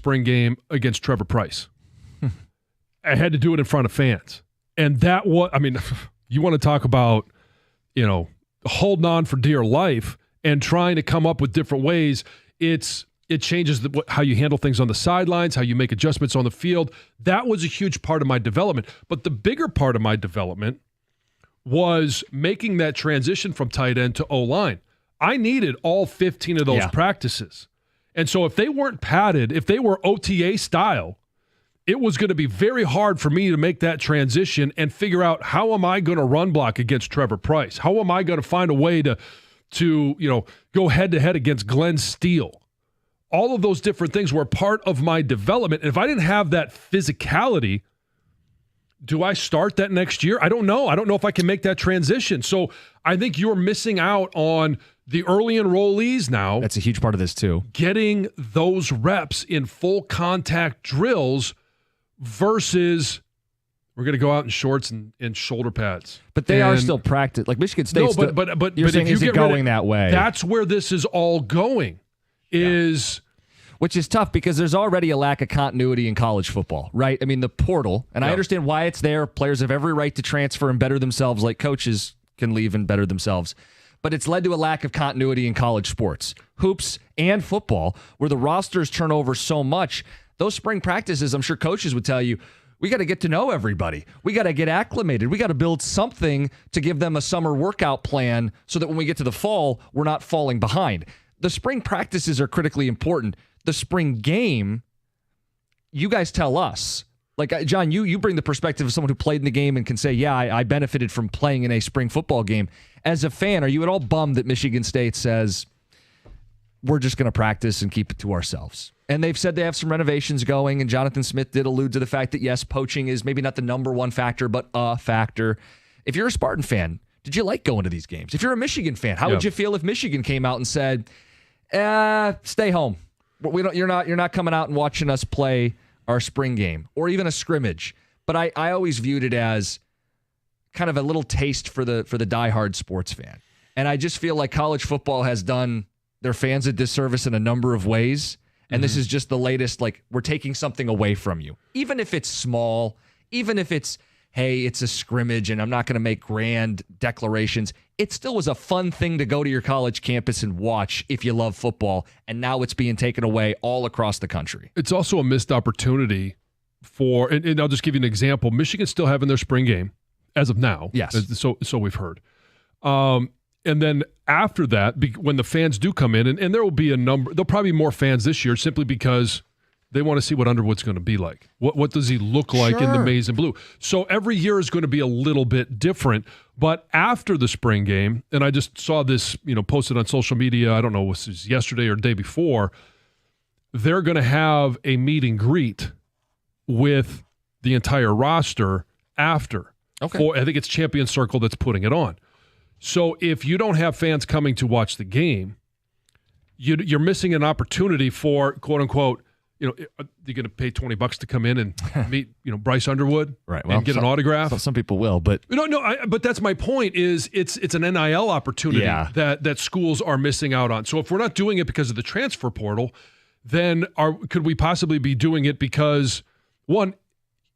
spring game against Trevor Price. I had to do it in front of fans. And that was, I mean, you want to talk about, holding on for dear life and trying to come up with different ways. It changes how you handle things on the sidelines, how you make adjustments on the field. That was a huge part of my development. But the bigger part of my development was making that transition from tight end to O-line. I needed all 15 of those practices. And so if they weren't padded, if they were OTA style, it was going to be very hard for me to make that transition and figure out how am I going to run block against Trevor Price? How am I going to find a way to go head-to-head against Glenn Steele? All of those different things were part of my development. And if I didn't have that physicality, do I start that next year? I don't know. I don't know if I can make that transition. So I think you're missing out on the early enrollees now. That's a huge part of this too. Getting those reps in full contact drills versus we're going to go out in shorts and shoulder pads. But they are still practice. Like Michigan State. No, but you're saying is it going that way? That's where this is all going. Which is tough because there's already a lack of continuity in college football, right? I mean, the portal, and I understand why it's there. Players have every right to transfer and better themselves, like coaches can leave and better themselves. But it's led to a lack of continuity in college sports, hoops and football, where the rosters turn over so much. Those spring practices, I'm sure coaches would tell you, we got to get to know everybody. We got to get acclimated. We got to build something to give them a summer workout plan so that when we get to the fall, we're not falling behind. The spring practices are critically important. The spring game, you guys tell us. Like, John, you bring the perspective of someone who played in the game and can say, yeah, I benefited from playing in a spring football game. As a fan, are you at all bummed that Michigan State says, we're just going to practice and keep it to ourselves? And they've said they have some renovations going, and Jonathan Smith did allude to the fact that, yes, poaching is maybe not the number one factor, but a factor. If you're a Spartan fan, did you like going to these games? If you're a Michigan fan, how would you feel if Michigan came out and said, stay home? You're not coming out and watching us play our spring game or even a scrimmage. But I always viewed it as kind of a little taste for the diehard sports fan. And I just feel like college football has done their fans a disservice in a number of ways. And this is just the latest, like, we're taking something away from you. Even if it's small, even if it's, hey, it's a scrimmage and I'm not going to make grand declarations. It still was a fun thing to go to your college campus and watch if you love football. And now it's being taken away all across the country. It's also a missed opportunity for, and I'll just give you an example. Michigan's still having their spring game as of now. Yes. So we've heard. And then after that, when the fans do come in, and there will be there'll probably be more fans this year simply because they want to see what Underwood's going to be like. What does he look like in the maize and blue? So every year is going to be a little bit different. But after the spring game, and I just saw this, posted on social media, I don't know, was this yesterday or the day before, they're going to have a meet and greet with the entire roster after. Okay. I think it's Champion Circle that's putting it on. So if you don't have fans coming to watch the game, you're missing an opportunity for, quote unquote, you're going to pay $20 to come in and meet, Bryce Underwood, right? Well, and get an autograph. Some people will, but but that's my point. Is it's an NIL opportunity that schools are missing out on. So if we're not doing it because of the transfer portal, then could we possibly be doing it because one,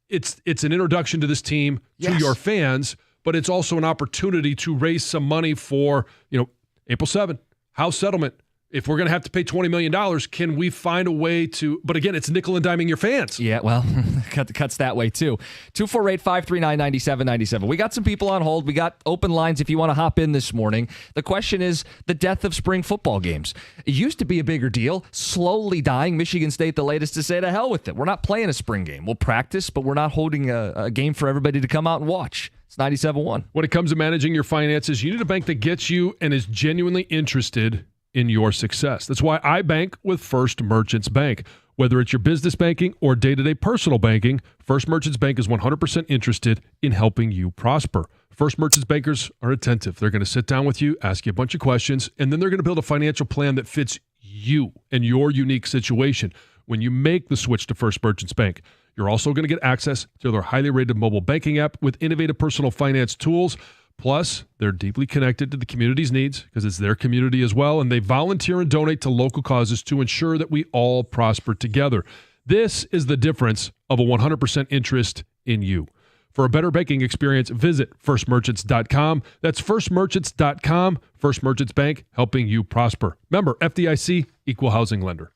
it's an introduction to this team to your fans, but it's also an opportunity to raise some money for April 7th, house settlement. If we're going to have to pay $20 million, can we find a way to – but again, it's nickel and diming your fans. Yeah, well, cuts that way too. 248-539-9797. We got some people on hold. We got open lines if you want to hop in this morning. The question is the death of spring football games. It used to be a bigger deal, slowly dying. Michigan State, the latest to say, to hell with it. We're not playing a spring game. We'll practice, but we're not holding a game for everybody to come out and watch. It's 97.1. When it comes to managing your finances, you need a bank that gets you and is genuinely interested in your success. That's why I bank with First Merchants Bank. Whether it's your business banking or day-to-day personal banking, First Merchants Bank is 100% interested in helping you prosper. First Merchants bankers are attentive. They're going to sit down with you, ask you a bunch of questions, and then they're going to build a financial plan that fits you and your unique situation. When you make the switch to First Merchants Bank, you're also going to get access to their highly rated mobile banking app with innovative personal finance tools. Plus, they're deeply connected to the community's needs because it's their community as well, and they volunteer and donate to local causes to ensure that we all prosper together. This is the difference of a 100% interest in you. For a better banking experience, visit firstmerchants.com. That's firstmerchants.com. First Merchants Bank, helping you prosper. Member FDIC, equal housing lender.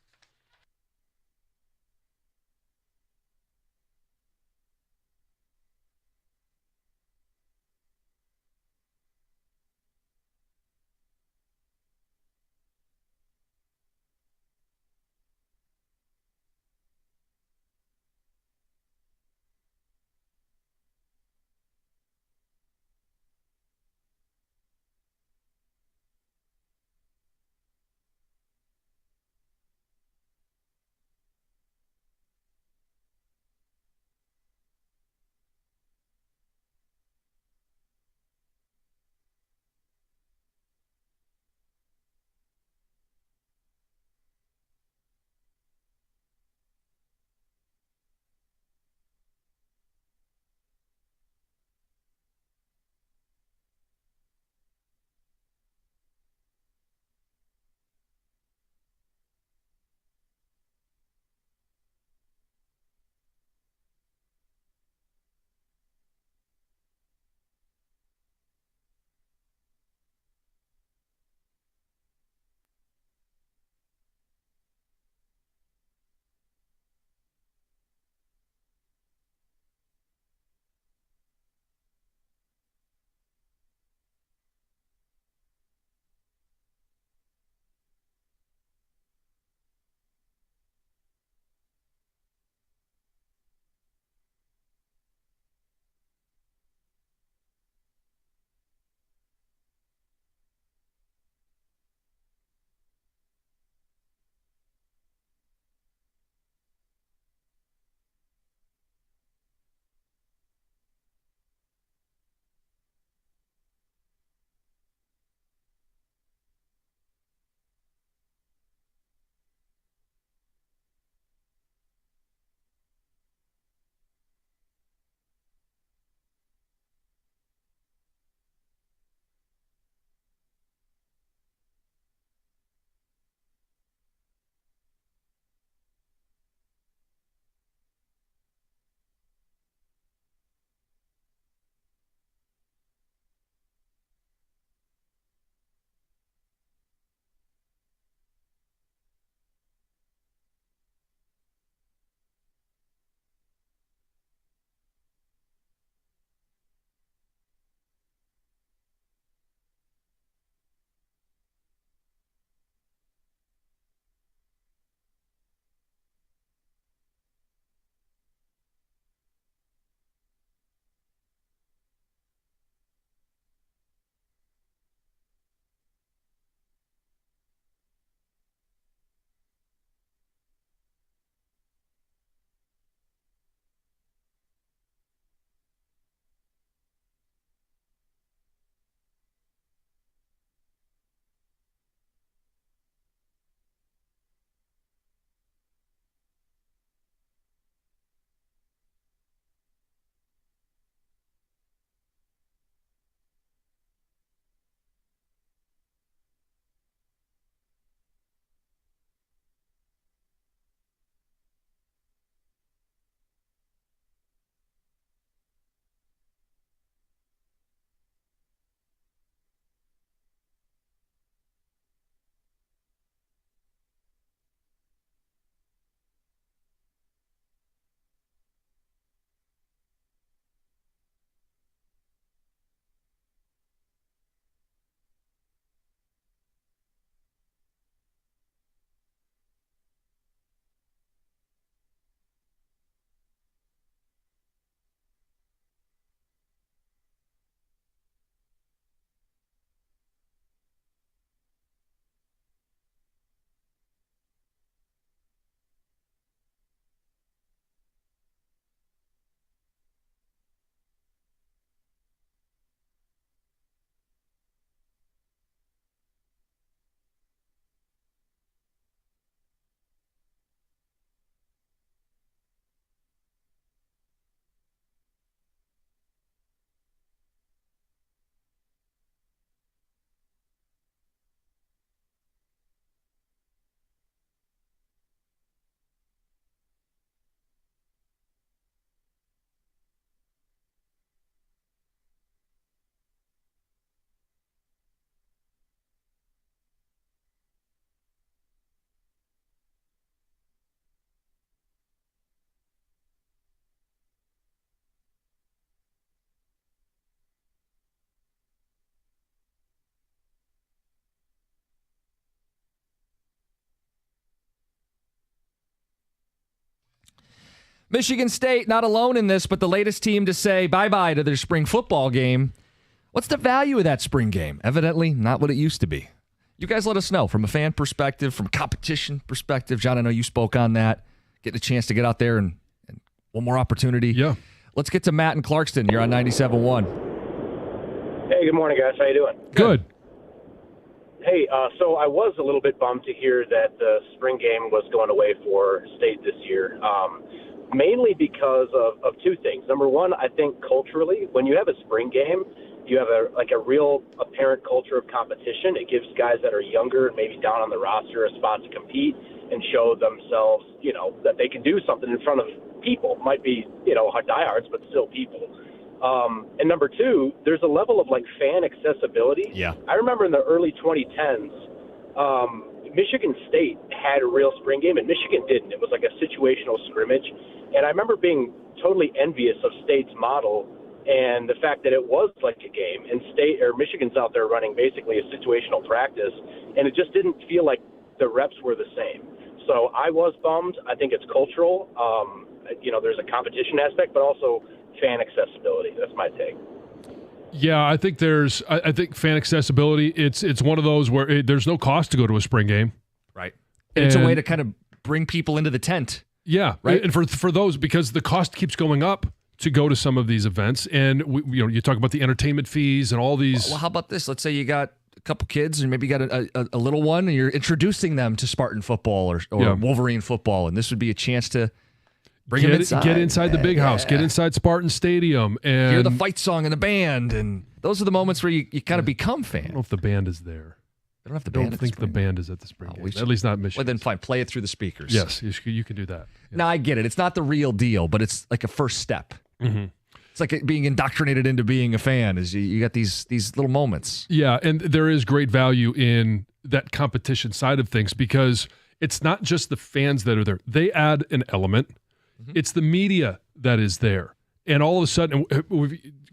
Michigan State, not alone in this, but the latest team to say bye-bye to their spring football game. What's the value of that spring game? Evidently, not what it used to be. You guys let us know from a fan perspective, from a competition perspective. John, I know you spoke on that. Getting a chance to get out there and one more opportunity. Yeah. Let's get to Matt in Clarkston. You're on 97.1. Hey, good morning, guys. How you doing? Good. Hey, so I was a little bit bummed to hear that the spring game was going away for State this year, mainly because of two things. Number one, I think culturally, when you have a spring game, you have a real apparent culture of competition. It gives guys that are younger and maybe down on the roster a spot to compete and show themselves, that they can do something in front of people. Might be, diehards, but still people. And number two, there's a level of fan accessibility. Yeah. I remember in the early 2010s, Michigan State had a real spring game and Michigan didn't. It was like a situational scrimmage. And I remember being totally envious of State's model and the fact that it was like a game, and Michigan's out there running basically a situational practice, and it just didn't feel like the reps were the same. So I was bummed. I think it's cultural. There's a competition aspect, but also fan accessibility. That's my take. Yeah, I think I think fan accessibility, it's one of those where there's no cost to go to a spring game. Right. And it's a way to kind of bring people into the tent. Yeah. Right. And for those, because the cost keeps going up to go to some of these events. And you talk about the entertainment fees and all these. Well, how about this? Let's say you got a couple kids and maybe you got a little one and you're introducing them to Spartan football or Wolverine football. And this would be a chance to bring them inside. Get inside the big house. Get inside Spartan Stadium. And hear the fight song and the band. And those are the moments where you kind of become fan. I don't know if the band is there. They don't have the I band. don't think the band is at the spring game. At least not Michigan. Well, then fine. Play it through the speakers. Yes, you can do that. Yeah. Now, I get it. It's not the real deal, but it's like a first step. Mm-hmm. It's like being indoctrinated into being a fan. Is you got these little moments. Yeah, and there is great value in that competition side of things because it's not just the fans that are there. They add an element. Mm-hmm. It's the media that is there. And all of a sudden,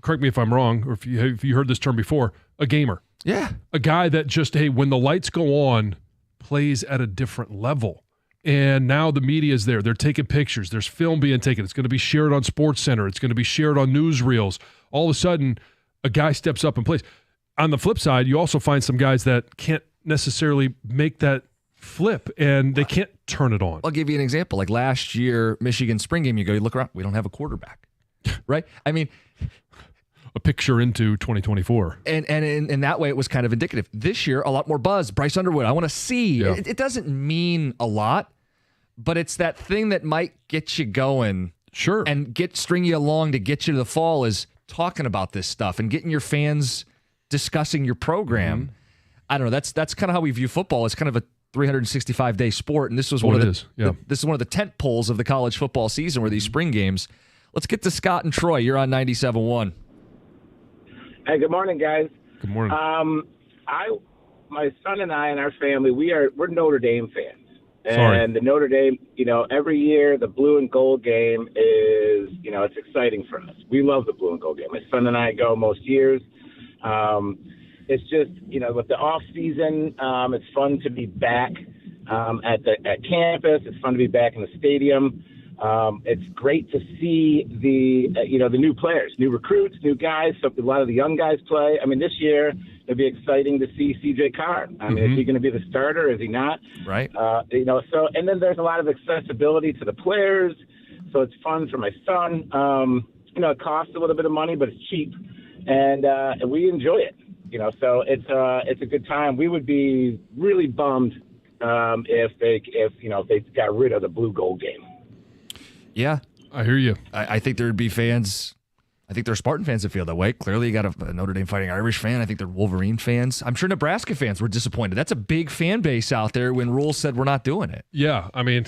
correct me if I'm wrong, or if you heard this term before, a gamer. Yeah. A guy that just, when the lights go on, plays at a different level. And now the media is there. They're taking pictures. There's film being taken. It's going to be shared on SportsCenter. It's going to be shared on newsreels. All of a sudden, a guy steps up and plays. On the flip side, you also find some guys that can't necessarily make that flip, and they can't turn it on. I'll give you an example. Like last year, Michigan spring game, you look around, we don't have a quarterback, right? I mean, a picture into 2024. And in that way, it was kind of indicative. This year, a lot more buzz. Bryce Underwood, I want to see. Yeah. It doesn't mean a lot, but it's that thing that might get you going. Sure. And string you along to get you to the fall is talking about this stuff and getting your fans discussing your program. Mm-hmm. I don't know. That's kind of how we view football. It's kind of a 365-day sport, and this was this is one of the tent poles of the college football season where these spring games. Let's get to Scott and Troy. You're on 97.1. Hey, good morning, guys. Good morning. My son and I and our family, we're Notre Dame fans. Sorry. And the Notre Dame, every year the blue and gold game is, it's exciting for us. We love the blue and gold game. My son and I go most years. It's just, with the off season, it's fun to be back at campus. It's fun to be back in the stadium. It's great to see the new players, new recruits, new guys. So a lot of the young guys play. I mean, this year it'll be exciting to see C.J. Carr. I mean, is he going to be the starter? Is he not? Right. So and then there's a lot of accessibility to the players. So it's fun for my son. It costs a little bit of money, but it's cheap, and we enjoy it. So it's a good time. We would be really bummed if they got rid of the blue gold game. Yeah, I hear you. I think there'd be fans. I think there are Spartan fans that feel that way. Clearly, you got a Notre Dame Fighting Irish fan. I think they're Wolverine fans. I'm sure Nebraska fans were disappointed. That's a big fan base out there when Rule said we're not doing it. Yeah, I mean,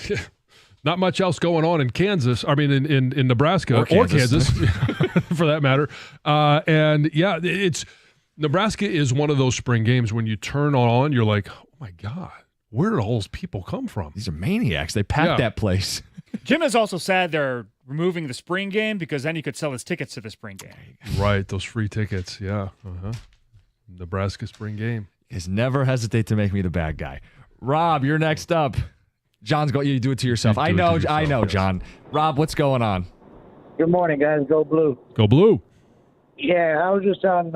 not much else going on in Kansas. I mean, in Nebraska or Kansas for that matter. And yeah, Nebraska is one of those spring games when you turn on, you're like, oh my God, where did all those people come from? These are maniacs. They packed that place. Jim has also said they're removing the spring game because then you could sell his tickets to the spring game. Right, those free tickets. Yeah. Nebraska spring game. Is never hesitate to make me the bad guy. Rob, you're next up. John's going. You do it to yourself. I know, yes. John. Rob, what's going on? Good morning, guys. Go Blue. Go Blue. Yeah, I was just on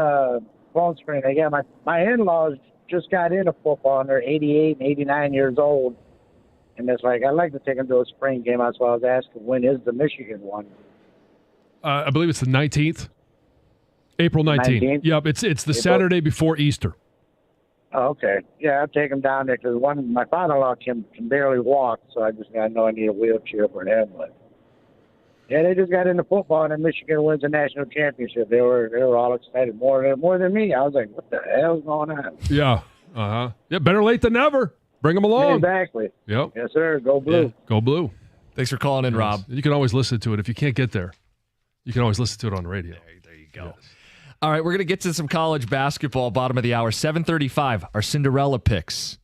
phone screen. Again, my in-laws just got into football, and they're 88 and 89 years old. And it's like, I'd like to take them to a spring game. That's why I was asking, when is the Michigan one? I believe it's the 19th. April 19th. Yep, it's the Saturday before Easter. Oh, okay. Yeah, I'll take them down there because my father-in-law can barely walk, so I know I need a wheelchair for him. But yeah, they just got into football, and then Michigan wins the national championship. They were all excited, more than me. I was like, what the hell's going on? Yeah. Yeah, better late than never. Bring them along. Exactly. Yep. Yes, sir. Go Blue. Yeah. Go Blue. Thanks for calling in, Rob. You can always listen to it. If you can't get there, you can always listen to it on the radio. There you go. Yes. All right, we're going to get to some college basketball, bottom of the hour. 7:35, our Cinderella picks.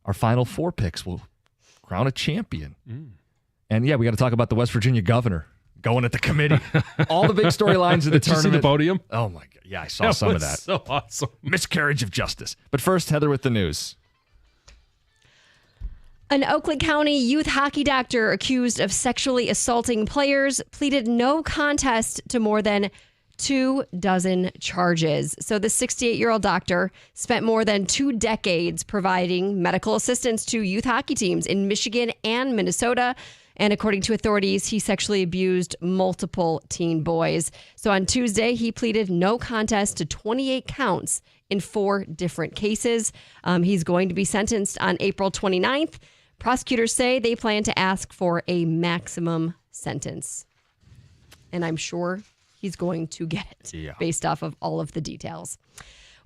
Our Final Four picks will crown a champion. And, yeah, we got to talk about the West Virginia governor going at the committee. All the big storylines of the Did you tournament. see the podium? Oh, my God. Yeah, I saw some of that. So awesome. Miscarriage of justice. But first, Heather with the news. An Oakland County youth hockey doctor accused of sexually assaulting players pleaded no contest to more than 24 charges. So the 68-year-old doctor spent more than 2 decades providing medical assistance to youth hockey teams in Michigan and Minnesota. And according to authorities, he sexually abused multiple teen boys. So on Tuesday, he pleaded no contest to 28 counts in 4 different cases. He's going to be sentenced on April 29th. Prosecutors say they plan to ask for a maximum sentence. And I'm sure he's going to get it based off of all of the details.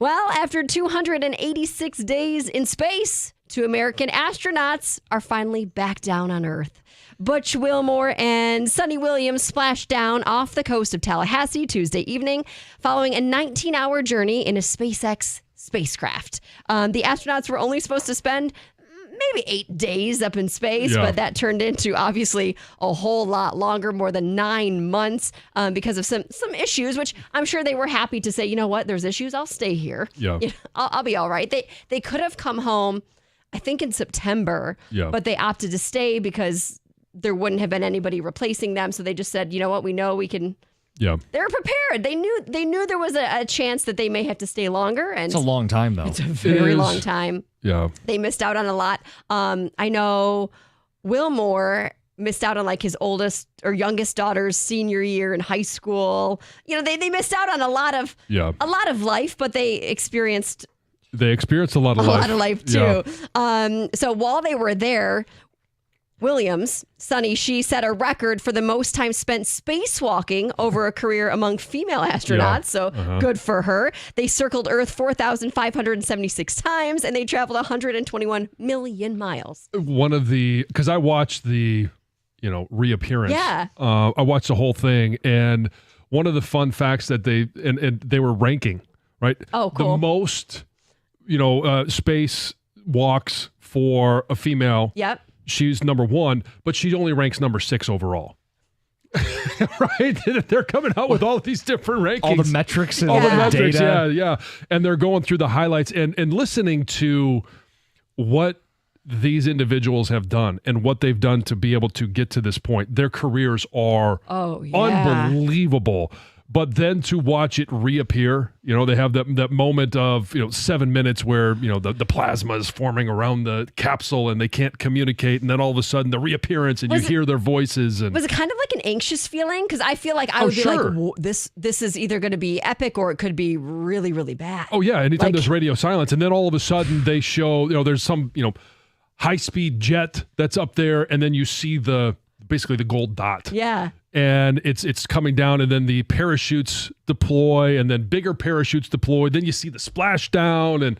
Well, after 286 days in space, 2 American astronauts are finally back down on Earth. Butch Wilmore and Sonny Williams splashed down off the coast of Tallahassee Tuesday evening following a 19-hour journey in a SpaceX spacecraft. The astronauts were only supposed to spend maybe 8 days up in space, but that turned into obviously a whole lot longer, more than 9 months, because of some issues, which I'm sure they were happy to say, you know what, there's issues, I'll stay here. Yeah. You know, I'll be all right. They could have come home, I think in September, but they opted to stay because there wouldn't have been anybody replacing them. So they just said, you know what, we know we can. Yeah. They were prepared. They knew there was a chance that they may have to stay longer. And it's a long time, though. It's a very long time. Yeah. They missed out on a lot. I know Wilmore missed out on like his oldest or youngest daughter's senior year in high school. You know, they missed out on a lot of life, but they experienced a lot of life too. Yeah. So while they were there, Williams, Sonny, she set a record for the most time spent spacewalking over a career among female astronauts. So good for her. They circled Earth 4,576 times and they traveled 121 million miles. Because I watched the, reappearance. Yeah. I watched the whole thing, and one of the fun facts that they were ranking, right? Oh, cool. The most, space walks for a female. Yep. She's number 1, but she only ranks number 6 overall. Right? They're coming out with all of these different rankings. All the metrics and all the metrics, data. Yeah. And they're going through the highlights and listening to what these individuals have done and what they've done to be able to get to this point. Their careers are unbelievable. But then to watch it reappear, they have that moment of 7 minutes where the plasma is forming around the capsule and they can't communicate, and then all of a sudden the reappearance and hear their voices. And was it kind of like an anxious feeling? Because I feel like I would be like, this is either going to be epic or it could be really, really bad. Oh yeah, anytime there's radio silence, and then all of a sudden they show there's some high-speed jet that's up there, and then you see basically the gold dot. Yeah. And it's coming down, and then the parachutes deploy, and then bigger parachutes deploy. Then you see the splashdown. And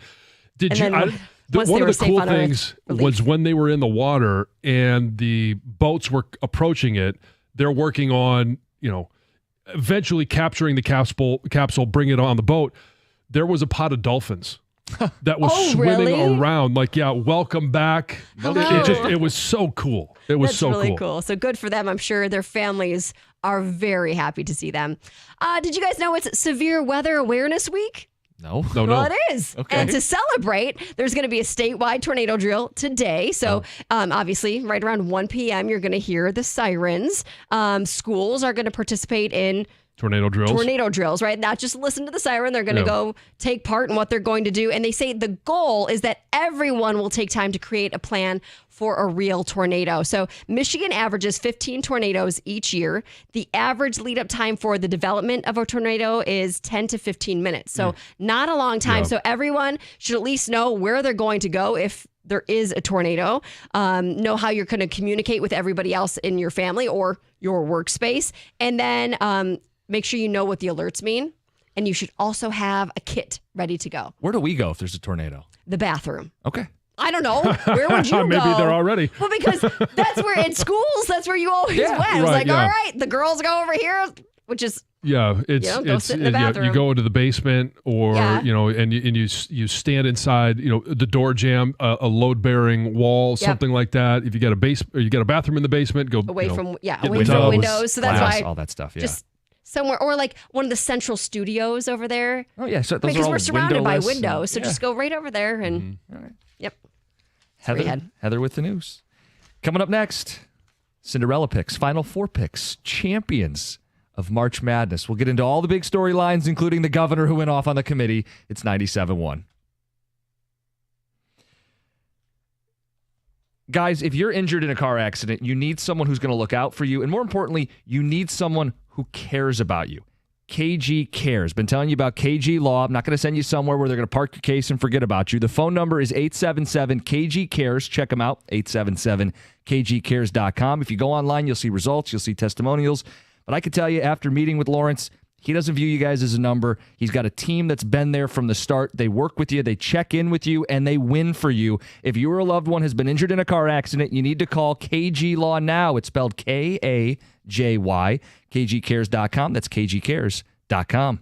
one of the cool things was when they were in the water and the boats were approaching it, they're working on, eventually capturing the capsule, bring it on the boat. There was a pod of dolphins that was swimming around, like, welcome back. It was so cool. It was That's really cool. So good for them. I'm sure their families are very happy to see them. Did you guys know it's Severe Weather Awareness Week? No. No, no. Well, it is. Okay. And to celebrate, there's going to be a statewide tornado drill today. So, obviously, right around 1 p.m., you're going to hear the sirens. Schools are going to participate in Tornado drills. right? Not just listen to the siren. They're going to Yeah. go take part in what they're going to do. And they say the goal is that everyone will take time to create a plan for a real tornado. So Michigan averages 15 tornadoes each year. The average lead up time for the development of a tornado is 10 to 15 minutes. So not a long time. Yeah. So everyone should at least know where they're going to go if there is a tornado, know how you're going to communicate with everybody else in your family or your workspace. And then make sure you know what the alerts mean. And you should also have a kit ready to go. Where do we go if there's a tornado? The bathroom. Okay. I don't know. Where would you go? Maybe they're already. Well, because that's where in schools, that's where you always went. It was right, like, yeah. all right, the girls go over here, which is Yeah, go sit in the yeah, bathroom. you go into the basement, or Yeah. and you stand inside, the door jam, a load bearing wall, something like that. If you got a bathroom in the basement, go away from get away the from tubs, windows. So that's glass, why all that stuff. Yeah. just somewhere, or like one of the central studios over there. Oh yeah. So those Because are all we're surrounded by windowless and- windows, so yeah. just go right over there and All right. yep. where you head. Heather with the news. Coming up next, Cinderella picks, Final Four picks, champions of March Madness. We'll get into all the big storylines, including the governor who went off on the committee. It's 97.1. Guys, if you're injured in a car accident, you need someone who's going to look out for you. And more importantly, you need someone who cares about you. KG Cares. Been telling you about KG Law. I'm not going to send you somewhere where they're going to park your case and forget about you. The phone number is 877-KG-CARES. Check them out, 877-KGCares.com. If you go online, you'll see results, you'll see testimonials. But I can tell you, after meeting with Lawrence, he doesn't view you guys as a number. He's got a team that's been there from the start. They work with you, they check in with you, and they win for you. If you or a loved one has been injured in a car accident, you need to call KG Law now. It's spelled K-A-J-Y, KGCares.com. That's KGCares.com.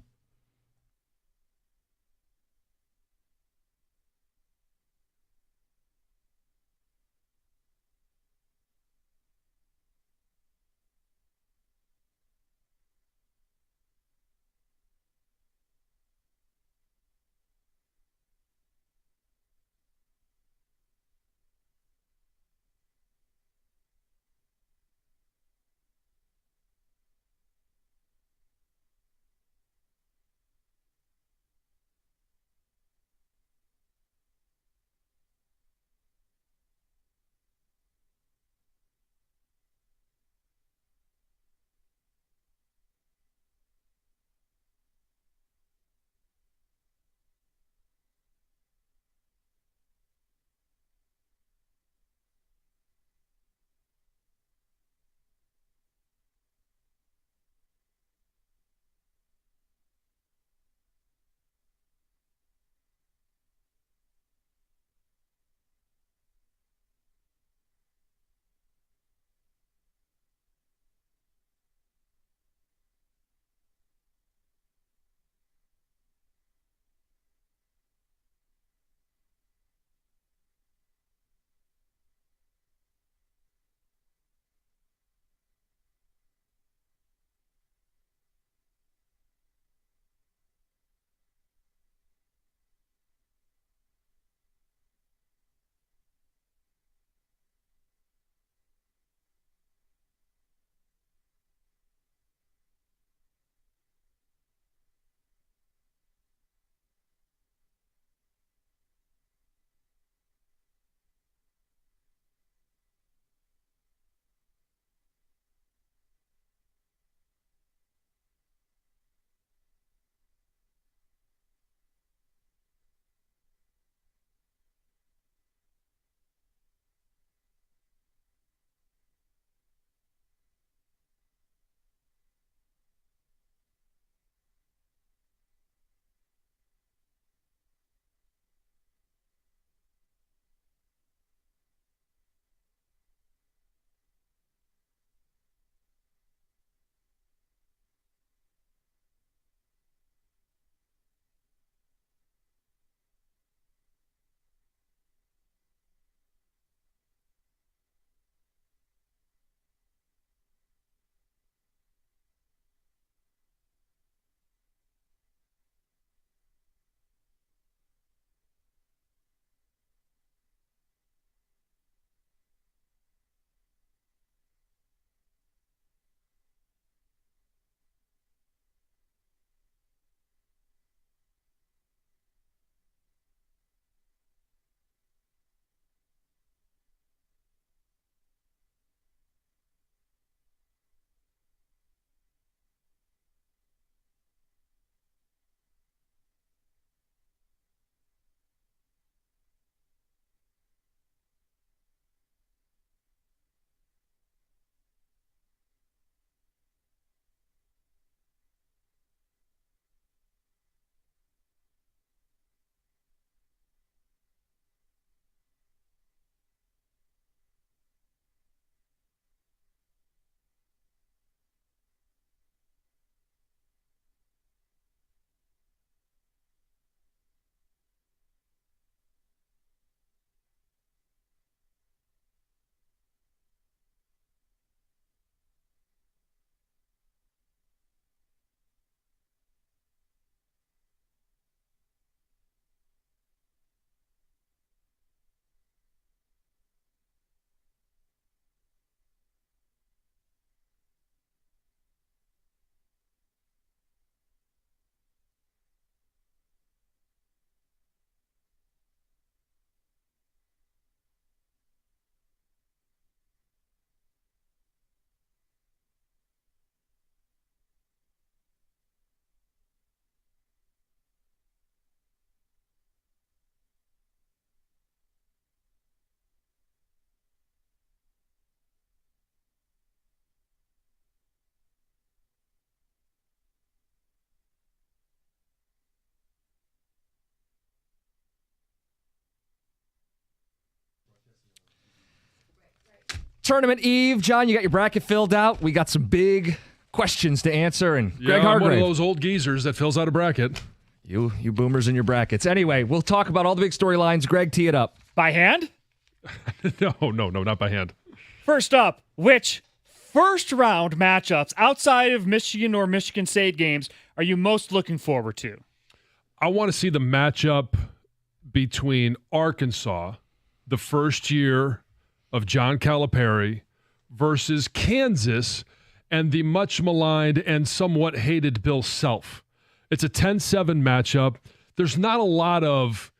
tournament eve. John, you got your bracket filled out. We got some big questions to answer. And Greg I'm Hargrave. one of those old geezers that fills out a bracket. You boomers in your brackets. Anyway, we'll talk about all the big storylines. Greg, tee it up. By hand? No, not by hand. First up, which first-round matchups outside of Michigan or Michigan State games are you most looking forward to? I want to see the matchup between Arkansas, the first year of John Calipari, versus Kansas and the much maligned and somewhat hated Bill Self. It's a 10-7 matchup. There's not a lot of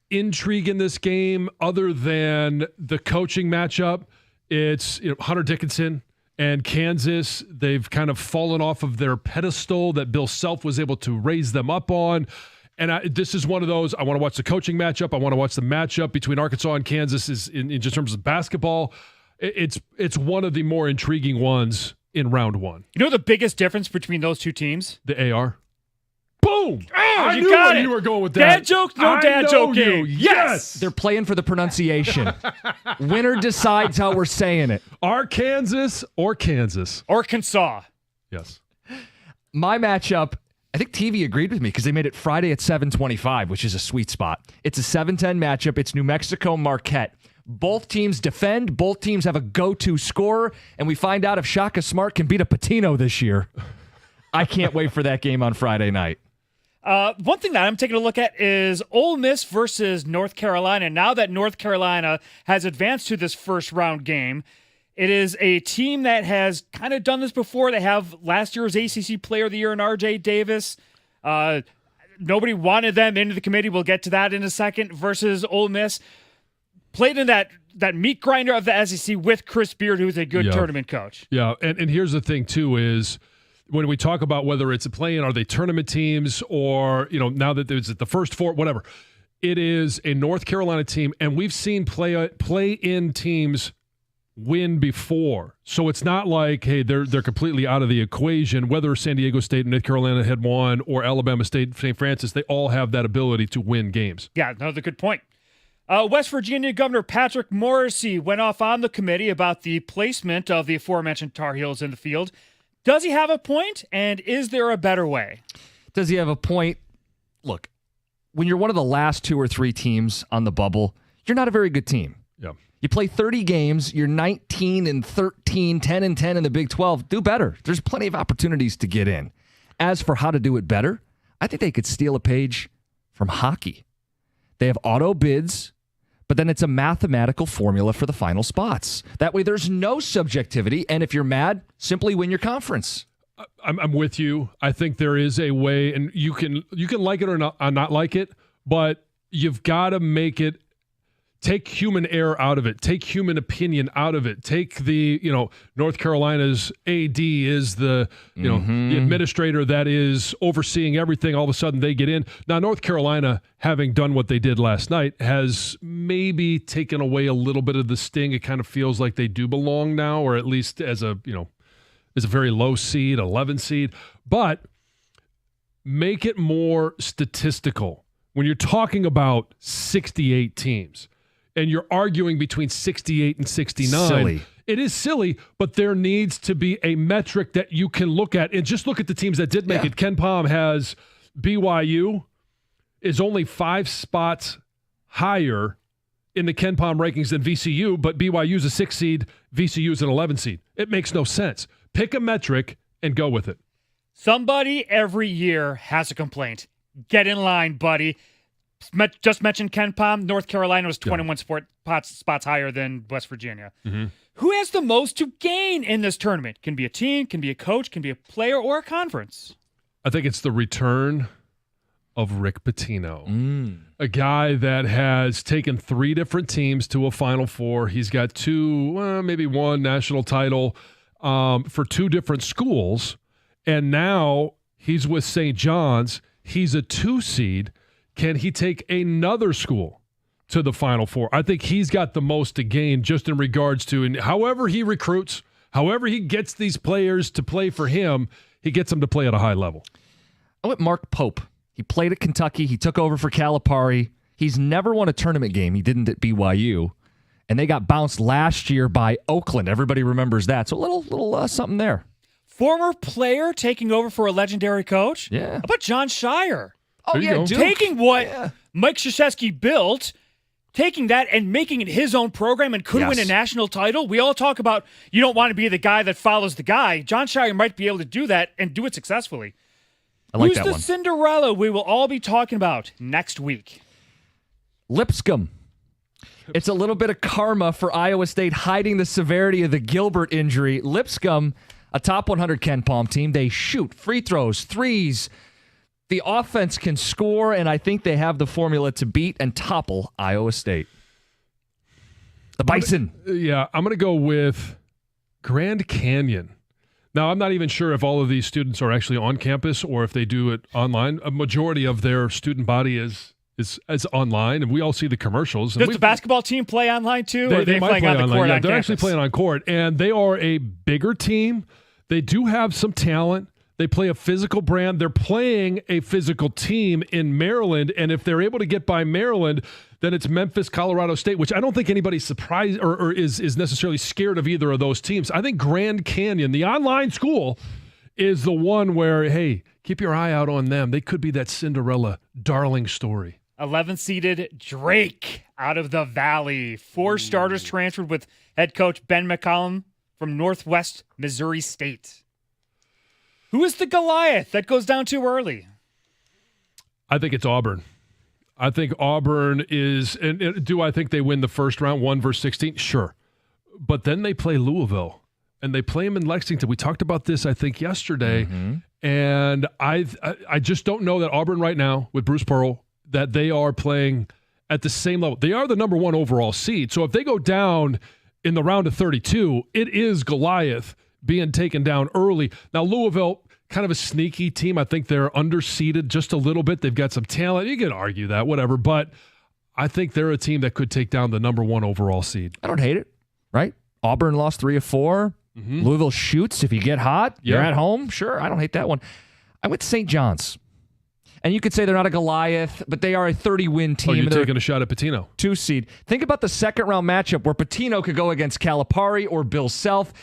intrigue in this game other than the coaching matchup. It's Hunter Dickinson and Kansas. They've kind of fallen off of their pedestal that Bill Self was able to raise them up on. And this is one of those, I want to watch the coaching matchup. I want to watch the matchup between Arkansas and Kansas is in just terms of basketball. It's one of the more intriguing ones in round one. You know the biggest difference between those two teams? The AR. Boom! I you knew got where it. you were going with that. Dad joke, no dad joke you. game. Yes! They're playing for the pronunciation. Winner decides how we're saying it. Arkansas or Kansas? Arkansas. Yes. My matchup, I think TV agreed with me because they made it Friday at 7:25, which is a sweet spot. It's a 7:10 matchup. It's New Mexico Marquette. Both teams defend. Both teams have a go-to scorer, and we find out if Shaka Smart can beat a Patino this year. I can't wait for that game on Friday night. One thing that I'm taking a look at is Ole Miss versus North Carolina. Now that North Carolina has advanced to this first round game, it is a team that has kind of done this before. They have last year's ACC Player of the Year in RJ Davis. Nobody wanted them into the committee. We'll get to that in a second. Versus Ole Miss. Played in that meat grinder of the SEC with Chris Beard, who's a good tournament coach. Yeah, and here's the thing, too, is when we talk about whether it's a play-in, are they tournament teams or, now that there's the first four, whatever. It is a North Carolina team, and we've seen play-in teams win before. So it's not like, hey, they're completely out of the equation. Whether San Diego State and North Carolina had won or Alabama State, St. Francis, they all have that ability to win games. Yeah, another good point. West Virginia Governor Patrick Morrisey went off on the committee about the placement of the aforementioned Tar Heels in the field. Does he have a point, and is there a better way? Does he have a point? Look, when you're one of the last 2 or 3 teams on the bubble, you're not a very good team. Yeah. You play 30 games, you're 19-13, 10-10 in the Big 12. Do better. There's plenty of opportunities to get in. As for how to do it better, I think they could steal a page from hockey. They have auto bids, but then it's a mathematical formula for the final spots. That way there's no subjectivity, and if you're mad, simply win your conference. I'm with you. I think there is a way, and you can like it or not like it, but you've got to make it, take human error out of it, take human opinion out of it, take the, North Carolina's AD is the, the administrator that is overseeing everything. All of a sudden they get in. Now, North Carolina, having done what they did last night, has maybe taken away a little bit of the sting. It kind of feels like they do belong now, or at least as a very low seed, 11 seed, but make it more statistical. When you're talking about 68 teams, and you're arguing between 68 and 69. Silly. It is silly, but there needs to be a metric that you can look at. And just look at the teams that did make it. Ken Pom has BYU is only 5 spots higher in the Ken Pom rankings than VCU, but BYU is a 6 seed, VCU is an 11 seed. It makes no sense. Pick a metric and go with it. Somebody every year has a complaint. Get in line, buddy. Just mentioned Ken Pom. North Carolina was 21 spots higher than West Virginia. Mm-hmm. Who has the most to gain in this tournament? Can be a team, can be a coach, can be a player, or a conference. I think it's the return of Rick Pitino, a guy that has taken 3 different teams to a Final Four. He's got 2, maybe 1 national title for 2 different schools, and now he's with St. John's. He's a 2 seed. Can he take another school to the Final Four? I think he's got the most to gain just in regards to, and however he recruits, however he gets these players to play for him, he gets them to play at a high level. I went Mark Pope. He played at Kentucky. He took over for Calipari. He's never won a tournament game. He didn't at BYU. and they got bounced last year by Oakland. Everybody remembers that. So a little something there. Former player taking over for a legendary coach? Yeah. How about John Shire? Oh, yeah, go. Duke. Taking what Mike Krzyzewski built, taking that and making it his own program and could win a national title. We all talk about you don't want to be the guy that follows the guy. John Shire might be able to do that and do it successfully. I like Who's that the one. Cinderella we will all be talking about next week? Lipscomb. It's a little bit of karma for Iowa State hiding the severity of the Gilbert injury. Lipscomb, a top 100 Ken Palm team. They shoot free throws, threes. The offense can score, and I think they have the formula to beat and topple Iowa State. The Bison. I'm going to go with Grand Canyon. Now, I'm not even sure if all of these students are actually on campus or if they do it online. A majority of their student body is online, and we all see the commercials. Does the basketball team play online too? Or are they might playing play on the online. court Yeah, on they're campus? actually playing on court, and they are a bigger team. They do have some talent. They play a physical brand. They're playing a physical team in Maryland, and if they're able to get by Maryland, then it's Memphis, Colorado State, which I don't think anybody's surprised or is necessarily scared of either of those teams. I think Grand Canyon, the online school, is the one where, hey, keep your eye out on them. They could be that Cinderella darling story. 11-seeded Drake out of the Valley. 4 starters transferred with head coach Ben McCollum from Northwest Missouri State. Who is the Goliath that goes down too early? I think it's Auburn. I think Auburn is, and do I think they win the first round, 1-16? Sure. But then they play Louisville, and they play them in Lexington. We talked about this, I think, yesterday, and I just don't know that Auburn right now, with Bruce Pearl, that they are playing at the same level. They are the number 1 overall seed, so if they go down in the round of 32, it is Goliath being taken down early. Now, Louisville, kind of a sneaky team. I think they're underseeded just a little bit. They've got some talent. You can argue that, whatever. But I think they're a team that could take down the number 1 overall seed. I don't hate it, right? Auburn lost 3 of 4. Louisville shoots. If you get hot, you're at home. Sure, I don't hate that one. I went to St. John's. And you could say they're not a Goliath, but they are a 30-win team. Oh, you're They're taking a shot at Pitino. 2 seed. Think about the second-round matchup where Pitino could go against Calipari or Bill Self.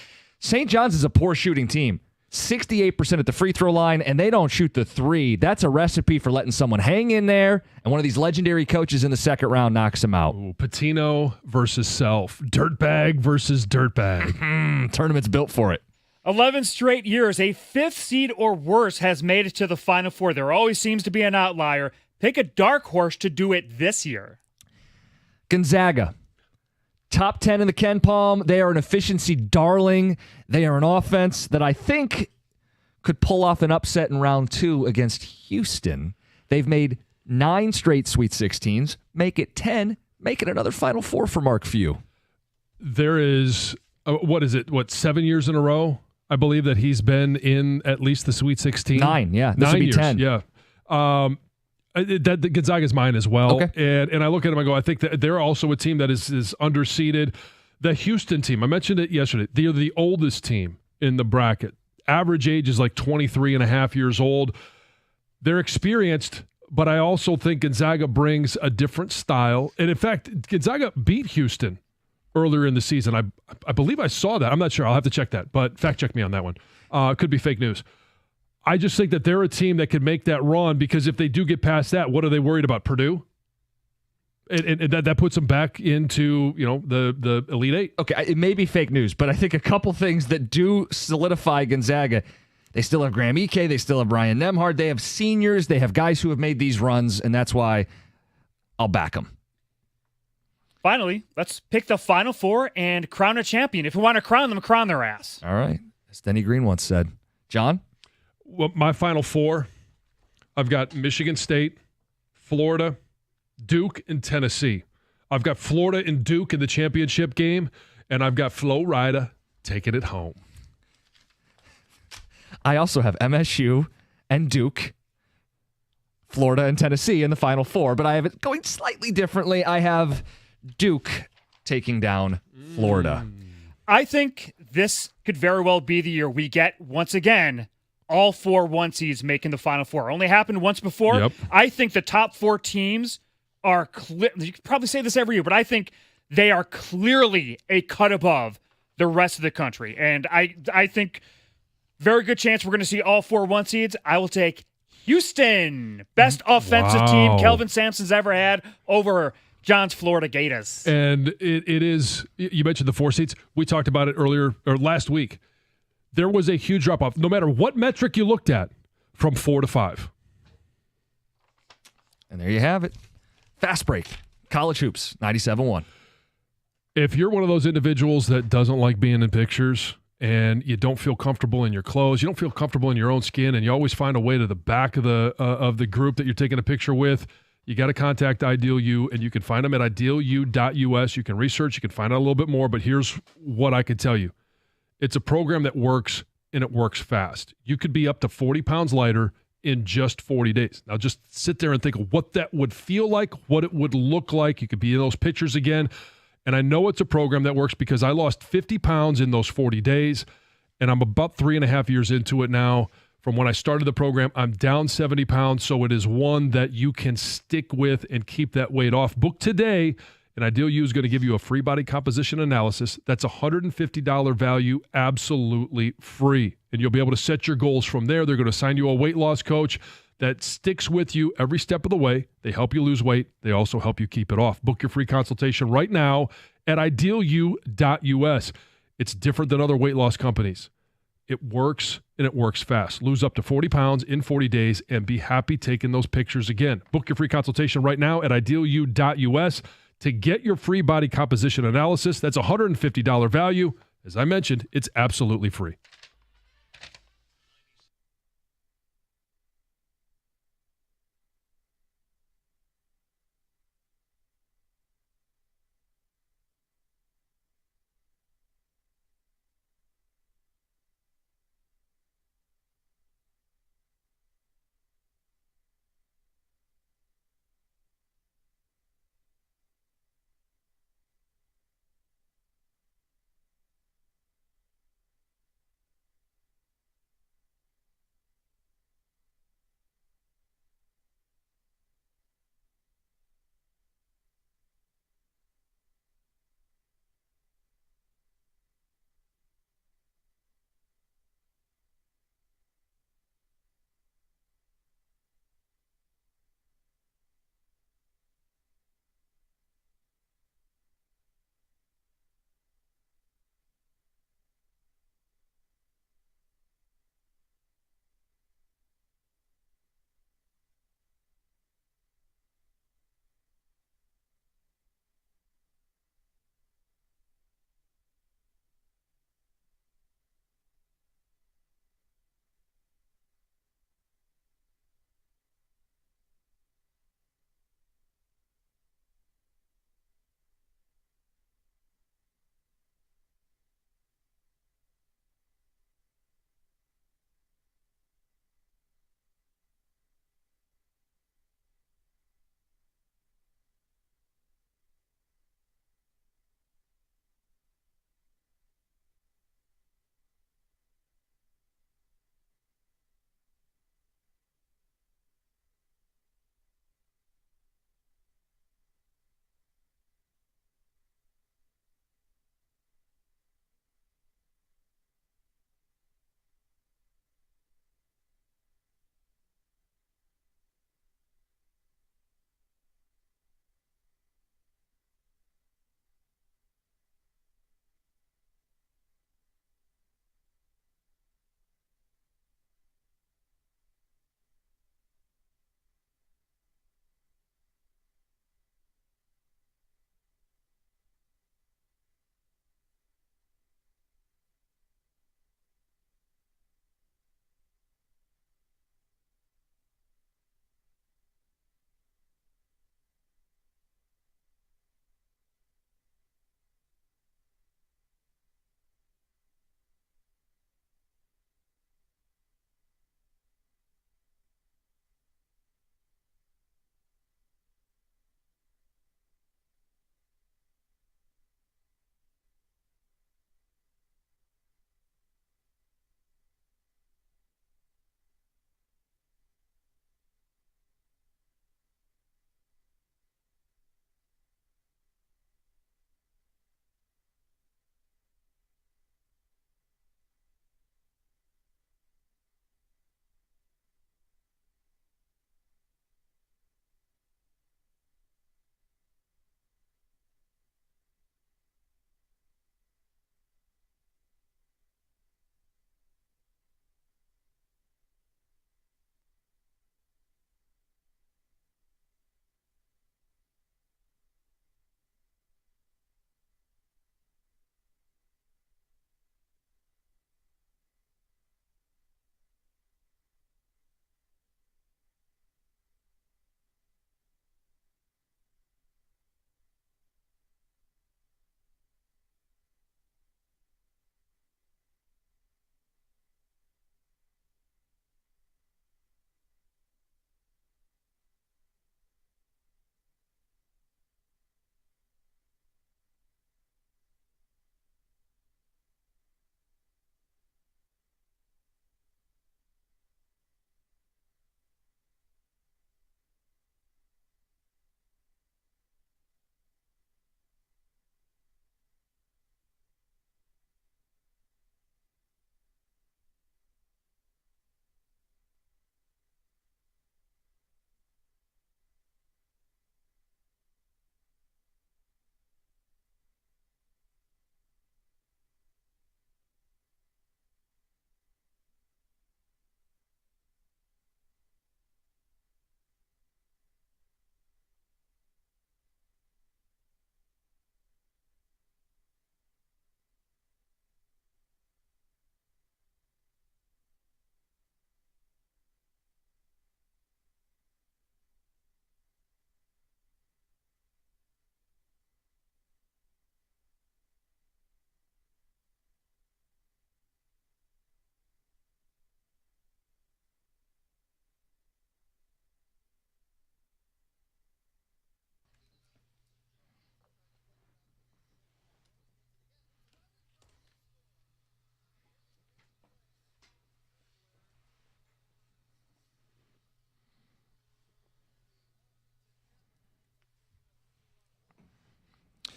St. John's is a poor shooting team. 68% at the free throw line, and they don't shoot the 3. That's a recipe for letting someone hang in there, and one of these legendary coaches in the second round knocks him out. Ooh, Pitino versus Self. Dirtbag versus dirtbag. Tournament's built for it. 11 straight years, a 5th seed or worse has made it to the Final Four. There always seems to be an outlier. Pick a dark horse to do it this year. Gonzaga. Top 10 in the Ken Palm. They are an efficiency darling. They are an offense that I think could pull off an upset in round 2 against Houston. They've made 9 straight Sweet 16s. Make it 10. Make it another Final Four for Mark Few. There is, 7 years in a row? I believe that he's been in at least the Sweet 16. 9, yeah. This 9 would be years, 10. yeah. That Gonzaga's mine as well. Okay. And I look at them and go, I think that they're also a team that is underseeded. The Houston team, I mentioned it yesterday, they're the oldest team in the bracket. Average age is like 23 and a half years old. They're experienced, but I also think Gonzaga brings a different style. And in fact, Gonzaga beat Houston earlier in the season. I believe I saw that. I'm not sure. I'll have to check that, but fact check me on that one. Could be fake news. I just think that they're a team that could make that run, because if they do get past that, what are they worried about? Purdue? And that puts them back into, the Elite Eight. Okay, it may be fake news, but I think a couple things that do solidify Gonzaga. They still have Graham Ike. They still have Brian Nemhard. They have seniors. They have guys who have made these runs, and that's why I'll back them. Finally, let's pick the Final Four and crown a champion. If we want to crown them, crown their ass. All right. As Denny Green once said. John? Well, my Final Four, I've got Michigan State, Florida, Duke, and Tennessee. I've got Florida and Duke in the championship game, and I've got Flo Rida taking it home. I also have MSU and Duke, Florida and Tennessee in the Final Four, but I have it going slightly differently. I have Duke taking down Florida. I think this could very well be the year we get, once again, all 4 1 seeds making the Final Four. Only happened once before. Yep. I think the top 4 teams are you could probably say this every year, but I think they are clearly a cut above the rest of the country. And I think very good chance we're going to see all 4 1 seeds. I will take Houston, best offensive team Kelvin Sampson's ever had, over John's Florida Gators. And it is, you mentioned the 4 seats. We talked about it earlier, or last week. There was a huge drop-off, no matter what metric you looked at, from 4 to 5. And there you have it. Fast break. College Hoops, 97.1. If you're one of those individuals that doesn't like being in pictures and you don't feel comfortable in your clothes, you don't feel comfortable in your own skin, and you always find a way to the back of the group that you're taking a picture with, you got to contact Ideal U, and you can find them at idealu.us. You can research, you can find out a little bit more, but here's what I can tell you. It's a program that works, and it works fast. You could be up to 40 pounds lighter in just 40 days. Now just sit there and think of what that would feel like, what it would look like. You could be in those pictures again. And I know it's a program that works because I lost 50 pounds in those 40 days, and I'm about 3.5 years into it now. From when I started the program, I'm down 70 pounds, so it is one that you can stick with and keep that weight off. Book today, and Ideal U is going to give you a free body composition analysis. That's a $150 value, absolutely free. And you'll be able to set your goals from there. They're going to assign you a weight loss coach that sticks with you every step of the way. They help you lose weight. They also help you keep it off. Book your free consultation right now at idealu.us. It's different than other weight loss companies. It works, and it works fast. Lose up to 40 pounds in 40 days and be happy taking those pictures again. Book your free consultation right now at idealu.us to get your free body composition analysis. That's a $150 value. As I mentioned, it's absolutely free.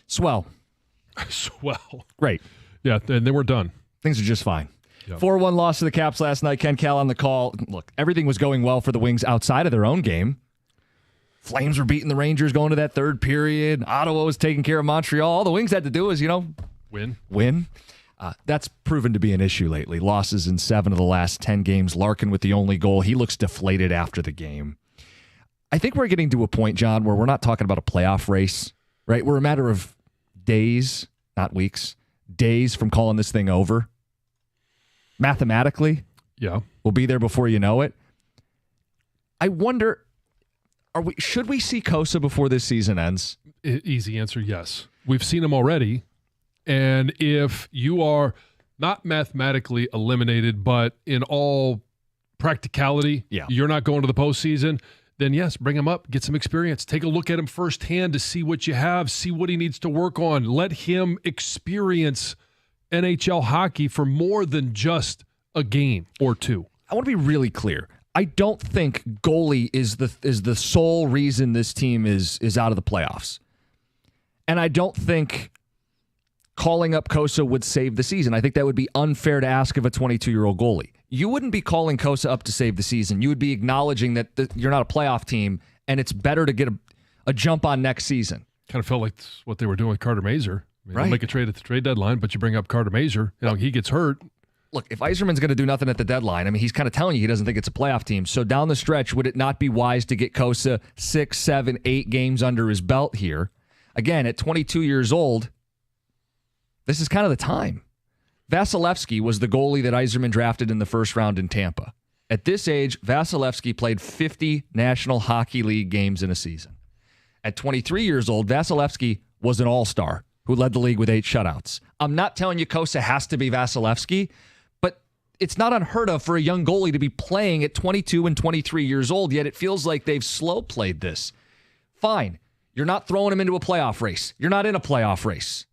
Swell. Swell. Great. Yeah, and then we're done. Things are just fine. Yep. 4-1 loss to the Caps last night. Ken Cal on the call. Look, everything was going well for the Wings outside of their own game. Flames were beating the Rangers going to that third period. Ottawa was taking care of Montreal. All the Wings had to do was, win. That's proven to be an issue lately. Losses in 7 of the last 10 games. Larkin with the only goal. He looks deflated after the game. I think we're getting to a point, John, where we're not talking about a playoff race, right? We're a matter of days, not weeks, days from calling this thing over. Mathematically, yeah, we'll be there before you know it. I wonder, should we see Kosa before this season ends? Easy answer, yes. We've seen him already. And if you are not mathematically eliminated, but in all practicality, you're not going to the postseason, then yes, bring him up, get some experience. Take a look at him firsthand to see what you have, see what he needs to work on. Let him experience NHL hockey for more than just a game or two. I want to be really clear. I don't think goalie is the sole reason this team is out of the playoffs. And I don't think calling up Kosa would save the season. I think that would be unfair to ask of a 22-year-old goalie. You wouldn't be calling Kosa up to save the season. You would be acknowledging that you're not a playoff team, and it's better to get a jump on next season. Kind of felt like what they were doing with Carter Mazur. Right. They'll make a trade at the trade deadline, but you bring up Carter Mazur, he gets hurt. Look, if Yzerman's going to do nothing at the deadline, he's kind of telling you he doesn't think it's a playoff team. So down the stretch, would it not be wise to get Kosa 6, 7, 8 games under his belt here? Again, at 22 years old, this is kind of the time. Vasilevsky was the goalie that Yzerman drafted in the first round in Tampa. At this age, Vasilevsky played 50 National Hockey League games in a season. At 23 years old, Vasilevsky was an all-star who led the league with 8 shutouts. I'm not telling you Kosa has to be Vasilevsky, but it's not unheard of for a young goalie to be playing at 22 and 23 years old, yet it feels like they've slow played this. Fine. You're not throwing him into a playoff race. You're not in a playoff race.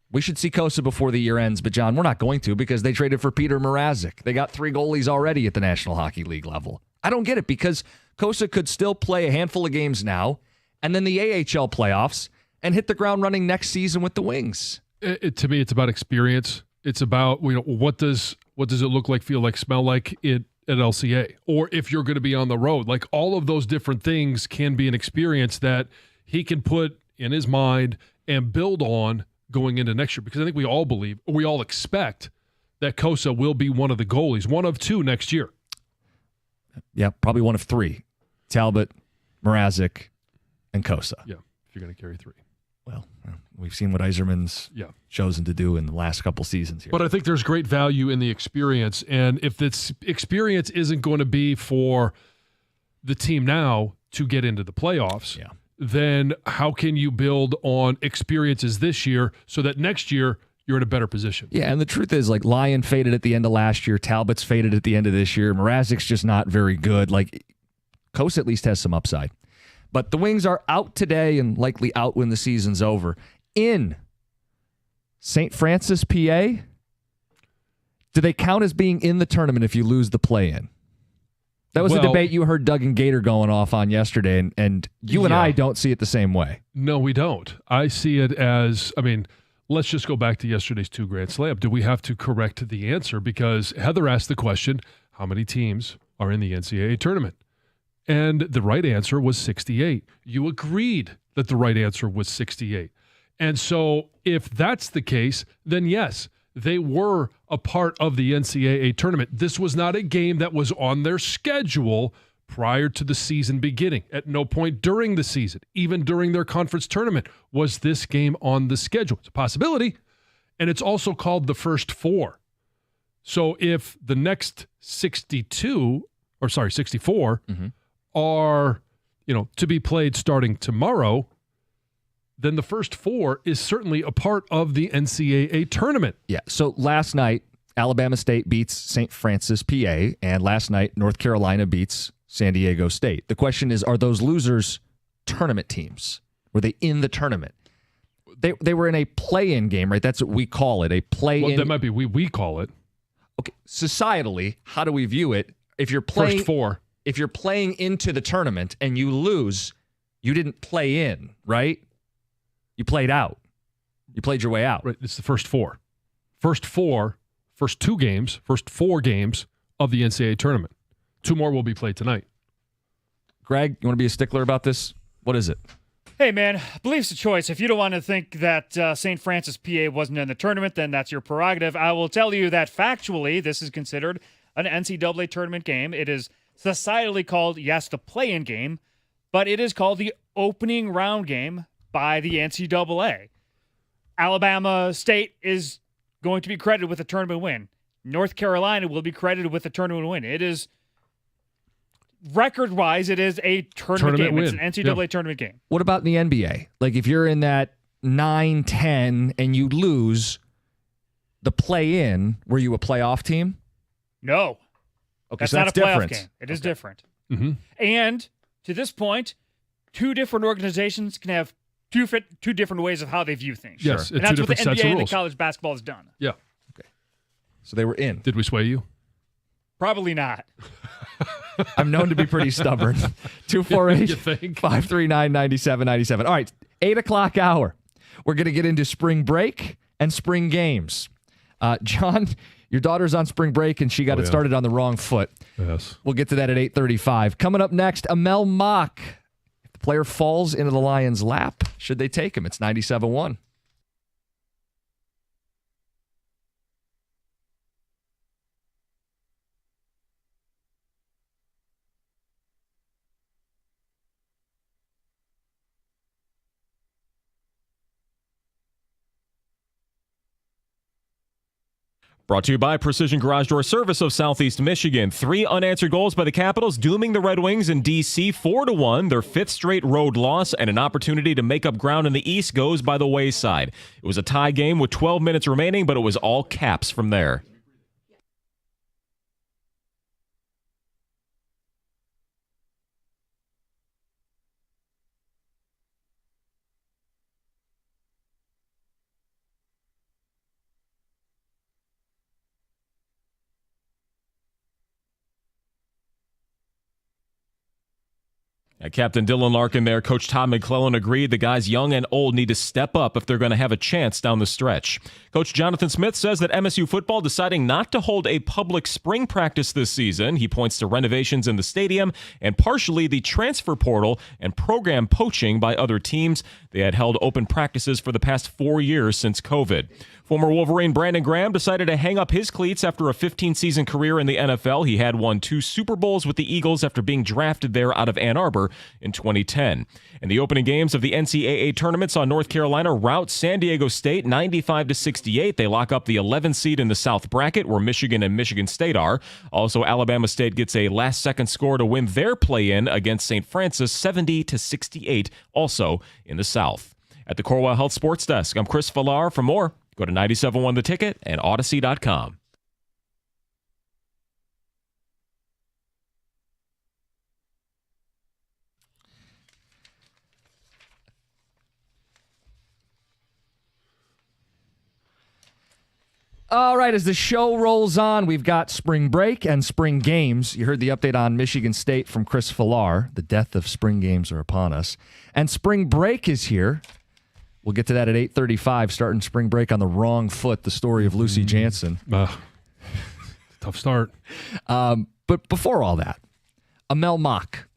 We should see Kosa before the year ends, but John, we're not going to because they traded for Peter Mrazek. They got 3 goalies already at the National Hockey League level. I don't get it because Kosa could still play a handful of games now and then the AHL playoffs and hit the ground running next season with the Wings. To me, it's about experience. It's about what does it look like, feel like, smell like at LCA, or if you're going to be on the road. Like all of those different things can be an experience that he can put in his mind and build on going into next year. Because I think we all believe, or we all expect, that Kosa will be one of the goalies, one of 2 next year. Yeah, probably one of 3: Talbot, Mrazek, and Kosa. Yeah, if you're going to carry 3. Well, we've seen what Yzerman's chosen to do in the last couple seasons here. But I think there's great value in the experience. And if this experience isn't going to be for the team now to get into the playoffs, then how can you build on experiences this year so that next year you're in a better position? Yeah, and the truth is, like, Lyon faded at the end of last year. Talbot's faded at the end of this year. Mrazek's just not very good. Like, Kosa at least has some upside. But the Wings are out today and likely out when the season's over. In St. Francis, PA, do they count as being in the tournament if you lose the play-in? That was a debate you heard Doug and Gator going off on yesterday, and you and I don't see it the same way. No, we don't. I see it as, let's just go back to yesterday's 2 Grand Slam. Do we have to correct the answer? Because Heather asked the question, how many teams are in the NCAA tournament? And the right answer was 68. You agreed that the right answer was 68. And so if that's the case, then yes, they were a part of the NCAA tournament. This was not a game that was on their schedule prior to the season beginning. At no point during the season, even during their conference tournament, was this game on the schedule. It's a possibility, and it's also called the first 4. So if the next 64 are, to be played starting tomorrow, then the first 4 is certainly a part of the NCAA tournament. Yeah, so last night, Alabama State beats St. Francis, PA, and last night, North Carolina beats San Diego State. The question is, are those losers tournament teams? Were they in the tournament? They were in a play-in game, right? That's what we call it, a play-in. Well, that might be we call it. Okay, societally, how do we view it? If you're playing first 4. If you're playing into the tournament and you lose, you didn't play in, right? You played out. You played your way out. Right. It's the first four. First four games of the NCAA tournament. 2 more will be played tonight. Greg, you want to be a stickler about this? What is it? Hey, man, belief's a choice. If you don't want to think that St. Francis, PA wasn't in the tournament, then that's your prerogative. I will tell you that factually, this is considered an NCAA tournament game. It is societally called, yes, the play-in game, but it is called the opening round game by the NCAA. Alabama State is going to be credited with a tournament win. North Carolina will be credited with a tournament win. It is, record-wise, it is a tournament game. Win. It's an NCAA tournament game. What about in the NBA? Like if you're in that 9-10 and you lose the play-in, were you a playoff team? No. Okay, That's so not that's a playoff different. game. It is different. Mm-hmm. And to this point, 2 different organizations can have two different ways of how they view things. Yes, And it's that's two what the different sets NBA of and the rules. college basketball has done. Yeah. So they were in. Did we sway you? Probably not. I'm known to be pretty stubborn. You 248-539-9797. All right, 8 o'clock hour. We're going to get into spring break and spring games. John, your daughter's on spring break, and she got it started on the wrong foot. Yes. We'll get to that at 8:35. Coming up next, Amel Mock. If the player falls into the Lions' lap, should they take him? It's 97.1. Brought to you by Precision Garage Door Service of Southeast Michigan. 3 unanswered goals by the Capitals, dooming the Red Wings in D.C. 4-1. Their 5th straight road loss and an opportunity to make up ground in the East goes by the wayside. It was a tie game with 12 minutes remaining, but it was all Caps from there. Captain Dylan Larkin there. Coach Todd McClellan agreed the guys young and old need to step up if they're going to have a chance down the stretch. Coach Jonathan Smith says that MSU football deciding not to hold a public spring practice this season. He points to renovations in the stadium and partially the transfer portal and program poaching by other teams. They had held open practices for the past 4 years since COVID. Former Wolverine Brandon Graham decided to hang up his cleats after a 15-season career in the NFL. He had won 2 Super Bowls with the Eagles after being drafted there out of Ann Arbor in 2010. And the opening games of the NCAA tournament saw North Carolina rout San Diego State 95-68. They lock up the 11th seed in the South bracket where Michigan and Michigan State are. Also, Alabama State gets a last-second score to win their play-in against St. Francis 70-68, also in the South. At the Corewell Health Sports Desk, I'm Chris Villar. For more, go to 97.1 The Ticket and Odyssey.com. All right, as the show rolls on, we've got spring break and spring games. You heard the update on Michigan State from Chris Villar. The death of spring games are upon us. And spring break is here. We'll get to that at 8:35, starting spring break on the wrong foot, the story of Lucy Jansen. Tough start. But before all that, Amel Mock.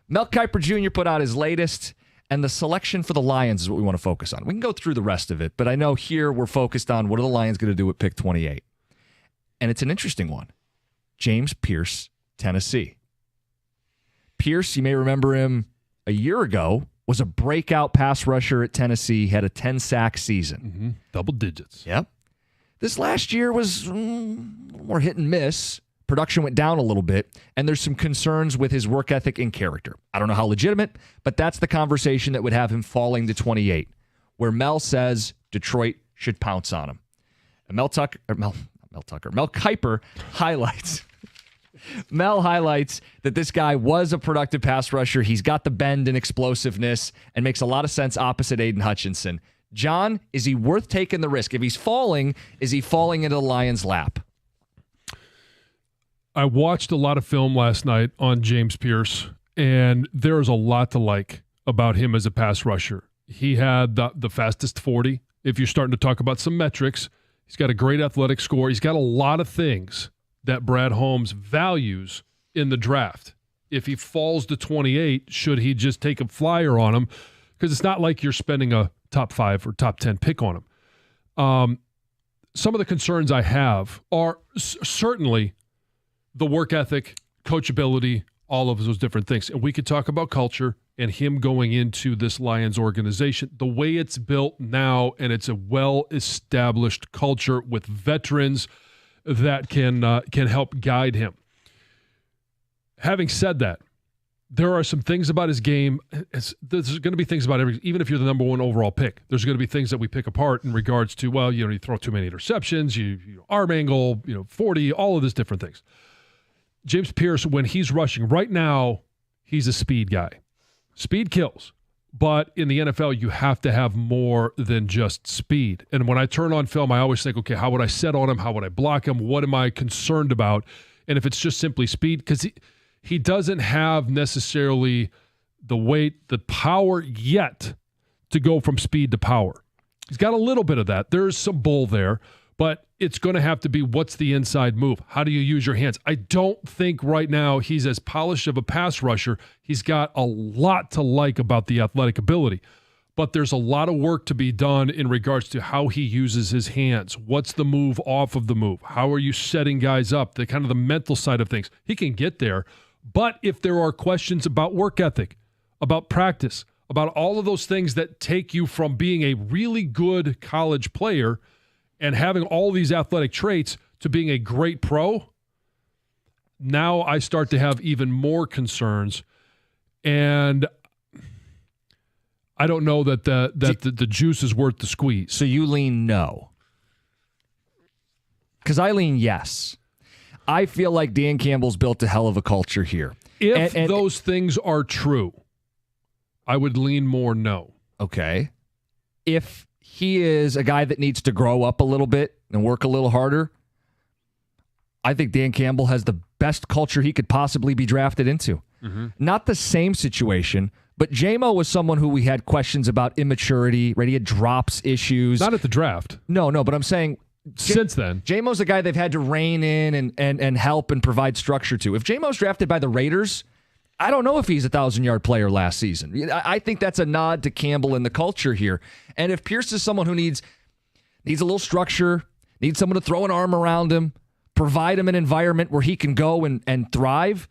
Mel Kiper Jr. put out his latest, and the selection for the Lions is what we want to focus on. We can go through the rest of it, but I know here we're focused on what are the Lions going to do with pick 28. And it's an interesting one. James Pierce, Tennessee. Pierce, you may remember him a year ago, was a breakout pass rusher at Tennessee, had a 10-sack season. Mm-hmm. Double digits. Yep. This last year was a little more hit and miss. Production went down a little bit, and there's some concerns with his work ethic and character. I don't know how legitimate, but that's the conversation that would have him falling to 28, where Mel says Detroit should pounce on him. And Mel Kiper highlights Mel highlights that this guy was a productive pass rusher. He's got the bend and explosiveness and makes a lot of sense opposite Aiden Hutchinson. John, is he worth taking the risk? If he's falling, is he falling into the Lions' lap? I watched a lot of film last night on James Pierce, and there's a lot to like about him as a pass rusher. He had the fastest 40 if you're starting to talk about some metrics. He's got a great athletic score. He's got a lot of things that Brad Holmes values in the draft. If he falls to 28, should he just take a flyer on him? Because it's not like you're spending a top 5 or top 10 pick on him. Some of the concerns I have are certainly the work ethic, coachability, all of those different things. And we could talk about culture and him going into this Lions organization. The way it's built now, and it's a well-established culture with veterans that can help guide him. Having said that, there are some things about his game. There's going to be things about even if you're the number 1 overall pick, there's going to be things that we pick apart in regards to, well, you throw too many interceptions, you arm angle, 40, all of these different things. James Pierce, when he's rushing, right now, he's a speed guy. Speed kills. But in the NFL, you have to have more than just speed. And when I turn on film, I always think, okay, how would I set on him? How would I block him? What am I concerned about? And if it's just simply speed, because he doesn't have necessarily the weight, the power yet to go from speed to power. He's got a little bit of that. There's some bull there, but it's going to have to be what's the inside move? How do you use your hands? I don't think right now he's as polished of a pass rusher. He's got a lot to like about the athletic ability, but there's a lot of work to be done in regards to how he uses his hands. What's the move off of the move? How are you setting guys up? The kind of the mental side of things. He can get there. But if there are questions about work ethic, about practice, about all of those things that take you from being a really good college player and having all these athletic traits to being a great pro, now I start to have even more concerns. And I don't know that the juice is worth the squeeze. So you lean no. Because I lean yes. I feel like Dan Campbell's built a hell of a culture here. If those things are true, I would lean more no. Okay. If he is a guy that needs to grow up a little bit and work a little harder, I think Dan Campbell has the best culture he could possibly be drafted into. Mm-hmm. Not the same situation, but J-Mo was someone who we had questions about immaturity, right? He had drops issues. Not at the draft. No, but I'm saying since then. J-Mo's a guy they've had to rein in and help and provide structure to. If J-Mo's drafted by the Raiders, I don't know if he's a 1,000-yard player last season. I think that's a nod to Campbell and the culture here. And if Pierce is someone who needs a little structure, needs someone to throw an arm around him, provide him an environment where he can go and thrive,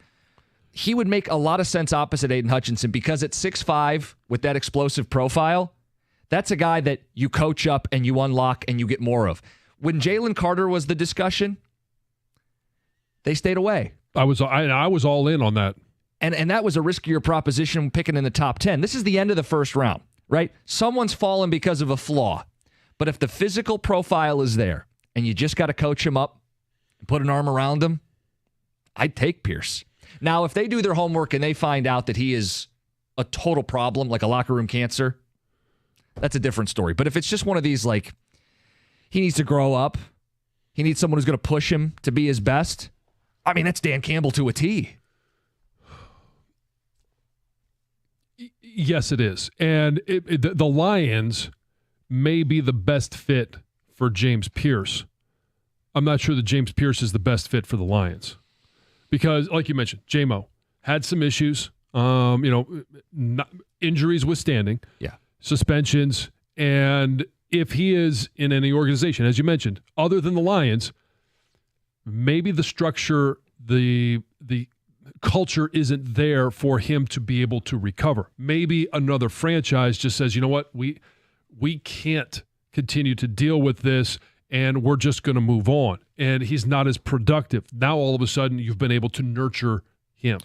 he would make a lot of sense opposite Aiden Hutchinson, because at 6'5", with that explosive profile, that's a guy that you coach up and you unlock and you get more of. When Jalen Carter was the discussion, they stayed away. I was all in on that. And that was a riskier proposition picking in the top 10. This is the end of the first round, right? Someone's fallen because of a flaw. But if the physical profile is there and you just got to coach him up and put an arm around him, I'd take Pierce. Now, if they do their homework and they find out that he is a total problem, like a locker room cancer, that's a different story. But if it's just one of these, like, he needs to grow up, he needs someone who's going to push him to be his best, I mean, that's Dan Campbell to a T. Yes, it is. And the Lions may be the best fit for James Pierce. I'm not sure that James Pierce is the best fit for the Lions. Because, like you mentioned, J-Mo had some issues, injuries withstanding, suspensions, and if he is in any organization, as you mentioned, other than the Lions, maybe the structure, the culture isn't there for him to be able to recover. Maybe another franchise just says, you know what, we can't continue to deal with this, and we're just going to move on. And he's not as productive. Now, all of a sudden, you've been able to nurture him.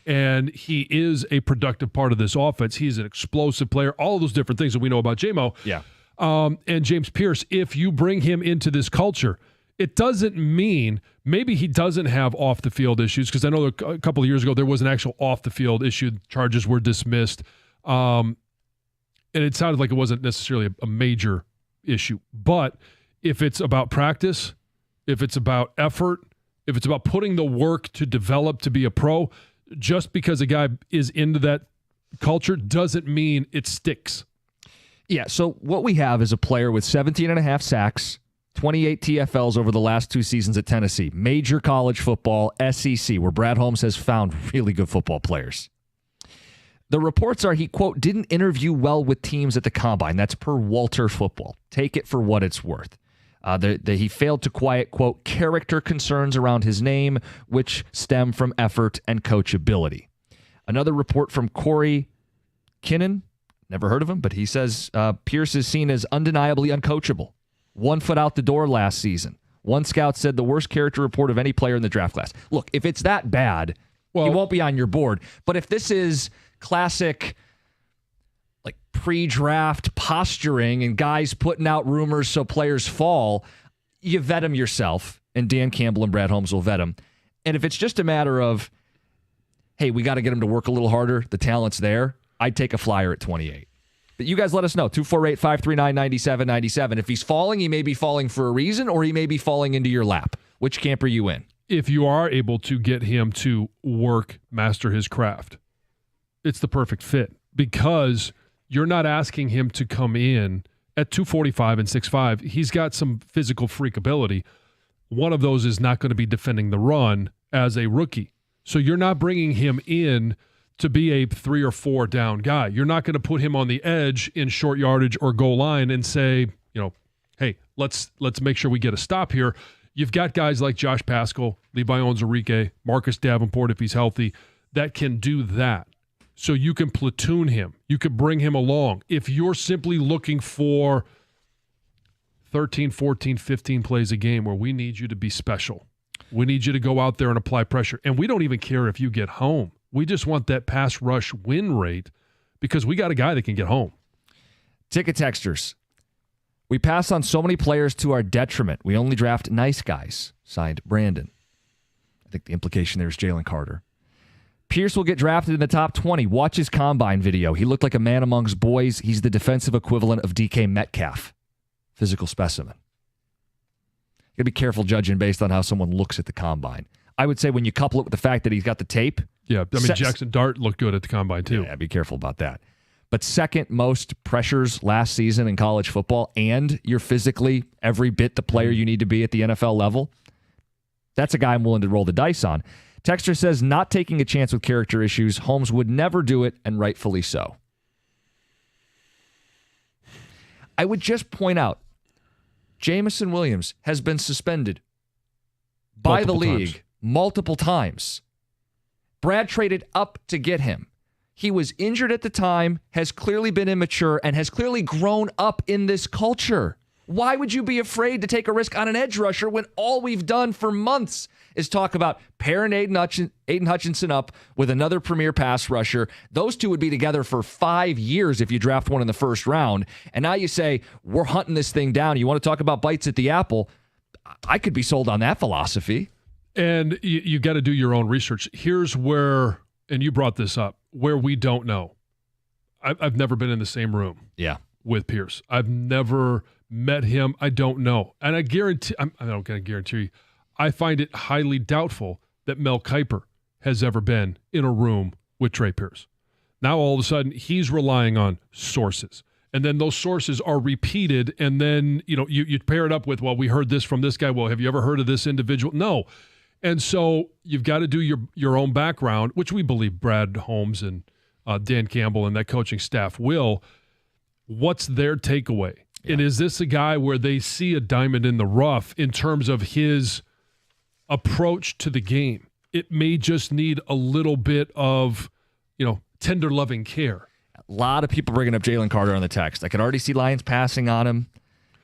And he is a productive part of this offense. He's an explosive player, all of those different things that we know about J-Mo. Yeah. And James Pierce, if you bring him into this culture, it doesn't mean maybe he doesn't have off-the-field issues, because I know a couple of years ago there was an actual off-the-field issue. Charges were dismissed. And it sounded like it wasn't necessarily a major issue. But if it's about practice, if it's about effort, if it's about putting the work to develop to be a pro, just because a guy is into that culture doesn't mean it sticks. Yeah, so what we have is a player with 17 and a half sacks, 28 TFLs over the last 2 seasons at Tennessee. Major college football, SEC, where Brad Holmes has found really good football players. The reports are he, quote, didn't interview well with teams at the combine. That's per Walter Football. Take it for what it's worth. He failed to quiet, quote, character concerns around his name, which stem from effort and coachability. Another report from Corey Kinnan, never heard of him, but he says Pierce is seen as undeniably uncoachable. 1 foot out the door last season. One scout said the worst character report of any player in the draft class. Look, if it's that bad, he won't be on your board. But if this is classic, like pre-draft posturing and guys putting out rumors so players fall, you vet them yourself, and Dan Campbell and Brad Holmes will vet them. And if it's just a matter of, hey, we got to get him to work a little harder, the talent's there, I'd take a flyer at 28. But you guys let us know, 248-539-9797. If he's falling, he may be falling for a reason, or he may be falling into your lap. Which camp are you in? If you are able to get him to master his craft, it's the perfect fit, because you're not asking him to come in at 245 and 6'5". He's got some physical freak ability. One of those is not going to be defending the run as a rookie. So you're not bringing him in to be a 3 or 4 down guy. You're not going to put him on the edge in short yardage or goal line and say, hey, let's make sure we get a stop here. You've got guys like Josh Paschal, Levi Onwuzurike, Marcus Davenport, if he's healthy, that can do that. So you can platoon him. You can bring him along. If you're simply looking for 13, 14, 15 plays a game where we need you to be special, we need you to go out there and apply pressure, and we don't even care if you get home. We just want that pass rush win rate, because we got a guy that can get home. Ticket texters. We pass on so many players to our detriment. We only draft nice guys. Signed, Brandon. I think the implication there is Jalen Carter. Pierce will get drafted in the top 20. Watch his combine video. He looked like a man amongst boys. He's the defensive equivalent of DK Metcalf. Physical specimen. You gotta be careful judging based on how someone looks at the combine. I would say when you couple it with the fact that he's got the tape. Yeah, I mean, Jackson Dart looked good at the combine too. Yeah, be careful about that. But second most pressures last season in college football, and you're physically every bit the player you need to be at the NFL level. That's a guy I'm willing to roll the dice on. Texter says not taking a chance with character issues. Holmes would never do it, and rightfully so. I would just point out, Jamison Williams has been suspended by the league multiple times. Brad traded up to get him. He was injured at the time, has clearly been immature, and has clearly grown up in this culture. Why would you be afraid to take a risk on an edge rusher when all we've done for months is talk about pairing Aiden Hutchinson up with another premier pass rusher? Those two would be together for 5 years if you draft one in the first round. And now you say, we're hunting this thing down. You want to talk about bites at the apple? I could be sold on that philosophy. And you got to do your own research. Here's where, and you brought this up, where we don't know. I've never been in the same room with Pierce. I've never met him. I don't know. And I guarantee, I'm not going to guarantee you, I find it highly doubtful that Mel Kiper has ever been in a room with Trey Pierce. Now all of a sudden he's relying on sources. And then those sources are repeated, and then you pair it up with, well, we heard this from this guy. Well, have you ever heard of this individual? No. And so you've got to do your own background, which we believe Brad Holmes and Dan Campbell and that coaching staff will. What's their takeaway? Yeah. And is this a guy where they see a diamond in the rough in terms of his approach to the game? It may just need a little bit of, tender loving care. A lot of people bringing up Jalen Carter on the text. I could already see Lions passing on him.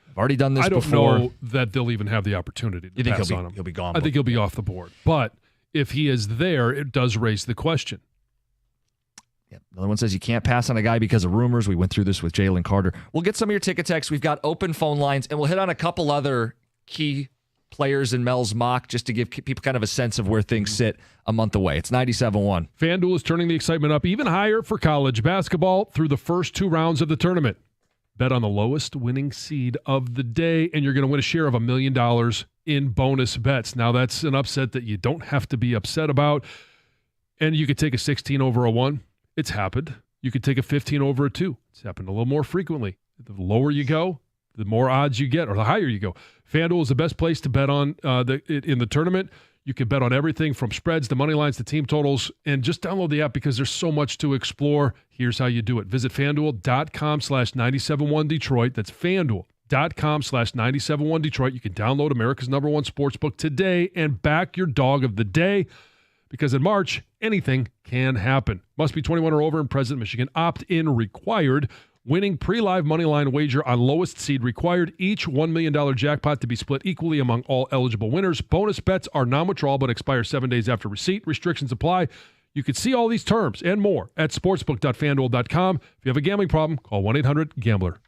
I've already done this before. I don't know that they'll even have the opportunity to pass on him. He'll be gone. I think he'll be off the board. But if he is there, it does raise the question. Yeah. Another one says you can't pass on a guy because of rumors. We went through this with Jalen Carter. We'll get some of your ticket texts. We've got open phone lines, and we'll hit on a couple other key players in Mel's mock just to give people kind of a sense of where things sit a month away. It's 97.1. FanDuel is turning the excitement up even higher for college basketball through the first 2 rounds of the tournament. Bet on the lowest winning seed of the day, and you're going to win a share of $1 million in bonus bets. Now, that's an upset that you don't have to be upset about. And you could take a 16 over a 1. It's happened. You could take a 15 over a 2. It's happened a little more frequently The lower you go, the more odds you get, or the higher you go. FanDuel is the best place to bet on in the tournament. You can bet on everything from spreads to money lines to team totals, and just download the app because there's so much to explore. Here's how you do it. Visit FanDuel.com/971Detroit. That's FanDuel.com/971Detroit. You can download America's #1 sportsbook today and back your dog of the day, because in March, anything can happen. Must be 21 or over and present. Michigan opt-in required. Winning pre-live moneyline wager on lowest seed required. Each $1 million jackpot to be split equally among all eligible winners. Bonus bets are non-withdrawal but expire 7 days after receipt. Restrictions apply. You can see all these terms and more at sportsbook.fanduel.com. If you have a gambling problem, call 1-800-GAMBLER.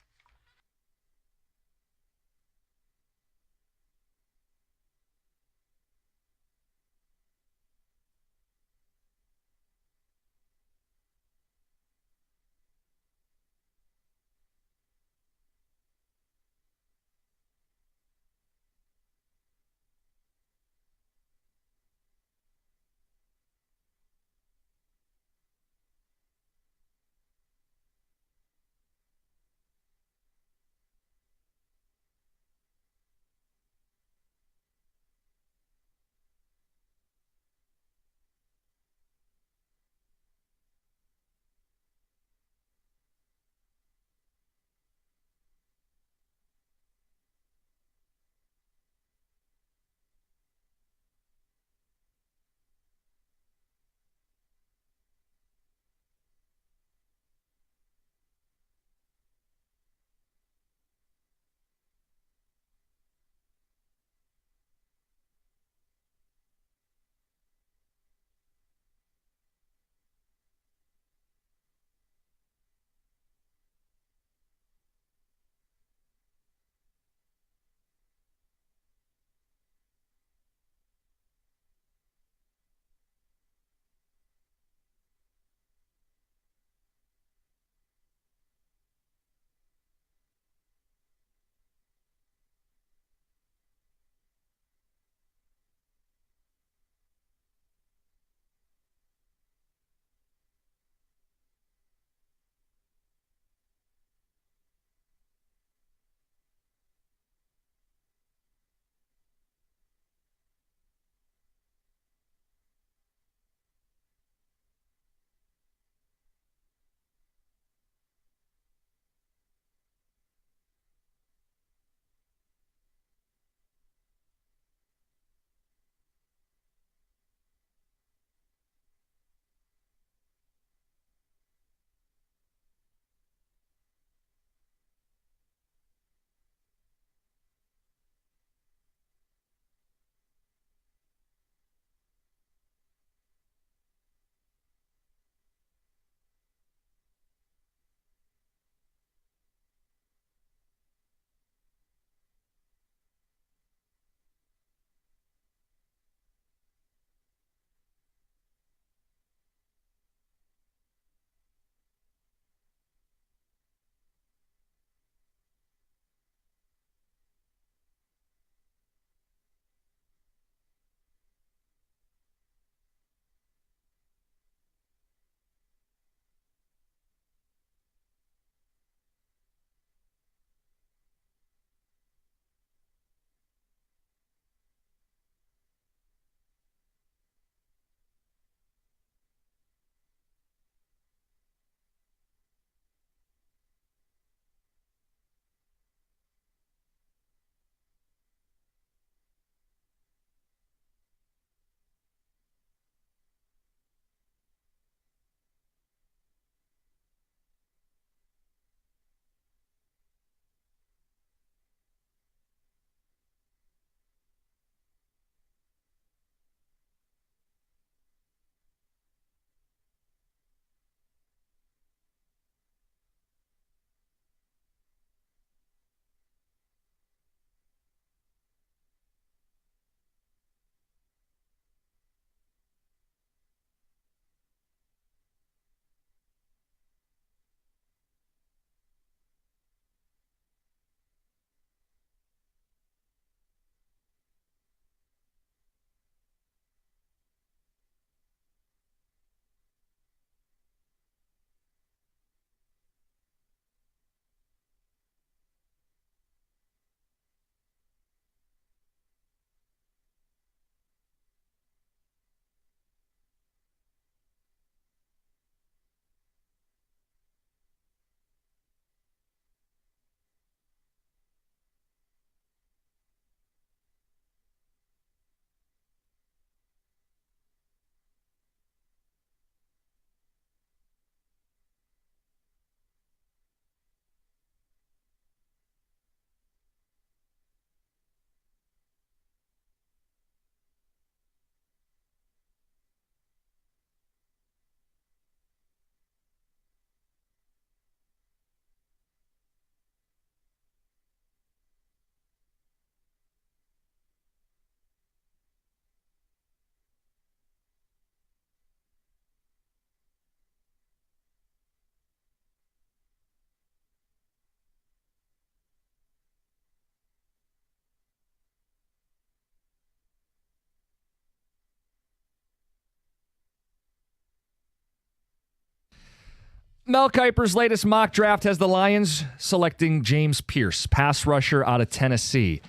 Mel Kiper's latest mock draft has the Lions selecting James Pierce, pass rusher out of Tennessee.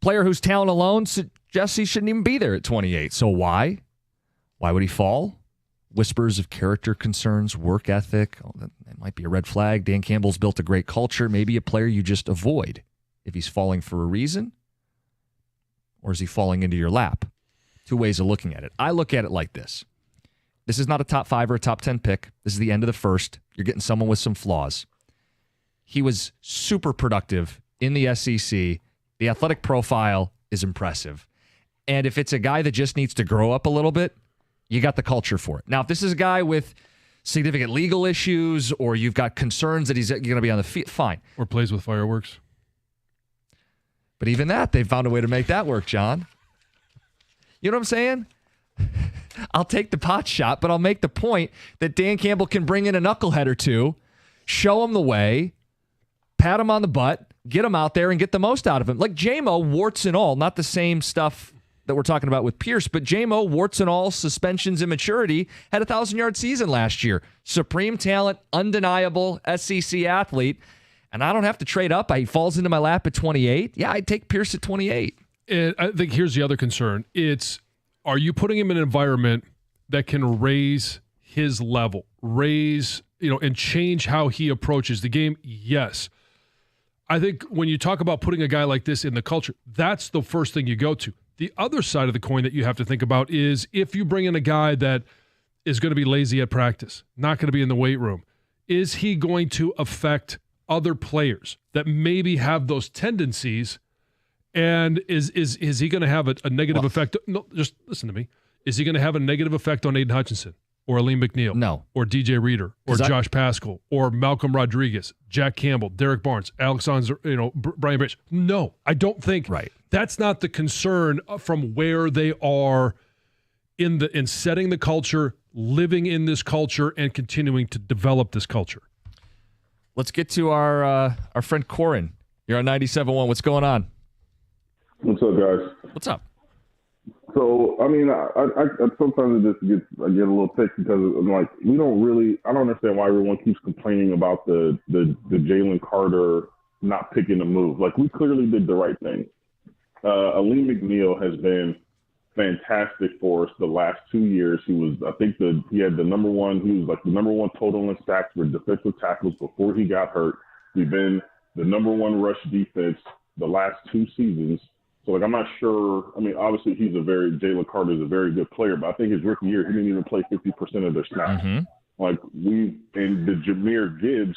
Player whose talent alone suggests he shouldn't even be there at 28. So why? Why would he fall? Whispers of character concerns, work ethic. Oh, that might be a red flag. Dan Campbell's built a great culture. Maybe a player you just avoid if he's falling for a reason, or is he falling into your lap? Two ways of looking at it. I look at it like this. This is not a top 5 or a top 10 pick. This is the end of the first. You're getting someone with some flaws. He was super productive in the SEC. The athletic profile is impressive. And if it's a guy that just needs to grow up a little bit, you got the culture for it. Now, if this is a guy with significant legal issues or you've got concerns that he's going to be on the field, fine. Or plays with fireworks. But even that, they've found a way to make that work, John. You know what I'm saying? I'll take the pot shot, but I'll make the point that Dan Campbell can bring in a knucklehead or two, show him the way, pat him on the butt, get him out there, and get the most out of him. Like J-Mo, warts and all, not the same stuff that we're talking about with Pierce, but J-Mo, warts and all, suspensions, immaturity, had a 1,000-yard season last year. Supreme talent, undeniable SEC athlete, and I don't have to trade up. He falls into my lap at 28. Yeah, I'd take Pierce at 28. And I think here's the other concern. Are you putting him in an environment that can raise his level, and change how he approaches the game? Yes. I think when you talk about putting a guy like this in the culture, that's the first thing you go to. The other side of the coin that you have to think about is if you bring in a guy that is going to be lazy at practice, not going to be in the weight room, is he going to affect other players that maybe have those tendencies? And is he going to have a negative effect? No, just listen to me. Is he going to have a negative effect on Aiden Hutchinson or Aleem McNeil? No. Or DJ Reader or Josh Paschal or Malcolm Rodriguez, Jack Campbell, Derek Barnes, Alexander, Brian Branch? No, I don't think. Right. That's not the concern from where they are in setting the culture, living in this culture, and continuing to develop this culture. Let's get to our friend Corin. You're on 97.1. What's going on? What's up, guys? What's up? So, I mean, I sometimes I get a little ticked because I'm like, I don't understand why everyone keeps complaining about the Jalen Carter not picking a move. Like, we clearly did the right thing. Aleem McNeil has been fantastic for us the last 2 years. He was the number one total in sacks for defensive tackles before he got hurt. We've been the number one rush defense the last 2 seasons. So, I'm not sure. I mean, obviously, Jalen Carter is a very good player, but I think his rookie year, he didn't even play 50% of their snaps. Mm-hmm. And the Jahmyr Gibbs,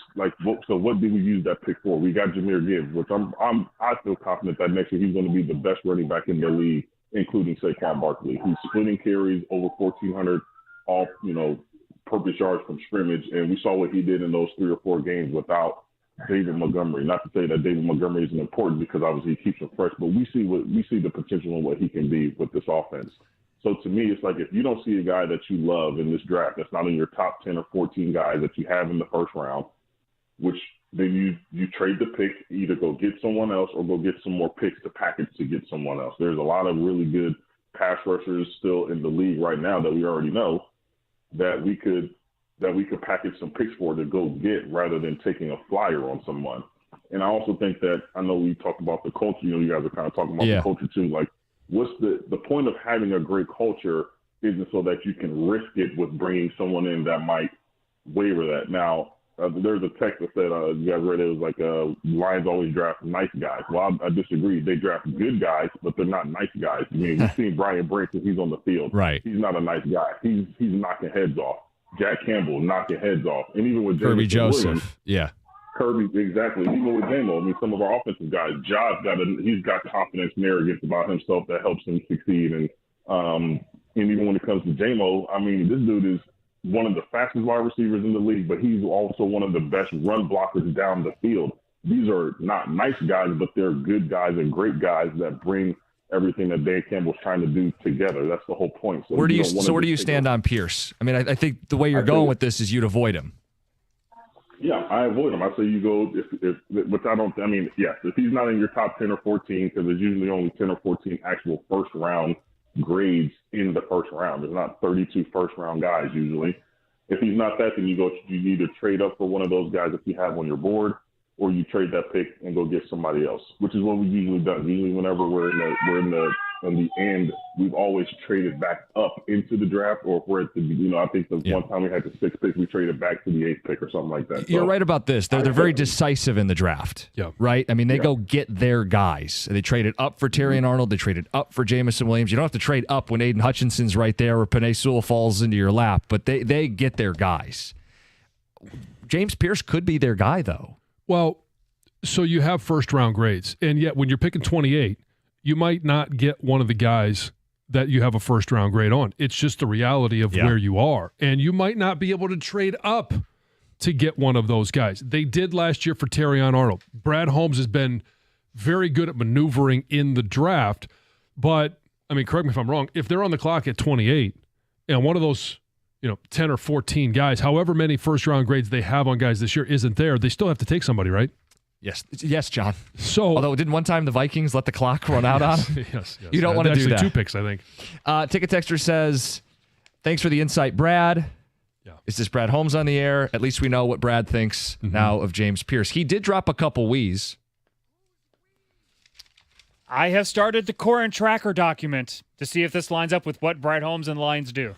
so what did we use that pick for? We got Jahmyr Gibbs, which I feel confident that next year he's going to be the best running back in the league, including Saquon Barkley. He's splitting carries over 1,400 off, purpose yards from scrimmage, and we saw what he did in those 3 or 4 games without David Montgomery. Not to say that David Montgomery isn't important because obviously he keeps him fresh, but we see the potential in what he can be with this offense. So to me, it's like if you don't see a guy that you love in this draft that's not in your top 10 or 14 guys that you have in the first round, which then you trade the pick, either go get someone else or go get some more picks to package to get someone else. There's a lot of really good pass rushers still in the league right now that we already know that we could package some picks for to go get rather than taking a flyer on someone. And I also think that, I know we talked about the culture, you guys are kind of talking about the culture too. Like, what's the point of having a great culture isn't so that you can risk it with bringing someone in that might waver that. Now, there's a text that said, you guys read it, was like, Lions always draft nice guys. Well, I disagree. They draft good guys, but they're not nice guys. I mean, we've seen Brian Branch when he's on the field. Right. He's not a nice guy. He's knocking heads off. Jack Campbell knocking heads off. And even with Kirby Joseph. Williams, Yeah. Kirby, exactly. Even with J-Mo, I mean, some of our offensive guys, he's got confidence and arrogance about himself that helps him succeed. And even when it comes to J-Mo, I mean, this dude is one of the fastest wide receivers in the league, but he's also one of the best run blockers down the field. These are not nice guys, but they're good guys and great guys that bring everything that Dan Campbell's trying to do together. That's the whole point. So where do you stand on Pierce? I mean, I think the way you're going with this is you'd avoid him. Yeah, I avoid him. I say you go if he's not in your top 10 or 14, because there's usually only 10 or 14 actual first round grades in the first round. There's not 32 first round guys usually. If he's not that, then you either trade up for one of those guys if you have on your board, or you trade that pick and go get somebody else, which is what we've usually done. Usually whenever we're in the end, we've always traded back up into the draft, or if we're at the, I think the one time we had the 6th pick, we traded back to the 8th pick or something like that. You're right about this. They're very decisive in the draft, right? I mean, they go get their guys. They traded up for Terrion Arnold. They traded up for Jamison Williams. You don't have to trade up when Aiden Hutchinson's right there or Penei Sewell falls into your lap, but they get their guys. James Pierce could be their guy, though. Well, so you have first-round grades, and yet when you're picking 28, you might not get one of the guys that you have a first-round grade on. It's just the reality of where you are, and you might not be able to trade up to get one of those guys. They did last year for Terrion Arnold. Brad Holmes has been very good at maneuvering in the draft, but, I mean, correct me if I'm wrong, if they're on the clock at 28, and one of those 10 or 14 guys, however many first-round grades they have on guys this year isn't there, they still have to take somebody, right? Yes, John. So, although didn't one time the Vikings let the clock run out on them? Yes. You don't want to do that. 2 picks, I think. Ticket Texter says, thanks for the insight, Brad. Yeah. Is this Brad Holmes on the air? At least we know what Brad thinks now of James Pierce. He did drop a couple wheeze. I have started the core and tracker document to see if this lines up with what Brad Holmes and Lions do.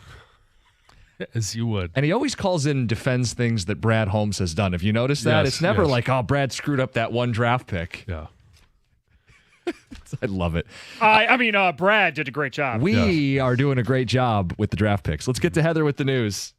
As you would. And he always calls in and defends things that Brad Holmes has done. Have you noticed that? It's never like, oh, Brad screwed up that one draft pick. Yeah. I love it. Brad did a great job. We are doing a great job with the draft picks. Let's get to Heather with the news.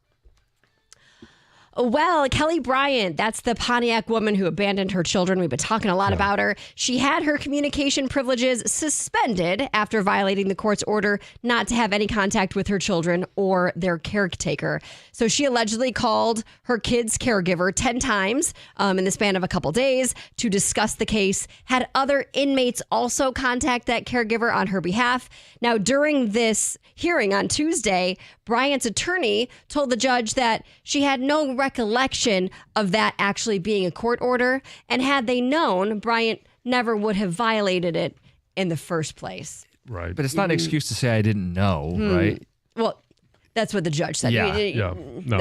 Well, Kelly Bryant, that's the Pontiac woman who abandoned her children. We've been talking a lot about her. She had her communication privileges suspended after violating the court's order not to have any contact with her children or their caretaker. So she allegedly called her kid's caregiver 10 times in the span of a couple days to discuss the case, had other inmates also contact that caregiver on her behalf. Now, during this hearing on Tuesday, Bryant's attorney told the judge that she had no recollection of that actually being a court order, and had they known, Bryant never would have violated it in the first place. Right. But it's not an excuse to say I didn't know, right? Well, that's what the judge said. No.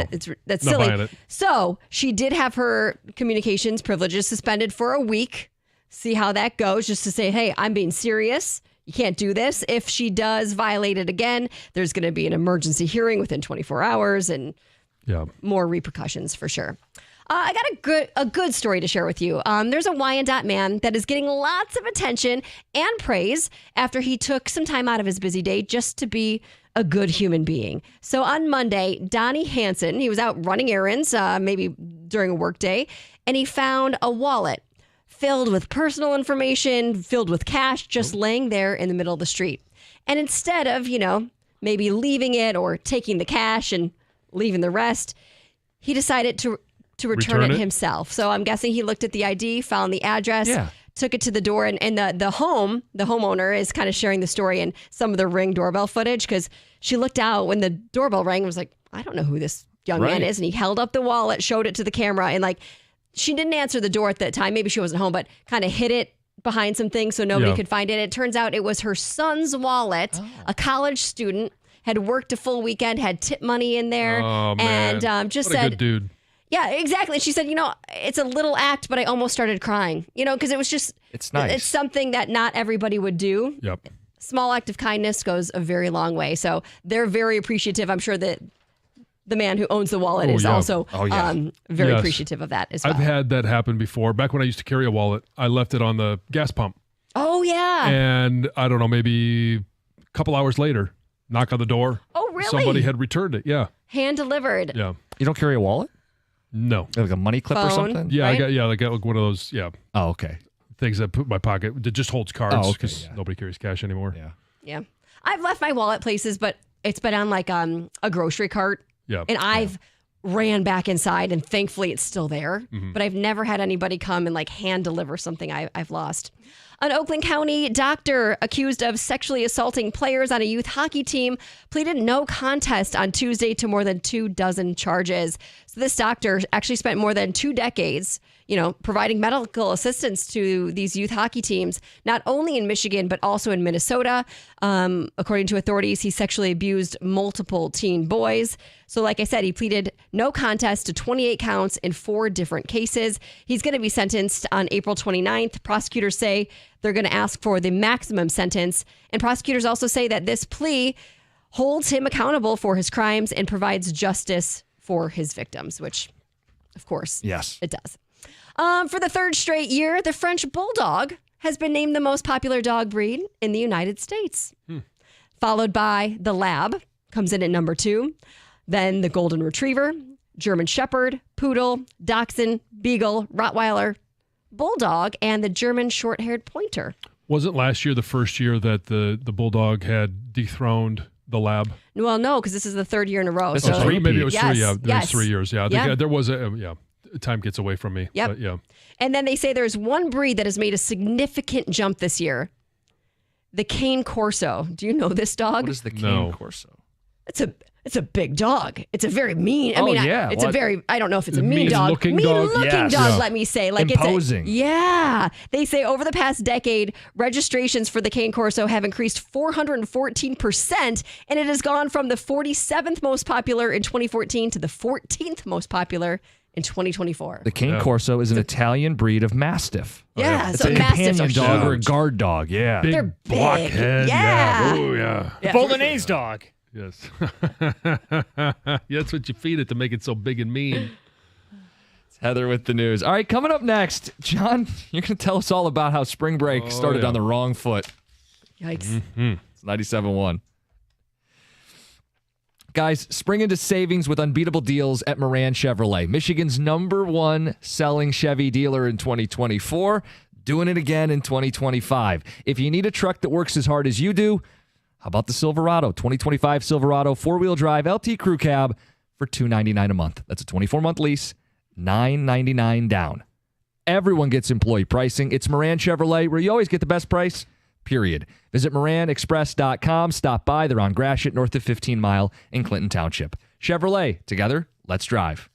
That's Not buying silly. it. So she did have her communications privileges suspended for a week. See how that goes, just to say, hey, I'm being serious. You can't do this. If she does violate it again, there's going to be an emergency hearing within 24 hours and more repercussions for sure. I got a good story to share with you. There's a Wyandotte man that is getting lots of attention and praise after he took some time out of his busy day just to be a good human being. So on Monday, Donnie Hansen, he was out running errands, maybe during a work day, and he found a wallet filled with personal information, filled with cash, just laying there in the middle of the street. And instead of, maybe leaving it or taking the cash and leaving the rest, he decided to return it himself. So I'm guessing he looked at the ID, found the address, took it to the door, and the homeowner is kind of sharing the story and some of the Ring doorbell footage, because she looked out when the doorbell rang and was like, I don't know who this young man is. And he held up the wallet, showed it to the camera, and she didn't answer the door at that time. Maybe she wasn't home, but kind of hid it behind some things so nobody could find it. It turns out it was her son's wallet. A college student, had worked a full weekend, had tip money in there, and just what a said, good dude. Yeah, exactly. She said, it's a little act, but I almost started crying, because it was just, it's nice. It's something that not everybody would do. Yep. Small act of kindness goes a very long way. So they're very appreciative. I'm sure that the man who owns the wallet is also very appreciative of that as well. I've had that happen before. Back when I used to carry a wallet, I left it on the gas pump. Oh, yeah. And I don't know, maybe a couple hours later, knock on the door. Oh, really? Somebody had returned it. Yeah. Hand delivered. Yeah. You don't carry a wallet? No. Like a money clip or Phone, something? Yeah, right? I got like one of those, Oh, okay. things that I put in my pocket that just holds cards okay, because nobody carries cash anymore. Yeah. I've left my wallet places, but it's been on a grocery cart. Yeah. And I've ran back inside, and thankfully it's still there. But I've never had anybody come and hand deliver something I've lost. An Oakland County doctor accused of sexually assaulting players on a youth hockey team pleaded no contest on Tuesday to more than 24 charges. So this doctor actually spent more than 2 decades, providing medical assistance to these youth hockey teams, not only in Michigan, but also in Minnesota. According to authorities, he sexually abused multiple teen boys. So like I said, he pleaded no contest to 28 counts in 4 different cases. He's going to be sentenced on April 29th. Prosecutors say they're going to ask for the maximum sentence. And prosecutors also say that this plea holds him accountable for his crimes and provides justice for his victims, which, of course, yes, it does. For the 3rd straight year, the French Bulldog has been named the most popular dog breed in the United States, followed by the Lab, comes in at number 2, then the Golden Retriever, German Shepherd, Poodle, Dachshund, Beagle, Rottweiler, Bulldog, and the German Short-Haired Pointer. Wasn't last year the first year that the Bulldog had dethroned the Lab? Well, no, because this is the 3rd year in a row. This So is three. Maybe it was 3. Yeah, Yes, yes. 3 years. Yeah, there was a time gets away from me. Yep. But yeah. And then they say there's one breed that has made a significant jump this year. The Cane Corso. Do you know this dog? What is the Cane No. Corso? It's a big dog. It's a very mean. Oh, yeah. It's What? a very. I don't know if it's a mean Mean dog. looking Mean dog? looking Yes. dog. Yeah. Let me say, like Imposing. Yeah. They say over the past decade, registrations for the Cane Corso have increased 414%, and it has gone from the 47th most popular in 2014 to the 14th most popular in 2024. The Cane Corso is an Italian breed of Mastiff. Yeah, It's so a Mastiffs companion are dog or a huge. guard dog. Yeah. Big They're big. blockhead. Yeah. Oh, yeah. Yeah. Bolognese dog. Yes. That's what you feed it to make it so big and mean. Heather with the news. All right, coming up next, John, you're going to tell us all about how spring break started yeah. on the wrong foot. Yikes. It's 97.1. Guys, spring into savings with unbeatable deals at Moran Chevrolet, Michigan's #1 selling Chevy dealer in 2024, doing it again in 2025. If you need a truck that works as hard as you do, how about the Silverado, 2025 Silverado 4-wheel drive LT Crew Cab for $299 a month. That's a 24-month lease, $999 down. Everyone gets employee pricing. It's Moran Chevrolet, where you always get the best price, period. Visit MoranExpress.com. Stop by. They're on Gratiot, north of 15 Mile in Clinton Township. Chevrolet, together, let's drive.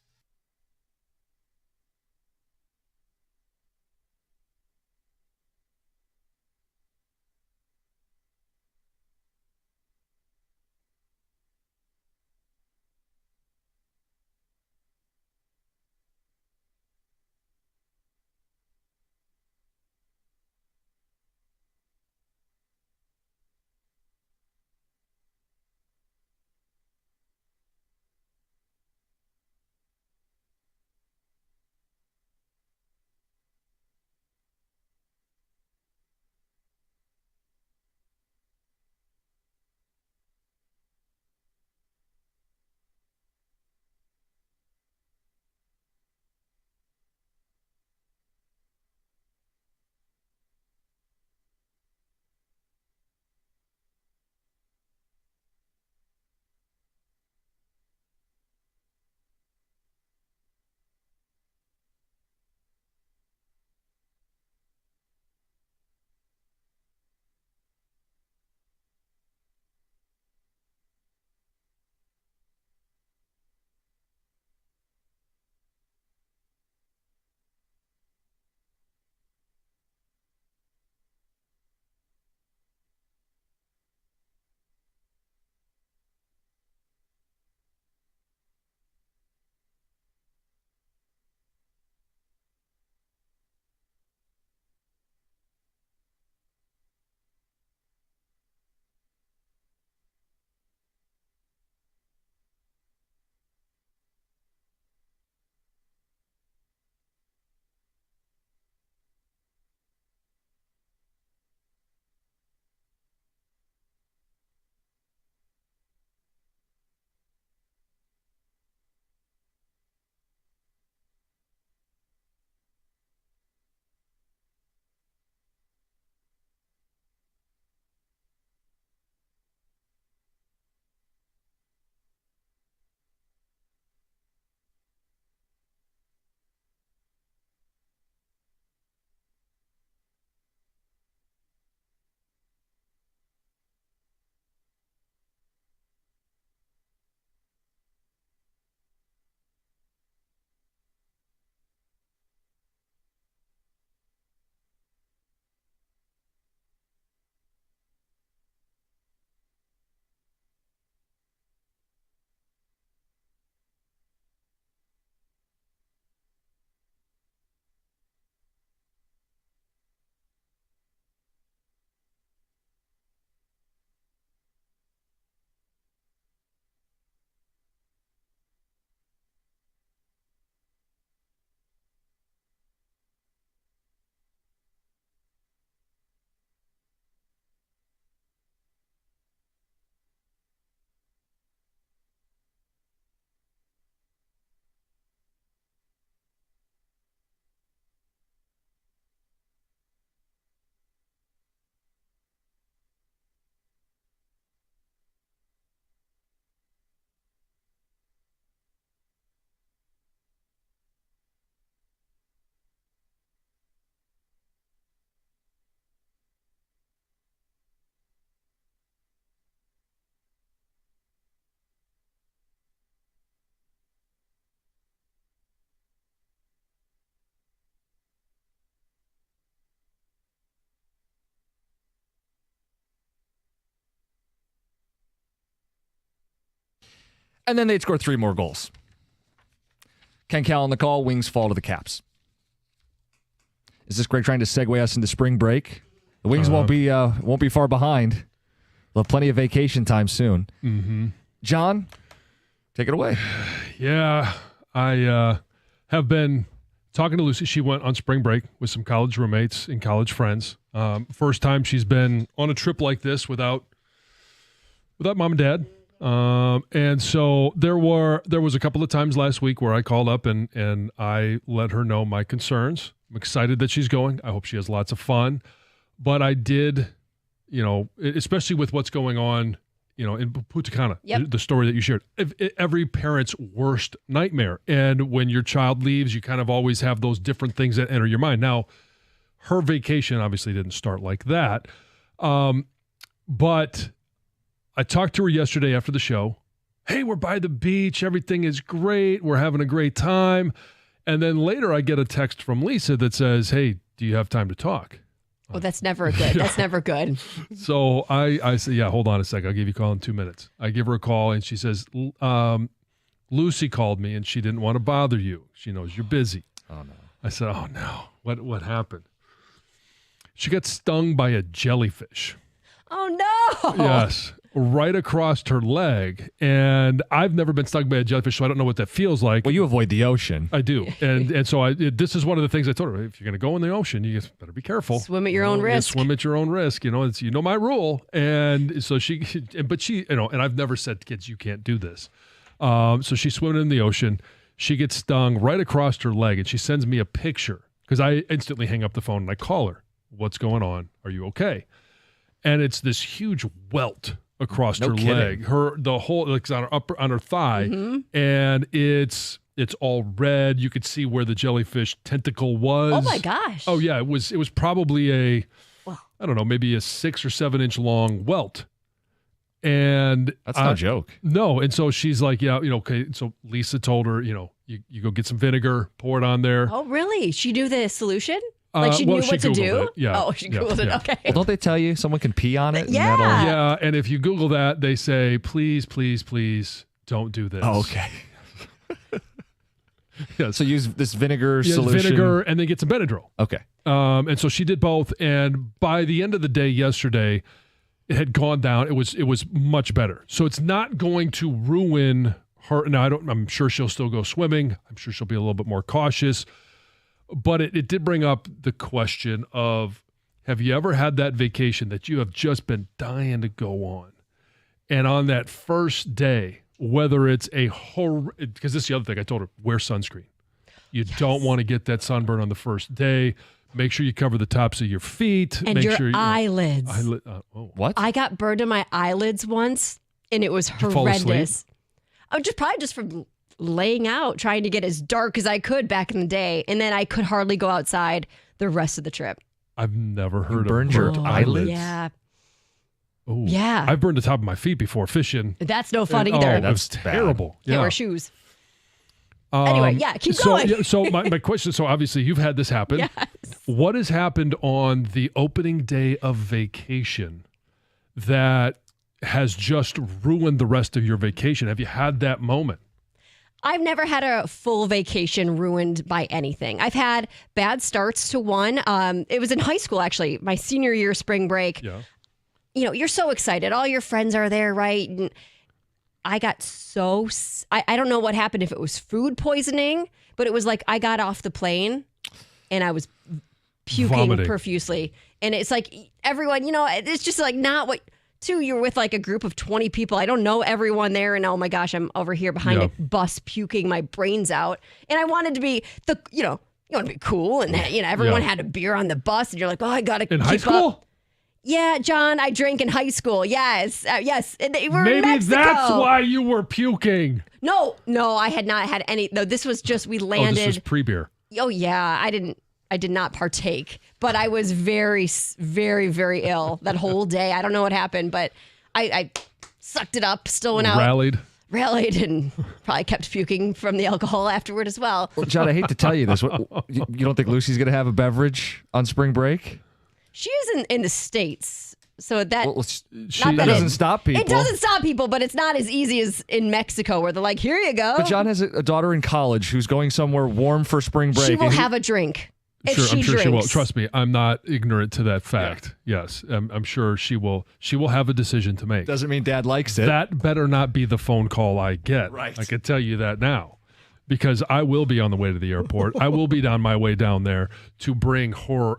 And then they'd score 3 more goals. Ken Cal on the call, Wings fall to the Caps. Is this Greg trying to segue us into spring break? The Wings won't be far behind. They'll have plenty of vacation time soon. Mm-hmm. John, take it away. Yeah, I have been talking to Lucy. She went on spring break with some college roommates and college friends. First time she's been on a trip like this without mom and dad. And so there was a couple of times last week where I called up and I let her know my concerns. I'm excited that she's going. I hope she has lots of fun. But I did, especially with what's going on, in Punta Cana, the story that you shared, every parent's worst nightmare. And when your child leaves, you kind of always have those different things that enter your mind. Now, her vacation obviously didn't start like that. But I talked to her yesterday after the show. Hey, we're by the beach. Everything is great. We're having a great time. And then later I get a text from Lisa that says, hey, do you have time to talk? Oh, that's never good. That's never good. So I say, yeah, hold on a sec. I'll give you a call in 2 minutes. I give her a call and she says, Lucy called me and she didn't want to bother you. She knows you're busy. Oh, no. I said, oh, no. What happened? She got stung by a jellyfish. Oh, no. Yes. Right across her leg. And I've never been stung by a jellyfish, so I don't know what that feels like. Well, you avoid the ocean. I do. And so this is one of the things I told her. If you're going to go in the ocean, you better be careful. Swim at your own risk. Swim at your own risk. It's my rule. And so she, and I've never said to kids, you can't do this. So she's swimming in the ocean. She gets stung right across her leg. And she sends me a picture because I instantly hang up the phone and I call her. What's going on? Are you okay? And it's this huge welt across her leg, the whole on her thigh, and it's all red. You could see where the jellyfish tentacle was. Oh my gosh! Oh yeah, it was probably I don't know, maybe a 6 or 7 inch long welt, and that's no joke. No, and so she's like, yeah, okay. So Lisa told her, you go get some vinegar, pour it on there. Oh really? She knew the solution. Like she knew what to do? It. Yeah. Oh, she Googled it. Okay. Well, don't they tell you someone can pee on it? Yeah. Yeah, and if you Google that, they say, please, please, please don't do this. Oh, okay. Yeah. So use this vinegar solution. Vinegar and then get some Benadryl. Okay. And so she did both. And by the end of the day yesterday, it had gone down. It was much better. So it's not going to ruin her. Now, I'm sure she'll still go swimming. I'm sure she'll be a little bit more cautious. But it did bring up the question of, have you ever had that vacation that you have just been dying to go on? And on that first day, whether it's because this is the other thing I told her, wear sunscreen. You don't want to get that sunburn on the first day. Make sure you cover the tops of your feet. And your eyelids. What? I got burned in my eyelids once, and it was horrendous. Oh, probably just from laying out, trying to get as dark as I could back in the day, and then I could hardly go outside the rest of the trip. I've never heard of burned your eyelids. Yeah. Ooh. Yeah. I've burned the top of my feet before fishing. That's no fun either. That's terrible. Can't wear shoes. Anyway, keep going. So my question, so obviously you've had this happen. Yes. What has happened on the opening day of vacation that has just ruined the rest of your vacation? Have you had that moment? I've never had a full vacation ruined by anything. I've had bad starts to one. It was in high school, actually, my senior year spring break. Yeah. You're so excited. All your friends are there, right? And I got I don't know what happened, if it was food poisoning, but it was like I got off the plane and I was puking profusely. And it's like everyone, it's just like not what... You're with like a group of 20 people. I don't know everyone there. And oh my gosh, I'm over here behind a bus puking my brains out. And I wanted to be you want to be cool. And everyone had a beer on the bus. And you're like, oh, I got to keep high school? up. Yeah, John, I drank in high school. Yes. Yes. And we're Maybe in Mexico. That's why you were puking. No, I had not had any. No, this was just, we landed. Oh, this was pre-beer. Oh yeah. I did not partake, but I was very, very, very ill that whole day. I don't know what happened, but I sucked it up, still went out. Rallied and probably kept puking from the alcohol afterward as well. Well, John, I hate to tell you this. You don't think Lucy's going to have a beverage on spring break? She is in the States. So that she doesn't stop people. It doesn't stop people, but it's not as easy as in Mexico where they're like, here you go. But John has a daughter in college who's going somewhere warm for spring break. She will have a drink. I'm sure she will. Trust me, I'm not ignorant to that fact. Yeah. Yes, I'm sure she will. She will have a decision to make. Doesn't mean Dad likes it. That better not be the phone call I get. Right. I can tell you that now, because I will be on the way to the airport. I will be on my way down there to bring her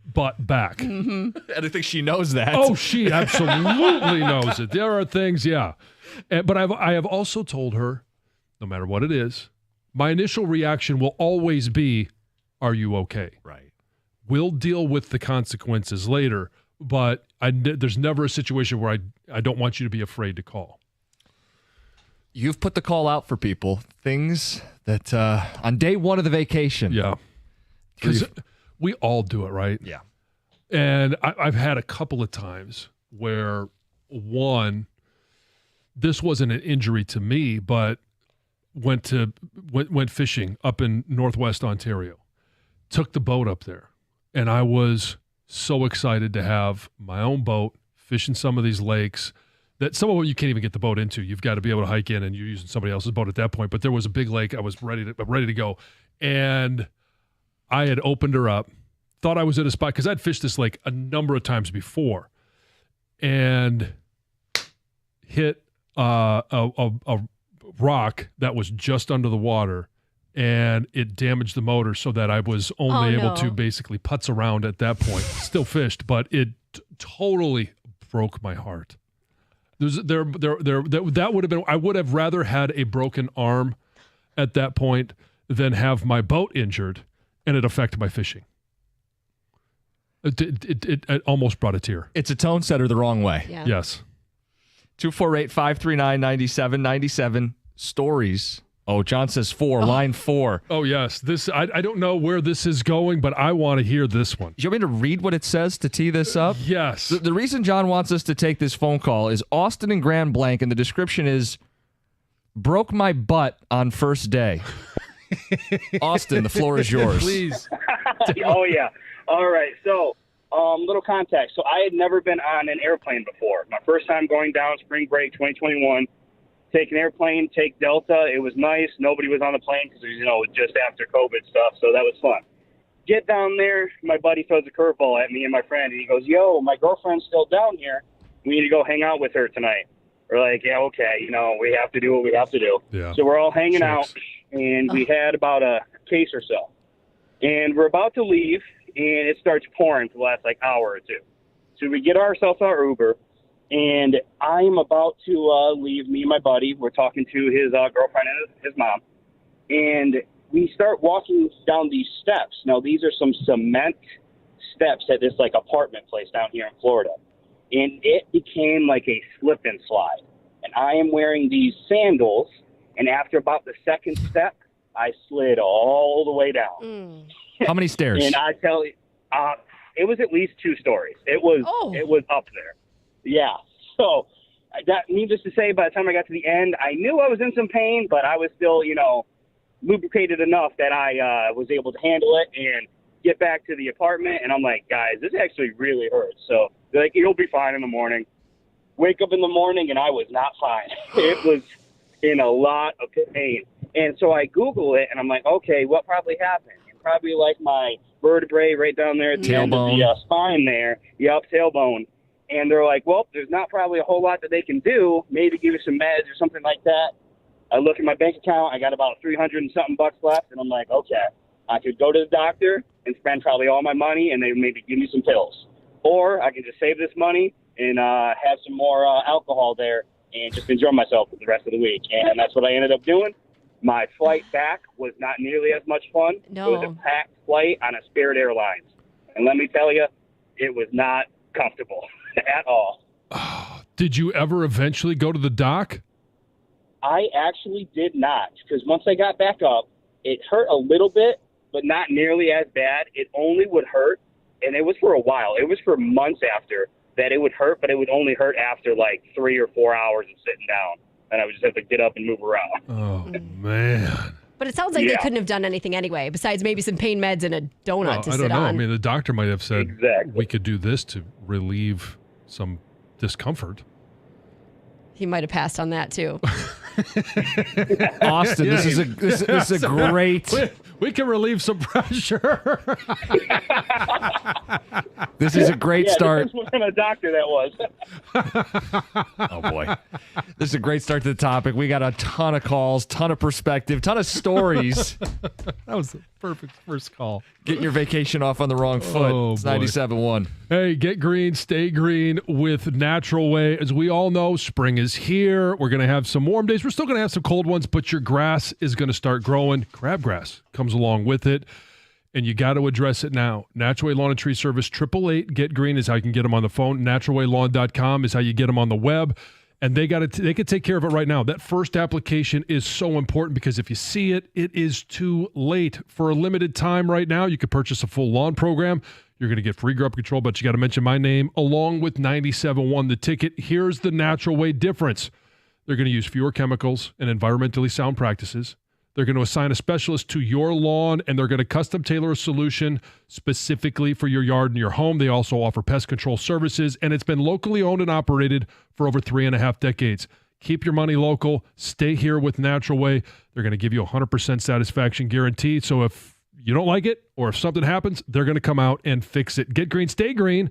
butt back. And I think she knows that. Oh, she absolutely knows it. There are things, yeah. But I have also told her, no matter what it is, my initial reaction will always be, are you okay? Right. We'll deal with the consequences later, but there's never a situation where I don't want you to be afraid to call. You've put the call out for people, things that on day one of the vacation. Yeah. Because we all do it, right? Yeah. And I've had a couple of times where, one, this wasn't an injury to me, but went fishing up in Northwest Ontario. Took the boat up there, and I was so excited to have my own boat, fish in some of these lakes that some of them you can't even get the boat into. You've got to be able to hike in, and you're using somebody else's boat at that point. But there was a big lake. I was ready to go, and I had opened her up, thought I was at a spot because I'd fished this lake a number of times before, and hit a rock that was just under the water. And it damaged the motor so that I was only able to basically putz around at that point. Still fished, but it totally broke my heart. That would have been. I would have rather had a broken arm at that point than have my boat injured and it affect my fishing. It almost brought a tear. It's a tone setter the wrong way. Yeah. Yes. 248-539-9797. Stories. Oh, John says 4, line 4. Oh, yes. This I don't know where this is going, but I want to hear this one. Do you want me to read what it says to tee this up? Yes. The reason John wants us to take this phone call is Austin and Grand Blanc, and the description is, broke my butt on first day. Austin, the floor is yours. Please. Oh, yeah. All right. So, little context. So, I had never been on an airplane before. My first time going down spring break 2021. Take an airplane, take Delta. It was nice. Nobody was on the plane because it was, just after COVID stuff, so that was fun. Get down there. My buddy throws a curveball at me and my friend, and he goes, yo, my girlfriend's still down here. We need to go hang out with her tonight. We're like, yeah, okay. We have to do what we have to do. Yeah. So we're all hanging out, and we had about a case or so. And we're about to leave, and it starts pouring for the last, hour or two. So we get ourselves our Uber. And I'm about to leave. Me and my buddy, we're talking to his girlfriend and his mom. And we start walking down these steps. Now, these are some cement steps at this, apartment place down here in Florida. And it became like a slip and slide. And I am wearing these sandals. And after about the second step, I slid all the way down. How many stairs? And I tell you, it was at least 2 stories. It was up there. Yeah. So, that needless to say, by the time I got to the end, I knew I was in some pain, but I was still, lubricated enough that I was able to handle it and get back to the apartment. And I'm like, guys, this actually really hurts. So they're like, you'll be fine in the morning. Wake up in the morning, and I was not fine. It was in a lot of pain. And so I Google it, and I'm like, okay, what probably happened? Probably my vertebrae right down there at the end of the spine there. Yep, tailbone. And they're like, well, there's not probably a whole lot that they can do. Maybe give you some meds or something like that. I look at my bank account. I got about $300 and something bucks left. And I'm like, okay, I could go to the doctor and spend probably all my money and they maybe give me some pills. Or I can just save this money and have some more alcohol there and just enjoy myself for the rest of the week. And that's what I ended up doing. My flight back was not nearly as much fun. No. It was a packed flight on a Spirit Airlines. And let me tell you, it was not comfortable at all. Did you ever eventually go to the doc? I actually did not, because once I got back up, it hurt a little bit, but not nearly as bad. It only would hurt, and it was for a while. It was for months after that it would hurt, but it would only hurt after 3 or 4 hours of sitting down, and I would just have to get up and move around. Oh, man. But it sounds like they couldn't have done anything anyway, besides maybe some pain meds and a donut to sit on. I don't know. I mean, the doctor might have said, exactly. We could do this to relieve some discomfort. He might have passed on that too. Austin, this is a great. We can relieve some pressure. This is a great start. Depends what kind of doctor that was. Oh boy, this is a great start to the topic. We got a ton of calls, ton of perspective, ton of stories. That was the perfect first call. Getting your vacation off on the wrong foot. Oh, It's boy. 97.1. Hey, get green, stay green with Natural Way. As we all know, spring is here. We're going to have some warm days. We're still going to have some cold ones, but your grass is going to start growing. Crabgrass comes along with it, and you got to address it now. Natural Way Lawn and Tree Service, 888 Get Green is how you can get them on the phone. NaturalWayLawn.com is how you get them on the web. And they can take care of it right now. That first application is so important because if you see it, it is too late. For a limited time right now, you can purchase a full lawn program. You're going to get free grub control, but you got to mention my name along with 97.1 the ticket. Here's the Natural Way difference. They're going to use fewer chemicals and environmentally sound practices. They're going to assign a specialist to your lawn, and they're going to custom tailor a solution specifically for your yard and your home. They also offer pest control services, and it's been locally owned and operated for over 3.5 decades. Keep your money local. Stay here with Natural Way. They're going to give you 100% satisfaction guarantee. So if you don't like it or if something happens, they're going to come out and fix it. Get green, stay green,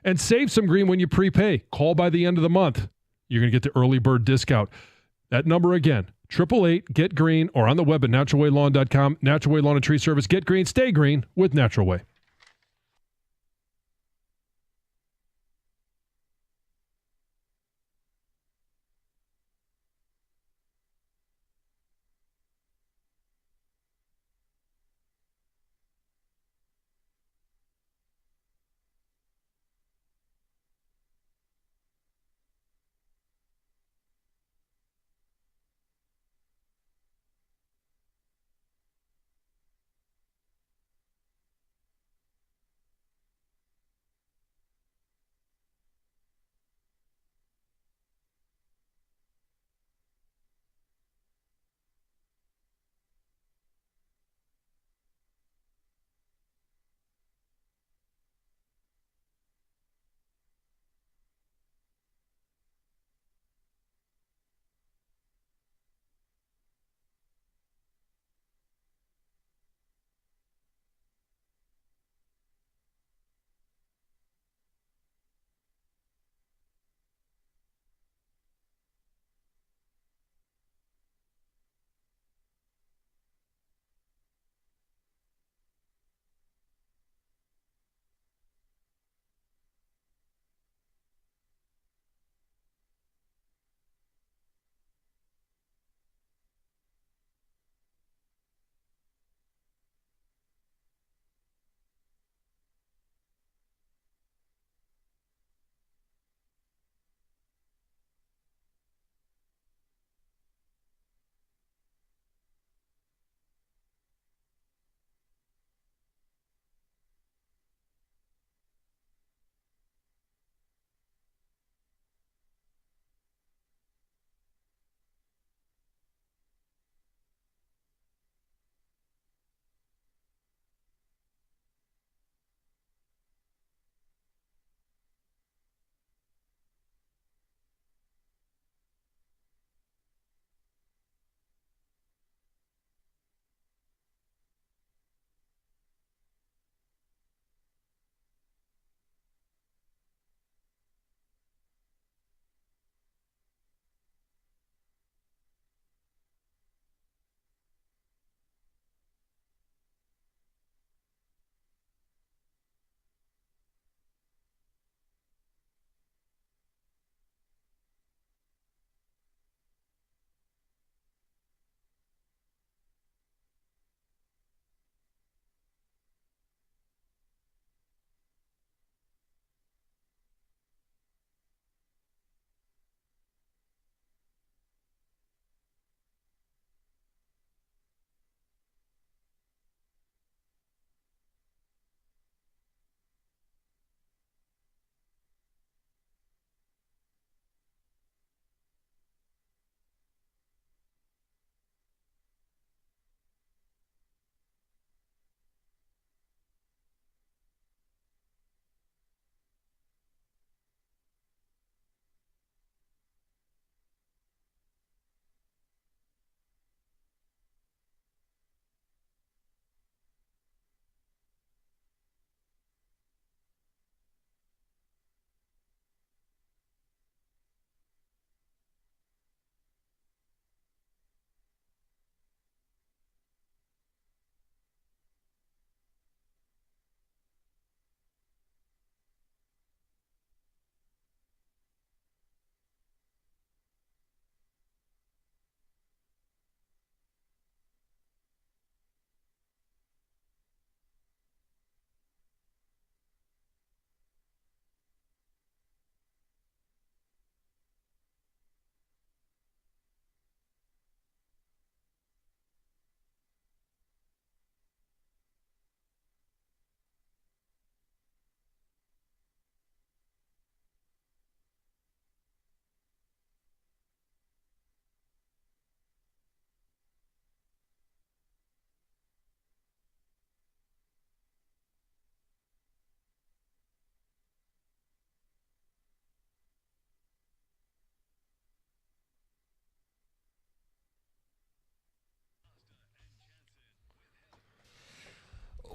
and save some green when you prepay. Call by the end of the month. You're going to get the early bird discount. That number again, 888 Get Green, or on the web at naturalwaylawn.com. Natural Way Lawn and Tree Service. Get green, stay green with Natural Way.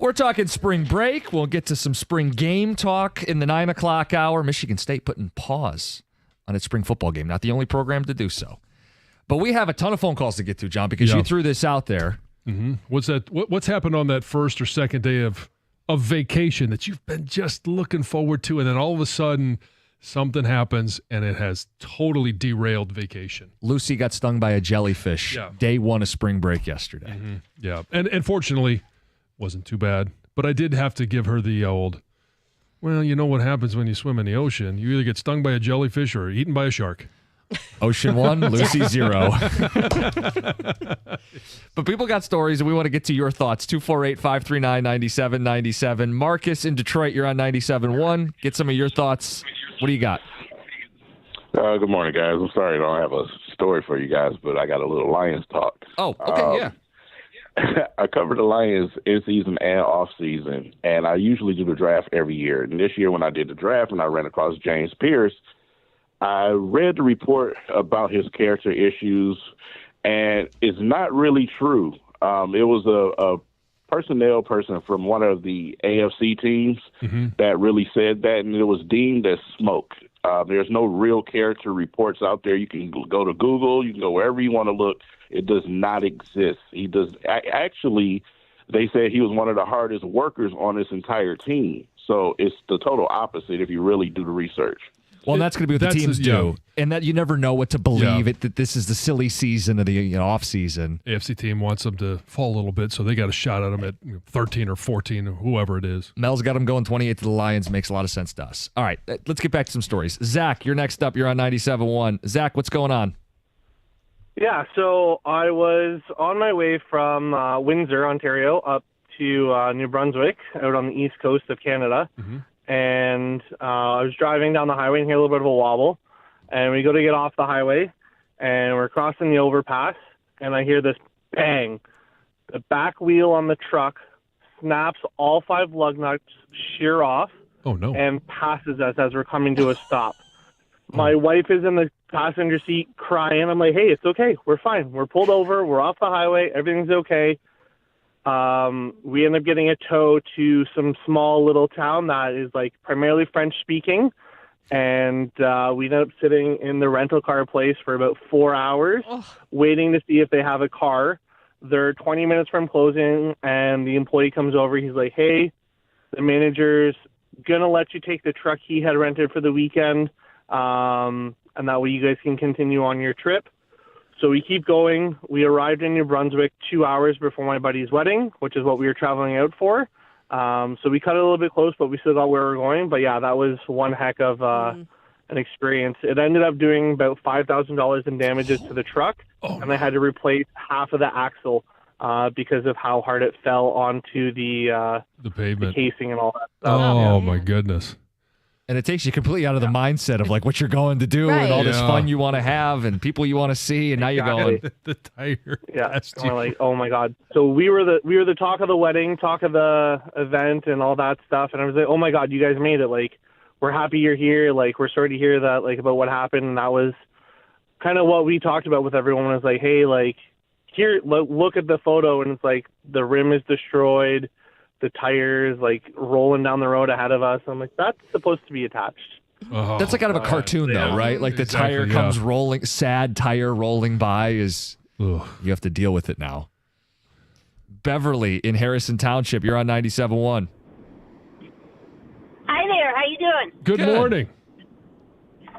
We're talking spring break. We'll get to some spring game talk in the 9 o'clock hour. Michigan State putting pause on its spring football game. Not the only program to do so. But we have a ton of phone calls to get to, John, because you threw this out there. Mm-hmm. What's happened on that first or second day of vacation that you've been just looking forward to, and then all of a sudden something happens and it has totally derailed vacation? Lucy got stung by a jellyfish day one of spring break yesterday. Mm-hmm. Yeah, and fortunately, wasn't too bad. But I did have to give her the old, well, you know what happens when you swim in the ocean. You either get stung by a jellyfish or eaten by a shark. Ocean 1, Lucy 0. But people got stories, and we want to get to your thoughts. 248-539-9797. Marcus in Detroit, you're on 97.1. Get some of your thoughts. What do you got? Good morning, guys. I'm sorry I don't have a story for you guys, but I got a little Lions talk. Oh, okay, yeah. I cover the Lions in season and off season, and I usually do the draft every year. And this year when I did the draft and I ran across James Pierce, I read the report about his character issues, and it's not really true. It was a personnel person from one of the AFC teams that really said that, and it was deemed as smoke. There's no real character reports out there. You can go to Google. You can go wherever you want to look. It does not exist. He does actually. They said he was one of the hardest workers on this entire team. So it's the total opposite if you really do the research. Well, that's going to be what the teams do, and that you never know what to believe. That this is the silly season of the off season. AFC team wants them to fall a little bit, so they got a shot at them at 13 or 14 or whoever it is. Mel's got them going 28 to the Lions. Makes a lot of sense to us. All right, let's get back to some stories. Zach, you're next up. You're on 97.1. Zach, what's going on? Yeah, so I was on my way from Windsor, Ontario, up to New Brunswick, out on the east coast of Canada. And I was driving down the highway and hear a little bit of a wobble. And we go to get off the highway, and we're crossing the overpass, and I hear this bang. The back wheel on the truck snaps, all 5 lug nuts shear off. Oh, no. And passes us as we're coming to a stop. My wife is in the passenger seat crying. I'm like, hey, it's okay. We're fine. We're pulled over. We're off the highway. Everything's okay. We end up getting a tow to some small little town that is like primarily French speaking. And we end up sitting in the rental car place for about 4 hours, waiting to see if they have a car. They're 20 minutes from closing, and the employee comes over. He's like, hey, the manager's going to let you take the truck he had rented for the weekend, and that way you guys can continue on your trip. So we keep going. We arrived in New Brunswick 2 hours before my buddy's wedding, which is what we were traveling out for. So we cut it a little bit close, but we still got where we're going. But yeah, that was one heck of an experience. It ended up doing about $5,000 in damages to the truck, and I had to replace half of the axle because of how hard it fell onto the pavement, the casing and all that stuff. Oh, my goodness. And it takes you completely out of the mindset of like what you're going to do and all this fun you want to have and people you want to see, and now you're going the tire. Yeah, and we're like, oh my god. So we were the talk of the wedding, talk of the event, and all that stuff. And I was like, oh my god, you guys made it. Like, we're happy you're here. Like, we're sorry to hear that, like, about what happened. And that was kind of what we talked about with everyone. Was like, hey, like, here, look at the photo, and it's like the rim is destroyed. The tires like rolling down the road ahead of us. I'm like, that's supposed to be attached. Oh, that's like kind of a cartoon though, right? Like the tire comes rolling, sad tire rolling by is you have to deal with it now. Beverly in Harrison Township, you're on 97.1. Hi there, how you doing? Good morning.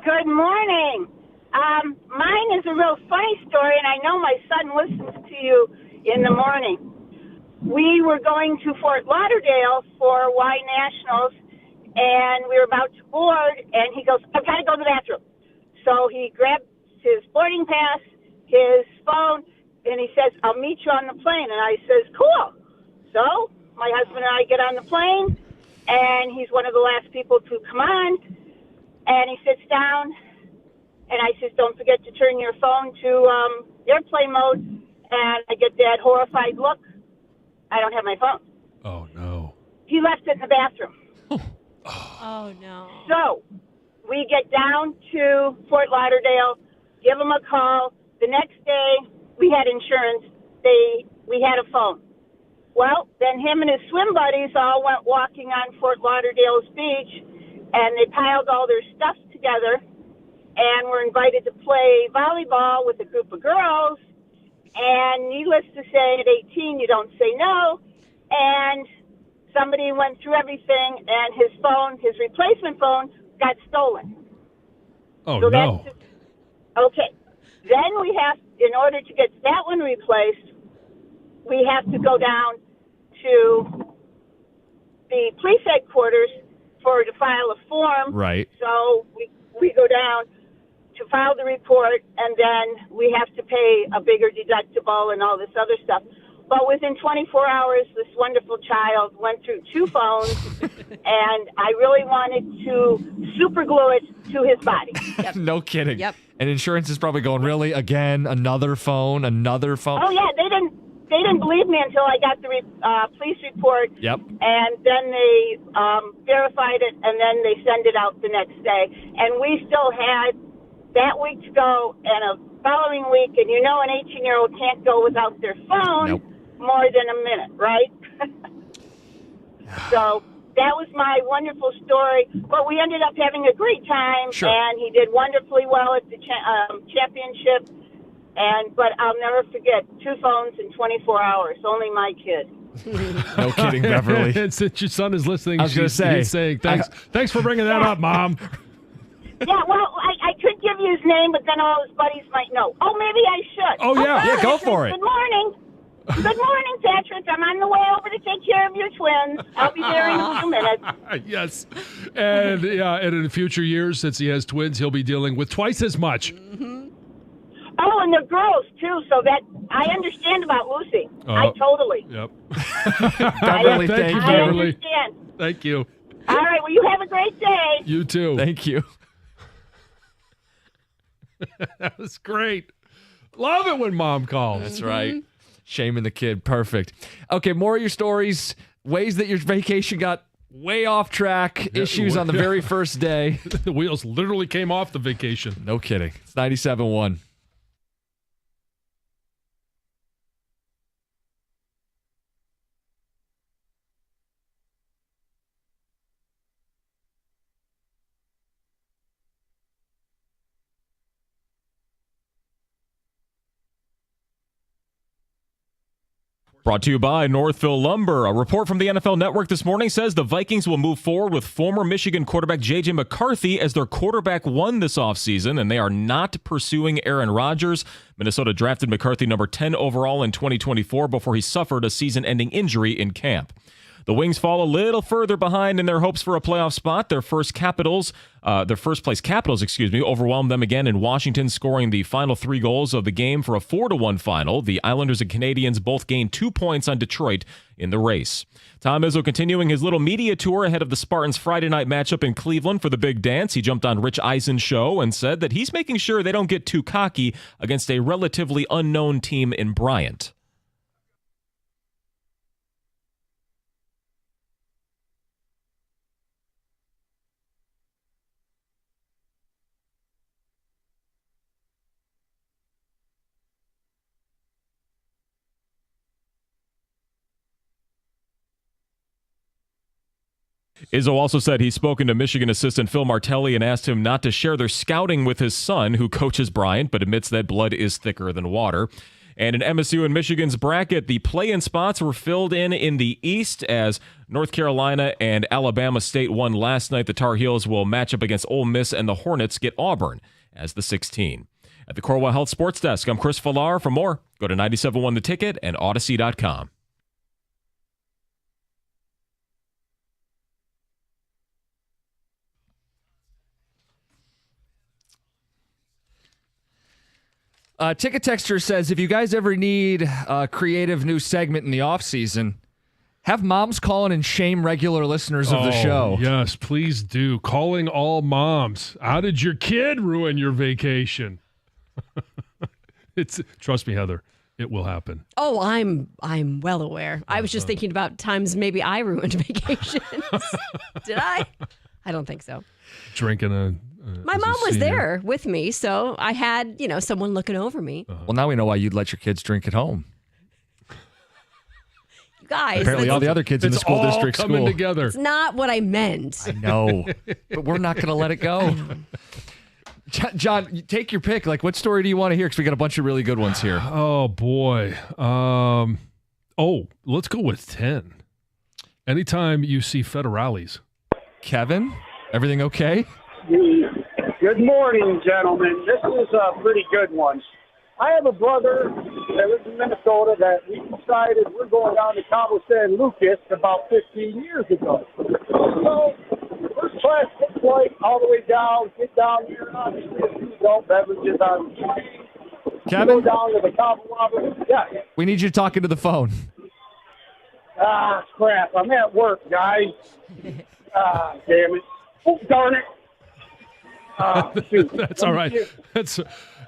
Good morning. Mine is a real funny story, and I know my son listens to you in the morning. We were going to Fort Lauderdale for Y Nationals, and we were about to board, and he goes, I've got to go to the bathroom. So he grabs his boarding pass, his phone, and he says, I'll meet you on the plane. And I says, cool. So my husband and I get on the plane, and he's one of the last people to come on, and he sits down, and I says, don't forget to turn your phone to airplane mode, and I get that horrified look. I don't have my phone. Oh, no. He left it in the bathroom. Oh, no. So we get down to Fort Lauderdale, give him a call. The next day, we had insurance. We had a phone. Well, then him and his swim buddies all went walking on Fort Lauderdale's beach, and they piled all their stuff together and were invited to play volleyball with a group of girls. And needless to say, at 18, you don't say no. And somebody went through everything, and his phone, his replacement phone, got stolen. Oh, so no. Okay. Then we have, in order to get that one replaced, we have to go down to the police headquarters to file a form. Right. So we go down to file the report, and then we have to pay a bigger deductible and all this other stuff. But within 24 hours, this wonderful child went through 2 phones, and I really wanted to super glue it to his body. Yep. No kidding. Yep. And insurance is probably going, really? Again, another phone? Oh, yeah, they didn't believe me until I got the police report. Yep. And then they verified it, and then they send it out the next day. And we still had that week to go and a following week, and you know an 18-year-old can't go without their phone more than a minute, right? So that was my wonderful story. But we ended up having a great time, and he did wonderfully well at the championship. But I'll never forget 2 phones in 24 hours. Only my kid. No kidding, Beverly. And since your son is listening, I was going to say, he's saying, thanks for bringing that up, Mom. Yeah, well, I could give you his name, but then all his buddies might know. Oh, maybe I should. Oh, yeah. Okay, Yeah, go for it. Good morning. Good morning, Patrick. I'm on the way over to take care of your twins. I'll be there in a few minutes. Yes. And in future years, since he has twins, he'll be dealing with twice as much. Mm-hmm. Oh, and they're girls, too, so that I understand about Lucy. I totally. Yep. Beverly, thank you, I Beverly. understand. Thank you. All right, well, you have a great day. You too. Thank you. That was great. Love it when Mom calls. That's right. Shaming the kid. Perfect. Okay, more of your stories. Ways that your vacation got way off track. Issues on the very first day. The wheels literally came off the vacation. No kidding. It's 97.1. Brought to you by Northville Lumber. A report from the NFL Network this morning says the Vikings will move forward with former Michigan quarterback J.J. McCarthy as their quarterback one this offseason, and they are not pursuing Aaron Rodgers. Minnesota drafted McCarthy number 10 overall in 2024 before he suffered a season-ending injury in camp. The Wings fall a little further behind in their hopes for a playoff spot. Their first place Capitals, overwhelmed them again in Washington, scoring the final 3 goals of the game for a 4-1 final. The Islanders and Canadiens both gained 2 points on Detroit in the race. Tom Izzo continuing his little media tour ahead of the Spartans' Friday night matchup in Cleveland for the big dance. He jumped on Rich Eisen's show and said that he's making sure they don't get too cocky against a relatively unknown team in Bryant. Izzo also said he's spoken to Michigan assistant Phil Martelli and asked him not to share their scouting with his son, who coaches Bryant, but admits that blood is thicker than water. And in MSU and Michigan's bracket, the play-in spots were filled in the East as North Carolina and Alabama State won last night. The Tar Heels will match up against Ole Miss, and the Hornets get Auburn as the 16. At the Corwell Health Sports Desk, I'm Chris Villar. For more, go to 97.1 The Ticket and Odyssey.com. Ticket Texture says, if you guys ever need a creative new segment in the offseason, have moms call in and shame regular listeners of the show. Yes, please do. Calling all moms. How did your kid ruin your vacation? Trust me, Heather, it will happen. Oh, I'm well aware. I was just thinking about times maybe I ruined vacations. Did I? I don't think so. Drinking my mom was there with me, so I had, someone looking over me. Well, now we know why you'd let your kids drink at home. Guys, Apparently, all the other kids in the school district coming school together. it's not what I meant. No, but we're not going to let it go. John, take your pick. Like, what story do you want to hear? Because we got a bunch of really good ones here. Oh, boy. Let's go with 10. Anytime you see federales. Kevin, everything okay? Good morning, gentlemen. This is a pretty good one. I have a brother that lives in Minnesota that we decided we're going down to Cabo San Lucas about 15 years ago. So, first class flight all the way down, get down here, obviously a few adult beverages on the train. Kevin? Go down to the Cabo Wabo. Yeah. We need you talking to the phone. Ah, crap. I'm at work, guys. Ah, damn it. Oh, darn it. That's all right.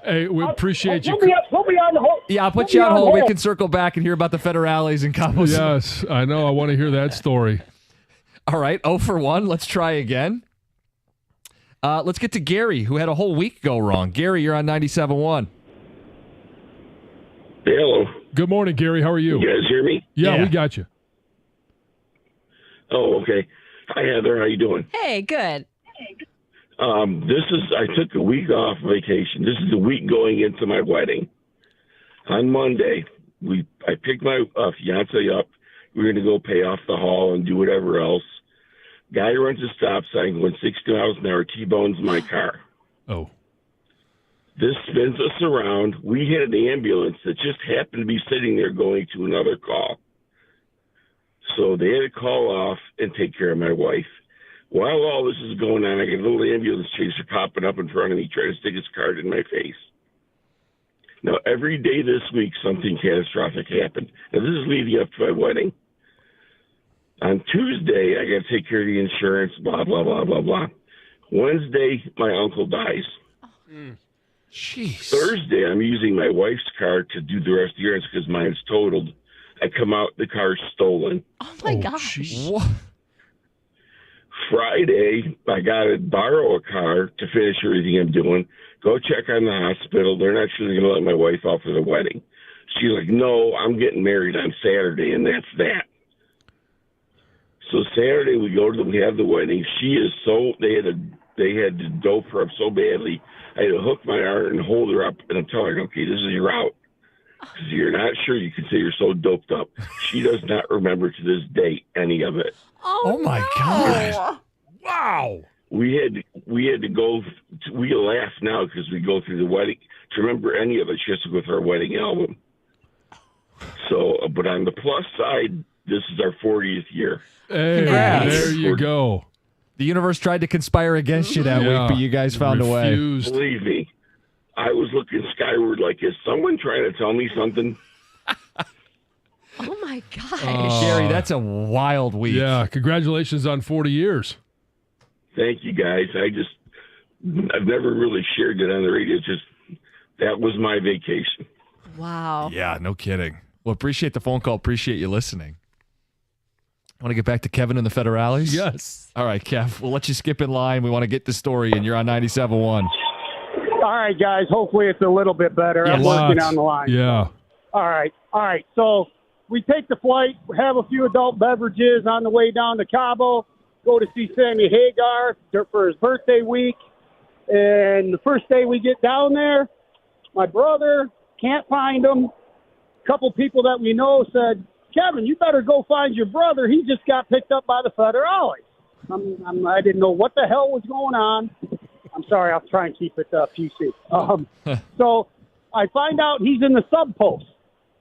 Hey, we appreciate you. Put me on the hold. Yeah, I'll put you on hold. We can circle back and hear about the federales in Cabo. Yes, I know. I want to hear that story. All right, 0 for 1. Let's try again. Let's get to Gary, who had a whole week go wrong. Gary, you're on 97.1. Hello. Good morning, Gary. How are you? You guys hear me? Yeah, we got you. Oh, okay. Hi, Heather. How you doing? Hey, good. I took a week off vacation. This is a week going into my wedding. On Monday, I picked my fiance up. We're going to go pay off the hall and do whatever else. Guy runs a stop sign going 60 miles an hour, T-bones my car. Oh. This spins us around. We hit an ambulance that just happened to be sitting there going to another call. So they had to call off and take care of my wife. While all this is going on, I get a little ambulance chaser popping up in front of me, trying to stick his card in my face. Now, every day this week, something catastrophic happened. Now, this is leading up to my wedding. On Tuesday, I got to take care of the insurance, blah, blah, blah, blah, blah. Wednesday, my uncle dies. Jeez. Thursday, I'm using my wife's car to do the rest of the errands because mine's totaled. I come out, the car's stolen. Oh, my gosh. What? Friday, I got to borrow a car to finish everything I'm doing. Go check on the hospital. They're not sure they're going to let my wife out for the wedding. She's like, no, I'm getting married on Saturday, and that's that. So Saturday, we have the wedding. She is they had to dope her up so badly. I had to hook my arm and hold her up and tell her, okay, this is your route. Because you're not sure, you can say you're so doped up. She does not remember to this day any of it. Oh my God. Wow. We had to go, we laugh now because we go through the wedding. To remember any of it, she has to go through our wedding album. So, but on the plus side, this is our 40th year. Hey, Congrats. there you go. The universe tried to conspire against you that week, but you guys found a way. Believe me, I was looking skyward like, is someone trying to tell me something? Oh, my gosh. Gary, that's a wild week. Yeah, congratulations on 40 years. Thank you, guys. I've never really shared it on the radio. Just that was my vacation. Wow. Yeah, no kidding. Well, appreciate the phone call. Appreciate you listening. Want to get back to Kevin and the federales? Yes. All right, Kev, we'll let you skip in line. We want to get the story, and you're on 97.1. All right, guys. Hopefully it's a little bit better. I'm working on the line. Yeah. All right. So we take the flight, have a few adult beverages on the way down to Cabo, go to see Sammy Hagar for his birthday week. And the first day we get down there, my brother can't find him. A couple people that we know said, Kevin, you better go find your brother. He just got picked up by the federales. I didn't know what the hell was going on. I'm sorry, I'll try and keep it PC. So I find out he's in the sub post.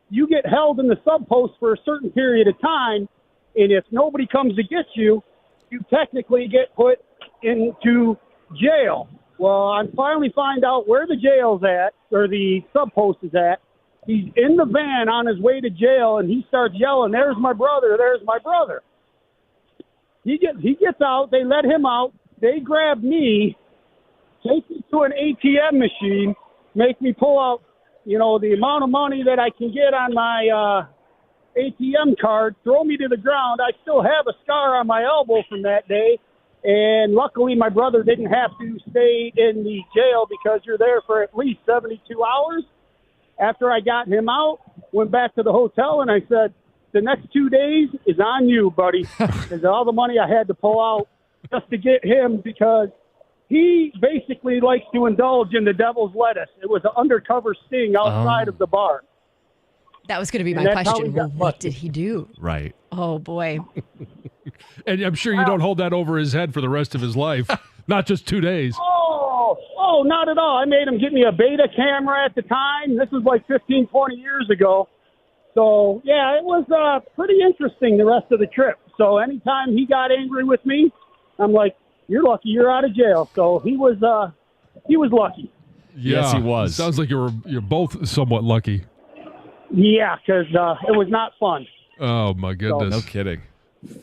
You get held in the sub post for a certain period of time, and if nobody comes to get you, you technically get put into jail. Well, I finally find out where the jail's at, or the sub post is at. He's in the van on his way to jail, and he starts yelling, "There's my brother, there's my brother." He gets out. They let him out. They grab me, take me to an ATM machine, make me pull out, the amount of money that I can get on my ATM card, throw me to the ground. I still have a scar on my elbow from that day, and luckily my brother didn't have to stay in the jail because you're there for at least 72 hours. After I got him out, went back to the hotel, and I said, the next 2 days is on you, buddy, because all the money I had to pull out just to get him, because he basically likes to indulge in the devil's lettuce. It was an undercover sting outside of the bar. That was going to be And my that's how question. he got Well, what busted. did he do? Right. Oh, boy. And I'm sure you don't hold that over his head for the rest of his life, not just 2 days. Oh, not at all. I made him get me a beta camera at the time. This was like 15, 20 years ago. So, yeah, it was pretty interesting the rest of the trip. So anytime he got angry with me, I'm like, you're lucky you're out of jail. So he was lucky. Yeah, Yes, he was. Sounds like you're both somewhat lucky. Yeah, because it was not fun. Oh, my goodness. No kidding.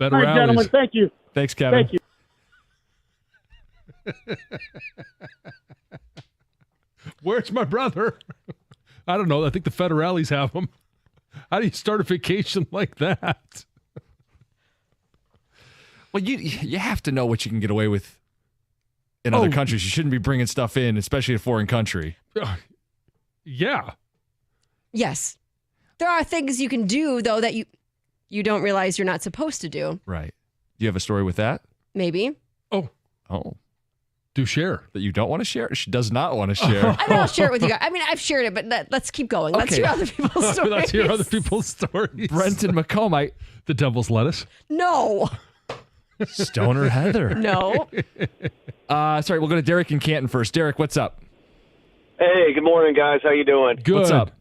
All right, gentlemen, thank you. Thanks, Kevin. Thank you. Where's my brother? I don't know. I think the federales have him. How do you start a vacation like that? Well, you have to know what you can get away with in other countries. You shouldn't be bringing stuff in, especially a foreign country. Yeah. Yes. There are things you can do, though, that you don't realize you're not supposed to do. Right. Do you have a story with that? Maybe. Oh. Do share. That you don't want to share? She does not want to share. I mean, I'll share it with you guys. I mean, I've shared it, but let's keep going. Let's hear other people's stories. Let's hear other people's stories. Brenton McComb, the devil's lettuce. No. Stoner Heather. No. Sorry, we'll go to Derek in Canton first. Derek, what's up? Hey, good morning, guys. How you doing? Good. What's up?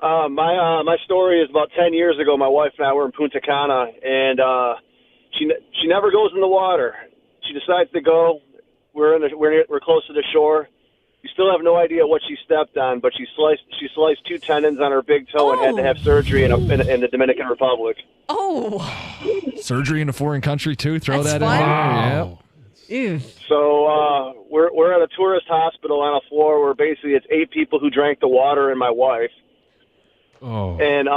My story is about 10 years ago. My wife and I were in Punta Cana, and she never goes in the water. She decides to go. We're close to the shore. You still have no idea what she stepped on, but she sliced 2 tendons on her big toe and had to have surgery in the Dominican Republic. Oh. Surgery in a foreign country too. Throw That's that fun. in there. Ew. So we're at a tourist hospital on a floor where basically it's 8 people who drank the water and my wife. Oh. And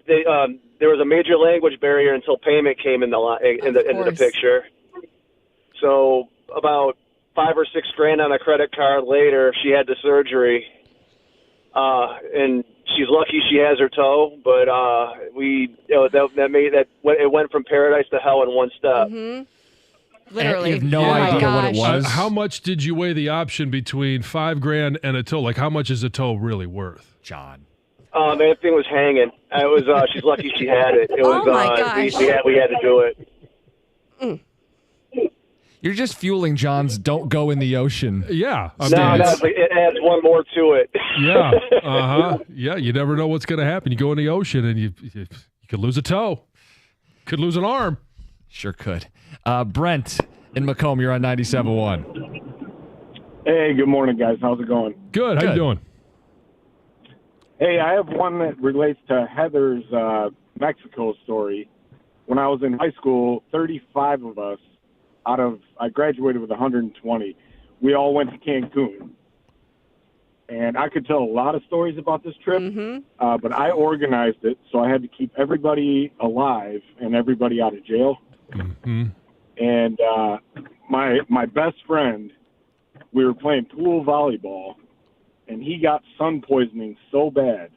there was a major language barrier until payment came into the picture. So about $5 or $6 grand on a credit card later, she had the surgery, and she's lucky she has her toe. But it went from paradise to hell in one step. Mm-hmm. Literally. You have no idea what it was. How much did you weigh the option between $5 grand and a toe? Like, how much is a toe really worth, John? That thing was hanging. It was. She's lucky she had it. It was. We had to do it. Mm. You're just fueling John's "don't go in the ocetion." Yeah. It adds one more to it. Yeah. Yeah. You never know what's going to happen. You go in the ocean and you could lose a toe, could lose an arm. Sure could. Brent in Macomb, you're on 97.1. Hey, good morning, guys. How's it going? Good. How you doing? Hey, I have one that relates to Heather's Mexico story. When I was in high school, 35 of us I graduated with 120. We all went to Cancun. And I could tell a lot of stories about this trip, but I organized it, so I had to keep everybody alive and everybody out of jail. Mm-hmm. And my best friend, we were playing pool volleyball, and he got sun poisoning so bad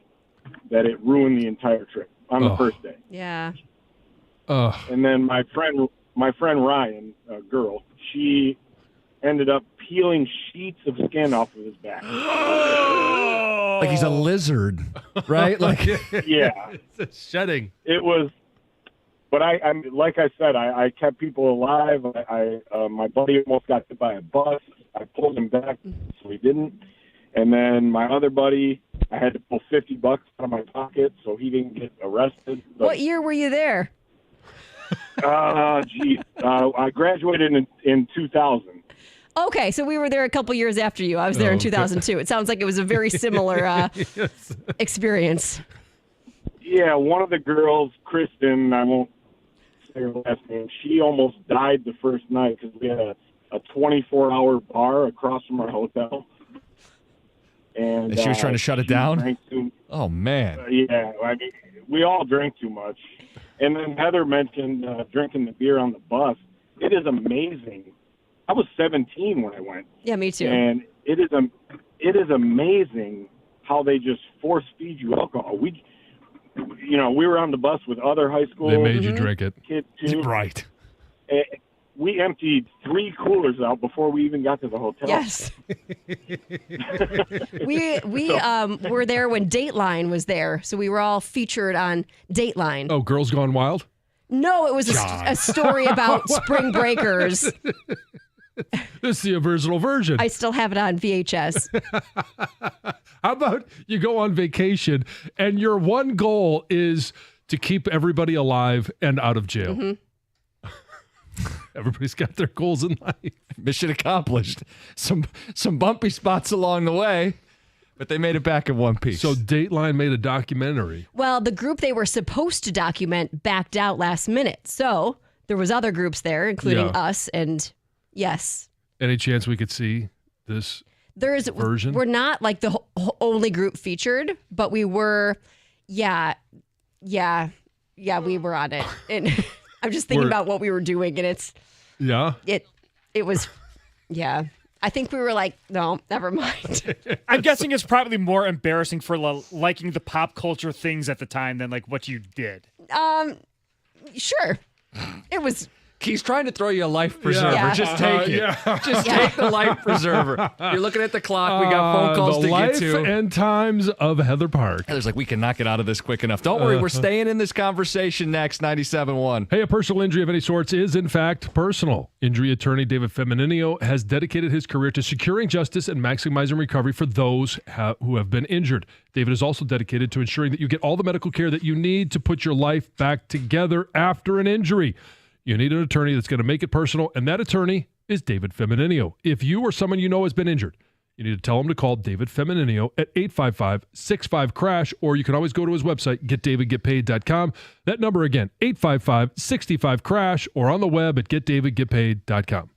that it ruined the entire trip on the first day. Yeah. And then my friend Ryan, a girl, she ended up peeling sheets of skin off of his back. Like he's a lizard, right? Like, yeah, it's shedding. It was, but I like I said, I kept people alive. My buddy almost got hit by a bus. I pulled him back, so he didn't. And then my other buddy, I had to pull $50 out of my pocket so he didn't get arrested. But, What year were you there? I graduated in 2000. Okay, so we were there a couple years after you. I was there in 2002. It sounds like it was a very similar experience. Yeah, one of the girls, Kristen, I won't say her last name, she almost died the first night because we had a 24-hour bar across from our hotel. And she was trying to shut it down? Oh, man. Yeah, I mean, we all drank too much. And then Heather mentioned drinking the beer on the bus. It is amazing. I was 17 when I went. Yeah, me too. And it is amazing how they just force feed you alcohol. we were on the bus with other high school. They made you drink it. Kids too. Right. We emptied 3 coolers out before we even got to the hotel. Yes. we were there when Dateline was there, so we were all featured on Dateline. Oh, Girls Gone Wild? No, it was a story about spring breakers. This is the original version. I still have it on VHS. How about you go on vacation and your one goal is to keep everybody alive and out of jail? Mm-hmm. Everybody's got their goals in life. Mission accomplished. Some bumpy spots along the way, but they made it back in one piece. So Dateline made a documentary. Well, the group they were supposed to document backed out last minute. So there was other groups there, including us, and yes. Any chance we could see this version? We're not like the only group featured, but we were, we were on it. And I'm just thinking about what we were doing, and it was, I think we were like, no, never mind. I'm guessing it's probably more embarrassing for liking the pop culture things at the time than like what you did. Sure. It was. He's trying to throw you a life preserver. Yeah. Just take it. Just take the life preserver. You're looking at the clock. We got phone calls to get to. The life and times of Heather Park. Heather's like, we can knock it out of this quick enough. Don't worry. We're staying in this conversation next, 97.1. Hey, a personal injury of any sorts is, in fact, personal. Injury attorney David Femininio has dedicated his career to securing justice and maximizing recovery for those who have been injured. David is also dedicated to ensuring that you get all the medical care that you need to put your life back together after an injury. You need an attorney that's going to make it personal, and that attorney is David Femininio. If you or someone you know has been injured, you need to tell him to call David Femininio at 855-65-CRASH, or you can always go to his website, getdavidgetpaid.com. That number again, 855-65-CRASH, or on the web at getdavidgetpaid.com.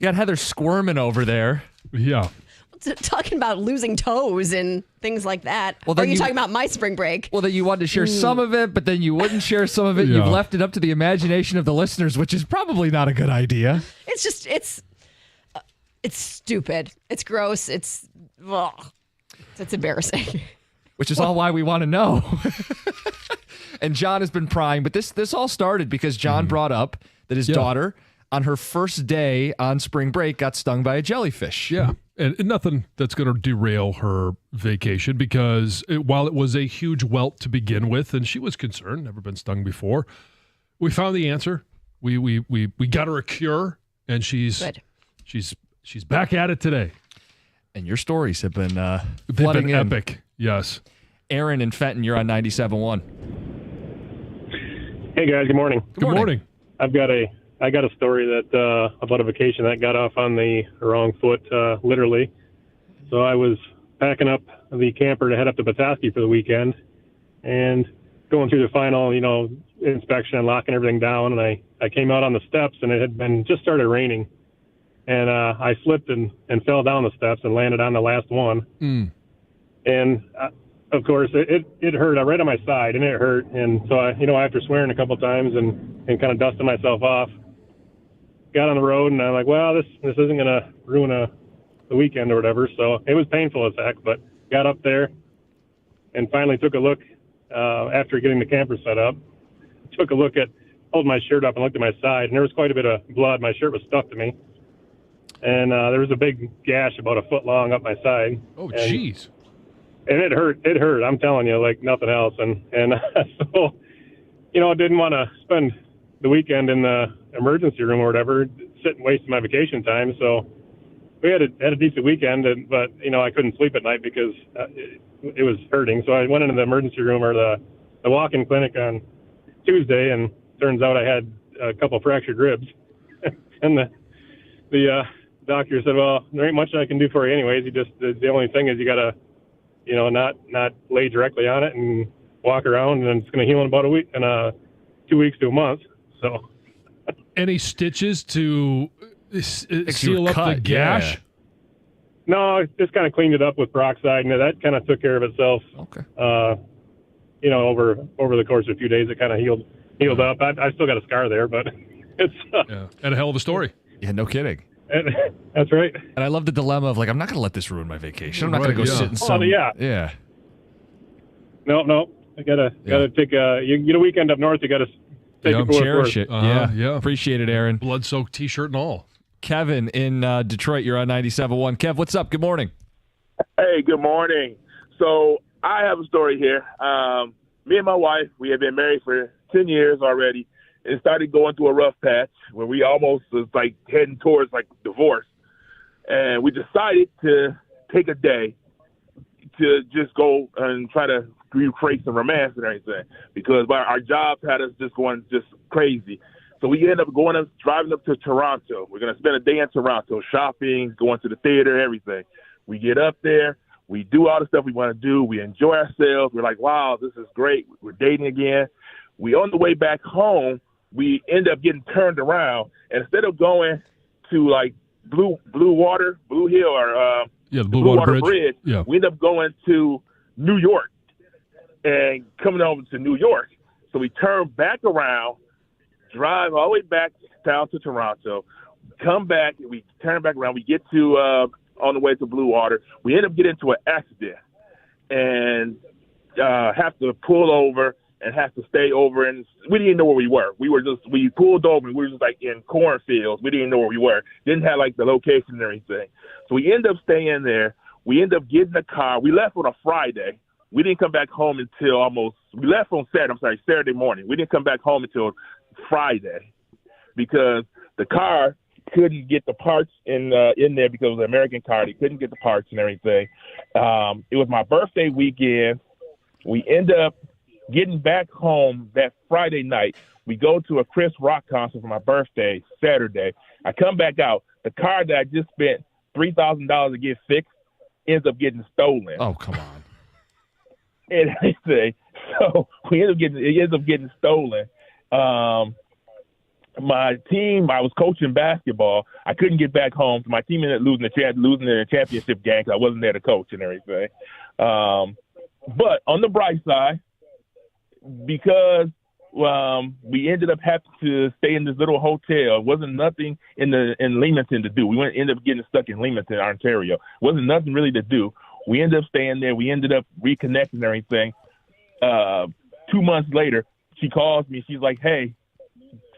You got Heather squirming over there. Yeah. Talking about losing toes and things like that. Well, Or then are you you- talking about my spring break? Well, that you wanted to share some of it, but then you wouldn't share some of it. Yeah. You've left it up to the imagination of the listeners, which is probably not a good idea. It's just it's stupid. It's gross. It's embarrassing. Which is all why we want to know. And John has been prying, but this all started because John brought up that his daughter, on her first day on spring break, got stung by a jellyfish. Yeah. And nothing that's going to derail her vacation because while it was a huge welt to begin with, and she was concerned, never been stung before, we found the answer. We got her a cure, and she's back at it today. And your stories have been They've flooding been in. epic. Yes. Aaron and Fenton, you're on 97.1. Hey guys, good morning. Good morning. I got a story that about a vacation that got off on the wrong foot, literally. So I was packing up the camper to head up to Petoskey for the weekend, and going through the final, inspection and locking everything down. And I came out on the steps, and it had been just started raining, and I slipped and fell down the steps and landed on the last one. And of course, it hurt right on my side, and it hurt. And so after swearing a couple times and kind of dusting myself off, got on the road, and I'm like, well, this isn't going to ruin the weekend or whatever. So it was painful as heck, but got up there and finally took a look after getting the camper set up. Pulled my shirt up and looked at my side, and there was quite a bit of blood. My shirt was stuck to me. And there was a big gash about a foot long up my side. Oh, jeez. And it hurt. It hurt. I'm telling you, like nothing else. And so, I didn't want to spend the weekend in the emergency room or whatever, sitting wasting my vacation time. So we had a decent weekend, but I couldn't sleep at night because it was hurting. So I went into the emergency room or the walk-in clinic on Tuesday, and turns out I had a couple fractured ribs. And the doctor said, well, there ain't much I can do for you anyways. The only thing is you got to, not lay directly on it and walk around, and it's going to heal in about a week and 2 weeks to a month. So, any stitches to seal up cut, the gash? yeah. No, I just kind of cleaned it up with peroxide, and that kind of took care of itself. Okay. Over the course of a few days, it kind of healed up. I still got a scar there, but it's and a hell of a story. Yeah, no kidding. That's right. And I love the dilemma of I'm not going to let this ruin my vacation. I'm not going to go sit in Oh, some. yeah. Yeah. No. I gotta take you get a weekend up north. You gotta take it for cherish it. Yeah. Appreciate it, Aaron. Blood-soaked T-shirt and all. Kevin in Detroit, you're on 97.1. Kev, what's up? Good morning. Hey, good morning. So I have a story here. Me and my wife, we have been married for 10 years already, and started going through a rough patch where we almost was heading towards divorce. And we decided to take a day to just go and try to recreate some romance and everything, because our jobs had us just going just crazy. So we ended up driving up to Toronto. We're going to spend a day in Toronto, shopping, going to the theater, everything. We get up there. We do all the stuff we want to do. We enjoy ourselves. We're like, wow, this is great. We're dating again. We on the way back home, we end up getting turned around. And instead of going to Blue Hill or the Blue Water Bridge, yeah. we end up going to New York and coming over to New York. So we turn back around, drive all the way back down to Toronto, come back, we turn back around, we get to on the way to Blue Water. We end up getting into an accident and have to pull over and have to stay over, and we didn't know where we were. We pulled over and we were just in cornfields. We didn't know where we were. Didn't have the location and everything. So we end up staying there. We end up getting a car. We left on a Friday. We didn't come back home until we left on Saturday morning. We didn't come back home until Friday because the car couldn't get the parts in there because it was an American car. They couldn't get the parts and everything. It was my birthday weekend. We end up getting back home that Friday night. We go to a Chris Rock concert for my birthday Saturday. I come back out. The car that I just spent $3,000 to get fixed ends up getting stolen. Oh, come on. And everything. So it ends up getting stolen. my team, I was coaching basketball. I couldn't get back home. So my team ended up losing the championship game because I wasn't there to coach and everything. But on the bright side, because we ended up having to stay in this little hotel. It wasn't nothing in Leamington to do. We ended up getting stuck in Leamington, Ontario. It wasn't nothing really to do. We ended up staying there. We ended up reconnecting and everything. 2 months later, she calls me. She's like, "Hey,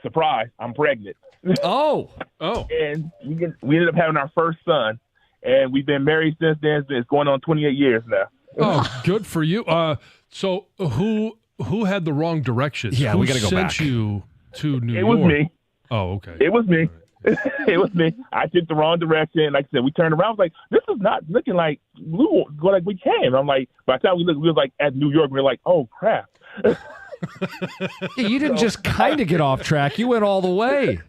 surprise, I'm pregnant." Oh. And we ended up having our first son, and we've been married since then. It's going on 28 years now. Oh, good for you. So who had the wrong directions? Yeah, we got to go back. Sent you to New York? It was me. Oh, okay. It was me. It was me. I took the wrong direction. Like I said, we turned around. I was like, this is not looking like we came. I'm like, by the time we looked, we were like at New York. We were like, oh, crap. You didn't just kind of get off track. You went all the way.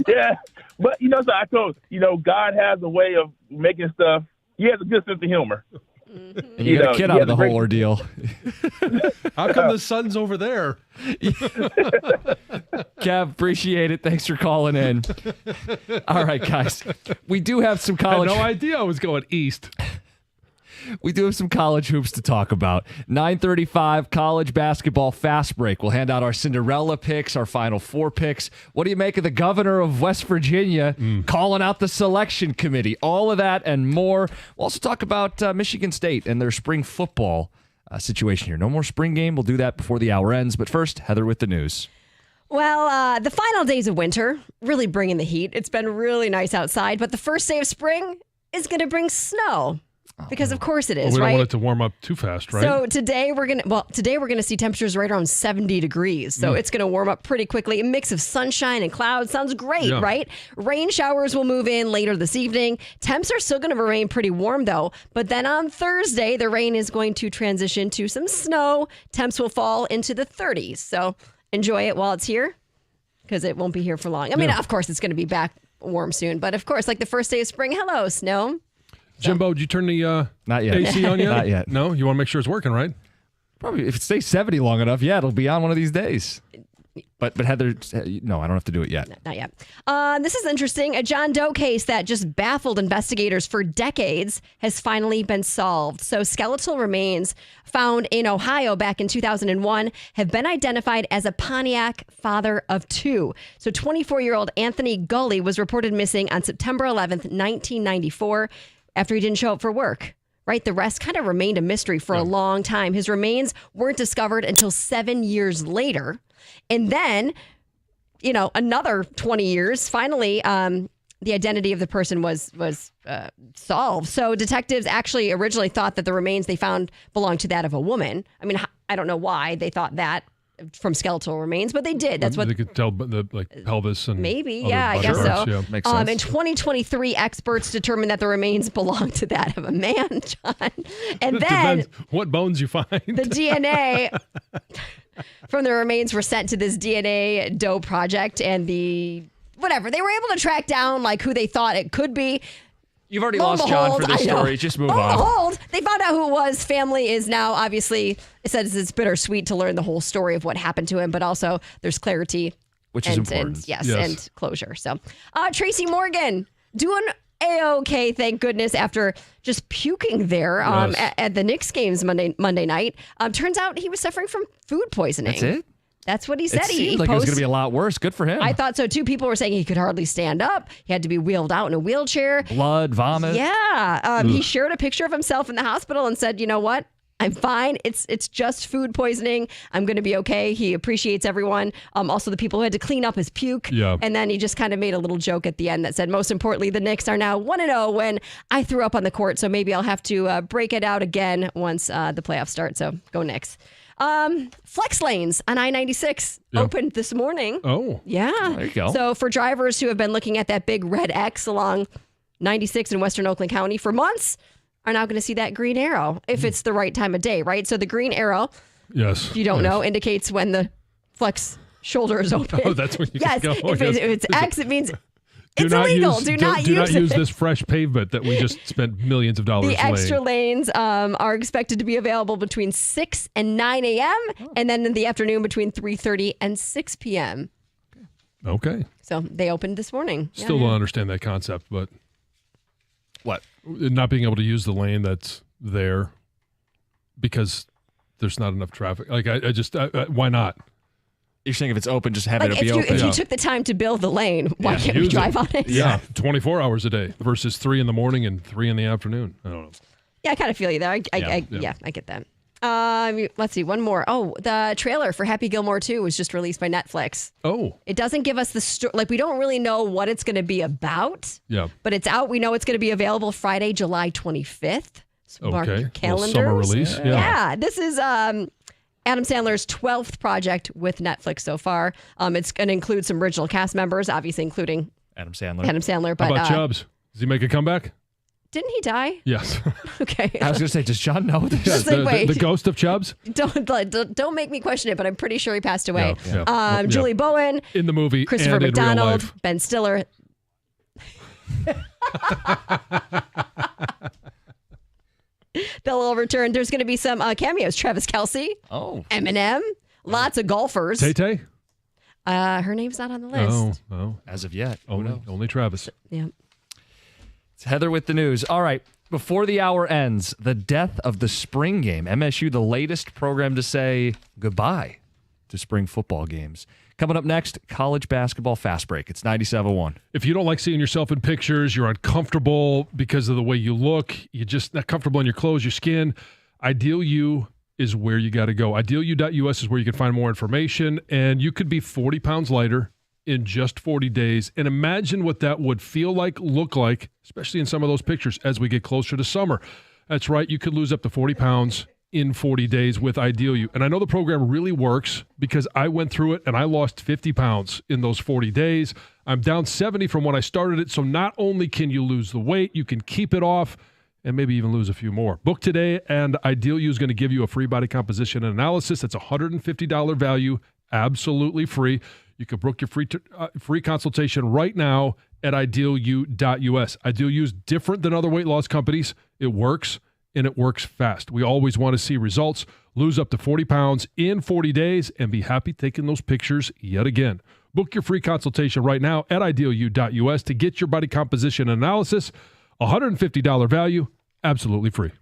Yeah. But, so I told, God has a way of making stuff. He has a good sense of humor. And you got a kid out of the whole ordeal. How come the sun's over there? Kev, appreciate it. Thanks for calling in. All right, guys. We do have some college. I had no idea I was going east. We do have some college hoops to talk about. 9:35 college basketball fast break. We'll hand out our Cinderella picks, our Final Four picks. What do you make of the governor of West Virginia calling out the selection committee? All of that and more. We'll also talk about Michigan State and their spring football situation here. No more spring game. We'll do that before the hour ends. But first, Heather with the news. Well, the final days of winter really bringing the heat. It's been really nice outside, but the first day of spring is going to bring snow. Because of course it is, we don't right? want it to warm up too fast, right? So today we're gonna see temperatures right around 70 degrees. So it's gonna warm up pretty quickly. A mix of sunshine and clouds sounds great, right? Rain showers will move in later this evening. Temps are still gonna remain pretty warm though. But then on Thursday, the rain is going to transition to some snow. Temps will fall into the 30s. So enjoy it while it's here, because it won't be here for long. I mean, of course it's gonna be back warm soon, but of course, like the first day of spring, hello, snow. Jimbo, did you turn the Not yet. AC on yet? Not yet. No? You want to make sure it's working, right? Probably if it stays 70 long enough, it'll be on one of these days. But Heather, no, I don't have to do it yet. Not yet. This is interesting. A John Doe case that just baffled investigators for decades has finally been solved. So skeletal remains found in Ohio back in 2001 have been identified as a Pontiac father of two. So 24-year-old Anthony Gully was reported missing on September 11th, 1994. After he didn't show up for work, right? The rest kind of remained a mystery for a long time. His remains weren't discovered until 7 years later. And then, another 20 years, finally, the identity of the person was solved. So detectives actually originally thought that the remains they found belonged to that of a woman. I mean, I don't know why they thought that from skeletal remains, but they did. That's what they could tell the pelvis and maybe. Yeah, I guess so. Yeah. Makes sense. In 2023, experts determined that the remains belonged to that of a man, John. And then depends what bones you find. The DNA from the remains were sent to this DNA Doe project, and they were able to track down who they thought it could be. You've already lost John for this story. Just move on. Behold, they found out who it was. Family is now obviously, it says it's bittersweet to learn the whole story of what happened to him, but also there's clarity. Which is important. And closure. So Tracy Morgan doing A-OK, thank goodness, after just puking there at the Knicks games Monday night. Turns out he was suffering from food poisoning. That's it? That's what he said. It seemed like it was going to be a lot worse. Good for him. I thought so too. People were saying he could hardly stand up. He had to be wheeled out in a wheelchair. Blood, vomit. Yeah. He shared a picture of himself in the hospital and said, you know what? I'm fine. It's just food poisoning. I'm going to be okay. He appreciates everyone. Also, the people who had to clean up his puke. Yeah. And then he just kind of made a little joke at the end that said, most importantly, the Knicks are now 1-0 when I threw up on the court. So maybe I'll have to break it out again once the playoffs start. So go Knicks. Flex lanes on I-96 opened this morning. Oh. Yeah. There you go. So for drivers who have been looking at that big red X along 96 in Western Oakland County for months, are now going to see that green arrow if it's the right time of day, right? So the green arrow, if you don't know, indicates when the flex shoulder is open. Oh, that's when you yes. go. If it's X, it means it's not illegal. Do not use this fresh pavement that we just spent millions of dollars The extra lanes are expected to be available between 6 and 9 a.m. and then in the afternoon between 3:30 and 6 p.m. Okay. So they opened this morning. Still don't understand that concept, but what? Not being able to use the lane that's there because there's not enough traffic. Like I just why not? You're saying if it's open, just have Like it be open. if you took the time to build the lane, why can't we Use drive on it? Yeah, 24 hours a day versus 3 in the morning and 3 in the afternoon. I don't know. Yeah, I kind of feel you there. I get that. Let's see, one more. Oh, the trailer for Happy Gilmore 2 was just released by Netflix. Oh. It doesn't give us the story. Like, we don't really know what it's going to be about. Yeah. But it's out. We know it's going to be available Friday, July 25th. So mark your calendars. Summer release. Yeah. This is Adam Sandler's 12th project with Netflix so far. It's going to include some original cast members, obviously including Adam Sandler. But How about Chubbs? Does he make a comeback? didn't he die? Yes. Okay. I was going to say, does John know this? Yes, the ghost of Chubbs? Don't make me question it, but I'm pretty sure he passed away. Yeah. Julie Bowen. In the movie Christopher and in real McDonald. life. Ben Stiller. They'll all return. There's going to be some cameos. Travis Kelce. Oh. Eminem. Lots of golfers. Tay-Tay? Her name's not on the list. Oh. As of yet. Only Travis. Yeah. It's Heather with the news. All right. Before the hour ends, the death of the spring game. MSU, the latest program to say goodbye to spring football games. Coming up next, college basketball fast break. It's 97.1. If you don't like seeing yourself in pictures, you're uncomfortable because of the way you look, you're just not comfortable in your clothes, your skin, Ideal U is where you got to go. IdealU.us is where you can find more information, and you could be 40 pounds lighter in just 40 days. And imagine what that would feel like, look like, especially in some of those pictures as we get closer to summer. That's right. You could lose up to 40 pounds in 40 days with Ideal U. And I know the program really works because I went through it and I lost 50 pounds in those 40 days. I'm down 70 from when I started it. So not only can you lose the weight, you can keep it off and maybe even lose a few more. Book today, and Ideal U is going to give you a free body composition analysis. That's a $150 value, absolutely free. You can book your free consultation right now at idealu.us. Ideal U is different than other weight loss companies. It works, and it works fast. We always want to see results. Lose up to 40 pounds in 40 days and be happy taking those pictures yet again. Book your free consultation right now at idealu.us to get your body composition analysis. $150 value, absolutely free.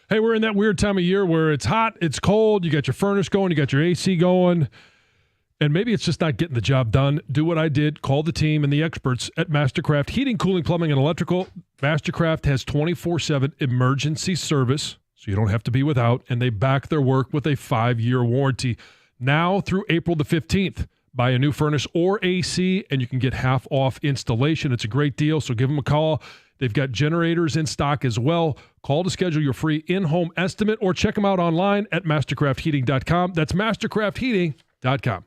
Hey, we're in that weird time of year where it's hot, it's cold, you got your furnace going, you got your AC going, and maybe it's just not getting the job done. Do what I did. Call the team and the experts at Mastercraft Heating, Cooling, Plumbing, and Electrical. Mastercraft has 24/7 emergency service, so you don't have to be without, and they back their work with a 5-year warranty. Now through April the 15th. Buy a new furnace or AC, and you can get half off installation. It's a great deal, so give them a call. They've got generators in stock as well. Call to schedule your free in-home estimate or check them out online at mastercraftheating.com. That's mastercraftheating.com.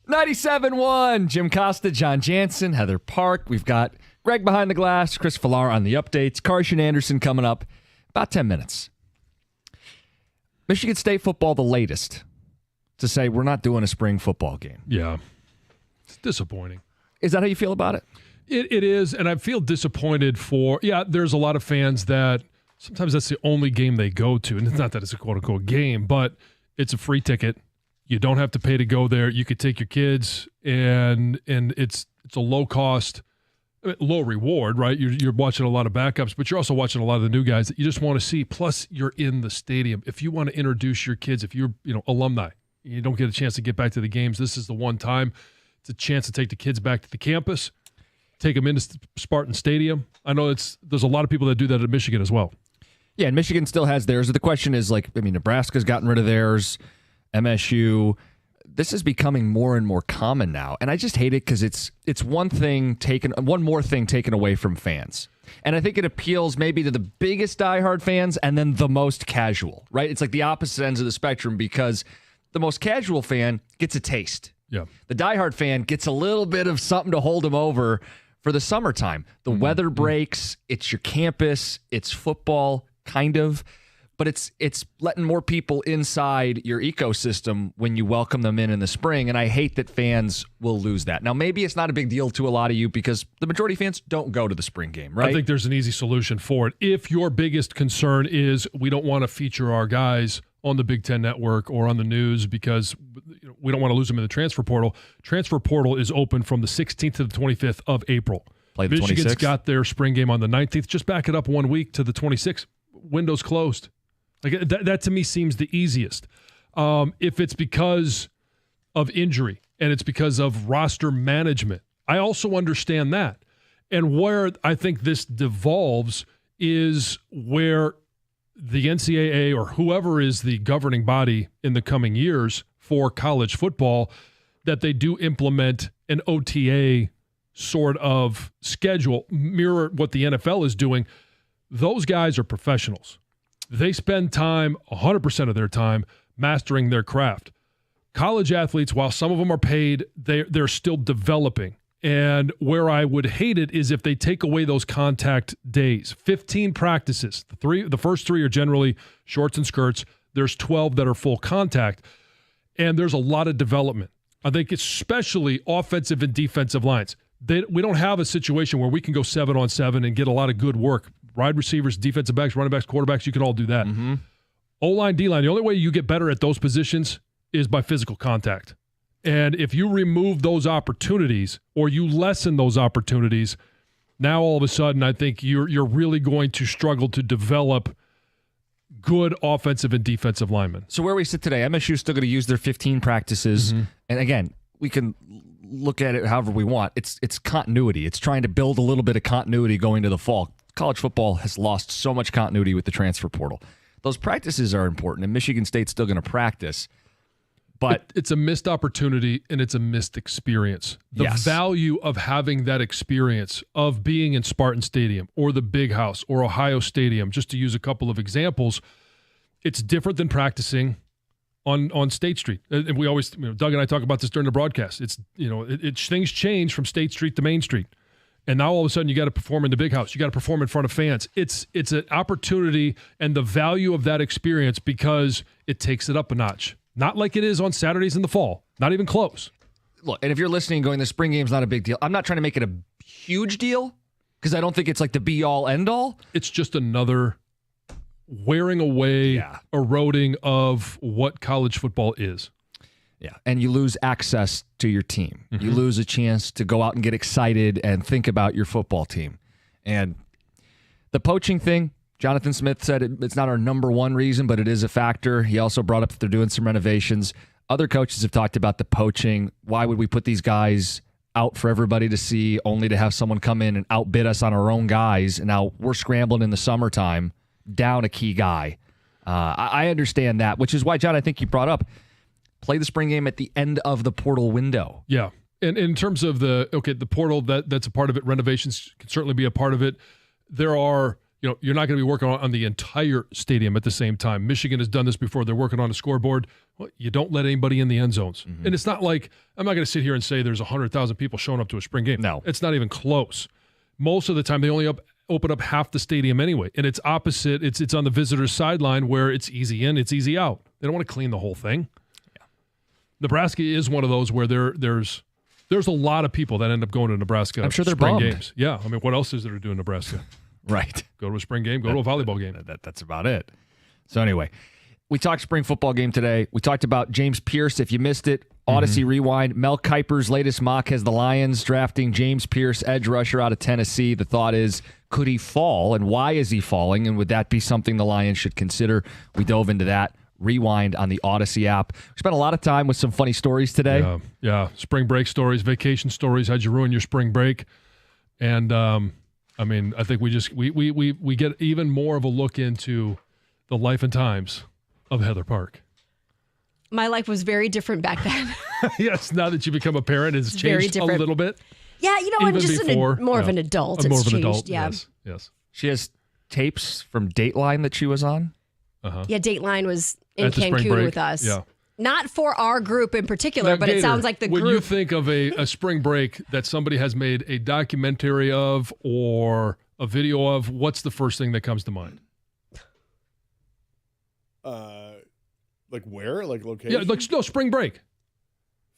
97.1, Jim Costa, John Jansen, Heather Park. We've got Greg behind the glass, Chris Villar on the updates, Carson Anderson coming up about 10 minutes. Michigan State football, the latest to say we're not doing a spring football game. Yeah. It's disappointing. Is that how you feel about it? It is, and I feel disappointed there's a lot of fans that sometimes that's the only game they go to, and it's not that it's a quote-unquote game, but it's a free ticket. You don't have to pay to go there. You could take your kids, and it's a low-cost, low reward, right? You're watching a lot of backups, but you're also watching a lot of the new guys that you just want to see, plus you're in the stadium. If you want to introduce your kids, if you're alumni, you don't get a chance to get back to the games, this is the one time. It's a chance to take the kids back to the campus, take them into Spartan Stadium. I know there's a lot of people that do that at Michigan as well. Yeah, and Michigan still has theirs. The question is, Nebraska's gotten rid of theirs, MSU. This is becoming more and more common now, and I just hate it because it's one more thing taken away from fans. And I think it appeals maybe to the biggest diehard fans and then the most casual, right? It's like the opposite ends of the spectrum because the most casual fan gets a taste. Yeah. The diehard fan gets a little bit of something to hold him over for the summertime. The weather breaks, it's your campus, it's football, kind of, but it's letting more people inside your ecosystem when you welcome them in the spring, and I hate that fans will lose that. Now, maybe it's not a big deal to a lot of you because the majority of fans don't go to the spring game, right? I think there's an easy solution for it. If your biggest concern is we don't want to feature our guys on the Big Ten Network or on the news because we don't want to lose them in the transfer portal. Transfer portal is open from the 16th to the 25th of April. Play the Michigan's 26th? got their spring game on the 19th. Just back it up 1 week to the 26th. Window's closed. Like that to me seems the easiest. If it's because of injury and it's because of roster management, I also understand that. And where I think this devolves is where the NCAA or whoever is the governing body in the coming years for college football, that they do implement an OTA sort of schedule, mirror what the NFL is doing. Those guys are professionals. They spend time, 100% of their time, mastering their craft. College athletes, while some of them are paid, they're still developing. And where I would hate it is if they take away those contact days. 15 practices. The first 3 are generally shorts and skirts. There's 12 that are full contact. And there's a lot of development. I think especially offensive and defensive lines. We don't have a situation where we can go 7-on-7 and get a lot of good work. Wide receivers, defensive backs, running backs, quarterbacks, you can all do that. Mm-hmm. O-line, D-line, the only way you get better at those positions is by physical contact. And if you remove those opportunities or you lessen those opportunities, now all of a sudden I think you're really going to struggle to develop good offensive and defensive linemen. So where we sit today, MSU is still going to use their 15 practices. Mm-hmm. And again, we can look at it however we want. It's continuity. It's trying to build a little bit of continuity going to the fall. College football has lost so much continuity with the transfer portal. Those practices are important, and Michigan State's still going to practice. But it's a missed opportunity and it's a missed experience. The value of having that experience of being in Spartan Stadium or the Big House or Ohio Stadium, just to use a couple of examples, it's different than practicing on State Street. And we always, Doug and I talk about this during the broadcast. It's, things change from State Street to Main Street. And now all of a sudden you got to perform in the Big House. You got to perform in front of fans. It's an opportunity and the value of that experience because it takes it up a notch. Not like it is on Saturdays in the fall. Not even close. Look, and if you're listening going, the spring game's not a big deal. I'm not trying to make it a huge deal because I don't think it's like the be-all, end-all. It's just another wearing away, eroding of what college football is. Yeah, and you lose access to your team. Mm-hmm. You lose a chance to go out and get excited and think about your football team. And the poaching thing, Jonathan Smith said it's not our number one reason, but it is a factor. He also brought up that they're doing some renovations. Other coaches have talked about the poaching. Why would we put these guys out for everybody to see only to have someone come in and outbid us on our own guys? And now we're scrambling in the summertime down a key guy. I understand that, which is why, John, I think you brought up play the spring game at the end of the portal window. Yeah. And in terms of the portal, that's a part of it. Renovations can certainly be a part of it. There are you're not going to be working on the entire stadium at the same time. Michigan has done this before. They're working on a scoreboard. Well, you don't let anybody in the end zones. Mm-hmm. And it's not like I'm not going to sit here and say there's 100,000 people showing up to a spring game. No. It's not even close. Most of the time, they only open up half the stadium anyway. And it's opposite. It's on the visitor's sideline where it's easy in, it's easy out. They don't want to clean the whole thing. Yeah. Nebraska is one of those where there's a lot of people that end up going to Nebraska. I'm sure they're spring bummed. games. Yeah. I mean, what else is there to do in Nebraska? Right. Go to a spring game, go to a volleyball game. That's about it. So anyway, we talked spring football game today. We talked about James Pierce. If you missed it, Odyssey Rewind. Mel Kiper's latest mock has the Lions drafting James Pierce, edge rusher out of Tennessee. The thought is, could he fall, and why is he falling, and would that be something the Lions should consider? We dove into that. Rewind on the Odyssey app. We spent a lot of time with some funny stories today. Yeah. Spring break stories, vacation stories. How'd you ruin your spring break? And I mean, I think we get even more of a look into the life and times of Heather Park. My life was very different back then. Yes, now that you become a parent, it's very changed a different. little bit. Yeah, I'm Even just before, more of an adult. More It's of an changed, adult, yeah. yes. She has tapes from Dateline that she was on. Uh-huh. Yeah, Dateline was in At the spring Cancun break, with us. yeah. Not for our group in particular, Now, but it Gator, sounds like the when group. you think of a spring break that somebody has made a documentary of or a video of, what's the first thing that comes to mind? Like where? Like location? Yeah, no, spring break.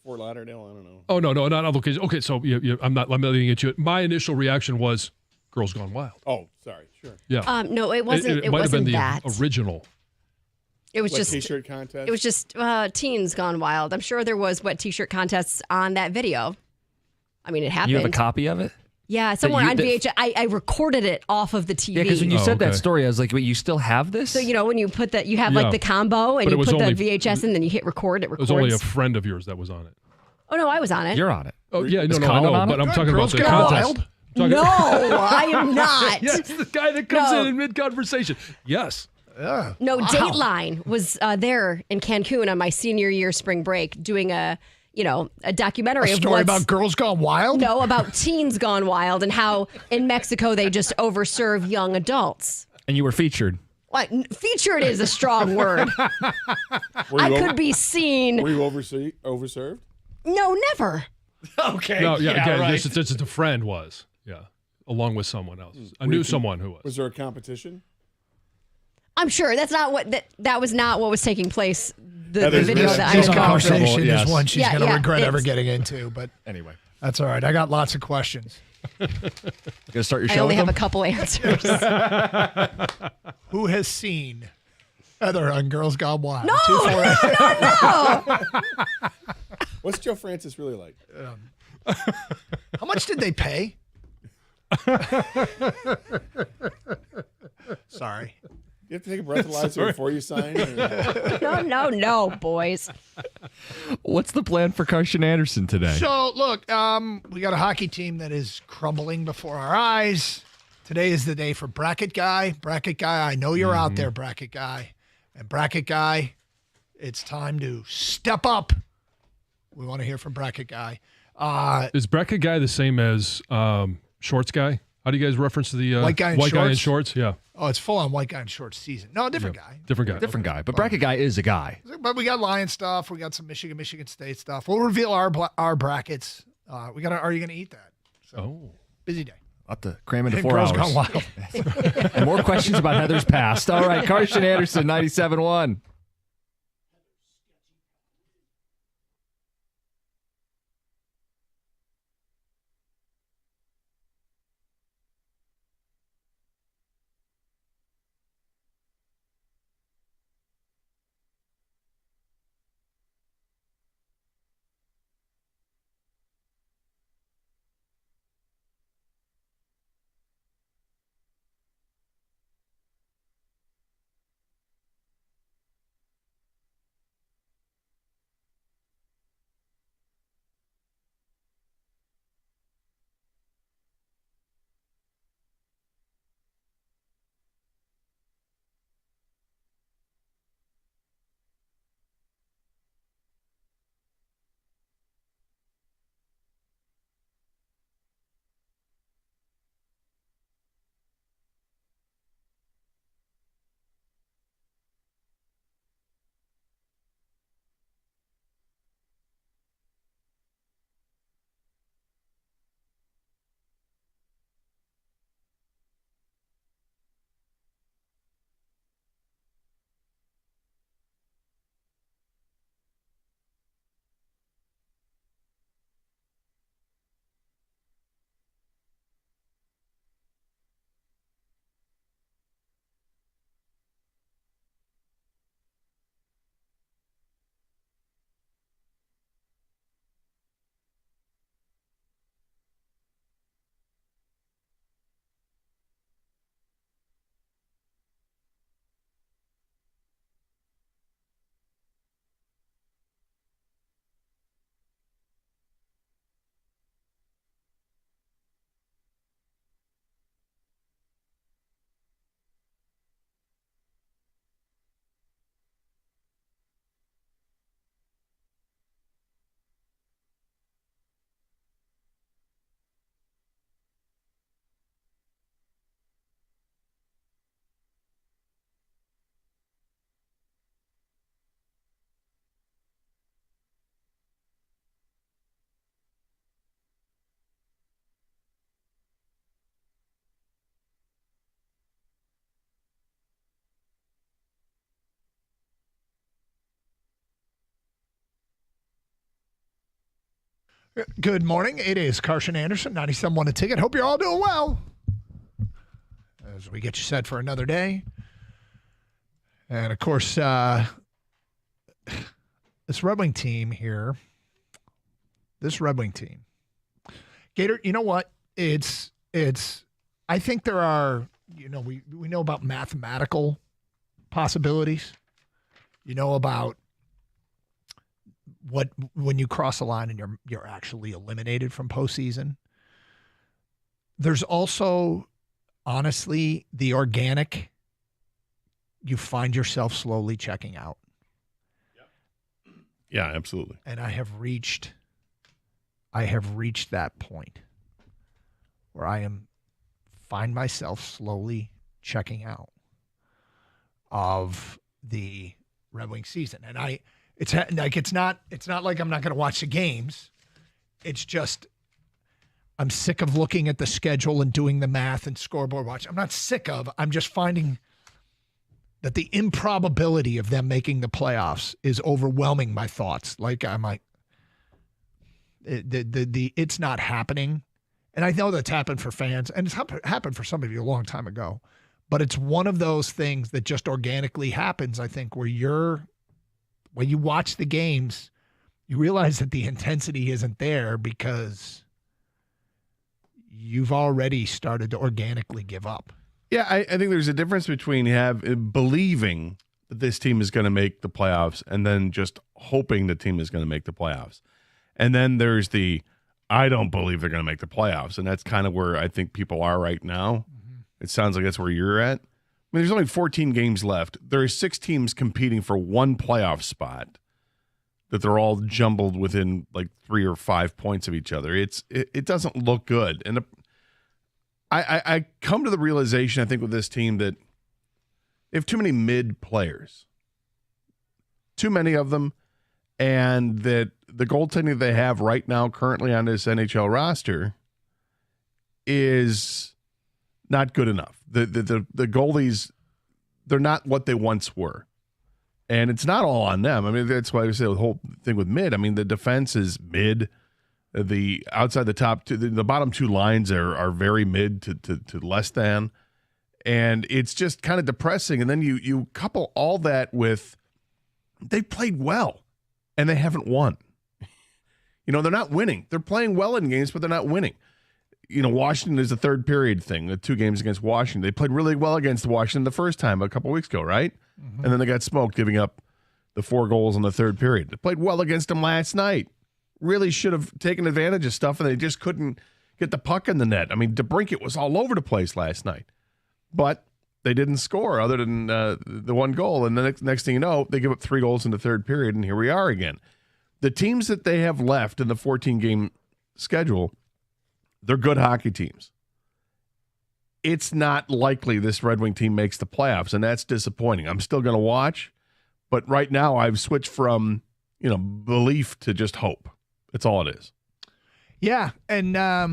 Fort Lauderdale? I don't know. Oh, no, not on location. Okay, so I'm not letting you get you. My initial reaction was Girls Gone Wild. Oh, sorry. Sure. Yeah. No, it wasn't. It might have been wasn't the that. original. It was Like just T-shirt contest? It was just Teens Gone Wild. I'm sure there was wet T-shirt contests on that video. I mean, it happened. You have a copy of it? Yeah, somewhere on VHS. I recorded it off of the TV. Yeah, because when you said that story, I was like, wait, you still have this? So, when you put that, you have Yeah. like the combo and But it you was put only- the VHS and then you hit record. It It records. was only a friend of yours that was on it. Oh, no, I was on it. You're on it. Oh, yeah, Is no, I Colin know, on but it? I'm talking about the Girls Gone contest. Wild? No, I am not. Yes, the guy that comes in mid-conversation. Yes. Yeah. No, Dateline was there in Cancun on my senior year spring break doing a documentary A of story what's- about Girls Gone Wild? No, about Teens Gone Wild and how in Mexico they just overserve young adults. And you were featured. What, featured is a strong word. I could be seen. Were you overserved? No, never. Okay. No, again, right. this is the friend was. Yeah. Along with someone else. I knew someone who was. Was there a competition? I'm sure that's not what that was not what was taking place. The Heather's video this- that This I conversation Yes. is one she's Yeah, going to yeah, regret ever it's- getting into, but Anyway, that's all right. I got lots of questions. Gonna start your I show only with have a them? couple answers. Who has seen Heather on Girls Gone Wild? No, 248. no. What's Joe Francis really like? How much did they pay? Sorry. You have to take a breathalyzer before you sign? Or? No, boys. What's the plan for Carson Anderson today? So, look, we got a hockey team that is crumbling before our eyes. Today is the day for Bracket Guy. Bracket Guy, I know you're out there, Bracket Guy. And Bracket Guy, it's time to step up. We want to hear from Bracket Guy. Is Bracket Guy the same as Shorts Guy? How do you guys reference the White guy in shorts? Yeah. Oh, it's full on white guy in shorts season. No, different guy. Different guy. But Bracket Guy is a guy. But we got Lion stuff. We got some Michigan State stuff. We'll reveal our brackets. Are you going to eat that? So, busy day. I'll have to cram into And 4 Girls hours. Gone Wild. And more questions about Heather's past. All right, Carson Anderson, 97.1. Good morning. It is Carson Anderson, 97.1 A Ticket. Hope you're all doing well as we get you set for another day. And, of course, this Red Wing team here, Gator, you know what? It's. I think there are, we know about mathematical possibilities. You know about when you cross a line and you're actually eliminated from postseason. There's also, honestly, the organic. You find yourself slowly checking out. Yeah, absolutely. And I have reached that point where I find myself slowly checking out of the Red Wing season. And it's not like I'm not going to watch the games. It's just I'm sick of looking at the schedule and doing the math and scoreboard watch. I'm not sick of. I'm just finding that the improbability of them making the playoffs is overwhelming my thoughts. It's not happening. And I know that's happened for fans, and it's happened for some of you a long time ago. But it's one of those things that just organically happens, I think, where when you watch the games, you realize that the intensity isn't there because you've already started to organically give up. Yeah, I think there's a difference between believing that this team is going to make the playoffs and then just hoping the team is going to make the playoffs. And then there's I don't believe they're going to make the playoffs. And that's kind of where I think people are right now. Mm-hmm. It sounds like that's where you're at. I mean, there's only 14 games left. There are 6 teams competing for one playoff spot that they're all jumbled within like 3 or 5 points of each other. It doesn't look good. And I come to the realization, I think, with this team that they have too many mid players, too many of them, and that the goaltending they have right now currently on this NHL roster is not good enough. The goalies, they're not what they once were. And it's not all on them. I mean, that's why I say the whole thing with mid. I mean, the defense is mid. The outside the top two, the bottom 2 lines are very mid to less than. And it's just kind of depressing. And then you couple all that with they played well and they haven't won. They're not winning. They're playing well in games, but they're not winning. Washington is a third period thing, the 2 games against Washington. They played really well against Washington the first time a couple weeks ago, right? Mm-hmm. And then they got smoked, giving up the 4 goals in the third period. They played well against them last night. Really should have taken advantage of stuff, and they just couldn't get the puck in the net. I mean, DeBrincat was all over the place last night. But they didn't score other than the 1 goal. And the next thing you know, they give up 3 goals in the third period, and here we are again. The teams that they have left in the 14-game schedule, they're good hockey teams. It's not likely this Red Wing team makes the playoffs, and that's disappointing. I'm still going to watch, but right now I've switched from belief to just hope. That's all it is. Yeah, and they're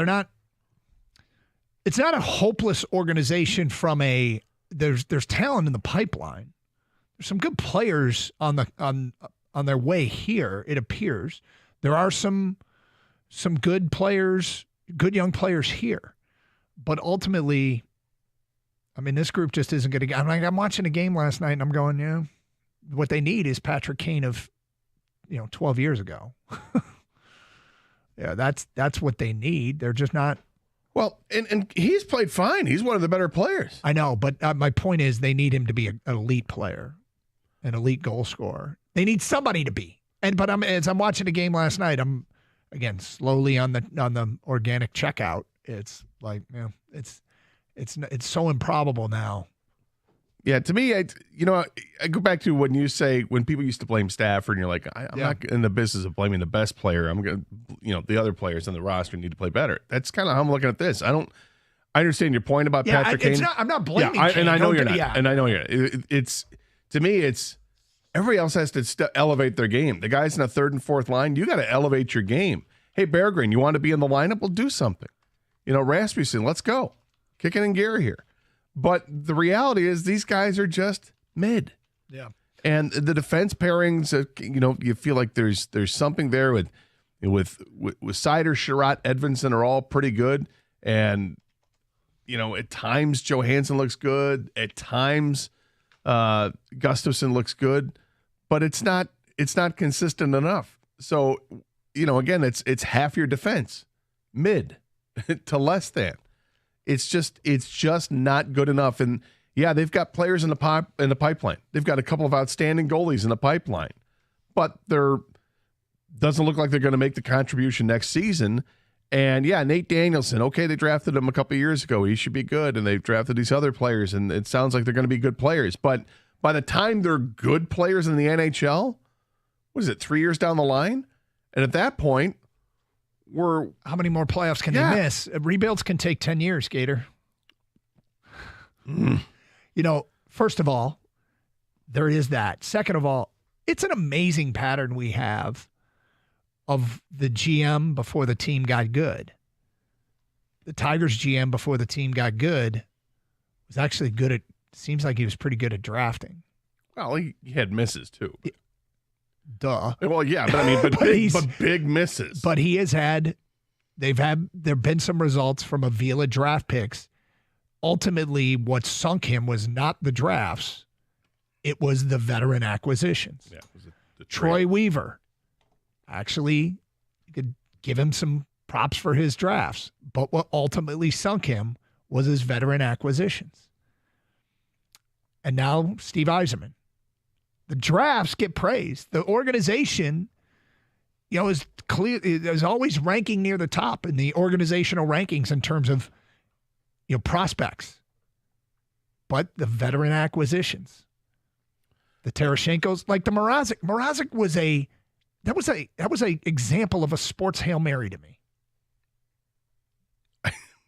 not. It's not a hopeless organization from a. There's talent in the pipeline. There's some good players on their way here. It appears there are some good players, good young players here, but ultimately, I mean, this group just isn't going to. I'm watching a game last night and I'm going, yeah. What they need is Patrick Kane of 12 years ago. Yeah, that's what they need. They're just not. Well, and he's played fine. He's one of the better players. I know, but my point is they need him to be an elite player, an elite goal scorer. They need somebody to be. But as I'm watching the game last night, I'm again slowly on the organic checkout. It's like, it's so improbable now. Yeah, to me, I go back to when people used to blame Stafford, and you're like, I'm not in the business of blaming the best player. I'm going to, the other players on the roster need to play better. That's kind of how I'm looking at this. I understand your point about Patrick Kane. I'm not blaming Kane. And I know you're not. Yeah. And I know you're not. It's to me, it's everybody else has to elevate their game. The guys in the 3rd and 4th line, you got to elevate your game. Hey, Berggren, you want to be in the lineup? Well, do something. Rasmussen, let's go. Kicking in gear here. But the reality is these guys are just mid. Yeah. And the defense pairings, you feel like there's something there with Sider, Sherratt, Edvinson are all pretty good. And, at times Johansson looks good. At times Gustafson looks good. But it's not consistent enough. So, again, it's half your defense, mid to less than. It's just not good enough. And yeah, they've got players in the pipeline. They've got a couple of outstanding goalies in the pipeline, but doesn't look like they're going to make the contribution next season. And yeah, Nate Danielson. Okay, they drafted him a couple of years ago. He should be good. And they've drafted these other players, and it sounds like they're going to be good players. But by the time they're good players in the NHL, what is it, 3 years down the line? And at that point, how many more playoffs can they miss? Rebuilds can take 10 years, Gator. First of all, there is that. Second of all, it's an amazing pattern we have of the GM before the team got good. The Tigers GM before the team got good was actually seems like he was pretty good at drafting. Well, he had misses too. Duh. Well, yeah, but big misses. But he has had, there have been some results from Avila draft picks. Ultimately, what sunk him was not the drafts. It was the veteran acquisitions. Yeah, it was the Troy Weaver. Actually, you could give him some props for his drafts. But what ultimately sunk him was his veteran acquisitions. And now Steve Yzerman. The drafts get praised. The organization, is clear. Is always ranking near the top in the organizational rankings in terms of, prospects. But the veteran acquisitions, the Tarasenko's, like the Mrazek. Mrazek was a example of a sports Hail Mary to me.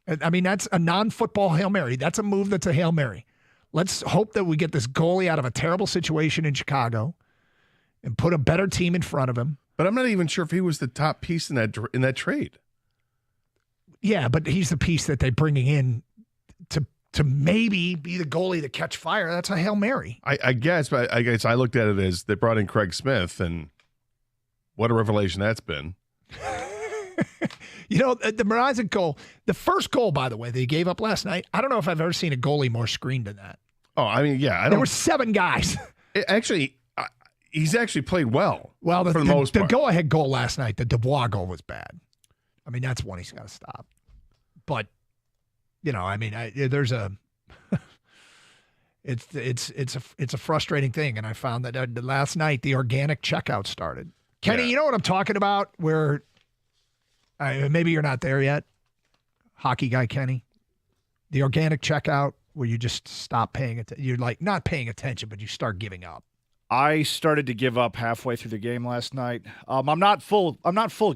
I mean, that's a non-football Hail Mary. That's a move that's a Hail Mary. Let's hope that we get this goalie out of a terrible situation in Chicago and put a better team in front of him. But I'm not even sure if he was the top piece in that trade. Yeah, but he's the piece that they're bringing in to maybe be the goalie to catch fire. That's a Hail Mary. I guess, but I guess I looked at it as they brought in Craig Smith, and what a revelation that's been. The Mrazek goal, the first goal, by the way, they gave up last night. I don't know if I've ever seen a goalie more screened than that. Oh, I mean, yeah. There were 7 guys. He's actually played well. Well, for the most part. The go-ahead goal last night, the Dubois goal was bad. I mean, that's one he's got to stop. But, there's a it's a frustrating thing, and I found that last night the organic checkout started. Kenny, you know what I'm talking about? Where maybe you're not there yet, hockey guy Kenny. The organic checkout where you just stop paying attention. You're like not paying attention, but you start giving up. I started to give up halfway through the game last night. I'm not full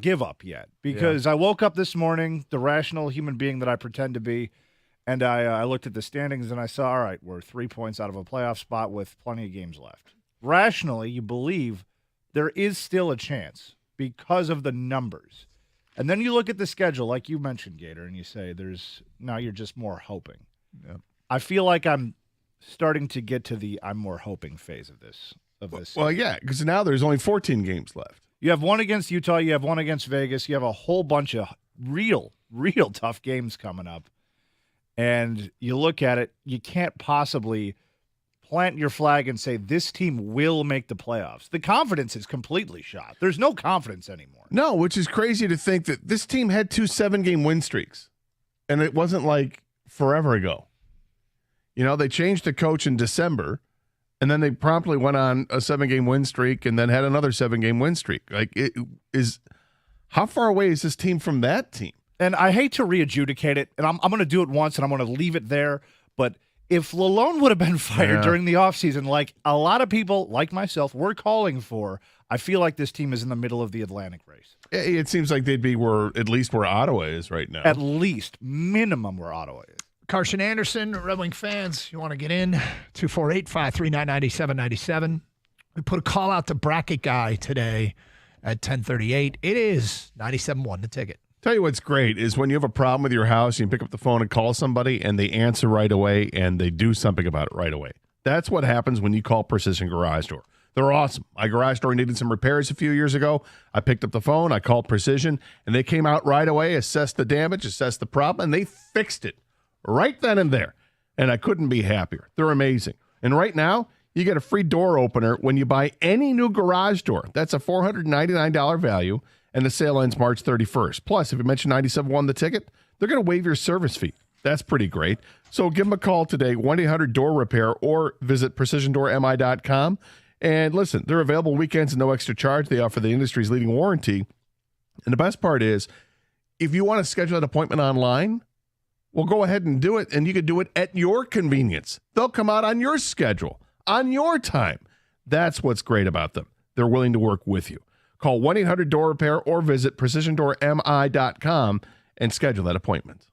give up yet because I woke up this morning, the rational human being that I pretend to be, and I looked at the standings and I saw, all right, we're 3 points out of a playoff spot with plenty of games left. Rationally, you believe there is still a chance because of the numbers. And then you look at the schedule, like you mentioned, Gator, and you say now you're just more hoping. Yeah. I feel like I'm starting to get to the I'm more hoping phase of this. Well, yeah, because now there's only 14 games left. You have one against Utah. You have one against Vegas. You have a whole bunch of real tough games coming up. And you look at it, you can't possibly plant your flag and say this team will make the playoffs. The confidence is completely shot. There's no confidence anymore. No, which is crazy to think that this team had 2 7-game win streaks. And it wasn't like forever ago. They changed the coach in December. And then they promptly went on a 7-game win streak and then had another 7-game win streak. How far away is this team from that team? And I hate to re-adjudicate it, and I'm going to do it once, and I'm going to leave it there. But if Lalone would have been fired during the offseason, like a lot of people, like myself, were calling for, I feel like this team is in the middle of the Atlantic race. It seems like they'd be at least where Ottawa is right now. At least, minimum where Ottawa is. Carson Anderson, Red Wing fans, you want to get in? 248-539-9797. We put a call out to Bracket Guy today at 10:38. It is 97.1 the ticket. Tell you what's great is when you have a problem with your house, you can pick up the phone and call somebody, and they answer right away, and they do something about it right away. That's what happens when you call Precision Garage Door. They're awesome. My garage door needed some repairs a few years ago. I picked up the phone, I called Precision, and they came out right away, assessed the damage, assessed the problem, and they fixed it right then and there. And I couldn't be happier. They're amazing. And right now, you get a free door opener when you buy any new garage door. That's a $499 value, and the sale ends March 31st. Plus, if you mention 97.1 the ticket, they're going to waive your service fee. That's pretty great. So give them a call today, 1-800-DOOR-REPAIR, or visit precisiondoormi.com. And listen, they're available weekends at no extra charge. They offer the industry's leading warranty. And the best part is, if you want to schedule an appointment online, well, go ahead and do it, and you can do it at your convenience. They'll come out on your schedule, on your time. That's what's great about them. They're willing to work with you. Call 1-800-DOOR-REPAIR or visit precisiondoormi.com and schedule that appointment.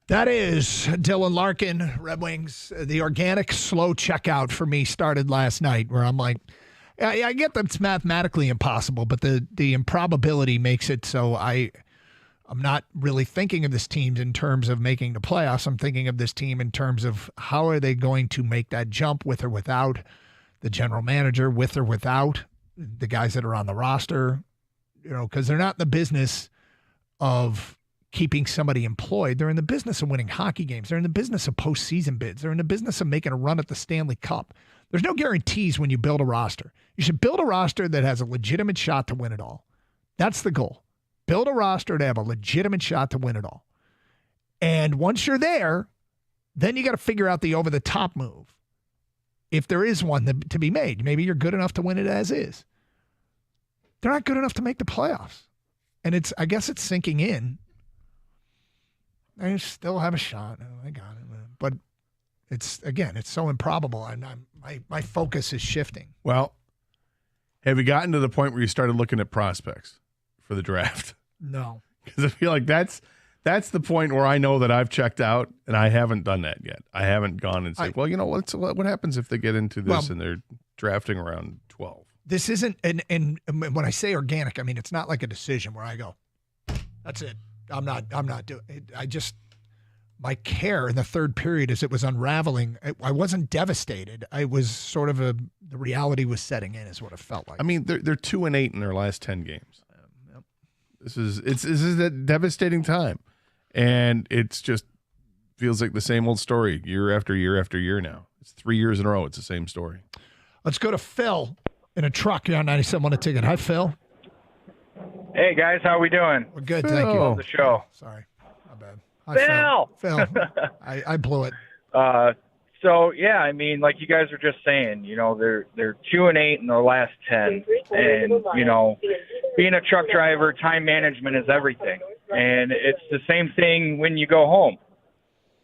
That is Dylan Larkin, Red Wings. The organic slow checkout for me started last night where I'm like, I get that it's mathematically impossible, but the improbability makes it so I'm not really thinking of this team in terms of making the playoffs. I'm thinking of this team in terms of how are they going to make that jump with or without the general manager, with or without the guys that are on the roster, because they're not in the business of keeping somebody employed. They're in the business of winning hockey games. They're in the business of postseason bids. They're in the business of making a run at the Stanley Cup. There's no guarantees when you build a roster. You should build a roster that has a legitimate shot to win it all. That's the goal. Build a roster to have a legitimate shot to win it all. And once you're there, then you got to figure out the over-the-top move. If there is one to be made, maybe you're good enough to win it as is. They're not good enough to make the playoffs. And I guess it's sinking in. I still have a shot. Oh, I got it. But it's so improbable. And my focus is shifting. Well, have you gotten to the point where you started looking at prospects for the draft? No. Because I feel like that's the point where I know that I've checked out, and I haven't done that yet. I haven't gone and said, what happens if they get into this and they're drafting around 12? This isn't, and when I say organic, I mean, it's not like a decision where I go, that's it. I'm not doing it. My care in the third period as it was unraveling, I wasn't devastated. I was sort of the reality was setting in is what it felt like. I mean, they're 2-8 in their last 10 games. Yep. This is a devastating time. And it's just feels like the same old story year after year after year now. It's 3 years in a row. It's the same story. Let's go to Phil in a truck. You're on 97 on a ticket. Hi, Phil. Hey, guys. How we doing? We're good. Phil. Thank you. Love the show. Sorry. My bad. Hi, Phil. I blew it. So, yeah, I mean, like you guys were just saying, they're 2-8 in their last 10. And, being a truck driver, time management is everything. And it's the same thing when you go home.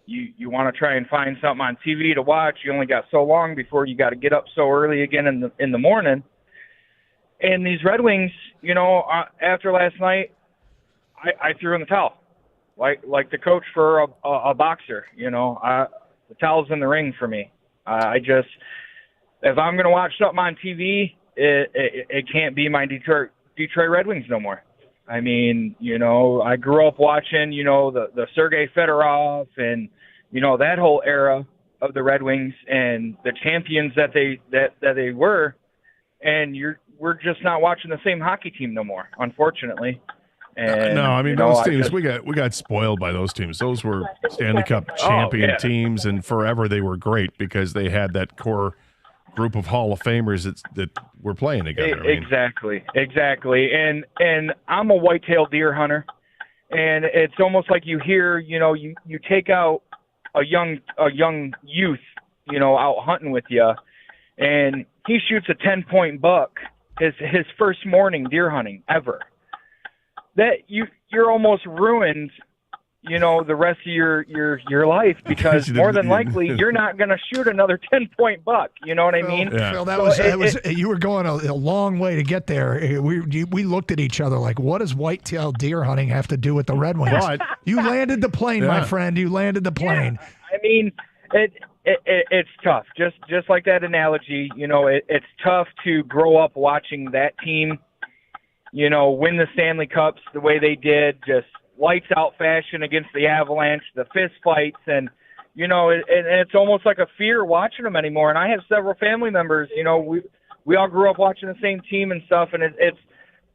You want to try and find something on TV to watch. You only got so long before you got to get up so early again in the morning. And these Red Wings, after last night, I threw in the towel, like the coach for a boxer. The towel's in the ring for me. If I'm going to watch something on TV, it can't be my Detroit Red Wings no more. I mean, I grew up watching, the Sergei Fedorov and, that whole era of the Red Wings and the champions that they were. And we're just not watching the same hockey team no more, unfortunately. And, no, I mean, those teams, we got spoiled by those teams. Those were Stanley Cup champion teams, and forever they were great because they had that core group of Hall of Famers that were playing together. Exactly. And I'm a whitetail deer hunter, and it's almost like you hear, you take out a young youth, out hunting with you, and he shoots a 10-point buck his first morning deer hunting ever. That you're almost ruined, the rest of your life because more than likely you're not going to shoot another 10-point buck. You know what I mean? Yeah. Phil, that was you were going a long way to get there. We looked at each other like, what does whitetail deer hunting have to do with the Red Wings? But, you landed the plane, my friend. You landed the plane. Yeah. I mean, it's tough. Just like that analogy, it's tough to grow up watching that team, win the Stanley Cups the way they did, just lights out fashion against the Avalanche, the fist fights, and it's almost like a fear watching them anymore. And I have several family members, we all grew up watching the same team and stuff, and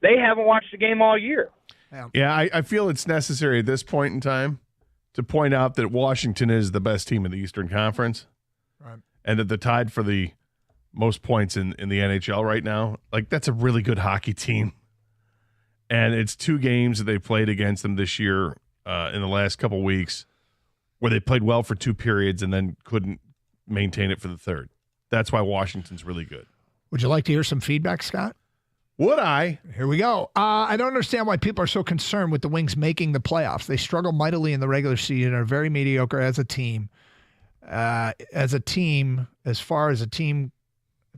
they haven't watched the game all year. Yeah, I feel it's necessary at this point in time to point out that Washington is the best team in the Eastern Conference, right? And that they're tied for the most points in the NHL right now. Like, that's a really good hockey team. And it's 2 games that they played against them this year in the last couple of weeks where they played well for 2 periods and then couldn't maintain it for the third. That's why Washington's really good. Would you like to hear some feedback, Scott? Would I? Here we go. I don't understand why people are so concerned with the Wings making the playoffs. They struggle mightily in the regular season and are very mediocre as a team.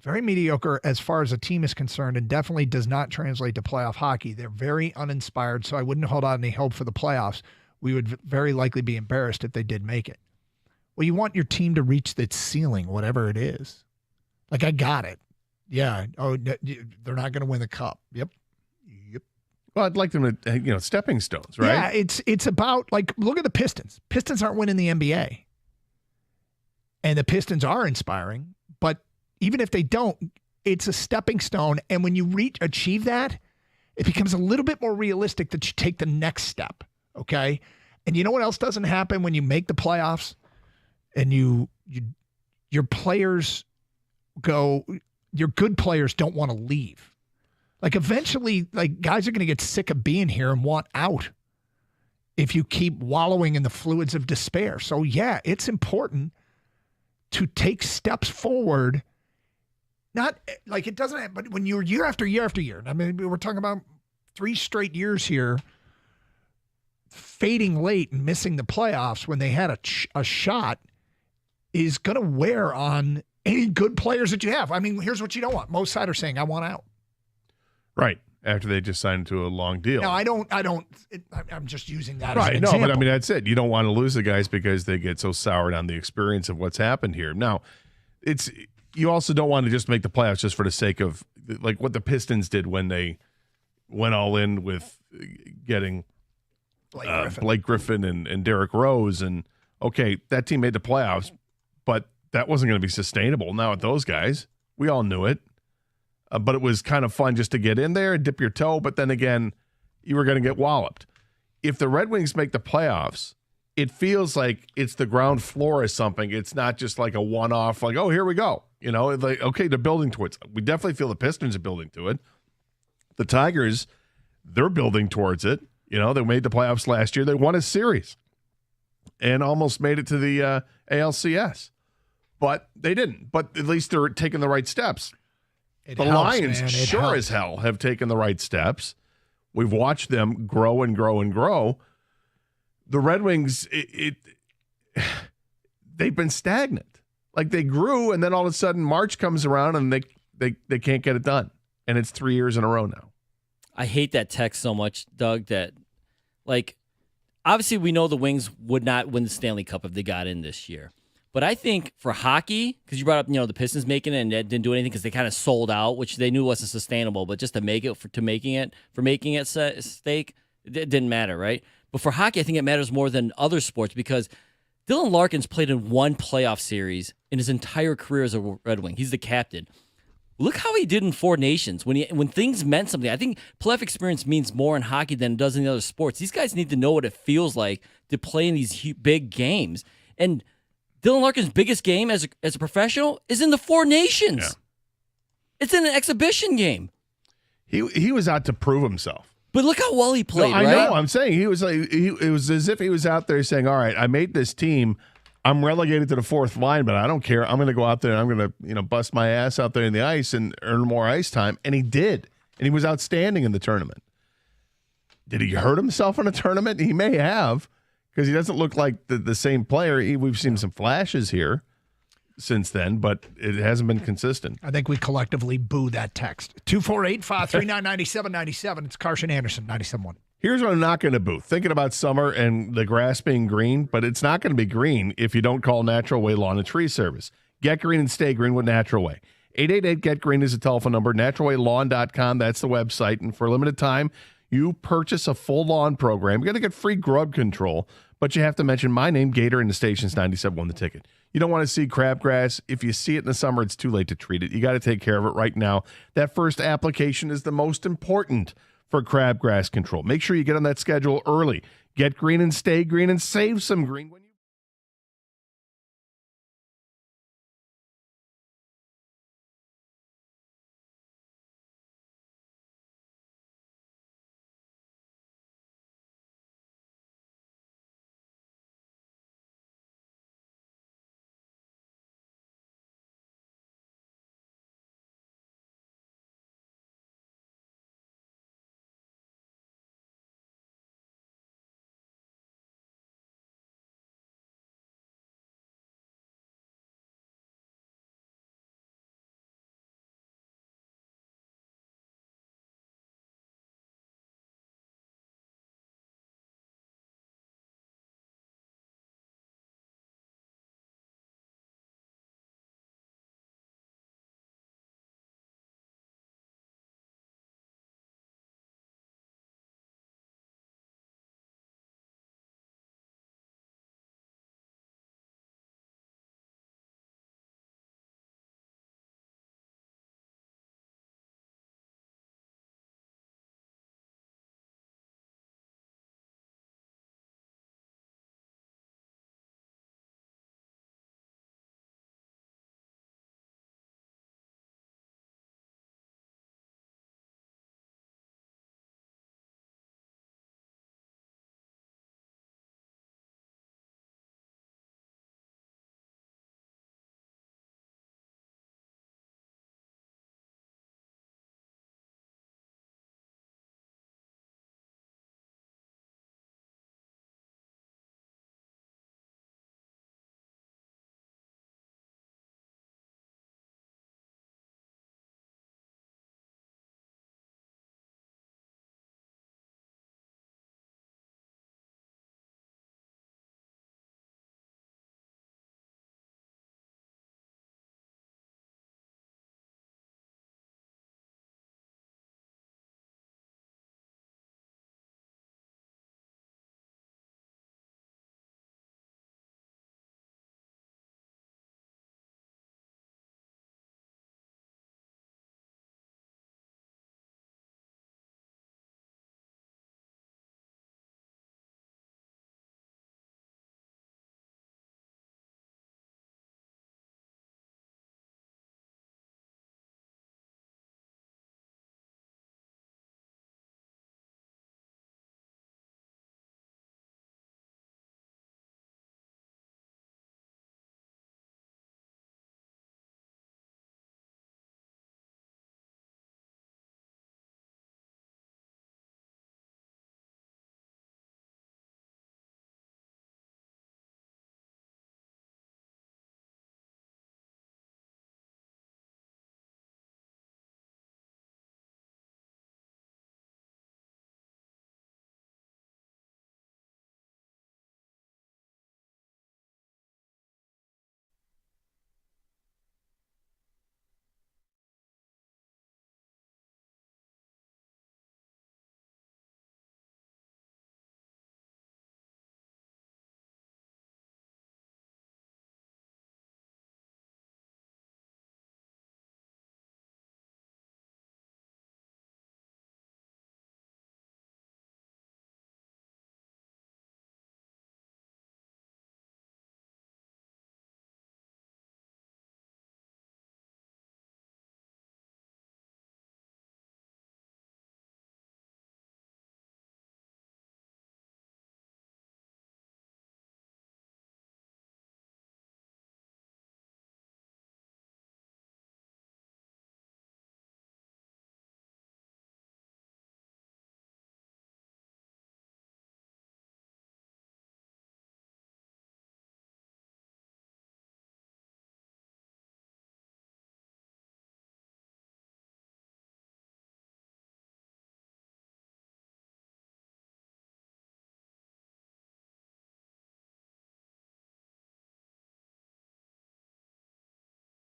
Very mediocre as far as a team is concerned, and definitely does not translate to playoff hockey. They're very uninspired, so I wouldn't hold out any hope for the playoffs. we would very likely be embarrassed if they did make it. Well, you want your team to reach that ceiling, whatever it is. Like, I got it. Yeah. Oh, they're not going to win the cup. Yep. Well, I'd like them to, stepping stones, right? Yeah, it's about, like, look at the Pistons. Pistons aren't winning the NBA. And the Pistons are inspiring, but even if they don't, it's a stepping stone. And when you achieve that, it becomes a little bit more realistic that you take the next step, okay? And you know what else doesn't happen when you make the playoffs and your players go, your good players don't want to leave. Like, eventually, like, guys are going to get sick of being here and want out if you keep wallowing in the fluids of despair. So, yeah, it's important to take steps forward. Not like it doesn't, but when you're year after year after year, I mean, we're talking about 3 straight years here, fading late and missing the playoffs when they had a shot is going to wear on any good players that you have. I mean, here's what you don't want. Most sides are saying, I want out. Right. After they just signed into a long deal. No, I'm just using that right. as an example. No, but I mean, that's it. You don't want to lose the guys because they get so soured on the experience of what's happened here. Now, you also don't want to just make the playoffs just for the sake of, like, what the Pistons did when they went all in with getting Blake Griffin and Derrick Rose. And, okay, that team made the playoffs, but that wasn't going to be sustainable. Now with those guys, we all knew it. But it was kind of fun just to get in there and dip your toe. But then again, you were going to get walloped. If the Red Wings make the playoffs, it feels like it's the ground floor of something. It's not just like a one-off, like, oh, here we go. Like, okay, they're building towards it. We definitely feel the Pistons are building to it. The Tigers, they're building towards it. They made the playoffs last year. They won a series and almost made it to the ALCS. But they didn't. But at least they're taking the right steps. The Lions as hell have taken the right steps. We've watched them grow and grow and grow. The Red Wings, they've been stagnant. Like, they grew, and then all of a sudden March comes around and they can't get it done. And it's 3 years in a row now. I hate that text so much, Doug, that, like, obviously we know the Wings would not win the Stanley Cup if they got in this year. But I think for hockey, because you brought up, the Pistons making it and it didn't do anything because they kind of sold out, which they knew wasn't sustainable. But just to make it, for making it stake, it didn't matter, right? But for hockey, I think it matters more than other sports because Dylan Larkin's played in one playoff series in his entire career as a Red Wing. He's the captain. Look how he did in Four Nations when things meant something. I think playoff experience means more in hockey than it does in the other sports. These guys need to know what it feels like to play in these big games. And Dylan Larkin's biggest game as a professional is in the Four Nations. Yeah. It's in an exhibition game. He was out to prove himself. But look how well he played, I right? know. I'm saying he was like it was as if he was out there saying, "All right, I made this team. I'm relegated to the fourth line, but I don't care. I'm going to go out there and I'm going to bust my ass out there in the ice and earn more ice time." And he did, and he was outstanding in the tournament. Did he hurt himself in a tournament? He may have. Because he doesn't look like the same player. We've seen some flashes here since then, but it hasn't been consistent. I think we collectively boo that text. 248-539-9797. It's Carson Anderson, 97.1. Here's what I'm not going to boo. Thinking about summer and the grass being green, but it's not going to be green if you don't call Natural Way Lawn and Tree Service. Get green and stay green with Natural Way. 888-GET-GREEN is the telephone number. NaturalWayLawn.com, that's the website. And for a limited time, you purchase a full lawn program. You're going to get free grub control, but you have to mention my name, Gator, and the station's 97.1 the ticket. You don't want to see crabgrass. If you see it in the summer, it's too late to treat it. You got to take care of it right now. That first application is the most important for crabgrass control. Make sure you get on that schedule early. Get green and stay green and save some green.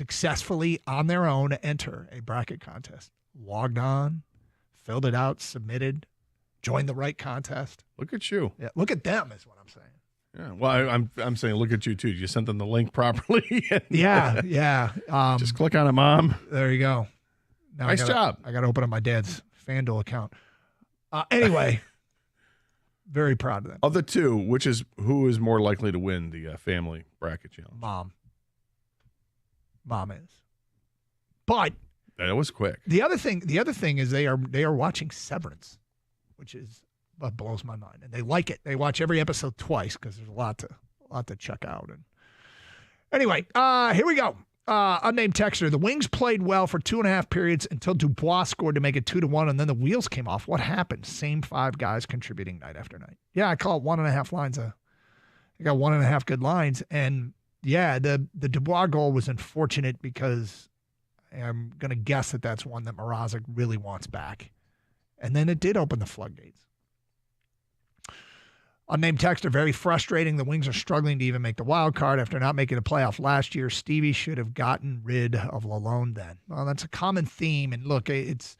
successfully on their own enter a bracket contest. Logged on, filled it out, submitted, joined the right contest. Look at you. Yeah, look at them is what I'm saying. Yeah. Well, I'm saying look at you too. You sent them the link properly. Yeah. Just click on it, Mom. There you go. Now Nice job. I got to open up my dad's FanDuel account. Anyway, very proud of them. Of the two, who is more likely to win the family bracket challenge? Mom is. But that was quick. The other thing is they are watching Severance, which is what blows my mind, and they like it. They watch every episode twice because there's a lot to check out. And anyway, here we go. Unnamed texter. The Wings played well for 2.5 periods until Dubois scored to make it 2-1, and then the wheels came off. What happened? Same 5 guys contributing night after night. Yeah, I call it 1.5 lines. I got 1.5 good lines, and yeah, the Dubois goal was unfortunate because I'm going to guess that that's one that Mrazek really wants back, and then it did open the floodgates. Unnamed texter, very frustrating. The Wings are struggling to even make the wild card after not making the playoff last year. Stevie should have gotten rid of Lalonde then. Well, that's a common theme. And look, can't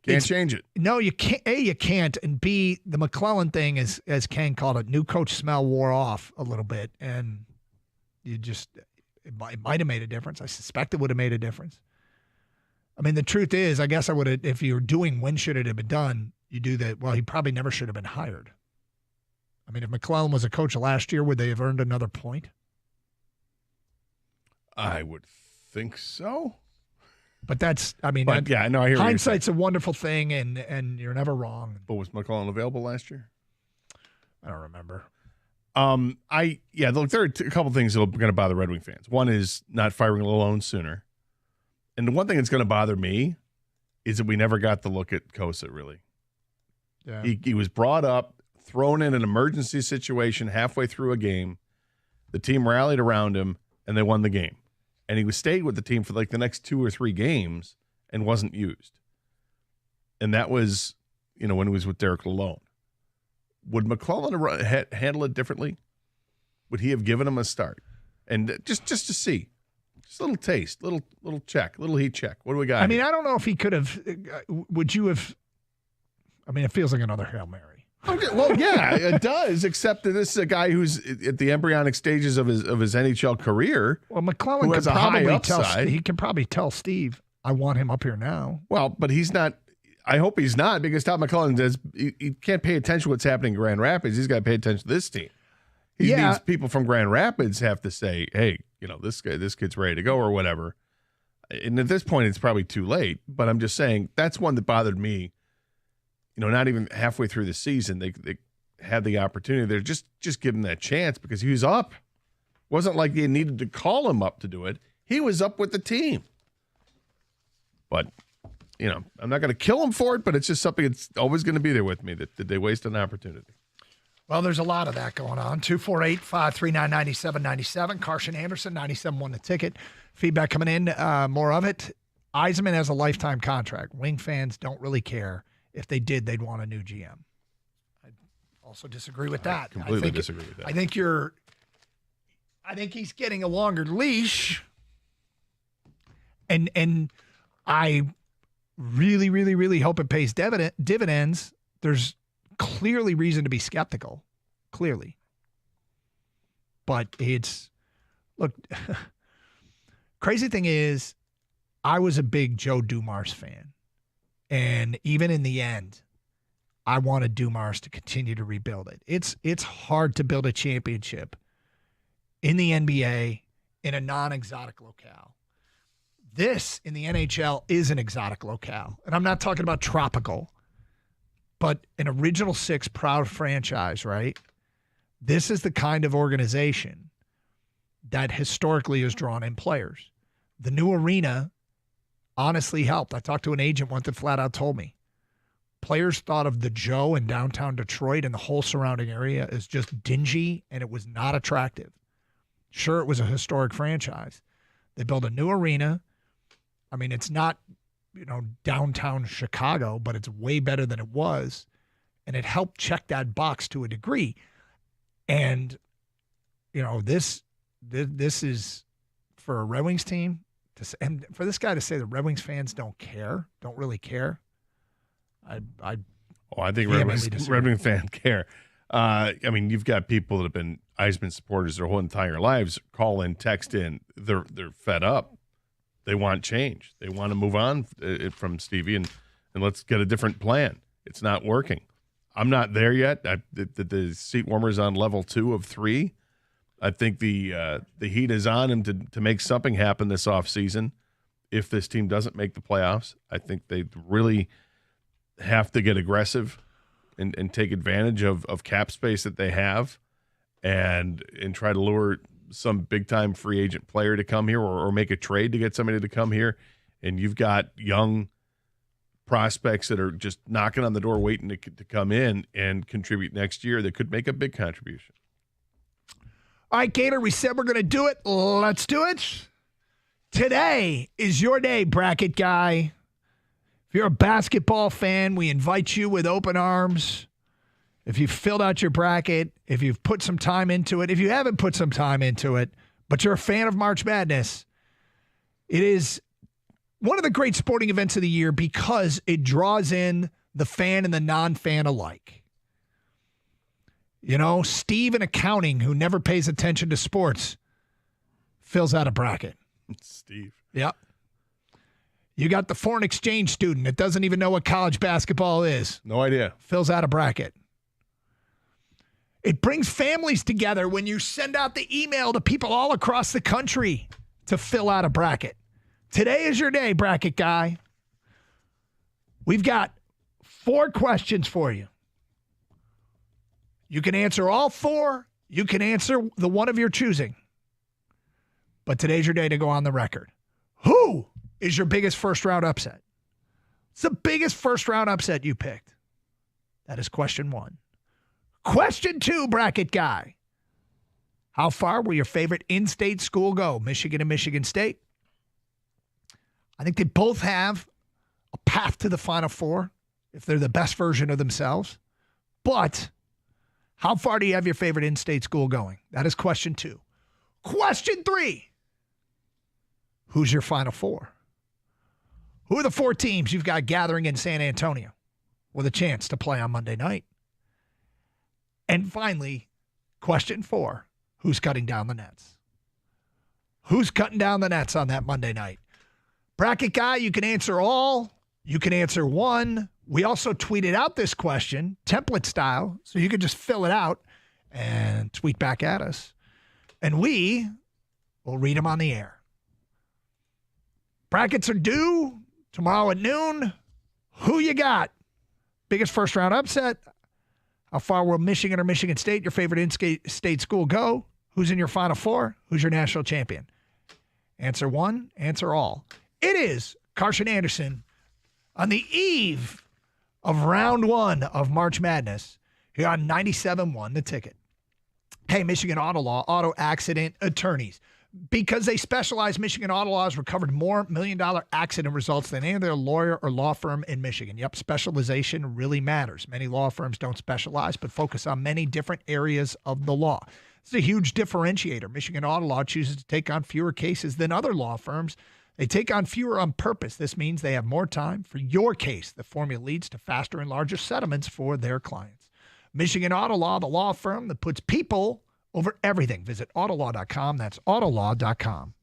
change it. No, you can't. A, you can't. And B, the McClellan thing, as Ken called it, new coach smell wore off a little bit. And it might have made a difference. I suspect it would have made a difference. I mean, the truth is, I guess I would have, if you were doing when should it have been done, you do that. Well, he probably never should have been hired. I mean, if McClellan was a coach last year, would they have earned another point? I would think so. But that's, I mean, I hear hindsight's a wonderful thing, and you're never wrong. But was McClellan available last year? I don't remember. Look, there are a couple things that are going to bother Red Wing fans. One is not firing Lalonde sooner. And the one thing that's going to bother me is that we never got the look at Kosa, really. Yeah. He was brought up, thrown in an emergency situation halfway through a game. The team rallied around him, and they won the game. And he stayed with the team for like the next 2 or 3 games and wasn't used. And that was, when he was with Derek Lalonde. Would McClellan handle it differently? Would he have given him a start? And just to see. Just a little taste, little check, little heat check. What do we got? I mean, I don't know if he could have. Would you have? I mean, it feels like another Hail Mary. Okay, well, yeah, it does. Except that this is a guy who's at the embryonic stages of his NHL career. Well, McClellan who could has a high probably upside. he can probably tell Steve, "I want him up here now." Well, but he's not. I hope he's not, because Todd McClellan does. He can't pay attention to what's happening in Grand Rapids. He's got to pay attention to this team. He needs people from Grand Rapids have to say, "Hey, this kid's ready to go," or whatever. And at this point, it's probably too late. But I'm just saying that's one that bothered me. Not even halfway through the season, they had the opportunity. They're just give him that chance because he was up. It wasn't like they needed to call him up to do it. He was up with the team. But I'm not going to kill him for it, but it's just something that's always going to be there with me, that they waste an opportunity. Well, there's a lot of that going on. 248-539-9797. Carson Anderson, 97-1 the ticket. Feedback coming in, more of it. Yzerman has a lifetime contract. Wing fans don't really care. If they did, they'd want a new GM. I also disagree with that. I completely disagree with that. I think he's getting a longer leash. And I really, really, really hope it pays dividends. There's clearly reason to be skeptical. Clearly. But look, crazy thing is, I was a big Joe Dumars fan. And even in the end, I wanted Dumars to continue to rebuild it. It's hard to build a championship in the NBA in a non-exotic locale. This, in the NHL, is an exotic locale. And I'm not talking about tropical, but an Original Six proud franchise, right? This is the kind of organization that historically has drawn in players. The new arena honestly helped. I talked to an agent once that flat out told me players thought of the Joe in downtown Detroit and the whole surrounding area as just dingy, and it was not attractive. Sure, it was a historic franchise. They built a new arena. I mean, it's not, downtown Chicago, but it's way better than it was, and it helped check that box to a degree. And, this is for a Red Wings team and for this guy to say the Red Wings fans don't really care. I think Red Wings fans care. I mean, you've got people that have been Eisman supporters their whole entire lives call in, text in. They're fed up. They want change. They want to move on from Stevie and let's get a different plan. It's not working. I'm not there yet. The seat warmer is on level 2 of 3. I think the heat is on him to make something happen this offseason. If this team doesn't make the playoffs, I think they really have to get aggressive and take advantage of cap space that they have and try to lure some big-time free agent player to come here or make a trade to get somebody to come here. And you've got young prospects that are just knocking on the door waiting to come in and contribute next year that could make a big contribution. All right, Gator, we said we're going to do it. Let's do it. Today is your day, bracket guy. If you're a basketball fan, we invite you with open arms. If you've filled out your bracket, if you've put some time into it, if you haven't put some time into it, but you're a fan of March Madness, it is one of the great sporting events of the year because it draws in the fan and the non-fan alike. You know, Steve in accounting, who never pays attention to sports, fills out a bracket. Steve. Yep. You got the foreign exchange student that doesn't even know what college basketball is. No idea. Fills out a bracket. It brings families together when you send out the email to people all across the country to fill out a bracket. Today is your day, bracket guy. We've got 4 questions for you. You can answer all 4. You can answer the one of your choosing. But today's your day to go on the record. Who is your biggest first-round upset? It's the biggest first-round upset you picked. That is question 1. Question 2, bracket guy. How far will your favorite in-state school go? Michigan and Michigan State. I think they both have a path to the Final Four if they're the best version of themselves. But how far do you have your favorite in-state school going? That is question 2. Question 3. Who's your Final Four? Who are the 4 teams you've got gathering in San Antonio with a chance to play on Monday night? And finally, question 4. Who's cutting down the nets? Who's cutting down the nets on that Monday night? Bracket guy, you can answer all. You can answer 1. We also tweeted out this question, template style, so you can just fill it out and tweet back at us. And we will read them on the air. Brackets are due tomorrow at noon. Who you got? Biggest first-round upset? How far will Michigan or Michigan State, your favorite in-state school, go? Who's in your Final Four? Who's your national champion? Answer 1, answer all. It is Carson Anderson on the eve of round 1 of March Madness here on 97.1 The Ticket. Hey, Michigan Auto Law, auto accident attorneys. Because they specialize, Michigan Auto Law has recovered more million-dollar accident results than any other lawyer or law firm in Michigan. Yep, specialization really matters. Many law firms don't specialize, but focus on many different areas of the law. It's a huge differentiator. Michigan Auto Law chooses to take on fewer cases than other law firms. They take on fewer on purpose. This means they have more time for your case. The formula leads to faster and larger settlements for their clients. Michigan Auto Law, the law firm that puts people over everything. Visit Autolaw.com. That's Autolaw.com.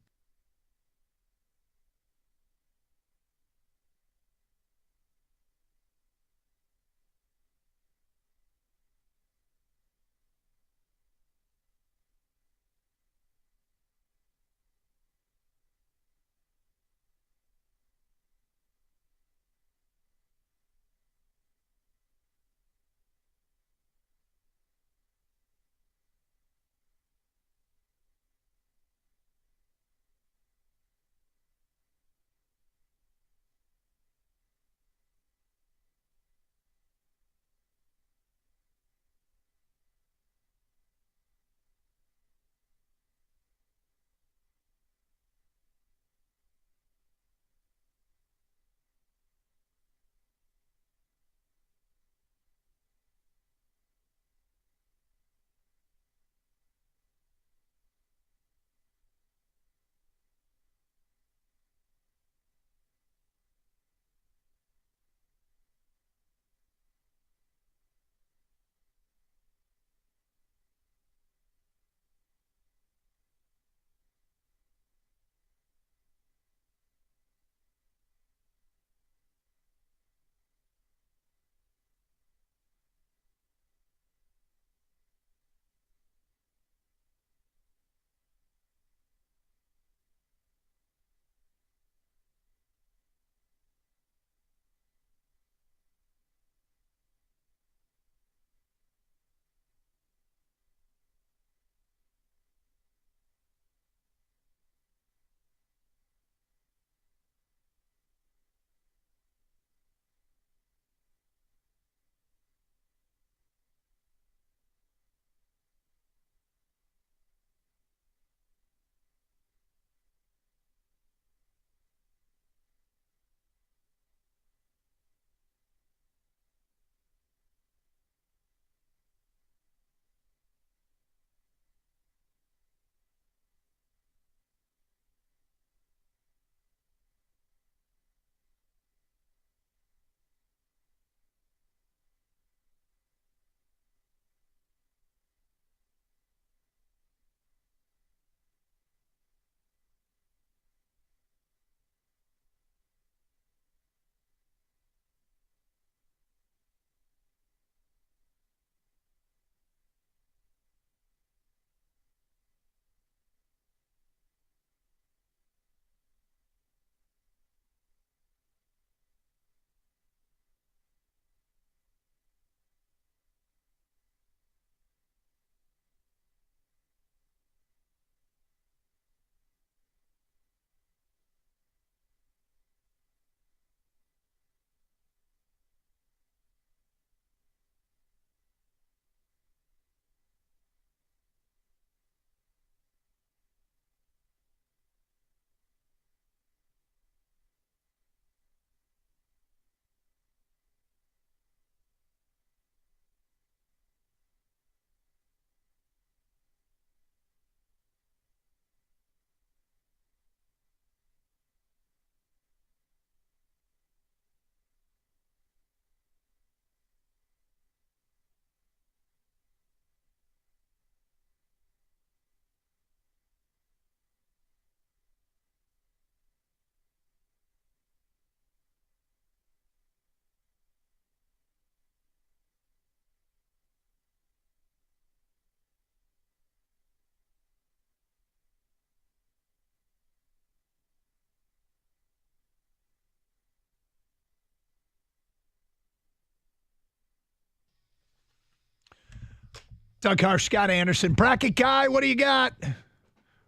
Doug Harsh, Scott Anderson. Bracket guy, what do you got?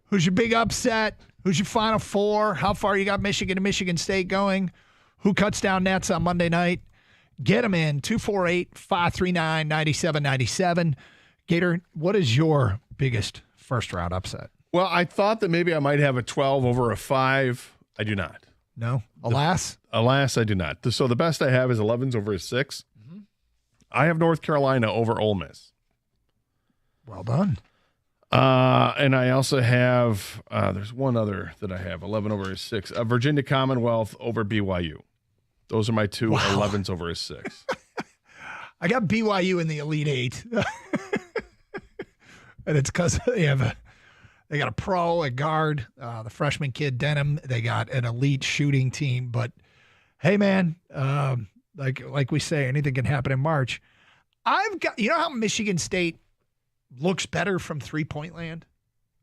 Who's your big upset? Who's your Final Four? How far you got Michigan and Michigan State going? Who cuts down nets on Monday night? Get them in, 248-539-9797. Gator, what is your biggest first-round upset? Well, I thought that maybe I might have a 12 over a 5. I do not. No? Alas? Alas, I do not. So the best I have is 11s over a 6. Mm-hmm. I have North Carolina over Ole Miss. Well done. And I also have, there's one other that I have, 11 over a 6. Virginia Commonwealth over BYU. Those are my two 11s over a 6. I got BYU in the Elite 8. And it's because they got a pro, a guard, the freshman kid Denham. They got an elite shooting team. But hey, man, like we say, anything can happen in March. You know how Michigan State looks better from 3-point land?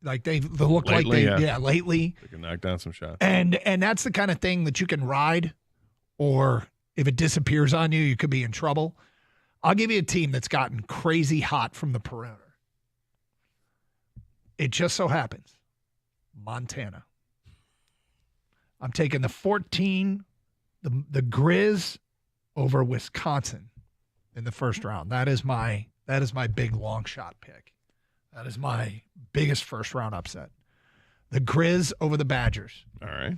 Like they look lately, lately. They can knock down some shots. And that's the kind of thing that you can ride, or if it disappears on you, you could be in trouble. I'll give you a team that's gotten crazy hot from the perimeter. It just so happens, Montana. I'm taking the 14, the Grizz over Wisconsin in the first round. That is my big long shot pick. That is my biggest first round upset. The Grizz over the Badgers. All right.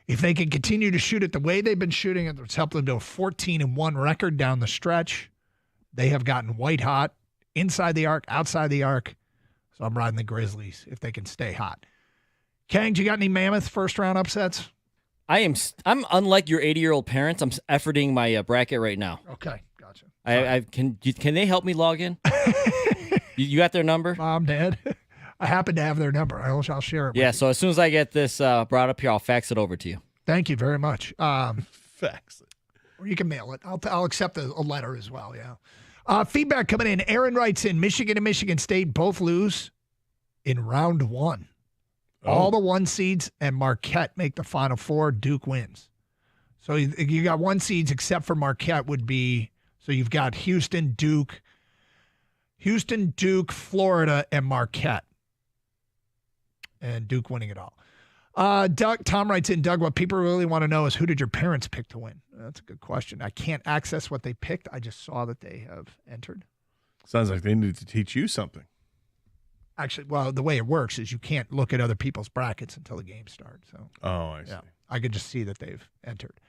If they can continue to shoot it the way they've been shooting it, it's helped them to a 14-1 record down the stretch. They have gotten white hot inside the arc, outside the arc. So I'm riding the Grizzlies if they can stay hot. Kang, do you got any mammoth first round upsets? I'm unlike your 80-year-old parents. I'm efforting my bracket right now. Okay, gotcha. Can they help me log in? You got their number? Mom, Dad. I happen to have their number. I'll share it. Yeah, so as soon as I get this brought up here, I'll fax it over to you. Thank you very much. Fax it. Or you can mail it. I'll accept a letter as well, yeah. Feedback coming in. Aaron writes in, Michigan and Michigan State both lose in round 1. Oh. All the 1 seeds and Marquette make the Final Four. Duke wins. So you got 1 seeds except for Marquette would be, so you've got Houston, Duke, Florida, and Marquette. And Duke winning it all. Tom writes in, Doug, what people really want to know is who did your parents pick to win? That's a good question. I can't access what they picked. I just saw that they have entered. Sounds like they need to teach you something. Actually, well, the way it works is you can't look at other people's brackets until the game starts. So, I see. Yeah, I could just see that they've entered.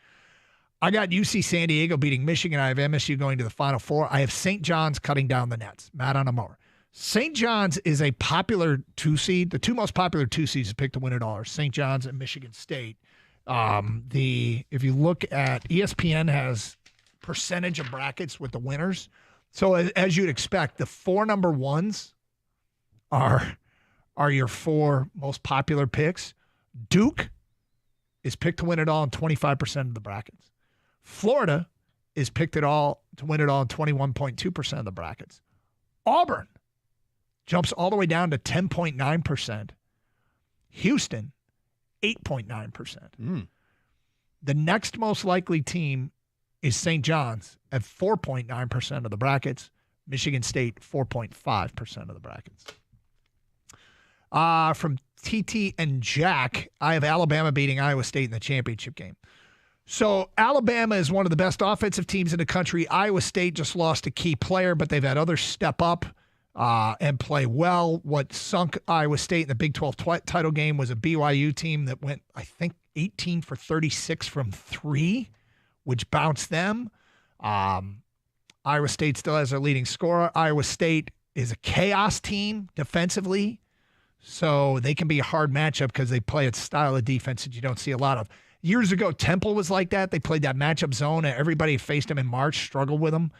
I got UC San Diego beating Michigan. I have MSU going to the Final Four. I have St. John's cutting down the nets. Matt on a mower. St. John's is a popular 2 seed. The 2 most popular 2 seeds picked to win it all are St. John's and Michigan State. If you look at ESPN has percentage of brackets with the winners. So as you'd expect, the 4 number 1s are your 4 most popular picks. Duke is picked to win it all in 25% of the brackets. Florida is picked it all to win it all in 21.2% of the brackets. Auburn jumps all the way down to 10.9%. Houston, 8.9%. The next most likely team is St. John's at 4.9% of the brackets. Michigan State, 4.5% of the brackets. From TT and Jack, I have Alabama beating Iowa State in the championship game. So Alabama is one of the best offensive teams in the country. Iowa State just lost a key player, but they've had others step up and play well. What sunk Iowa State in the Big 12 title game was a BYU team that went, I think, 18 for 36 from 3, which bounced them. Iowa State still has their leading scorer. Iowa State is a chaos team defensively, so they can be a hard matchup because they play a style of defense that you don't see a lot of. Years ago, Temple was like that. They played that matchup zone, and everybody who faced them in March struggled with them.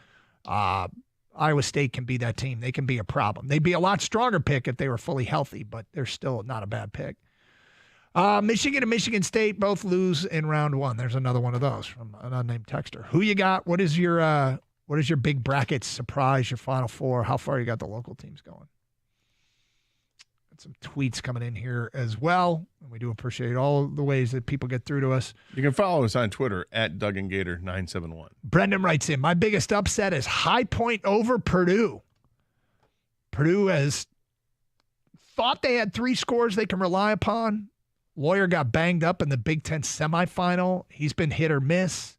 Iowa State can be that team. They can be a problem. They'd be a lot stronger pick if they were fully healthy, but they're still not a bad pick. Michigan and Michigan State both lose in round 1. There's another one of those from an unnamed texter. Who you got? What is your big bracket surprise, your Final Four? How far you got the local teams going? Got some tweets coming in here as well. And we do appreciate all the ways that people get through to us. You can follow us on Twitter at Doug and Gator 971. Brendan writes in, my biggest upset is High Point over Purdue. Purdue has thought they had 3 scores they can rely upon. Lawyer got banged up in the Big Ten semifinal. He's been hit or miss.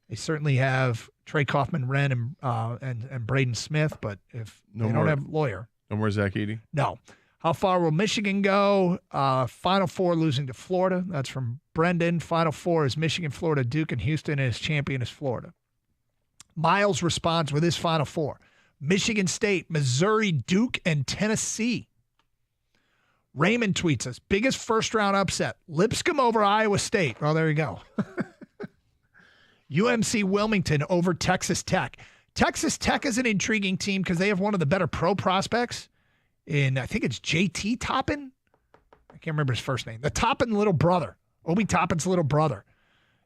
They certainly have Trey Kaufman-Renn and Braden Smith, but if they don't have Lawyer. No more Zach Edey? No. How far will Michigan go? Final Four losing to Florida. That's from Brendan. Final Four is Michigan, Florida, Duke, and Houston, and his champion is Florida. Miles responds with his Final Four. Michigan State, Missouri, Duke, and Tennessee. Raymond tweets us, biggest first-round upset, Lipscomb over Iowa State. Well, there you go. UMC Wilmington over Texas Tech. Texas Tech is an intriguing team because they have one of the better pro prospects in, I think it's JT Toppin. I can't remember his first name. The Toppin little brother, Obi Toppin's little brother,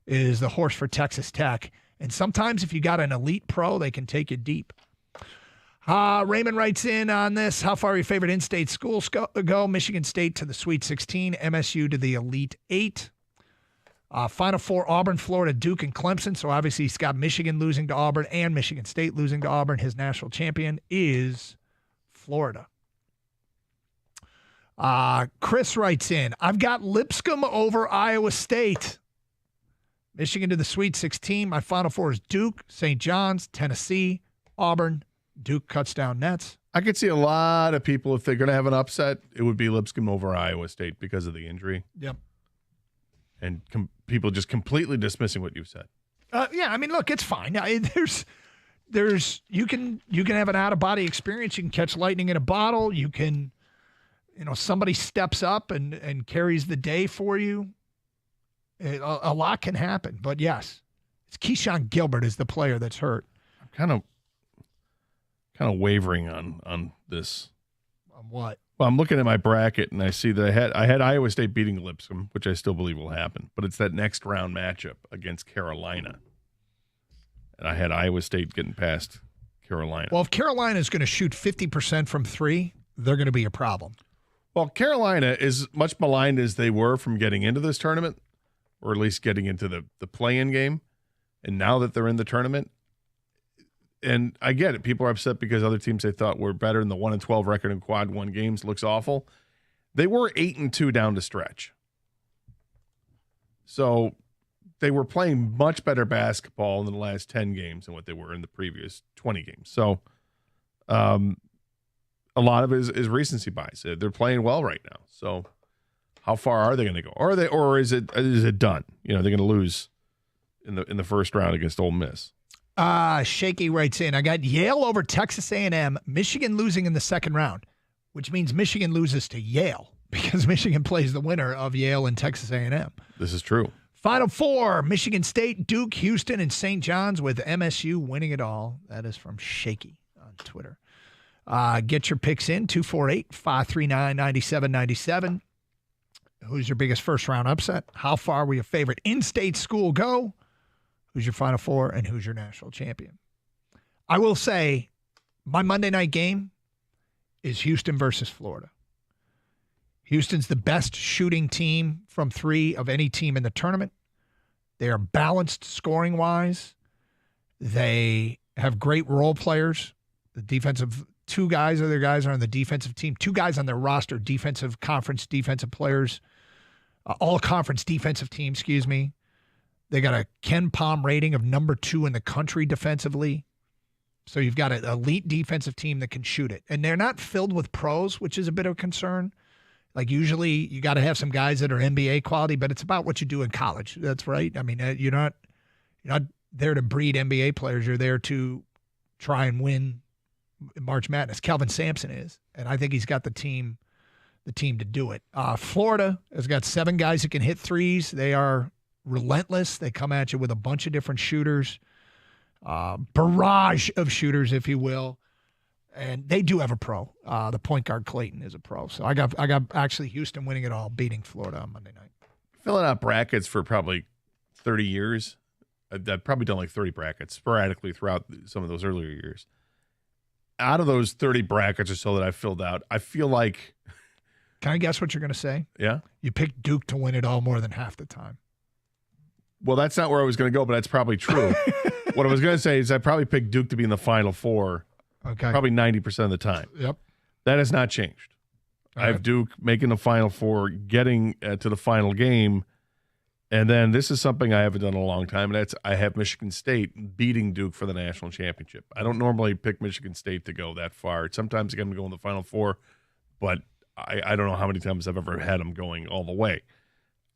is the horse for Texas Tech. And sometimes if you got an elite pro, they can take you deep. Raymond writes in on this. How far are your favorite in-state schools go? Michigan State to the Sweet 16, MSU to the Elite 8. Final Four, Auburn, Florida, Duke, and Clemson. So obviously he's got Michigan losing to Auburn and Michigan State losing to Auburn. His national champion is Florida. Chris writes in, I've got Lipscomb over Iowa State. Michigan to the Sweet 16. My Final Four is Duke, St. John's, Tennessee, Auburn. Duke cuts down nets. I could see a lot of people, if they're going to have an upset, it would be Lipscomb over Iowa State because of the injury. Yep. And people just completely dismissing what you've said. Yeah, I mean, look, it's fine. There's you can have an out-of-body experience. You can catch lightning in a bottle. You can, somebody steps up and carries the day for you. A lot can happen. But, yes, it's Keyshawn Gilbert is the player that's hurt. I'm kind of wavering on this. On what? Well, I'm looking at my bracket and I see that I had Iowa State beating Lipscomb, which I still believe will happen, but it's that next round matchup against Carolina. And I had Iowa State getting past Carolina. Well, if Carolina is going to shoot 50% from 3, they're going to be a problem. Well, Carolina, is much maligned as they were from getting into this tournament, or at least getting into the play-in game, and now that they're in the tournament, and I get it. People are upset because other teams they thought were better than the 1-12 record in quad 1 games looks awful. They were 8-2 down the stretch. So they were playing much better basketball in the last 10 games than what they were in the previous 20 games. So a lot of it is recency bias. They're playing well right now. So how far are they going to go? Or is it done? They're going to lose in the first round against Ole Miss. Shaky writes in, I got Yale over Texas A&M, Michigan losing in the second round, which means Michigan loses to Yale because Michigan plays the winner of Yale and Texas A&M. This is true. Final Four, Michigan State, Duke, Houston, and St. John's with MSU winning it all. That is from Shaky on Twitter. Get your picks in, 248-539-9797. Who's your biggest first-round upset? How far will your favorite in-state school go? Who's your Final Four, and who's your national champion? I will say my Monday night game is Houston versus Florida. Houston's the best shooting team from 3 of any team in the tournament. They are balanced scoring-wise. They have great role players. The defensive 2 guys, other guys are on the defensive team. 2 guys on their roster, defensive conference defensive players, all-conference defensive team, excuse me. They got a Ken Pom rating of number 2 in the country defensively. So you've got an elite defensive team that can shoot it. And they're not filled with pros, which is a bit of a concern. Like usually you got to have some guys that are NBA quality, but it's about what you do in college. That's right. I mean, you're not there to breed NBA players. You're there to try and win March Madness. Kelvin Sampson is, and I think he's got the team to do it. Florida has got 7 guys that can hit threes. They are relentless. They come at you with a bunch of different shooters, barrage of shooters, if you will. And they do have a pro. The point guard Clayton is a pro. So I got actually Houston winning it all, beating Florida on Monday night. Filling out brackets for probably 30 years. I've probably done like 30 brackets sporadically throughout some of those earlier years. Out of those 30 brackets or so that I filled out, I feel like... Can I guess what you're going to say? Yeah? You picked Duke to win it all more than half the time. Well, that's not where I was going to go, but that's probably true. What I was going to say is I probably picked Duke to be in the Final Four. Okay. Probably 90% of the time. Yep. That has not changed. I have Duke making the Final Four, getting to the final game, and then this is something I haven't done in a long time, and that's I have Michigan State beating Duke for the national championship. I don't normally pick Michigan State to go that far. Sometimes they're going to go in the Final Four, but I don't know how many times I've ever had them going all the way.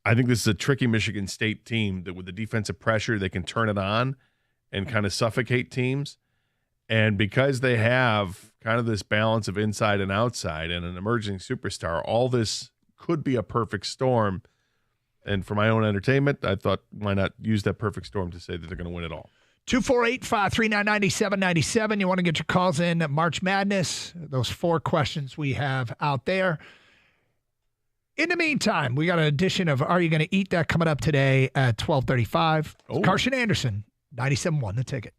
I think this is a tricky Michigan State team that with the defensive pressure, they can turn it on and kind of suffocate teams. And because they have kind of this balance of inside and outside and an emerging superstar, all this could be a perfect storm. And for my own entertainment, I thought, why not use that perfect storm to say that they're going to win it all? 248-539-9797. You want to get your calls in at March Madness. Those 4 questions we have out there. In the meantime, we got an edition of Are You Going to Eat That coming up today at 12:35. Oh. Carson Anderson, 97.1 The Ticket.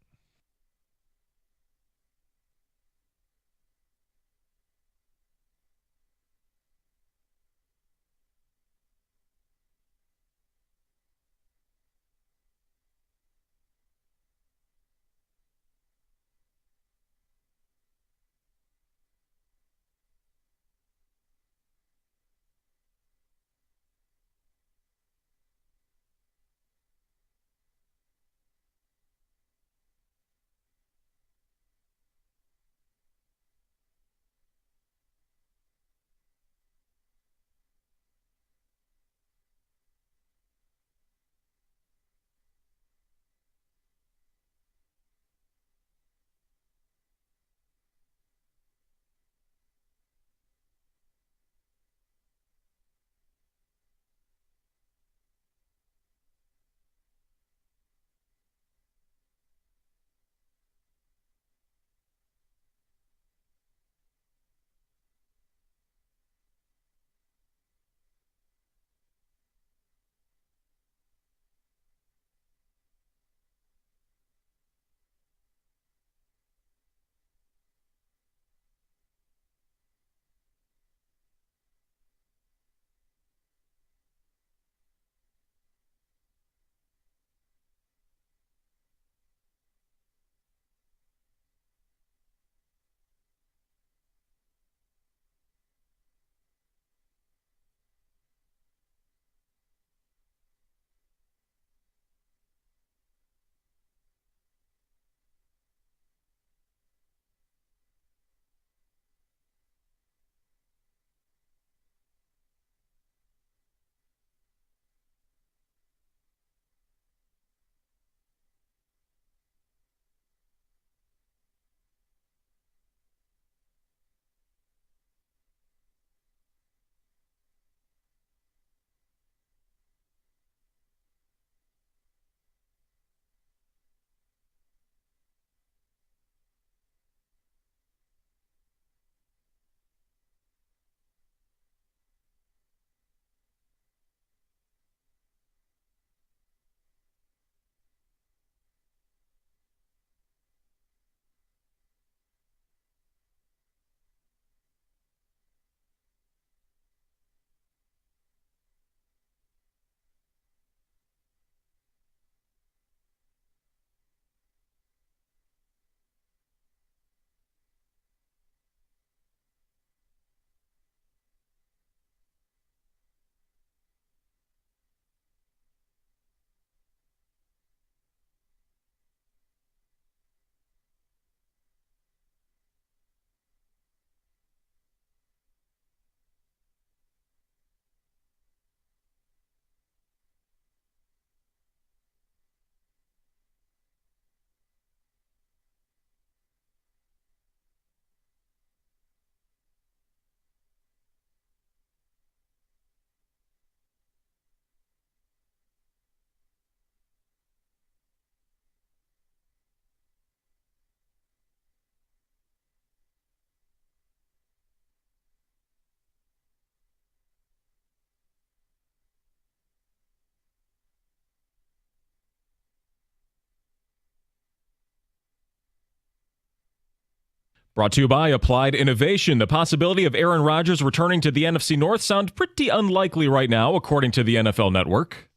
Brought to you by Applied Innovation. The possibility of Aaron Rodgers returning to the NFC North sound pretty unlikely right now, according to the NFL Network.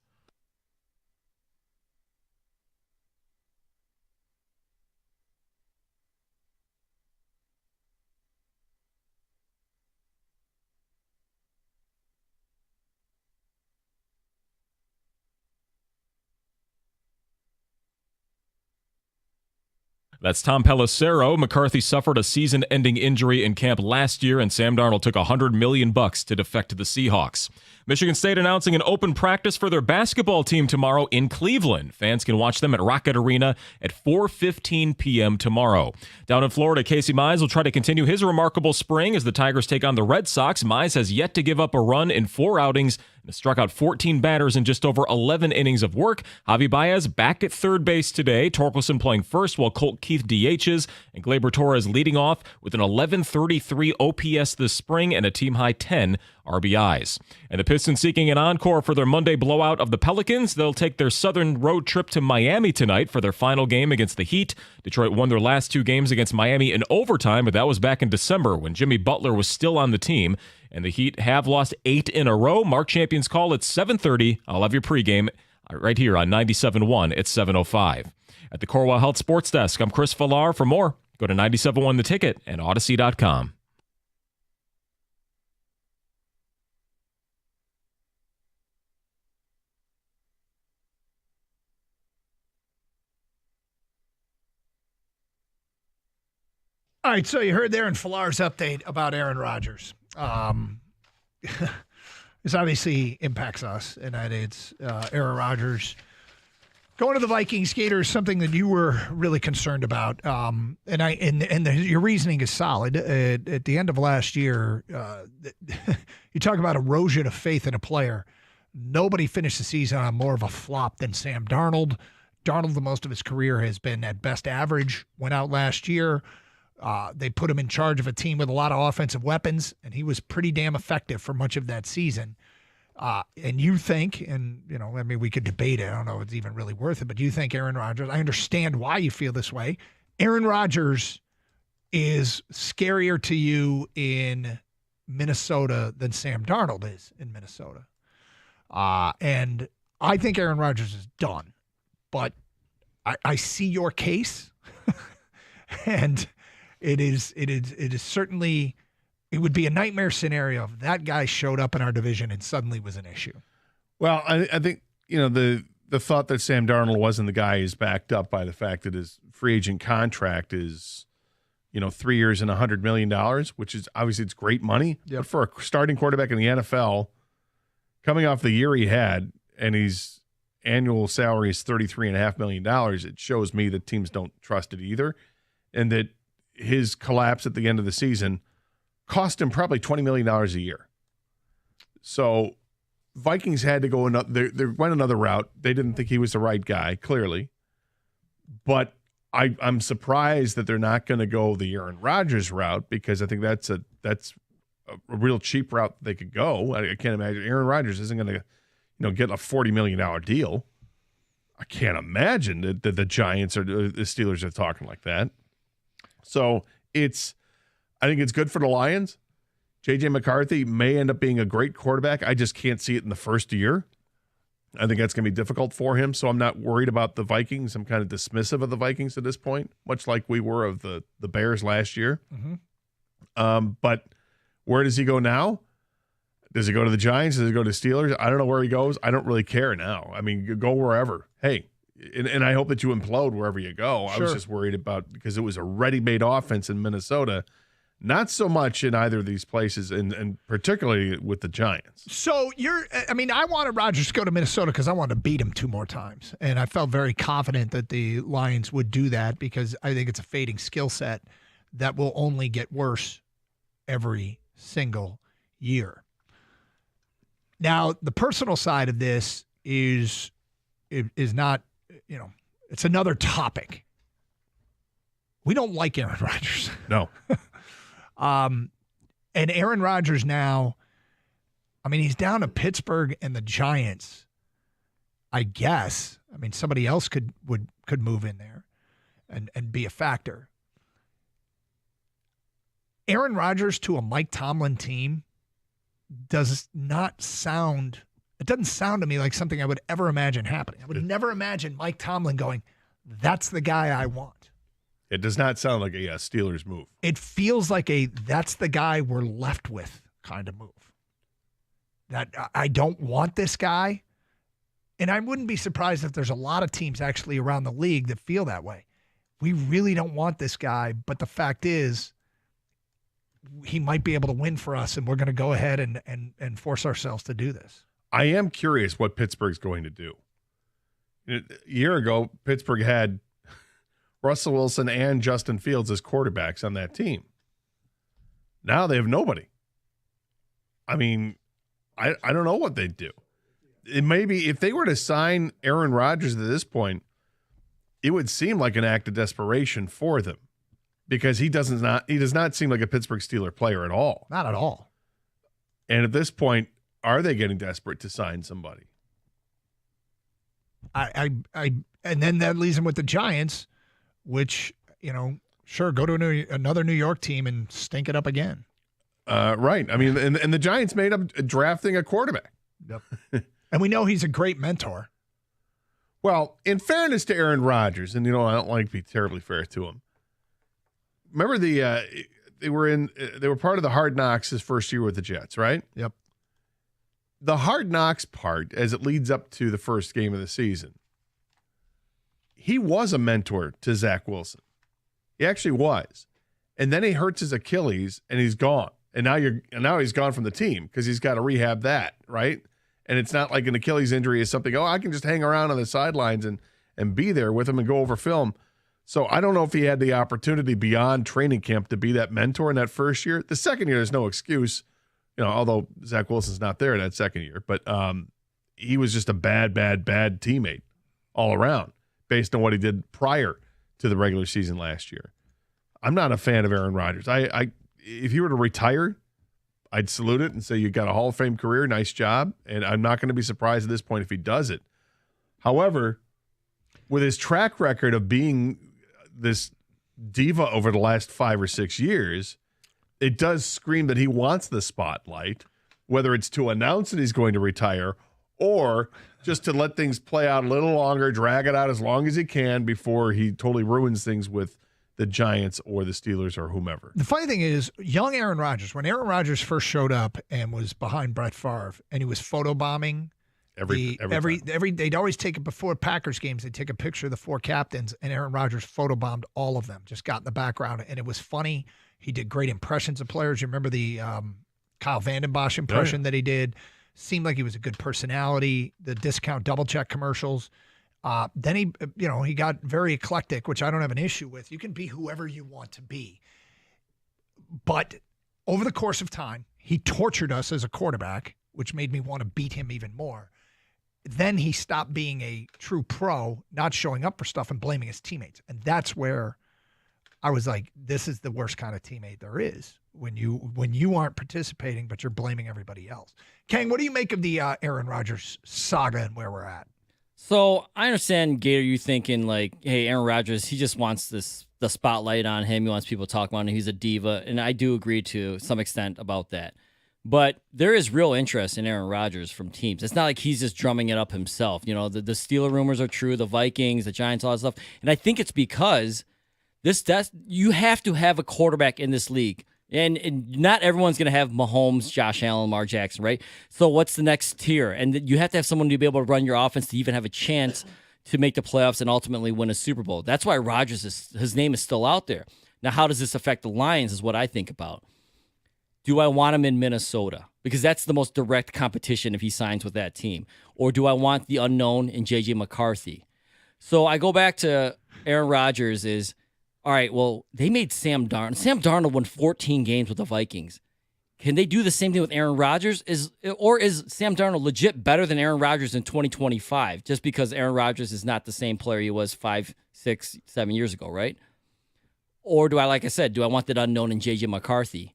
That's Tom Pelissero. McCarthy suffered a season-ending injury in camp last year, and Sam Darnold took $100 million to defect to the Seahawks. Michigan State announcing an open practice for their basketball team tomorrow in Cleveland. Fans can watch them at Rocket Arena at 4:15 p.m. tomorrow. Down in Florida, Casey Mize will try to continue his remarkable spring as the Tigers take on the Red Sox. Mize has yet to give up a run in 4 outings and has struck out 14 batters in just over 11 innings of work. Javi Baez back at third base today. Torkelson playing first while Colt Keith DHs, and Gleyber Torres leading off with an 1133 OPS this spring and a team-high 10 RBIs. And the Pistons seeking an encore for their Monday blowout of the Pelicans. They'll take their southern road trip to Miami tonight for their final game against the Heat. Detroit won their last 2 games against Miami in overtime, but that was back in December when Jimmy Butler was still on the team. And the Heat have lost 8 in a row. Mark Champion's call at 7:30. I'll have your pregame right here on 97.1 at 7:05. At the Corwell Health Sports Desk, I'm Chris Villar. For more, go to 97.1 The Ticket and Odyssey.com. All right, so you heard there in Villar's update about Aaron Rodgers. This obviously impacts us, and that it's Aaron Rodgers going to the Vikings. Gator is something that you were really concerned about, your reasoning is solid. At the end of last year, you talk about erosion of faith in a player. Nobody finished the season on more of a flop than Sam Darnold. Darnold, the most of his career, has been at best average. Went out last year. They put him in charge of a team with a lot of offensive weapons, and he was pretty damn effective for much of that season. And you think, we could debate it. I don't know if it's even really worth it, but do you think Aaron Rodgers, I understand why you feel this way. Aaron Rodgers is scarier to you in Minnesota than Sam Darnold is in Minnesota. And I think Aaron Rodgers is done, but I see your case, and it is certainly, it would be a nightmare scenario if that guy showed up in our division and suddenly was an issue. Well, I think, the thought that Sam Darnold wasn't the guy is backed up by the fact that his free agent contract is, 3 years and $100 million, which is obviously it's great money. Yep. But for a starting quarterback in the NFL, coming off the year he had, and his annual salary is $33.5 million, it shows me that teams don't trust it either. And that his collapse at the end of the season cost him probably $20 million a year. So Vikings had to go they went another route. They didn't think he was the right guy, clearly. But I'm surprised that they're not going to go the Aaron Rodgers route, because I think that's a real cheap route they could go. I can't imagine Aaron Rodgers isn't going to get a $40 million deal. I can't imagine that the Giants or the Steelers are talking like that. So I think it's good for the Lions. J.J. McCarthy may end up being a great quarterback. I just can't see it in the first year. I think that's going to be difficult for him, so I'm not worried about the Vikings. I'm kind of dismissive of the Vikings at this point, much like we were of the Bears last year. Mm-hmm. But where does he go now? Does he go to the Giants? Does he go to Steelers? I don't know where he goes. I don't really care now. I mean, go wherever. Hey, and I hope that you implode wherever you go. Sure. I was just worried about, because it was a ready-made offense in Minnesota. Not so much in either of these places, and particularly with the Giants. So I wanted Rodgers to go to Minnesota because I wanted to beat him 2 more times. And I felt very confident that the Lions would do that, because I think it's a fading skill set that will only get worse every single year. Now, the personal side of this is not, it's another topic. We don't like Aaron Rodgers. No. And Aaron Rodgers now, he's down to Pittsburgh and the Giants, I guess. Somebody else could move in there and be a factor. Aaron Rodgers to a Mike Tomlin team doesn't sound to me like something I would ever imagine happening. I would never imagine Mike Tomlin going, that's the guy I want. It does not sound like a Steelers move. It feels like that's the guy we're left with kind of move. That I don't want this guy. And I wouldn't be surprised if there's a lot of teams actually around the league that feel that way. we really don't want this guy, but the fact is he might be able to win for us, and we're going to go ahead and force ourselves to do this. I am curious what Pittsburgh's going to do. A year ago, Pittsburgh had Russell Wilson and Justin Fields as quarterbacks on that team. Now they have nobody. I mean, I don't know what they'd do. It may be if they were to sign Aaron Rodgers at this point, it would seem like an act of desperation for them because he does not seem like a Pittsburgh Steeler player at all. Not at all. And at this point, are they getting desperate to sign somebody? And then that leaves him with the Giants, which, sure, go to another New York team and stink it up again. Right. I mean, and the Giants made up drafting a quarterback. Yep. And we know he's a great mentor. Well, in fairness to Aaron Rodgers, and I don't like to be terribly fair to him. Remember they were part of the Hard Knocks his first year with the Jets, right? Yep. The Hard Knocks part, as it leads up to the first game of the season, he was a mentor to Zach Wilson. He actually was. And then he hurts his Achilles and he's gone. And now he's gone from the team because he's got to rehab that, right? And it's not like an Achilles injury is something, I can just hang around on the sidelines and be there with him and go over film. So I don't know if he had the opportunity beyond training camp to be that mentor in that first year. The second year, there's no excuse, although Zach Wilson's not there that second year. But he was just a bad teammate all around based on what he did prior to the regular season last year. I'm not a fan of Aaron Rodgers. If he were to retire, I'd salute it and say you got a Hall of Fame career, nice job, and I'm not going to be surprised at this point if he does it. However, with his track record of being this diva over the last 5 or 6 years, it does scream that he wants the spotlight, whether it's to announce that he's going to retire or just to let things play out a little longer, drag it out as long as he can before he totally ruins things with the Giants or the Steelers or whomever. The funny thing is, young Aaron Rodgers, when Aaron Rodgers first showed up and was behind Brett Favre and he was photobombing every they'd always take it before Packers games, they'd take a picture of the 4 captains and Aaron Rodgers photobombed all of them, just got in the background, and it was funny. He did great impressions of players. You remember the Kyle Vanden Bosch impression that he did? Seemed like he was a good personality. The discount double check commercials. Then he got very eclectic, which I don't have an issue with. You can be whoever you want to be. But over the course of time, he tortured us as a quarterback, which made me want to beat him even more. Then he stopped being a true pro, not showing up for stuff and blaming his teammates. And that's where I was like, this is the worst kind of teammate there is, when you aren't participating, but you're blaming everybody else. Kang, what do you make of the Aaron Rodgers saga and where we're at? So I understand, Gator, you thinking like, hey, Aaron Rodgers, he just wants the spotlight on him. He wants people to talk about him. He's a diva. And I do agree to some extent about that. But there is real interest in Aaron Rodgers from teams. It's not like he's just drumming it up himself. The Steeler rumors are true, the Vikings, the Giants, all that stuff. And I think it's because you have to have a quarterback in this league. And not everyone's going to have Mahomes, Josh Allen, Lamar Jackson, right? So what's the next tier? And you have to have someone to be able to run your offense to even have a chance to make the playoffs and ultimately win a Super Bowl. That's why Rodgers, his name is still out there. Now, how does this affect the Lions is what I think about. Do I want him in Minnesota? Because that's the most direct competition if he signs with that team. Or do I want the unknown in J.J. McCarthy? So I go back to Aaron Rodgers is, all right, well, they made Sam Darnold. Sam Darnold won 14 games with the Vikings. Can they do the same thing with Aaron Rodgers? Or is Sam Darnold legit better than Aaron Rodgers in 2025 just because Aaron Rodgers is not the same player he was 5, 6, 7 years ago, right? Or do I want that unknown in J.J. McCarthy?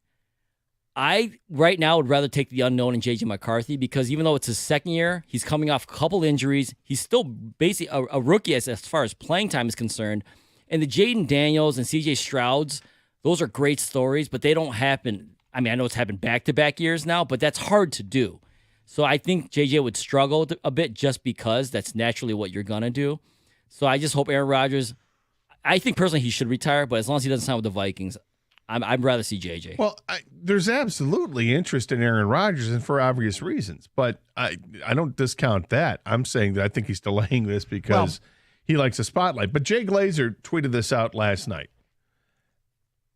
I, right now, would rather take the unknown in J.J. McCarthy because even though it's his second year, he's coming off a couple injuries. He's still basically a rookie as far as playing time is concerned. And the Jaden Daniels and C.J. Strouds, those are great stories, but they don't happen. I mean, I know it's happened back-to-back years now, but that's hard to do. So I think J.J. would struggle a bit just because that's naturally what you're going to do. So I just hope Aaron Rodgers, I think personally he should retire, but as long as he doesn't sign with the Vikings, I'd rather see J.J. Well, there's absolutely interest in Aaron Rodgers, and for obvious reasons. But I don't discount that. I'm saying that I think he's delaying this because he likes a spotlight. But Jay Glazer tweeted this out last night.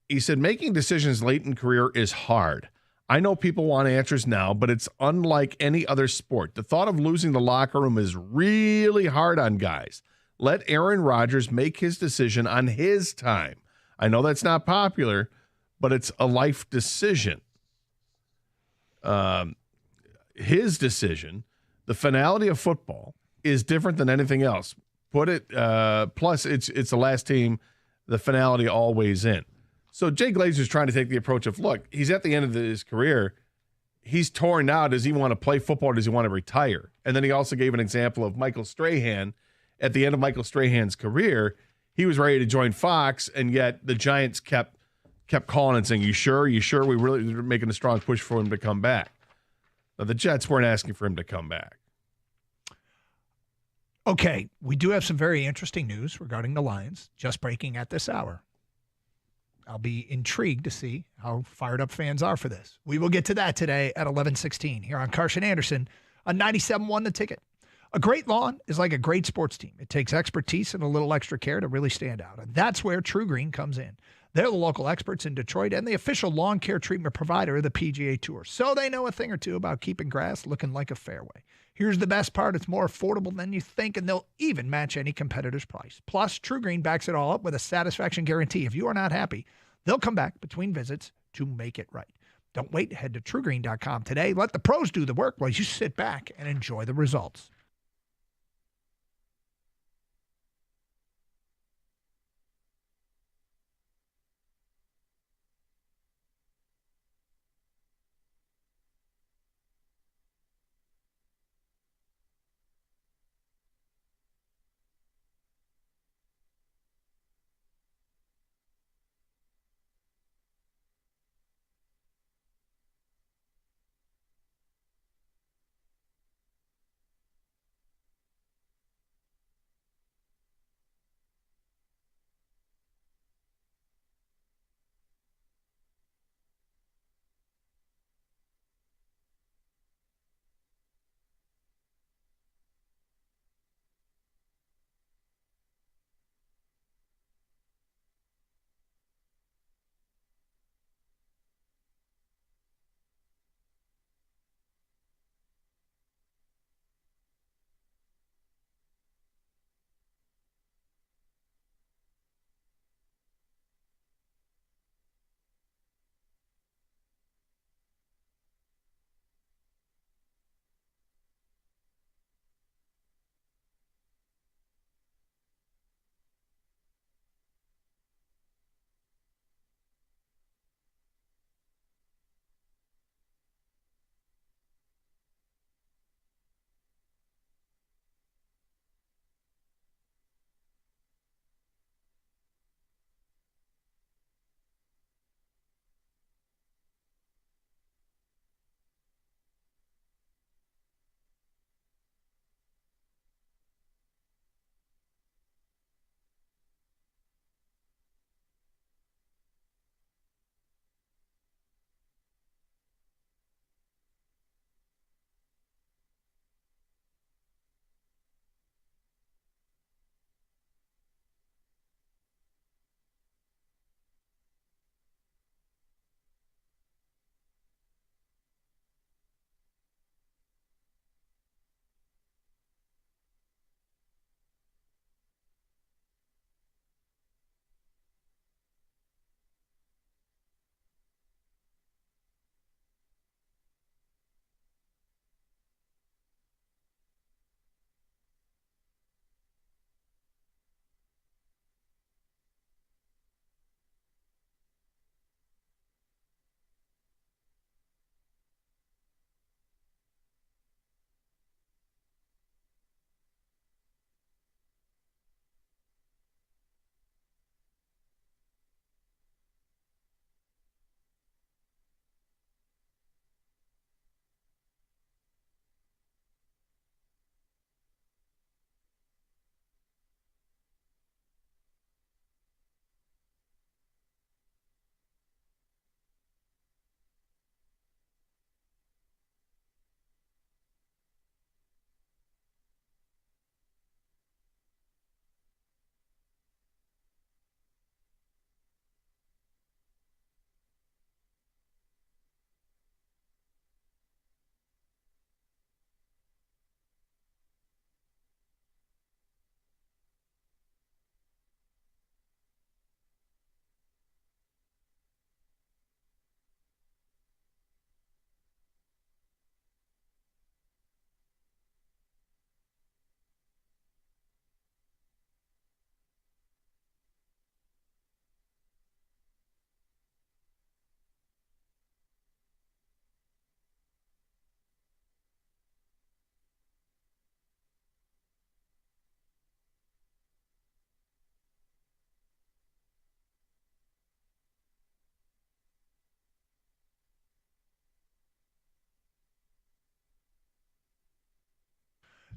He said, making decisions late in career is hard. I know people want answers now, but it's unlike any other sport. The thought of losing the locker room is really hard on guys. Let Aaron Rodgers make his decision on his time. I know that's not popular, but it's a life decision. His decision, the finality of football, is different than anything else. Plus, it's the last team, the finality always in. So Jay Glazer's trying to take the approach of, look, he's at the end of his career. He's torn now. Does he want to play football or does he want to retire? And then he also gave an example of Michael Strahan. At the end of Michael Strahan's career, he was ready to join Fox, and yet the Giants kept calling and saying, you sure? You sure? We really are making a strong push for him to come back. Now, the Jets weren't asking for him to come back. Okay, we do have some very interesting news regarding the Lions just breaking at this hour. I'll be intrigued to see how fired up fans are for this. We will get to that today at 11:16 here on Carson Anderson on 97.1 The Ticket. A great lawn is like a great sports team. It takes expertise and a little extra care to really stand out. And that's where True Green comes in. They're the local experts in Detroit and the official lawn care treatment provider of the PGA Tour. So they know a thing or two about keeping grass looking like a fairway. Here's the best part. It's more affordable than you think, and they'll even match any competitor's price. Plus, True Green backs it all up with a satisfaction guarantee. If you are not happy, they'll come back between visits to make it right. Don't wait. Head to truegreen.com today. Let the pros do the work while you sit back and enjoy the results.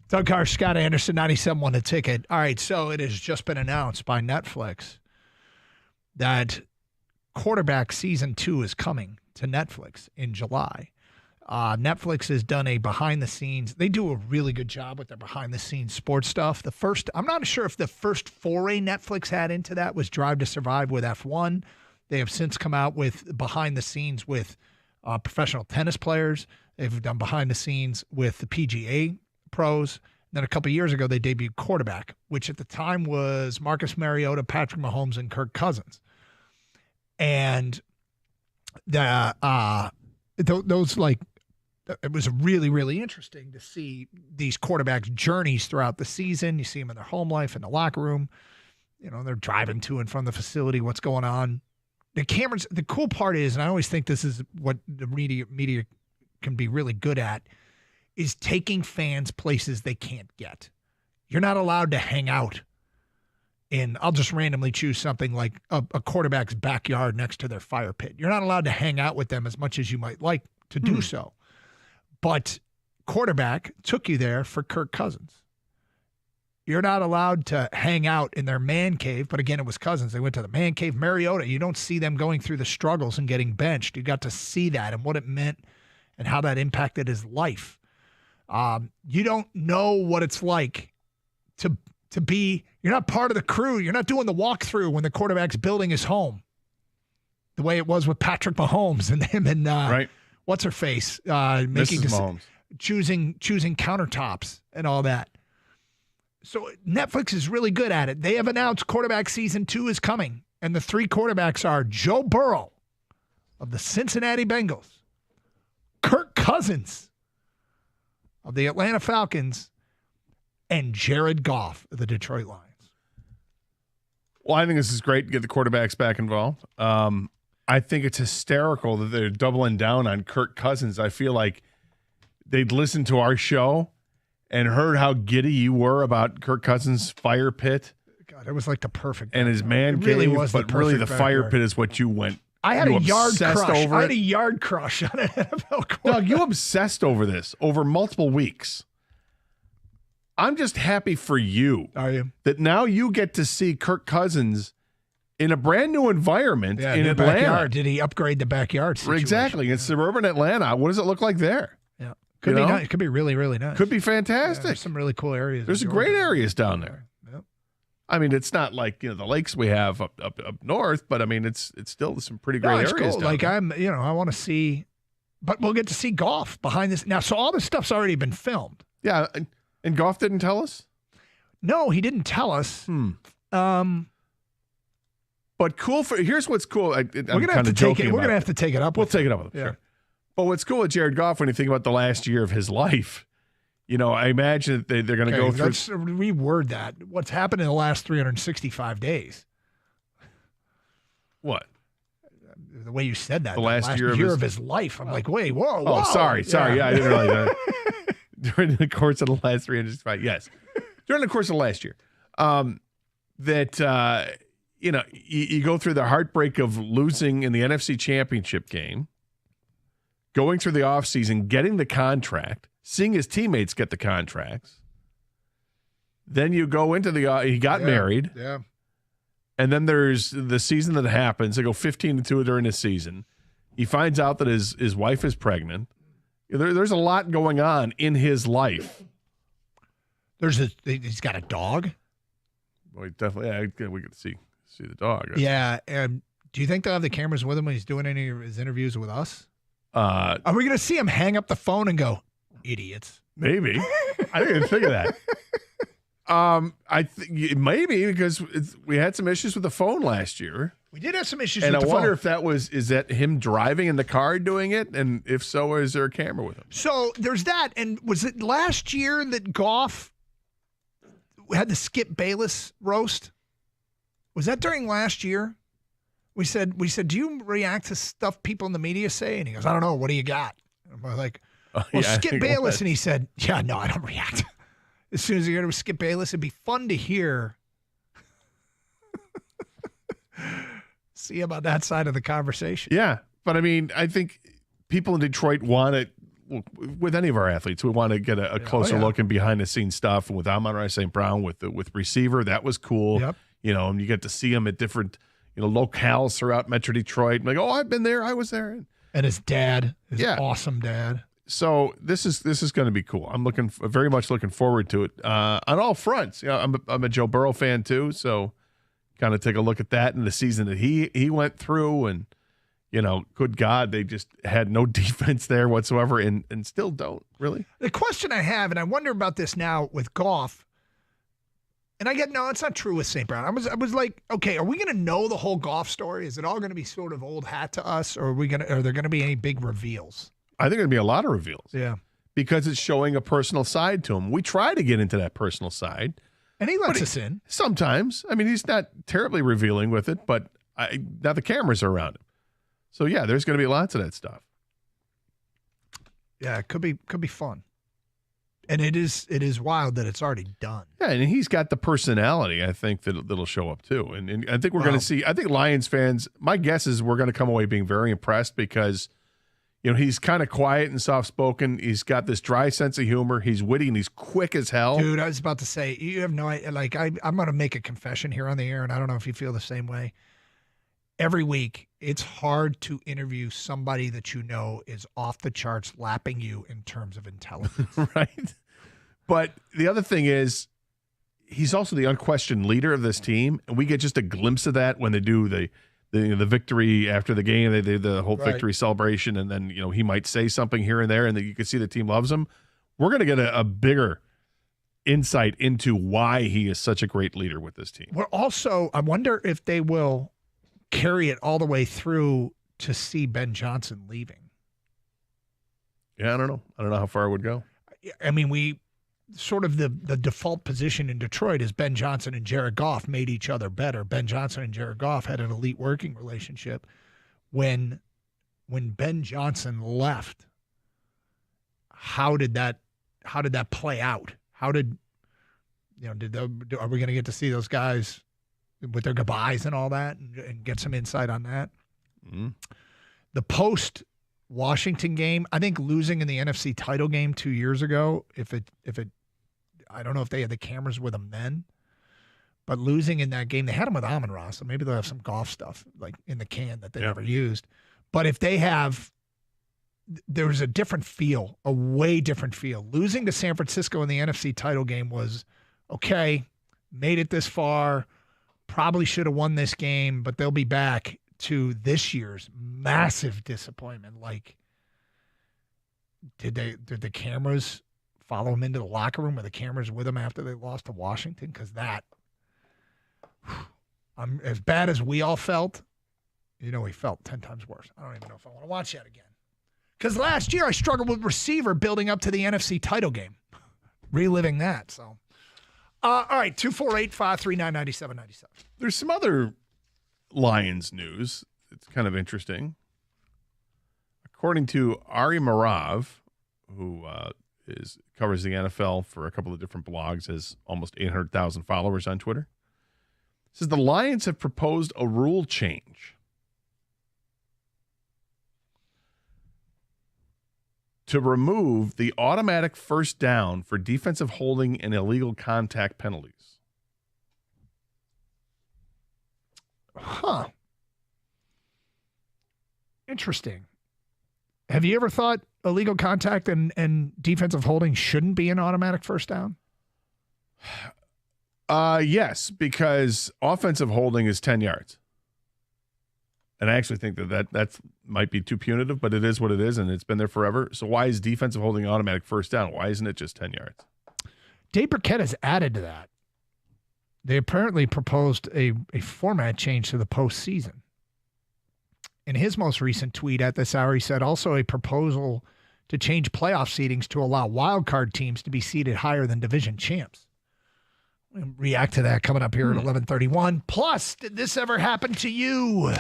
Doug Carr, Scott Anderson, 97 won a ticket. All right, so it has just been announced by Netflix that Quarterback Season 2 is coming to Netflix in July. Netflix has done a behind-the-scenes. They do a really good job with their behind-the-scenes sports stuff. I'm not sure if the first foray Netflix had into that was Drive to Survive with F1. They have since come out with behind-the-scenes with professional tennis players. They've done behind-the-scenes with the PGA pros. Then a couple of years ago, they debuted Quarterback, which at the time was Marcus Mariota, Patrick Mahomes, and Kirk Cousins. And those it was really, really interesting to see these quarterbacks' journeys throughout the season. You see them in their home life, in the locker room. They're driving to and from the facility, what's going on. The cameras, the cool part is, and I always think this is what the media can be really good at, is taking fans places they can't get. You're not allowed to hang out in, I'll just randomly choose something like a quarterback's backyard next to their fire pit. You're not allowed to hang out with them as much as you might like to do so. But Quarterback took you there for Kirk Cousins. You're not allowed to hang out in their man cave, but again, it was Cousins. They went to the man cave. Mariota, you don't see them going through the struggles and getting benched. You got to see that and what it meant and how that impacted his life. You don't know what it's like to be, you're not part of the crew. You're not doing the walkthrough when the quarterback's building his home. The way it was with Patrick Mahomes and him and right. What's her face choosing countertops and all that. So Netflix is really good at it. They have announced Quarterback Season 2 is coming, and the 3 quarterbacks are Joe Burrow of the Cincinnati Bengals, Kirk Cousins of the Atlanta Falcons, and Jared Goff of the Detroit Lions. Well, I think this is great to get the quarterbacks back involved. I think it's hysterical that they're doubling down on Kirk Cousins. I feel like they'd listened to our show and heard how giddy you were about Kirk Cousins' fire pit. God, it was like the perfect and his man cave, really was but really the fire pit is what you went. I had a yard crush. I had a yard crush on an NFL quarterback. Doug, you obsessed over this over multiple weeks. I'm just happy for you. Are you? That now you get to see Kirk Cousins in a brand new environment in Atlanta. Backyard. Did he upgrade the backyard situation? Exactly. In suburban Atlanta. What does it look like there? Yeah. Could be nice. Could be really, really nice. Could be fantastic. There's some really cool areas. There's great areas down there. Yep. I mean, it's not like the lakes we have up north, but I mean, it's still some pretty great areas. Cool. Down like there. I want to see, but we'll get to see Goff behind this now. So all this stuff's already been filmed. Yeah, and Goff didn't tell us. No, he didn't tell us. But cool here's what's cool. We're gonna have to take it. We're gonna have to take it up. We'll take it up with him. Yeah. Sure. But what's cool with Jared Goff when you think about the last year of his life, I imagine that they're going to go through. Let's reword that. What's happened in the last 365 days? What? The way you said that. The last year of his life. I'm like, wait, whoa. Oh, sorry. Yeah, I didn't realize that. During the course of the last 365, yes. During the course of last year, you go through the heartbreak of losing in the NFC Championship game, going through the offseason, getting the contract, seeing his teammates get the contracts. Then you go into he got married. Yeah. And then there's the season that happens. They go 15-2 during the season. He finds out that his wife is pregnant. There's a lot going on in his life. He's got a dog. Well, definitely. Yeah, we get to see the dog. Yeah. And do you think they'll have the cameras with him when he's doing any of his interviews with us? Are we going to see him hang up the phone and go, idiots? Maybe. I didn't even think of that. I think maybe because we had some issues with the phone last year. We did have some issues and with the phone. And I wonder if is that him driving in the car doing it? And if so, is there a camera with him? So there's that. And was it last year that Goff had the Skip Bayless roast? Was that during last year? We said, do you react to stuff people in the media say? And he goes, I don't know. What do you got? And we're like, Skip Bayless. And he said, yeah, no, I don't react. As soon as you heard it was Skip Bayless, it'd be fun to hear. See about that side of the conversation. Yeah. But I mean, I think people in Detroit want with any of our athletes, we want to get a closer look and behind the scenes stuff. And with Amon-Ra St. Brown, with receiver, that was cool. Yep. And you get to see him at different locales throughout Metro Detroit. Like, I've been there, I was there, and his dad, awesome dad. So this is going to be cool. I'm very much looking forward to it on all fronts. I'm a Joe Burrow fan too, so kind of take a look at that in the season that he went through, and good God, they just had no defense there whatsoever, and still don't really. The question I have, and I wonder about this now with Goff, and I get no, it's not true with St. Brown. I was like, okay, are we going to know the whole Goff story? Is it all going to be sort of old hat to us, or are there going to be any big reveals? I think there'd be a lot of reveals. Yeah, because it's showing a personal side to him. We try to get into that personal side, and he lets us in sometimes. I mean, he's not terribly revealing with it, but now the cameras are around him. So yeah, there's going to be lots of that stuff. Yeah, it could be fun, and it is wild that it's already done. Yeah, and he's got the personality. I think that'll show up too, and I think we're going to see. I think Lions fans. My guess is we're going to come away being very impressed because, he's kind of quiet and soft spoken. He's got this dry sense of humor. He's witty and he's quick as hell. Dude, I was about to say, you have no idea. Like I'm going to make a confession here on the air, and I don't know if you feel the same way. Every week, it's hard to interview somebody that is off the charts lapping you in terms of intelligence. Right. But the other thing is, he's also the unquestioned leader of this team, and we get just a glimpse of that when they do the victory after the game. They do the whole victory celebration, and then he might say something here and there, and then you can see the team loves him. We're going to get a bigger insight into why he is such a great leader with this team. We're also, I wonder if they will carry it all the way through to see Ben Johnson leaving. Yeah, I don't know. I don't know how far it would go. I mean, we sort of the default position in Detroit is Ben Johnson and Jared Goff made each other better. Ben Johnson and Jared Goff had an elite working relationship. When Ben Johnson left, how did that play out? Are we going to get to see those guys with their goodbyes and all that, and get some insight on that? Mm-hmm. The post-Washington game, I think losing in the NFC title game 2 years ago, if it, I don't know if they had the cameras with them then, but losing in that game, they had them with Amon-Ra, so maybe they'll have some golf stuff like in the can that they never used. But if they have, there's a different feel, a way different feel. Losing to San Francisco in the NFC title game was, okay, made it this far, probably should have won this game, but they'll be back, to this year's massive disappointment. Like, did the cameras follow him into the locker room? Were the cameras with him after they lost to Washington? Because as bad as we all felt, he felt 10 times worse. I don't even know if I want to watch that again. Because last year I struggled with receiver building up to the NFC title game. Reliving that, so. All right, 248-539-9797. There's some other Lions news. It's kind of interesting. According to Ari Marav, who covers the NFL for a couple of different blogs, has almost 800,000 followers on Twitter, says the Lions have proposed a rule change to remove the automatic first down for defensive holding and illegal contact penalties. Huh. Interesting. Have you ever thought illegal contact and defensive holding shouldn't be an automatic first down? Yes, because offensive holding is 10 yards. And I actually think that might be too punitive, but it is what it is, and it's been there forever. So why is defensive holding automatic first down? Why isn't it just 10 yards? Dave Burkett has added to that. They apparently proposed a format change to the postseason. In his most recent tweet at this hour, he said also a proposal to change playoff seedings to allow wildcard teams to be seeded higher than division champs. We'll react to that coming up here at 11:31. Plus, did this ever happen to you?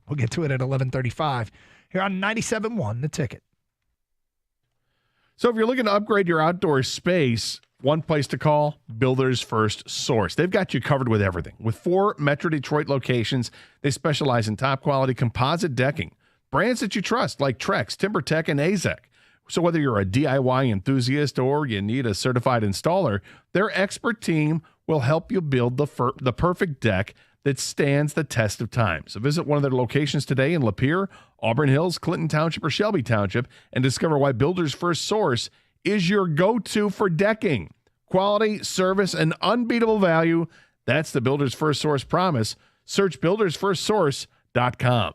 We'll get to it at 11:35 here on 97.1 The Ticket. So if you're looking to upgrade your outdoor space, one place to call, Builders First Source. They've got you covered with everything. With 4 Metro Detroit locations, they specialize in top quality composite decking. Brands that you trust like Trex, TimberTech, and AZEK. So whether you're a DIY enthusiast or you need a certified installer, their expert team will help you build the perfect deck that stands the test of time. So visit one of their locations today in Lapeer, Auburn Hills, Clinton Township, or Shelby Township and discover why Builders First Source is your go-to for decking. Quality, service, and unbeatable value. That's the Builders First Source promise. Search buildersfirstsource.com.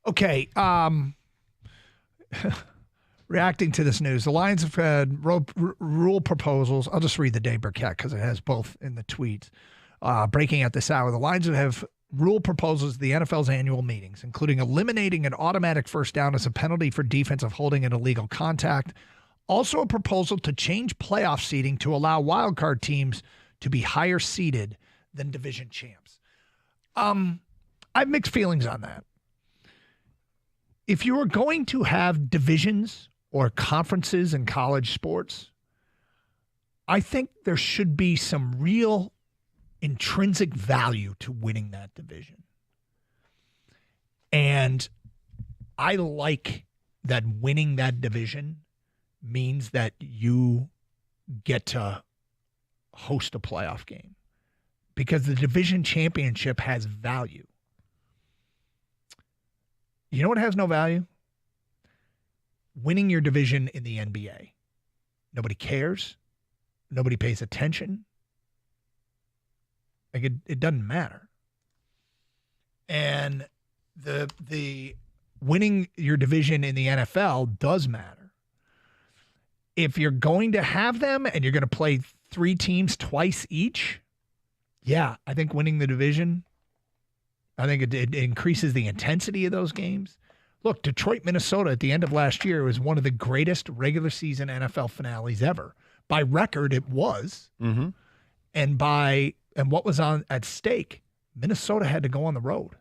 Okay. Reacting to this news, the Lions have had rule proposals. I'll just read the Day Burkett because it has both in the tweets. Breaking at this hour, the Lions have rule proposals at the NFL's annual meetings, including eliminating an automatic first down as a penalty for defensive holding and illegal contact. Also, a proposal to change playoff seeding to allow wildcard teams to be higher seeded than division champs. I have mixed feelings on that. If you are going to have divisions or conferences in college sports, I think there should be some real intrinsic value to winning that division. And I like that winning that division means that you get to host a playoff game because the division championship has value. You know what has no value? Winning your division in the NBA. Nobody cares. Nobody pays attention. Like it doesn't matter. And the winning your division in the NFL does matter. If you're going to have them and you're going to play 3 teams twice each, yeah, I think winning the division, I think it increases the intensity of those games. Look, Detroit, Minnesota at the end of last year was one of the greatest regular season NFL finales ever. By record, it was. Mm-hmm. And what was at stake, Minnesota had to go on the road.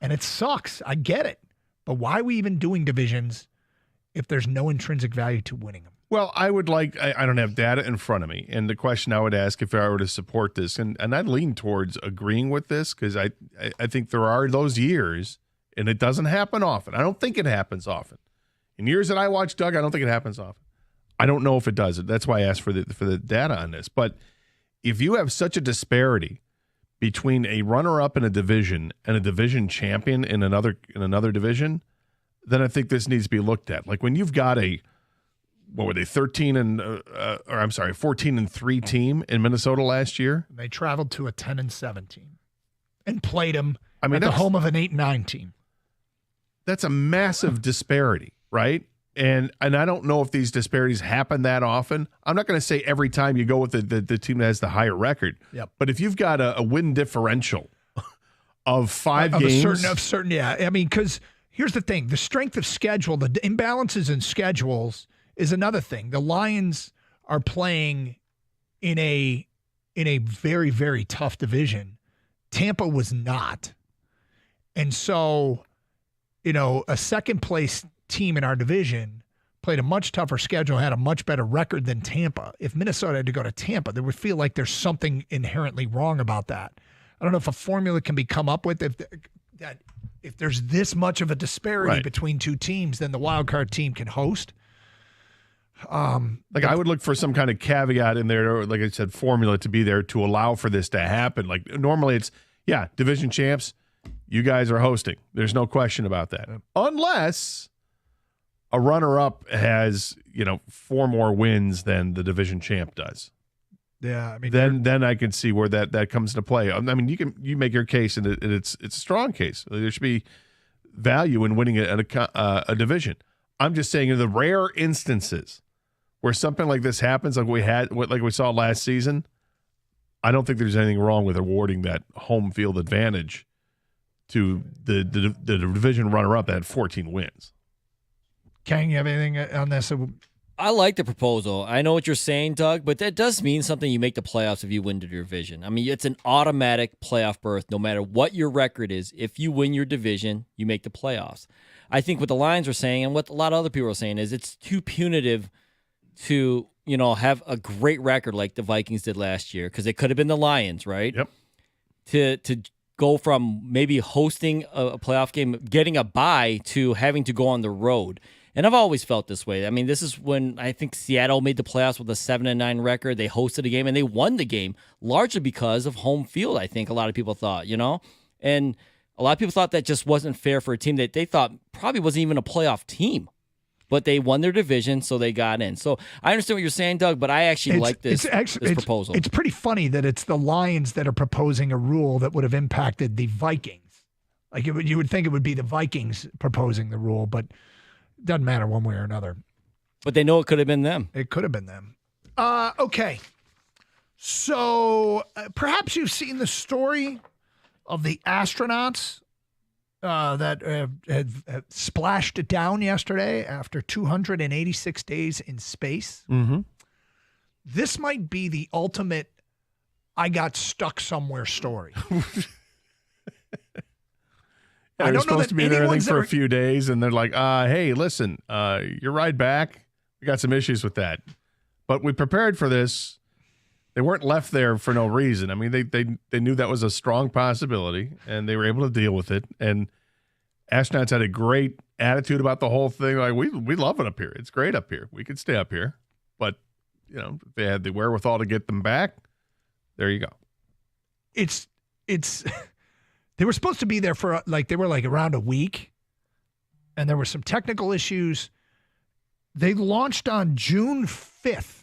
And it sucks. I get it. But why are we even doing divisions if there's no intrinsic value to winning them? Well, I don't have data in front of me. And the question I would ask if I were to support this, and I'd lean towards agreeing with this because I think there are those years, and it doesn't happen often. I don't think it happens often. In years that I watch, Doug, I don't think it happens often. I don't know if it does. That's why I asked for the data on this. But if you have such a disparity between a runner-up in a division and a division champion in another division, then I think this needs to be looked at. Like when you've got a 14-3 team in Minnesota last year. They traveled to a 10-7 team and played them at the that's home of an 8-9 team. That's a massive disparity, right? And I don't know if these disparities happen that often. I'm not going to say every time you go with the team that has the higher record. Yep. But if you've got a win differential of 5 games. Yeah. I mean, because here's the thing. The strength of schedule, the imbalances in schedules is another thing. The Lions are playing in a very, very tough division. Tampa was not. And so, a second place team in our division played a much tougher schedule, had a much better record than Tampa. If Minnesota had to go to Tampa, they would feel like there's something inherently wrong about that. I don't know if a formula can be come up with if there's this much of a disparity between 2 teams, then the wild card team can host. I would look for some kind of caveat in there, or like I said, formula to be there to allow for this to happen. Like normally it's, division champs, you guys are hosting. There's no question about that. Unless a runner-up has, 4 more wins than the division champ does. Yeah, I mean, then I can see where that comes into play. I mean, you make your case, and it's a strong case. There should be value in winning a division. I'm just saying, in the rare instances where something like this happens, like we saw last season, I don't think there's anything wrong with awarding that home field advantage to the division runner-up that had 14 wins. Kang, you have anything on this? I like the proposal. I know what you're saying, Doug, but that does mean something. You make the playoffs if you win the division. I mean, it's an automatic playoff berth no matter what your record is. If you win your division, you make the playoffs. I think what the Lions are saying and what a lot of other people are saying is it's too punitive to, have a great record like the Vikings did last year, because it could have been the Lions, right? Yep. To go from maybe hosting a playoff game, getting a bye, to having to go on the road. And I've always felt this way. I mean, this is when I think Seattle made the playoffs with a 7-9 record. They hosted a game and they won the game largely because of home field, I think a lot of people thought, And a lot of people thought that just wasn't fair for a team that they thought probably wasn't even a playoff team. But they won their division, so they got in. So I understand what you're saying, Doug, but I actually like this proposal. It's pretty funny that it's the Lions that are proposing a rule that would have impacted the Vikings. Like you would think it would be the Vikings proposing the rule, but it doesn't matter one way or another. But they know it could have been them. It could have been them. Okay. So perhaps you've seen the story of the astronauts that had splashed down yesterday after 286 days in space. Mm-hmm. This might be the ultimate I got stuck somewhere story. I don't supposed to be there, I think, for a few days, and they're like, hey, listen, your ride back, we got some issues with that. But we prepared for this. They weren't left there for no reason. I mean, they knew that was a strong possibility, and they were able to deal with it. And astronauts had a great attitude about the whole thing. Like, we love it up here. It's great up here. We could stay up here. But, if they had the wherewithal to get them back, there you go. It's they were supposed to be there for, they were around a week. and there were some technical issues. They launched on June 5th.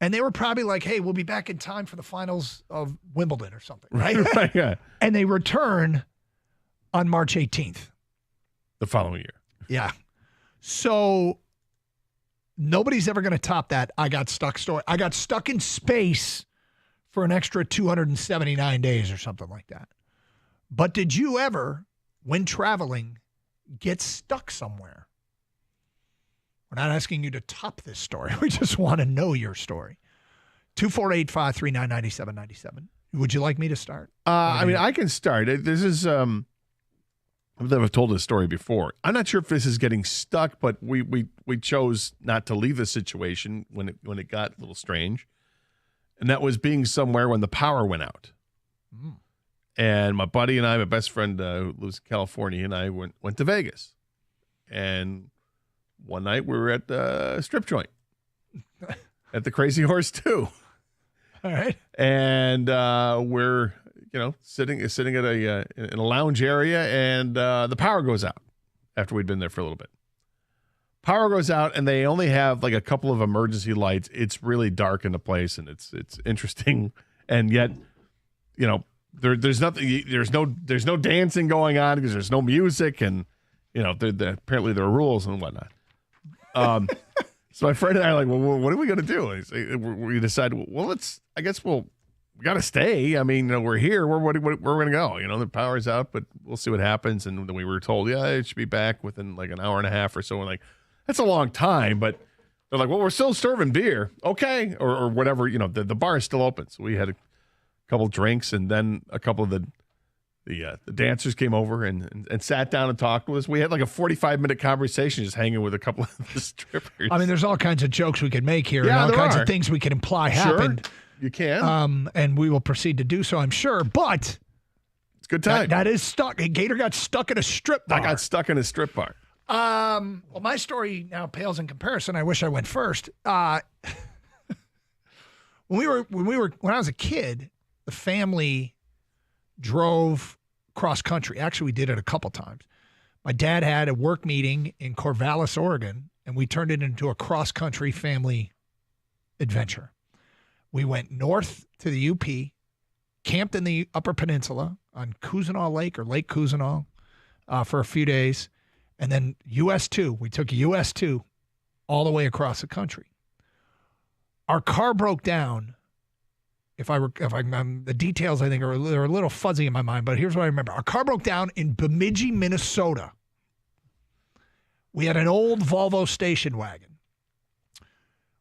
And they were probably like, hey, we'll be back in time for the finals of Wimbledon or something, right? Right, yeah. And they return on March 18th. The following year. Yeah. So nobody's ever going to top that I got stuck story. I got stuck in space for an extra 279 days or something like that. But did you ever, when traveling, get stuck somewhere? We're not asking you to top this story. We just want to know your story. 248-539-9797. Would you like me to start? I can start. This is, I've told this story before. I'm not sure if this is getting stuck, but we chose not to leave the situation when it got a little strange. And that was being somewhere when the power went out. Mm. And my buddy and I, my best friend who lives in California, and I went to Vegas. And one night we were at a strip joint at the Crazy Horse 2. All right. And we're sitting at in a lounge area, and the power goes out after we'd been there for a little bit. Power goes out, and they only have like a couple of emergency lights. It's really dark in the place, and it's interesting, and yet, there's nothing. There's no dancing going on because there's no music, and apparently there are rules and whatnot. So my friend and I are like, well, what are we going to do? We decided, well, we got to stay. I mean, we're here. Where are we going to go? The power's out, but we'll see what happens. And then we were told, yeah, it should be back within like an hour and a half or so. And like, that's a long time, but they're like, well, we're still serving beer. Okay. Or whatever, the bar is still open. So we had a couple drinks, and then a couple of the dancers came over and sat down and talked with us. We had like a 45-minute conversation just hanging with a couple of the strippers. I mean, there's all kinds of jokes we could make here, Yeah, and all there kinds are. of things we can imply Sure, happened. you can. And we will proceed to do so, I'm sure. But it's a good time. That is stuck. Gator got stuck in a strip bar. I got stuck in a strip bar. Well, my story now pales in comparison. I wish I went first. When I was a kid, the family drove cross country. Actually, we did it a couple times. My dad had a work meeting in Corvallis, Oregon, and we turned it into a cross country family adventure. We went north to the UP, camped in the Upper Peninsula on Koosinau Lake or Lake Koosinau for a few days, and then US 2. We took US 2 all the way across the country. Our car broke down. The details I think they're a little fuzzy in my mind, but here's what I remember. Our car broke down in Bemidji, Minnesota. We had an old Volvo station wagon.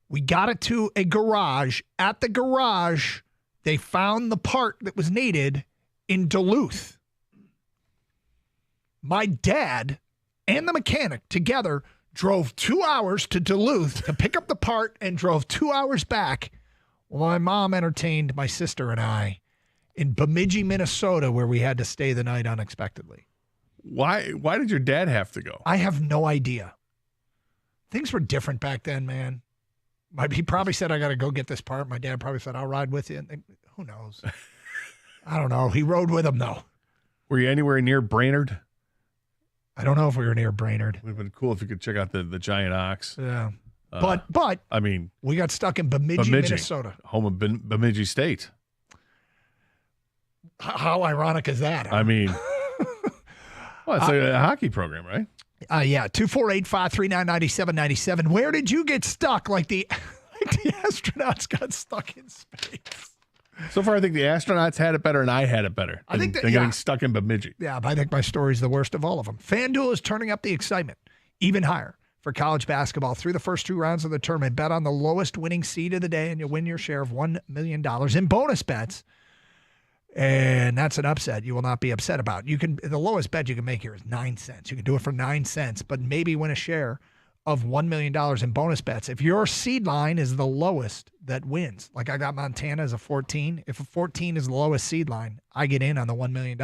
We got it to a garage. At the garage, they found the part that was needed in Duluth. My dad and the mechanic together drove 2 hours to Duluth to pick up the part and drove 2 hours back. Well, my mom entertained my sister and I in Bemidji, Minnesota, where we had to stay the night unexpectedly. Why did your dad have to go? I have no idea. Things were different back then, man. He probably said, I got to go get this part. My dad probably said, I'll ride with you. Who knows? I don't know. He rode with him, though. Were you anywhere near Brainerd? I don't know if we were near Brainerd. Would have been cool if you could check out the giant ox. Yeah. But I mean, we got stuck in Bemidji, Minnesota. Home of Bemidji State. How ironic is that? Huh? I mean, well, it's a hockey program, right? Yeah. 248-539-9797. Where did you get stuck like the astronauts got stuck in space? So far, I think the astronauts had it better and I had it better than getting stuck in Bemidji. Yeah, but I think my story's the worst of all of them. FanDuel is turning up the excitement even higher for college basketball. Through the first 2 rounds of the tournament, bet on the lowest winning seed of the day and you'll win your share of $1 million in bonus bets. And that's an upset you will not be upset about. The lowest bet you can make here is 9 cents. You can do it for 9 cents, but maybe win a share of $1 million in bonus bets. If your seed line is the lowest, that wins. Like I got Montana as a 14. If a 14 is the lowest seed line, I get in on the $1 million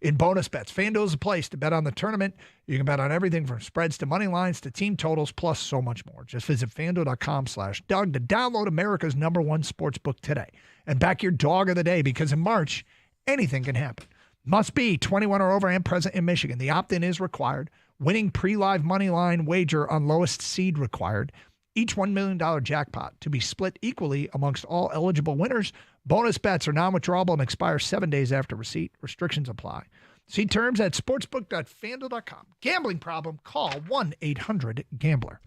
in bonus bets. FanDuel is a place to bet on the tournament. You can bet on everything from spreads to money lines to team totals, plus so much more. Just visit FanDuel.com/Doug to download America's #1 sports book today and back your dog of the day, because in March, anything can happen. Must be 21 or over and present in Michigan. The opt-in is required. Winning pre-live money line wager on lowest seed required. Each $1 million jackpot to be split equally amongst all eligible winners. Bonus bets are non-withdrawable and expire 7 days after receipt. Restrictions apply. See terms at sportsbook.fanduel.com. Gambling problem? Call 1-800-GAMBLER.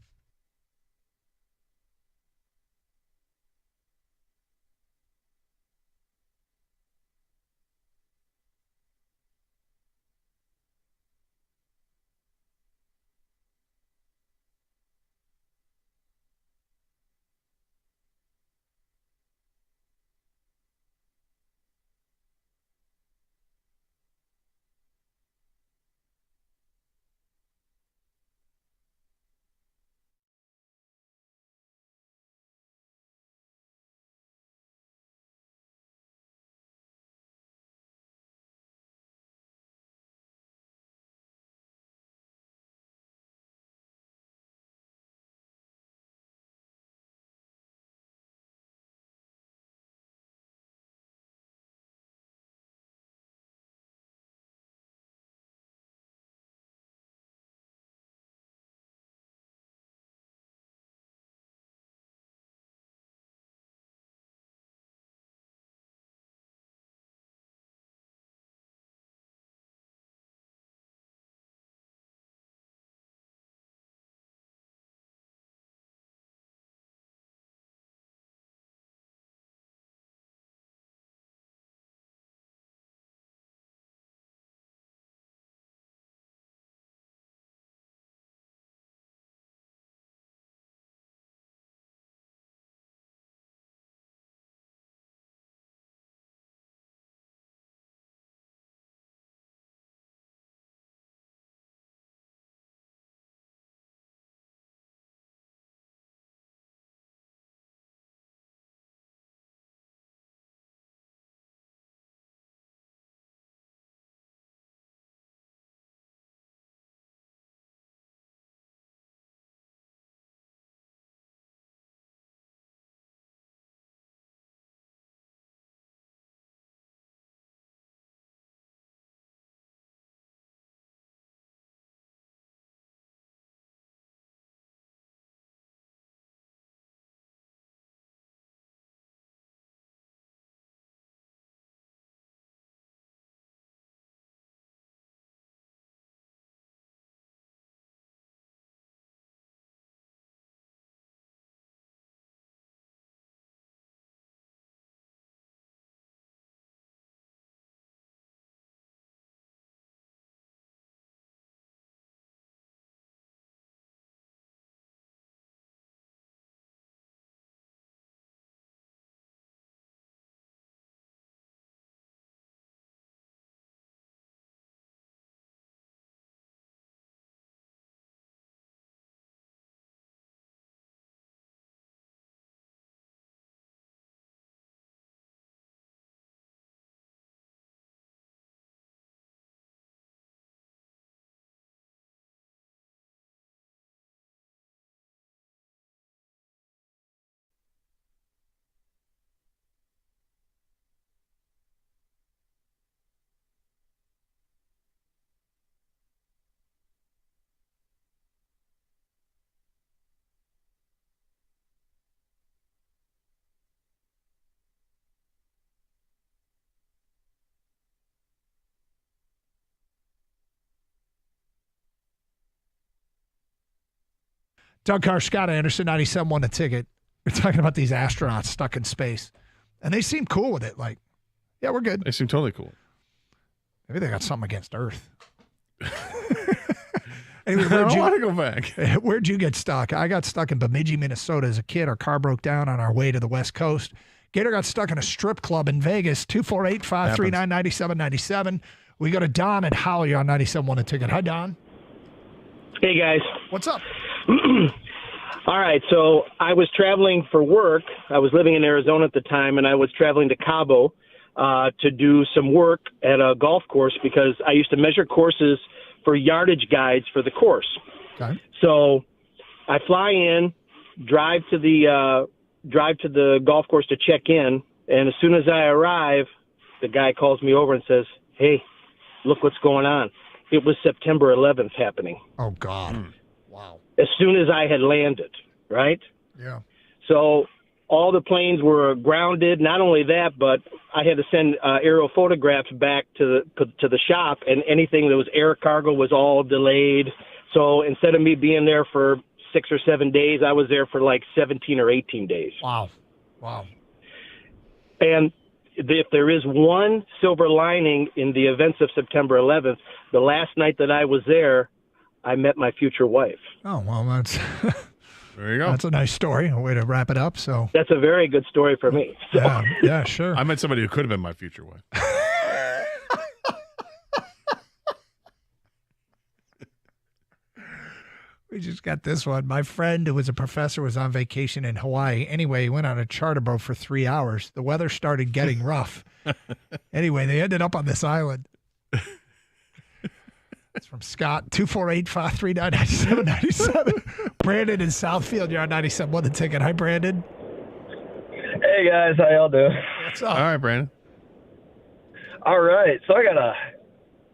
Doug Carr, Scott Anderson, 97 The Ticket. We're talking about these astronauts stuck in space. And they seem cool with it. Like, yeah, we're good. They seem totally cool. Maybe they got something against Earth. Anyway, I don't want to go back. Where'd you get stuck? I got stuck in Bemidji, Minnesota as a kid. Our car broke down on our way to the West Coast. Gator got stuck in a strip club in Vegas, 248-539-9797. We go to Don and Holly on 97 The Ticket. Hi, Don. Hey, guys. What's up? All right, so I was traveling for work. I was living in Arizona at the time, and I was traveling to Cabo to do some work at a golf course because I used to measure courses for yardage guides for the course. Okay. So I fly in, drive to the golf course to check in, and as soon as I arrive, the guy calls me over and says, "Hey, look what's going on. It was September 11th happening. Oh, God. Wow. As soon as I had landed, right? Yeah. So all the planes were grounded. Not only that, but I had to send aerial photographs back to the shop, and anything that was air cargo was all delayed. So instead of me being there for 6 or 7 days, I was there for like 17 or 18 days. Wow. And if there is one silver lining in the events of September 11th, the last night that I was there, I met my future wife. Oh, well, that's there you go. That's a nice story. A way to wrap it up. So that's a very good story for me. So. Yeah, sure. I met somebody who could have been my future wife. We just got this one. My friend who was a professor was on vacation in Hawaii. Anyway, he went on a charter boat for 3 hours. The weather started getting rough. Anyway, they ended up on this island. It's from Scott, 248-539-9797. Brandon in Southfield, you're on 97. The ticket. Hi, Brandon. Hey, guys. How y'all doing? What's up? All right, Brandon. All right. So I got a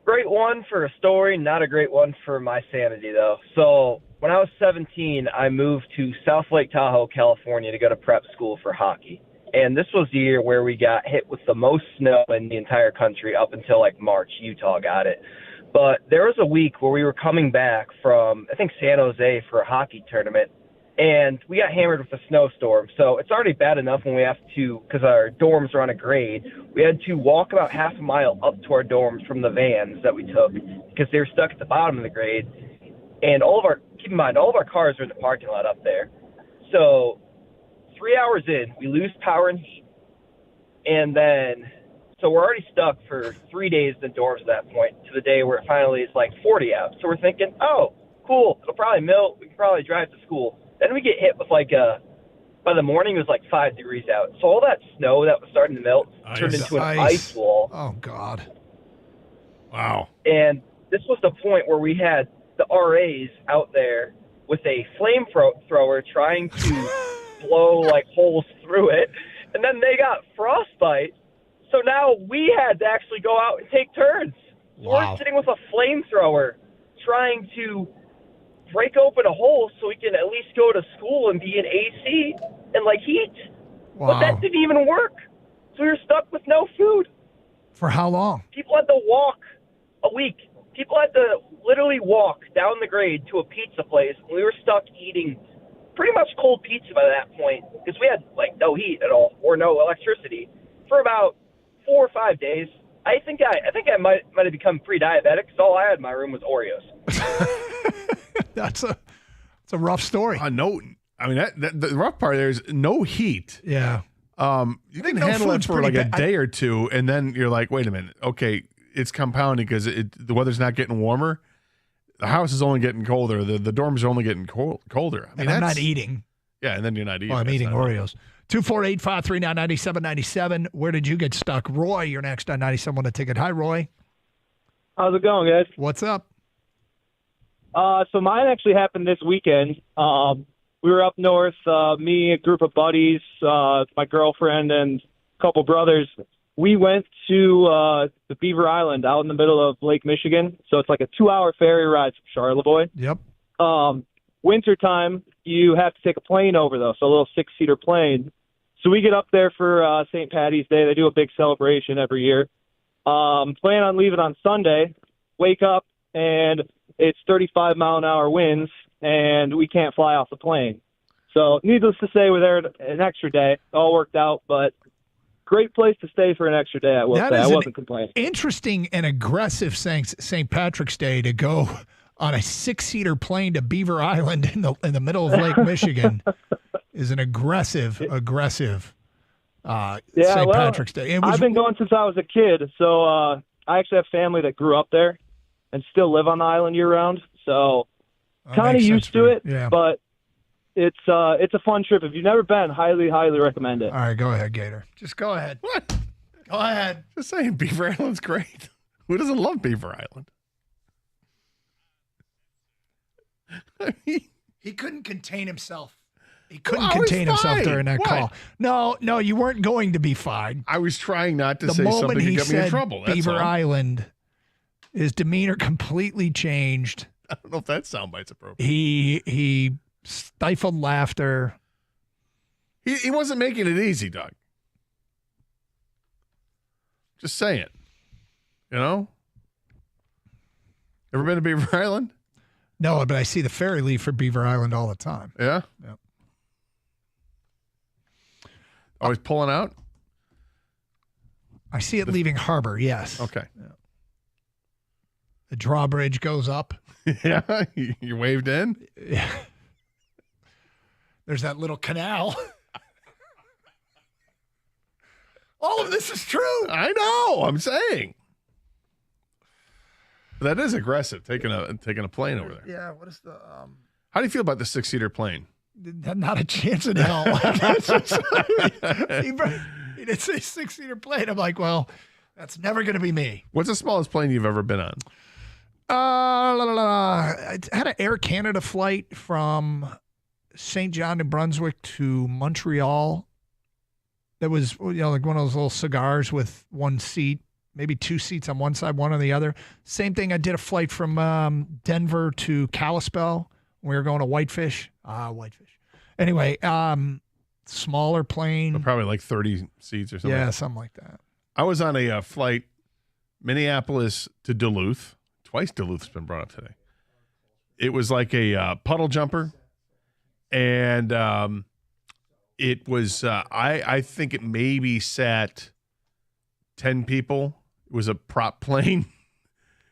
great one for a story, not a great one for my sanity, though. So when I was 17, I moved to South Lake Tahoe, California to go to prep school for hockey. And this was the year where we got hit with the most snow in the entire country up until like March. Utah got it. But there was a week where we were coming back from, I think, San Jose for a hockey tournament, and we got hammered with a snowstorm. So it's already bad enough when we have to, because our dorms are on a grade, we had to walk about half a mile up to our dorms from the vans that we took because they were stuck at the bottom of the grade. And keep in mind, all of our cars are in the parking lot up there. So 3 hours in, we lose power and heat. And then, so we're already stuck for 3 days in the dorms at that point to the day where it finally is like 40 out. So we're thinking, oh, cool, it'll probably melt. We can probably drive to school. Then we get hit with by the morning it was like 5 degrees out. So all that snow that was starting to melt turned into an ice wall. Oh, God. Wow. And this was the point where we had the RAs out there with a flamethrower trying to blow like holes through it. And then they got frostbite. So now we had to actually go out and take turns. Wow. We're sitting with a flamethrower trying to break open a hole so we can at least go to school and be in AC and like heat. Wow. But that didn't even work. So we were stuck with no food. For how long? People had to walk a week. People had to literally walk down the grade to a pizza place. And we were stuck eating pretty much cold pizza by that point because we had like no heat at all or no electricity for about 4 or 5 days. I think I might have become pre-diabetic because all I had in my room was Oreos. That's a rough story. No, I mean the rough part there is no heat. Yeah. You can handle it for like a day or two, and then you're like, wait a minute, okay, it's compounding because the weather's not getting warmer. The house is only getting colder. The dorms are only getting colder. I mean, I'm not eating. Yeah, and then you're not eating. Well, I'm eating Oreos. 248-539-9797. Where did you get stuck? Roy, you're next on 97 on the ticket. Hi, Roy. How's it going, guys? What's up? So mine actually happened this weekend. We were up north, me, a group of buddies, my girlfriend, and a couple brothers. We went to the Beaver Island out in the middle of Lake Michigan. So it's like a 2-hour ferry ride from Charlevoix. Yep. Wintertime, you have to take a plane over, though, so a little 6-seater plane. So we get up there for St. Patty's Day. They do a big celebration every year. Plan on leaving on Sunday, wake up, and it's 35-mile-an-hour winds, and we can't fly off the plane. So needless to say, we're there an extra day. It all worked out, but great place to stay for an extra day, I will say. I wasn't complaining. Interesting and aggressive St. Patrick's Day to go on a 6-seater plane to Beaver Island in the middle of Lake Michigan is an aggressive St. Patrick's Day. I've been going since I was a kid, so I actually have family that grew up there and still live on the island year-round, so kind of used to it, but it's a fun trip. If you've never been, highly, highly recommend it. All right, go ahead, Gator. Just go ahead. What? Go ahead. Just saying, Beaver Island's great. Who doesn't love Beaver Island? He couldn't contain himself. He couldn't contain himself during that call. No, you weren't going to be fine. I was trying not to say something that got me in trouble. Beaver Island, His demeanor completely changed. I don't know if that soundbite's appropriate. He stifled laughter. He wasn't making it easy, Doug. Just saying. You know? Ever been to Beaver Island? No, but I see the ferry leave for Beaver Island all the time. Yeah? Yep. Always pulling out? I see it leaving harbor, yes. Okay. Yeah. The drawbridge goes up. Yeah, you waved in? Yeah. There's that little canal. All of this is true. I know. I'm saying. That is aggressive, taking a plane over there. Yeah, what is the... How do you feel about the 6-seater plane? Not a chance in hell. He didn't say 6-seater plane. I'm like, well, that's never going to be me. What's the smallest plane you've ever been on? I had an Air Canada flight from St. John, New Brunswick to Montreal. That was, like one of those little cigars with one seat, maybe two seats on one side, one on the other. Same thing. I did a flight from Denver to Kalispell. We were going to Whitefish. Whitefish. Anyway, smaller plane. Probably like 30 seats or something. Yeah, something like that. I was on a flight, Minneapolis to Duluth. Twice Duluth's been brought up today. It was like a puddle jumper. And it was, I think it maybe sat 10 people. It was a prop plane.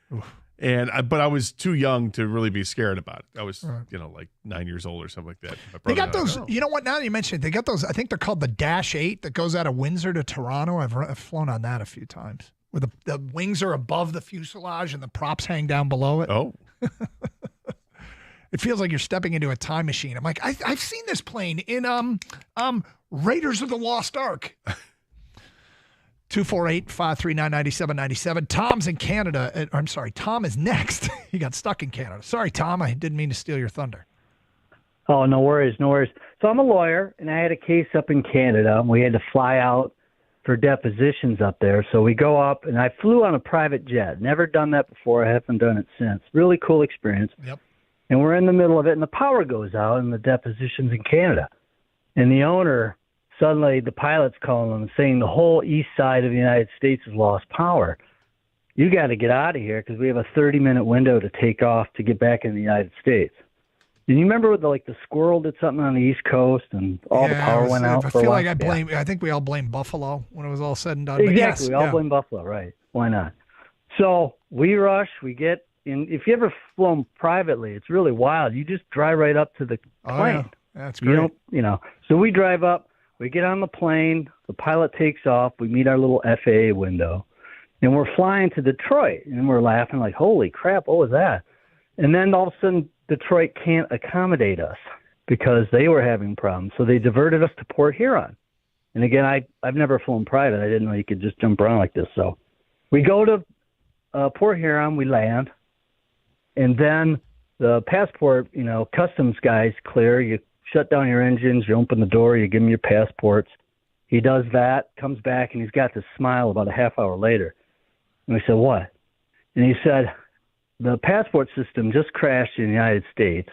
But I was too young to really be scared about it. I was, like 9 years old or something like that. They got those, you know what, now that you mention it, they got those, I think they're called the Dash 8 that goes out of Windsor to Toronto. I've flown on that a few times. Where the wings are above the fuselage and the props hang down below it. Oh. It feels like you're stepping into a time machine. I'm like, I've seen this plane in Raiders of the Lost Ark. 248-539-9797. Tom's in Canada. I'm sorry, Tom is next. He got stuck in Canada. Sorry, Tom. I didn't mean to steal your thunder. Oh, no worries, no worries. So I'm a lawyer, and I had a case up in Canada. We had to fly out for depositions up there. So we go up, and I flew on a private jet. Never done that before. I haven't done it since. Really cool experience. Yep. And we're in the middle of it, and the power goes out in the depositions in Canada. And the owner, suddenly the pilot's calling them and saying the whole east side of the United States has lost power. You got to get out of here because we have a 30-minute window to take off to get back in the United States. Do you remember with the squirrel did something on the East Coast and all the power went out? I feel like I think we all blame Buffalo when it was all said and done. Exactly. But yes, we all blame Buffalo, right. Why not? So we rush, we get in. If you ever flown privately, it's really wild. You just drive right up to the plane. Yeah. That's great. So we drive up, we get on the plane, the pilot takes off, we meet our little FAA window, and we're flying to Detroit, and we're laughing like, holy crap, what was that? And then all of a sudden, Detroit can't accommodate us because they were having problems. So they diverted us to Port Huron. And again, I've never flown private. I didn't know you could just jump around like this. So we go to Port Huron, we land, and then the passport, customs guys clear. You shut down your engines, you open the door, you give him your passports. He does that, comes back, and he's got this smile about a half hour later. And we said, what? And he said, the passport system just crashed in the United States.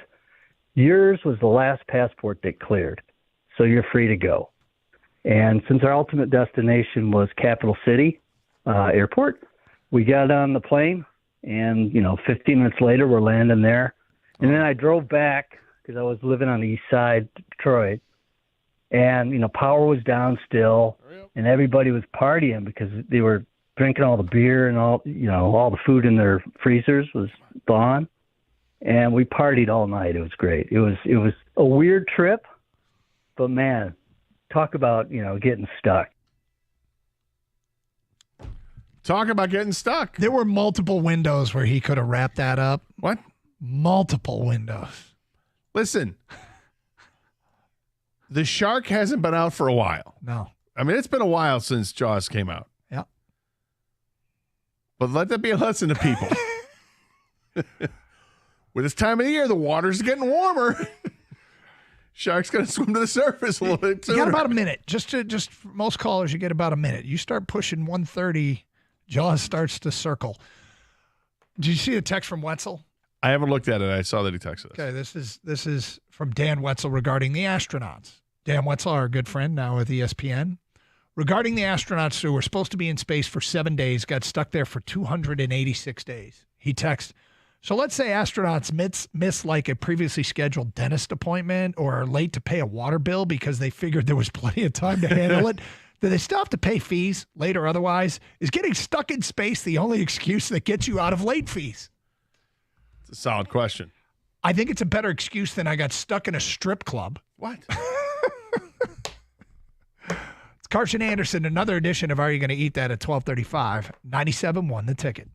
Yours was the last passport that cleared, so you're free to go. And since our ultimate destination was Capital City Airport, we got on the plane, and 15 minutes later, we're landing there. And then I drove back because I was living on the east side, Detroit, and power was down still, and everybody was partying because they were drinking all the beer and all the food in their freezers was gone. And we partied all night. It was great. It was a weird trip, but man, talk about, getting stuck. Talk about getting stuck. There were multiple windows where he could have wrapped that up. What? Multiple windows. Listen, the shark hasn't been out for a while. No. I mean, it's been a while since Jaws came out. Yeah. But let that be a lesson to people. With this time of the year, the water's getting warmer. Shark's going to swim to the surface a little bit sooner. You got about a minute. Just for most callers, you get about a minute. You start pushing 1:30, Jaws starts to circle. Did you see a text from Wetzel? I haven't looked at it. I saw that he texted us. Okay, this is from Dan Wetzel regarding the astronauts. Dan Wetzel, our good friend now with ESPN. Regarding the astronauts who were supposed to be in space for 7 days, got stuck there for 286 days. He texts, so let's say astronauts miss like a previously scheduled dentist appointment or are late to pay a water bill because they figured there was plenty of time to handle it. Do they still have to pay fees, late or otherwise? Is getting stuck in space the only excuse that gets you out of late fees? It's a solid question. I think it's a better excuse than I got stuck in a strip club. What? It's Carson Anderson, another edition of Are You Going to Eat That at 12:35. 97.1 The Ticket.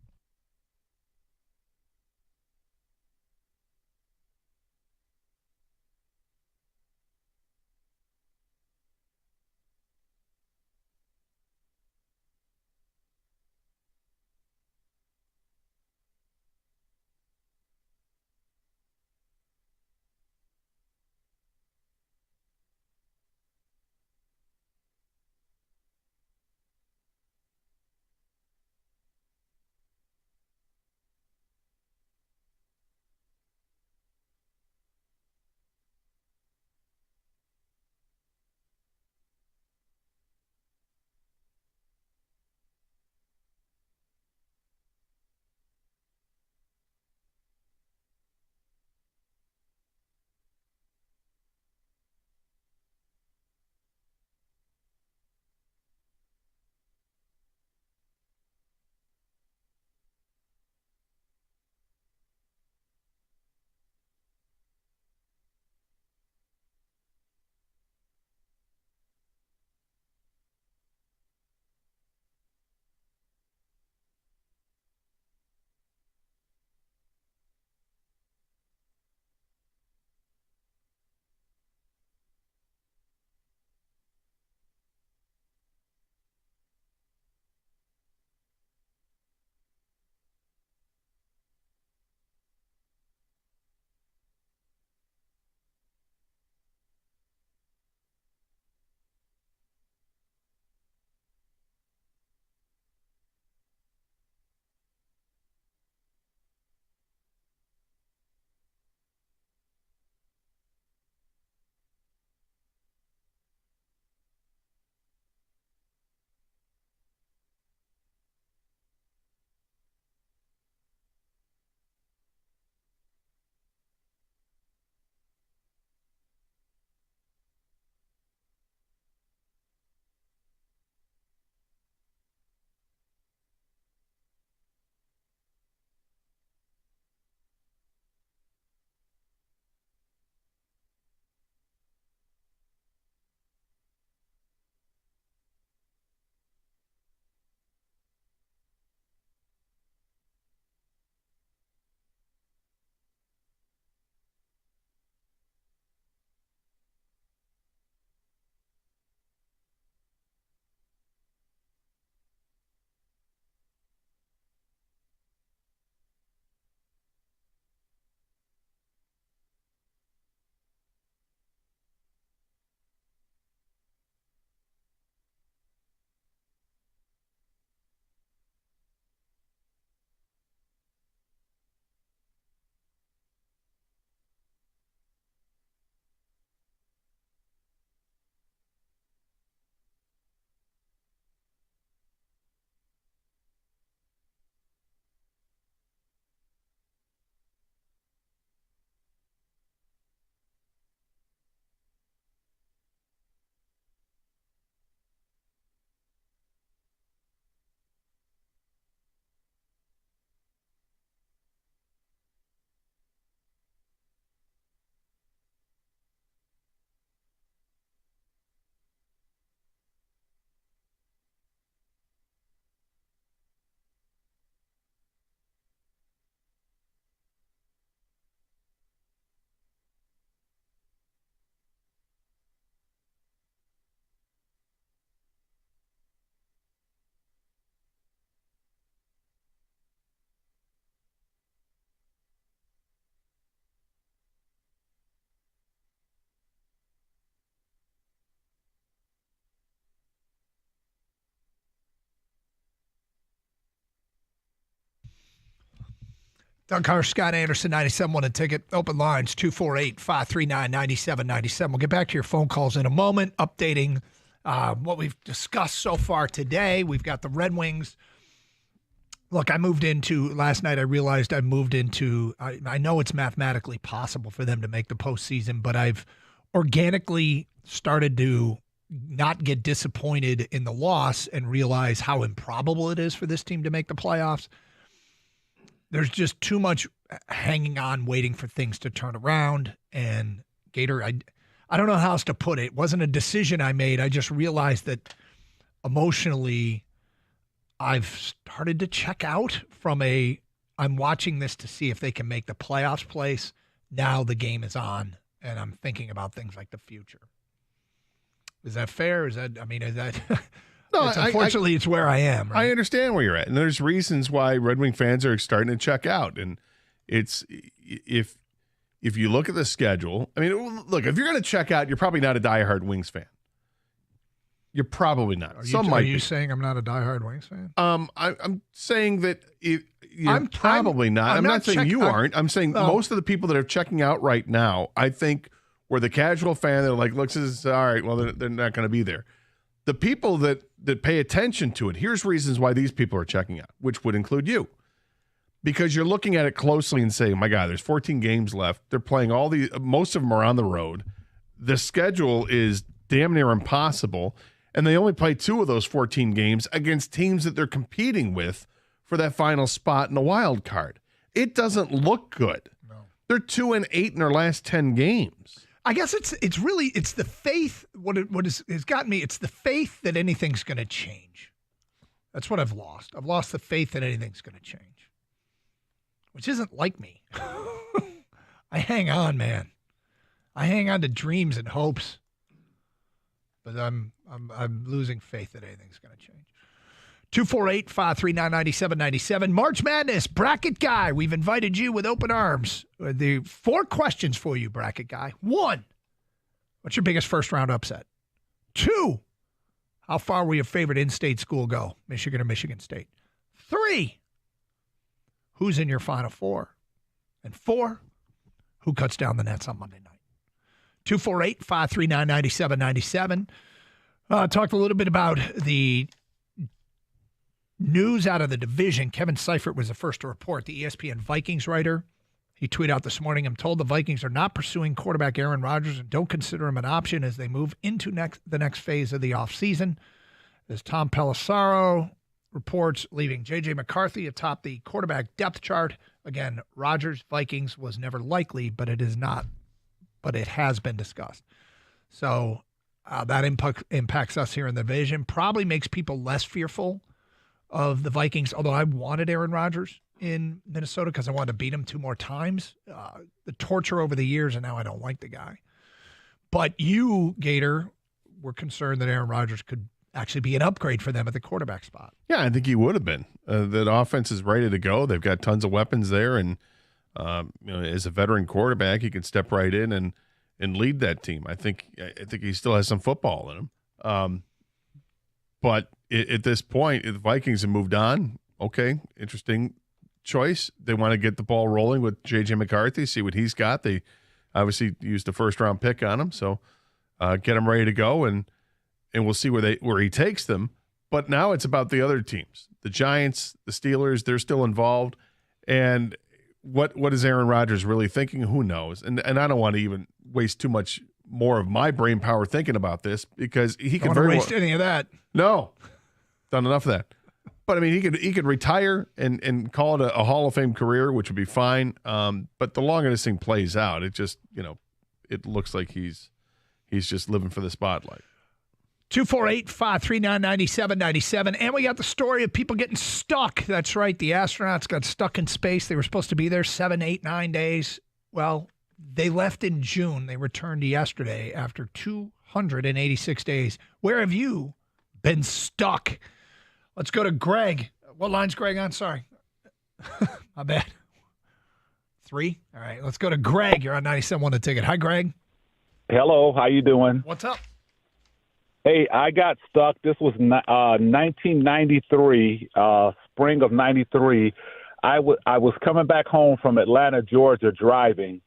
Doug Harsh, Scott Anderson, 97.1 A Ticket. Open lines, 248-539-9797. We'll get back to your phone calls in a moment, updating what we've discussed so far today. We've got the Red Wings. Look, last night I realized I know it's mathematically possible for them to make the postseason, but I've organically started to not get disappointed in the loss and realize how improbable it is for this team to make the playoffs. There's just too much hanging on, waiting for things to turn around. And Gator, I don't know how else to put it. It wasn't a decision I made. I just realized that emotionally I've started to check out from I'm watching this to see if they can make the playoffs place. Now the game is on, and I'm thinking about things like the future. Is that fair? No, unfortunately, it's where I am. Right? I understand where you're at, and there's reasons why Red Wing fans are starting to check out. And it's if you look at the schedule, I mean, look, if you're going to check out, you're probably not a diehard Wings fan. You're probably not. Are you saying I'm not a diehard Wings fan? I'm saying that I'm probably not. I'm not saying you aren't. I'm saying most of the people that are checking out right now, I think, were the casual fan that looks, all right, well, they're not going to be there. The people that pay attention to it, here's reasons why these people are checking out, which would include you. Because you're looking at it closely and saying, my God, there's 14 games left. They're playing most of them are on the road. The schedule is damn near impossible. And they only play 2 of those 14 games against teams that they're competing with for that final spot in the wild card. It doesn't look good. No. They're 2-8 in their last 10 games. I guess it's the faith. What has gotten me, it's the faith that anything's going to change. That's what I've lost. I've lost the faith that anything's going to change, which isn't like me. I hang on, man. I hang on to dreams and hopes, but I'm losing faith that anything's going to change. 248-539-9797. March Madness, bracket guy. We've invited you with open arms. The 4 questions for you, bracket guy. 1, what's your biggest first-round upset? 2, how far will your favorite in-state school go, Michigan or Michigan State? 3, who's in your Final Four? And 4, who cuts down the nets on Monday night? 248-539-9797. Talked a little bit about the news out of the division. Kevin Seifert was the first to report, the ESPN Vikings writer. He tweeted out this morning, I'm told the Vikings are not pursuing quarterback Aaron Rodgers and don't consider him an option as they move into the next phase of the offseason. As Tom Pelissero reports, leaving J.J. McCarthy atop the quarterback depth chart. Again, Rodgers, Vikings was never likely, but it has been discussed. So that impacts us here in the division. Probably makes people less fearful of the Vikings, although I wanted Aaron Rodgers in Minnesota because I wanted to beat him 2 more times. The torture over the years, and now I don't like the guy. But you, Gator, were concerned that Aaron Rodgers could actually be an upgrade for them at the quarterback spot. Yeah, I think he would have been. That offense is ready to go. They've got tons of weapons there, and as a veteran quarterback, he can step right in and lead that team. I think he still has some football in him. But at this point, the Vikings have moved on. Okay, interesting choice. They want to get the ball rolling with J.J. McCarthy, see what he's got. They obviously used a first-round pick on him, so get him ready to go, and we'll see where he takes them. But now it's about the other teams. The Giants, the Steelers, they're still involved. And what is Aaron Rodgers really thinking? Who knows? And I don't want to even waste too much more of my brain power thinking about this because he could very waste any of that. No, done enough of that. But I mean, he could retire and call it a Hall of Fame career, which would be fine. But the longer this thing plays out, it just it looks like he's just living for the spotlight. 248-539-9797. And we got the story of people getting stuck. That's right. The astronauts got stuck in space. They were supposed to be there 7, 8, 9 days. Well, they left in June. They returned yesterday after 286 days. Where have you been stuck? Let's go to Greg. What line's Greg on? Sorry. My bad. 3? All right. Let's go to Greg. You're on 97.1 The Ticket. Hi, Greg. Hello. How you doing? What's up? Hey, I got stuck. This was 1993, spring of 93. I was coming back home from Atlanta, Georgia, driving.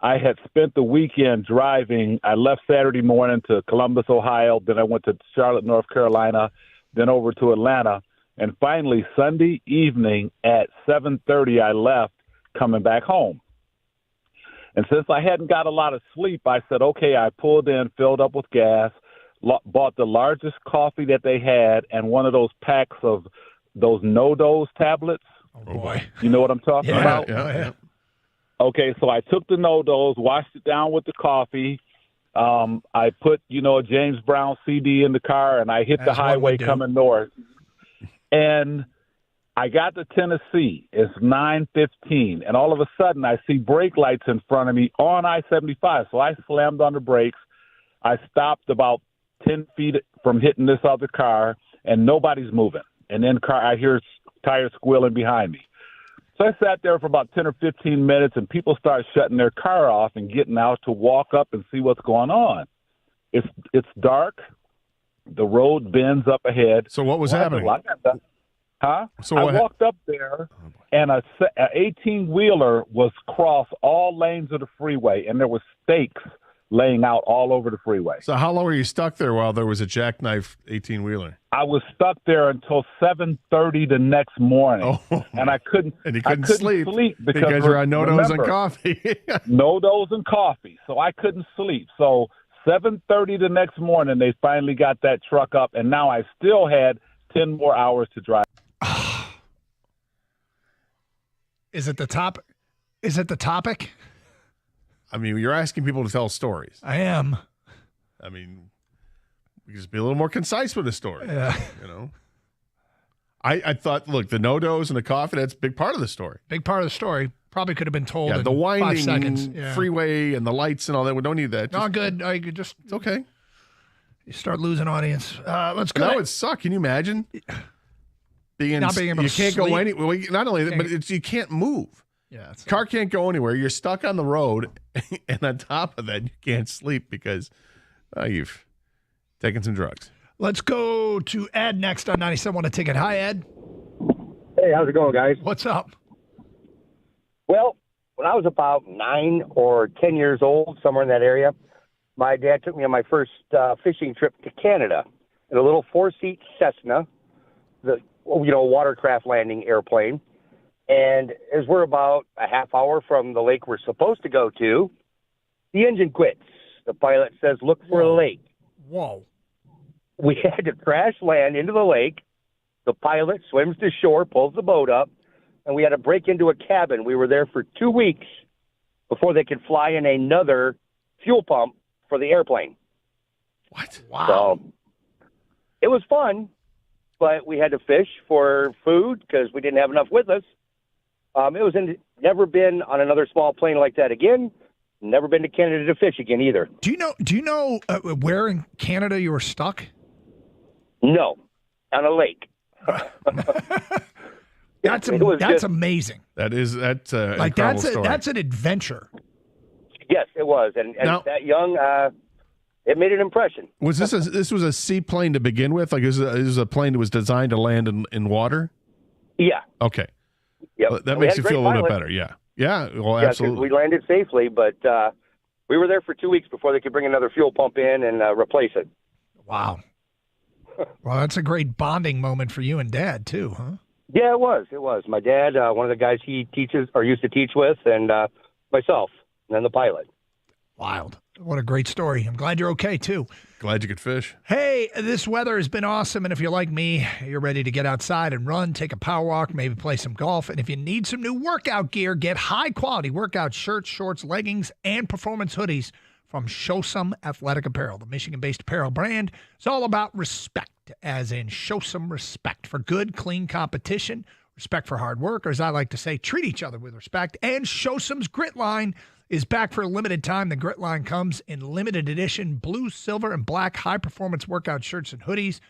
I had spent the weekend driving. I left Saturday morning to Columbus, Ohio. Then I went to Charlotte, North Carolina, then over to Atlanta. And finally, Sunday evening at 7:30, I left coming back home. And since I hadn't got a lot of sleep, I said, okay, I pulled in, filled up with gas, bought the largest coffee that they had and one of those packs of those no-dose tablets. Oh, boy. You know what I'm talking about? Yeah. Okay, so I took the no-dose, washed it down with the coffee. I put, a James Brown CD in the car, and I hit the highway coming north. And I got to Tennessee. It's 9:15, and all of a sudden I see brake lights in front of me on I-75. So I slammed on the brakes. I stopped about 10 feet from hitting this other car, and nobody's moving. And then I hear tires squealing behind me. So I sat there for about 10 or 15 minutes, and people start shutting their car off and getting out to walk up and see what's going on. It's dark. The road bends up ahead. So what was happening? Huh? So I walked up there, and a 18-wheeler was across all lanes of the freeway, and there were stakes laying out all over the freeway. So how long were you stuck there while there was a jackknife 18-wheeler? I was stuck there until 7:30 the next morning, and I couldn't sleep because you're on no-dose and coffee. No-dose and coffee, so I couldn't sleep. So 7:30 the next morning, they finally got that truck up, and now I still had 10 more hours to drive. Is it the top? Is it the topic? I mean, you're asking people to tell stories. I am. I mean, we just be a little more concise with the story. Yeah. I thought, look, the no-dose and the coffee, that's a big part of the story. Big part of the story. Probably could have been told in the 5 winding seconds. Yeah. freeway and the lights and all that. We don't need that. Not good. It's okay. You start losing audience. Let's go. That would suck. Can you imagine? Not being able to you can't go sleep. anywhere. Well, not only that, but you can't move. Yeah, car can't go anywhere. You're stuck on the road, and on top of that, you can't sleep because you've taken some drugs. Let's go to Ed next on 97.1 A Ticket. Hi, Ed. Hey, how's it going, guys? What's up? Well, when I was about 9 or 10 years old, somewhere in that area, my dad took me on my first fishing trip to Canada in a little 4-seat Cessna, the watercraft landing airplane. And as we're about a half hour from the lake we're supposed to go to, the engine quits. The pilot says, look for a lake. Whoa. We had to crash land into the lake. The pilot swims to shore, pulls the boat up, and we had to break into a cabin. We were there for 2 weeks before they could fly in another fuel pump for the airplane. What? Wow. So it was fun, but we had to fish for food because we didn't have enough with us. Never been on another small plane like that again. Never been to Canada to fish again either. Do you know where in Canada you were stuck? No, on a lake. That's amazing. That's an like incredible story. that's an adventure. Yes, it was, and Now- that young, it made an impression. Was this was a seaplane to begin with? Like, is this a plane that was designed to land in water? Yeah. Okay. Yep. Well, that We makes had you a feel a great little bit pilot. better. Yeah. Yeah. Well, Yeah, 'cause absolutely. we landed safely, but we were there for 2 weeks before they could bring another fuel pump in and replace it. Wow. Well, that's a great bonding moment for you and Dad too, huh? Yeah, it was. It was. My dad, one of the guys he teaches or used to teach with, and myself, and then the pilot. Wild. What a great story. I'm glad you're okay too. Glad you could fish. Hey, this weather has been awesome, and if you're like me, you're ready to get outside and run, take a power walk, maybe play some golf. And if you need some new workout gear, get high-quality workout shirts, shorts, leggings, and performance hoodies from Show Some Athletic Apparel. The Michigan-based apparel brand is all about respect, as in show some respect for good, clean competition, respect for hard work, or as I like to say, treat each other with respect. And Show Some's Grit Line is back for a limited time. The Grit Line comes in limited edition blue, silver, and black high-performance workout shirts and hoodies.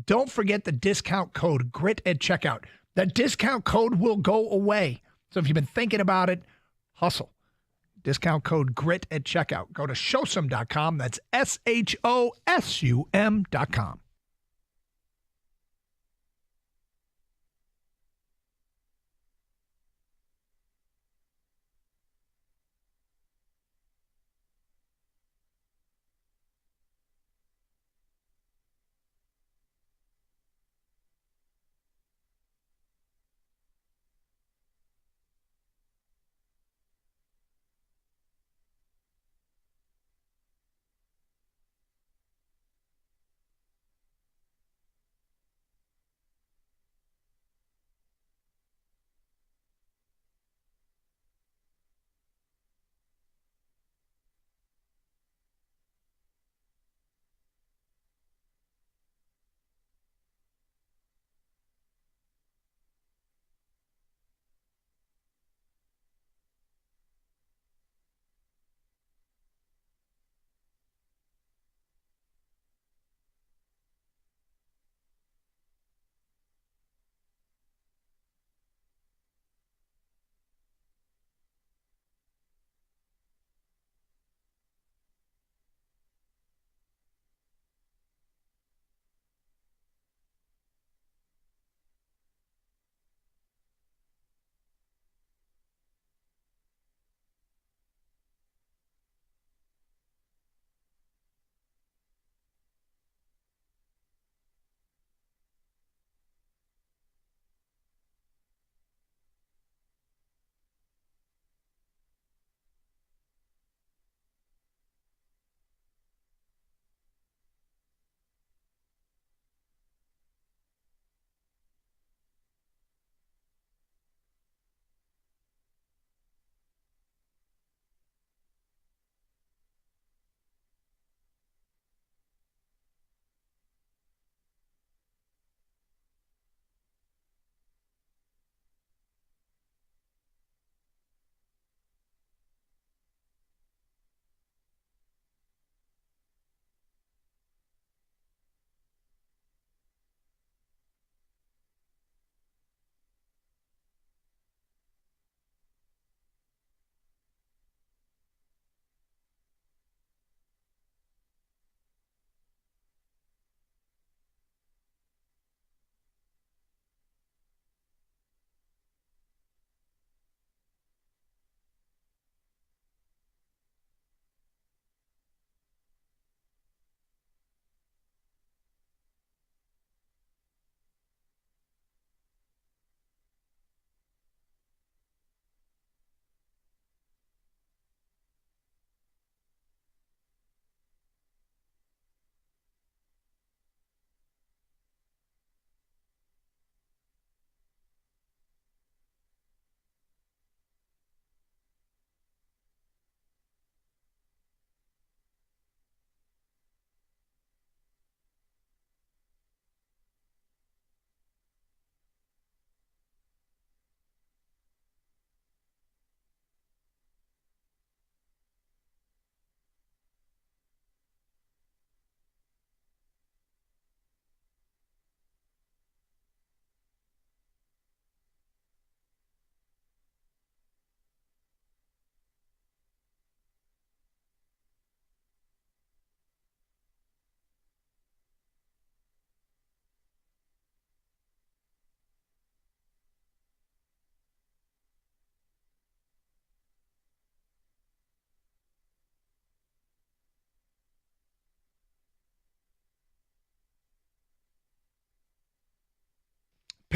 Don't forget the discount code GRIT at checkout. That discount code will go away. So if you've been thinking about it, hustle. Discount code GRIT at checkout. Go to showsome.com. That's SHOSUM.com.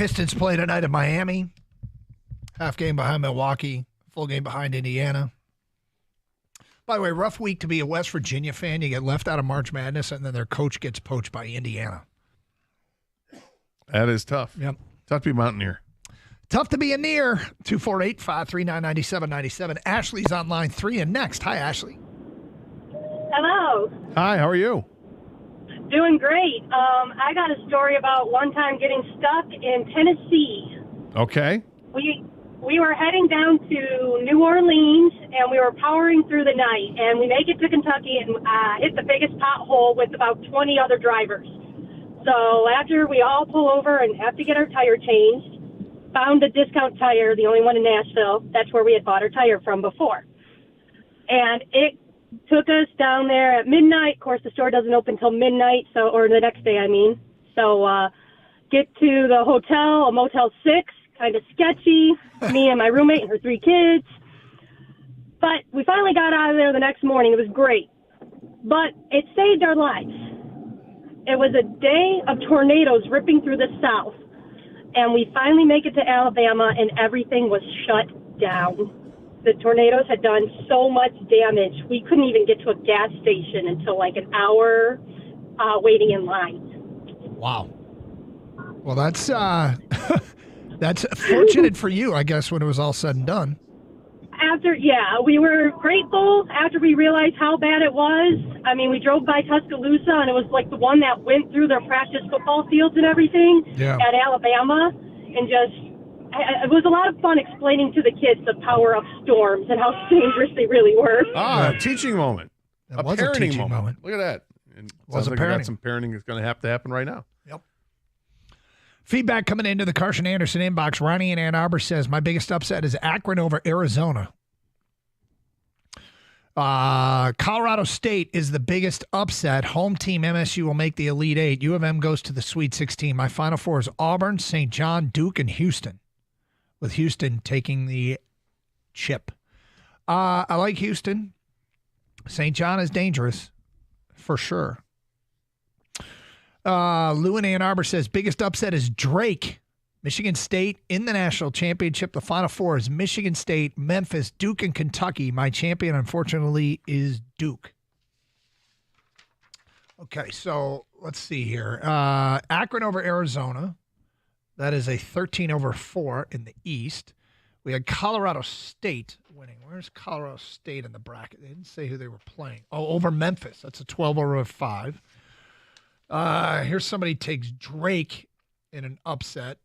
Pistons play tonight in Miami. Half game behind Milwaukee. Full game behind Indiana. By the way, rough week to be a West Virginia fan. You get left out of March Madness, and then their coach gets poached by Indiana. That is tough. Yep. Tough to be a Mountaineer. Tough to be a near. 248-539-9797. Ashley's on line 3 and next. Hi, Ashley. Hello. Hi, how are you? Doing great. I got a story about one time getting stuck in Tennessee. Okay. We were heading down to New Orleans, and we were powering through the night, and we make it to Kentucky and hit the biggest pothole with about 20 other drivers. So after we all pull over and have to get our tire changed, found a discount tire, the only one in Nashville. That's where we had bought our tire from before. And it took us down there at midnight. Of course, the store doesn't open until midnight, or the next day, I mean. So get to the hotel, a Motel 6, kind of sketchy, me and my roommate and her 3 kids. But we finally got out of there the next morning. It was great. But it saved our lives. It was a day of tornadoes ripping through the South. And we finally make it to Alabama, and everything was shut down. The tornadoes had done so much damage. We couldn't even get to a gas station until like an hour waiting in line. Wow. Well, that's that's fortunate for you, I guess, when it was all said and done. We were grateful after we realized how bad it was. I mean, we drove by Tuscaloosa, and it was like the one that went through their practice football fields and everything at Alabama. And it was a lot of fun explaining to the kids the power of storms and how dangerous they really were. A teaching moment. That was a parenting teaching moment. Look at that. And Was sounds a like we parenting. got some parenting that's going to have to happen right now. Yep. Feedback coming into the Carson Anderson inbox. Ronnie in Ann Arbor says, my biggest upset is Akron over Arizona. Colorado State is the biggest upset. Home team MSU will make the Elite Eight. U of M goes to the Sweet 16. My Final Four is Auburn, St. John, Duke, and Houston, with Houston taking the chip. I like Houston. St. John is dangerous, for sure. Lou in Ann Arbor says, biggest upset is Drake. Michigan State in the national championship. The Final Four is Michigan State, Memphis, Duke, and Kentucky. My champion, unfortunately, is Duke. Okay, so let's see here. Akron over Arizona. That is a 13-4 in the East. We had Colorado State winning. Where's Colorado State in the bracket? They didn't say who they were playing. Oh, over Memphis. That's a 12-5. Here's somebody takes Drake in an upset.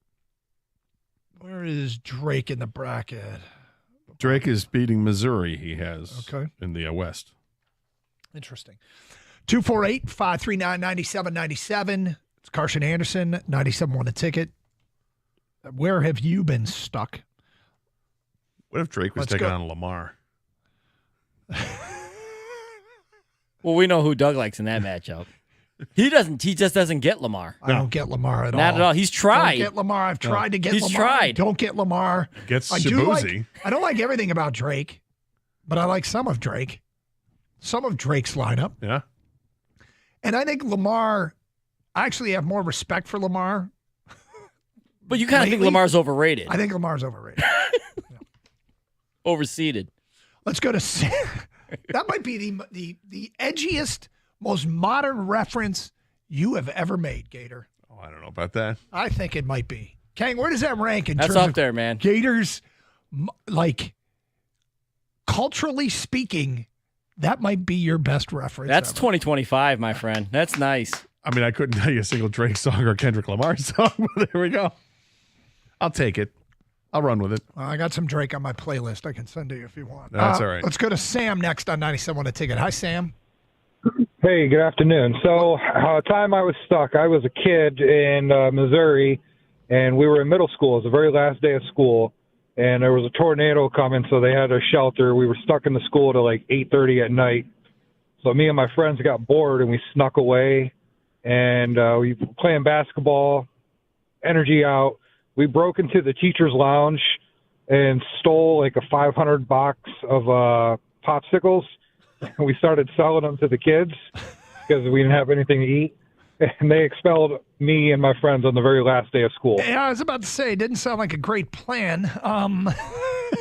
Where is Drake in the bracket? Drake is beating Missouri, he has, in the West. Interesting. 248-539-9797. It's Carson Anderson, 97 a ticket. Where have you been stuck? What if Drake was taking on Lamar? Well, we know who Doug likes in that matchup. He just doesn't get Lamar. I don't get Lamar at all. Not at all. He's tried. Don't get Lamar. I've tried to get He's Lamar. tried. Don't get Lamar. Gets I Shabuzi. I don't like everything about Drake, but I like some of Drake. Some of Drake's lineup. Yeah. And I think Lamar, I actually have more respect for Lamar. But you kind of think Lamar's overrated. I think Lamar's overrated. Overseeded. Let's go to that might be the edgiest, most modern reference you have ever made, Gator. Oh, I don't know about that. I think it might be. Kang, where does that rank in That's terms up of there, man. Gators, like, culturally speaking, that might be your best reference. That's ever. 2025, my friend. That's nice. I mean, I couldn't tell you a single Drake song or Kendrick Lamar song, but there we go. I'll take it. I'll run with it. I got some Drake on my playlist. I can send to you if you want. That's all right. Let's go to Sam next on 97 a ticket. Hi, Sam. Hey, good afternoon. So, time I was stuck, I was a kid in Missouri, and we were in middle school. It was the very last day of school, and there was a tornado coming, so they had a shelter. We were stuck in the school till like 8:30 at night. So me and my friends got bored, and we snuck away, and we were playing basketball, energy out. We broke into the teacher's lounge and stole like a 500 box of popsicles. We started selling them to the kids because we didn't have anything to eat. and they expelled me and my friends on the very last day of school. Yeah, I was about to say, it didn't sound like a great plan,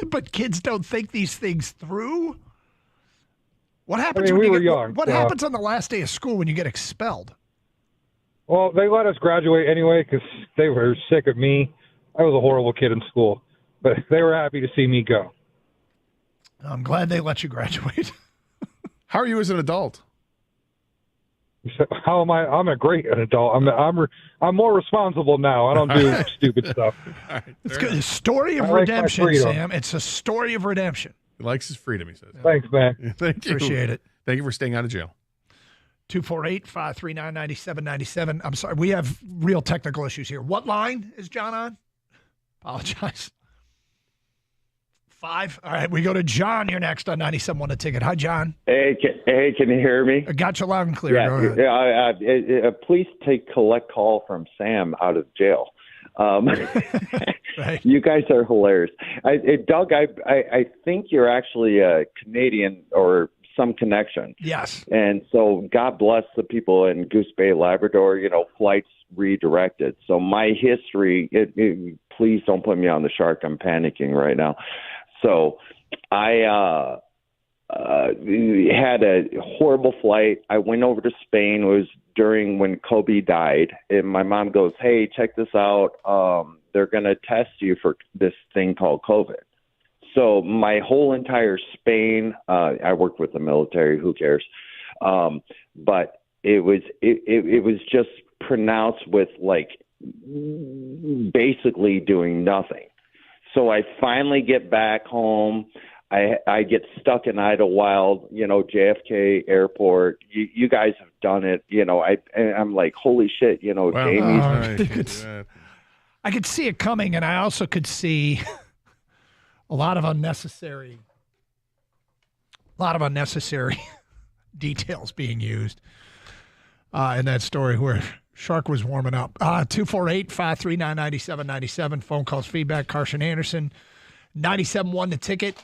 but kids don't think these things through. What happens when we you were get, young. What happens on the last day of school when you get expelled? Well, they let us graduate anyway because they were sick of me. I was a horrible kid in school, but they were happy to see me go. I'm glad they let you graduate. How are you as an adult? How am I? I'm a great adult. I'm more responsible now. I don't do stupid stuff. All right, It's good. A story of I like my redemption, freedom. Sam. It's a story of redemption. He likes his freedom, he says. Thanks, man. Thank you. Appreciate it. Thank you for staying out of jail. 248-539-9797. I'm sorry. We have real technical issues here. What line is John on? Apologize. 5. All right. We go to John. You're next on 97.1 The Ticket. Hi, John. Hey, can you hear me? I got you loud and clear. Go ahead. Please take collect call from Sam out of jail. Right. You guys are hilarious. Doug, I think you're actually a Canadian or some connection. Yes. And so God bless the people in Goose Bay, Labrador, flights redirected. So my history, please don't put me on the shark. I'm panicking right now. So I had a horrible flight. I went over to Spain. It was during when Kobe died. And my mom goes, hey, check this out. They're going to test you for this thing called COVID. So my whole entire Spain, I worked with the military, who cares? But it was just pronounced with basically doing nothing. So I finally get back home. I get stuck in Idlewild, JFK Airport. You guys have done it. I'm like, holy shit, Jamie's. I could see it coming, and I also could see a lot of unnecessary details being used in that story where Shark was warming up. 248-539-9797. Phone calls, feedback. Carson Anderson, 97.1 The Ticket.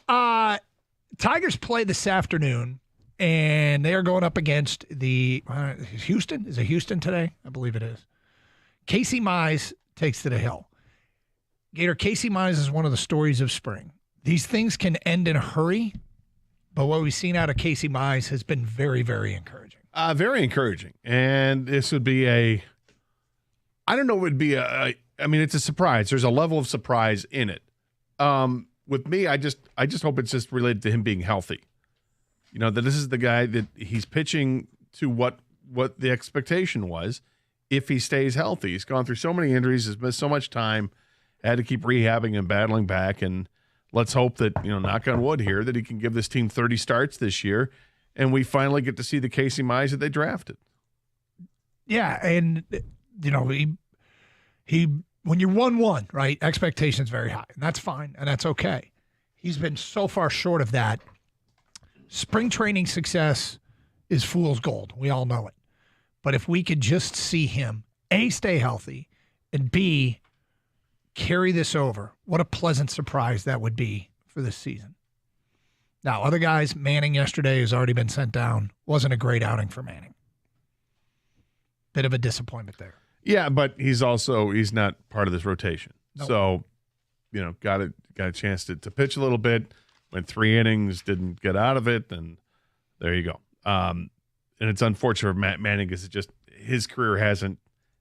Tigers play this afternoon, and they are going up against the Houston. Is it Houston today? I believe it is. Casey Mize takes to the hill. Gator, Casey Mize is one of the stories of spring. These things can end in a hurry, but what we've seen out of Casey Mize has been very, very encouraging. Very encouraging. And this would be I don't know, it would be it's a surprise. There's a level of surprise in it. With me, I just hope it's just related to him being healthy. That this is the guy that he's pitching to what the expectation was if he stays healthy. He's gone through so many injuries, has missed so much time, had to keep rehabbing and battling back. And let's hope that, knock on wood here, that he can give this team 30 starts this year, and we finally get to see the Casey Mize that they drafted. Yeah, and he when you're 1-1, right, expectations very high, and that's fine, and that's okay. He's been so far short of that. Spring training success is fool's gold. We all know it. But if we could just see him, A, stay healthy, and B, carry this over, what a pleasant surprise that would be for this season. Now, other guys, Manning yesterday has already been sent down. Wasn't a great outing for Manning. Bit of a disappointment there. Yeah, but he's not part of this rotation. Nope. So, got a chance to pitch a little bit, went 3 innings, didn't get out of it, and there you go. And it's unfortunate for Matt Manning because his career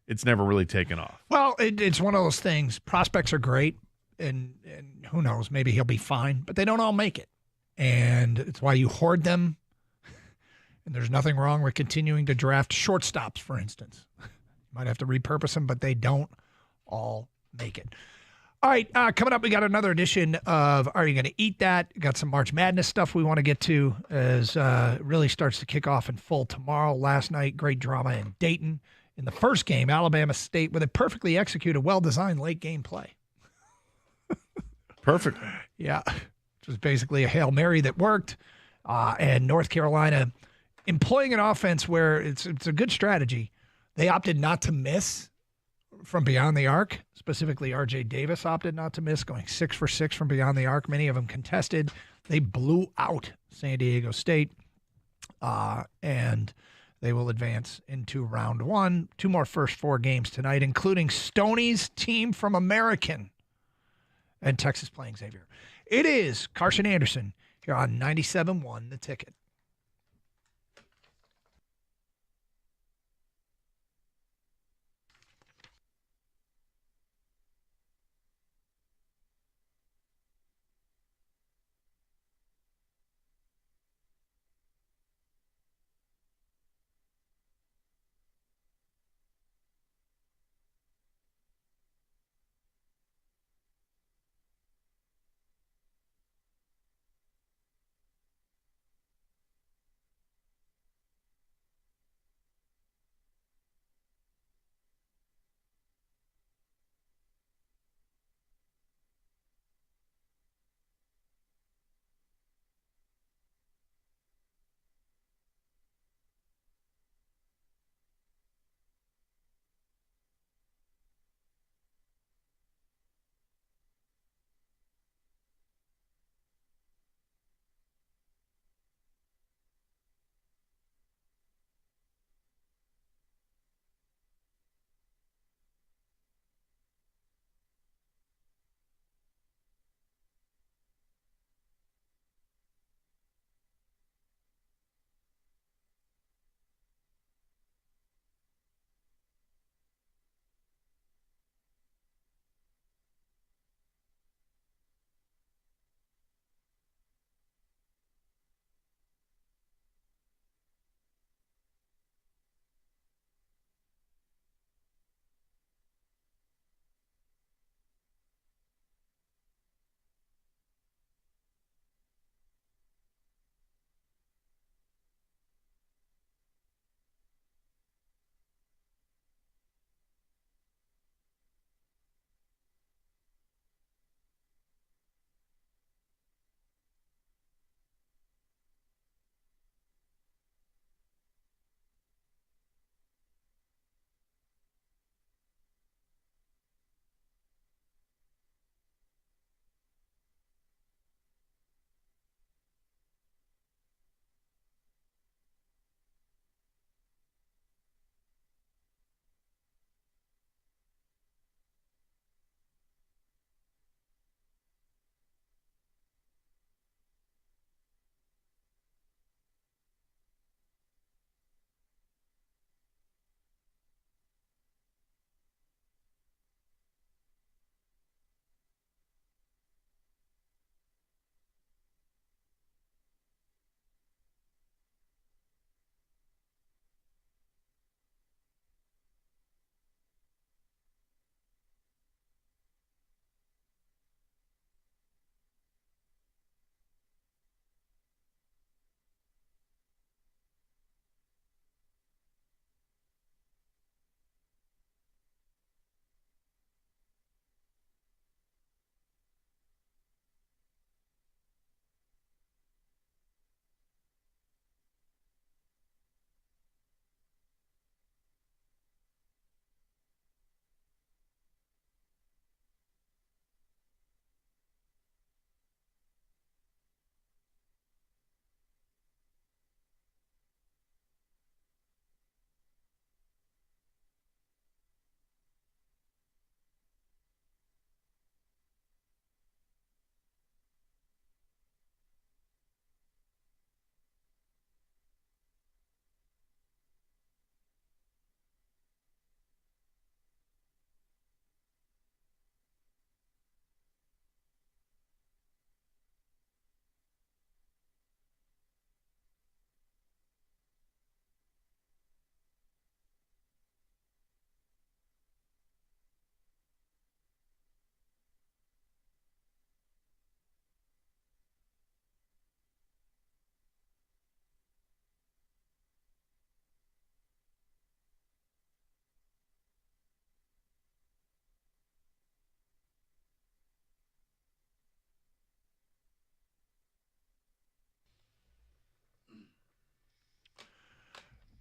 it's never really taken off. Well, it's one of those things. Prospects are great, and who knows, maybe he'll be fine, but they don't all make it. And it's why you hoard them. And there's nothing wrong with continuing to draft shortstops, for instance. You might have to repurpose them, but they don't all make it. All right, coming up, we got another edition of Are You Going to Eat That? Got some March Madness stuff we want to get to as it really starts to kick off in full tomorrow. Last night, great drama in Dayton. In the first game, Alabama State with a perfectly executed, well-designed late-game play. Perfect. Yeah, which was basically a Hail Mary that worked. And North Carolina employing an offense where it's a good strategy. They opted not to miss from beyond the arc. Specifically, R.J. Davis opted not to miss, going 6 for 6 from beyond the arc. Many of them contested. They blew out San Diego State. And They will advance into round one. 2 more first 4 games tonight, including Stoney's team from American and Texas playing Xavier. It is Carson Anderson here on 97.1 The Ticket.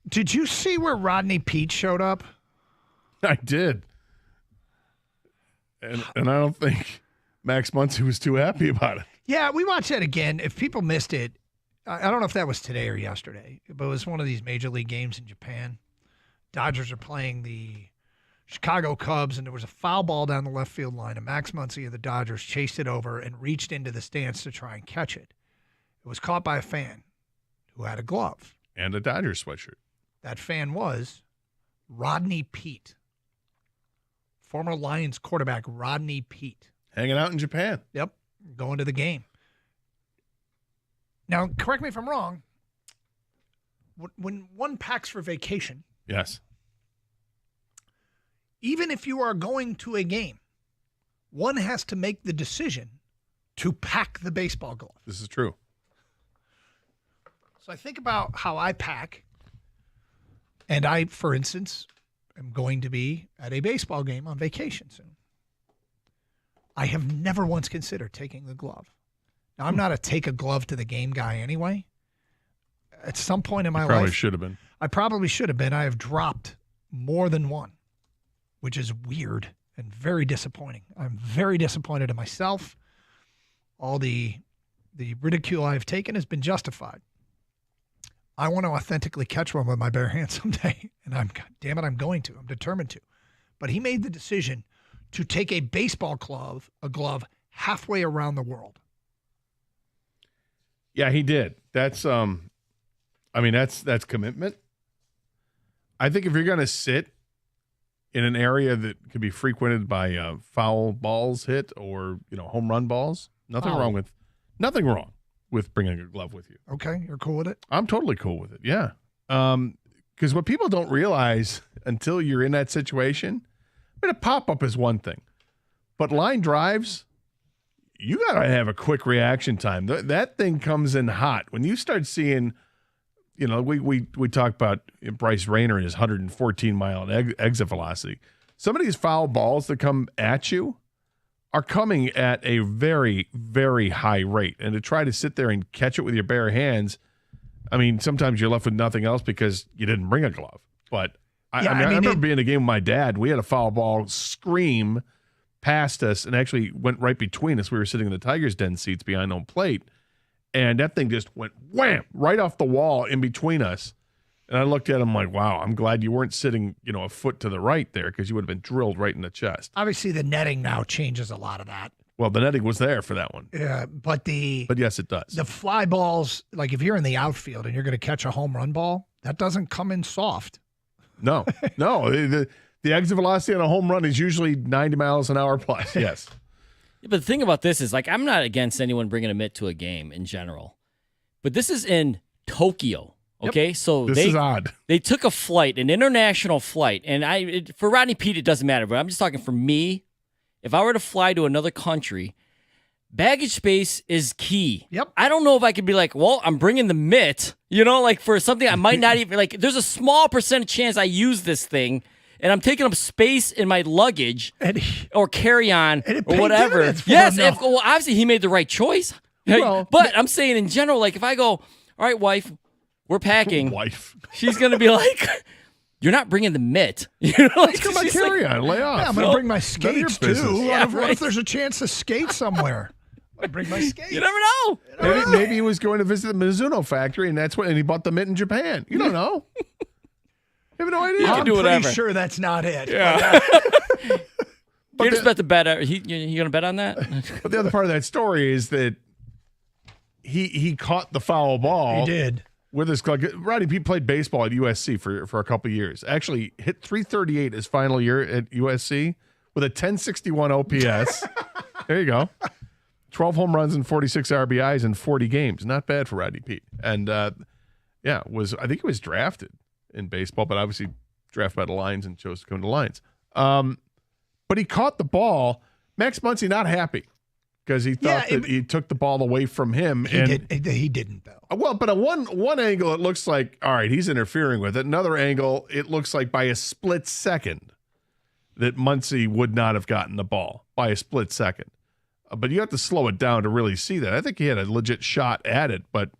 Did you see where Rodney Peete showed up? I did. And I don't think Max Muncy was too happy about it. Yeah, we watched that again. If people missed it, I don't know if that was today or yesterday, but it was one of these major league games in Japan. Dodgers are playing the Chicago Cubs, and there was a foul ball down the left field line, and Max Muncy of the Dodgers chased it over and reached into the stands to try and catch it. It was caught by a fan who had a glove. And a Dodgers sweatshirt. That fan was Rodney Peete, former Lions quarterback Rodney Peete. Hanging out in Japan. Yep, going to the game. Now, correct me if I'm wrong. When one packs for vacation, yes, even if you are going to a game, one has to make the decision to pack the baseball glove. This is true. So I think about how I pack, and I, for instance, am going to be at a baseball game on vacation soon. I have never once considered taking the glove. Now, I'm not a take a glove to the game guy anyway. At some point in my life, Probably should have been. I probably should have been. I have dropped more than one, which is weird and very disappointing. I'm very disappointed in myself. All the ridicule I've taken has been justified. I want to authentically catch one with my bare hands someday, and I'm going to. I'm determined to. But he made the decision to take a baseball glove, halfway around the world. Yeah, he did. That's that's commitment. I think if you're going to sit in an area that could be frequented by foul balls hit or home run balls, nothing wrong with bringing a glove with you. Okay, you're cool with it? I'm totally cool with it. Yeah, because what people don't realize until you're in that situation, a pop-up is one thing, but line drives, you got to have a quick reaction time. That thing comes in hot. When you start seeing, we talk about Bryce Rayner and his 114-mile exit velocity. Some of these foul balls that come at you are coming at a very, very high rate. And to try to sit there and catch it with your bare hands, sometimes you're left with nothing else because you didn't bring a glove. But I remember being in a game with my dad. We had a foul ball scream past us and actually went right between us. We were sitting in the Tigers' den seats behind home plate, and that thing just went wham right off the wall in between us. And I looked at him like, wow, I'm glad you weren't sitting, a foot to the right there because you would have been drilled right in the chest. Obviously, the netting now changes a lot of that. Well, the netting was there for that one. Yeah, but yes, it does. The fly balls, like if you're in the outfield and you're going to catch a home run ball, that doesn't come in soft. No. The exit velocity on a home run is usually 90 miles an hour plus. Yes. Yeah, but the thing about this is, I'm not against anyone bringing a mitt to a game in general, but this is in Tokyo. Okay, yep. So this is odd. They took a flight, an international flight, and for Rodney Peete it doesn't matter, but I'm just talking for me. If I were to fly to another country, baggage space is key. Yep. I don't know if I could be like, well, I'm bringing the mitt, for something I might not even there's a small percentage chance I use this thing. And I'm taking up space in my luggage or carry-on or whatever. Yes, obviously he made the right choice. Well, but I'm saying in general, if I go, all right, wife, we're packing. Wife. She's going to be like, you're not bringing the mitt. Let's go my carry-on. Lay off. Yeah, I'm going to bring my skates, too. Yeah, what if there's a chance to skate somewhere? I bring my skates. You never know. Maybe he was going to visit the Mizuno factory, and he bought the mitt in Japan. You don't know. I have no idea. I'm pretty sure that's not it. Yeah. You just bet the bet. You going to bet on that? But the other part of that story is that he caught the foul ball. He did. With his glove. Rodney Peete played baseball at USC for a couple of years. Actually hit 338 his final year at USC with a 1061 OPS. There you go. 12 home runs and 46 RBIs in 40 games. Not bad for Rodney Peete. And I think he was drafted in baseball, but obviously drafted by the Lions and chose to come to the Lions. But he caught the ball. Max Muncy not happy because he thought that he took the ball away from him. He didn't, though. Well, but at one angle, it looks like, all right, he's interfering with it. Another angle, it looks like by a split second that Muncy would not have gotten the ball by a split second. But you have to slow it down to really see that. I think he had a legit shot at it, but,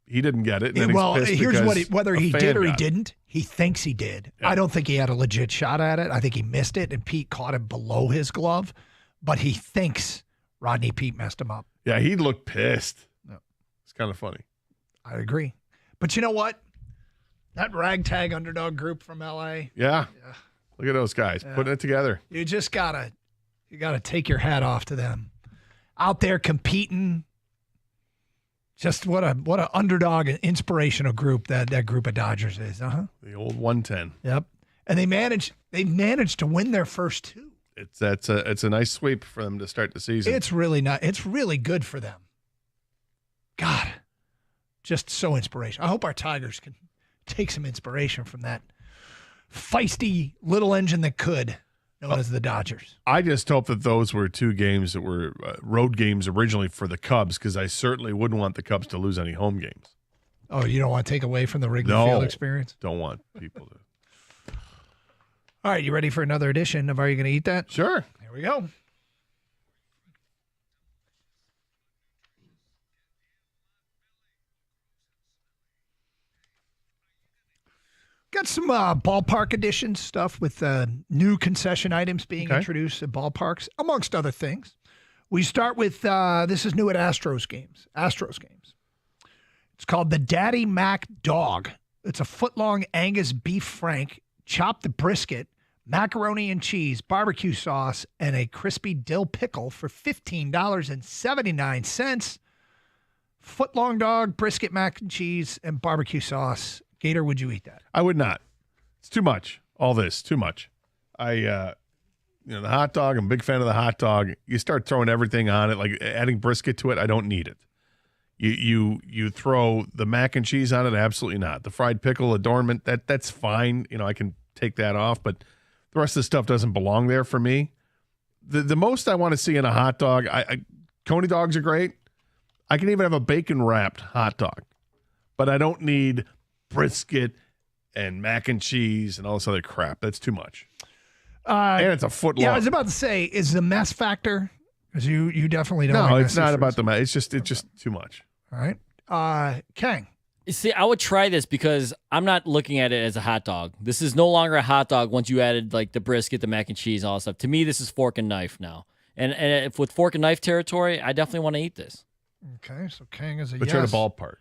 he didn't get it. And here's whether he did or he didn't. He thinks he did. Yeah. I don't think he had a legit shot at it. I think he missed it, and Pete caught it below his glove. But he thinks Rodney Peete messed him up. Yeah, he looked pissed. It's kind of funny. I agree. But you know what? That ragtag underdog group from LA. Yeah. Look at those guys putting it together. You just gotta take your hat off to them. Out there competing. Just what a underdog and inspirational group that group of Dodgers is. The old 110. Yep. And they managed to win their first two. It's a nice sweep for them to start the season. It's really not. It's really good for them. God, just so inspirational. I hope our Tigers can take some inspiration from that feisty little engine that could, known as the Dodgers. I just hope that those were two games that were road games originally for the Cubs, because I certainly wouldn't want the Cubs to lose any home games. Oh, you don't want to take away from the Wrigley Field experience? Don't want people to. All right, you ready for another edition of Are You Going to Eat That? Sure. Here we go. Got some ballpark edition stuff with new concession items being introduced at ballparks, amongst other things. We start with this is new at Astros games. It's called the Daddy Mac Dog. It's a foot-long Angus beef frank, chopped brisket, macaroni and cheese, barbecue sauce, and a crispy dill pickle for $15.79. Foot-long dog, brisket, mac and cheese, and barbecue sauce. Gator, would you eat that? I would not. It's too much. All this, too much. The hot dog, I'm a big fan of the hot dog. You start throwing everything on it, like adding brisket to it, I don't need it. You throw the mac and cheese on it, absolutely not. The fried pickle adornment, that's fine. I can take that off, but the rest of the stuff doesn't belong there for me. The most I want to see in a hot dog, Coney dogs are great. I can even have a bacon-wrapped hot dog, but I don't need brisket and mac and cheese and all this other crap. That's too much. And it's a foot long. Yeah, I was about to say, is the mess factor? Because you definitely don't. No, it's not about the mess. It's just too much. All right. Kang. You see, I would try this because I'm not looking at it as a hot dog. This is no longer a hot dog once you added like the brisket, the mac and cheese, all that stuff. To me, this is fork and knife now. And if with fork and knife territory, I definitely want to eat this. Okay, so Kang is a but yes. you're at a ballpark.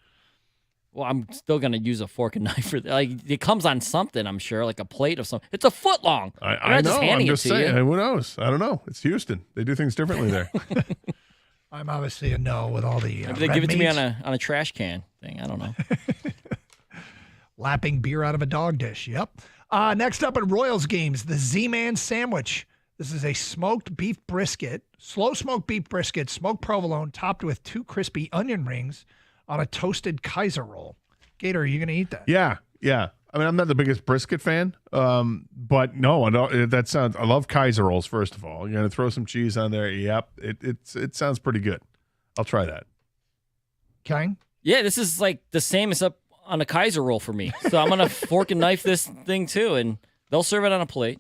Well, I'm still gonna use a fork and knife for it comes on something. I'm sure, like a plate of something. It's a foot long. I know. I'm just saying. Who knows? I don't know. It's Houston. They do things differently there. I'm obviously a no with all the. Maybe they give it to me on a trash can thing. I don't know. Lapping beer out of a dog dish. Yep. Next up at Royals games, the Z-Man sandwich. This is a smoked beef brisket, slow smoked beef brisket, smoked provolone, topped with 2 crispy onion rings on a toasted Kaiser roll. Gator, are you going to eat that? Yeah. I mean, I'm not the biggest brisket fan, but no, I don't. I love Kaiser rolls. First of all, you're going to throw some cheese on there. Yep, it sounds pretty good. I'll try that. Kang? Yeah, this is like the same as up on a Kaiser roll for me. So I'm gonna fork and knife this thing too, and they'll serve it on a plate.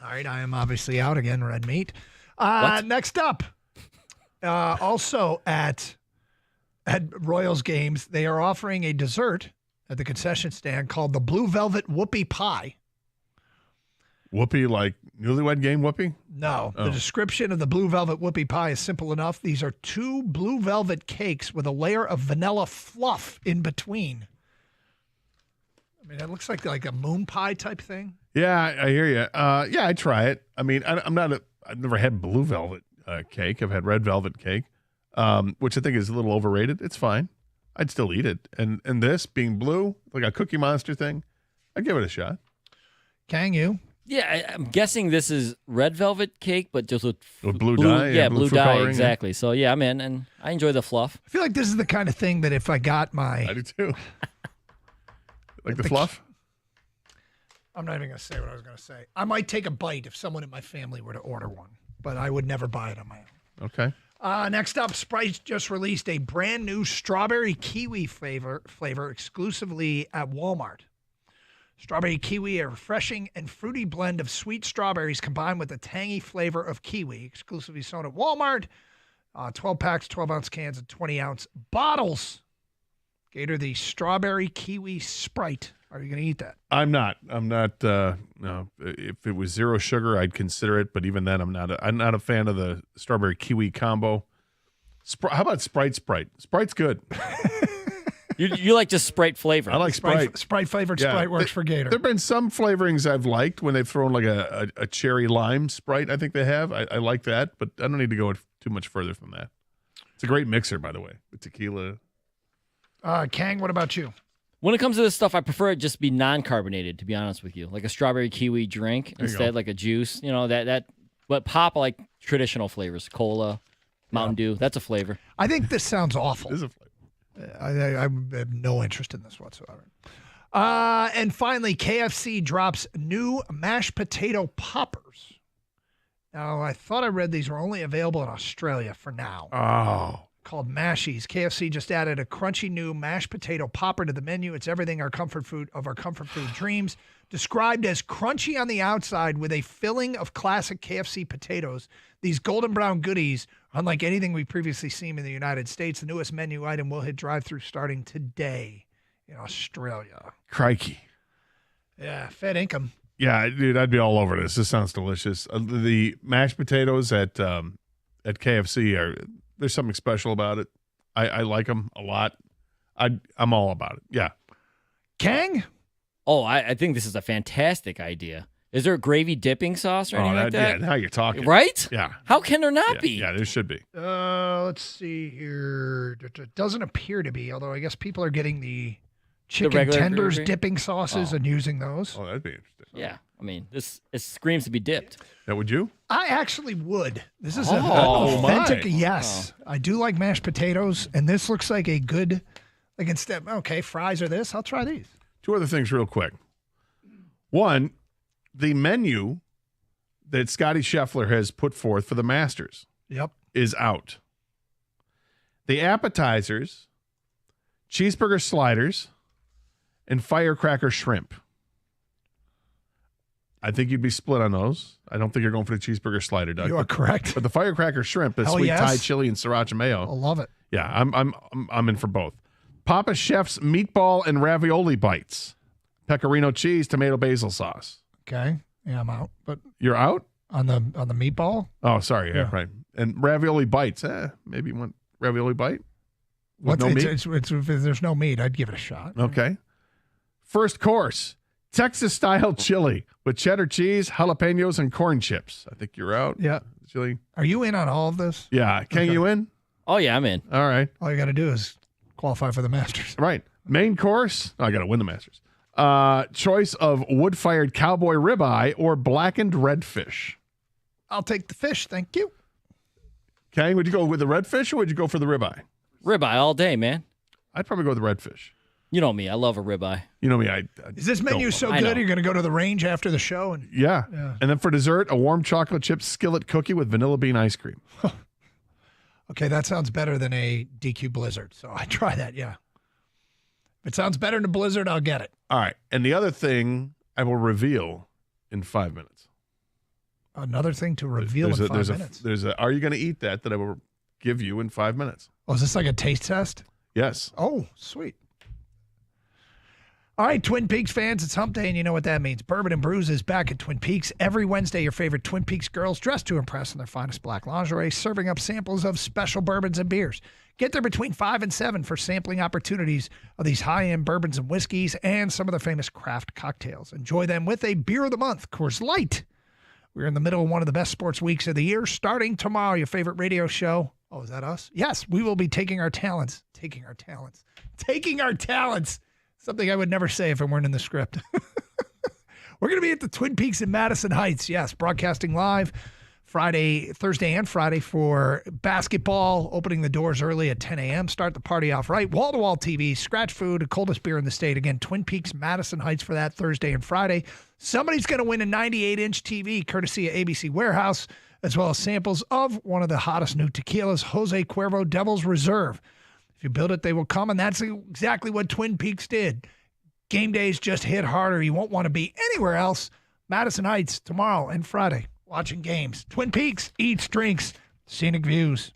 All right, I am obviously out again. Red meat. Next up, also at Royals games, they are offering a dessert at the concession stand called the Blue Velvet Whoopie Pie. Whoopie, like newlywed game whoopie? No. The description of the Blue Velvet Whoopie Pie is simple enough. These are 2 blue velvet cakes with a layer of vanilla fluff in between. I mean, it looks like a moon pie type thing. Yeah, I hear you. Yeah, I'd try it. I mean, I've never had blue velvet cake. I've had red velvet cake, which I think is a little overrated. It's fine. I'd still eat it. And this being blue, like a Cookie Monster thing, I'd give it a shot. Kang, you? Yeah, I'm guessing this is red velvet cake, but just with blue dye. Yeah, blue dye, coloring, exactly. So yeah, I'm in, and I enjoy the fluff. I feel like this is the kind of thing that if I got my... I do too. Like the fluff? I'm not even going to say what I was going to say. I might take a bite if someone in my family were to order one, but I would never buy it on my own. Okay. Next up, Sprite just released a brand new strawberry kiwi flavor exclusively at Walmart. Strawberry kiwi, a refreshing and fruity blend of sweet strawberries combined with the tangy flavor of kiwi, exclusively sold at Walmart. 12 packs, 12-ounce cans, and 20-ounce bottles. Gator, the strawberry kiwi Sprite. Are you going to eat that? I'm not. No. If it was 0 sugar, I'd consider it. But even then, I'm not a fan of the strawberry kiwi combo. How about Sprite? Sprite's good. You like just Sprite flavor. I like Sprite. Sprite flavored Sprite works for Gator. There have been some flavorings I've liked when they've thrown like a cherry lime Sprite. I think they have. I like that, but I don't need to go too much further from that. It's a great mixer, by the way, with tequila. Kang, what about you? When it comes to this stuff, I prefer it just be non-carbonated, to be honest with you. Like a strawberry kiwi drink instead, like a juice. You know, that. But pop, I like traditional flavors. Cola, Mountain Dew. That's a flavor. I think this sounds awful. It is a flavor. I have no interest in this whatsoever. And finally, KFC drops new mashed potato poppers. Now, I thought I read these were only available in Australia for now. Oh. Called Mashies. KFC just added a crunchy new mashed potato popper to the menu. It's everything our comfort food dreams. Described as crunchy on the outside with a filling of classic KFC potatoes, these golden brown goodies, unlike anything we've previously seen in the United States, the newest menu item will hit drive-thru starting today in Australia. Crikey. Yeah, Fed income. Yeah, dude, I'd be all over this. This sounds delicious. The mashed potatoes at KFC there's something special about it. I like them a lot. I'm all about it. Yeah. Kang? Oh, I think this is a fantastic idea. Is there a gravy dipping sauce or anything like that? Yeah, now you're talking. Right? Yeah. How can there not be? Yeah, there should be. Let's see here. It doesn't appear to be, although I guess people are getting the chicken regular tenders gravy? dipping sauces and using those. Oh, that'd be interesting. Yeah. I mean, it screams to be dipped. Yeah, would you? I actually would. This is Oh, an authentic my. yes. I do like mashed potatoes, and this looks like a good, like instead, okay, fries are this. I'll try these. Two other things real quick. One, the menu that Scotty Scheffler has put forth for the Masters is out. The appetizers, cheeseburger sliders, and firecracker shrimp. I think you'd be split on those. I don't think you're going for the cheeseburger slider, Doug. You are correct. But the firecracker shrimp, the Hell sweet yes. Thai chili and sriracha mayo. I love it. Yeah, I'm in for both. Papa Chef's meatball and ravioli bites, pecorino cheese, tomato basil sauce. Okay. Yeah, I'm out. But You're out? on the meatball? Oh, sorry. Yeah, Yeah. right. And ravioli bites. Maybe you want ravioli bite with no meat. It's, if there's no meat, I'd give it a shot. Okay. First course, Texas-style chili with cheddar cheese, jalapenos, and corn chips. I think you're out. Yeah. Chili. Are you in on all of this? Yeah. Can you in? Oh, yeah, I'm in. All right. All you got to do is qualify for the Masters. Right. Main course. Oh, I got to win the Masters. Choice of wood-fired cowboy ribeye or blackened redfish. I'll take the fish. Thank you. Okay. Would you go with the redfish or would you go for the ribeye? Ribeye all day, man. I'd probably go with the redfish. You know me. I love a ribeye. You know me. I Is this menu so I know. good? You're going to go to the range after the show? And Yeah. Yeah. And then for dessert, a warm chocolate chip skillet cookie with vanilla bean ice cream. okay, that sounds better than a DQ Blizzard. So I try that. Yeah. If it sounds better than a Blizzard, I'll get it. All right. And the other thing I will reveal in 5 minutes. Another thing to reveal in 5 minutes. There's a are you going to eat that I will give you in 5 minutes. Oh, is this like a taste test? Yes. Oh, sweet. All right, Twin Peaks fans, it's hump day, and you know what that means. Bourbon and Brews is back at Twin Peaks. Every Wednesday, your favorite Twin Peaks girls dressed to impress in their finest black lingerie, serving up samples of special bourbons and beers. Get there between 5 and 7 for sampling opportunities of these high-end bourbons and whiskeys and some of the famous craft cocktails. Enjoy them with a beer of the month, Coors Light. We're in the middle of one of the best sports weeks of the year. Starting tomorrow, your favorite radio show. Oh, is that us? Yes, we will be taking our talents. Something I would never say if it weren't in the script. We're going to be at the Twin Peaks in Madison Heights. Yes, broadcasting live Thursday and Friday for basketball, opening the doors early at 10 a.m. Start the party off right. Wall-to-wall TV, scratch food, the coldest beer in the state. Again, Twin Peaks, Madison Heights for that Thursday and Friday. Somebody's going to win a 98-inch TV courtesy of ABC Warehouse, as well as samples of one of the hottest new tequilas, Jose Cuervo Devil's Reserve. If you build it, they will come, and that's exactly what Twin Peaks did. Game days just hit harder. You won't want to be anywhere else. Madison Heights tomorrow and Friday, watching games. Twin Peaks, eats, drinks, scenic views.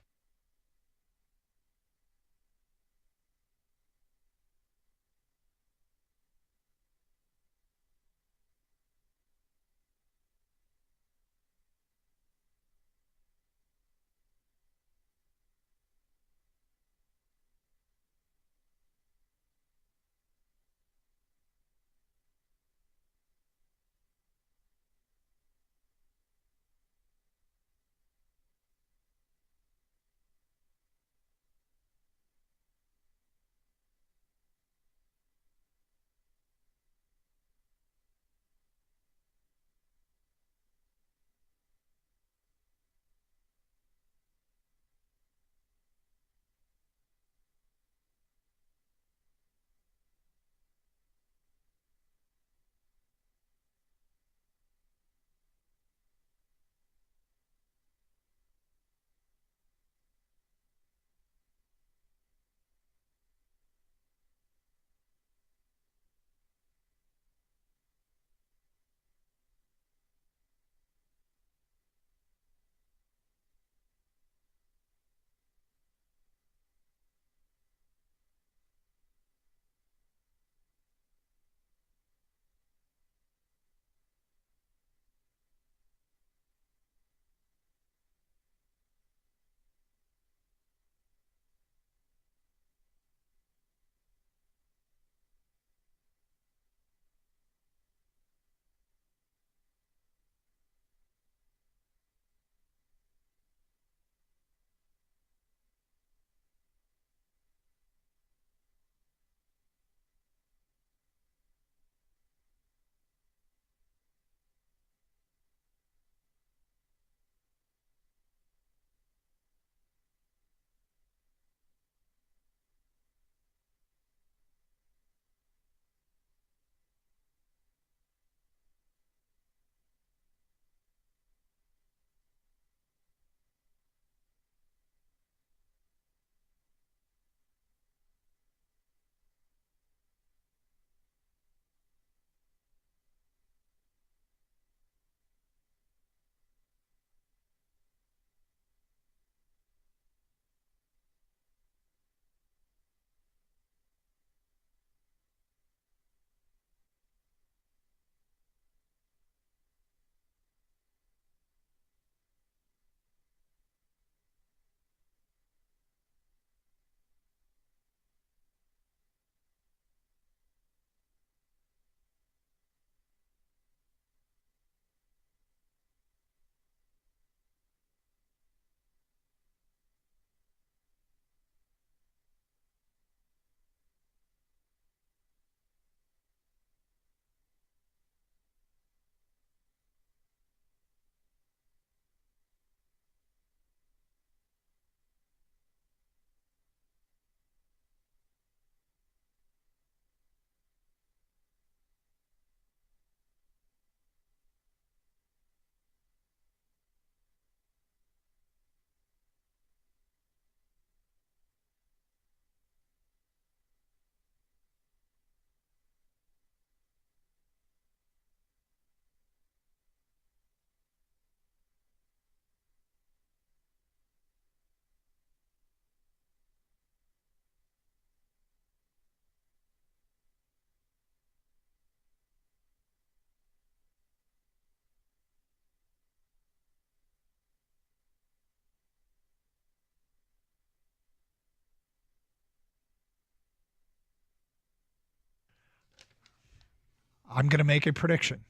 I'm going to make a prediction.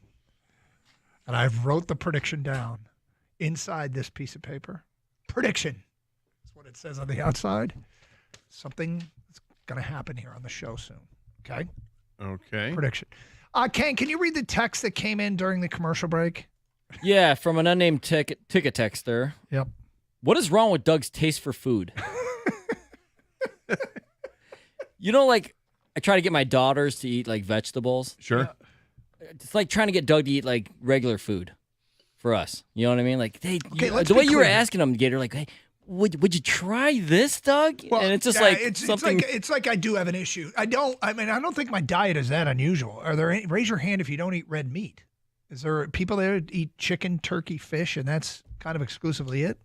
And I've wrote the prediction down inside this piece of paper. Prediction. That's what it says on the outside. Something is going to happen here on the show soon. Okay? Okay. Prediction. Ken, can you read the text that came in during the commercial break? Yeah, from an unnamed ticket texter. Yep. What is wrong with Doug's taste for food? You know, like, I try to get my daughters to eat, like, vegetables. Sure. It's like trying to get Doug to eat, like, regular food for us. You know what I mean? Like, hey, let's the way be you were clear. asking them, Gator, like, hey, would you try this, Doug? And it's just like something. It's like I do have an issue. I don't think my diet is that unusual. Are there any, raise your hand if you don't eat red meat? Is there people there that eat chicken, turkey, fish, and that's kind of exclusively it?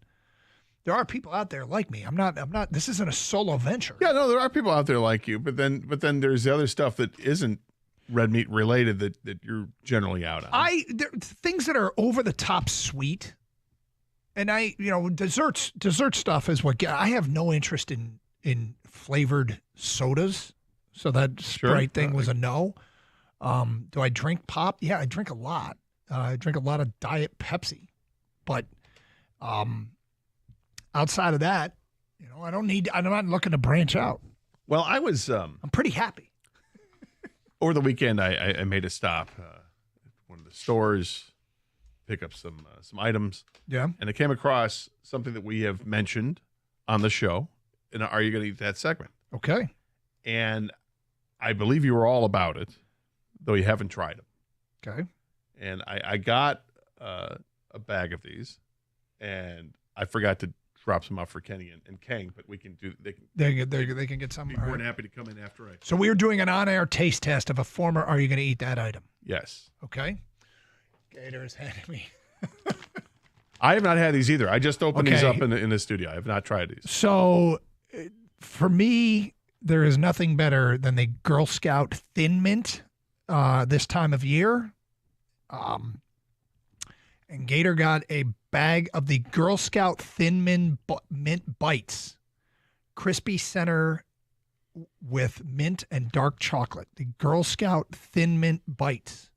There are people out there like me. I'm not. This isn't a solo venture. Yeah, no, there are people out there like you, but then there's the other stuff that isn't red meat related that you're generally out on. Things that are over the top sweet, and dessert stuff is what I have no interest in flavored sodas. So that Sprite thing was a no. Do I drink pop? Yeah, I drink a lot. I drink a lot of Diet Pepsi, but outside of that, I'm not looking to branch out. Well, I was. I'm pretty happy. Over the weekend, I made a stop at one of the stores, pick up some items. Yeah. And I came across something that we have mentioned on the show. And Are You Going to Eat That segment? Okay. And I believe you were all about it, though you haven't tried them. Okay. And I got a bag of these, and I forgot to drop some off for Kenny and Kang, but we can do. They can get some. Be more than happy to come in after I. So we are doing an on-air taste test of a former Are You Going to Eat That item? Yes. Okay. Gator is handing me. I have not had these either. I just opened these up in the studio. I have not tried these. So for me, there is nothing better than the Girl Scout Thin Mint this time of year. And Gator got a bag of the Girl Scout Thin Mint Bites, crispy center with mint and dark chocolate. The Girl Scout Thin Mint Bites.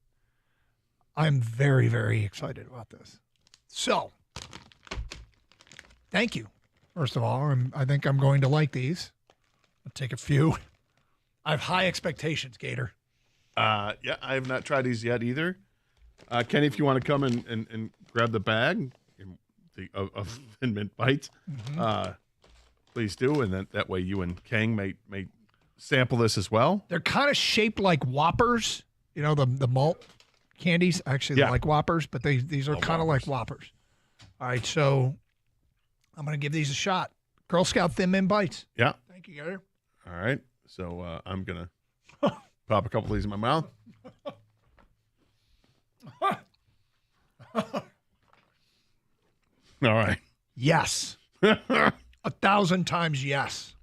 I'm very, very excited about this. So, thank you. First of all, I think I'm going to like these. I'll take a few. I have high expectations, Gator. Yeah, I have not tried these yet either. Kenny, if you want to come and grab the bag of Thin Mint Bites, please do. And that way you and Kang may sample this as well. They're kind of shaped like Whoppers. The malt candies. Actually, they're like Whoppers, but these are kind of like Whoppers. All right, so I'm going to give these a shot. Girl Scout Thin Mint Bites. Yeah. Thank you, Gator. All right. So I'm going to pop a couple of these in my mouth. All right. Yes. 1,000 times yes.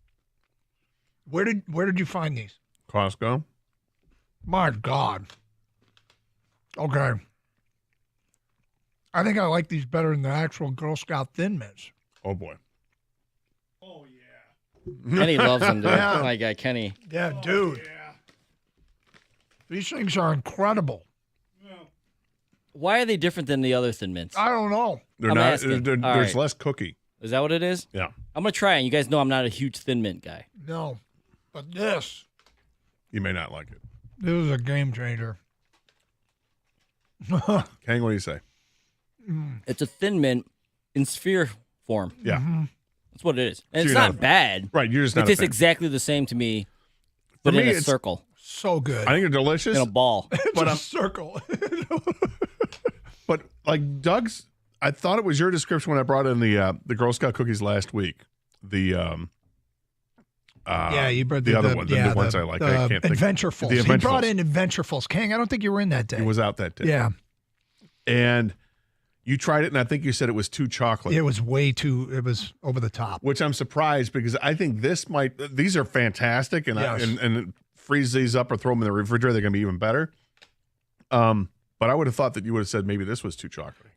Where did you find these? Costco. My God. Okay. I think I like these better than the actual Girl Scout Thin Mints. Oh, boy. Kenny loves them, dude. Yeah. My guy, Kenny. Yeah, dude. These things are incredible. Why are they different than the other Thin Mints? I don't know. They're not. There's less cookie. Is that what it is? Yeah. I'm going to try it. You guys know I'm not a huge Thin Mint guy. No. But this You may not like it. is a game changer. Kang, what do you say? It's a Thin Mint in sphere form. Yeah. That's what it is. And So it's you're not bad. Right, you're just not It a tastes fan. exactly the same to me, but For in me, a it's circle. So good. I think they're delicious. In a ball. But a circle. But like Doug's, I thought it was your description when I brought in the Girl Scout cookies last week. The Yeah, you brought the other one, the new ones I like. I can't think. Adventurefuls. The He brought Adventurefuls. in Adventurefuls. Kang, I don't think you were in that day. It was out that day. Yeah. And you tried it, and I think you said it was too chocolate. It was it was over the top. Which I'm surprised because I think these are fantastic, and Yes. and freeze these up or throw them in the refrigerator, they're going to be even better. But I would have thought that you would have said maybe this was too chocolatey.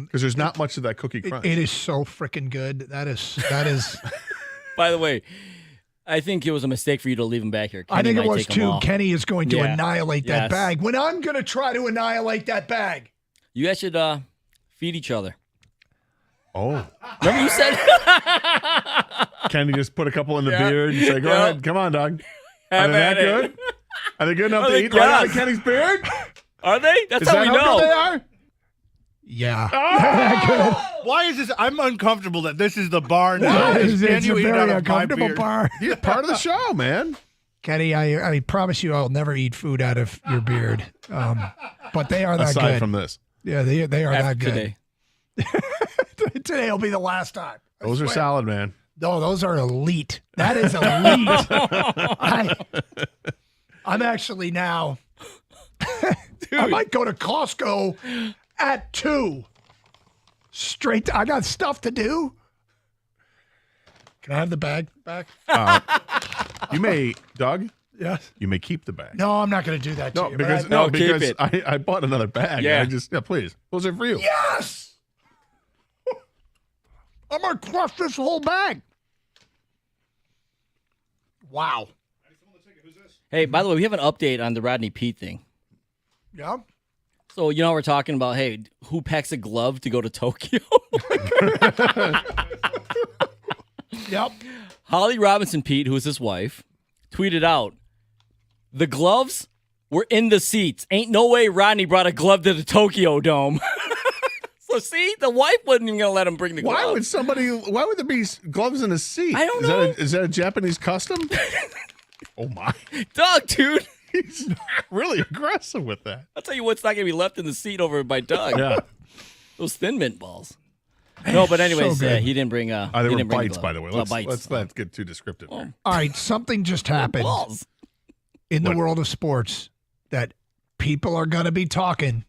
Because there's not much of that cookie crunch. It is so freaking good. That is. By the way, I think it was a mistake for you to leave him back here. I think it might was take 'em too. all. Kenny is going to Yeah. annihilate that Yes. bag when I'm going to try to annihilate that bag. You guys should feed each other. Oh. Remember you said Kenny just put a couple in the Yeah. beard and say, "Go Yep. ahead, come on, dog." Have Are they that at it. good? Are they good enough Are to they eat right out of good? Kenny's beard? Are they? That's Is how that we how know. good they are? Yeah. Why is this? I'm uncomfortable that this is the bar now. It's Can you a eat very out of my uncomfortable beard? bar. You're part of the show, man. Kenny, I promise you I'll never eat food out of your beard. But they are that Aside good. from this. Yeah, they are that good. Today. Today will be the last time. I Those are swear. solid, man. No, those are elite. That is elite. I'm actually now. I might go to Costco at 2. Straight. I got stuff to do. Can I have the bag back? You may, Doug. Yes. You may keep the bag. No, I'm not going to do that to No, you. because but no, keep because it. I bought another bag. Yeah. Please. Those are for you. Yes. I'm going to crush this whole bag. Wow. Hey, by the way, we have an update on the Rodney Pete thing. Yeah. So, you know, we're talking about, hey, who packs a glove to go to Tokyo? Yep. Holly Robinson Pete, who is his wife, tweeted out, the gloves were in the seats. Ain't no way Rodney brought a glove to the Tokyo Dome. So, see, the wife wasn't even going to let him bring the gloves. Why would there be gloves in a seat? I don't know. Is that a Japanese custom? Oh, my. Doug, dude. He's really aggressive with that. I'll tell you what's not going to be left in the seat over by Doug. Yeah. Those Thin Mint balls. No, but anyways, So good. he didn't bring They he were didn't bring bites, glove. by the way. Let's not get too descriptive here. All right. Something just happened Balls. in the world of sports that people are going to be talking,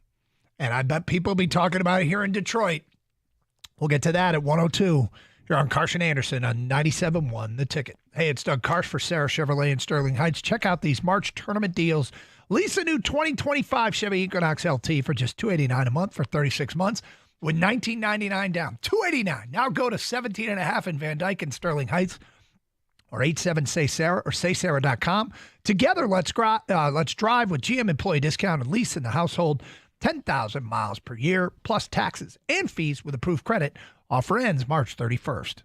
and I bet people will be talking about it here in Detroit. We'll get to that at 102 here on Carson Anderson on 97.1 The Ticket. Hey, it's Doug Karsh for Sarah Chevrolet in Sterling Heights. Check out these March tournament deals. Lease a new 2025 Chevy Equinox LT for just $289 a month for 36 months with $19.99 down. $289. Now go to 17.5 in Van Dyke and Sterling Heights or 87-SAY-SARAH or saysarah.com. Together, let's drive with GM employee discount and lease in the household. 10,000 miles per year, plus taxes and fees with approved credit. Offer ends March 31st.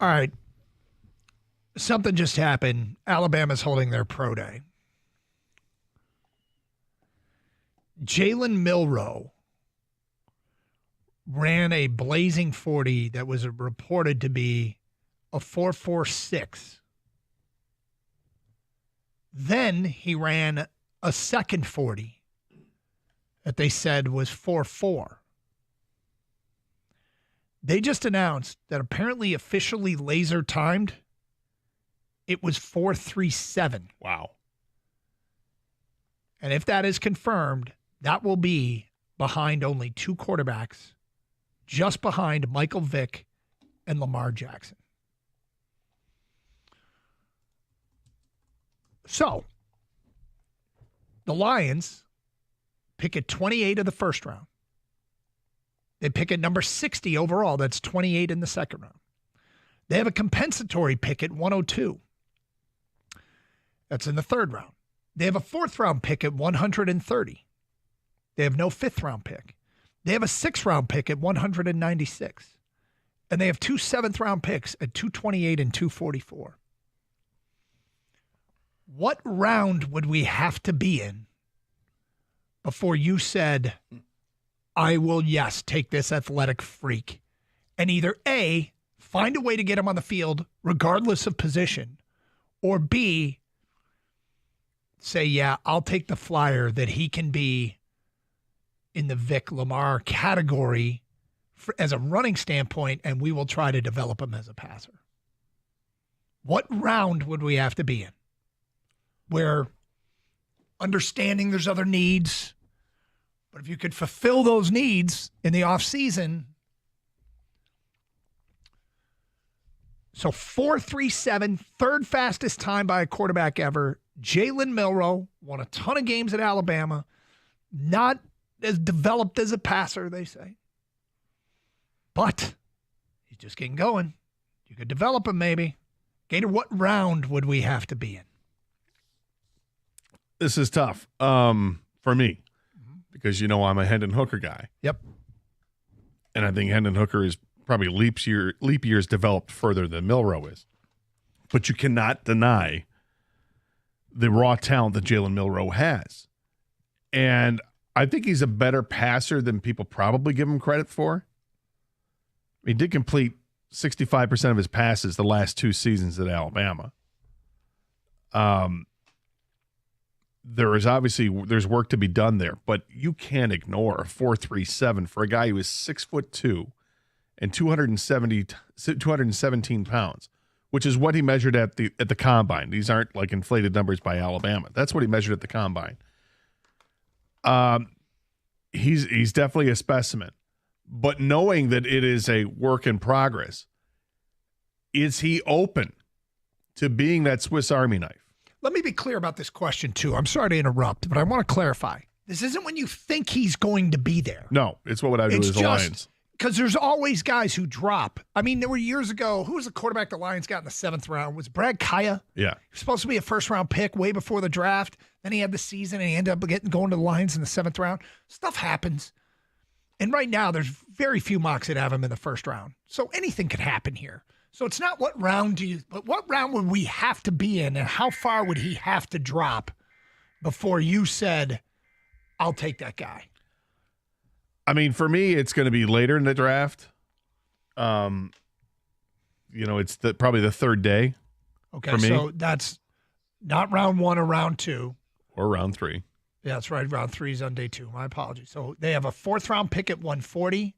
All right. Something just happened. Alabama's holding their pro day. Jalen Milroe ran a blazing 40 that was reported to be a 4.46. Then he ran a second 40 that they said was 4.4. They just announced that apparently officially laser timed, it was 4.37. Wow. And if that is confirmed, that will be behind only two quarterbacks, just behind Michael Vick and Lamar Jackson. So, the Lions pick at 28 of the first round. They pick at number 60 overall. That's 28 in the second round. They have a compensatory pick at 102. That's in the third round. They have a fourth round pick at 130. They have no fifth round pick. They have a sixth round pick at 196. And they have two seventh round picks at 228 and 244. What round would we have to be in before you said, I will, yes, take this athletic freak and either A, find a way to get him on the field regardless of position, or B, say, yeah, I'll take the flyer that he can be in the Vic Lamar category as a running standpoint, and we will try to develop him as a passer. What round would we have to be in? Where understanding there's other needs, but if you could fulfill those needs in the offseason. So 4.37, third fastest time by a quarterback ever. Jalen Milroe won a ton of games at Alabama. Not as developed as a passer, they say. But he's just getting going. You could develop him maybe. Gator, what round would we have to be in? This is tough for me because, I'm a Hendon Hooker guy. Yep. And I think Hendon Hooker is probably leap years developed further than Milroe is. But you cannot deny the raw talent that Jalen Milroe has. And I think he's a better passer than people probably give him credit for. He did complete 65% of his passes the last two seasons at Alabama. There's work to be done there, but you can't ignore a 4.37 for a guy who is 6'2" and 217 pounds, which is what he measured at the combine. These aren't like inflated numbers by Alabama. That's what he measured at the combine. He's definitely a specimen, but knowing that it is a work in progress, is he open to being that Swiss Army knife? Let me be clear about this question, too. I'm sorry to interrupt, but I want to clarify. This isn't when you think he's going to be there. No, it's what would I do as the Lions. Because there's always guys who drop. I mean, there were years ago, who was the quarterback the Lions got in the seventh round? Was Brad Kaya? Yeah. He was supposed to be a first-round pick way before the draft. Then he had the season, and he ended up going to the Lions in the seventh round. Stuff happens. And right now, there's very few mocks that have him in the first round. So anything could happen here. So it's not what round but what round would we have to be in, and how far would he have to drop before you said, I'll take that guy? I mean, for me, it's going to be later in the draft. It's probably the third day. Okay, for me. So that's not round one or round two. Or round three. Yeah, that's right. Round three is on day two. My apologies. So they have a fourth round pick at 140.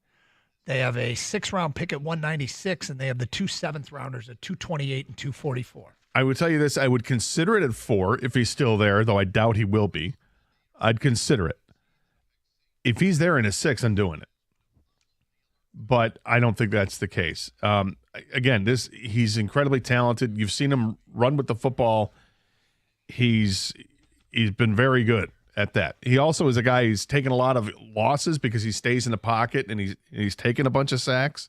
They have a sixth round pick at 196, and they have the two seventh rounders at 228 and 244. I would tell you this. I would consider it at 4 if he's still there, though I doubt he will be. I'd consider it. If he's there in a 6, I'm doing it. But I don't think that's the case. Again, he's incredibly talented. You've seen him run with the football. He's been very good at that. He also is a guy who's taken a lot of losses because he stays in the pocket and he's taken a bunch of sacks.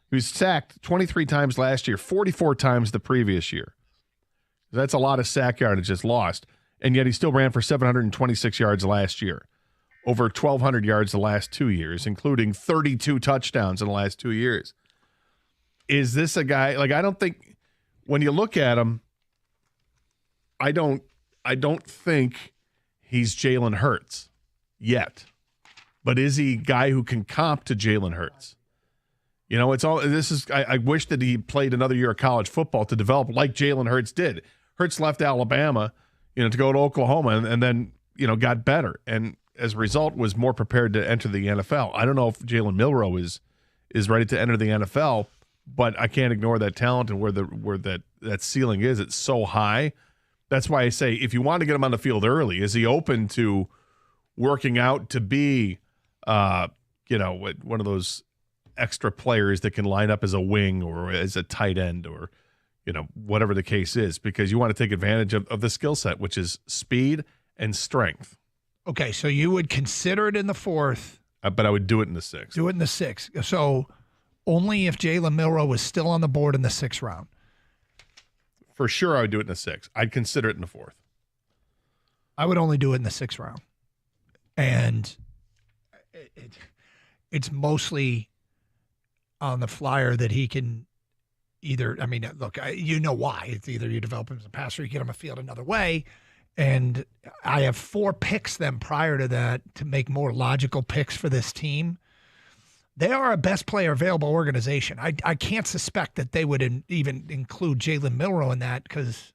He was sacked 23 times last year, 44 times the previous year. That's a lot of sack yardage just lost. And yet he still ran for 726 yards last year. Over 1,200 yards the last 2 years, including 32 touchdowns in the last 2 years. is this a guy, like, I don't think, when you look at him, I don't think he's Jalen Hurts yet. But is he a guy who can comp to Jalen Hurts? You know, I wish that he played another year of college football to develop like Jalen Hurts did. Hurts left Alabama, to go to Oklahoma and then, got better. And as a result was more prepared to enter the NFL. I don't know if Jalen Milroe is ready to enter the NFL, but I can't ignore that talent and where that ceiling is. It's so high. That's why I say, if you want to get him on the field early, is he open to working out to be, one of those extra players that can line up as a wing or as a tight end or, whatever the case is, because you want to take advantage of the skill set, which is speed and strength. Okay, so you would consider it in the 4th. But I would do it in the 6th. Do it in the 6th. So only if Jalen Milroe was still on the board in the 6th round. For sure, I would do it in the 6th. I'd consider it in the 4th. I would only do it in the 6th round. And it's mostly on the flyer that he can either, look, you know why. It's either you develop him as a passer, you get him a field another way. And I have 4 picks then prior to that to make more logical picks for this team. They are a best player available organization. I can't suspect that they would even include Jalen Milroe in that because,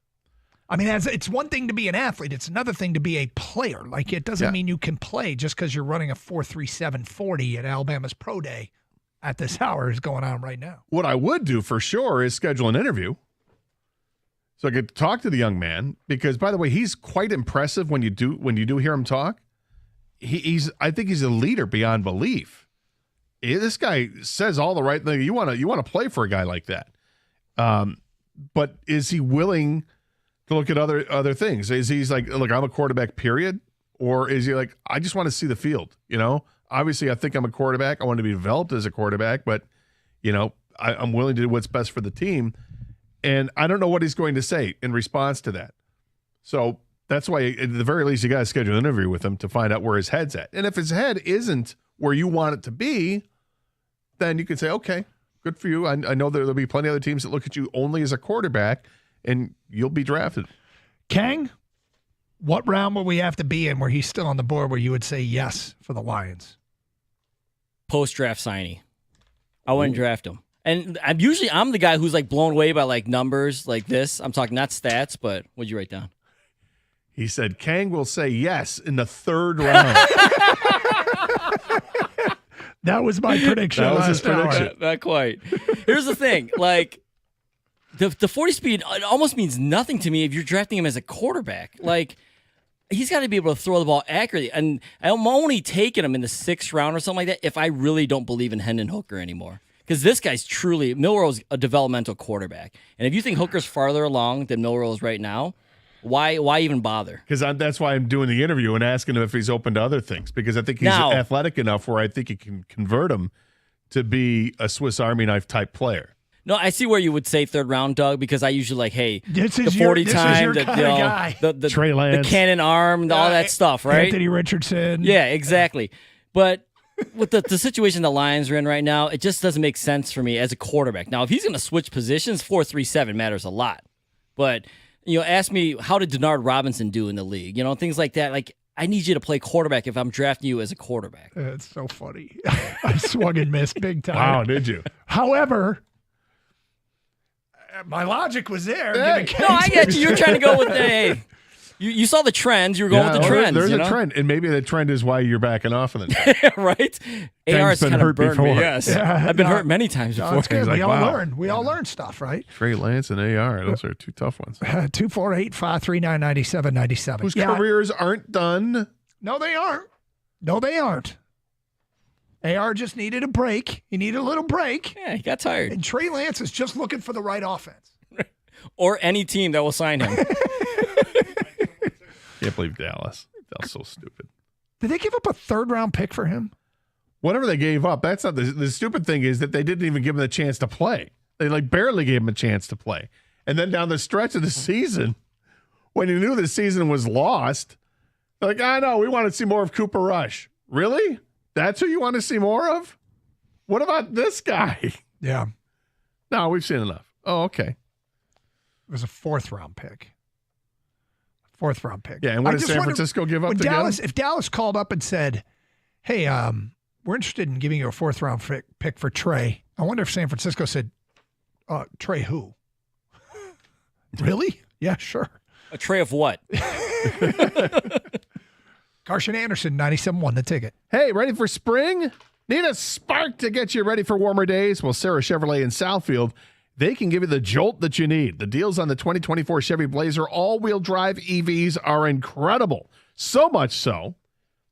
it's one thing to be an athlete. It's another thing to be a player. Like, it doesn't mean you can play just because you're running a 4.37 40 at Alabama's Pro Day at this hour is going on right now. What I would do for sure is schedule an interview so I could talk to the young man because, by the way, he's quite impressive when you do hear him talk. I think he's a leader beyond belief. This guy says all the right things. You want to play for a guy like that. But is he willing to look at other things? Is he's like, look, I'm a quarterback, period? Or is he like, I just want to see the field, Obviously, I think I'm a quarterback. I want to be developed as a quarterback, but, I'm willing to do what's best for the team. And I don't know what he's going to say in response to that. So that's why, at the very least, you got to schedule an interview with him to find out where his head's at. And if his head isn't where you want it to be, then you can say, okay, good for you. I know there'll be plenty of other teams that look at you only as a quarterback, and you'll be drafted. Kang, what round will we have to be in where he's still on the board where you would say yes for the Lions? Post-draft signee. I wouldn't draft him. And I'm the guy who's like blown away by like numbers like this. I'm talking not stats, but what'd you write down? He said Kang will say yes in the 3rd round. That was my prediction. That was his prediction. Not quite. Here's the thing. Like, the 40 speed, it almost means nothing to me if you're drafting him as a quarterback. Like, he's got to be able to throw the ball accurately. And I'm only taking him in the 6th round or something like that if I really don't believe in Hendon Hooker anymore. Because this guy's truly, Milroe's a developmental quarterback. And if you think Hooker's farther along than Milroe is right now, why even bother? Because that's why I'm doing the interview and asking him if he's open to other things. Because I think he's athletic enough where I think you can convert him to be a Swiss Army knife type player. No, I see where you would say 3rd round, Doug, because I usually like, hey, the 40 time, the Trey Lance, the cannon arm, all that stuff, right? Anthony Richardson. Yeah, exactly. But with the situation the Lions are in right now, it just doesn't make sense for me as a quarterback. Now, if he's going to switch positions, 4.37 matters a lot. But, ask me, how did Denard Robinson do in the league? Things like that. Like, I need you to play quarterback if I'm drafting you as a quarterback. It's so funny. I swung and missed big time. Wow, did you? However, my logic was there. No, I get you. You're trying to go with the You saw the trends. You were going with the trends. There's a trend, and maybe the trend is why you're backing off of it. Right? AR's kind of burned me. Yes, I've been hurt many times before. It's good. We all learn. We all learn stuff, right? Trey Lance and AR. Those are 2 tough ones. 248-539-9797. Whose careers aren't done. No, they aren't. No, they aren't. AR just needed a break. He needed a little break. Yeah, he got tired. And Trey Lance is just looking for the right offense. Or any team that will sign him. Can't believe Dallas. That was so stupid. Did they give up a 3rd round pick for him? Whatever they gave up, that's not the stupid thing is that they didn't even give him the chance to play. They barely gave him a chance to play. And then down the stretch of the season, when you knew the season was lost, they're like, I know, we want to see more of Cooper Rush. Really? That's who you want to see more of? What about this guy? Yeah. No, we've seen enough. Oh, okay. It was a 4th-round pick. Yeah, and what did San Francisco give up to get him? If Dallas called up and said, hey, we're interested in giving you a 4th-round pick for Trey, I wonder if San Francisco said, Trey who? Really? Yeah, sure. A tray of what? Carson Anderson, 97.1 the ticket. Hey, ready for spring? Need a spark to get you ready for warmer days? Well, Sarah Chevrolet in Southfield, they can give you the jolt that you need. The deals on the 2024 Chevy Blazer all-wheel drive EVs are incredible. So much so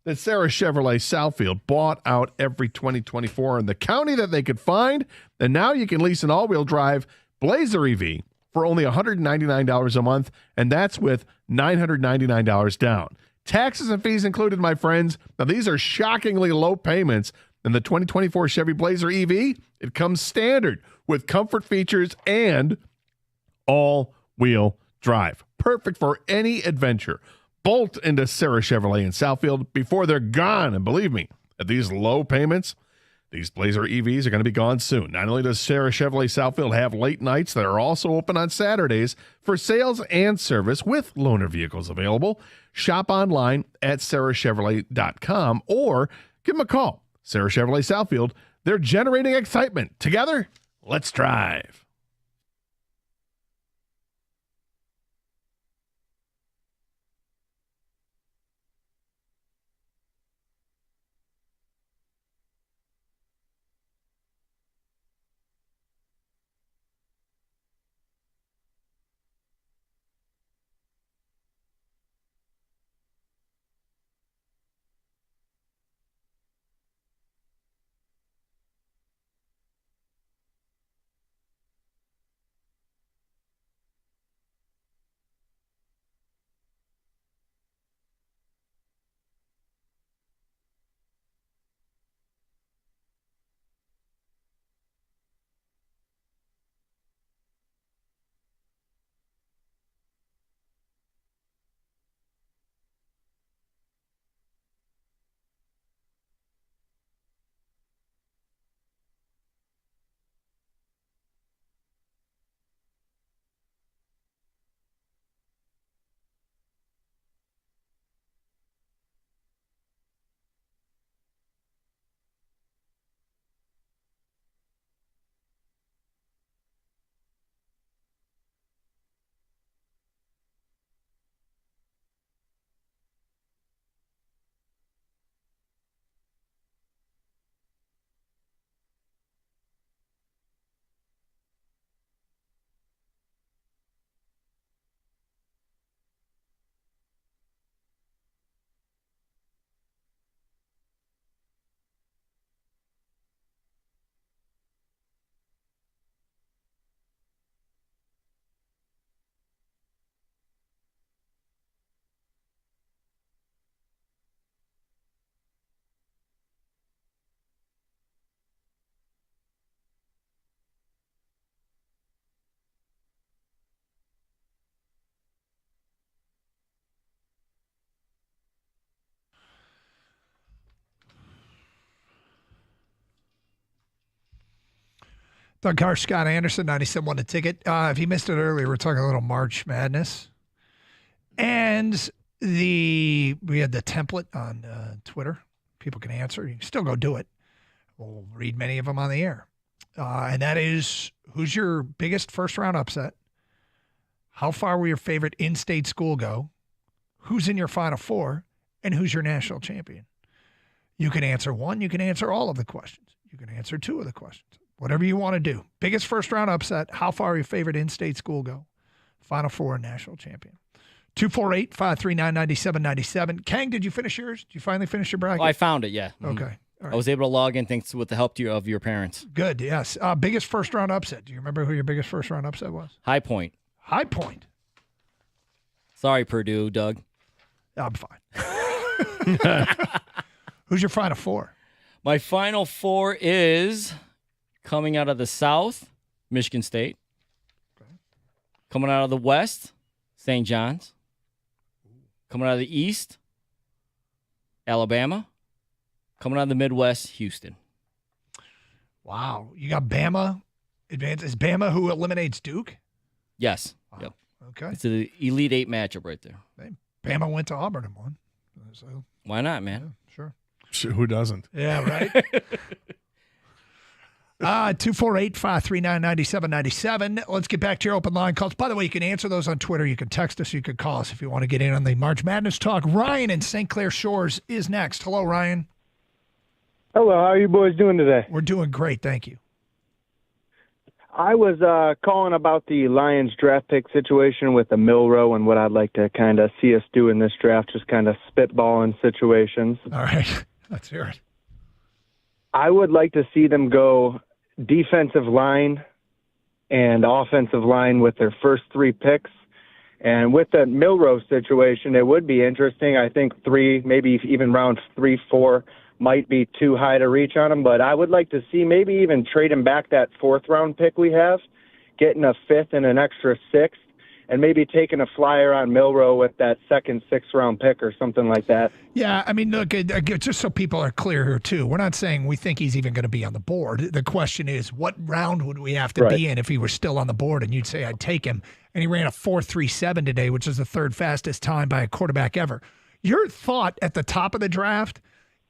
that Sarah Chevrolet Southfield bought out every 2024 in the county that they could find, and now you can lease an all-wheel drive Blazer EV for only $199 a month, and that's with $999 down. Taxes and fees included, my friends. Now, these are shockingly low payments. And the 2024 Chevy Blazer EV, it comes standard with comfort features and all-wheel drive. Perfect for any adventure. Bolt into Sarah Chevrolet in Southfield before they're gone. And believe me, at these low payments, these Blazer EVs are going to be gone soon. Not only does Sarah Chevrolet Southfield have late nights that are also open on Saturdays for sales and service with loaner vehicles available, shop online at sarahchevrolet.com or give them a call. Sarah Chevrolet Southfield, they're generating excitement. Together, let's drive. Doug Carr, Scott Anderson, 97.1 the ticket. If you missed it earlier, we're talking a little March Madness. And we had the template on Twitter. People can answer. You can still go do it. We'll read many of them on the air. And that is, who's your biggest first-round upset? How far will your favorite in-state school go? Who's in your Final Four? And who's your national champion? You can answer one. You can answer all of the questions. You can answer two of the questions. Whatever you want to do. Biggest first-round upset, how far will your favorite in-state school go? Final Four and national champion. 248-539-9797. Kang, did you finish yours? Did you finally finish your bracket? Oh, I found it, yeah. Okay. All right. I was able to log in thanks with the help of your parents. Good, yes. Biggest first-round upset. Do you remember who your biggest first-round upset was? High Point. High Point. Sorry, Purdue, Doug. I'm fine. Who's your Final Four? My Final Four is coming out of the South, Michigan State. Okay. Coming out of the West, St. John's. Coming out of the East, Alabama. Coming out of the Midwest, Houston. Wow. You got Bama Advances Bama, who eliminates Duke? Yes. Yep. Okay. It's an Elite Eight matchup right there. Bama went to Auburn and won. So, why not, man? Sure. Who doesn't? Yeah, right. 248-539-9797. Let's get back to your open line calls. By the way, you can answer those on Twitter. You can text us. You can call us if you want to get in on the March Madness talk. Ryan in St. Clair Shores is next. Hello, Ryan. Hello. How are you boys doing today? We're doing great. Thank you. I was calling about the Lions draft pick situation with the Milrow and what I'd like to kind of see us do in this draft, just kind of spitballing situations. All right. Let's hear it. I would like to see them go defensive line and offensive line with their first 3 picks. And with the Milrow situation, it would be interesting. I think 3, maybe even round 3, 4 might be too high to reach on him, but I would like to see maybe even trade him back that 4th round pick we have, getting a 5th and an extra 6th, and maybe taking a flyer on Milrow with that 2nd, 6th round pick or something like that. Yeah, I mean, look, just so people are clear here, too, we're not saying we think he's even going to be on the board. The question is, what round would we have to be in if he were still on the board? And you'd say, I'd take him. And he ran a 4.37 today, which is the 3rd fastest time by a quarterback ever. Your thought at the top of the draft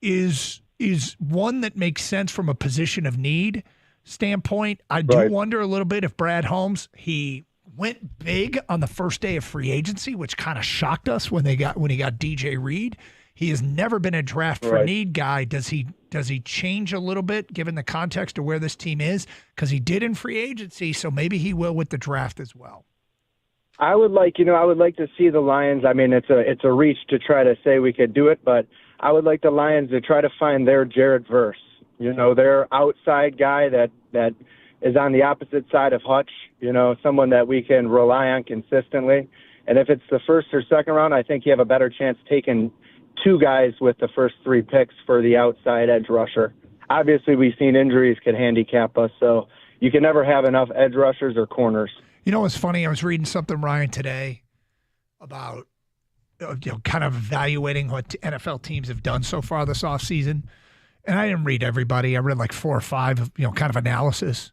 is one that makes sense from a position of need standpoint. I do wonder a little bit if Brad Holmes, he went big on the first day of free agency, which kind of shocked us when he got DJ Reed. He has never been a draft for need guy. Does he change a little bit given the context of where this team is? Because he did in free agency, so maybe he will with the draft as well. I would like to see the Lions. I mean, it's a reach to try to say we could do it, but I would like the Lions to try to find their Jared Verse, their outside guy that is on the opposite side of Hutch, someone that we can rely on consistently. And if it's the 1st or 2nd round, I think you have a better chance taking 2 guys with the first 3 picks for the outside edge rusher. Obviously, we've seen injuries could handicap us, so you can never have enough edge rushers or corners. You know what's funny? I was reading something, Ryan, today about kind of evaluating what NFL teams have done so far this offseason. And I didn't read everybody. I read like 4 or 5, kind of analysis.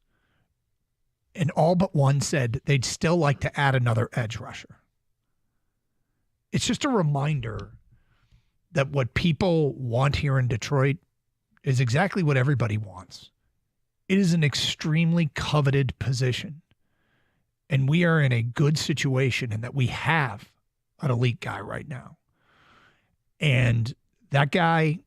And all but one said they'd still like to add another edge rusher. It's just a reminder that what people want here in Detroit is exactly what everybody wants. It is an extremely coveted position. And we are in a good situation in that we have an elite guy right now. And that guy,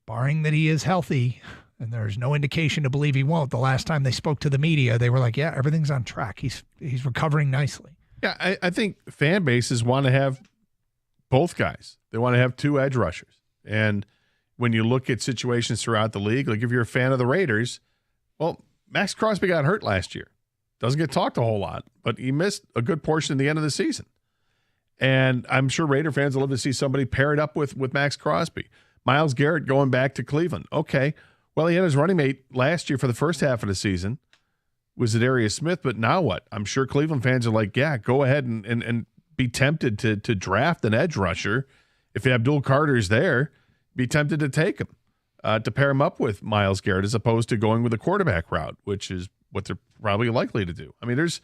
barring that he is healthy, and there's no indication to believe he won't. The last time they spoke to the media, they were like, yeah, everything's on track. He's recovering nicely. Yeah, I think fan bases want to have both guys. They want to have 2 edge rushers. And when you look at situations throughout the league, like if you're a fan of the Raiders, well, Max Crosby got hurt last year. Doesn't get talked a whole lot, but he missed a good portion of the end of the season. And I'm sure Raider fans will love to see somebody paired up with Max Crosby. Myles Garrett going back to Cleveland. Okay, well, he had his running mate last year for the first half of the season, was Zadarius Smith, but now what? I'm sure Cleveland fans are like, yeah, go ahead and be tempted to draft an edge rusher. If Abdul Carter's there, be tempted to take him, to pair him up with Myles Garrett as opposed to going with a quarterback route, which is what they're probably likely to do. I mean, there's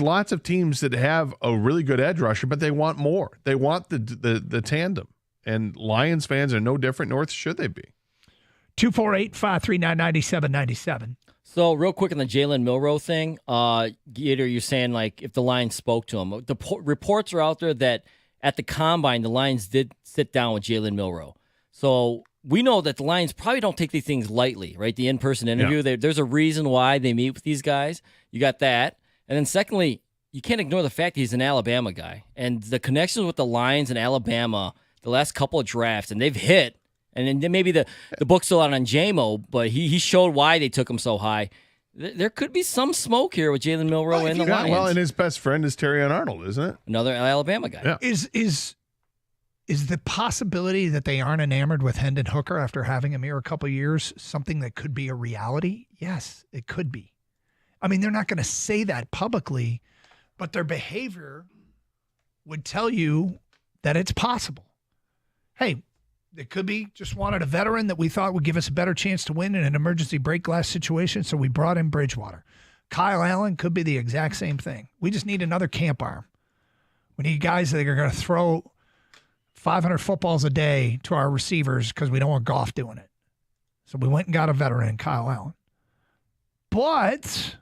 lots of teams that have a really good edge rusher, but they want more. They want the tandem. And Lions fans are no different, nor should they be. 248-539-9797. So real quick on the Jalen Milrow thing, Gator, you're saying like if the Lions spoke to him. The reports are out there that at the Combine, the Lions did sit down with Jalen Milrow. So we know that the Lions probably don't take these things lightly, right? The in-person interview, there's a reason why they meet with these guys. You got that. And then secondly, you can't ignore the fact that he's an Alabama guy. And the connections with the Lions and Alabama the last couple of drafts, and they've hit. And then maybe the book's still out on JMO, but he showed why they took him so high. There could be some smoke here with Jalen Milrow and the Lions. Well, and his best friend is Terrion Arnold, isn't it? Another Alabama guy. Yeah. Is the possibility that they aren't enamored with Hendon Hooker after having him here a couple of years something that could be a reality? Yes, it could be. I mean, they're not going to say that publicly, but their behavior would tell you that it's possible. Hey, It could be just wanted a veteran that we thought would give us a better chance to win in an emergency break glass situation, so we brought in Bridgewater. Kyle Allen could be the exact same thing. We just need another camp arm. We need guys that are going to throw 500 footballs a day to our receivers because we don't want Goff doing it. So we went and got a veteran, Kyle Allen. But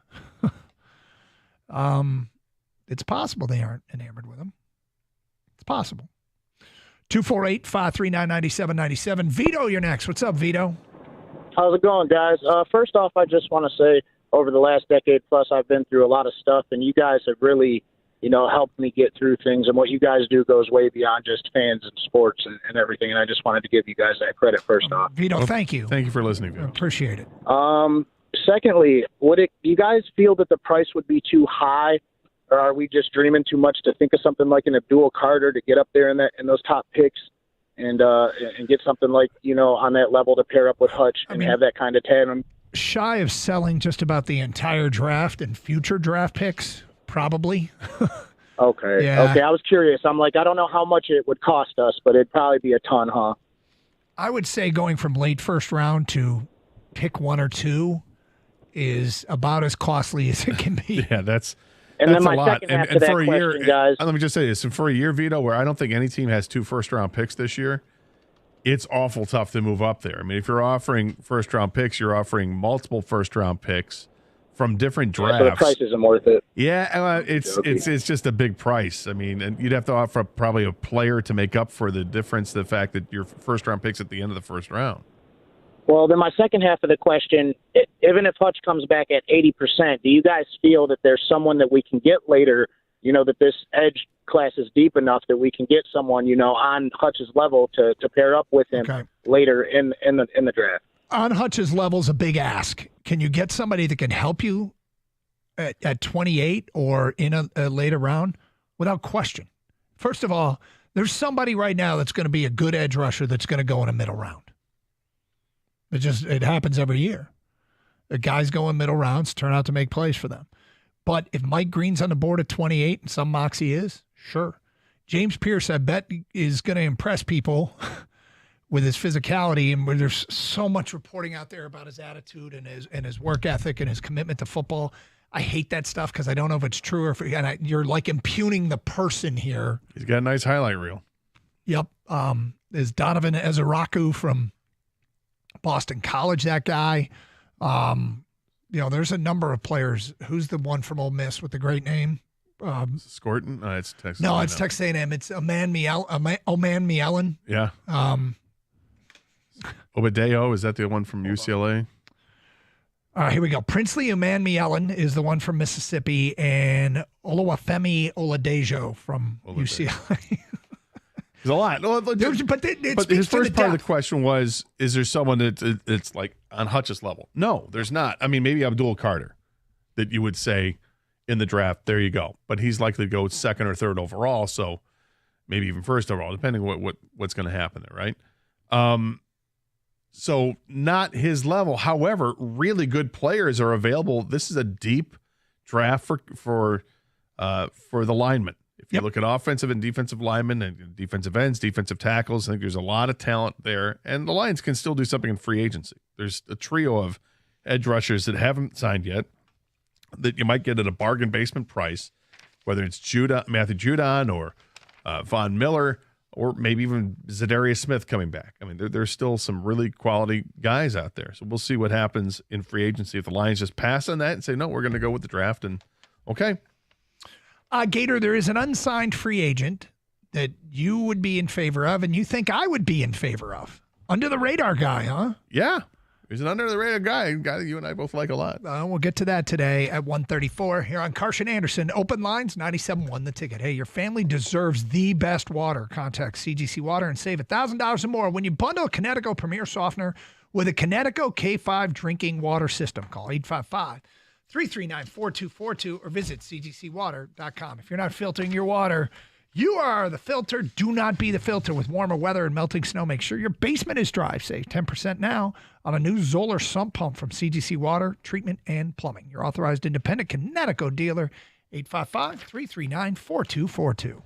it's possible they aren't enamored with him. It's possible. 248-539-9797. Vito, you're next. What's up, Vito? How's it going, guys? First off, I just want to say over the last decade plus, I've been through a lot of stuff, and you guys have really, helped me get through things. And what you guys do goes way beyond just fans and sports and everything. And I just wanted to give you guys that credit first off. Vito, thank you. Thank you for listening, Vito. I appreciate it. Secondly, do you guys feel that the price would be too high, or are we just dreaming too much to think of something like an Abdul Carter to get up there in those top picks and get something like on that level to pair up with Hutch and have that kind of tandem? Shy of selling just about the entire draft and future draft picks, probably. Okay. Yeah. Okay. I was curious. I'm like, I don't know how much it would cost us, but it'd probably be a ton, huh? I would say going from late first round to pick 1 or 2 is about as costly as it can be. Yeah, that's then a my lot. second half And to for that a year, question, guys. let me just say this: and for a year, Vito, where I don't think any team has 2 first-round picks this year, it's awful tough to move up there. I mean, if you're offering first-round picks, you're offering multiple first-round picks from different drafts. So the price isn't worth it. Yeah, it's just a big price. I mean, and you'd have to offer probably a player to make up for the difference, the fact that your first-round pick's at the end of the first round. Well, then my second half of the question, even if Hutch comes back at 80%, do you guys feel that there's someone that we can get later, that this edge class is deep enough that we can get someone, on Hutch's level to pair up with him later in the draft? On Hutch's level is a big ask. Can you get somebody that can help you at 28 or in a later round? Without question. First of all, there's somebody right now that's going to be a good edge rusher that's going to go in a middle round. It happens every year. The guys go in middle rounds, turn out to make plays for them. But if Mike Green's on the board at 28, and some mocks he is, sure. James Pierce, I bet, is going to impress people with his physicality, and where there's so much reporting out there about his attitude and his work ethic and his commitment to football. I hate that stuff because I don't know if it's true or if you're like impugning the person here. He's got a nice highlight reel. Yep. Is Donovan Ezeraku from Boston College, that guy. There's a number of players. Who's the one from Ole Miss with the great name? Scorton? It's Texas. No, it's Texas A&M. It's Oman Mielen. Yeah. Obadeo, is that the one from UCLA? All right, here we go. Princely Oman Mielen is the one from Mississippi, and Oluwafemi Oladejo from UCLA. There's a lot. But his first part of the question was, is there someone that's like on Hutch's level? No, there's not. I mean, maybe Abdul Carter that you would say in the draft, there you go. But he's likely to go second or third overall, so maybe even first overall, depending on what's going to happen there, right? So not his level. However, really good players are available. This is a deep draft for the linemen. If you look at offensive and defensive linemen and defensive ends, defensive tackles, I think there's a lot of talent there. And the Lions can still do something in free agency. There's a trio of edge rushers that haven't signed yet that you might get at a bargain basement price, whether it's Matthew Judon or Von Miller or maybe even Zadarius Smith coming back. I mean, there's still some really quality guys out there. So we'll see what happens in free agency if the Lions just pass on that and say, no, we're going to go with the draft. And okay. Gator, there is an unsigned free agent that you would be in favor of and you think I would be in favor of. Under the radar guy, huh? Yeah. He's an under the radar guy. A guy that you and I both like a lot. We'll get to that today at 1:34 here on Carson Anderson. Open lines, 97.1 The Ticket. Hey, your family deserves the best water. Contact CGC Water and save $1,000 or more when you bundle a Connecticut Premier Softener with a Connecticut K5 drinking water system. Call 855-339-4242 or visit cgcwater.com. If you're not filtering your water, you are the filter. Do not be the filter. With warmer weather and melting snow, make sure your basement is dry. Save 10% now on a new Zoller sump pump from CGC Water, Treatment and Plumbing. Your authorized independent Connecticut dealer, 855-339-4242.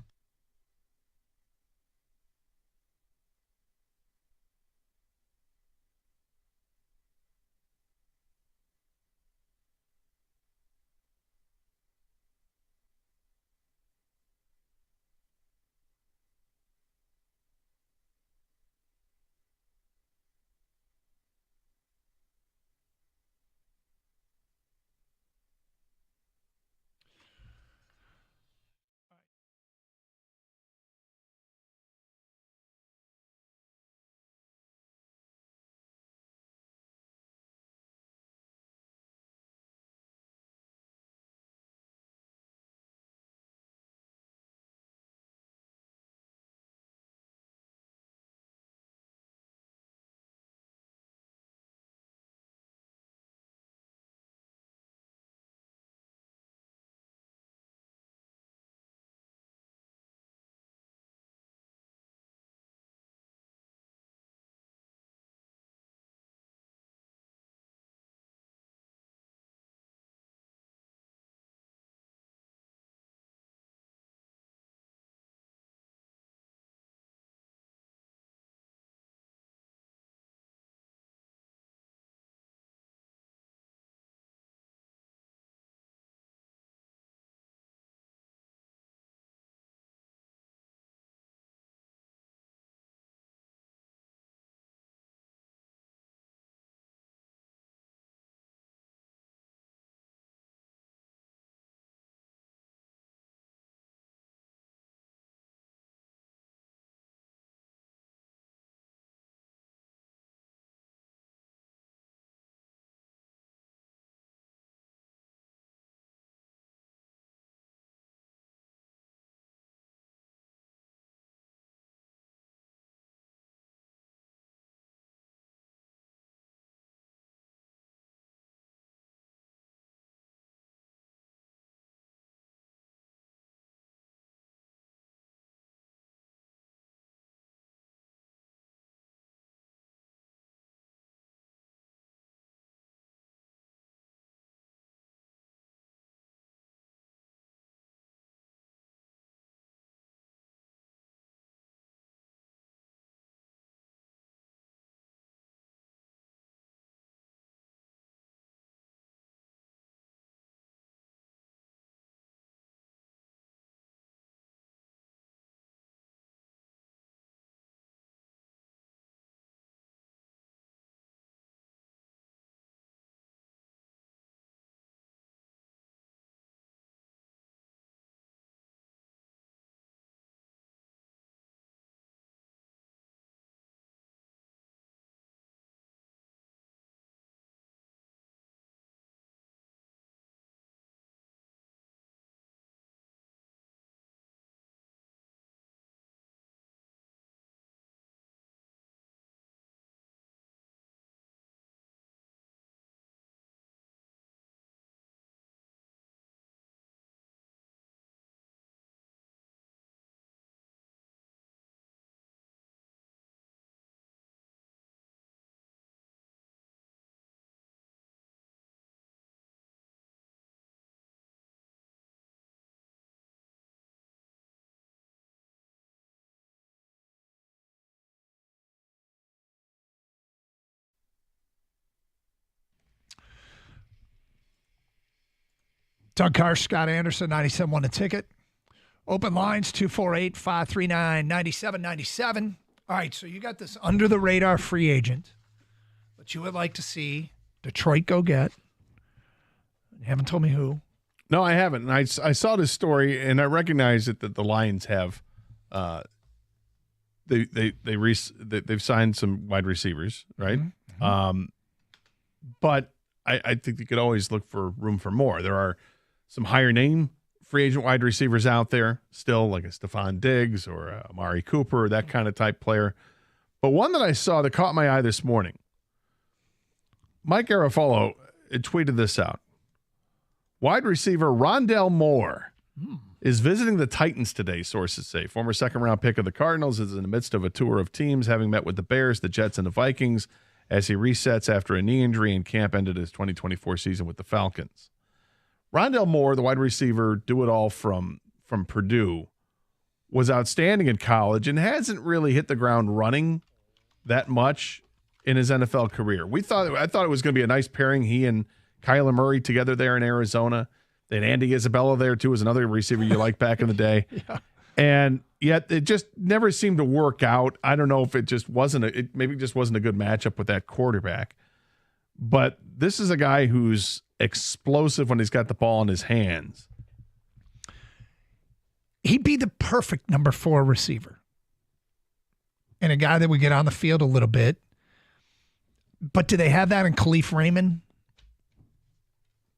Doug Carr, Scott Anderson, 97.1 The Ticket. Open lines, 248-539-9797. All right, so you got this under-the-radar free agent that you would like to see Detroit go get. You haven't told me who. No, I haven't. And I saw this story, and I recognize that the Lions have they've signed some wide receivers, right? Mm-hmm. But I think you could always look for room for more. There are some higher name free agent wide receivers out there still, like a Stephon Diggs or a Amari Cooper, that kind of type player. But one that I saw that caught my eye this morning, Mike Garafolo tweeted this out. Wide receiver Rondale Moore is visiting the Titans today, sources say. Former second-round pick of the Cardinals is in the midst of a tour of teams, having met with the Bears, the Jets, and the Vikings as he resets after a knee injury and camp ended his 2024 season with the Falcons. Rondale Moore, the wide receiver, do-it-all from Purdue, was outstanding in college and hasn't really hit the ground running that much in his NFL career. I thought it was going to be a nice pairing, he and Kyler Murray together there in Arizona. Then Andy Isabella there, too, was another receiver you liked back in the day. Yeah. And yet it just never seemed to work out. I don't know if it just wasn't a good matchup with that quarterback. But this is a guy who's explosive when he's got the ball in his hands. He'd be the perfect number 4 receiver. And a guy that would get on the field a little bit. But do they have that in Khalif Raymond?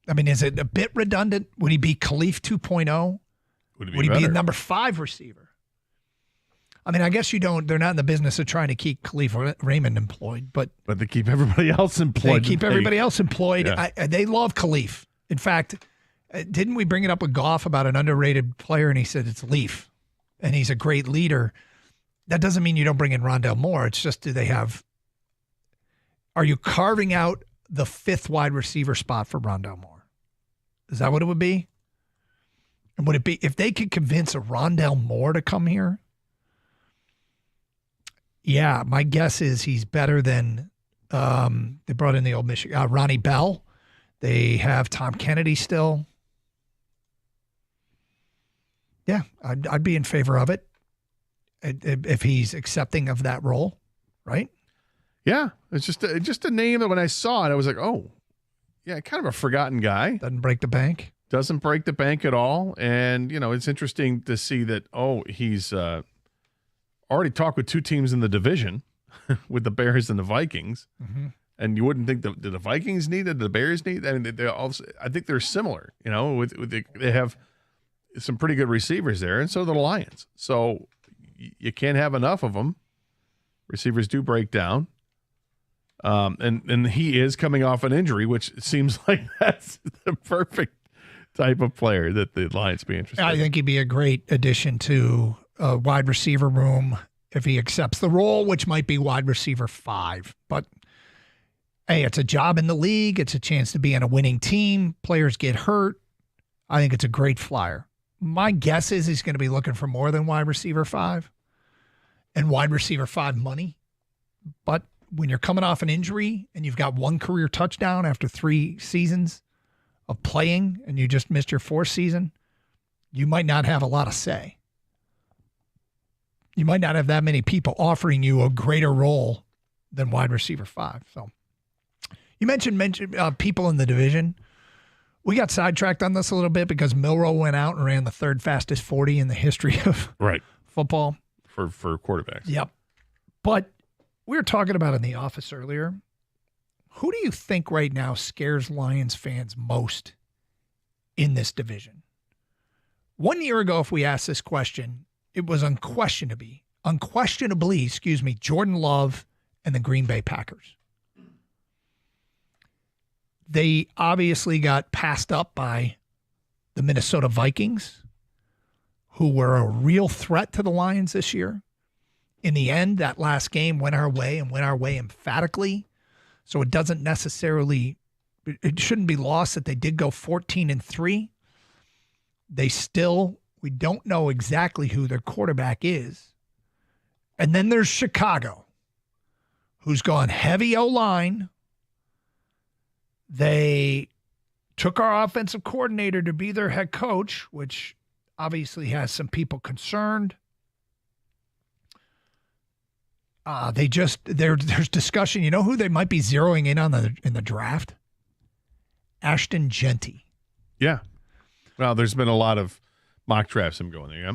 I mean, is it a bit redundant? Would he be Khalif 2.0? Would he be a number 5 receiver? I mean, I guess they're not in the business of trying to keep Khalif Raymond employed, but they keep everybody else employed. Yeah. They love Khalif. In fact, didn't we bring it up with Goff about an underrated player, and he said it's Leaf, and he's a great leader. That doesn't mean you don't bring in Rondale Moore. It's just, are you carving out the 5th wide receiver spot for Rondale Moore? Is that what it would be? And would it be, if they could convince a Rondale Moore to come here? Yeah, my guess is he's better than they brought in the old Michigan, Ronnie Bell. They have Tom Kennedy still. Yeah, I'd be in favor of it if he's accepting of that role, right? Yeah, it's just a name that when I saw it, I was like, oh, yeah, kind of a forgotten guy. Doesn't break the bank. Doesn't break the bank at all. And, it's interesting to see that, he's already talked with 2 teams in the division with the Bears and the Vikings. Mm-hmm. And you wouldn't think did the Vikings need it? Did the Bears need it? I mean, I think they're similar, they have some pretty good receivers there, and so do the Lions. So you can't have enough of them. Receivers do break down. And he is coming off an injury, which seems like that's the perfect type of player that the Lions be interested in. I think he'd be a great addition to a wide receiver room if he accepts the role, which might be wide receiver 5. But, hey, it's a job in the league. It's a chance to be on a winning team. Players get hurt. I think it's a great flyer. My guess is he's going to be looking for more than wide receiver 5 and wide receiver 5 money. But when you're coming off an injury and you've got 1 career touchdown after 3 seasons of playing and you just missed your 4th season, you might not have a lot of say. You might not have that many people offering you a greater role than wide receiver 5. So you mentioned people in the division. We got sidetracked on this a little bit because Milroe went out and ran the 3rd fastest 40 in the history of football. For quarterbacks. Yep. But we were talking about in the office earlier. Who do you think right now scares Lions fans most in this division? 1 year ago, if we asked this question, it was unquestionably, Jordan Love and the Green Bay Packers. They obviously got passed up by the Minnesota Vikings, who were a real threat to the Lions this year. In the end, that last game went our way and went our way emphatically. So it shouldn't be lost that they did go 14-3. We don't know exactly who their quarterback is. And then there's Chicago, who's gone heavy O-line. They took our offensive coordinator to be their head coach, which obviously has some people concerned. There's discussion. You know who they might be zeroing in on in the draft? Ashton Genty. Yeah. Well, there's been a lot of mock drafts him going there. Yeah.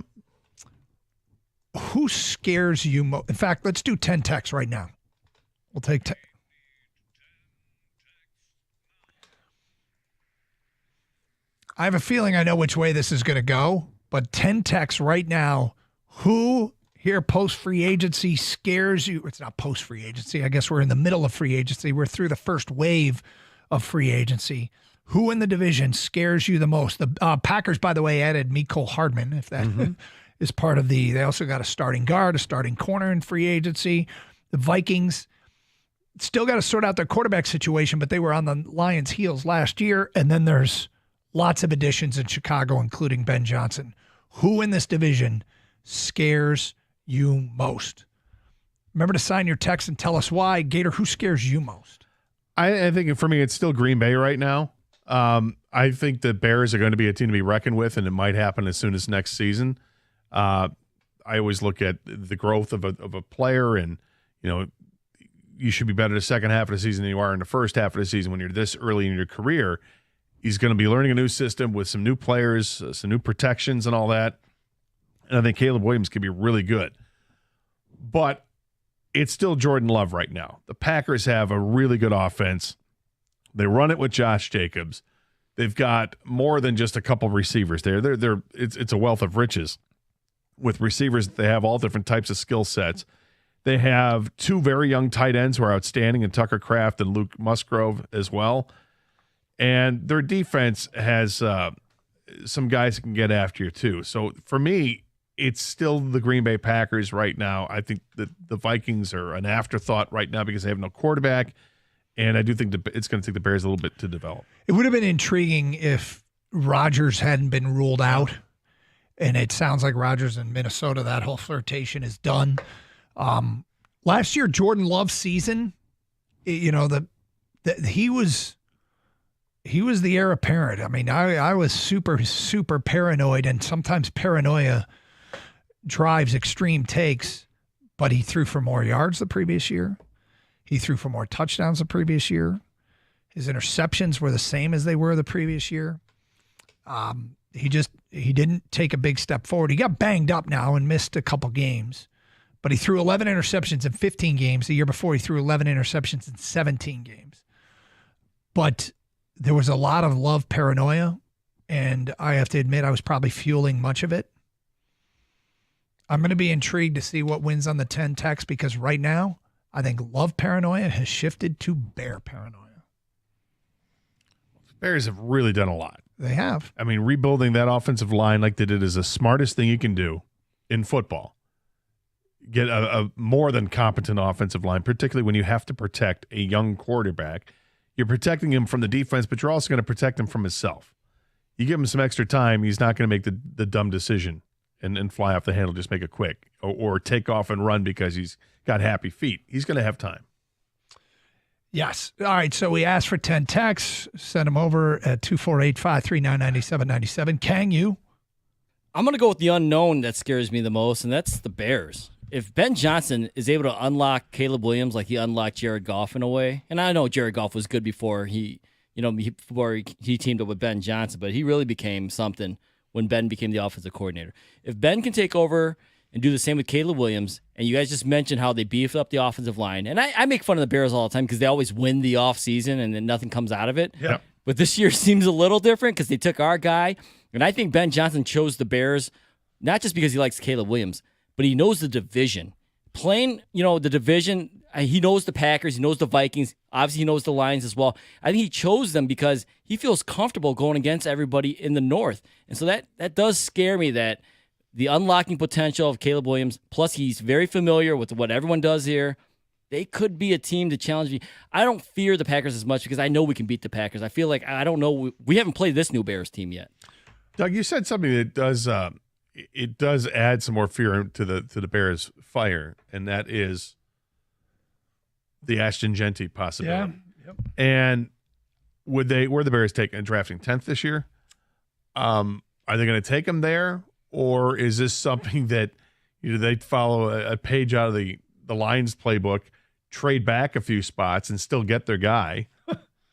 Who scares you most? In fact, let's do 10 texts right now. We'll take 10. I have a feeling I know which way this is going to go, but 10 texts right now. Who here post-free agency scares you? It's not post-free agency. I guess we're in the middle of free agency. We're through the first wave of free agency. Who in the division scares you the most? The Packers, by the way, added Mecole Hardman, if that is part of the – they also got a starting guard, a starting corner in free agency. The Vikings still got to sort out their quarterback situation, but they were on the Lions' heels last year. And then there's lots of additions in Chicago, including Ben Johnson. Who in this division scares you most? Remember to sign your text and tell us why. Gator, who scares you most? I think for me, it's still Green Bay right now. I think the Bears are going to be a team to be reckoned with, and it might happen as soon as next season. I always look at the growth of a player, and you should be better the second half of the season than you are in the first half of the season when you're this early in your career. He's going to be learning a new system with some new players, some new protections and all that. And I think Caleb Williams could be really good. But it's still Jordan Love right now. The Packers have a really good offense. They run it with Josh Jacobs. They've got more than just a couple receivers there. It's a wealth of riches with receivers. They have all different types of skill sets. They have two very young tight ends who are outstanding, in Tucker Kraft and Luke Musgrove as well. And their defense has some guys that can get after you too. So for me, it's still the Green Bay Packers right now. I think that the Vikings are an afterthought right now because they have no quarterback. And I do think it's going to take the Bears a little bit to develop. It would have been intriguing if Rodgers hadn't been ruled out. And it sounds like Rodgers in Minnesota, that whole flirtation is done. Last year, Jordan Love's season, he was the heir apparent. I mean, I was super, super paranoid, and sometimes paranoia drives extreme takes, but he threw for more yards the previous year. He threw for more touchdowns the previous year. His interceptions were the same as they were the previous year. He didn't take a big step forward. He got banged up now and missed a couple games, but he threw 11 interceptions in 15 games. The year before, he threw 11 interceptions in 17 games. But there was a lot of Love paranoia, and I have to admit I was probably fueling much of it. I'm going to be intrigued to see what wins on the 10 text, because right now I think Love paranoia has shifted to Bear paranoia. Bears have really done a lot. They have. I mean, rebuilding that offensive line like they did is the smartest thing you can do in football. Get a more than competent offensive line, particularly when you have to protect a young quarterback. You're protecting him from the defense, but you're also going to protect him from himself. You give him some extra time, he's not going to make the dumb decision and fly off the handle, just make it quick, or take off and run because he's got happy feet. He's going to have time. Yes. All right, so we asked for 10 texts. Send them over at 248-539-9797. Kang, you? I'm going to go with the unknown that scares me the most, and that's the Bears. If Ben Johnson is able to unlock Caleb Williams like he unlocked Jared Goff in a way, and I know Jared Goff was good before he teamed up with Ben Johnson, but he really became something when Ben became the offensive coordinator. If Ben can take over and do the same with Caleb Williams, and you guys just mentioned how they beefed up the offensive line, and I make fun of the Bears all the time because they always win the offseason and then nothing comes out of it. Yeah. But this year seems a little different because they took our guy, and I think Ben Johnson chose the Bears not just because he likes Caleb Williams, but he knows the division. Playing, the division, he knows the Packers, he knows the Vikings, obviously he knows the Lions as well. I think he chose them because he feels comfortable going against everybody in the North. And so that does scare me, that the unlocking potential of Caleb Williams, plus he's very familiar with what everyone does here. They could be a team to challenge me. I don't fear the Packers as much because I know we can beat the Packers. I feel like, I don't know, we haven't played this new Bears team yet. Doug, you said something that does it does add some more fear to the Bears' fire, and that is the Ashton Genty possibility. Yeah. Yep. And where the Bears taking and drafting 10th this year? Are they going to take him there, or is this something that they follow a page out of the Lions playbook, trade back a few spots, and still get their guy,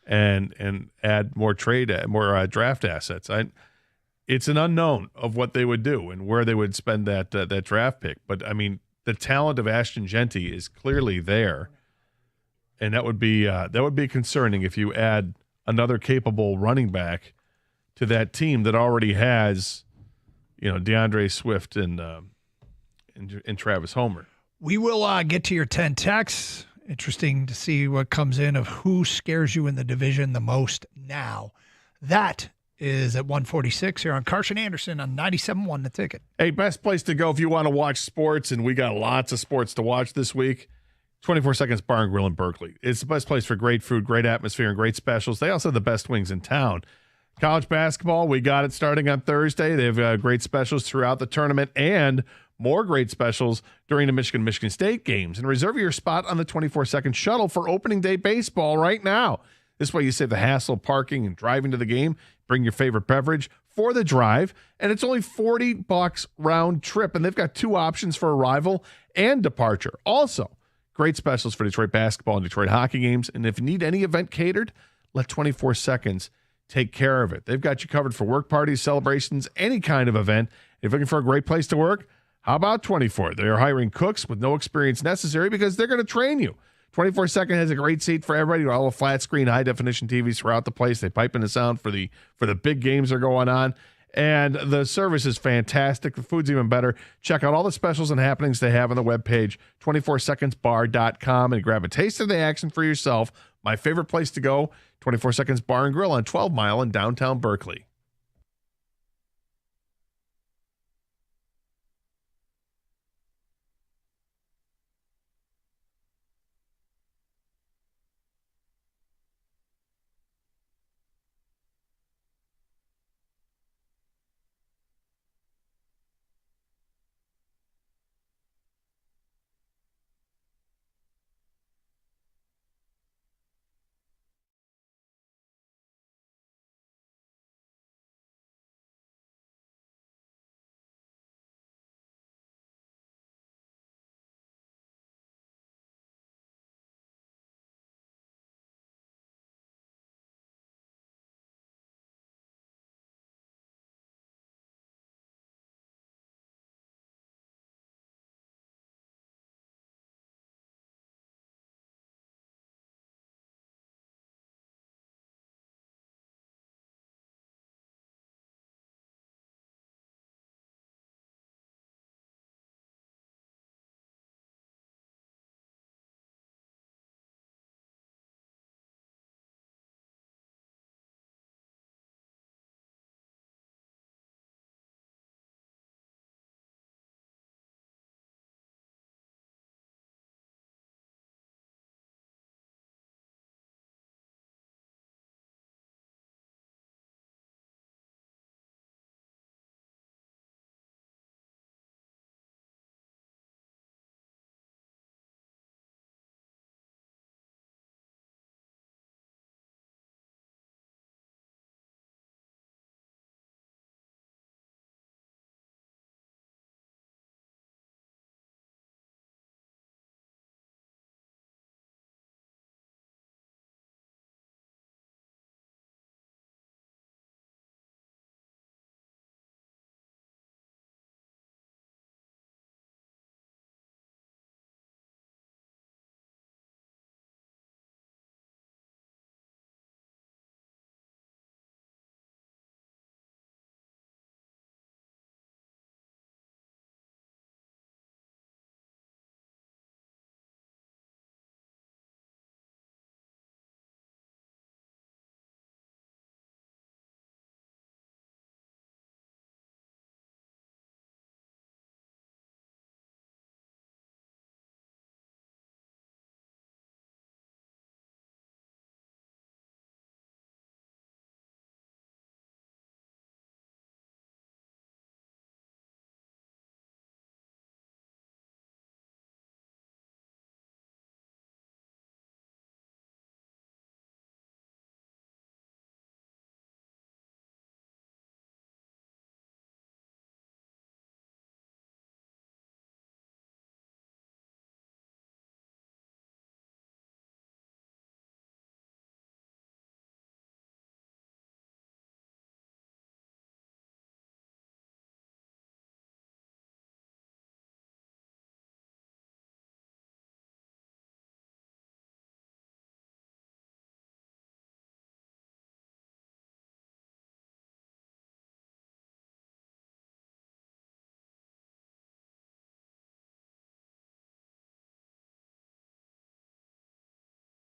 and add more draft assets? It's an unknown of what they would do and where they would spend that draft pick. But I mean, the talent of Ashton Genty is clearly there, and that would be concerning if you add another capable running back to that team that already has, DeAndre Swift and Travis Homer. We will get to your 10 texts. Interesting to see what comes in of who scares you in the division the most now. That is at 146 here on Carson Anderson on 97.1 The Ticket. Hey, best place to go if you want to watch sports, and we got lots of sports to watch this week. 24 Seconds Bar and Grill in Berkeley. It's the best place for great food, great atmosphere, and great specials. They also have the best wings in town. College basketball, we got it starting on Thursday. They have great specials throughout the tournament and more great specials during the Michigan State games. And reserve your spot on the 24-second shuttle for opening day baseball right now. This way you save the hassle of parking and driving to the game. Bring your favorite beverage for the drive, and it's only $40 round trip. And they've got 2 options for arrival and departure. Also, great specials for Detroit basketball and Detroit hockey games. And if you need any event catered, let 24 Seconds take care of it. They've got you covered for work parties, celebrations, any kind of event. If you're looking for a great place to work, how about 24? They're hiring cooks with no experience necessary because they're going to train you. 24 Second has a great seat for everybody. All the flat screen, high definition TVs throughout the place. They pipe in the sound for the big games that are going on. And the service is fantastic. The food's even better. Check out all the specials and happenings they have on the webpage, 24secondsbar.com, and grab a taste of the action for yourself. My favorite place to go, 24 Seconds Bar and Grill on 12 Mile in downtown Berkeley.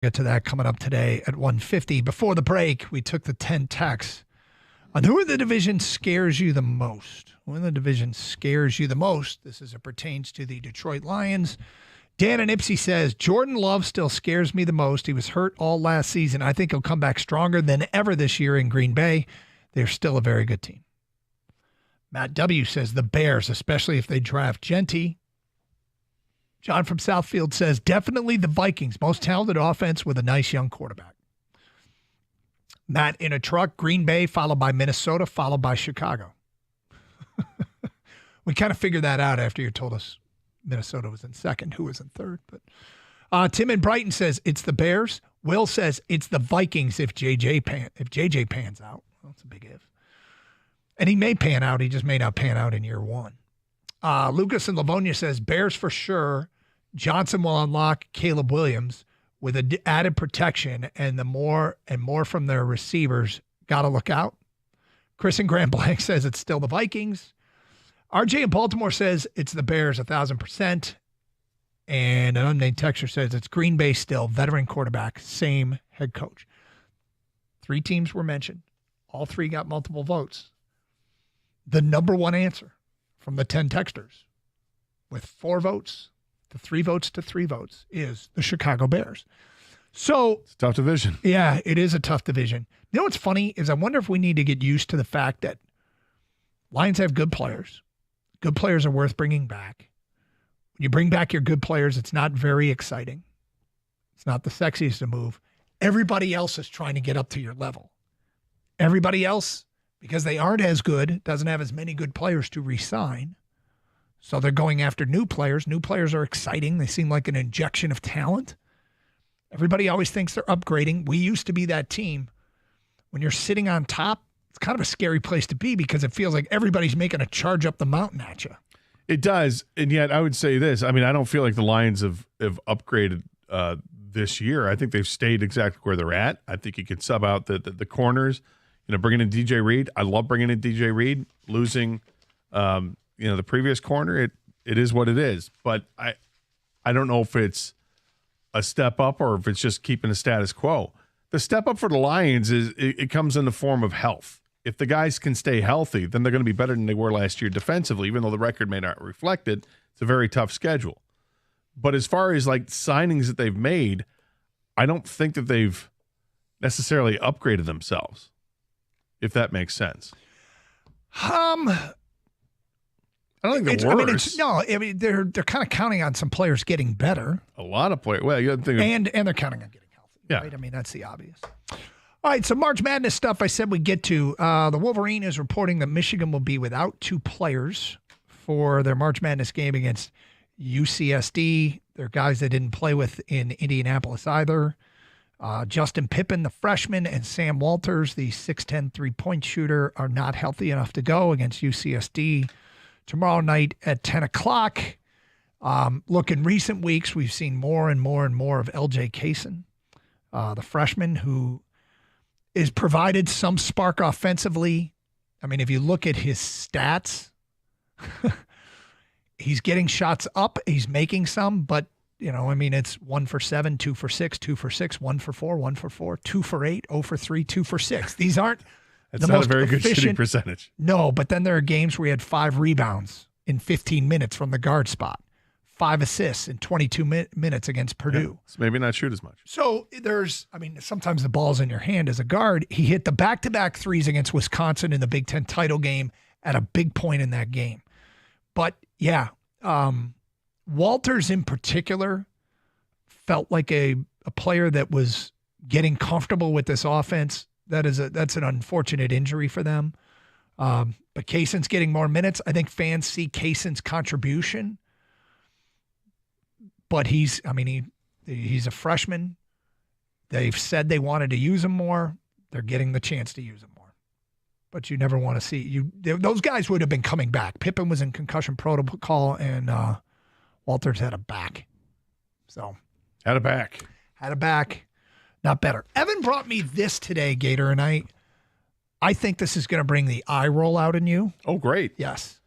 Get to that coming up today at 1:50. Before the break, we took the 10 texts on who in the division scares you the most. Who in the division scares you the most? This as it pertains to the Detroit Lions. Dan and Ipsy says, Jordan Love still scares me the most. He was hurt all last season. I think he'll come back stronger than ever this year in Green Bay. They're still a very good team. Matt W. says the Bears, especially if they draft Genty. John from Southfield says, definitely the Vikings. Most talented offense with a nice young quarterback. Matt in a truck, Green Bay, followed by Minnesota, followed by Chicago. We kind of figured that out after you told us Minnesota was in second, who was in third. But Tim in Brighton says, it's the Bears. Will says, it's the Vikings if JJ pans out. Well, that's a big if. And he may pan out. He just may not pan out in year one. Lucas in Livonia says, Bears for sure. Johnson will unlock Caleb Williams with added protection and the more from their receivers. Got to look out. Chris in Grand Blanc says it's still the Vikings. RJ in Baltimore says it's the Bears 1,000%. And an unnamed texter says it's Green Bay still. Veteran quarterback, same head coach. 3 teams were mentioned. All 3 got multiple votes. The number one answer from the 10 texters with 4 votes to 3 votes to 3 votes is the Chicago Bears. So it's a tough division. Yeah, it is a tough division. You know what's funny is I wonder if we need to get used to the fact that Lions have good players. Good players are worth bringing back. When you bring back your good players, it's not very exciting. It's not the sexiest of move. Everybody else is trying to get up to your level. Everybody else, because they aren't as good, doesn't have as many good players to re-sign. So they're going after new players. New players are exciting. They seem like an injection of talent. Everybody always thinks they're upgrading. We used to be that team. When you're sitting on top, it's kind of a scary place to be because it feels like everybody's making a charge up the mountain at you. It does. And yet I would say this. I mean, I don't feel like the Lions have upgraded this year. I think they've stayed exactly where they're at. I think you could sub out the corners. You know, bringing in DJ Reed. I love bringing in DJ Reed. Losing, the previous corner, it is what it is. But I don't know if it's a step up or if it's just keeping the status quo. The step up for the Lions is it comes in the form of health. If the guys can stay healthy, then they're going to be better than they were last year defensively, even though the record may not reflect it. It's a very tough schedule. But as far as like signings that they've made, I don't think that they've necessarily upgraded themselves, if that makes sense. I don't think they're worse. They're kind of counting on some players getting better. A lot of players. Well, you have to think and they're counting on getting healthy. Yeah. Right? I mean, that's the obvious. All right, so March Madness stuff I said we'd get to. The Wolverine is reporting that Michigan will be without 2 players for their March Madness game against UCSD. They're guys they didn't play with in Indianapolis either. Justin Pippen, the freshman, and Sam Walters, the 6'10" three-point shooter, are not healthy enough to go against UCSD tomorrow night at 10 o'clock. Look, in recent weeks, we've seen more and more and more of LJ Kaysen, the freshman who is provided some spark offensively. I mean, if you look at his stats, he's getting shots up. He's making some, but, it's 1 for 7, 2 for 6, 2 for 6, 1 for 4, 1 for 4, 2 for 8, 0 for 3, 2 for 6. These aren't That's not a very good shooting percentage. No, but then there are games where he had 5 rebounds in 15 minutes from the guard spot, 5 assists in 22 minutes against Purdue. So maybe not shoot as much. So sometimes the ball's in your hand as a guard. He hit the back-to-back threes against Wisconsin in the Big Ten title game at a big point in that game. But, yeah, Walters in particular felt like a player that was getting comfortable with this offense. That's an unfortunate injury for them. But Kaysen's getting more minutes. I think fans see Kaysen's contribution. But he's a freshman. They've said they wanted to use him more. They're getting the chance to use him more. But you never want to see those guys would have been coming back. Pippen was in concussion protocol, and Walters had a back. So had a back. Not better. Evan brought me this today, Gator, and I think this is going to bring the eye roll out in you. Oh, great. Yes.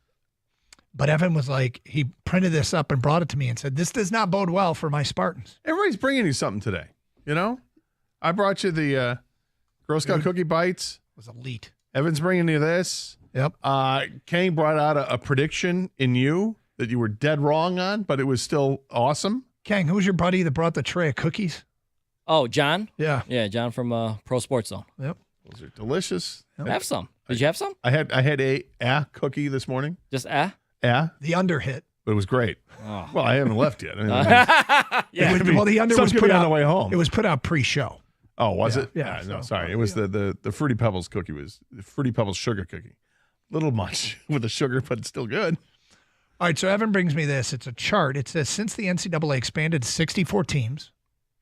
But Evan was like, he printed this up and brought it to me and said, this does not bode well for my Spartans. Everybody's bringing you something today. You know, I brought you the Girl Scout cookie bites. It was elite. Evan's bringing you this. Yep. Kane brought out a prediction in you that you were dead wrong on, but it was still awesome. Kang, who's your buddy that brought the tray of cookies? Oh, John? Yeah. Yeah, John from Pro Sports Zone. Yep. Those are delicious. Have some. Did you have some? I had a cookie this morning. Just The under hit. But it was great. Oh. Well, I haven't left yet. I mean, Yeah. Well, the under was put on out the way home. It was put out pre-show. Oh, was it? Yeah. No, sorry. It was the Fruity Pebbles cookie. Was the Fruity Pebbles sugar cookie. Little much with the sugar, but it's still good. All right, so Evan brings me this. It's a chart. It says since the NCAA expanded to 64 teams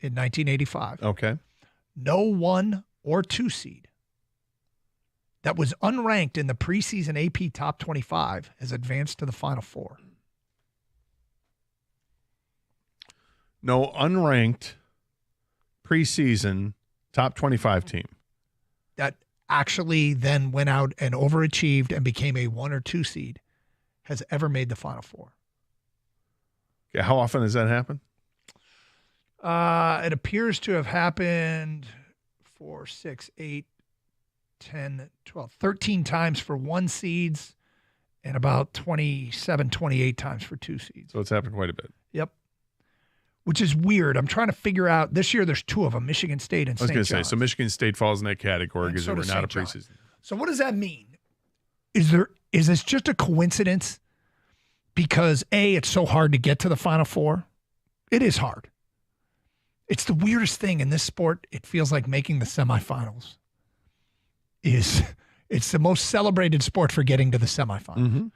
in 1985, okay, no 1 or 2 seed that was unranked in the preseason AP Top 25 has advanced to the Final Four. No unranked preseason top 25 team that actually then went out and overachieved and became a 1 or 2 seed has ever made the Final Four. Okay, how often does that happen? It appears to have happened 4, 6, 8, 10, 12, 13 times for 1 seeds and about 27, 28 times for 2 seeds. So it's happened quite a bit. Yep. Which is weird. I'm trying to figure out. This year, there's 2 of them, Michigan State and St. I was St. going to say, so Michigan State falls in that category because so they were does not a St. preseason. So what does that mean? Is this just a coincidence? Because A, it's so hard to get to the Final Four. It is hard. It's the weirdest thing in this sport. It feels like making the semifinals it's the most celebrated sport for getting to the semifinals. Mm-hmm.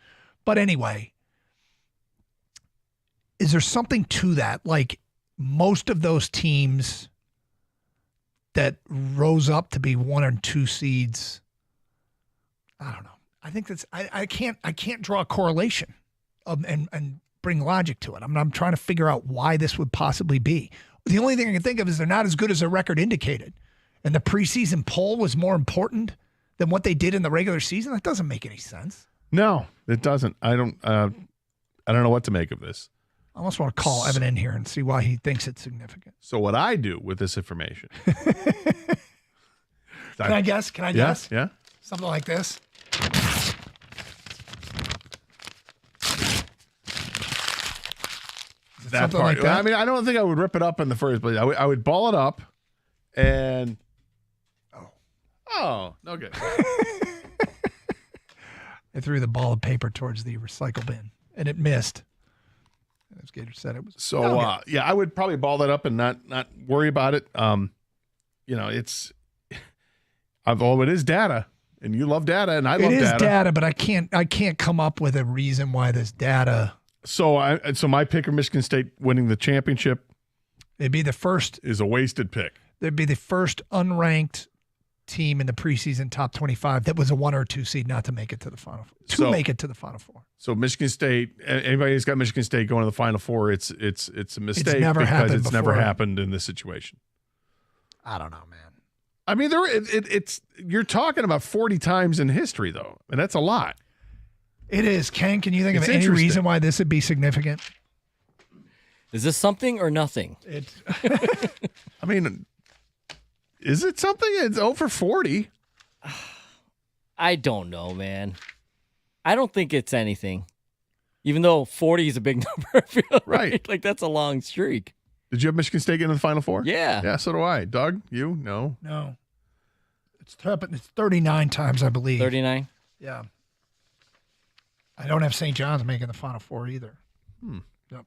But anyway, is there something to that? Like most of those teams that rose up to be 1 or 2 seeds, I don't know. I think that's I can't draw a correlation and bring logic to it. I'm trying to figure out why this would possibly be. The only thing I can think of is they're not as good as their record indicated. And the preseason poll was more important than what they did in the regular season. That doesn't make any sense. No, it doesn't. I don't know what to make of this. I almost want to call Evan in here and see why he thinks it's significant. So what I do with this information. Can I guess? Yeah. Something like this. That something part. like that? I mean, I don't think I would rip it up in the first place. I would ball it up and no good. I threw the ball of paper towards the recycle bin, and it missed. As Gator said, it was So I would probably ball that up and not worry about it. It is data, and you love data, and I love data. It is data, but I can't come up with a reason why this data. So my pick of Michigan State winning the championship. It'd be the first. Is a wasted pick. They'd be the first unranked team in the preseason top 25 that was a 1 or 2 seed not to make it to the Final Four. Make it to the Final Four. So Michigan State, anybody who's got Michigan State going to the Final Four, it's a mistake because it's never happened in this situation. I don't know, man. I mean, you're talking about 40 times in history, though, and that's a lot. It is. Ken, can you think It's of any interesting. reason why this would be significant? Is this something or nothing? I mean, is it something? It's over 40. I don't know, man. I don't think it's anything. Even though 40 is a big number, I feel right? Like that's a long streak. Did you have Michigan State get in the Final Four? Yeah. Yeah, so do I. Doug, you? No. No. It's 39 times, I believe. 39? Yeah. I don't have St. John's making the Final Four either. Yep.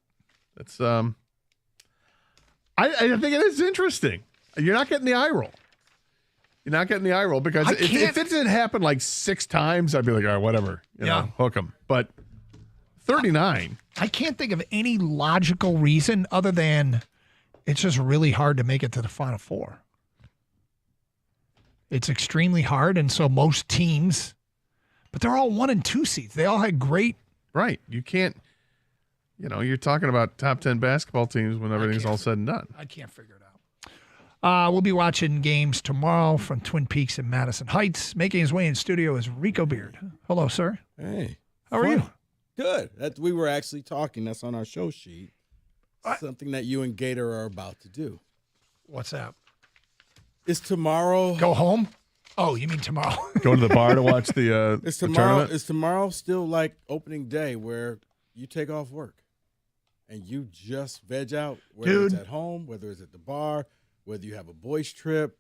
That's I think it is interesting. You're not getting the eye roll. You're not getting the eye roll because if it didn't happen like 6 times, I'd be like, all right, whatever. You know, hook them. But 39. I can't think of any logical reason other than it's just really hard to make it to the Final Four. It's extremely hard, and so most teams, but they're all 1 and 2 seeds. They all had great. Right. You can't, you're talking about top 10 basketball teams when everything's all said and done. I can't figure it out. We'll be watching games tomorrow from Twin Peaks and Madison Heights. Making his way in studio is Rico Beard. Hello, sir. Hey. How are you? Good. We were actually talking. That's on our show sheet. Something that you and Gator are about to do. What's that? Is tomorrow? Go home? Oh, you mean tomorrow? Go to the bar to watch the Is the tomorrow? tournament? Is tomorrow still like opening day where you take off work and you just veg out, whether it's Dude. at home, whether it's at the bar, whether you have a boys' trip,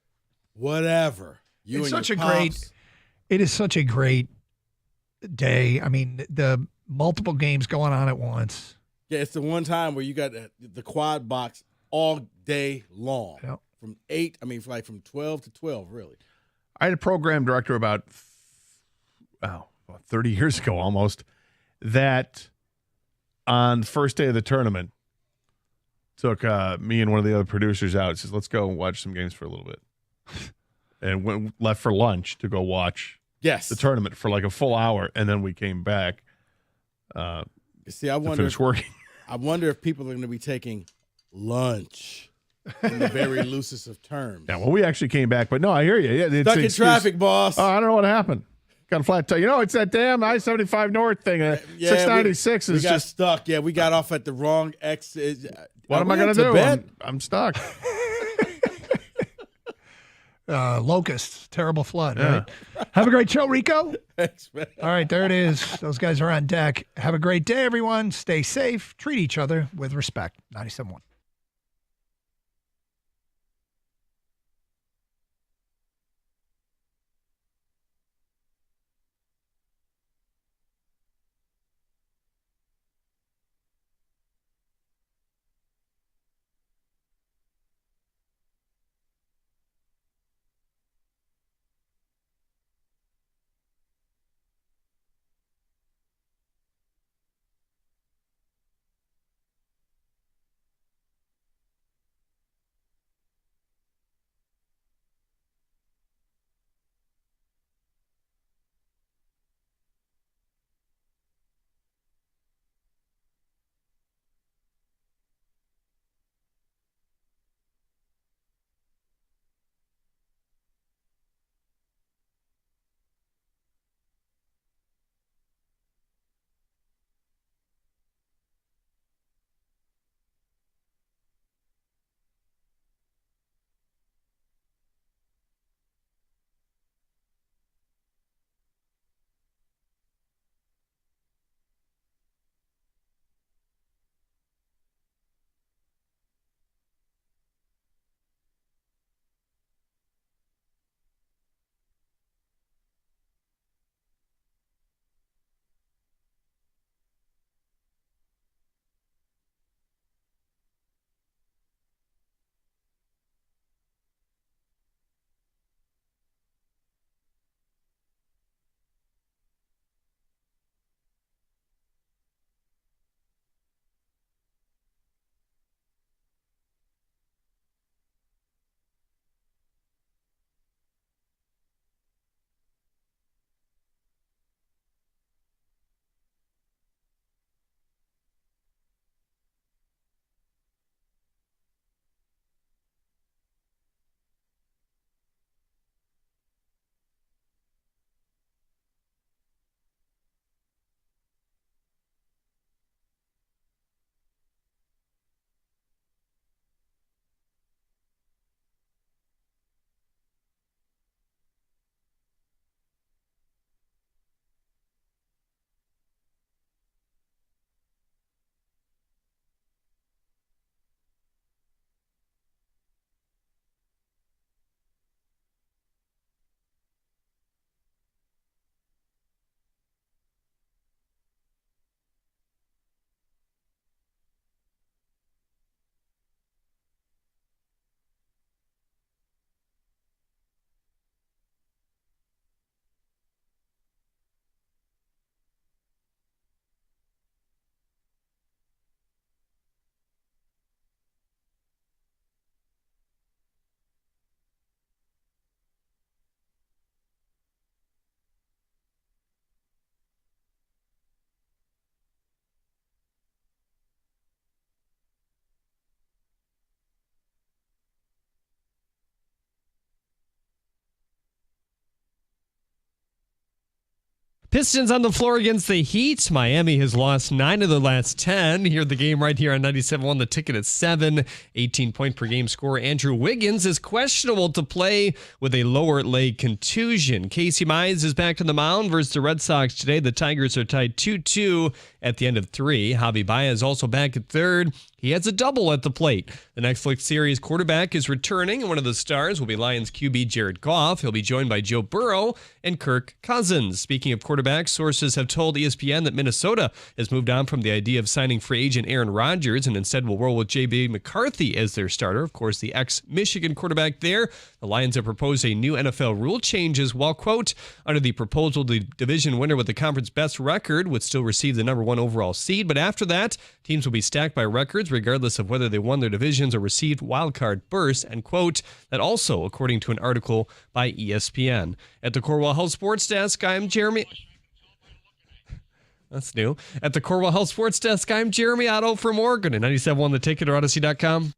whatever. You It's and such your a great. pops. It is such a great day. I mean, the multiple games going on at once. Yeah, it's the one time where you got the quad box all day long. Yep. From 8, I mean, like from 12 to 12, really. I had a program director about 30 years ago almost that on the first day of the tournament took me and one of the other producers out. He says, let's go watch some games for a little bit. And left for lunch to go watch the tournament for like a full hour. And then we came back See, I to wonder finish working. I wonder if people are going to be taking lunch in the very loosest of terms. Yeah, well, we actually came back. But no, I hear you. Yeah, Stuck in traffic, boss. Oh, I don't know what happened. Got a flat tire. You know, it's that damn I-75 North thing. 696 we is got just. stuck. Yeah, we got off at the wrong exit. What am I going to do? I'm stuck. Locusts, terrible flood. Yeah. Right? Have a great show, Rico. Thanks, man. All right, there it is. Those guys are on deck. Have a great day, everyone. Stay safe. Treat each other with respect. 97.1. Pistons on the floor against the Heat. Miami has lost 9 of the last 10. Hear the game right here on 97.1. The ticket at 7. 18-point per game scorer Andrew Wiggins is questionable to play with a lower leg contusion. Casey Mize is back on the mound versus the Red Sox today. The Tigers are tied 2-2 at the end of 3. Javi Baez also back at third. He has a double at the plate. The Netflix series quarterback is returning, and one of the stars will be Lions QB Jared Goff. He'll be joined by Joe Burrow and Kirk Cousins. Speaking of quarterbacks, sources have told ESPN that Minnesota has moved on from the idea of signing free agent Aaron Rodgers and instead will roll with J.B. McCarthy as their starter. Of course, the ex-Michigan quarterback there. The Lions have proposed a new NFL rule changes while, quote, under the proposal, the division winner with the conference best record would still receive the number 1 overall seed. But after that, teams will be stacked by records regardless of whether they won their divisions or received wildcard berths, and quote, that also according to an article by ESPN. At the Cornwall Health Sports Desk, I'm Jeremy. That's new. At the Cornwall Health Sports Desk, I'm Jeremy Otto from Oregon at 97.1 The Ticket or Odyssey.com.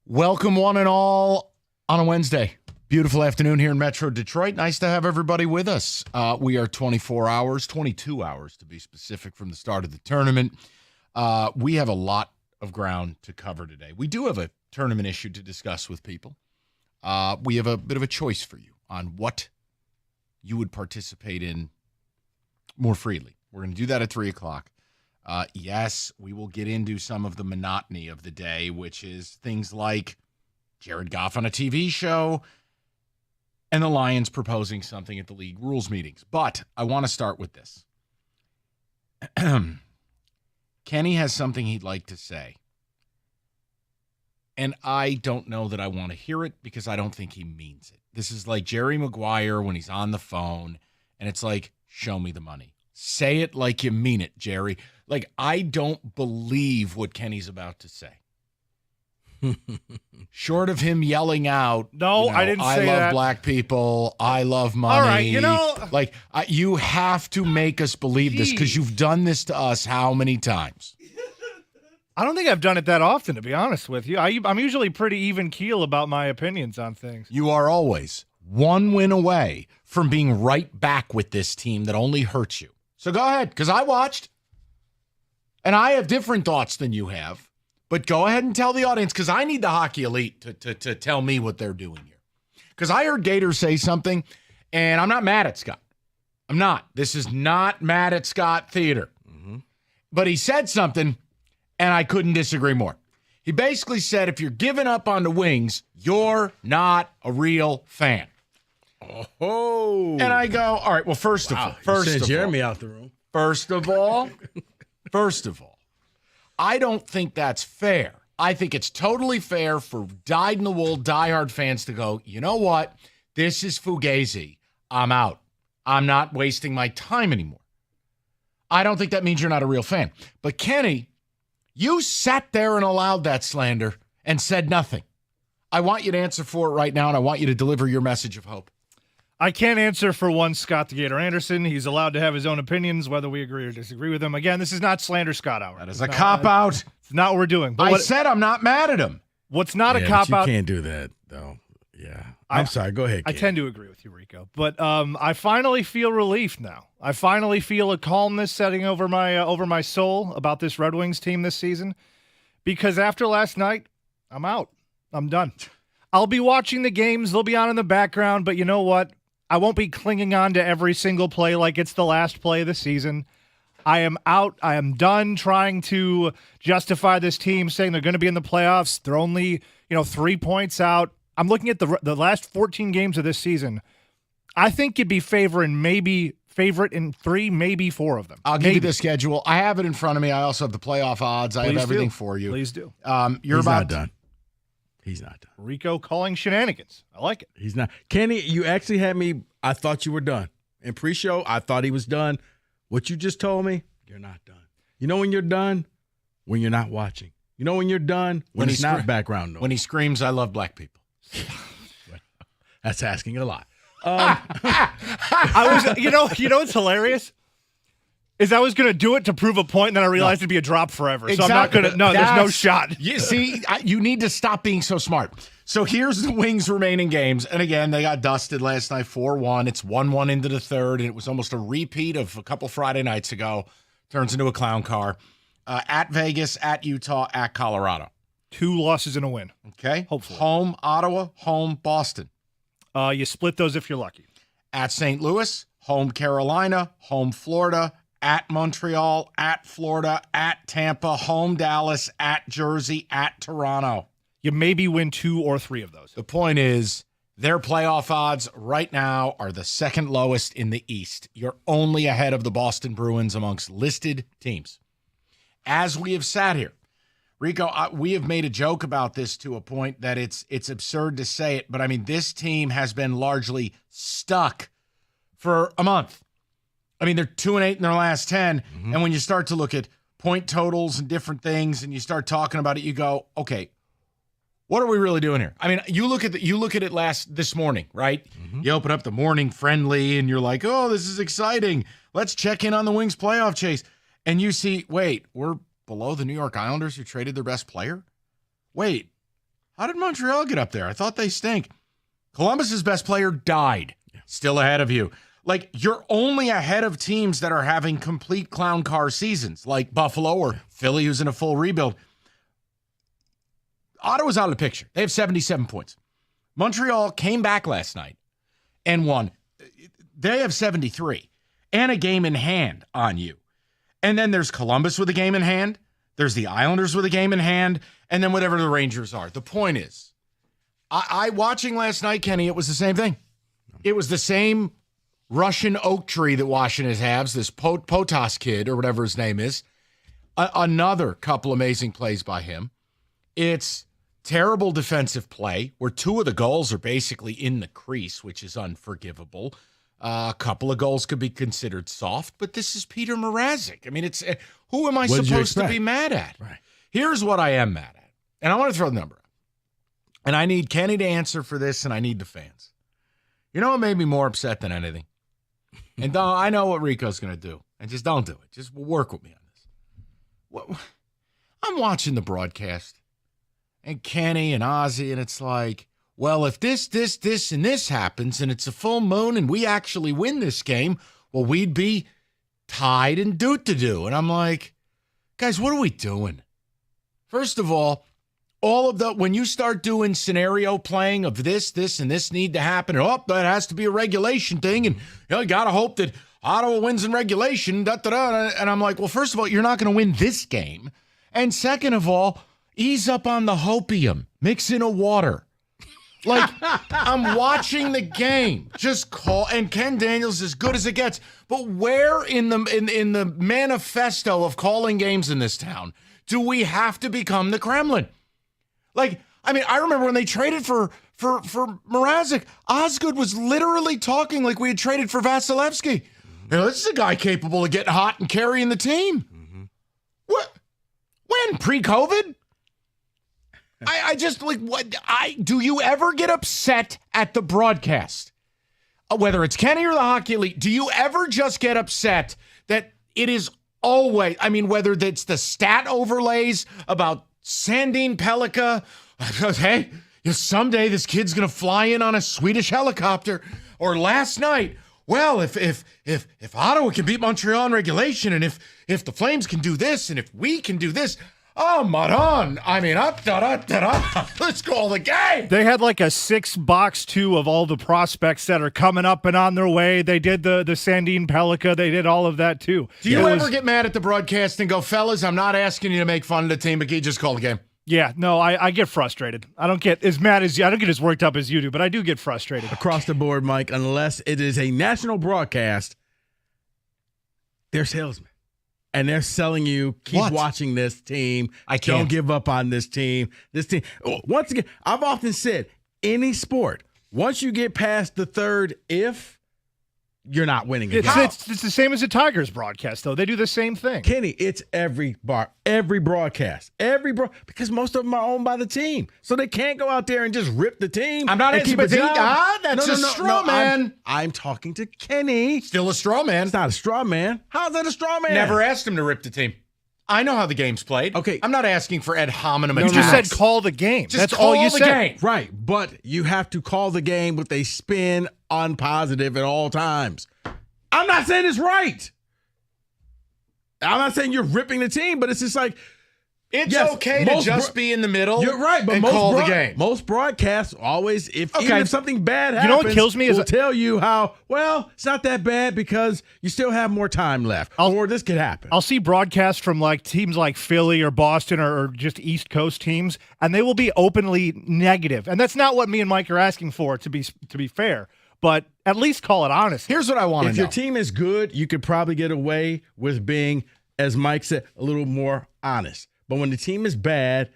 Welcome, one and all, on a Wednesday. Beautiful afternoon here in Metro Detroit. Nice to have everybody with us. We are 22 hours to be specific, from the start of the tournament. We have a lot of ground to cover today. We do have a tournament issue to discuss with people. We have a bit of a choice for you on what you would participate in more freely. We're going to do that at 3 o'clock. Yes, we will get into some of the monotony of the day, which is things like Jared Goff on a TV show and the Lions proposing something at the league rules meetings. But I want to start with this. Kenny has something he'd like to say. And I don't know that I want to hear it because I don't think he means it. This is like Jerry Maguire when he's on the phone and it's like, show me the money. Say it like you mean it, Jerry. Like, I don't believe what Kenny's about to say. Short of him yelling out, No, I didn't say that. I love black people. I love money. All right, Like, you have to make us believe this because you've done this to us how many times? I don't think I've done it that often, to be honest with you. I'm usually pretty even keel about my opinions on things. You are always one win away from being right back with this team that only hurts you. So go ahead, because I watched, and I have different thoughts than you have. But go ahead and tell the audience, because I need the hockey elite to tell me what they're doing here. Because I heard Gator say something, and I'm not mad at Scott. I'm not. This is not mad at Scott theater. Mm-hmm. But he said something, and I couldn't disagree more. He basically said, if you're giving up on the Wings, you're not a real fan. Oh. And I go, all right, well, first of all. Jeremy out the room. First of all, I don't think that's fair. I think it's totally fair for dyed-in-the-wool, diehard fans to go, you know what? This is Fugazi. I'm out. I'm not wasting my time anymore. I don't think that means you're not a real fan. But Kenny, you sat there and allowed that slander and said nothing. I want you to answer for it right now, and I want you to deliver your message of hope. I can't answer for one Scott the Gator Anderson. He's allowed to have his own opinions, whether we agree or disagree with him. Again, this is not slander Scott hour. That is a cop-out. It's not what we're doing. But I said I'm not mad at him. What's not a cop-out? You can't do that, though. Yeah. I'm sorry. Go ahead, I Kate. tend to agree with you, Rico. But I finally feel relief now. I finally feel a calmness setting over my soul about this Red Wings team this season. Because after last night, I'm out. I'm done. I'll be watching the games. They'll be on in the background. But you know what? I won't be clinging on to every single play like it's the last play of the season. I am out. I am done trying to justify this team saying they're going to be in the playoffs. They're only, 3 points out. I'm looking at the last 14 games of this season. I think you'd be favoring maybe favorite in 3, maybe 4 of them. I'll give you the schedule. I have it in front of me. I also have the playoff odds. I have everything for you. Please do. He's not done. He's not done. Rico calling shenanigans. I like it. He's not. Kenny, you actually had me. I thought you were done. In pre-show, I thought he was done. What you just told me, you're not done. You know when you're done? When you're not watching. You know when you're done? When it's not background noise. When he screams, "I love black people." That's asking a lot. I was, you know what's hilarious is I was going to do it to prove a point, and then I realized it'd be a drop forever. So I'm not going to. No, there's no shot. You see, you need to stop being so smart. So here's the Wings' remaining games, and again, they got dusted last night, 4-1. It's 1-1 into the third, and it was almost a repeat of a couple Friday nights ago. Turns into a clown car. At Vegas, at Utah, at Colorado. 2 losses and a win. Okay. Hopefully. Home Ottawa, home Boston. You split those if you're lucky. At St. Louis, home Carolina, home Florida, at Montreal, at Florida, at Tampa, home Dallas, at Jersey, at Toronto. You maybe win 2 or 3 of those. The point is, their playoff odds right now are the second lowest in the East. You're only ahead of the Boston Bruins amongst listed teams. As we have sat here, Rico, we have made a joke about this to a point that it's absurd to say it, but I mean, this team has been largely stuck for a month. I mean, they're 2-8 in their last 10, and when you start to look at point totals and different things, and you start talking about it, you go, okay, what are we really doing here? I mean, you look at it this morning, right? You open up the Morning Friendly, and you're like, oh, this is exciting. Let's check in on the Wings playoff chase. And you see, wait, we're below the New York Islanders who traded their best player? Wait, how did Montreal get up there? I thought they stink. Columbus's best player died. Still ahead of you. Like, you're only ahead of teams that are having complete clown car seasons, like Buffalo or Philly, who's in a full rebuild. Ottawa's out of the picture. They have 77 points. Montreal came back last night and won. They have 73 and a game in hand on you. And then there's Columbus with a game in hand. There's the Islanders with a game in hand. And then whatever the Rangers are. The point is, I watching last night, Kenny, it was the same thing. It was the same Russian oak tree that Washington has, this Potas kid or whatever his name is. Another couple amazing plays by him. It's terrible defensive play where 2 of the goals are basically in the crease, which is unforgivable. A couple of goals could be considered soft, but this is Peter Mrazek. I mean, it's who am I supposed to be mad at? Right. Here's what I am mad at, and I want to throw the number out. And I need Kenny to answer for this, and I need the fans. You know what made me more upset than anything? And I know what Rico's going to do, and just don't do it. Just work with me on this. I'm watching the broadcast, and Kenny and Ozzy, and it's like, well, if this, and this happens, and it's a full moon, and we actually win this game, well, we'd be tied and do-to-do. And I'm like, guys, what are we doing? First of all when you start doing scenario playing of this, and this need to happen, and that has to be a regulation thing, and you got to hope that Ottawa wins in regulation, and I'm like, well, first of all, you're not going to win this game. And second of all, ease up on the hopium. Mix in a water. Like, I'm watching the game. Just call. And Ken Daniels is as good as it gets. But where in the manifesto of calling games in this town do we have to become the Kremlin? Like, I mean, I remember when they traded for Mrazek, Osgood was literally talking like we had traded for Vasilevsky. You know, this is a guy capable of getting hot and carrying the team. What? When? Pre-COVID? I just, like, what? Do you ever get upset at the broadcast? Whether it's Kenny or the Hockey Elite, do you ever just get upset that it is always, I mean, whether it's the stat overlays about Sandin Pellikka, hey, someday this kid's going to fly in on a Swedish helicopter, or last night, well, if Ottawa can beat Montreal in regulation, and if the Flames can do this, and if we can do this, oh, Maron. I mean, let's call the game. They had like a 6-box 2 of all the prospects that are coming up and on their way. They did the Sandin Pellikka. They did all of that too. Do you ever get mad at the broadcast and go, fellas, I'm not asking you to make fun of the team, but can you just call the game? Yeah, no, I get frustrated. I don't get as mad as you. I don't get as worked up as you do, but I do get frustrated. Across the board, Mike, unless it is a national broadcast, they're salesmen. And they're selling you, keep watching this team. I can't. Don't give up on this team. This team. Once again, I've often said, any sport, once you get past the third if, you're not winning a game. It's the same as the Tigers broadcast, though. They do the same thing. Kenny, it's every broadcast. Because most of them are owned by the team. So they can't go out there and just rip the team. I'm not keep a job. That's a straw man. I'm talking to Kenny. Still a straw man. It's not a straw man. How's that a straw man? Never asked him to rip the team. I know how the game's played. Okay. I'm not asking for ad hominem. You just said call the game. Just That's call all you the said. game. Right, but you have to call the game with a spin on positive at all times. I'm not saying it's right. I'm not saying you're ripping the team, but it's just like, it's okay to just be in the middle. You're right, but and call the game. Most broadcasts always, even if something bad happens, You know what kills me is will tell you how, well, it's not that bad because you still have more time left, or this could happen. I'll see broadcasts from like teams like Philly or Boston or just East Coast teams, and they will be openly negative. And that's not what me and Mike are asking for, to be fair. But at least call it honest. Here's what I want to know. If your team is good, you could probably get away with being, as Mike said, a little more honest. But when the team is bad,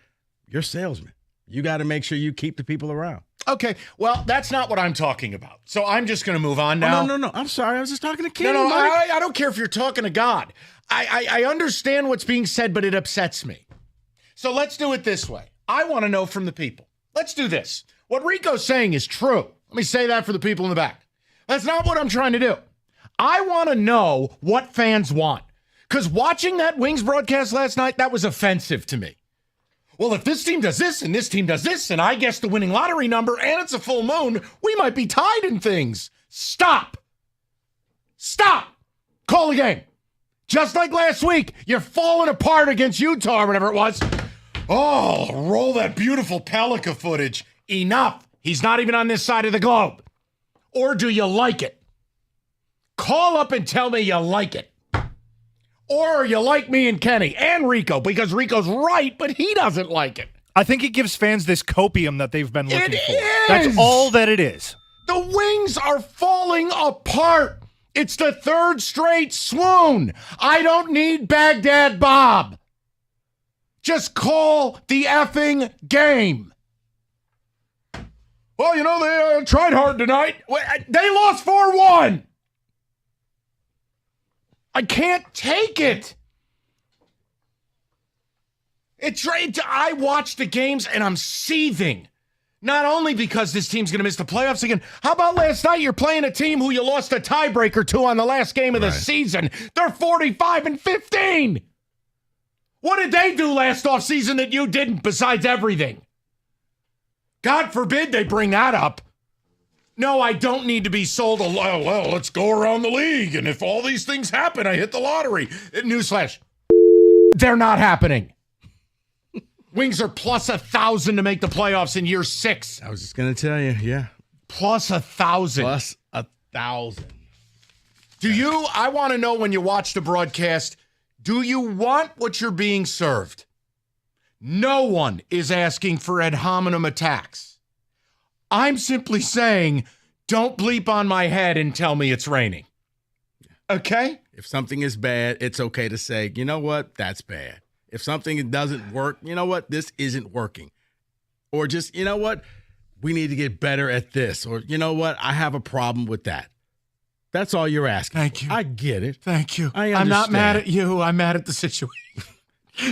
you're a salesman. You got to make sure you keep the people around. Okay, well, that's not what I'm talking about. So I'm just going to move on now. No. I'm sorry. I was just talking to Kenny. No, Mike. I don't care if you're talking to God. I understand what's being said, but it upsets me. So let's do it this way. I want to know from the people. Let's do this. What Rico's saying is true. Let me say that for the people in the back. That's not what I'm trying to do. I want to know what fans want. Because watching that Wings broadcast last night, that was offensive to me. Well, if this team does this and this team does this and I guess the winning lottery number and it's a full moon, we might be tied in things. Stop. Call the game. Just like last week, you're falling apart against Utah or whatever it was. Oh, roll that beautiful Pelika footage. Enough. He's not even on this side of the globe. Or do you like it? Call up and tell me you like it. Or you like me and Kenny and Rico, because Rico's right, but he doesn't like it. I think it gives fans this copium that they've been looking for. Is. That's all that it is. The Wings are falling apart. It's the third straight swoon. I don't need Baghdad Bob. Just call the effing game. Well, you know, they tried hard tonight. They lost 4-1. I can't take it. I watch the games and I'm seething. Not only because this team's going to miss the playoffs again. How about last night you're playing a team who you lost a tiebreaker to on the last game of the season? They're 45-15. What did they do last offseason that you didn't besides everything? God forbid they bring that up. No, I don't need to be sold well, let's go around the league, and if all these things happen, I hit the lottery. Newsflash. They're not happening. Wings are plus 1,000 to make the playoffs in year 6. I was just going to tell you, yeah. Plus 1,000. Plus 1,000. I want to know when you watch the broadcast, do you want what you're being served? No one is asking for ad hominem attacks. I'm simply saying, don't bleep on my head and tell me it's raining. Okay? If something is bad, it's okay to say, you know what, that's bad. If something doesn't work, you know what, this isn't working. Or just, you know what, we need to get better at this. Or, you know what, I have a problem with that. That's all you're asking. Thank you. I get it. Thank you. I understand. I'm not mad at you. I'm mad at the situation.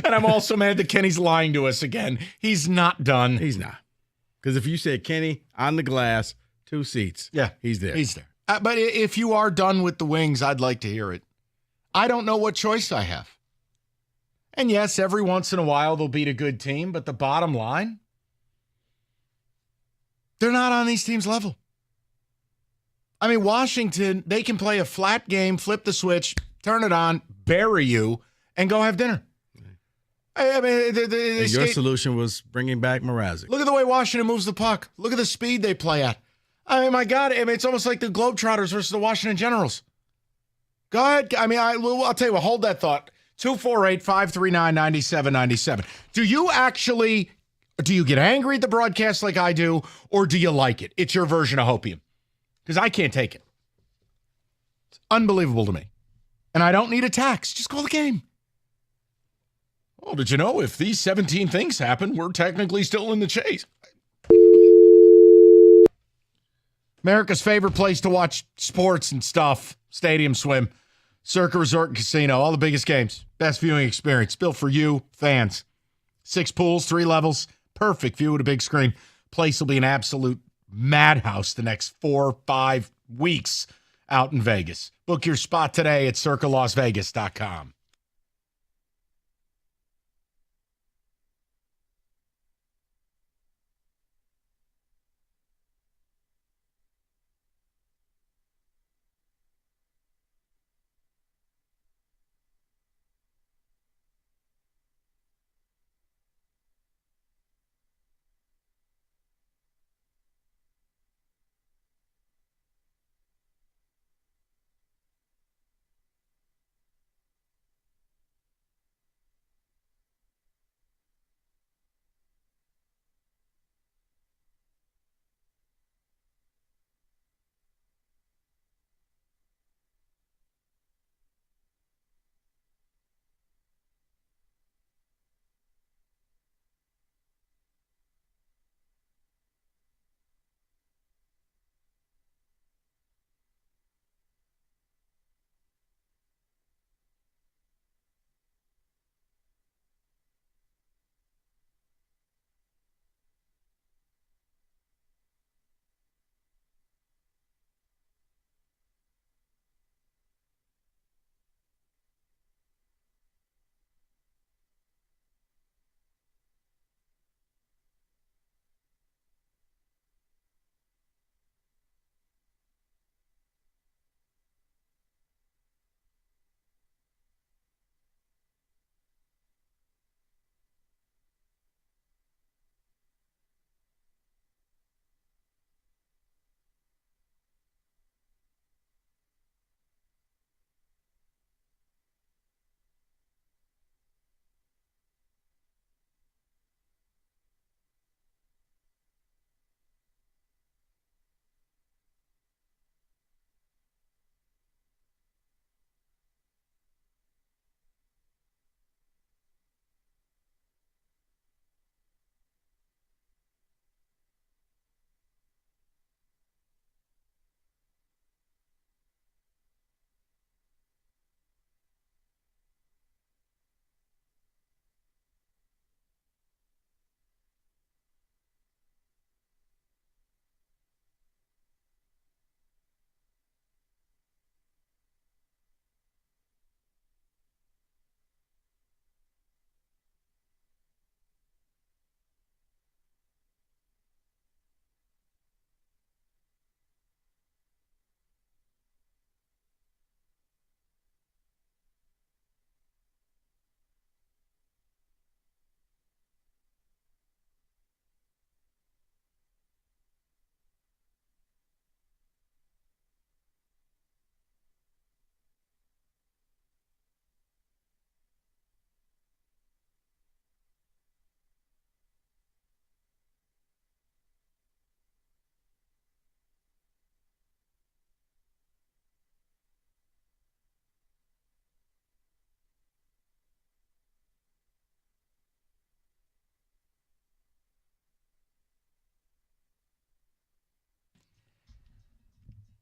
And I'm also mad that Kenny's lying to us again. He's not done. He's not. Because if you said, Kenny, on the glass, 2 seats. Yeah. He's there. He's there. But if you are done with the Wings, I'd like to hear it. I don't know what choice I have. And yes, every once in a while they'll beat a good team, but the bottom line, they're not on these teams' level. I mean, Washington, they can play a flat game, flip the switch, turn it on, bury you, and go have dinner. I mean, your solution was bringing back Mrazek. Look at the way Washington moves the puck. Look at the speed they play at. I mean, my God, it's almost like the Globetrotters versus the Washington Generals. Go ahead. I mean, I'll tell you what, hold that thought. 248-539-9797. Do you get angry at the broadcast like I do, or do you like it? It's your version of hopium. Because I can't take it. It's unbelievable to me. And I don't need a tax. Just call the game. Oh, did you know if these 17 things happen, we're technically still in the chase? America's favorite place to watch sports and stuff. Stadium Swim. Circa Resort and Casino. All the biggest games. Best viewing experience. Built for you, fans. 6 pools, 3 levels. Perfect view with a big screen. Place will be an absolute madhouse the next 4 or 5 weeks out in Vegas. Book your spot today at circalasvegas.com.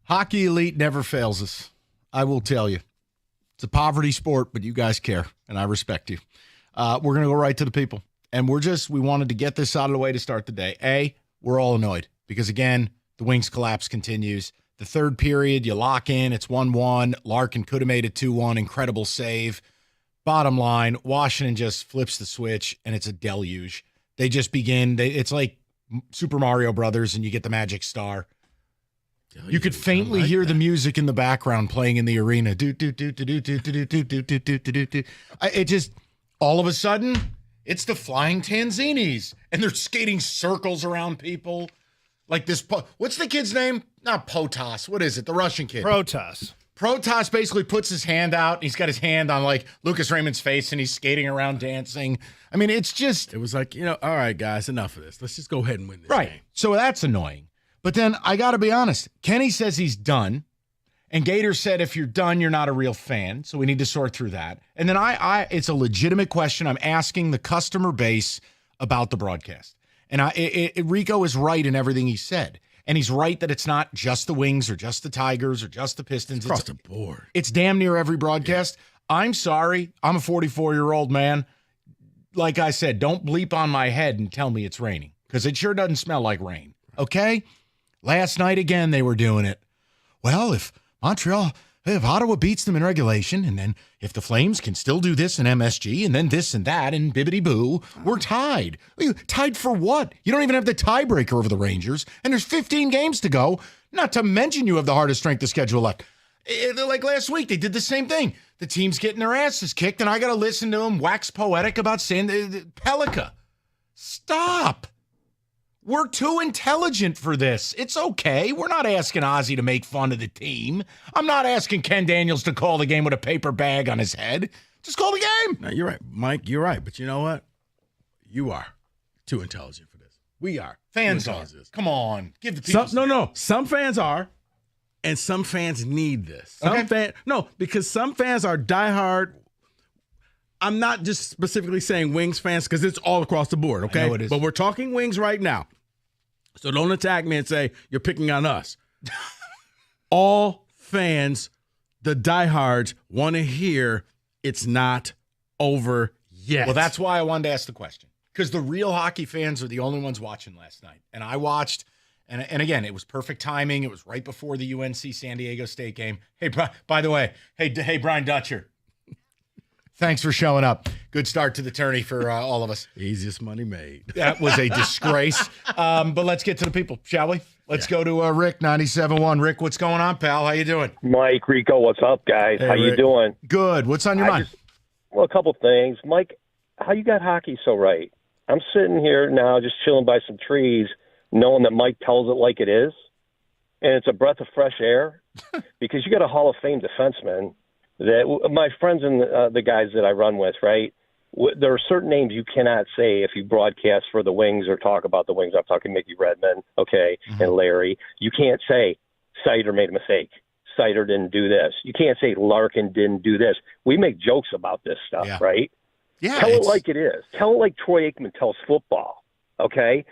Hockey Elite never fails us. I will tell you. It's a poverty sport, but you guys care, and I respect you. We're going to go right to the people. And we wanted to get this out of the way to start the day. A, we're all annoyed because, again, the Wings collapse continues. The third period, you lock in, it's 1-1. Larkin could have made it 2-1. Incredible save. Bottom line, Washington just flips the switch, and it's a deluge. They just begin. It's like Super Mario Brothers, and you get the magic star. You could faintly hear the music in the background playing in the arena. It just, all of a sudden, it's the Flying Tanzinis, and they're skating circles around people. Like this, what's the kid's name? Not Potas. What is it? The Russian kid. Protas. Protas basically puts his hand out. And he's got his hand on like Lucas Raymond's face, and he's skating around dancing. I mean, it's just. It was like, all right, guys, enough of this. Let's just go ahead and win this game. So that's annoying. But then I got to be honest. Kenny says he's done. And Gator said, if you're done, you're not a real fan. So we need to sort through that. And then it's a legitimate question. I'm asking the customer base about the broadcast. And Rico is right in everything he said. And he's right that it's not just the Wings or just the Tigers or just the Pistons. Across the board. It's damn near every broadcast. Yeah. I'm sorry. I'm a 44-year-old man. Like I said, don't bleep on my head and tell me it's raining, because it sure doesn't smell like rain. Okay? Last night, again, they were doing it. Well, if Ottawa beats them in regulation, and then if the Flames can still do this in MSG, and then this and that, and bibbity-boo, we're tied. Tied for what? You don't even have the tiebreaker over the Rangers, and there's 15 games to go, not to mention you have the hardest strength of schedule left. Like last week, they did the same thing. The team's getting their asses kicked, and I got to listen to them wax poetic about saying Pelika. Stop. We're too intelligent for this. It's okay. We're not asking Ozzy to make fun of the team. I'm not asking Ken Daniels to call the game with a paper bag on his head. Just call the game. No, you're right, Mike. You're right. But you know what? You are too intelligent for this. We are. Fans are. Come on. Give the people. Some fans are, and some fans need this. Because some fans are diehard. I'm not just specifically saying Wings fans, because it's all across the board, okay? I know it is. But we're talking Wings right now. So don't attack me and say you're picking on us. All fans, the diehards, want to hear it's not over yet. Well, that's why I wanted to ask the question, because the real hockey fans are the only ones watching last night. And I watched, and again, it was perfect timing. It was right before the UNC San Diego State game. Hey, by the way, hey, Brian Dutcher. Thanks for showing up. Good start to the tourney for all of us. Easiest money made. That was a disgrace. But let's get to the people, shall we? Let's go to Rick, 97.1. Rick, what's going on, pal? How you doing? Mike, Rico, what's up, guys? Hey, how you Rick. doing? Good. What's on your mind? A couple things. Mike, how you got hockey so right? I'm sitting here now just chilling by some trees, knowing that Mike tells it like it is, and it's a breath of fresh air, because you got a Hall of Fame defenseman that my friends and the guys that I run with, right? There are certain names you cannot say if you broadcast for the Wings or talk about the Wings. I'm talking Mickey Redmond, okay, and Larry. You can't say Sider made a mistake. Sider didn't do this. You can't say Larkin didn't do this. We make jokes about this stuff, right? Yeah. Tell it like it is. Tell it like Troy Aikman tells football, okay?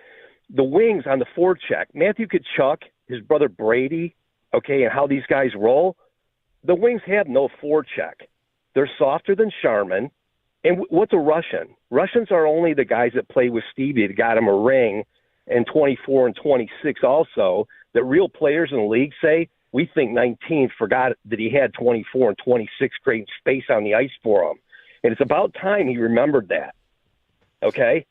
The Wings on the forecheck, Matthew Tkachuk, his brother Brady, okay, and how these guys roll, the Wings have no forecheck. They're softer than Sharman. And what's a Russian? Russians are only the guys that play with Stevie that got him a ring, and 24 and 26 also, that real players in the league say, we think 19 forgot that he had 24 and 26 creating space on the ice for him. And it's about time he remembered that, okay?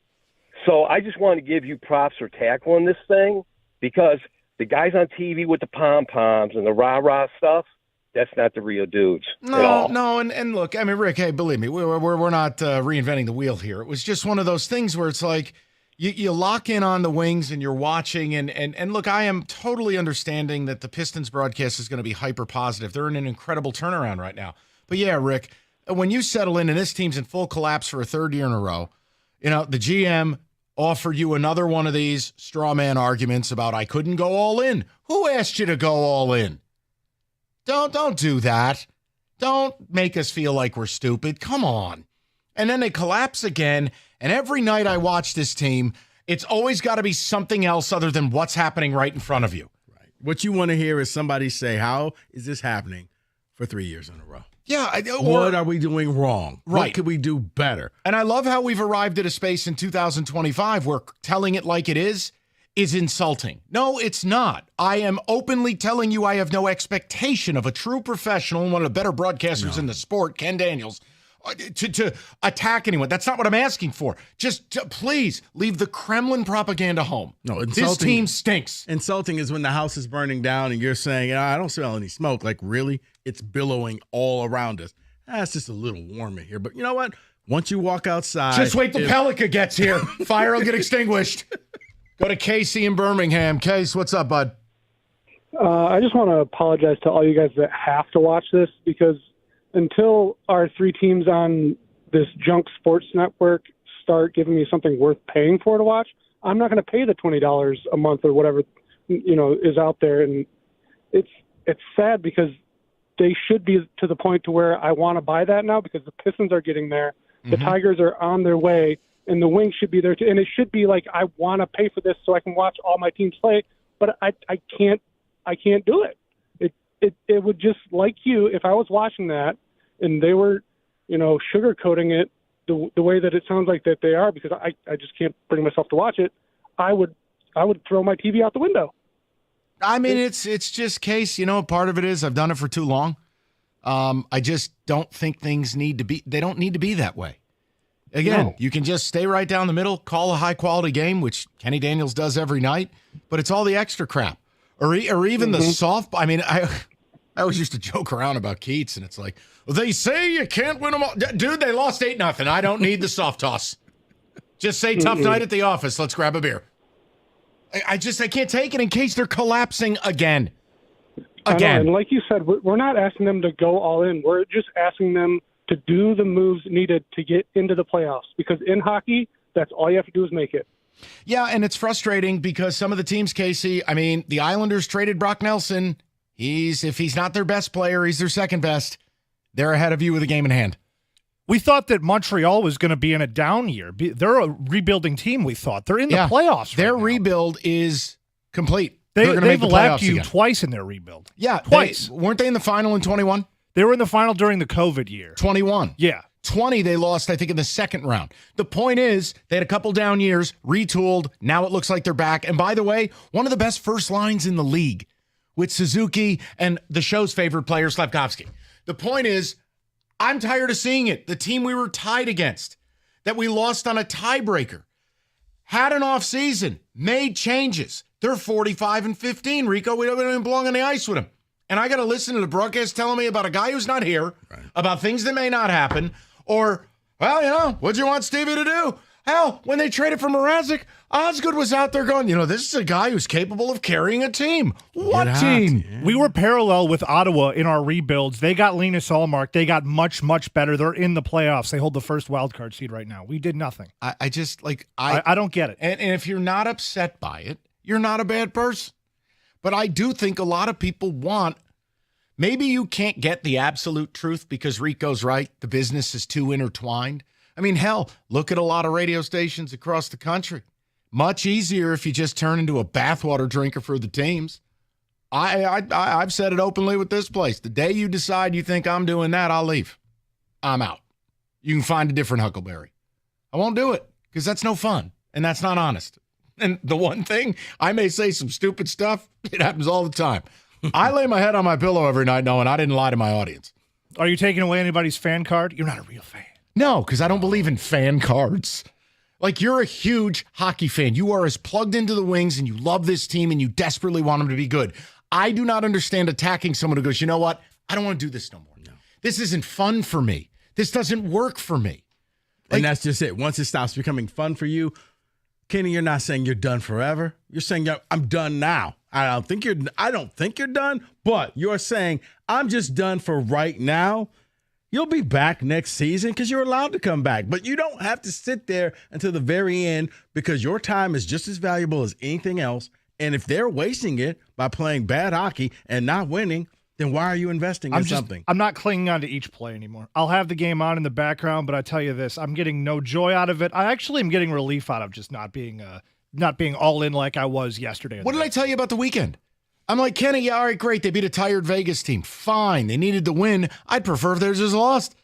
So I just want to give you props for tackling this thing, because the guys on TV with the pom-poms and the rah-rah stuff, that's not the real dudes at all. No, and look, I mean, Rick, hey, believe me, we're not reinventing the wheel here. It was just one of those things where it's like you lock in on the Wings and you're watching, and look, I am totally understanding that the Pistons broadcast is going to be hyper positive. They're in an incredible turnaround right now. But yeah, Rick, when you settle in and this team's in full collapse for a third year in a row, the GM offered you another one of these straw man arguments about I couldn't go all in. Who asked you to go all in? Don't do that. Don't make us feel like we're stupid. Come on. And then they collapse again. And every night I watch this team, it's always got to be something else other than what's happening right in front of you. Right. What you want to hear is somebody say, how is this happening for 3 years in a row? Yeah. What are we doing wrong? Right. What could we do better? And I love how we've arrived at a space in 2025 where telling it like it is insulting. No, it's not. I am openly telling you I have no expectation of a true professional and one of the better broadcasters in the sport, Ken Daniels, to attack anyone. That's not what I'm asking for. Just please leave the Kremlin propaganda home. No, this team stinks. Insulting is when the house is burning down and you're saying, I don't smell any smoke. Like, really? It's billowing all around us. It's just a little warm in here. But you know what? Once you walk outside. Just wait till Pelika gets here. Fire will get extinguished. Go to Casey in Birmingham. Case, what's up, bud? I just want to apologize to all you guys that have to watch this, because until our three teams on this junk sports network start giving me something worth paying for to watch, I'm not going to pay the $20 a month or whatever is out there. And it's sad because they should be to the point to where I want to buy that now because the Pistons are getting there. The Tigers are on their way, and the Wings should be there too. And it should be like I want to pay for this so I can watch all my teams play, but I can't do it. It would just like you if I was watching that and they were, sugarcoating it the way that it sounds like that they are because I just can't bring myself to watch it. I would throw my TV out the window. I mean, it's just case, part of it is I've done it for too long. I just don't think things they don't need to be that way. Again, You can just stay right down the middle, call a high-quality game, which Kenny Daniels does every night, but it's all the extra crap. Or even the softball. I mean, I always used to joke around about Keats, and it's like, well, they say you can't win them all. Dude, they lost 8-0. I don't need the soft toss. Just say tough night at the office. Let's grab a beer. I can't take it in case they're collapsing again. And like you said, we're not asking them to go all in. We're just asking them to do the moves needed to get into the playoffs. Because in hockey, that's all you have to do is make it. Yeah, and it's frustrating because some of the teams, Casey, I mean, the Islanders traded Brock Nelson. If he's not their best player, he's their second best. They're ahead of you with a game in hand. We thought that Montreal was going to be in a down year. They're a rebuilding team, we thought. They're in the playoffs Their right rebuild is complete. They've lapped you twice in their rebuild. Yeah. Twice. Weren't they in the final in 21? They were in the final during the COVID year. 21. Yeah. 20, they lost, I think, in the second round. The point is, they had a couple down years, retooled. Now it looks like they're back. And by the way, one of the best first lines in the league with Suzuki and the show's favorite player, Slavkovsky. The point is, I'm tired of seeing it. The team we were tied against, that we lost on a tiebreaker, had an off season, made changes. They're 45-15, Rico. We don't even belong on the ice with them. And I got to listen to the broadcast telling me about a guy who's not here, about things that may not happen, or, well, what'd you want Stevie to do? Hell, when they traded for Mrazek, Osgood was out there going, this is a guy who's capable of carrying a team. What team? Yeah. We were parallel with Ottawa in our rebuilds. They got Linus Ullmark. They got much, much better. They're in the playoffs. They hold the first wild card seed right now. We did nothing. I don't get it. And if you're not upset by it, you're not a bad person. But I do think a lot of people maybe you can't get the absolute truth because Rico's right. The business is too intertwined. I mean, hell, look at a lot of radio stations across the country. Much easier if you just turn into a bathwater drinker for the teams. I've said it openly with this place. The day you decide you think I'm doing that, I'll leave. I'm out. You can find a different Huckleberry. I won't do it because that's no fun and that's not honest. And the one thing, I may say some stupid stuff. It happens all the time. I lay my head on my pillow every night knowing I didn't lie to my audience. Are you taking away anybody's fan card? You're not a real fan. No, because I don't believe in fan cards. Like, you're a huge hockey fan. You are as plugged into the Wings and you love this team and you desperately want them to be good. I do not understand attacking someone who goes, you know what? I don't want to do this no more. No. This isn't fun for me. This doesn't work for me. And that's just it. Once it stops becoming fun for you, Kenny, you're not saying you're done forever. You're saying I'm done now. I don't think you're done, but you're saying I'm just done for right now. You'll be back next season because you're allowed to come back, but you don't have to sit there until the very end because your time is just as valuable as anything else. And if they're wasting it by playing bad hockey and not winning, then why are you investing in something? I'm not clinging on to each play anymore. I'll have the game on in the background, but I tell you this, I'm getting no joy out of it. I actually am getting relief out of just not being all in like I was yesterday. What did I tell you about the weekend? I'm like, Kenny, yeah, all right, great. They beat a tired Vegas team. Fine. They needed to win. I'd prefer if theirs is lost.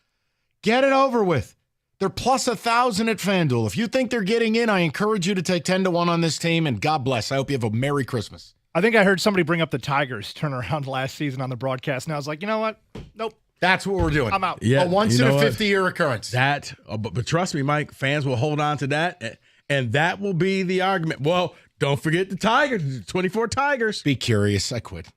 Get it over with. They're plus 1,000 at FanDuel. If you think they're getting in, I encourage you to take 10-1 on this team, and God bless. I hope you have a Merry Christmas. I think I heard somebody bring up the Tigers turnaround last season on the broadcast, and I was like, you know what? Nope. That's what we're doing. I'm out. Yeah, a once-in-a-50-year occurrence. But trust me, Mike, fans will hold on to that, and that will be the argument. Well, don't forget the Tigers, 24 Tigers. Be curious. I quit.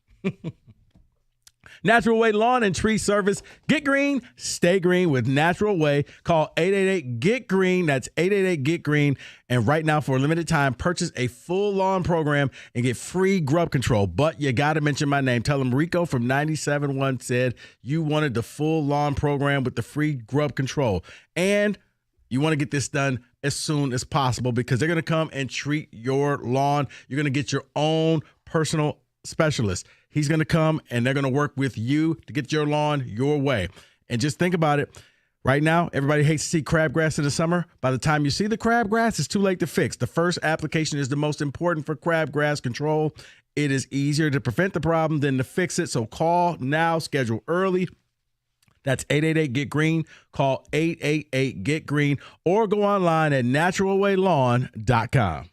Natural Way Lawn and Tree Service. Get green, stay green with Natural Way. Call 888-GET-GREEN. That's 888-GET-GREEN. And right now, for a limited time, purchase a full lawn program and get free grub control. But you got to mention my name. Tell them Rico from 97.1 said you wanted the full lawn program with the free grub control. And you want to get this done as soon as possible because they're going to come and treat your lawn. You're going to get your own personal specialist. He's going to come and they're going to work with you to get your lawn your way. And just think about it. Right now, everybody hates to see crabgrass in the summer. By the time you see the crabgrass, it's too late to fix. The first application is the most important for crabgrass control. It is easier to prevent the problem than to fix it. So call now, schedule early. That's 888-GET-GREEN. Call 888-GET-GREEN or go online at naturalwaylawn.com.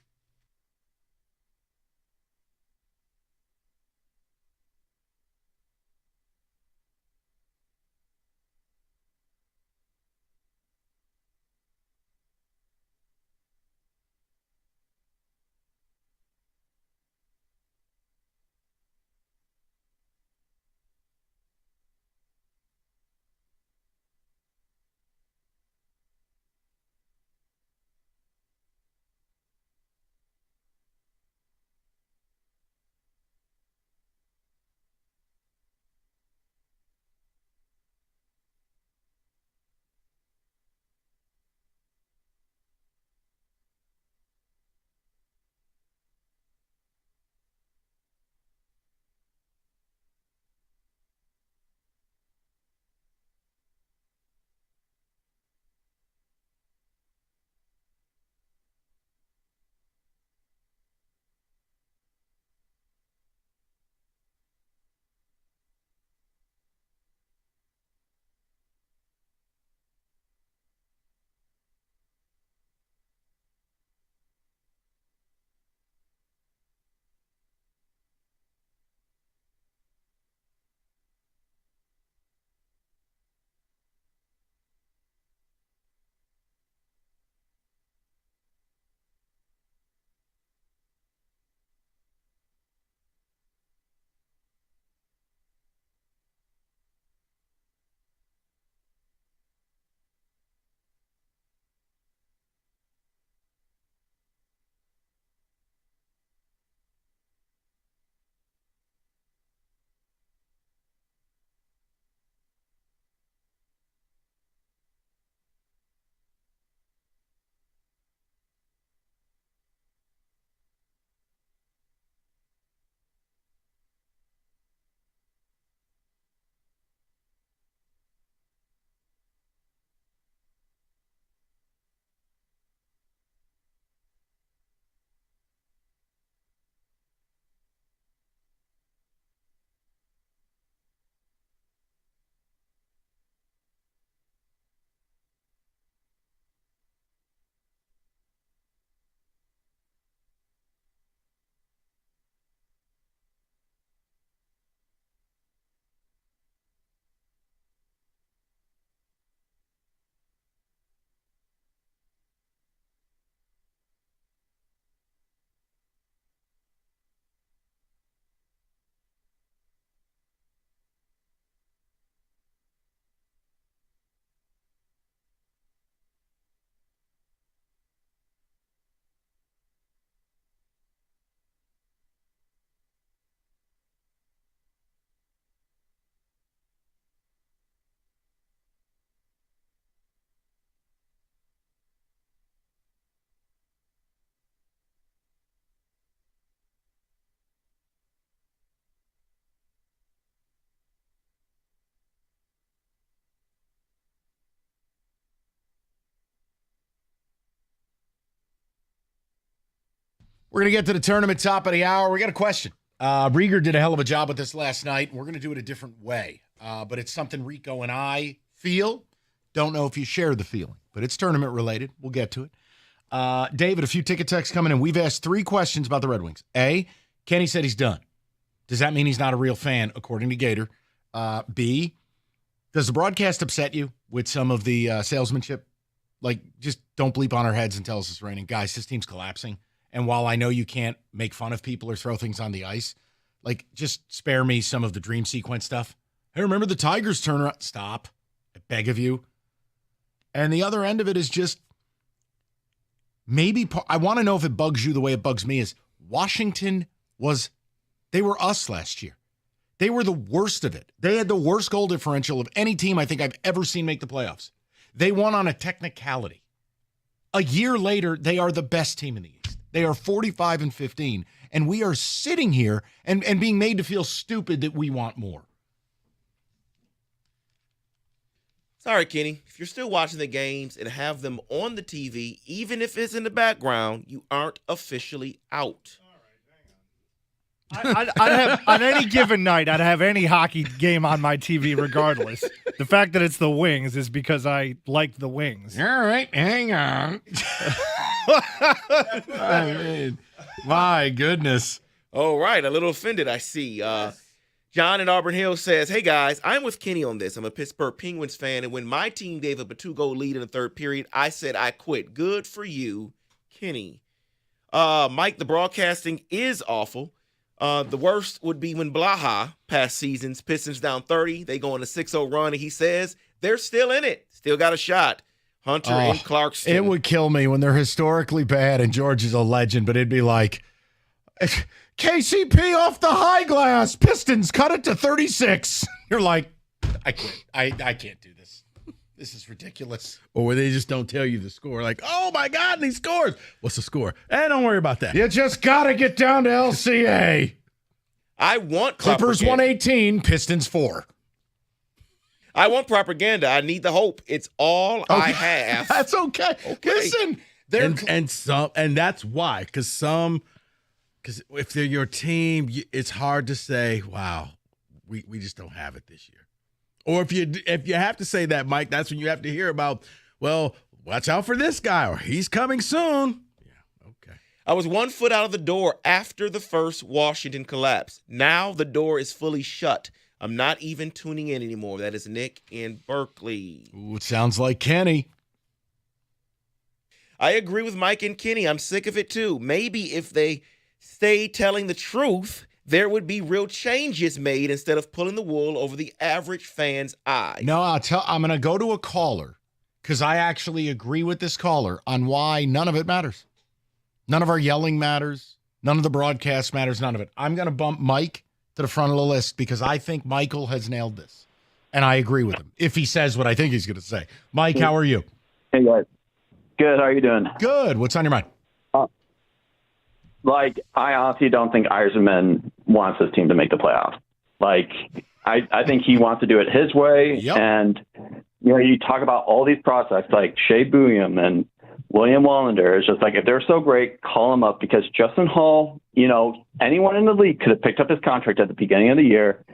We're going to get to the tournament top of the hour. We got a question. Rieger did a hell of a job with this last night. We're going to do it a different way. But it's something Rico and I feel. Don't know if you share the feeling, but it's tournament related. We'll get to it. David, a few ticket texts coming in. We've asked 3 questions about the Red Wings. A, Kenny said he's done. Does that mean he's not a real fan, according to Gator? B, does the broadcast upset you with some of the salesmanship? Like, just don't bleep on our heads and tell us it's raining. Guys, this team's collapsing. And while I know you can't make fun of people or throw things on the ice, like, just spare me some of the dream sequence stuff. Hey, remember the Tigers turnaround? Stop. I beg of you. And the other end of it is just maybe I want to know if it bugs you the way it bugs me is Washington they were us last year. They were the worst of it. They had the worst goal differential of any team I think I've ever seen make the playoffs. They won on a technicality. A year later, they are the best team in the East. They are 45-15, and we are sitting here and being made to feel stupid that we want more. Sorry, Kenny. If you're still watching the games and have them on the TV, even if it's in the background, you aren't officially out. I'd have on any given night, I'd have any hockey game on my TV regardless. The fact that it's the Wings is because I like the Wings. All right, hang on. I mean, my goodness. All right, a little offended, I see. John in Auburn Hills says, hey, guys, I'm with Kenny on this. I'm a Pittsburgh Penguins fan, and when my team gave up a 2-goal lead in the third period, I said I quit. Good for you, Kenny. Mike, the broadcasting is awful. The worst would be when Blaha, past seasons, Pistons down 30, they go on a 6-0 run, and he says they're still in it, still got a shot. Hunter and Clarkston. It would kill me when they're historically bad and George is a legend, but it'd be like, KCP off the high glass, Pistons cut it to 36. You're like, I quit. I can't do this. This is ridiculous. Or where they just don't tell you the score. Like, oh, my God, and he scores. What's the score? Don't worry about that. You just got to get down to LCA. I want Clippers propaganda. 118, Pistons 4. I want propaganda. I need the hope. It's all I have. That's okay. Listen, and that's why, because if they're your team, it's hard to say, wow, we just don't have it this year. Or if you have to say that, Mike, that's when you have to hear about, well, watch out for this guy, or he's coming soon. Yeah, okay. I was 1 foot out of the door after the first Washington collapse. Now the door is fully shut. I'm not even tuning in anymore. That is Nick in Berkeley. Ooh, it sounds like Kenny. I agree with Mike and Kenny. I'm sick of it too. Maybe if they stay telling the truth, there would be real changes made instead of pulling the wool over the average fan's eyes. No, I'm going to go to a caller because I actually agree with this caller on why none of it matters. None of our yelling matters. None of the broadcast matters. None of it. I'm going to bump Mike to the front of the list because I think Michael has nailed this. And I agree with him if he says what I think he's going to say. Mike, how are you? Hey, guys. Good. How are you doing? Good. What's on your mind? I honestly don't think Yzerman wants his team to make the playoffs. I think he wants to do it his way. Yep. And, you talk about all these prospects like Shea Booyam and William Wallander. It's just like, if they're so great, call them up because Justin Hall, anyone in the league could have picked up his contract at the beginning of the year.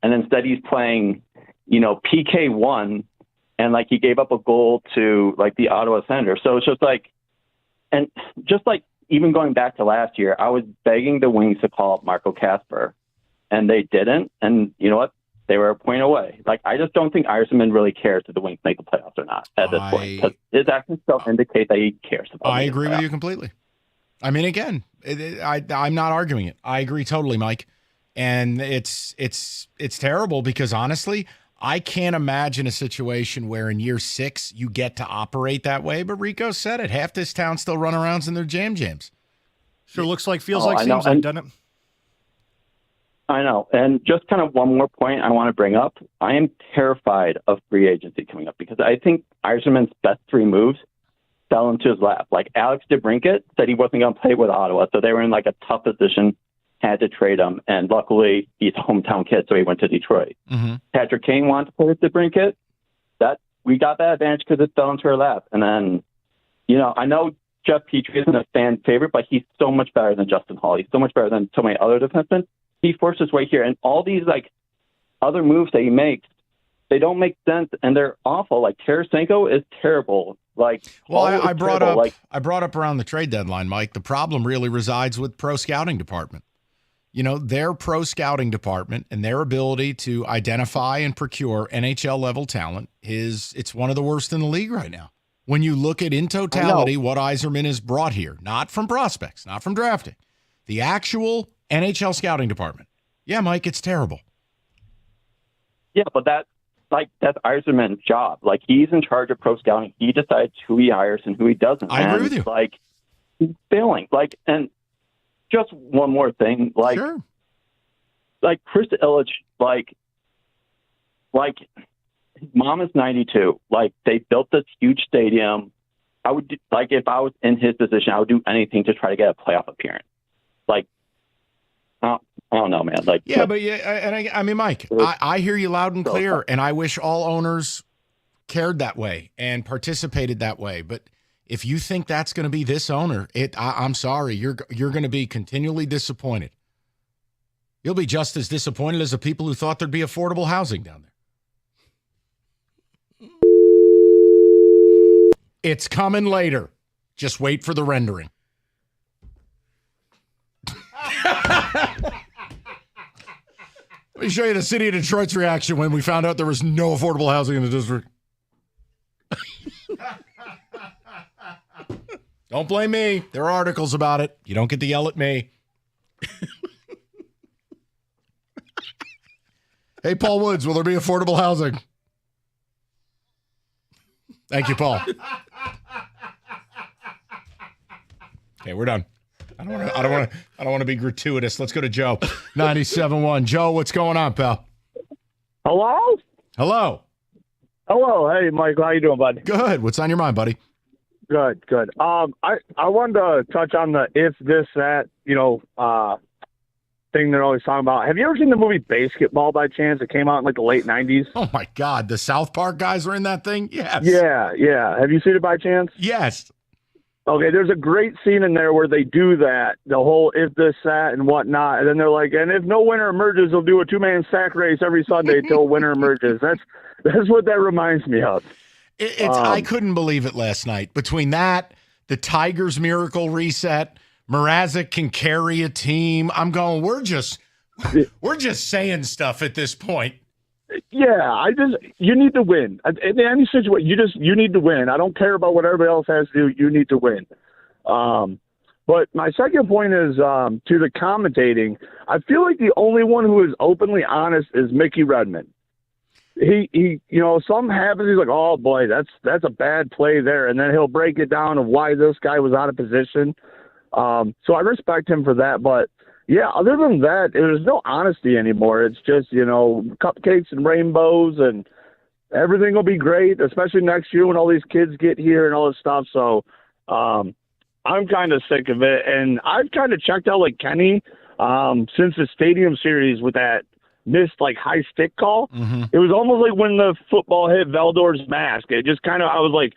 And instead he's playing, PK1 and he gave up a goal to the Ottawa Senators. So it's just even going back to last year, I was begging the Wings to call up Marco Kasper, and they didn't. And you know what? They were a point away. I just don't think Yzerman really cares if the Wings make the playoffs or not at this point. Because his actions don't indicate that he cares about I agree with you completely. I mean, again, I'm not arguing it. I agree totally, Mike. And it's terrible because honestly, I can't imagine a situation where in year 6 you get to operate that way. But Rico said it. Half this town still run arounds in their jams. Sure looks like, feels like, seems like, doesn't it? I know. And just kind of one more point I want to bring up. I am terrified of free agency coming up because I think Yzerman's best 3 moves fell into his lap. Alex DeBrincat said he wasn't going to play with Ottawa, so they were in a tough position, had to trade him, and luckily he's a hometown kid, so he went to Detroit. Mm-hmm. Patrick Kane wanted to play with DeBrincat. We got that advantage because it fell into her lap. And then, I know Jeff Petrie isn't a fan favorite, but he's so much better than Justin Hall. He's so much better than so many other defensemen. He forced his way here, and all these other moves that he makes, they don't make sense, and they're awful. Tarasenko is terrible. I brought up around the trade deadline, Mike. The problem really resides with pro scouting department. Their pro scouting department and their ability to identify and procure NHL level talent it's one of the worst in the league right now. When you look at in totality what Yzerman has brought here, not from prospects, not from drafting, the actual NHL scouting department. Yeah, Mike, it's terrible. Yeah, but that's Yzerman's job. He's in charge of pro scouting. He decides who he hires and who he doesn't. I agree with you. He's failing. And just one more thing. Sure. Chris Illich, his mom is 92. They built this huge stadium. I would like if I was in his position, I would do anything to try to get a playoff appearance. Like, I don't know, man. Like, yeah, but I mean, Mike, I hear you loud and clear, and I wish all owners cared that way and participated that way. But if you think that's going to be this owner, I'm sorry, you're going to be continually disappointed. You'll be just as disappointed as the people who thought there'd be affordable housing down there. It's coming later. Just wait for the rendering. Let me show you the city of Detroit's reaction when we found out there was no affordable housing in the district. Don't blame me. There are articles about it. You don't get to yell at me. Hey, Paul Woods, will there be affordable housing? Thank you, Paul. Okay, we're done. I don't want to be gratuitous. Let's go to Joe. 97.1. Joe, what's going on, pal? Hello? Hello. Hello. Hey, Mike. How you doing, bud? Good. What's on your mind, buddy? Good. I wanted to touch on the if, this, that, thing they're always talking about. Have you ever seen the movie Basketball by chance? It came out in like the late 90s. Oh, my God. The South Park guys were in that thing? Yes. Yeah. Have you seen it by chance? Yes. Okay, there's a great scene in there where they do that, the whole if, this, that, and whatnot. And then they're like, and if no winner emerges, they'll do a 2-man sack race every Sunday till winner emerges. That's what that reminds me of. I couldn't believe it last night. Between that, the Tigers miracle reset, Mrazek can carry a team. I'm going, we're just saying stuff at this point. Yeah, you need to win. In any situation, you need to win. I don't care about what everybody else has to do. You need to win. But my second point is to the commentating. I feel like the only one who is openly honest is Mickey Redmond. He something happens. He's like, oh boy, that's a bad play there, and then he'll break it down of why this guy was out of position. So I respect him for that, but. Yeah, other than that, there's no honesty anymore. It's just, cupcakes and rainbows and everything will be great, especially next year when all these kids get here and all this stuff. So I'm kind of sick of it. And I've kind of checked out like Kenny since the Stadium Series with that missed like high stick call. Mm-hmm. It was almost like when the football hit Valdor's mask. It just kind of, I was like,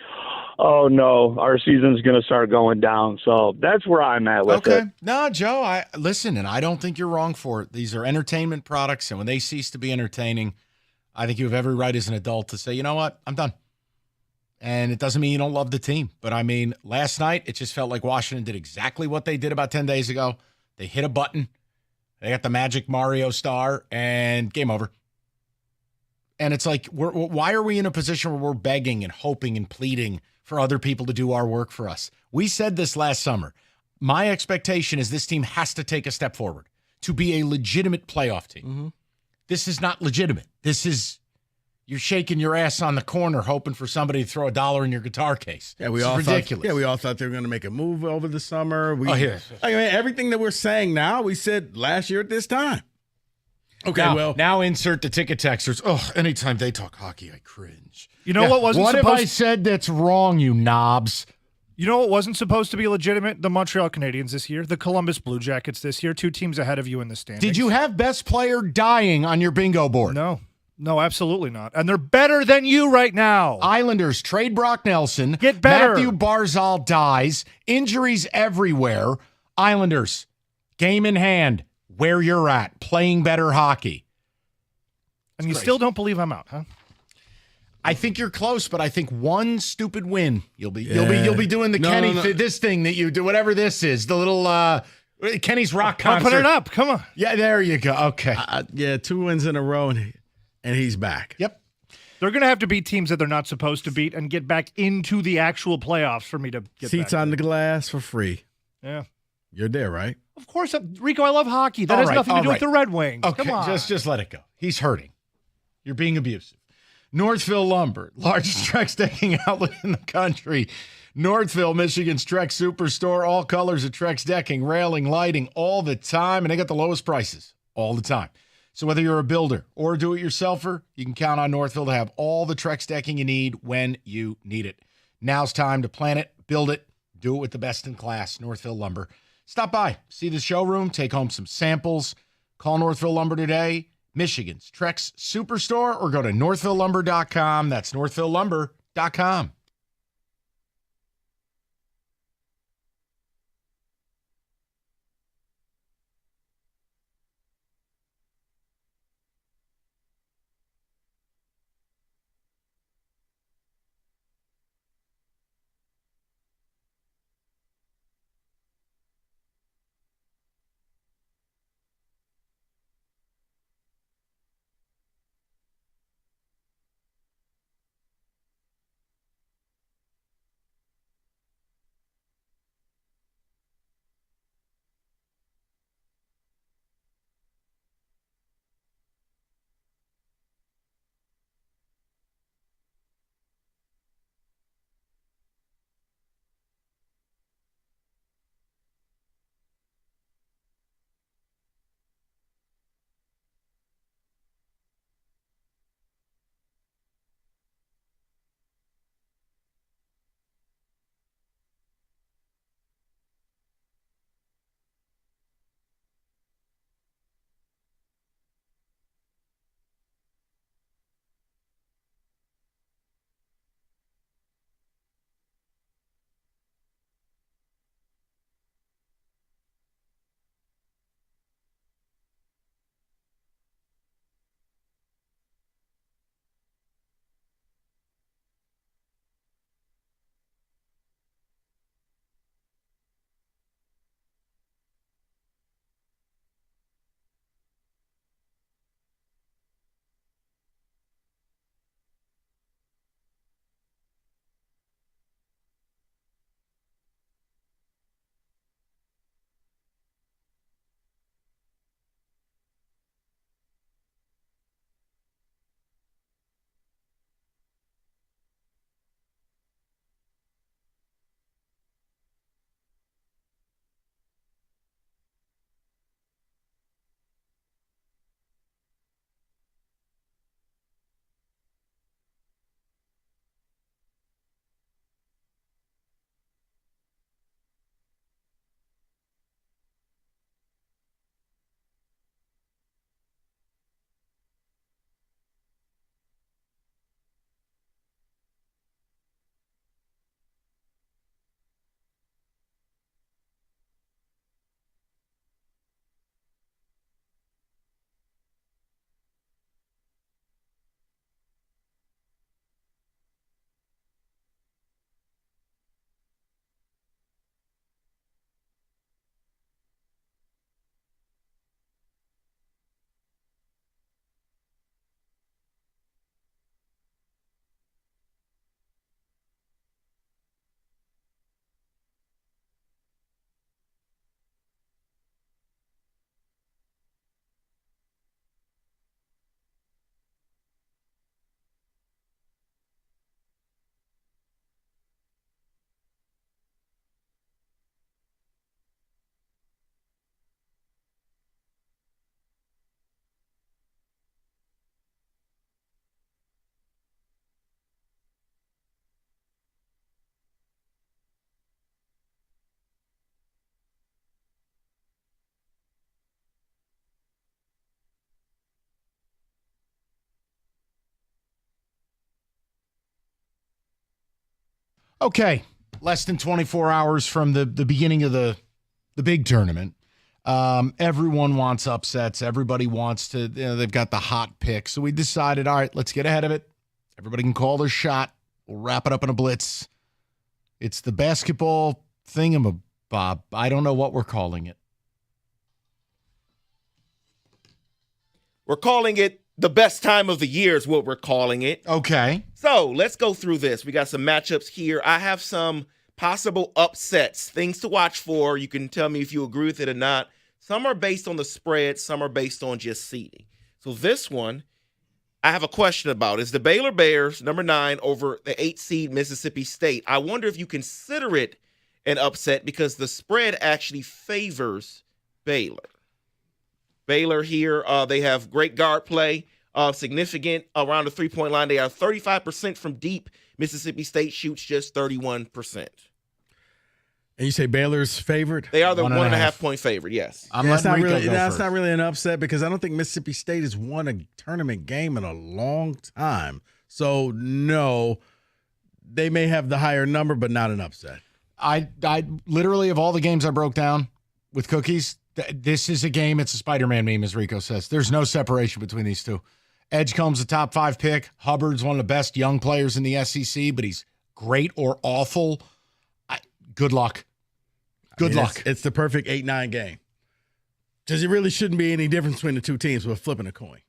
oh no, our season's going to start going down. So that's where I'm at with it. No, Joe, I don't think you're wrong for it. These are entertainment products, and when they cease to be entertaining, I think you have every right as an adult to say, you know what, I'm done. And it doesn't mean you don't love the team. But I mean, last night, it just felt like Washington did exactly what they did about 10 days ago. They hit a button. They got the magic Mario star, and game over. And it's like, why are we in a position where we're begging and hoping and pleading for other people to do our work for us? We said this last summer. My expectation is this team has to take a step forward to be a legitimate playoff team. Mm-hmm. This is not legitimate. This is, you're shaking your ass on the corner hoping for somebody to throw $1 in your guitar case. Yeah, we all ridiculous. We all thought they were going to make a move over the summer. Here. I mean, everything that we're saying now, we said last year at this time. Okay, now insert the ticket texters. Oh, anytime they talk hockey, I cringe. You know what wasn't What supposed have I said that's wrong, you knobs? You know what wasn't supposed to be legitimate? The Montreal Canadiens this year, the Columbus Blue Jackets this year, 2 teams ahead of you in the standings. Did you have best player dying on your bingo board? No, absolutely not. And they're better than you right now. Islanders trade Brock Nelson. Get better. Matthew Barzal dies. Injuries everywhere. Islanders, game in hand, where you're at, playing better hockey. And you still don't believe I'm out, huh? I think you're close, but I think one stupid win, you'll be doing the Kenny this thing that you do, whatever this is, the little Kenny's rock concert. Put it up, come on. Yeah, there you go. Okay. 2 wins in a row, and he's back. Yep. They're going to have to beat teams that they're not supposed to beat and get back into the actual playoffs for me to get seats back on the glass for free. Yeah. You're there, right? Of course, Rico, I love hockey. That has nothing to do with the Red Wings. Okay, Come on. just let it go. He's hurting. You're being abusive. Northville Lumber, largest Trex decking outlet in the country. Northville, Michigan's Trex Superstore. All colors of Trex decking, railing, lighting, all the time. And they got the lowest prices all the time. So whether you're a builder or a do-it-yourselfer, you can count on Northville to have all the Trex decking you need when you need it. Now's time to plan it, build it, do it with the best in class, Northville Lumber. Stop by, see the showroom, take home some samples. Call Northville Lumber today, Michigan's Trex Superstore, or go to northvillelumber.com. That's northvillelumber.com. Okay, less than 24 hours from the beginning of the big tournament. Everyone wants upsets. Everybody wants to, they've got the hot pick. So we decided, all right, let's get ahead of it. Everybody can call their shot. We'll wrap it up in a blitz. It's the basketball thingamabob. I don't know what we're calling it. We're calling it the best time of the year is what we're calling it. Okay. So let's go through this. We got some matchups here. I have some possible upsets, things to watch for. You can tell me if you agree with it or not. Some are based on the spread. Some are based on just seeding. So this one, I have a question about. Is the Baylor Bears, number 9, over the 8 seed Mississippi State? I wonder if you consider it an upset because the spread actually favors Baylor. Baylor here, they have great guard play. significant around the three-point line. They are 35% from deep. Mississippi State shoots just 31%. And you say Baylor's favorite? They are the 1.5 point favorite, yes. That's not really an upset because I don't think Mississippi State has won a tournament game in a long time. So, no, they may have the higher number, but not an upset. I literally, of all the games I broke down with cookies, this is a game. It's a Spider-Man meme, as Rico says. There's no separation between these two. Edgecombe's a top 5 pick. Hubbard's one of the best young players in the SEC, but he's great or awful. Good luck. Good luck. It's the perfect 8-9 game. Because it really shouldn't be any difference between the two teams. We're flipping a coin.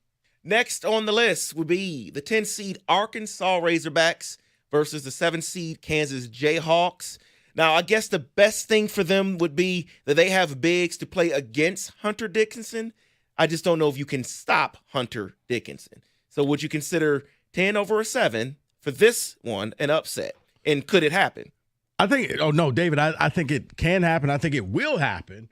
Next on the list would be the 10 seed Arkansas Razorbacks versus the 7 seed Kansas Jayhawks. Now, I guess the best thing for them would be that they have bigs to play against Hunter Dickinson. I just don't know if you can stop Hunter Dickinson. So would you consider 10 over a 7 for this one an upset? And could it happen? I think, David, I think it can happen. I think it will happen.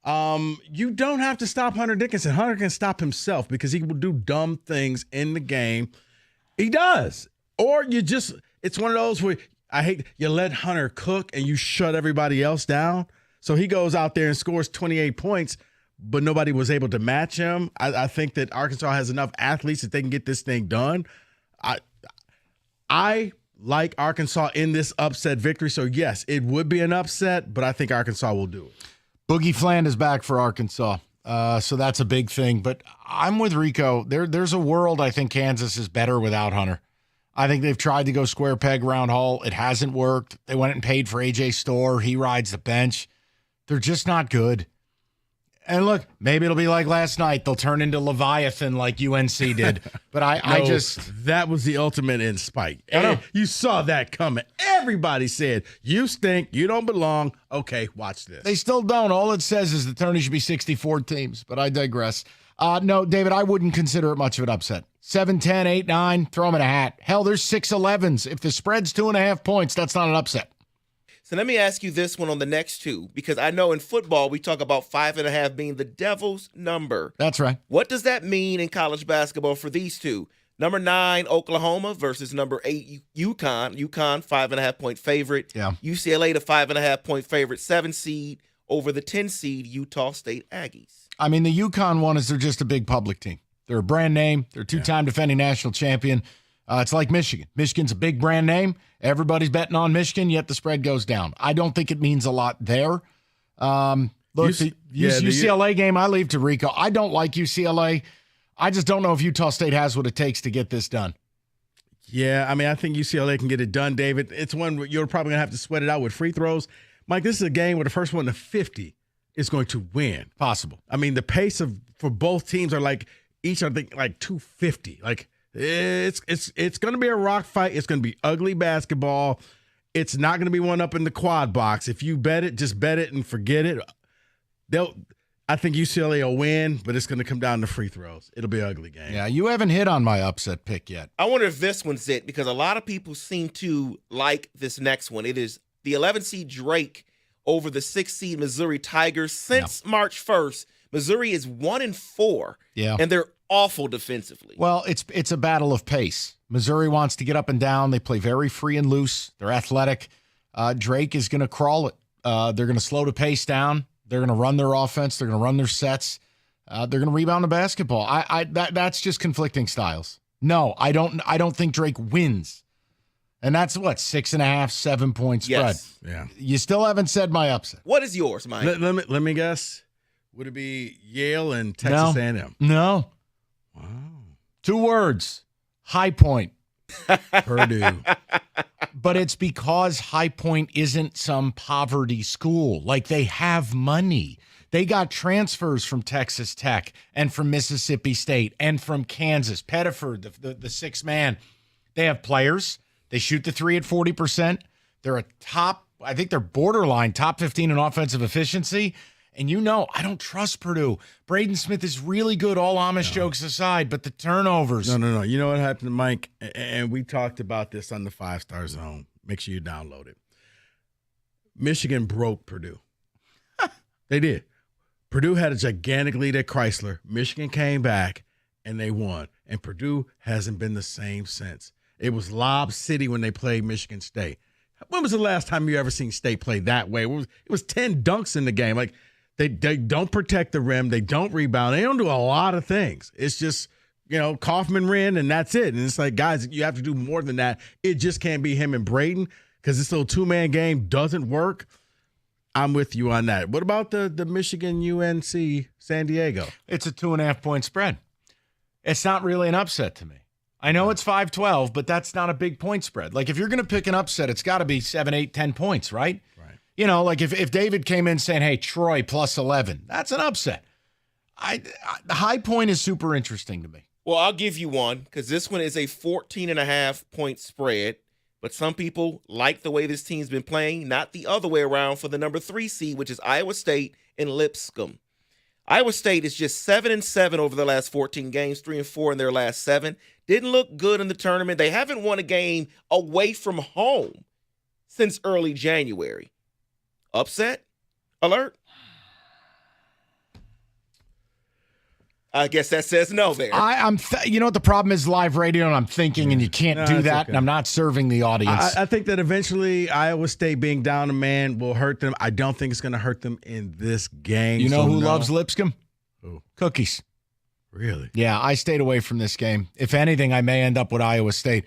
You don't have to stop Hunter Dickinson. Hunter can stop himself because he will do dumb things in the game. He does. Or it's one of those where you let Hunter cook and you shut everybody else down. So he goes out there and scores 28 points, but nobody was able to match him. I think that Arkansas has enough athletes that they can get this thing done. I like Arkansas in this upset victory. So, yes, it would be an upset, but I think Arkansas will do it. Boogie Fland is back for Arkansas, so that's a big thing. But I'm with Rico. There's a world I think Kansas is better without Hunter. I think they've tried to go square peg, round hole. It hasn't worked. They went and paid for A.J. Storr. He rides the bench. They're just not good. And look, maybe it'll be like last night. They'll turn into Leviathan like UNC did. But that was the ultimate in spite. You saw that coming. Everybody said, you stink, you don't belong. Okay, watch this. They still don't. All it says is the tourney should be 64 teams, but I digress. No, David, I wouldn't consider it much of an upset. 7-10, 8-9, throw them in a hat. Hell, there's 6-11s. If the spread's 2.5 points, that's not an upset. So let me ask you this one on the next two, because I know in football we talk about 5.5 being the devil's number. That's right. What does that mean in college basketball for these two? Number 9, Oklahoma versus number 8, UConn. UConn, 5.5 point favorite. Yeah. UCLA, the 5.5 point favorite, 7 seed over the 10 seed Utah State Aggies. I mean, the UConn one is they're just a big public team. They're a brand name. They're a 2-time defending national champion. It's like Michigan. Michigan's a big brand name. Everybody's betting on Michigan, yet the spread goes down. I don't think it means a lot there. The UCLA game, I leave to Rico. I don't like UCLA. I just don't know if Utah State has what it takes to get this done. Yeah, I mean, I think UCLA can get it done, David. It's one where you're probably going to have to sweat it out with free throws. Mike, this is a game where the first one to 50 is going to win. Possible. I mean, the pace for both teams are like each, I think, like 250. Like, it's going to be a rock fight. It's going to be ugly basketball. It's not going to be one up in the quad box. If you bet it, just bet it and forget it. I think UCLA will win, but it's going to come down to free throws. It'll be an ugly game. Yeah, you haven't hit on my upset pick yet. I wonder if this one's it, because a lot of people seem to like this next one. It is the 11 seed Drake over the 6 seed Missouri Tigers. Since March 1st, Missouri is 1-4. Yeah. And they're awful defensively. Well, it's a battle of pace. Missouri wants to get up and down. They play very free and loose. They're athletic. Drake is going to crawl it. They're going to slow the pace down. They're going to run their offense. They're going to run their sets. They're going to rebound the basketball. That's just conflicting styles. No, I don't think Drake wins. And that's what, 6.5, 7 point spread. Yes. Yeah. You still haven't said my upset. What is yours, Mike? Let me guess. Would it be Yale and Texas A&M? No. Wow. 2 words. High Point. Purdue. But it's because High Point isn't some poverty school. Like, they have money. They got transfers from Texas Tech and from Mississippi State and from Kansas. Pettiford, the sixth man. They have players. They shoot the 3 at 40%. They're I think they're borderline top 15 in offensive efficiency. And I don't trust Purdue. Braden Smith is really good, all Amish jokes aside, but the turnovers. No. You know what happened, Mike? And we talked about this on the 5-Star Zone. Make sure you download it. Michigan broke Purdue. They did. Purdue had a gigantic lead at Chrysler. Michigan came back and they won. And Purdue hasn't been the same since. It was Lob City when they played Michigan State. When was the last time you ever seen State play that way? It was 10 dunks in the game. Like, they don't protect the rim. They don't rebound. They don't do a lot of things. It's just, Kaufman ran, and that's it. And it's like, guys, you have to do more than that. It just can't be him and Braden because this little two-man game doesn't work. I'm with you on that. What about the Michigan UNC San Diego? It's a 2.5-point spread. It's not really an upset to me. I know it's 5-12, but that's not a big point spread. Like, if you're going to pick an upset, it's got to be 7, 8, 10 points, right? Right. Like if David came in saying, hey, Troy plus 11, that's an upset. The high point is super interesting to me. Well, I'll give you one because this one is a 14.5-point spread. But some people like the way this team's been playing, not the other way around for the number 3 seed, which is Iowa State and Lipscomb. Iowa State is just 7-7 over the last 14 games, 3-4 in their last 7. Didn't look good in the tournament. They haven't won a game away from home since early January. Upset alert? I guess that says no there. You know what the problem is? Live radio, and I'm thinking, and you can't do that, okay. and I'm not serving the audience. I think that eventually Iowa State being down a man will hurt them. I don't think it's going to hurt them in this game. You know who loves Lipscomb? Who? Cookies. Really? Yeah, I stayed away from this game. If anything, I may end up with Iowa State.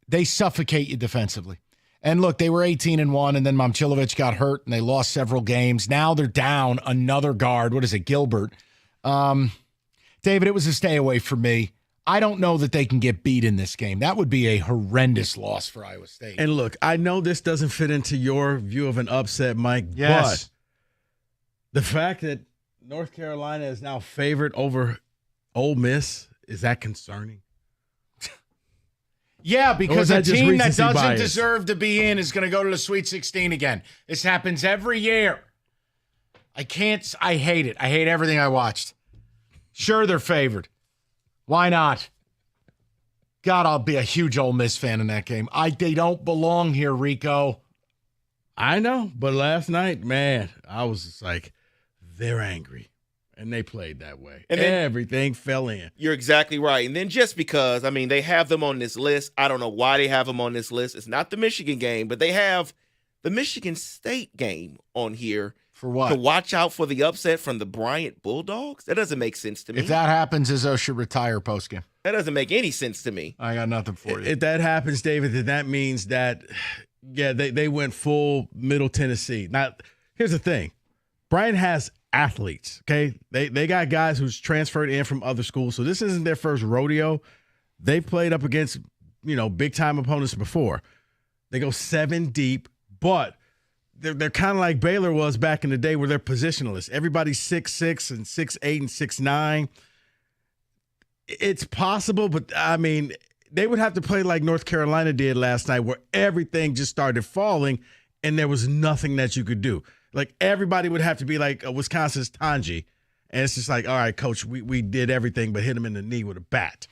They suffocate you defensively. And look, they were 18-1, and then Momcilovic got hurt, and they lost several games. Now they're down another guard. What is it, Gilbert? David, it was a stay away for me. I don't know that they can get beat in this game. That would be a horrendous loss for Iowa State. And look, I know this doesn't fit into your view of an upset, Mike, yes. But the fact that North Carolina is now favored over Ole Miss, is that concerning? Yeah, because a team that doesn't bias? deserve to be in is going to go to the Sweet 16 again. This happens every year. I hate it. I hate everything I watched. Sure, they're favored. Why not? God, I'll be a huge Ole Miss fan in that game. They don't belong here, Rico. I know, but last night, man, I was just like, they're angry. And they played that way. And everything fell in. You're exactly right. And then just because, they have them on this list. I don't know why they have them on this list. It's not the Michigan game, but they have the Michigan State game on here. For what? To watch out for the upset from the Bryant Bulldogs? That doesn't make sense to me. If that happens, Izzo should retire postgame. That doesn't make any sense to me. I got nothing for you. If that happens, David, then that means that, they went full Middle Tennessee. Now, here's the thing. Bryant has athletes, okay? They got guys who's transferred in from other schools, so this isn't their first rodeo. They've played up against, big-time opponents before. They go 7 deep, but they're kind of like Baylor was back in the day where they're positionalists. Everybody's 6'6" and 6'8" and 6'9". It's possible, but, they would have to play like North Carolina did last night where everything just started falling and there was nothing that you could do. Like, everybody would have to be like Wisconsin's Tanji. And it's just like, all right, coach, we did everything but hit him in the knee with a bat.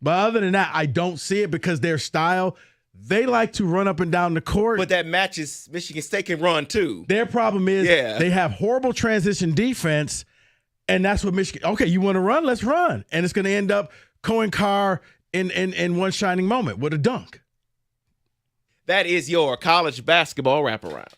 But other than that, I don't see it because their style, they like to run up and down the court. But that matches Michigan State can run, too. Their problem is they have horrible transition defense, and that's what Michigan – okay, you want to run? Let's run. And it's going to end up Cohen Carr in one shining moment with a dunk. That is your college basketball wraparound.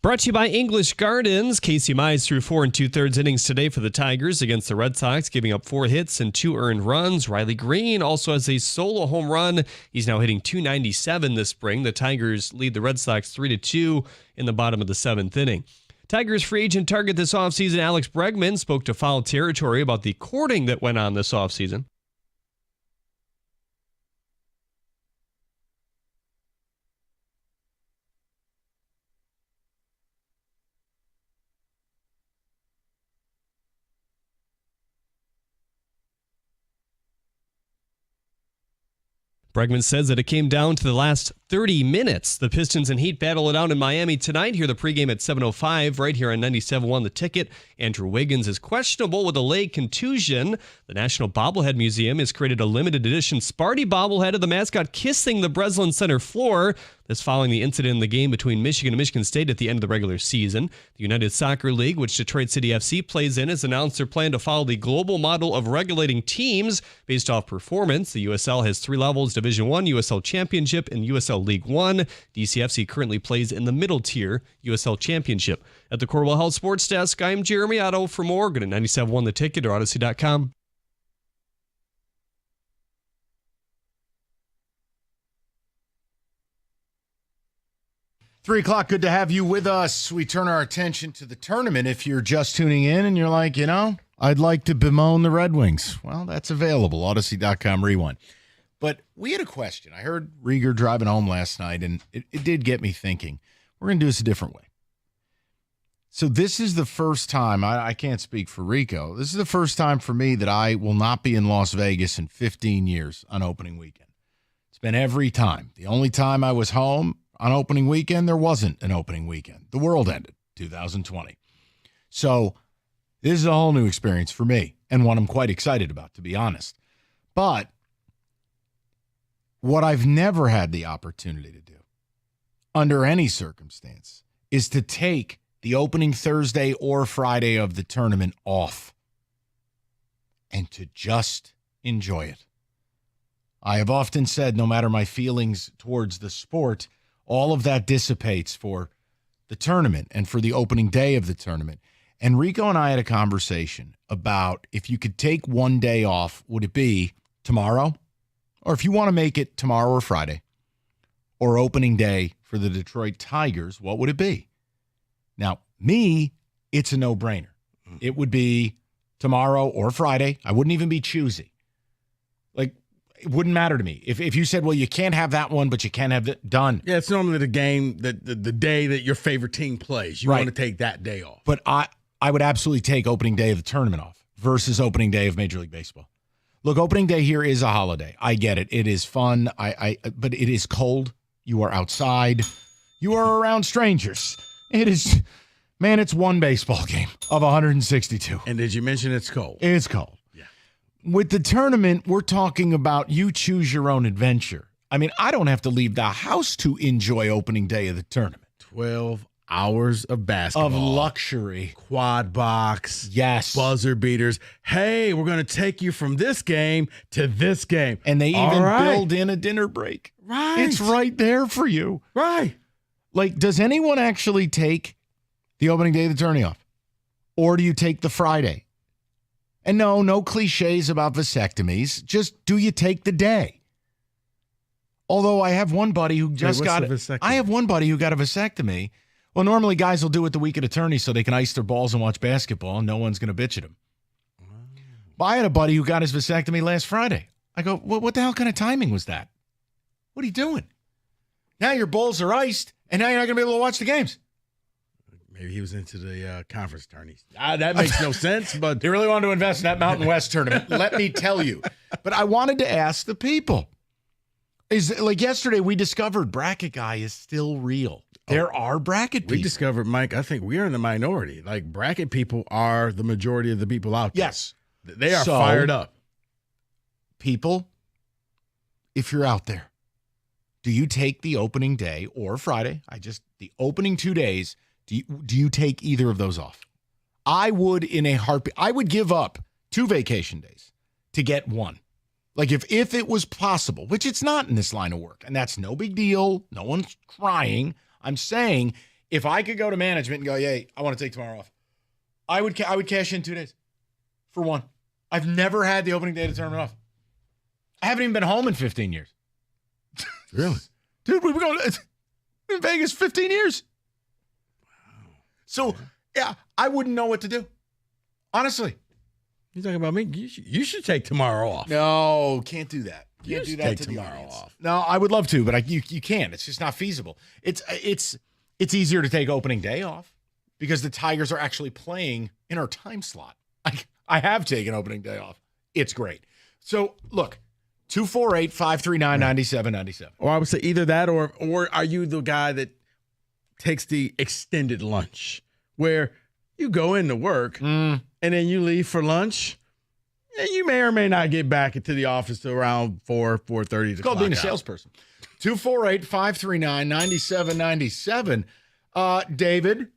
Brought to you by English Gardens. Casey Mize threw 4 2/3 innings today for the Tigers against the Red Sox, giving up 4 hits and 2 earned runs. Riley Green also has a solo home run. He's now hitting .297 this spring. The Tigers lead the Red Sox 3-2 in the bottom of the 7th inning. Tigers free agent target this offseason, Alex Bregman, spoke to Foul Territory about the courting that went on this offseason. Bregman says that it came down to the last 30 minutes. The Pistons and Heat battle it out in Miami tonight. Hear the pregame at 7:05 right here on 97.1 The Ticket. Andrew Wiggins is questionable with a leg contusion. The National Bobblehead Museum has created a limited edition Sparty bobblehead of the mascot kissing the Breslin Center floor. This following the incident in the game between Michigan and Michigan State at the end of the regular season. The United Soccer League, which Detroit City FC plays in, has announced their plan to follow the global model of regulating teams based off performance. The USL has 3 levels: Division 1, USL Championship, and USL League 1. DCFC currently plays in the middle tier, USL Championship. At the Corwell Health Sports Desk, I'm Jeremy Otto. For more, go to 97.1 The Ticket or Odyssey.com. 3 o'clock, good to have you with us. We turn our attention to the tournament. If you're just tuning in and you're like, I'd like to bemoan the Red Wings. Well, that's available, Odyssey.com Rewind. But we had a question. I heard Rieger driving home last night, and it did get me thinking. We're going to do this a different way. So this is the first time, I can't speak for Rico, this is the first time for me that I will not be in Las Vegas in 15 years on opening weekend. It's been every time. The only time I was home on opening weekend, there wasn't an opening weekend. The world ended, 2020. So this is a whole new experience for me and one I'm quite excited about, to be honest. But what I've never had the opportunity to do under any circumstance is to take the opening Thursday or Friday of the tournament off and to just enjoy it. I have often said, no matter my feelings towards the sport, all of that dissipates for the tournament and for the opening day of the tournament. And Rico and I had a conversation about if you could take one day off, would it be tomorrow? Or if you want to make it tomorrow or Friday or opening day for the Detroit Tigers, what would it be? Now, me, it's a no-brainer. It would be tomorrow or Friday. I wouldn't even be choosy. It wouldn't matter to me. If you said, well, you can't have that one, but you can have that done. Yeah, it's normally the game, the day that your favorite team plays. You want to take that day off. But I would absolutely take opening day of the tournament off versus opening day of Major League Baseball. Look, opening day here is a holiday. I get it. It is fun. But it is cold. You are outside. You are around strangers. It is, man, it's one baseball game of 162. And did you mention it's cold? It's cold. With the tournament, we're talking about you choose your own adventure. I mean, I don't have to leave the house to enjoy opening day of the tournament. 12 hours of basketball. Of luxury. Quad box. Yes. Buzzer beaters. Hey, we're going to take you from this game to this game. And they even build in a dinner break. Right. It's right there for you. Right. Like, does anyone actually take the opening day of the tourney off? Or do you take the Friday? And no cliches about vasectomies. Just do you take the day? Although I have one buddy who just got a vasectomy. Well, normally guys will do it the week of attorney so they can ice their balls and watch basketball, and no one's going to bitch at them. But I had a buddy who got his vasectomy last Friday. I go, what the hell kind of timing was that? What are you doing? Now your balls are iced, and now you're not going to be able to watch the games. Maybe he was into the conference tourneys. That makes no sense, but they really wanted to invest in that Mountain West tournament. Let me tell you. But I wanted to ask the people. Like yesterday, we discovered Bracket Guy is still real. There are bracket people. We discovered, Mike, I think we are in the minority. Like, bracket people are the majority of the people out there. Yes. They are fired up. People, if you're out there, do you take the opening day or Friday? The opening 2 days. Do you take either of those off? I would in a heartbeat. I would give up 2 vacation days to get one. Like if it was possible, which it's not in this line of work, and that's no big deal. No one's crying. I'm saying If I could go to management and go, "Hey, I want to take tomorrow off," I would cash in 2 days for one. I've never had the opening day of the tournament off. I haven't even been home in 15 years. Really? Dude, we've been going in Vegas 15 years. Wow. So, yeah, I wouldn't know what to do. Honestly. You talking about me? You should take tomorrow off. No, can't do that. You Can't do should that take to the tomorrow audience. off. No, I would love to, but you can't. It's just not feasible. It's easier to take opening day off because the Tigers are actually playing in our time slot. I have taken opening day off. It's great. So, look, 248-539-9797. Or I would say either that or are you the guy that takes the extended lunch where you go into work and then you leave for lunch and you may or may not get back into the office till around 4:30. It's called being a salesperson. 248-539-9797. David,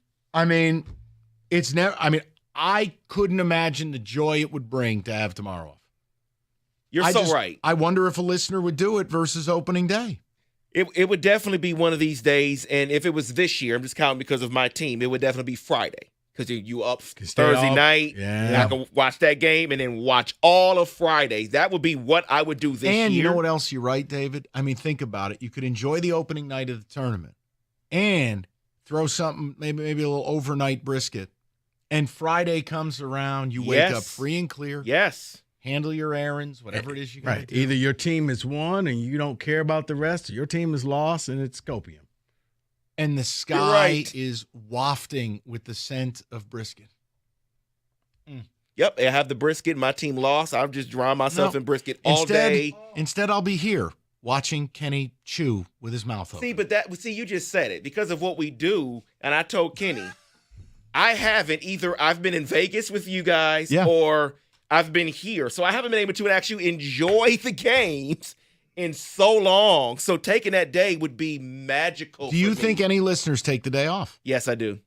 I couldn't imagine the joy it would bring to have tomorrow off. You're right. I wonder if a listener would do it versus opening day. It would definitely be one of these days, and if it was this year, I'm just counting because of my team, it would definitely be Friday because you up Thursday night. Yeah. I can watch that game and then watch all of Fridays. That would be what I would do this year. And you know what else you're right, David? Think about it. You could enjoy the opening night of the tournament and throw something, maybe a little overnight brisket. And Friday comes around, you wake up free and clear. Yes. Handle your errands, whatever it is you got to do. Either your team is won and you don't care about the rest, or your team is lost and it's copium. And the sky is wafting with the scent of brisket. Yep, I have the brisket. My team lost. I'll just drown myself in brisket all day. Instead, I'll be here watching Kenny chew with his mouth open. You just said it. Because of what we do, and I told Kenny, I haven't either. I've been in Vegas with you guys or I've been here. So I haven't been able to actually enjoy the games in so long. So taking that day would be magical. Do you think any listeners take the day off? Yes, I do.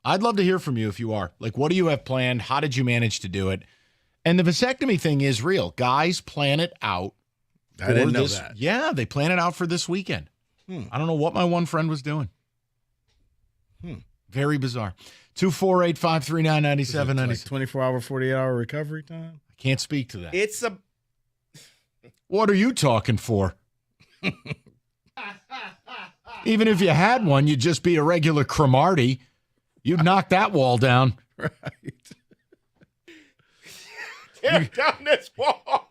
I'd love to hear from you if you are. What do you have planned? How did you manage to do it? And the vasectomy thing is real. Guys plan it out. I didn't know that. Yeah, they plan it out for this weekend. I don't know what my one friend was doing. Very bizarre. 248-539-9797. 24-hour, 48-hour recovery time? I can't speak to that. What are you talking for? Even if you had one, you'd just be a regular Cromartie. You'd knock that wall down. Right. Tear down this wall.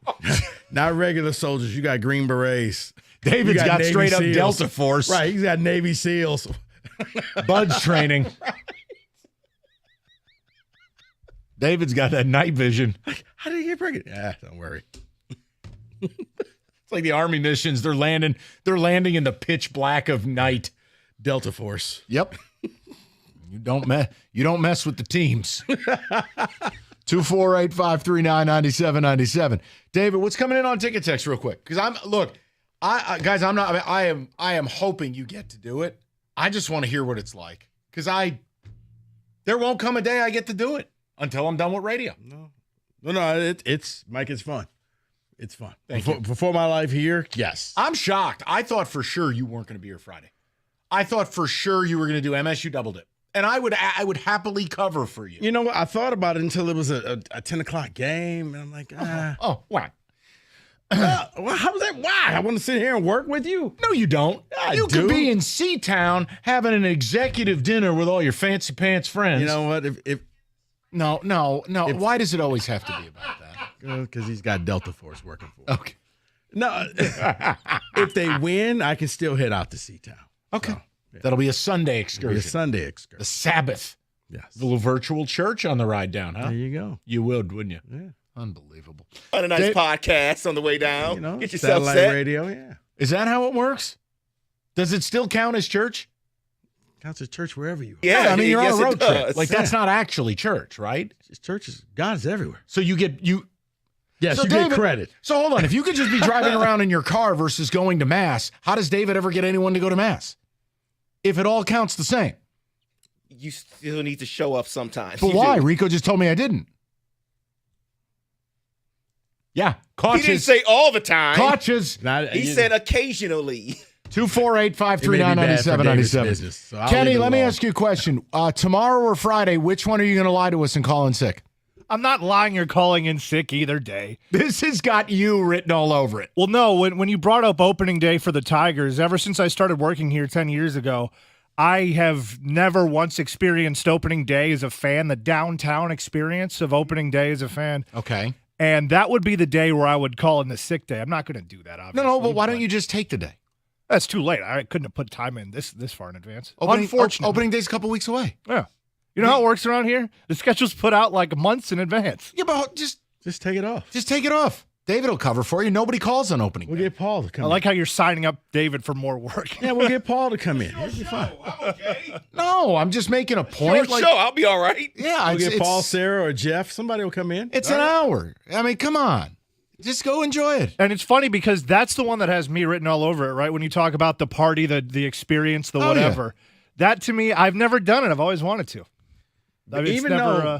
Not regular soldiers. You got Green Berets. David's got straight up SEALs. Delta Force. Right. He's got Navy SEALs. Buds training. David's got that night vision. How did he get pregnant? Don't worry. It's like the Army missions. They're landing in the pitch black of night. Delta Force. Yep. You don't mess with the teams. 248-539-9797. David, what's coming in on Ticket Text real quick? Because I am hoping you get to do it. I just want to hear what it's like. Because there won't come a day I get to do it until I'm done with radio. No, it's Mike, it's fun. It's fun. Thank you. Before my life here, yes. I'm shocked. I thought for sure you weren't going to be here Friday. I thought for sure you were going to do MSU Double Dip. And I would happily cover for you. You know what? I thought about it until it was a 10 o'clock game. And I'm like, why? How was that? Why? I want to sit here and work with you? No, you don't. You could be in C-Town having an executive dinner with all your fancy pants friends. You know what? No. Why does it always have to be about that? Because he's got Delta Force working for him. Okay. No, if they win, I can still head out to C-Town. Okay. So, that'll be a Sunday excursion. The Sabbath. Yes. The little virtual church on the ride down, huh? There you go. You would, wouldn't you? Yeah. Unbelievable. On a nice podcast on the way down. Get yourself satellite set. radio, yeah. Is that how it works? Does it still count as church? Counts as church wherever you are. Yeah, I mean, you're on a road trip. does. That's not actually church, right? It's church God is everywhere. So you get Yes, so you David, get credit. So hold on. If you could just be driving around in your car versus going to Mass, how does David ever get anyone to go to Mass? If it all counts the same. You still need to show up sometimes. But why? Rico just told me I didn't. Yeah. He didn't say all the time. Cautious. He said occasionally. 248-539-9797. So Kenny, let me ask you a question. Tomorrow or Friday, which one are you going to lie to us and call in sick? I'm not lying or calling in sick either day. This has got you written all over it. Well, no, when you brought up opening day for the Tigers, ever since I started working here 10 years ago, I have never once experienced opening day as a fan, the downtown experience of opening day as a fan. Okay. And that would be the day where I would call in the sick day. I'm not going to do that, obviously. No, but why don't you just take the day? That's too late. I couldn't have put time in this far in advance. Unfortunately. Opening day's a couple weeks away. Yeah. You know how it works around here? The schedule's put out like months in advance. Yeah, but just take it off. Just take it off. David will cover for you. Nobody calls on opening day. We'll get Paul to come I like how you're signing up David for more work. Yeah, we'll get Paul to come in. It'll be fine. No, I'm just making a point. Your show, I'll be all right. Yeah, We'll get Paul, Sarah, or Jeff. Somebody will come in. It's an hour. I mean, come on. Just go enjoy it. And it's funny because that's the one that has me written all over it, right? When you talk about the party, the experience, the whatever. That to me, I've never done it. I've always wanted to. I mean, Even though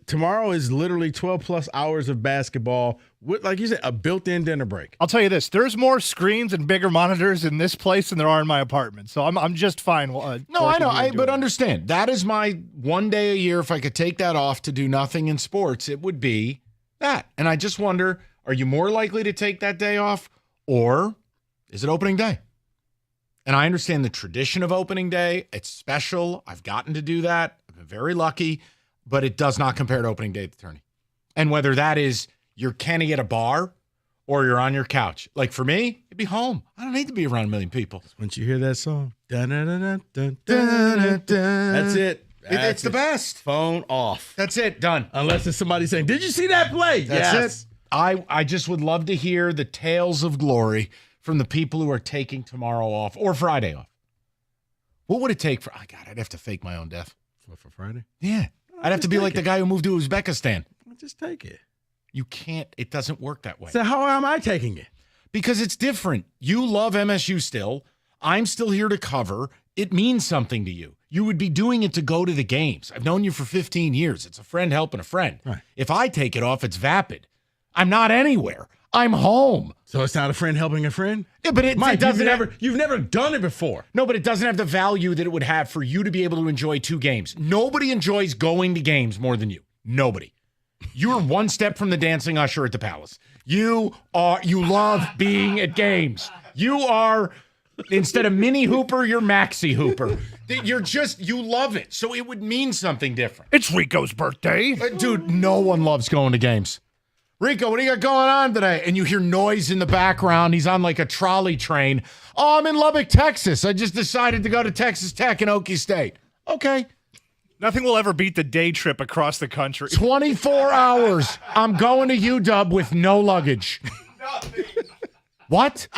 tomorrow is literally 12 plus hours of basketball with, like you said, a built-in dinner break. I'll tell you this: there's more screens and bigger monitors in this place than there are in my apartment. So I'm just fine. No, I know, but understand that is my one day a year. If I could take that off to do nothing in sports, it would be that. And I just wonder: are you more likely to take that day off, or is it opening day? And I understand the tradition of opening day; it's special. I've gotten to do that. I've been very lucky, but it does not compare to opening day at the tourney. And whether that is you're Kenny at a bar or you're on your couch. Like for me, it'd be home. I don't need to be around a million people. Once you hear that song, that's it. It's the best. Phone off. That's it. Done. Unless it's somebody saying, "Did you see that play?" That's it. I just would love to hear the tales of glory from the people who are taking tomorrow off or Friday off. What would it take for? I'd have to fake my own death. For Friday? Yeah. I'd have to be like the guy who moved to Uzbekistan. Just take it. You can't. It doesn't work that way. So how am I taking it? Because it's different. You love MSU still. I'm still here to cover. It means something to you. You would be doing it to go to the games. I've known you for 15 years. It's a friend helping a friend. Right. If I take it off, it's vapid. I'm not anywhere. I'm home. So it's not a friend helping a friend? Yeah, but it doesn't. You've never done it before. No, but it doesn't have the value that it would have for you to be able to enjoy two games. Nobody enjoys going to games more than you. Nobody. You're one step from the dancing usher at the Palace. You love being at games. You are, instead of Mini Hooper, you're Maxi Hooper. You love it. So it would mean something different. It's Rico's birthday. Dude, no one loves going to games. Rico, what do you got going on today? And you hear noise in the background. He's on like a trolley train. Oh, I'm in Lubbock, Texas. I just decided to go to Texas Tech and Okie State. Okay. Nothing will ever beat the day trip across the country. 24 hours. I'm going to UW with no luggage. What?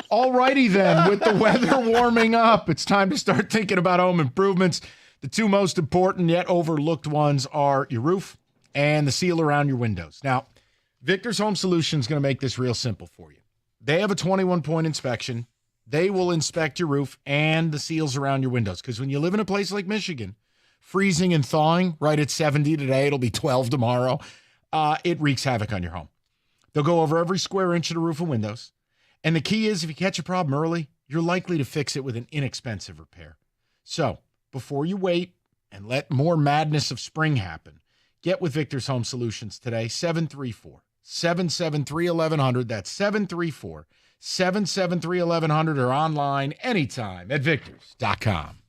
Alrighty then, with the weather warming up, it's time to start thinking about home improvements. The two most important yet overlooked ones are your roof and the seal around your windows. Now, Victor's Home Solutions is going to make this real simple for you. They have a 21-point inspection. They will inspect your roof and the seals around your windows. Because when you live in a place like Michigan, freezing and thawing, right at 70 today, it'll be 12 tomorrow, it wreaks havoc on your home. They'll go over every square inch of the roof and windows. And the key is, if you catch a problem early, you're likely to fix it with an inexpensive repair. So, before you wait and let more madness of spring happen, get with Victor's Home Solutions today, 734-773-1100. That's 734-773-1100 or online anytime at victors.com.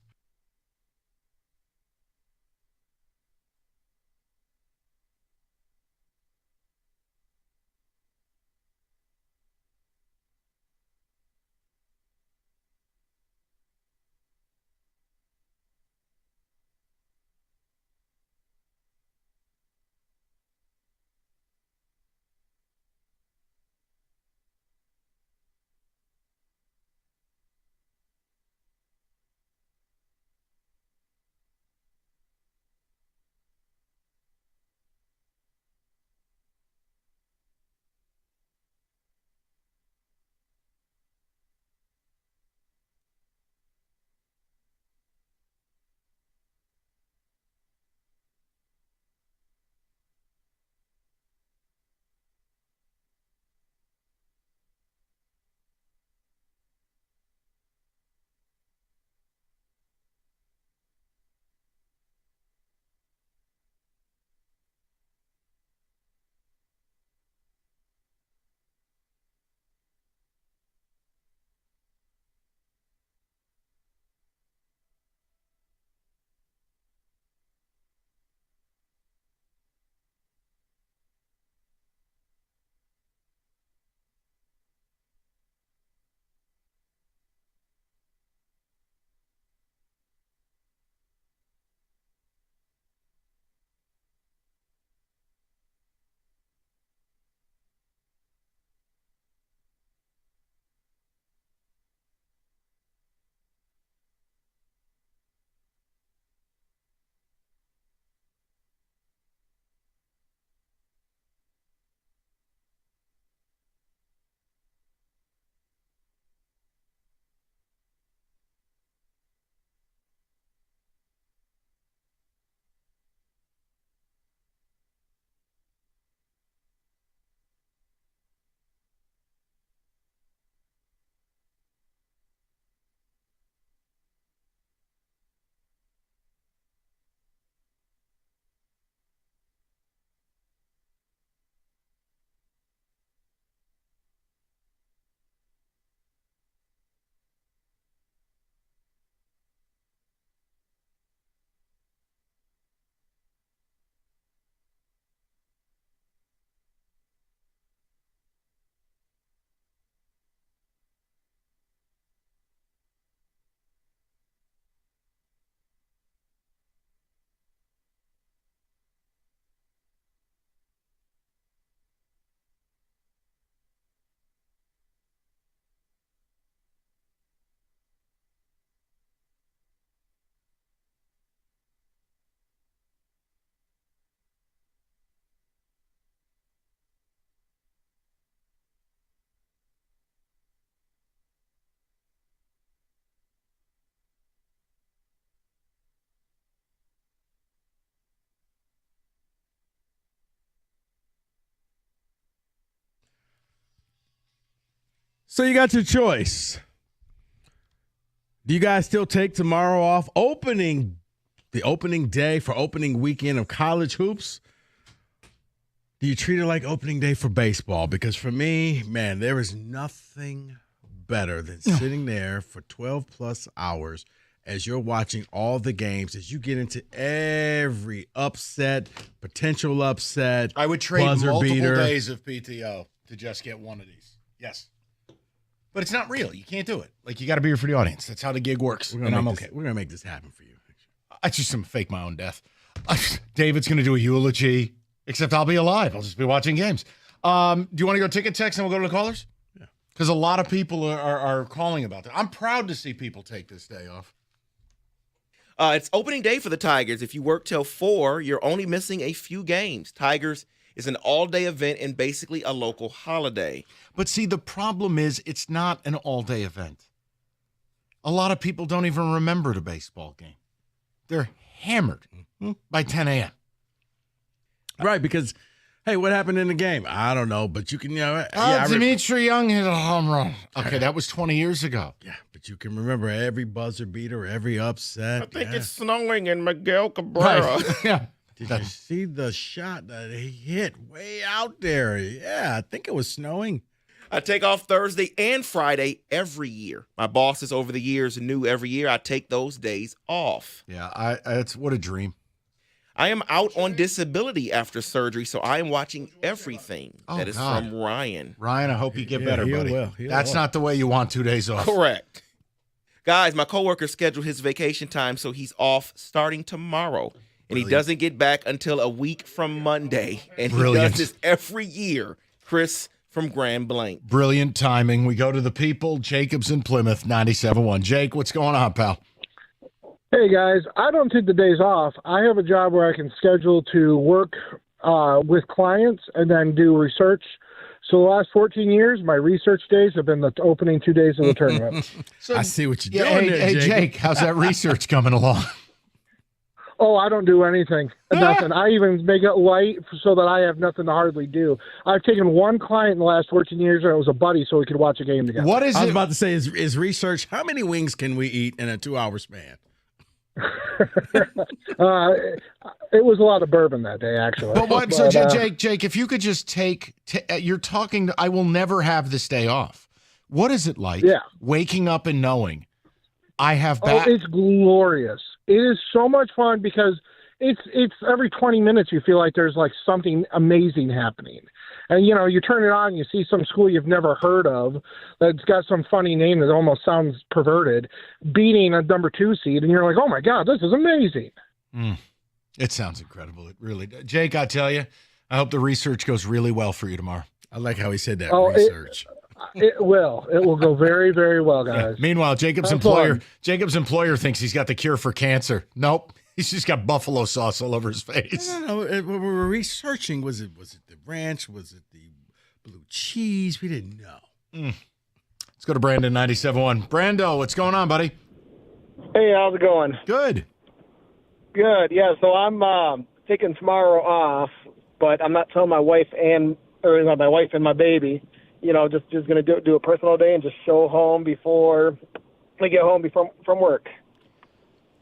So you got your choice. Do you guys still take tomorrow off? The opening day for opening weekend of college hoops? Do you treat it like opening day for baseball? Because for me, man, there is nothing better than sitting there for 12 plus hours as you're watching all the games, as you get into every upset, potential upset. I would trade buzzer multiple beater. days of PTO to just get one of these. Yes. But it's not real. You can't do it. Like, you got to be here for the audience. That's how the gig works. We're And I'm gonna make okay. this, we're going to make this happen for you. I just am fake my own death. David's going to do a eulogy, except I'll be alive. I'll just be watching games. Do you want to go ticket text and we'll go to the callers? Yeah. Because a lot of people are calling about that. I'm proud to see people take this day off. It's opening day for the Tigers. If you work till 4, you're only missing a few games. Tigers is an all-day event and basically a local holiday. But see, the problem is it's not an all-day event. A lot of people don't even remember the baseball game. They're hammered by 10 a.m. Right, because, hey, what happened in the game? I don't know, but you can, Dimitri Young hit a home run. Okay, that was 20 years ago. Yeah, but you can remember every buzzer beater, every upset. I think it's snowing in Miguel Cabrera. Right. Yeah. Did you see the shot that he hit way out there? Yeah, I think it was snowing. I take off Thursday and Friday every year. My bosses over the years knew every year I take those days off. Yeah, it's what a dream. I am out on disability after surgery, so I am watching everything. That is God. from Ryan. Ryan, I hope you get better, he'll buddy. well, he'll That's well. not the way you want 2 days off. Correct. Guys, my coworker scheduled his vacation time, so he's off starting tomorrow. And he doesn't get back until a week from Monday. And he does this every year. Chris from Grand Blanc. Brilliant timing. We go to the people. Jacobs in Plymouth, 97.1. Jake, what's going on, pal? Hey, guys. I don't take the days off. I have a job where I can schedule to work with clients and then do research. So the last 14 years, my research days have been the opening 2 days of the tournament. I see what you're doing there, Hey, Jake. Jake, how's that research coming along? Oh, I don't do anything. Nothing. I even make it light so that I have nothing to hardly do. I've taken one client in the last 14 years, and it was a buddy, so we could watch a game together. What is I was it? about to say, is research, how many wings can we eat in a 2-hour span? It was a lot of bourbon that day, actually. But what? So, Jake, if you could just you're talking. I will never have this day off. What is it like? Waking up and knowing I have. It's glorious. It is so much fun because it's every 20 minutes you feel like there's like something amazing happening. And, you know, you turn it on and you see some school you've never heard of that's got some funny name that almost sounds perverted beating a number 2 seed. And you're like, oh, my God, this is amazing. It sounds incredible. It really does. Jake, I tell you, I hope the research goes really well for you tomorrow. I like how he said that, research. It will. It will go very, very well, guys. Meanwhile, Jacob's employer thinks he's got the cure for cancer. Nope. He's just got buffalo sauce all over his face. No. When we were researching, was it the ranch? Was it the blue cheese? We didn't know. Let's go to Brandon, 97.1. Brando, what's going on, buddy? Hey, how's it going? Good. Good. Yeah, so I'm taking tomorrow off, but I'm not telling my wife and my baby. You know, just gonna do a personal day and just show home before I get home from work.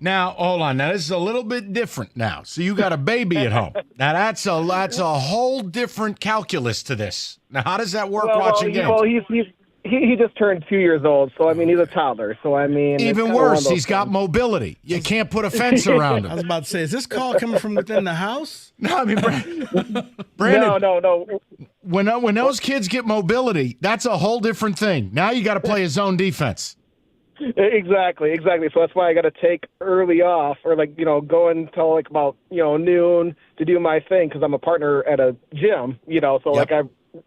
Now, hold on. Now, this is a little bit different now. So you got a baby at home. Now, that's a whole different calculus to this. Now, how does that work watching games? Well, he just turned 2 years old, so I mean he's a toddler. So I mean, even worse, he's got mobility. You can't put a fence around him. I was about to say, is this call coming from within the house? No, I mean, Brandon. No. When those kids get mobility, that's a whole different thing. Now you got to play a zone defense. Exactly. So that's why I got to take early off, or go until about noon to do my thing because I'm a partner at a gym. So I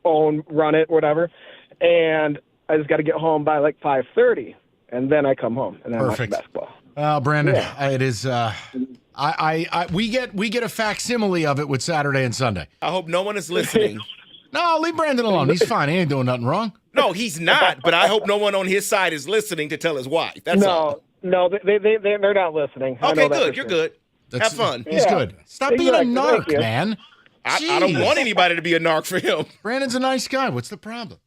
run it, whatever, and I just got to get home by 5:30, and then I come home and then watch basketball. Brandon, it is. We get a facsimile of it with Saturday and Sunday. I hope no one is listening. No, leave Brandon alone. He's fine. He ain't doing nothing wrong. No, he's not. But I hope no one on his side is listening to tell his wife. That's all. No, they're not listening. Okay, good. You're good. Have fun. He's good. Stop being a narc, man. I don't want anybody to be a narc for him. Brandon's a nice guy. What's the problem?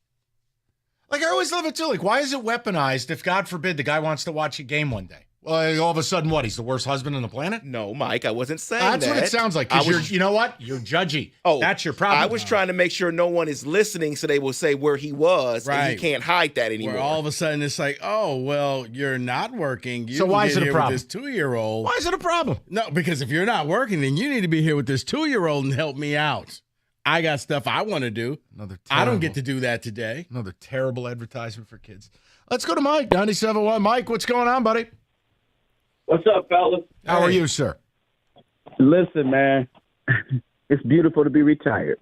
Like, I always love it, too. Like, why is it weaponized if, God forbid, the guy wants to watch a game one day? Well, all of a sudden, what? He's the worst husband on the planet? No, Mike, I wasn't saying That's that. what it sounds like. Because you know what? You're judgy. Oh, that's your problem. I was trying to make sure no one is listening so they will say where he was, and he can't hide that anymore. Where all of a sudden it's like, oh, well, you're not working. You So can why get is it a here problem? With this 2-year-old. Why is it a problem? No, because if you're not working, then you need to be here with this 2-year-old and help me out. I got stuff I want to do. I don't get to do that today. Another terrible advertisement for kids. Let's go to Mike, 97.1. Mike, what's going on, buddy? What's up, fellas? How are you, sir? Listen, man, it's beautiful to be retired.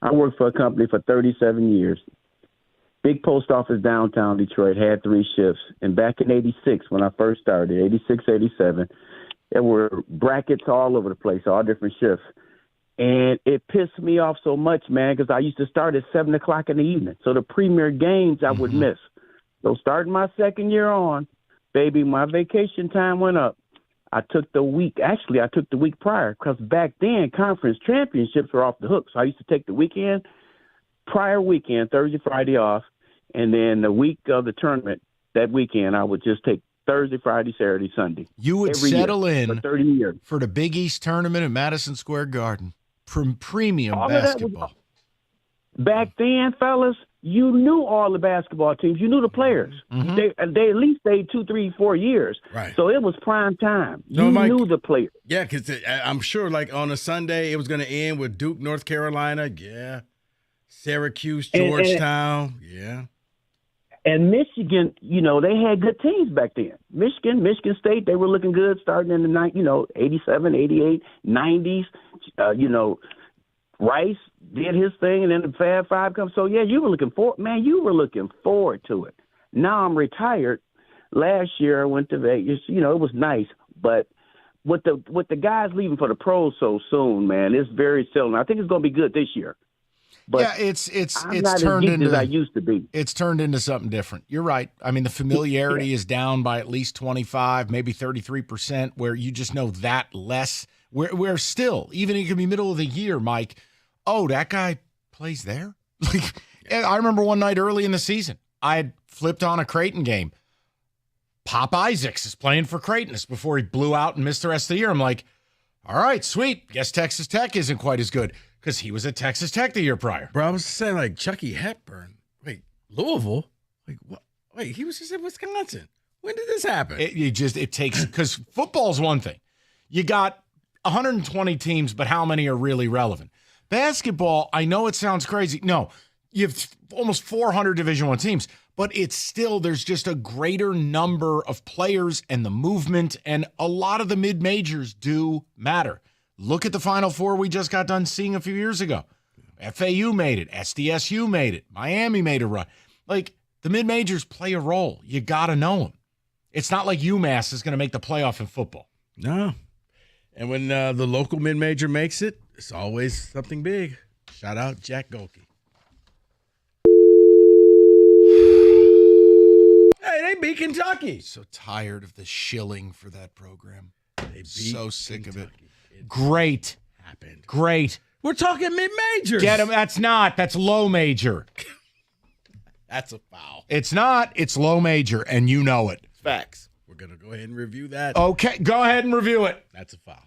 I worked for a company for 37 years. Big post office downtown Detroit, had 3 shifts. And back in 86, when I first started, 86, 87, there were brackets all over the place, all different shifts. And it pissed me off so much, man, because I used to start at 7 o'clock in the evening. So the premier games I would miss. So starting my second year on, baby, my vacation time went up. I took the week prior, because back then conference championships were off the hook. So I used to take the prior weekend, Thursday, Friday off. And then the week of the tournament, that weekend, I would just take Thursday, Friday, Saturday, Sunday. You would every settle year, in for 30 years. For the Big East tournament at Madison Square Garden. Premium All of that basketball. Back then, fellas, you knew all the basketball teams. You knew the players. They at least stayed 2, 3, 4 years. Right. So it was prime time. No, You Mike, knew the players. Yeah, because I'm sure like on a Sunday it was going to end with Duke, North Carolina. Yeah. Syracuse, Georgetown. Yeah. And Michigan, they had good teams back then. Michigan State, they were looking good starting in the 87, 88, 90s. Rice did his thing, and then the Fab Five comes. So, yeah, you were looking forward to it. Now I'm retired. Last year I went to Vegas. It was nice. But with the guys leaving for the pros so soon, man, it's very seldom. I think it's going to be good this year. But yeah, it's not turned as geeked into as I used to be. It's turned into something different. You're right. I mean, the familiarity is down by at least 25, maybe 33%, where you just know that less. Where still, even it could be middle of the year, Mike. Oh, that guy plays there? Like, I remember one night early in the season, I had flipped on a Creighton game. Pop Isaacs is playing for Creighton. This before he blew out and missed the rest of the year. I'm like, all right, sweet. Guess Texas Tech isn't quite as good. Because he was at Texas Tech the year prior. Bro, I was saying like Chucky Hepburn. Wait, Louisville? Like what? Wait, he was just in Wisconsin. When did this happen? It takes, because football's one thing. You got 120 teams, but how many are really relevant? Basketball, I know it sounds crazy. No, you have almost 400 Division I teams, but it's still, there's just a greater number of players and the movement, and a lot of the mid-majors do matter. Look at the Final Four we just got done seeing a few years ago. FAU made it. SDSU made it. Miami made a run. Like, the mid-majors play a role. You got to know them. It's not like UMass is going to make the playoff in football. No. And when the local mid-major makes it, it's always something big. Shout out Jack Golke. Hey, they beat Kentucky. So tired of the shilling for that program. They beat so sick Kentucky. of it. Great. Happened. Great. We're talking mid-majors. Get him. That's low major. That's a foul. It's not. It's low major, and you know it. Facts. We're going to go ahead and review that. Okay, go ahead and review it. That's a foul.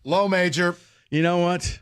Low major. You know what?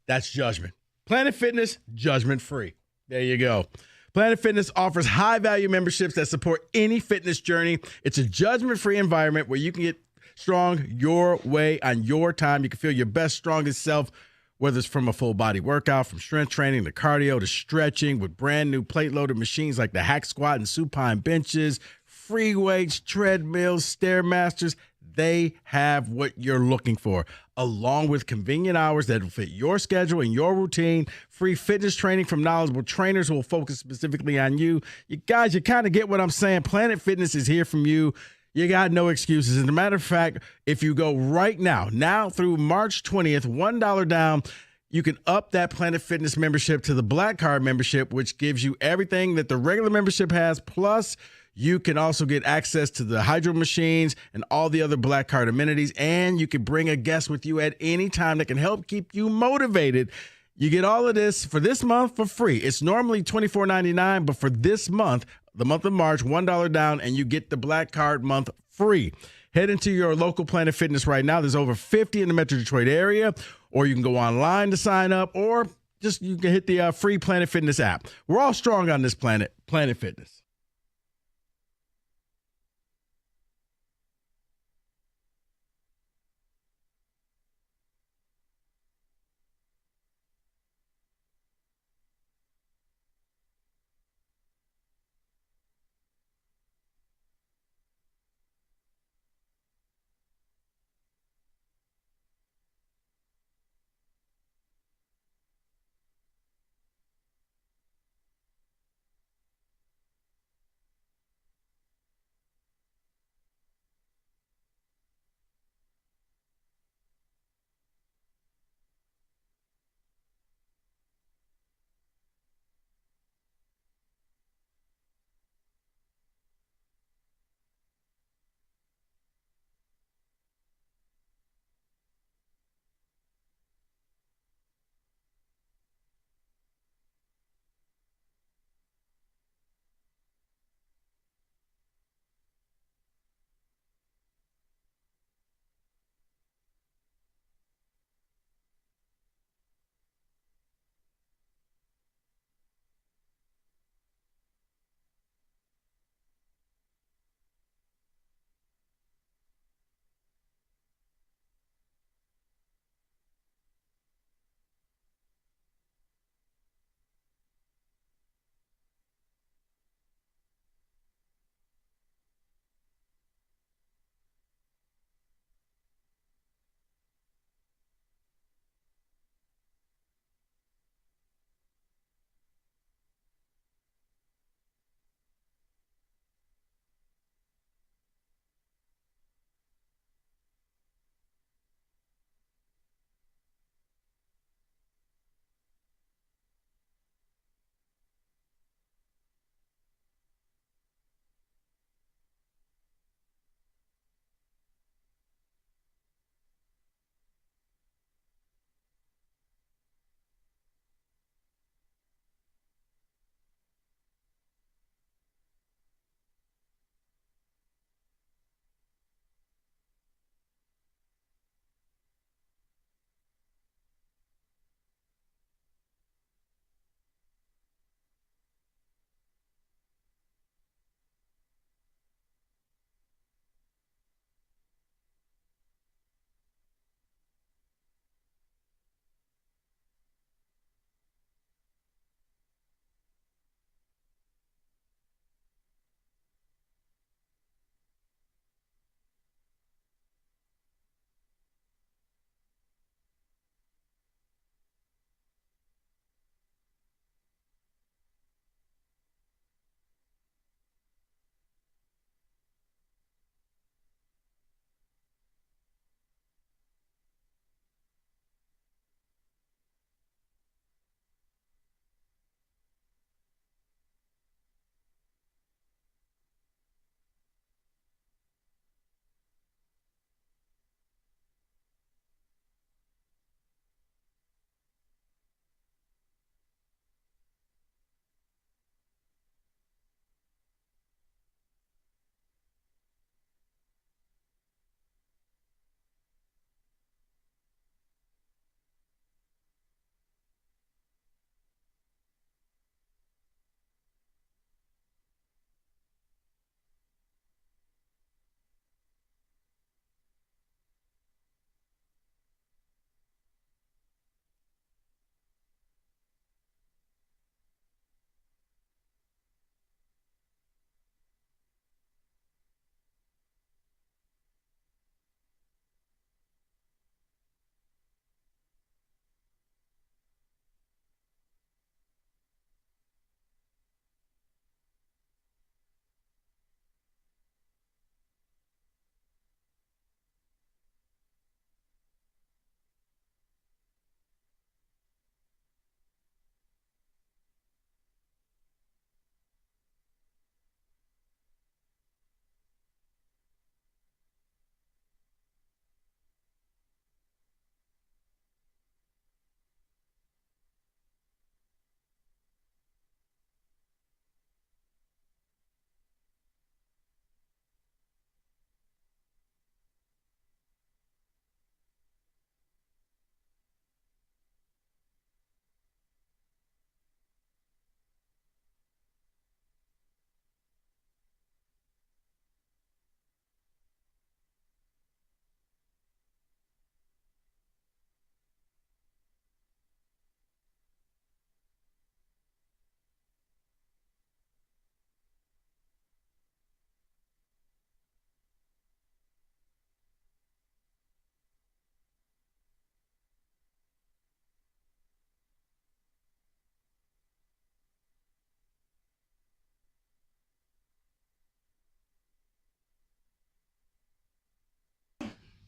That's judgment. Planet Fitness, judgment-free. There you go. Planet Fitness offers high-value memberships that support any fitness journey. It's a judgment-free environment where you can get strong your way on your time. You can feel your best, strongest self, whether it's from a full-body workout, from strength training to cardio to stretching, with brand-new plate-loaded machines like the Hack Squat and supine benches, free weights, treadmills, Stairmasters. They have what you're looking for, along with convenient hours that will fit your schedule and your routine, free fitness training from knowledgeable trainers who will focus specifically on you. You guys, you kind of get what I'm saying. Planet Fitness is here from you. You got no excuses. As a matter of fact, if you go right now through March 20th, $1 down, you can up that Planet Fitness membership to the Black Card membership, which gives you everything that the regular membership has, plus you can also get access to the hydro machines and all the other Black Card amenities, and you can bring a guest with you at any time that can help keep you motivated. You get all of this for this month for free. It's normally $24.99, but for this month, the month of March, $1 down, and you get the Black Card month free. Head into your local Planet Fitness right now. There's over 50 in the Metro Detroit area, or you can go online to sign up, or just you can hit the free Planet Fitness app. We're all strong on this planet, Planet Fitness.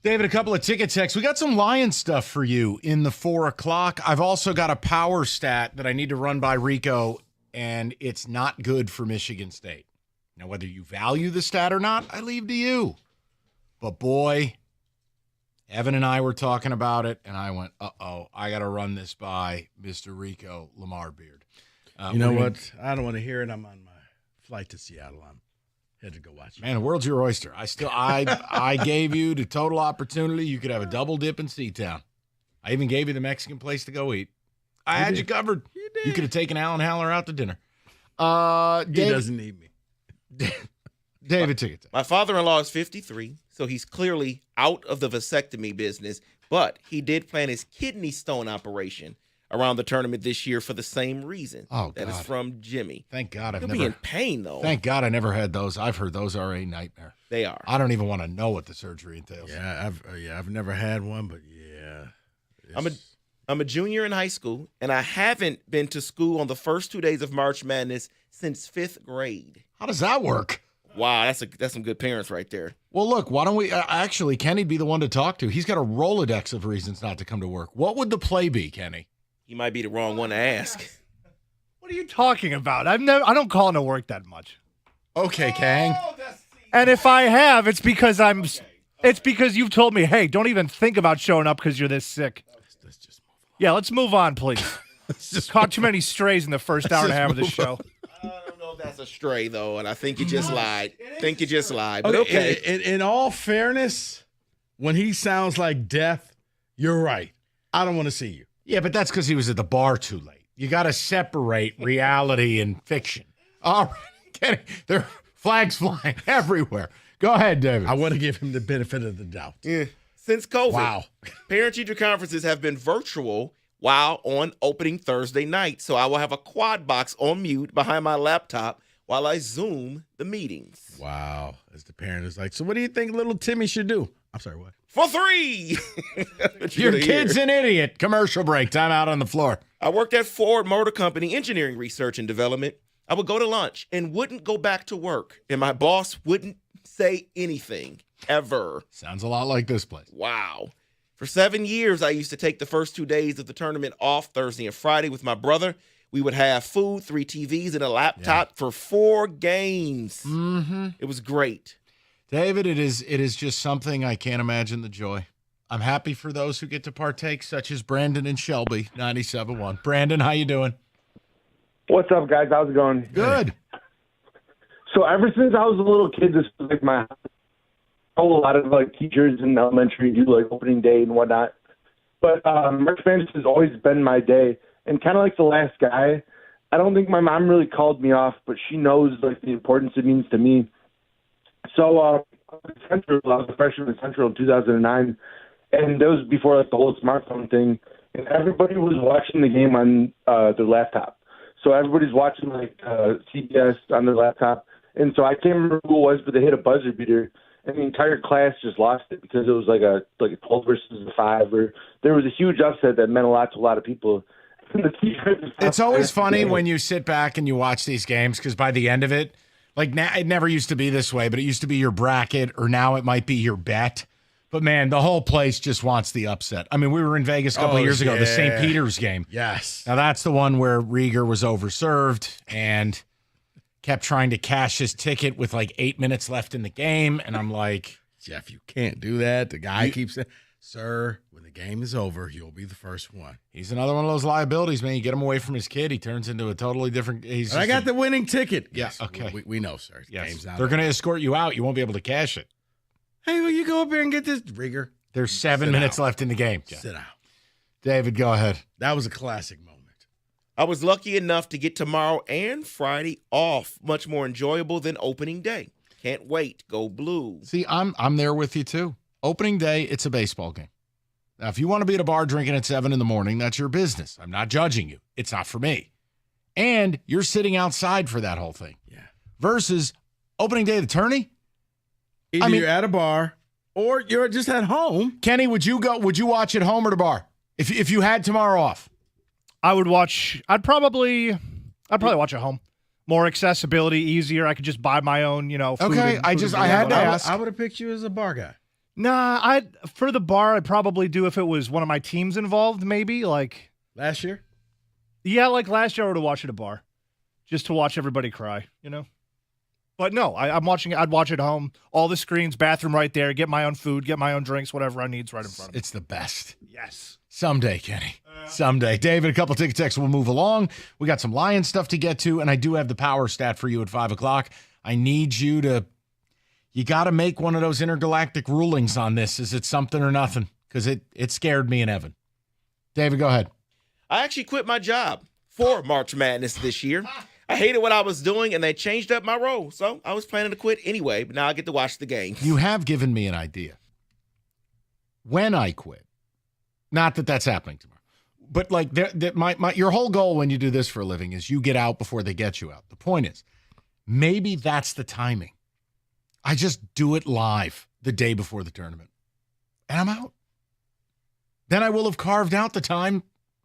David, a couple of ticket texts. We got some Lions stuff for you in the 4 o'clock. I've also got a power stat that I need to run by Rico, and it's not good for Michigan State. Now, whether you value the stat or not, I leave to you. But boy, Evan and I were talking about it, and I went, uh-oh, I got to run this by Mr. Rico Lamar Beard. You know what? I don't want to hear it. I'm on my flight to Seattle. I'm headed to go watch it. Man, the world's your oyster. I gave you the total opportunity. You could have a double dip in Seatown. I even gave you the Mexican place to go eat. I had you covered. You could have taken Alan Haller out to dinner. He doesn't need me. David ticket. My father-in-law is 53, so he's clearly out of the vasectomy business, but he did plan his kidney stone operation around the tournament this year for the same reason. Oh, that God. is from Jimmy. Thank God He'll be in pain, though. Thank God I never had those. I've heard those are a nightmare. They are. I don't even want to know what the surgery entails. Yeah, I've never had one, but yeah. I'm a junior in high school, and I haven't been to school on the first 2 days of March Madness since 5th grade. How does that work? Wow, that's some good parents right there. Well, look, why don't we actually, Kenny'd be the one to talk to. He's got a Rolodex of reasons not to come to work. What would the play be, Kenny? He might be the wrong one to ask. What are you talking about? I don't call into work that much. Okay, Kang. And if I have, it's because you've told me, hey, don't even think about showing up because you're this sick. Yeah, let's move on, please. Caught too many strays in the first hour and a half of the show. I don't know if that's a stray, though, and I think you just lied. But okay. In all fairness, when he sounds like death, you're right. I don't want to see you. Yeah, but that's because he was at the bar too late. You got to separate reality and fiction. All right, Kenny, there are flags flying everywhere. Go ahead, David. I want to give him the benefit of the doubt. Yeah. Since COVID, Wow. parent-teacher conferences have been virtual while on opening Thursday night. So I will have a quad box on mute behind my laptop while I Zoom the meetings. Wow. As the parent is like, so what do you think little Timmy should do? I'm sorry, what? For $3. Your kid's an idiot. Commercial break. Time out on the floor. I worked at Ford Motor Company engineering research and development. I would go to lunch and wouldn't go back to work. And my boss wouldn't say anything, ever. Sounds a lot like this place. Wow. For 7 years, I used to take the first 2 days of the tournament off, Thursday and Friday, with my brother. We would have food, 3 TVs, and a laptop for 4 games. Mm-hmm. It was great. David, it is just something I can't imagine the joy. I'm happy for those who get to partake, such as Brandon and Shelby, 97.1. Brandon, how you doing? What's up, guys? How's it going? Good. So ever since I was a little kid, this was like my whole lot of like teachers in elementary do like opening day and whatnot. But March Madness has always been my day. And kind of like the last guy, I don't think my mom really called me off, but she knows like the importance it means to me. So I was a freshman in Central in 2009, and that was before like the whole smartphone thing. And everybody was watching the game on their laptop. So everybody's watching like CBS on their laptop. And so I can't remember who it was, but they hit a buzzer beater, and the entire class just lost it because it was like a 12 versus a 5, or there was a huge upset that meant a lot to a lot of people. It's always funny when you sit back and you watch these games because by the end of it, like now, it never used to be this way, but it used to be your bracket, or now it might be your bet. But man, the whole place just wants the upset. I mean, we were in Vegas a couple of years ago, the St. Peter's game. Yes. Now that's the one where Rieger was overserved and kept trying to cash his ticket with like 8 minutes left in the game. And I'm like, Jeff, you can't do that. The guy keeps saying, sir, when the game is over, you'll be the first one. He's another one of those liabilities, man. You get him away from his kid, he turns into a totally different. I got the winning ticket. Yeah, Yes, okay. We know, sir. Yes. Game's not They're going to over. escort you out. You won't be able to cash it. Hey, will you go up here and get this rigor? There's 7 minutes left in the game. Jeff. Sit down. David, go ahead. That was a classic moment. I was lucky enough to get tomorrow and Friday off. Much more enjoyable than opening day. Can't wait. Go Blue. See, I'm there with you too. Opening day, it's a baseball game. Now, if you want to be at a bar drinking at 7 a.m, that's your business. I'm not judging you. It's not for me. And you're sitting outside for that whole thing. Yeah. Versus opening day of the tourney. Either you're at a bar or you're just at home. Kenny, would you watch at home or the bar? If you had tomorrow off? I'd probably watch at home. More accessibility, easier. I could just buy my own, food. Okay, and I food just- and I had to whatever. ask. I would have picked you as a bar guy. Nah, for the bar, I'd probably do if it was one of my teams involved, maybe. Like last year? Yeah, like last year I would have watched at a bar. Just to watch everybody cry, you know? But no, I'd watch it home. All the screens, bathroom right there, get my own food, get my own drinks, whatever I need right in front of me. It's the best. Yes. Someday, Kenny. Someday. David, a couple ticket texts. We'll move along. We got some Lions stuff to get to, and I do have the power stat for you at 5 o'clock. I need you got to make one of those intergalactic rulings on this. Is it something or nothing? Because it scared me and Evan. David, go ahead. I actually quit my job for March Madness this year. I hated what I was doing, and they changed up my role. So I was planning to quit anyway, but now I get to watch the game. You have given me an idea. When I quit, not that that's happening tomorrow, but like your whole goal when you do this for a living is you get out before they get you out. The point is, maybe that's the timing. I just do it live the day before the tournament, and I'm out. Then I will have carved out the time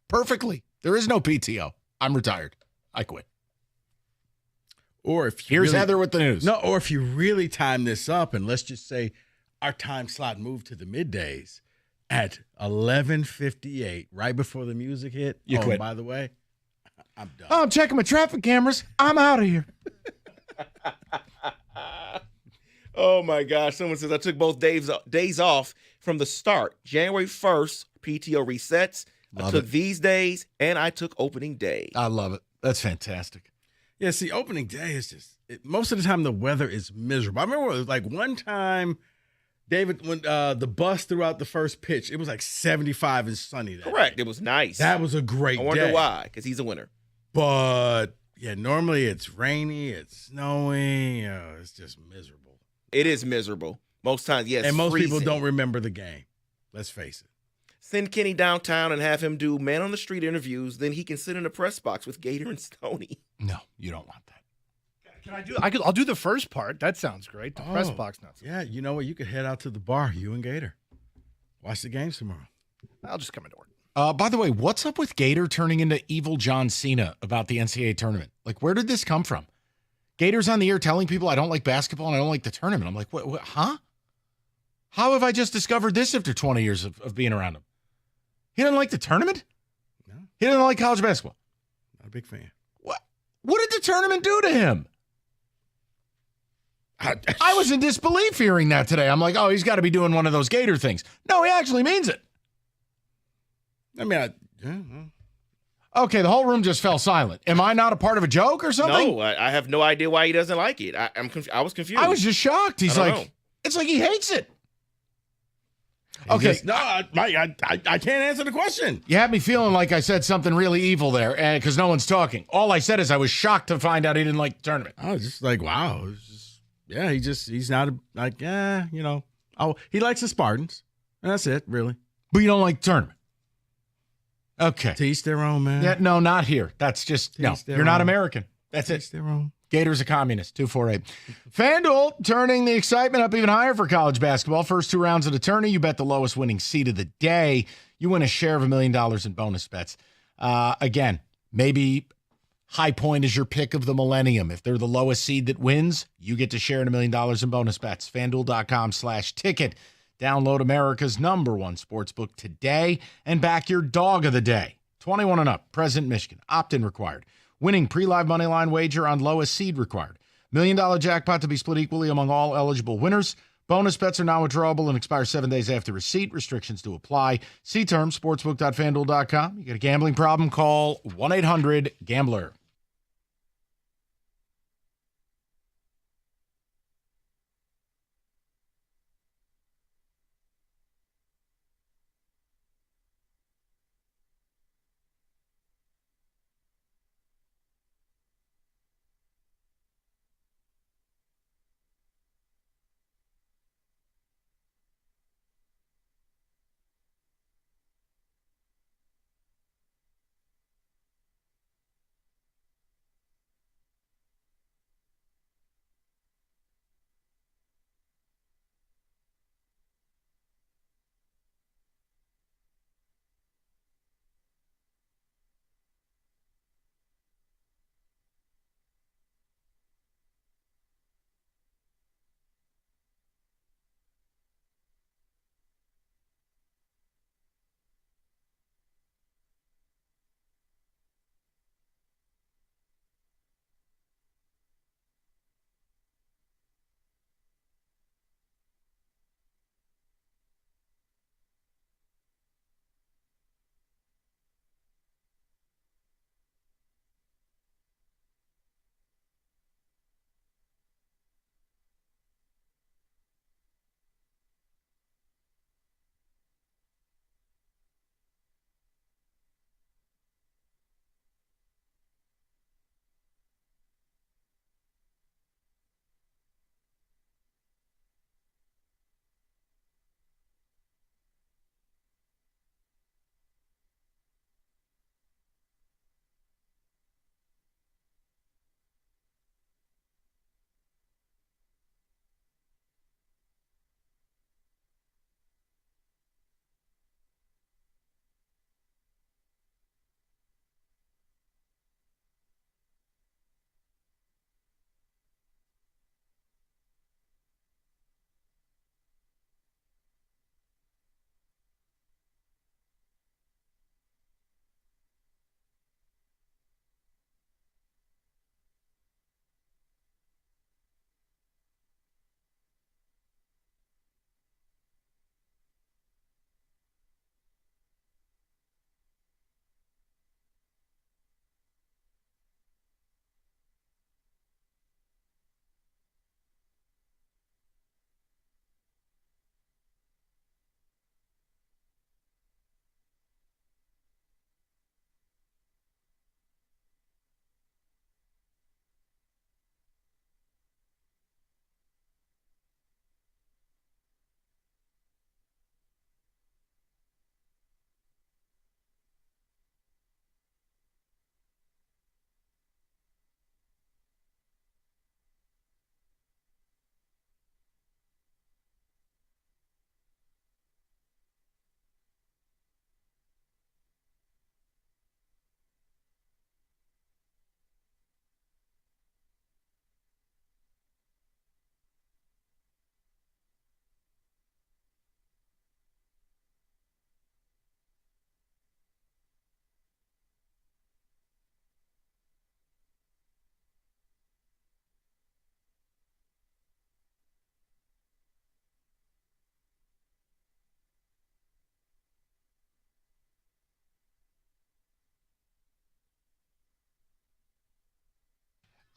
perfectly. There is no PTO. I'm retired. I quit. Or if Here's Heather with the news. No, or if you really time this up, and let's just say our time slot moved to the middays at 11:58, right before the music hit. You quit. By the way, I'm done. Oh, I'm checking my traffic cameras. I'm out of here. Oh, my gosh. Someone says I took both days off from the start. January 1st, PTO resets. I took these days, and I took opening day. I love it. That's fantastic. Yeah, see, opening day is just most of the time the weather is miserable. I remember it was like one time, David, when the bus threw out the first pitch, it was like 75 and sunny. Correct. It was nice. That was a great day. I wonder why, because he's a winner. But yeah, normally it's rainy, it's snowing. It's just miserable. It is miserable. Most times, yes. And most freezing. people don't remember the game. Let's face it. Send Kenny downtown and have him do man on the street interviews. Then he can sit in the press box with Gator and Stoney. No, you don't want that. Can I do? I'll do the first part. That sounds great. The press box nuts. Yeah, you know what? You could head out to the bar, you and Gator. Watch the games tomorrow. I'll just come into work. By the way, what's up with Gator turning into evil John Cena about the NCAA tournament? Like, where did this come from? Gator's on the air telling people I don't like basketball and I don't like the tournament. I'm like, what huh? How have I just discovered this after 20 years of being around him? He doesn't like the tournament? No. He doesn't like college basketball? Not a big fan. What did the tournament do to him? I was in disbelief hearing that today. I'm like, oh, he's got to be doing one of those Gator things. No, he actually means it. I mean, Okay, the whole room just fell silent. Am I not a part of a joke or something? No, I have no idea why he doesn't like it. I was confused. I was just shocked. He's like, know. It's like he hates it. Okay. I can't answer the question. You had me feeling like I said something really evil there because no one's talking. All I said is I was shocked to find out he didn't like the tournament. I was just like, wow. He's not he likes the Spartans. And that's it, really. But you don't like the tournament. Okay. To each their own, man. Yeah, no, not here. That's just, no, you're not American. That's it. Their own. Gator's a communist, 248. FanDuel turning the excitement up even higher for college basketball. First two rounds of the tourney, you bet the lowest winning seed of the day. You win a share of $1 million in bonus bets. Again, maybe High Point is your pick of the millennium. If they're the lowest seed that wins, you get to share in $1 million in bonus bets. FanDuel.com/ticket. Download America's #1 sportsbook today and back your dog of the day. 21 and up, present Michigan. Opt-in required. Winning pre-live money line wager on lowest seed required. $1 million jackpot to be split equally among all eligible winners. Bonus bets are now withdrawable and expire 7 days after receipt. Restrictions to apply. See terms, sportsbook.fanduel.com. You got a gambling problem? Call 1-800-GAMBLER.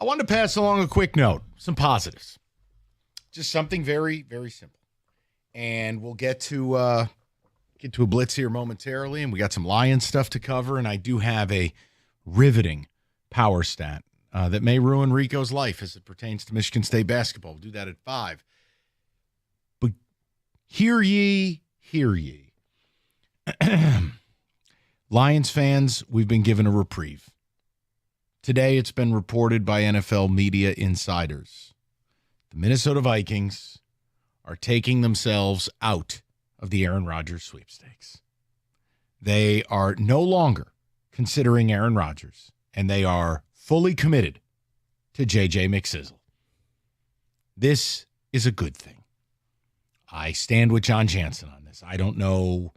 I wanted to pass along a quick note, some positives. Just something very, very simple. And we'll get to a blitz here momentarily, and we got some Lions stuff to cover, and I do have a riveting power stat that may ruin Rico's life as it pertains to Michigan State basketball. We'll do that at 5. But hear ye, hear ye. Lions fans, we've been given a reprieve. Today, it's been reported by NFL media insiders. The Minnesota Vikings are taking themselves out of the Aaron Rodgers sweepstakes. They are no longer considering Aaron Rodgers, and they are fully committed to J.J. McSizzle. This is a good thing. I stand with John Jansen on this. I don't know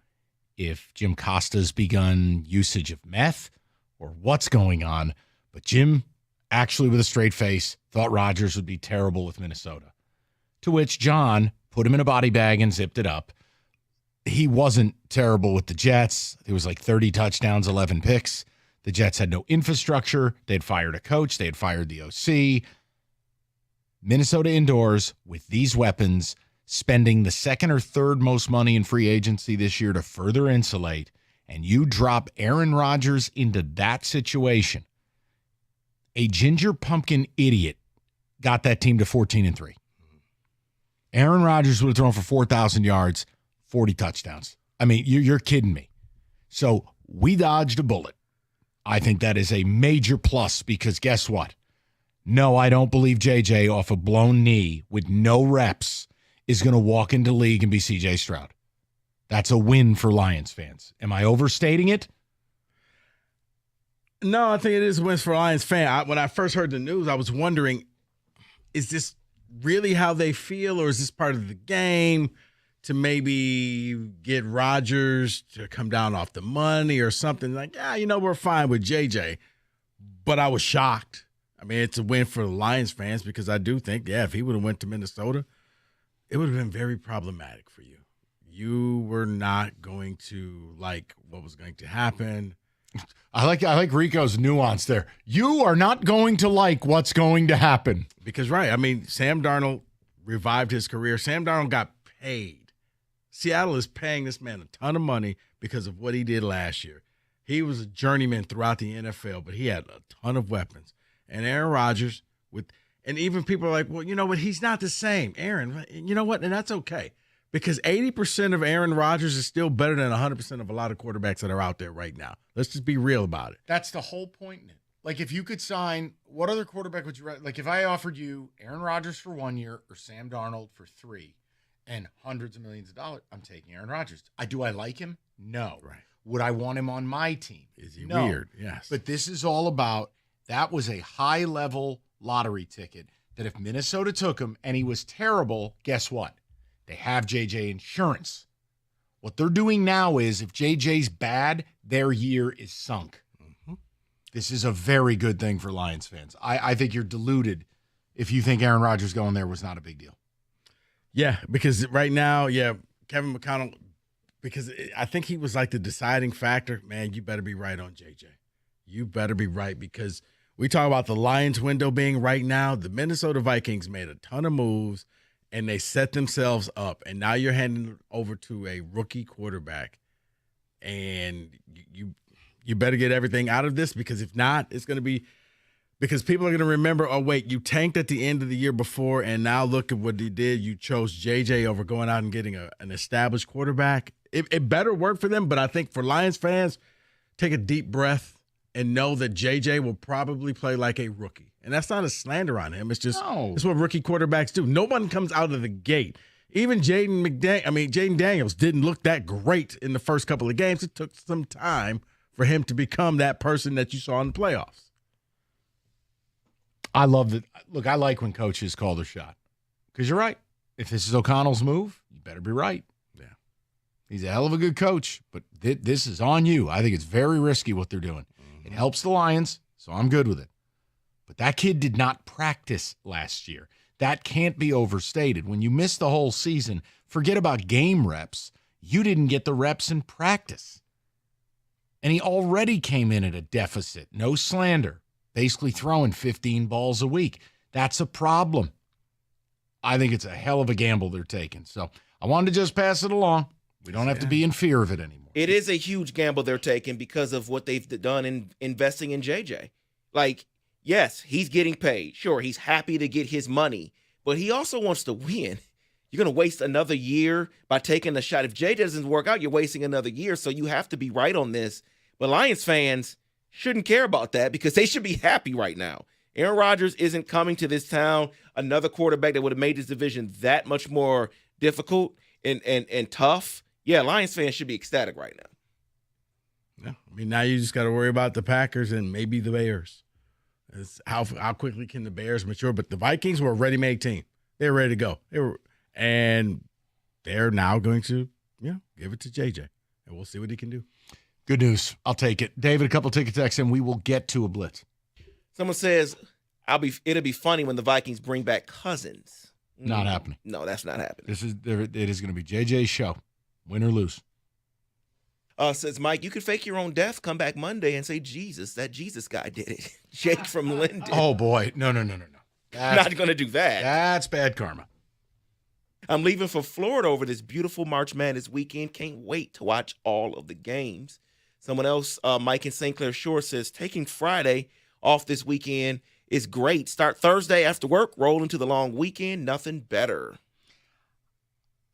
if Jim Costa's begun usage of meth or what's going on, but Jim, actually with a straight face, thought Rodgers would be terrible with Minnesota. To which John put him in a body bag and zipped it up. He wasn't terrible with the Jets. It was like 30 touchdowns, 11 picks. The Jets had no infrastructure. They had fired a coach. They had fired the OC. Minnesota indoors with these weapons, spending the second or third most money in free agency this year to further insulate, and you drop Aaron Rodgers into that situation. A ginger pumpkin idiot got that team to 14-3. Aaron Rodgers would have thrown for 4,000 yards, 40 touchdowns. I mean, you're kidding me. So we dodged a bullet. I think that is a major plus because guess what? No, I don't believe JJ off a blown knee with no reps is going to walk into league and be CJ Stroud. That's a win for Lions fans. Am I overstating it? No, I think it is a win for Lions fan. When I first heard the news, I was wondering, is this really how they feel, or is this part of the game to maybe get Rodgers to come down off the money or something? Like, we're fine with JJ. But I was shocked. I mean, it's a win for the Lions fans because I do think, if he would have went to Minnesota, it would have been very problematic for you. You were not going to like what was going to happen. I like Rico's nuance there. You are not going to like what's going to happen. Because, right, I mean, Sam Darnold revived his career. Sam Darnold got paid. Seattle is paying this man a ton of money because of what he did last year. He was a journeyman throughout the NFL, but he had a ton of weapons. And Aaron Rodgers, and even people are like, well, you know what, he's not the same. Aaron, you know what, and that's okay. Because 80% of Aaron Rodgers is still better than 100% of a lot of quarterbacks that are out there right now. Let's just be real about it. That's the whole point in it. Like, if you could sign, what other quarterback would you write? Like, if I offered you Aaron Rodgers for 1 year or Sam Darnold for 3 and hundreds of millions of dollars, I'm taking Aaron Rodgers. Do I like him? No. Right. Would I want him on my team? Is he No. weird? Yes. But this is all about, that was a high-level lottery ticket that if Minnesota took him and he was terrible, guess what? They have JJ insurance. What they're doing now is if JJ's bad, their year is sunk. Mm-hmm. This is a very good thing for Lions fans. I think you're deluded if you think Aaron Rodgers going there was not a big deal. Yeah, because right now, Kevin McConnell, because I think he was like the deciding factor. Man, you better be right on JJ. You better be right because we talk about the Lions window being right now. The Minnesota Vikings made a ton of moves. And they set themselves up, and now you're handing it over to a rookie quarterback, and you better get everything out of this because if not, it's going to be because people are going to remember, oh, wait, you tanked at the end of the year before, and now look at what he did. You chose JJ over going out and getting an established quarterback. It better work for them, but I think for Lions fans, take a deep breath and know that JJ will probably play like a rookie. And that's not a slander on him. It's just it's what rookie quarterbacks do. No one comes out of the gate. Even Jaden Daniels didn't look that great in the first couple of games. It took some time for him to become that person that you saw in the playoffs. I love that. Look, I like when coaches call their shot because you're right. If this is O'Connell's move, you better be right. Yeah, he's a hell of a good coach, but this is on you. I think it's very risky what they're doing. Mm-hmm. It helps the Lions, so I'm good with it. But that kid did not practice last year. That can't be overstated. When you miss the whole season, forget about game reps. You didn't get the reps in practice. And he already came in at a deficit. No slander. basically throwing 15 balls a week. That's a problem. I think it's a hell of a gamble they're taking. So I wanted to just pass it along. We don't have to be in fear of it anymore. It is a huge gamble they're taking because of what they've done in investing in JJ. Like, yes, he's getting paid. Sure, he's happy to get his money, but he also wants to win. You're going to waste another year by taking a shot. If JJ doesn't work out, you're wasting another year, so you have to be right on this. But Lions fans shouldn't care about that because they should be happy right now. Aaron Rodgers isn't coming to this town. Another quarterback that would have made this division that much more difficult and tough. Yeah, Lions fans should be ecstatic right now. Yeah, I mean, now you just got to worry about the Packers and maybe the Bears. How quickly can the Bears mature? But the Vikings were a ready-made team. They were ready to go. They're now going to give it to JJ, and we'll see what he can do. Good news. I'll take it. David, a couple ticket texts, and we will get to a blitz. Someone says, it'll be funny when the Vikings bring back Cousins. Not happening. No, that's not happening. It is going to be JJ's show, win or lose. Says Mike, you could fake your own death, come back Monday and say, Jesus, that Jesus guy did it. Jake from Linden. Oh, boy. No. Not going to do that. That's bad karma. I'm leaving for Florida over this beautiful March Madness weekend. Can't wait to watch all of the games. Someone else, Mike in St. Clair Shore, says, taking Friday off this weekend is great. Start Thursday after work, roll into the long weekend. Nothing better.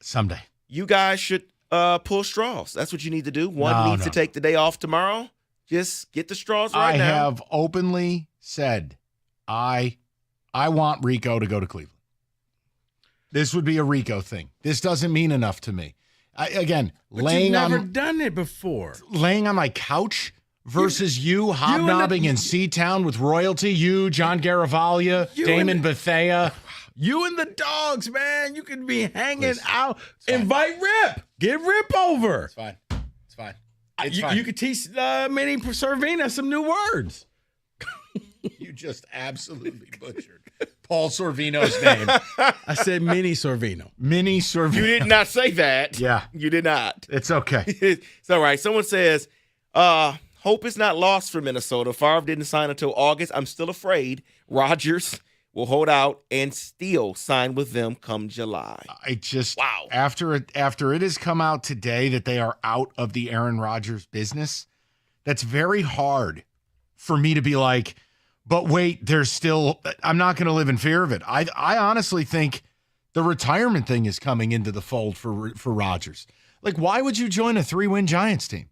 Someday. You guys should pull straws. That's what you need to do. One needs to take the day off tomorrow. Just get the straws right now. I have openly said I want Rico to go to Cleveland. This would be a Rico thing. This doesn't mean enough to me. You've never done it before. Laying on my couch versus you hobnobbing in C-Town with royalty. You, John Garavaglia, Damon Bethea. You and the dogs, man. You could be hanging out. Invite Rip. Get Rip over. It's fine. You could teach Minnie Servina some new words. You just absolutely butchered Paul Sorvino's name. I said Minnie Sorvino. Minnie Sorvino. You did not say that. Yeah. You did not. It's okay. It's all right. Someone says, hope is not lost for Minnesota. Favre didn't sign until August. I'm still afraid Rodgers will hold out and still sign with them come July. Wow. After it has come out today that they are out of the Aaron Rodgers business, that's very hard for me to be like, but wait, I'm not going to live in fear of it. I honestly think the retirement thing is coming into the fold for Rodgers. Like, why would you join a 3-win Giants team?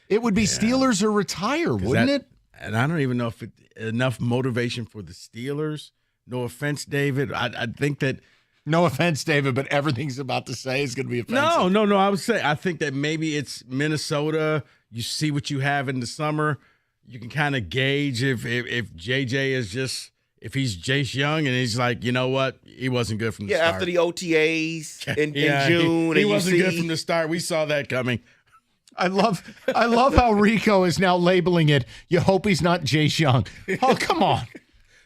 It would be Steelers or retire, wouldn't it? And I don't even know if it's enough motivation for the Steelers. No offense, David. I think that. No offense, David, but everything's about to say is going to be offensive. No. I would say I think that maybe it's Minnesota. You see what you have in the summer. You can kind of gauge if JJ is just if he's Jace Young and he's like, you know what, he wasn't good from the start. After the OTAs in June, he wasn't good from the start. We saw that coming. I love how Rico is now labeling it. You hope he's not Jace Young. Oh, come on.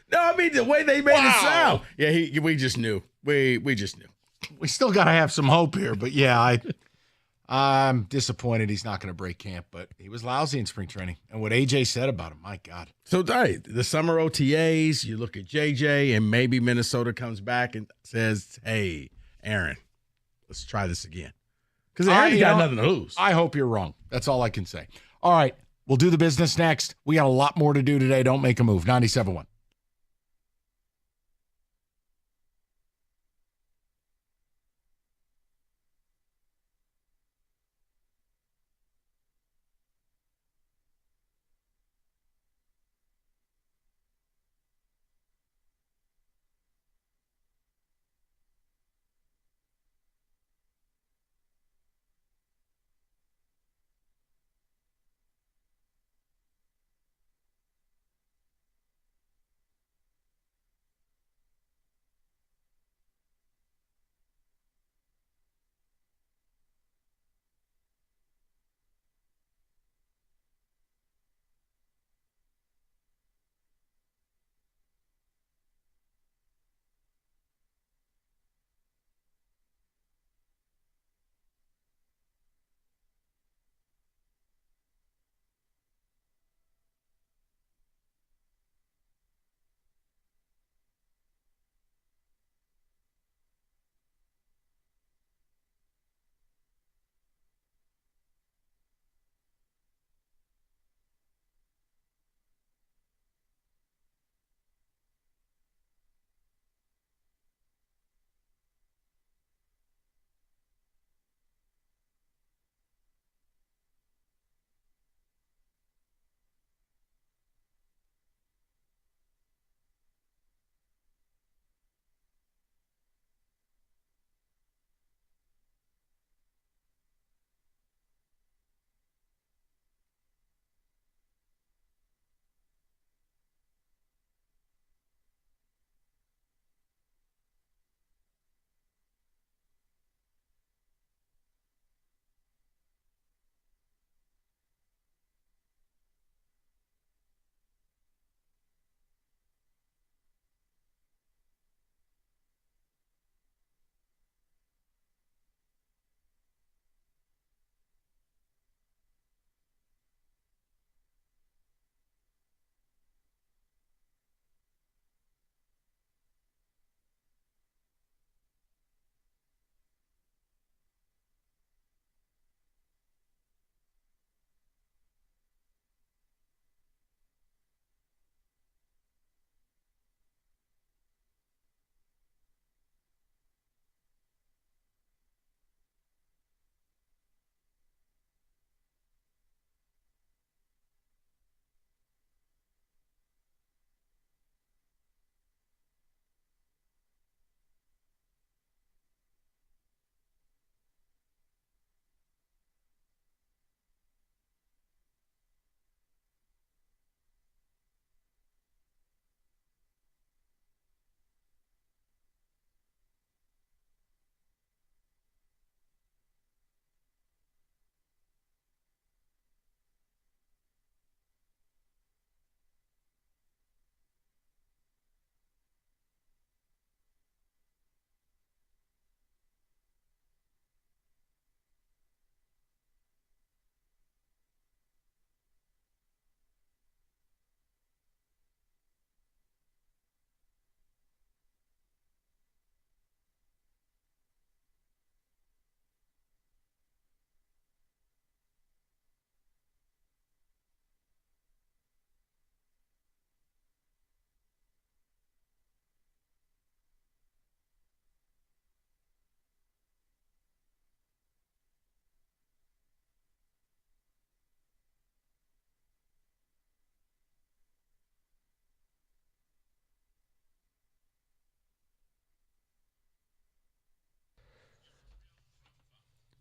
No, I mean the way they made it sound. Yeah, we just knew. We just knew. We still got to have some hope here, but yeah, I'm disappointed he's not going to break camp, but he was lousy in spring training. And what AJ said about him, my God. So, the summer OTAs, you look at JJ, and maybe Minnesota comes back and says, hey, Aaron, let's try this again. Because Aaron's got nothing to lose. I hope you're wrong. That's all I can say. All right, we'll do the business next. We got a lot more to do today. Don't make a move. 97.1.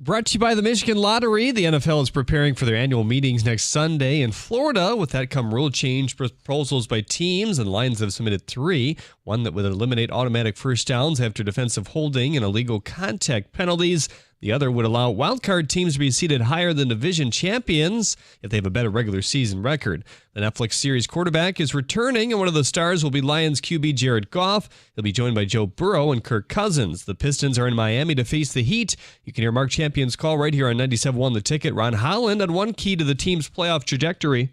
Brought to you by the Michigan Lottery. The NFL is preparing for their annual meetings next Sunday in Florida. With that come rule change proposals by teams, and Lions have submitted 3. One that would eliminate automatic first downs after defensive holding and illegal contact penalties. The other would allow wildcard teams to be seated higher than division champions if they have a better regular season record. The Netflix series quarterback is returning, and one of the stars will be Lions QB Jared Goff. He'll be joined by Joe Burrow and Kirk Cousins. The Pistons are in Miami to face the Heat. You can hear Mark Champion's call right here on 97.1 The Ticket. Ron Holland on one key to the team's playoff trajectory.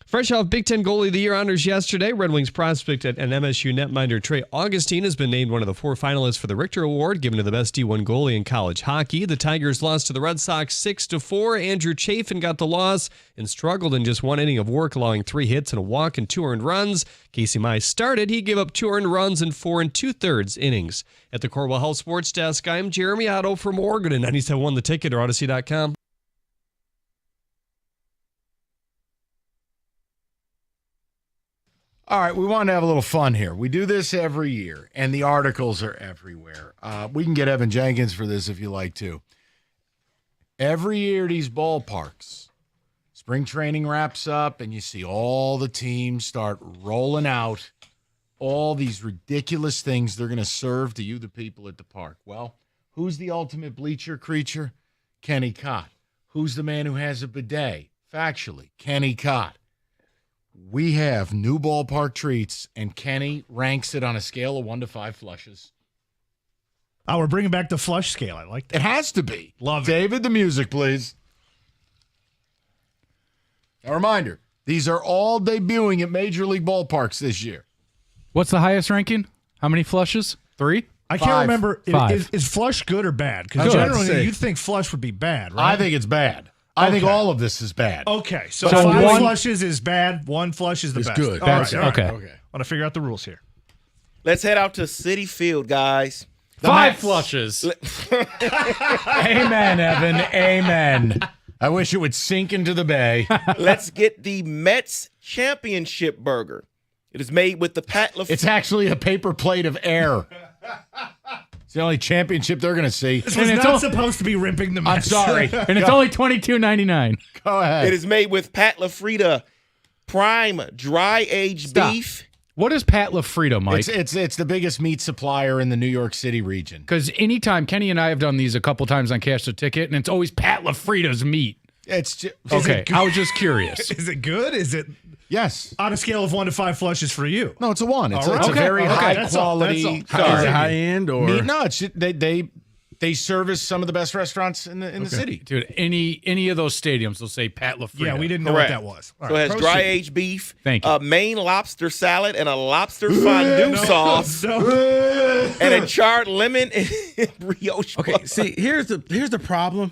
Fresh off Big Ten Goalie of the Year honors yesterday, Red Wings prospect and MSU netminder Trey Augustine has been named one of the 4 finalists for the Richter Award, given to the best D1 goalie in college hockey. The Tigers lost to the Red Sox 6-4. Andrew Chafin got the loss and struggled in just 1 inning of work, allowing 3 hits and a walk and 2 earned runs. Casey Mize started. He gave up 2 earned runs in 4 2/3 innings. At the Corwell Health Sports Desk, I'm Jeremy Otto for Morgan at 97.1 The Ticket or Odyssey.com. All right, we want to have a little fun here. We do this every year, and the articles are everywhere. We can get Evan Jenkins for this if you like to. Every year, these ballparks, spring training wraps up, and you see all the teams start rolling out all these ridiculous things they're going to serve to you, the people at the park. Well, who's the ultimate bleacher creature? Kenny Cott. Who's the man who has a bidet? Factually, Kenny Cott. We have new ballpark treats, and Kenny ranks it on a scale of 1 to 5 flushes. Oh, we're bringing back the flush scale. I like that. It has to be. Love it. David, the music, please. A reminder, these are all debuting at Major League ballparks this year. What's the highest ranking? How many flushes? 3? I can't 5. remember. 5. Is flush good or bad? Because generally, you'd think flush would be bad, right? I think it's bad. I think all of this is bad. Okay, so 5 5 flushes is bad, 1 flush is the best. good. All That's right. okay. I want to figure out the rules here. Let's head out to Citi Field, guys. 5 flushes. Amen, Evan. Amen. I wish it would sink into the bay. Let's get the Mets Championship Burger. It is made with the Pat LaFleur. It's actually a paper plate of air. It's the only championship they're going to see. This was not supposed to be ripping the Mets. I'm sorry. And it's only $22.99. Go ahead. It is made with Pat LaFrida prime dry-aged beef. What is Pat LaFrida, Mike? It's the biggest meat supplier in the New York City region. Because anytime Kenny and I have done these a couple times on Cash the Ticket, and it's always Pat LaFrida's meat. It's just, okay. I was just curious. Is it good? Is it? Yes. On a scale of 1 to 5 flushes for you? No, it's a 1. It's, All right. it's a very high That's quality. all. Is it high end or meat? No, it's they service some of the best restaurants in the city. Dude, any of those stadiums will say Pat LaFrida. Yeah, we didn't know Correct. what that was. All So it right, has proceed. dry-aged beef, Thank you. Maine lobster salad, and a lobster fondue sauce, and a charred lemon and brioche. Okay, see, here's the problem.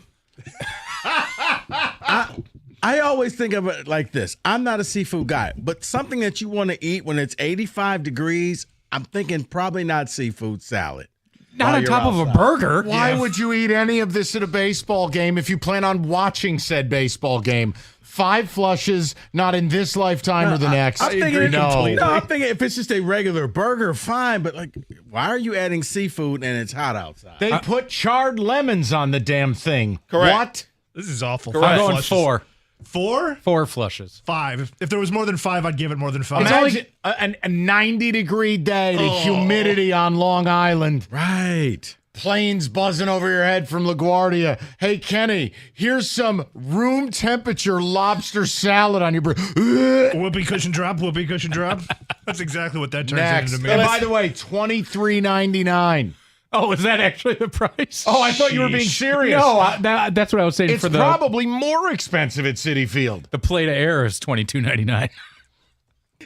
I always think of it like this. I'm not a seafood guy, but something that you want to eat when it's 85 degrees, I'm thinking probably not seafood salad. Not on top of a burger. Why would you eat any of this at a baseball game if you plan on watching said baseball game? 5 flushes, not in this lifetime or the next. I'm thinking if it's just a regular burger, fine. But like, why are you adding seafood and it's hot outside? They put charred lemons on the damn thing. Correct. What? This is awful. Correct. I'm 5 going flushes. 4. 4? 4 flushes. 5. If there was more than 5, I'd give it more than 5. Imagine a 90-degree day, the humidity on Long Island. Right. Planes buzzing over your head from LaGuardia. Hey, Kenny, here's some room temperature lobster salad on your Whoopee cushion drop, whoopee cushion drop. That's exactly what that turns next. into me. And by the way, $23.99. Oh, is that actually the price? Oh, I thought you were being serious. No, that's what I was saying. It's for the probably more expensive at Citi Field. the plate of air is $22.99.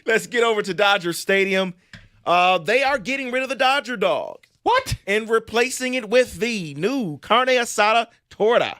Let's get over to Dodger Stadium. They are getting rid of the Dodger dog. What? And replacing it with the new carne asada torta.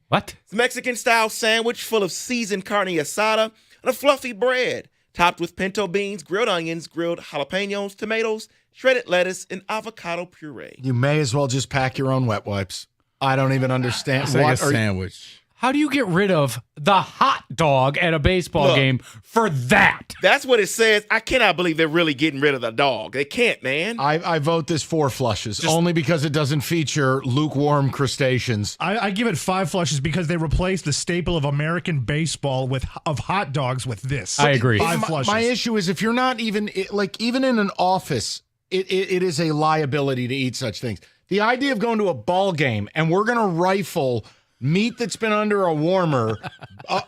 What? It's a Mexican-style sandwich full of seasoned carne asada and a fluffy bread, topped with pinto beans, grilled onions, grilled jalapenos, tomatoes, shredded lettuce, and avocado puree. You may as well just pack your own wet wipes. I don't even understand. It's like a sandwich. How do you get rid of the hot dog at a baseball game for that? That's what it says. I cannot believe they're really getting rid of the dog. They can't, man. I vote this 4 flushes, only because it doesn't feature lukewarm crustaceans. I give it 5 flushes because they replaced the staple of American baseball of hot dogs with this. I agree. 5 flushes. My issue is if you're not even even in an office, it is a liability to eat such things. The idea of going to a ball game and we're going to rifle meat that's been under a warmer,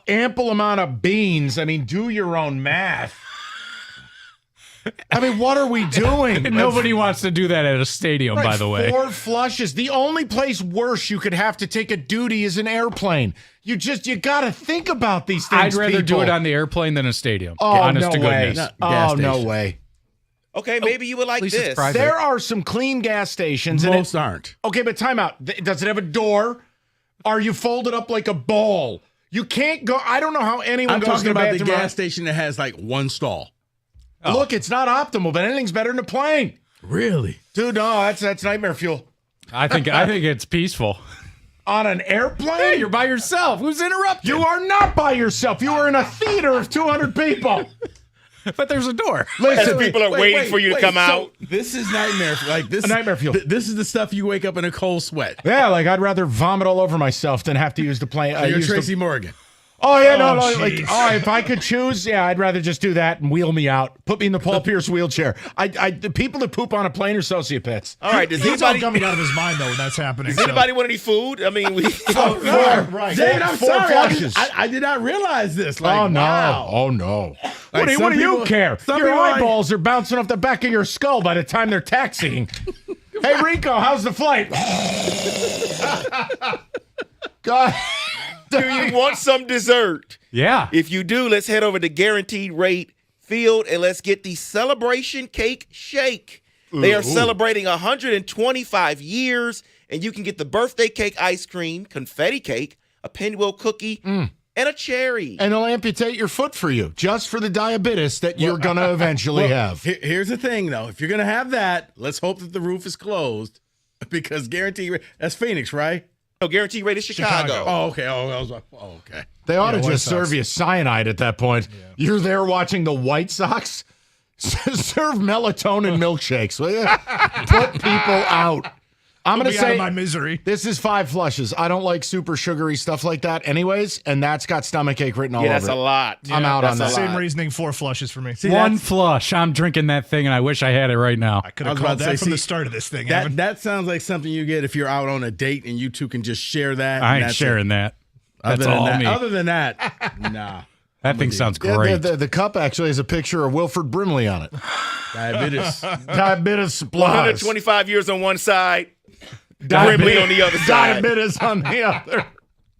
ample amount of beans. I mean, do your own math. I mean, what are we doing? Nobody wants to do that at a stadium, by the way. 4 flushes. The only place worse you could have to take a duty is an airplane. You got to think about these things. I'd rather do people. it on the airplane than a stadium. Oh, honest no to way. goodness. No way. Okay, maybe you would like this. There are some clean gas stations. Most aren't. Okay, but time out. Does it have a door? Are you folded up like a ball? You can't go. I don't know how anyone I'm goes talking to the about the bathroom. gas station that has like 1 stall. Look, it's not optimal, but anything's better than a plane. Really? Dude, no, that's nightmare fuel. I think it's peaceful. On an airplane? Hey, you're by yourself. Who's interrupting? You are not by yourself. You are in a theater of 200 people. But there's a door. Listen, people are waiting for you to come out. This is nightmare. Like this, A nightmare fuel. This is the stuff you wake up in a cold sweat. Yeah, like I'd rather vomit all over myself than have to use the plane. So you're Tracy Morgan. Oh yeah, jeez. If I could choose, yeah, I'd rather just do that and wheel me out. Put me in the Paul Pierce wheelchair. The people that poop on a plane are sociopaths. All right, does He's all anybody coming out of his mind, though, when that's happening. does anybody want any food? I mean, we. Right. David, I'm 4 sorry. flushes. I did not realize this. Like, Oh no! wow. Oh no! Like, What do you people- care? some Your people like- eyeballs are bouncing off the back of your skull by the time they're taxiing. Hey Rico, how's the flight? God. Do you want some dessert? Yeah. If you do, let's head over to Guaranteed Rate Field and let's get the Celebration Cake Shake. They are celebrating 125 years, and you can get the birthday cake ice cream, confetti cake, a pinwheel cookie, and a cherry. And they'll amputate your foot for you, just for the diabetes that you're going to eventually have. Here's the thing, though. If you're going to have that, let's hope that the roof is closed because guaranteed. That's Phoenix, right? No, Guaranteed Rate is Chicago. Oh, okay. Okay. They ought to White just Sox. serve you cyanide at that point. You're there watching the White Sox. Serve melatonin milkshakes. Will you? Put people out. I'm Put going me to out of say my misery. this is 5 flushes. I don't like super sugary stuff like that anyways, and that's got stomachache written all Yeah, over that's it. a lot. I'm out on that. Same reasoning, 4 flushes for me. One flush. I'm drinking that thing, and I wish I had it right now. I could have called that from the start of this thing, Evan. That sounds like something you get if you're out on a date and you two can just share that. I and ain't that's sharing it. that. That's all me. Other than that, nah. That thing sounds Yeah, great. the cup actually has a picture of Wilford Brimley on it. Diabetes. Diabetes supplies. 125 years on one side, Brimley on the other side. Diabetes on the other.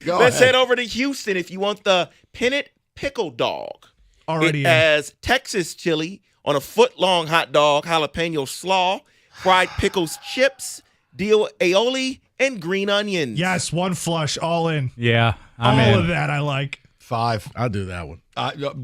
Let's head over to Houston if you want the Pennant Pickle Dog. Already It in. has Texas chili on a foot-long hot dog, jalapeno slaw, fried pickles chips, dill aioli, and green onions. Yes, 1 flush, all in. Yeah, I'm all in. of that I like. 5. I'll do that one.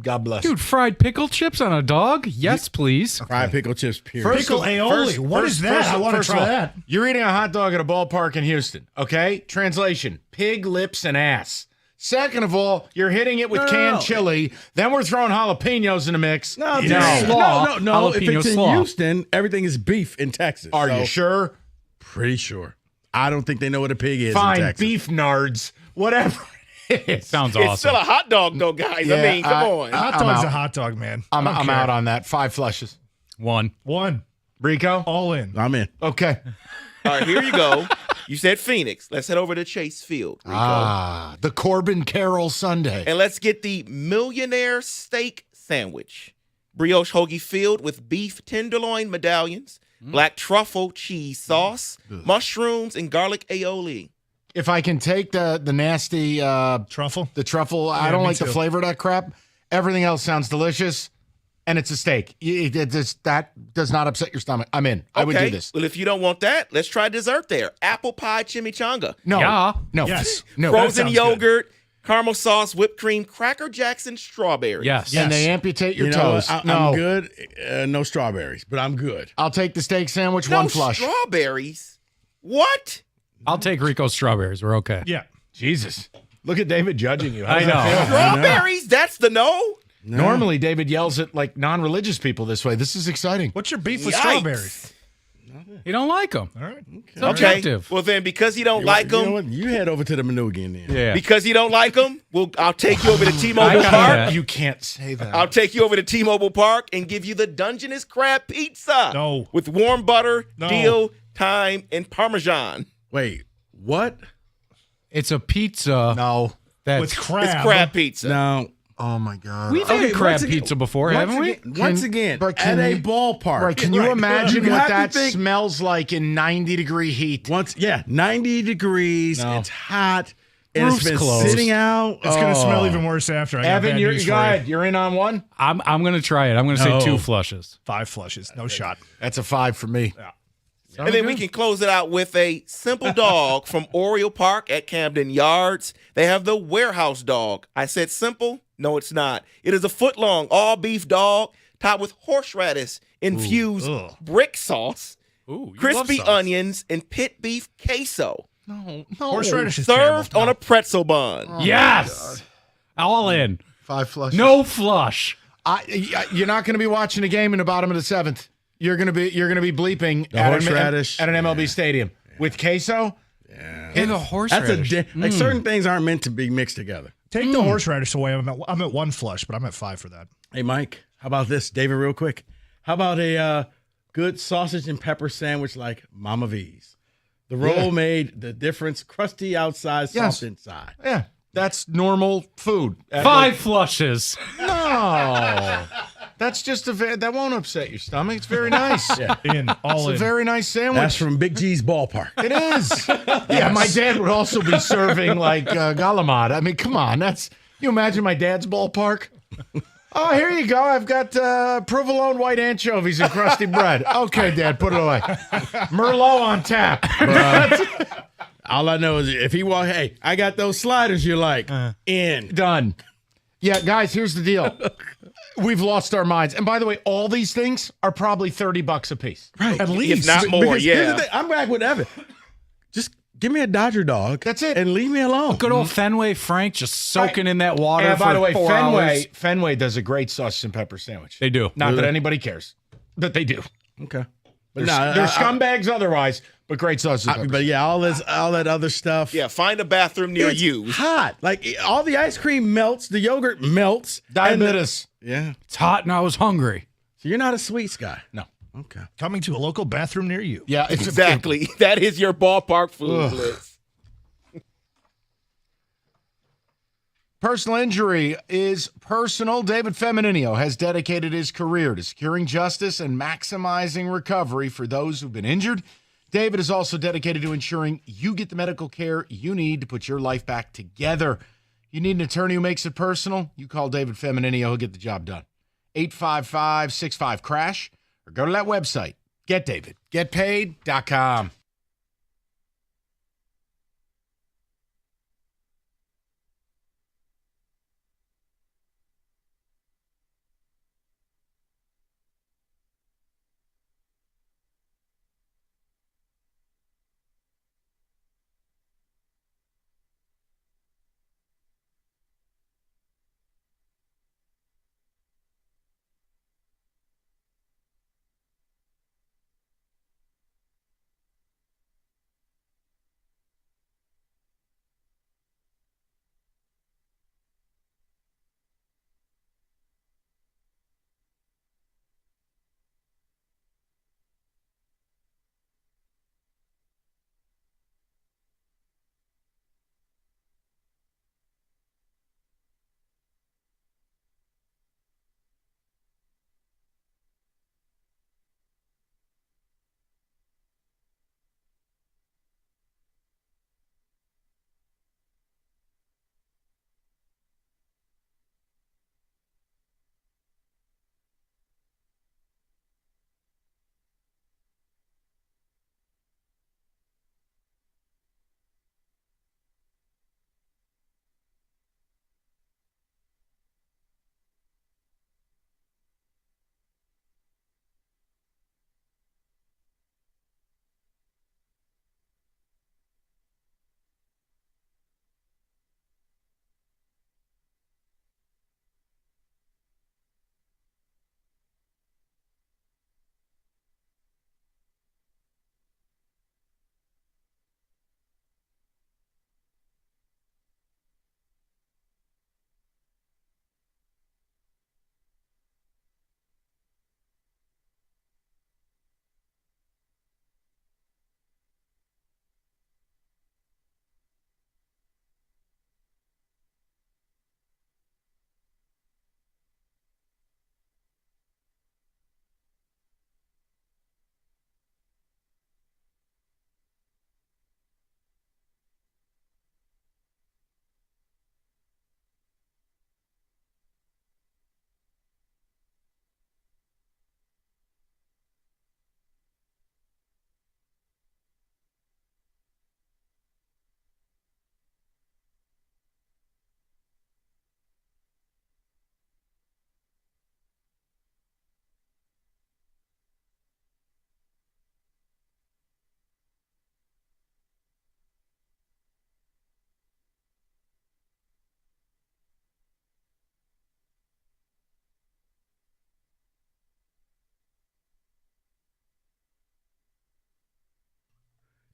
God bless. Dude, fried pickle chips on a dog? Yes, please. Fried pickle chips, period. Pickle aioli. What is that? I want to try that. You're eating a hot dog at a ballpark in Houston, okay? Translation, pig lips and ass. Second of all, you're hitting it with canned chili. Then we're throwing jalapenos in the mix. No. If Jalapeno it's in slaw. Houston, everything is beef in Texas. Are So- you sure? Pretty sure. I don't think they know what a pig is in Fine, Texas. beef nards, whatever it is. Sounds It's awesome. still a hot dog, though, guys. I Yeah, mean, come on. Hot I'm dog's out. a hot dog, man. I'm I don't care. out on that. 5 flushes. 1. 1. Rico? All in. I'm in. Okay. All right, here you go. You said Phoenix. Let's head over to Chase Field, Rico. The Corbin Carroll Sunday. And let's get the Millionaire Steak Sandwich. Brioche hoagie filled with beef tenderloin medallions, black truffle cheese sauce, mushrooms, and garlic aioli. If I can take the nasty Truffle? the truffle, Yeah, I don't me like the too. flavor of that crap. Everything else sounds delicious, and it's a steak. That does not upset your stomach. I'm in. I would do this. Well, if you don't want that, let's try dessert there. Apple pie chimichanga. No. Yeah. No. Yes. No. Frozen sounds good. yogurt, caramel sauce, whipped cream, Cracker Jackson strawberries. Yes. And they amputate your You know, toes. I'm No. good. No strawberries, but I'm good. I'll take the steak sandwich, No 1 flush. strawberries? What? I'll take Rico's strawberries. We're okay. Yeah. Jesus. Look at David judging you. I know. Strawberries, that's the no. Normally, David yells at like non-religious people this way. This is exciting. What's your beef with Yikes. strawberries? You don't like them. All right. It's objective. Well, then, because you don't like You know them, what? You head over to the menu again then. Yeah. because you don't like them, I'll take you over to T-Mobile I Park. can't. You can't say that. I'll take you over to T-Mobile Park and give you the Dungeness crab pizza. No. With warm butter, No. dill, thyme, and Parmesan. Wait, what? It's a pizza. No. That's With crab. It's crab pizza. Now, Oh my God. We've had crab once again- pizza before, haven't we? Once again, but at can a you- ballpark. Right, can you imagine You what have to that think- smells like in 90-degree heat? 90 degrees. No. It's hot. And Roof's it's been closed. sitting out. It's going to smell Oh. even worse after. I got Evan, bad you're news go for you. ahead. You're in on one? I'm going to try it. I'm going to No. say 2 flushes. 5 flushes. No shot. That's a 5 for me. And then we can close it out with a simple dog from Oriole Park at Camden Yards. They have the warehouse dog. I said simple? No, it's not. It is a foot-long, all-beef dog topped with horseradish infused brick sauce, Ooh, you crispy love sauce. onions, and pit beef queso. No. Horseradish is Served terrible. on a pretzel bun. Yes. All in. 5 flushes. No flush. You're not going to be watching a game in the bottom of the 7th. You're going to be bleeping The at horseradish. an MLB stadium with queso. And the horseradish. Like certain things aren't meant to be mixed together. Take the horseradish away. I'm at 1 flush, but I'm at 5 for that. Hey, Mike, how about this, David, real quick? How about a good sausage and pepper sandwich like Mama V's? The roll made the difference, crusty outside, soft inside. Yeah, that's normal food. 5 flushes. No. That's just that won't upset your stomach. It's very nice. In, all It's a in. very nice sandwich. That's from Big G's Ballpark. It is. Yeah, my dad would also be serving like galamad. I mean, come on. You imagine my dad's ballpark? Oh, here you go. I've got provolone white anchovies and crusty bread. Okay, Dad, put it away. Merlot on tap. All I know is if he walk, hey, I got those sliders you like. In. Done. Yeah, guys, here's the deal. We've lost our minds. And by the way, all these things are probably $30 a piece. Right. At least. If not more, Because here's yeah. the thing, I'm back with Evan. Just give me a Dodger dog. That's it. And leave me alone. Good old Fenway Frank just soaking in that water And for by the way, 4 hours. Fenway does a great sausage and pepper sandwich. They do. Not Do that they? anybody cares, but they do. Okay. They're scumbags otherwise, but great sausage and peppers. But yeah, all that other stuff. Yeah, find a bathroom near It's you. hot. Like all the ice cream melts, the yogurt melts. Diabetes. Yeah. It's hot and I was hungry. So you're not a sweets guy. No. Okay. Coming to a local bathroom near you. Yeah, it's Exactly. That is your ballpark food list. Personal injury is personal. David Femininio has dedicated his career to securing justice and maximizing recovery for those who've been injured. David is also dedicated to ensuring you get the medical care you need to put your life back together. You need an attorney who makes it personal? You call David Femininio. He'll get the job done. 855-65-CRASH or go to that website, getdavidgetpaid.com.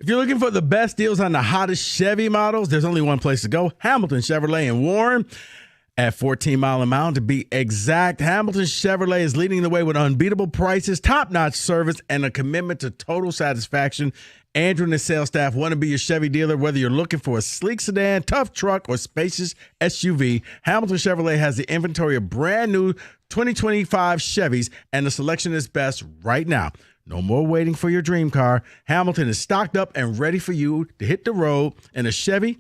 If you're looking for the best deals on the hottest Chevy models, there's only one place to go, Hamilton Chevrolet in Warren. At 14 Mile and Mound, to be exact, Hamilton Chevrolet is leading the way with unbeatable prices, top-notch service, and a commitment to total satisfaction. Andrew and his sales staff want to be your Chevy dealer. Whether you're looking for a sleek sedan, tough truck, or spacious SUV, Hamilton Chevrolet has the inventory of brand new 2025 Chevys, and the selection is best right now. No more waiting for your dream car. Hamilton is stocked up and ready for you to hit the road in a Chevy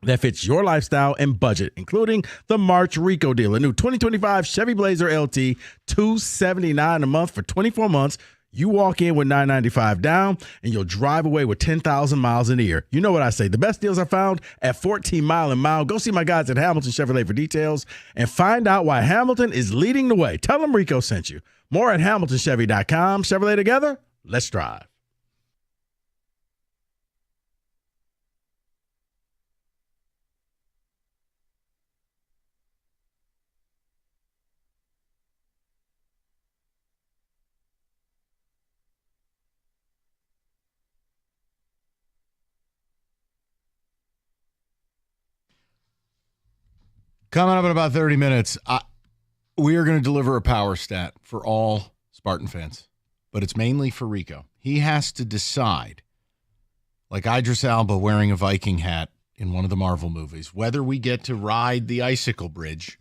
that fits your lifestyle and budget, including the March Rico deal. A new 2025 Chevy Blazer LT, $279 a month for 24 months. You walk in with $995 down, and you'll drive away with 10,000 miles in a year. You know what I say. The best deals are found at 14 Mile and Mound. Go see my guys at Hamilton Chevrolet for details and find out why Hamilton is leading the way. Tell them Rico sent you. More at HamiltonChevy.com. Chevrolet together. Let's drive. Coming up in about 30 minutes, we are going to deliver a power stat for all Spartan fans, but it's mainly for Rico. He has to decide, like Idris Elba wearing a Viking hat in one of the Marvel movies, whether we get to ride the icicle bridge,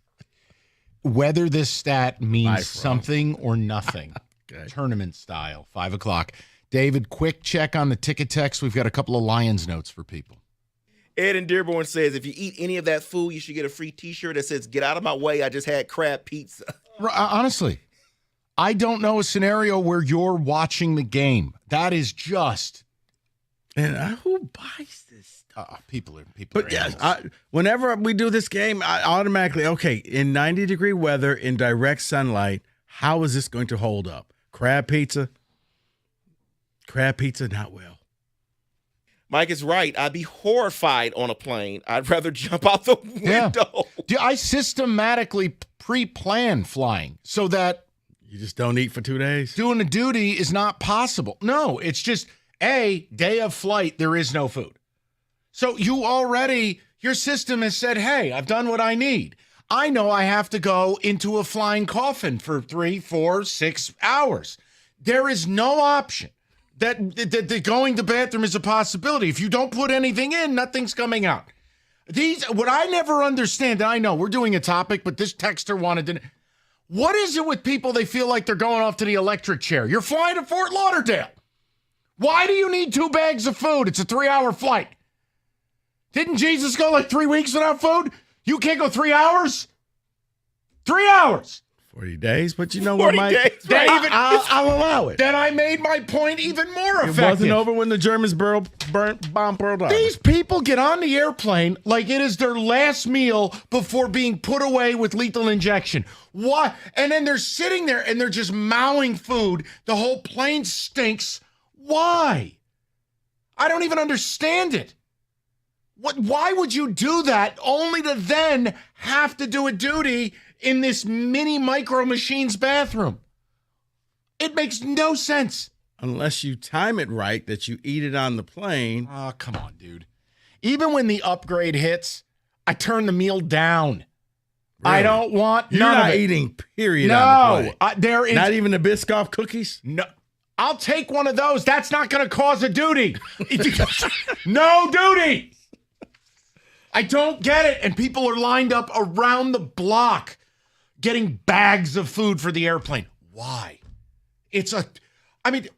whether this stat means something or nothing. Okay. Tournament style, 5 o'clock. David, quick check on the ticket text. We've got a couple of Lions notes for people. Ed in Dearborn says, if you eat any of that food, you should get a free T-shirt that says, "Get out of my way, I just had crab pizza." Honestly, I don't know a scenario where you're watching the game. That is just... And who buys this stuff? People are But yes, whenever we do this game, I automatically, okay, in 90-degree weather, in direct sunlight, how is this going to hold up? Crab pizza? Crab pizza, not well. Mike is right. I'd be horrified on a plane. I'd rather jump out the window. Yeah. I systematically pre-plan flying so that you just don't eat for 2 days. Doing a duty is not possible. No, it's just a day of flight. There is no food. So your system has said, hey, I've done what I need. I know I have to go into a flying coffin for 3, 4, 6 hours. There is no option. That going to the bathroom is a possibility. If you don't put anything in, nothing's coming out. What I never understand, and I know we're doing a topic, but this texter wanted to. What is it with people? They feel like they're going off to the electric chair. You're flying to Fort Lauderdale. Why do you need 2 bags of food? It's a 3-hour flight. Didn't Jesus go like 3 weeks without food? You can't go 3 hours? 3 hours. 40 days, but you know what, Mike? Right. I'll allow it. Then I made my point even more effective. It wasn't over when the Germans bombed Pearl Harbor. These people get on the airplane like it is their last meal before being put away with lethal injection. Why? And then they're sitting there and they're just mowing food. The whole plane stinks. Why? I don't even understand it. Why would you do that only to then have to do a duty in this mini Micro Machines bathroom? It makes no sense. Unless you time it right that you eat it on the plane. Oh, come on, dude. Even when the upgrade hits, I turn the meal down. Really? I don't want You're none not of it. eating, period, No. on the plane. There is not even the Biscoff cookies? No. I'll take one of those. That's not going to cause a duty. No duty. I don't get it. And people are lined up around the block getting bags of food for the airplane. Why?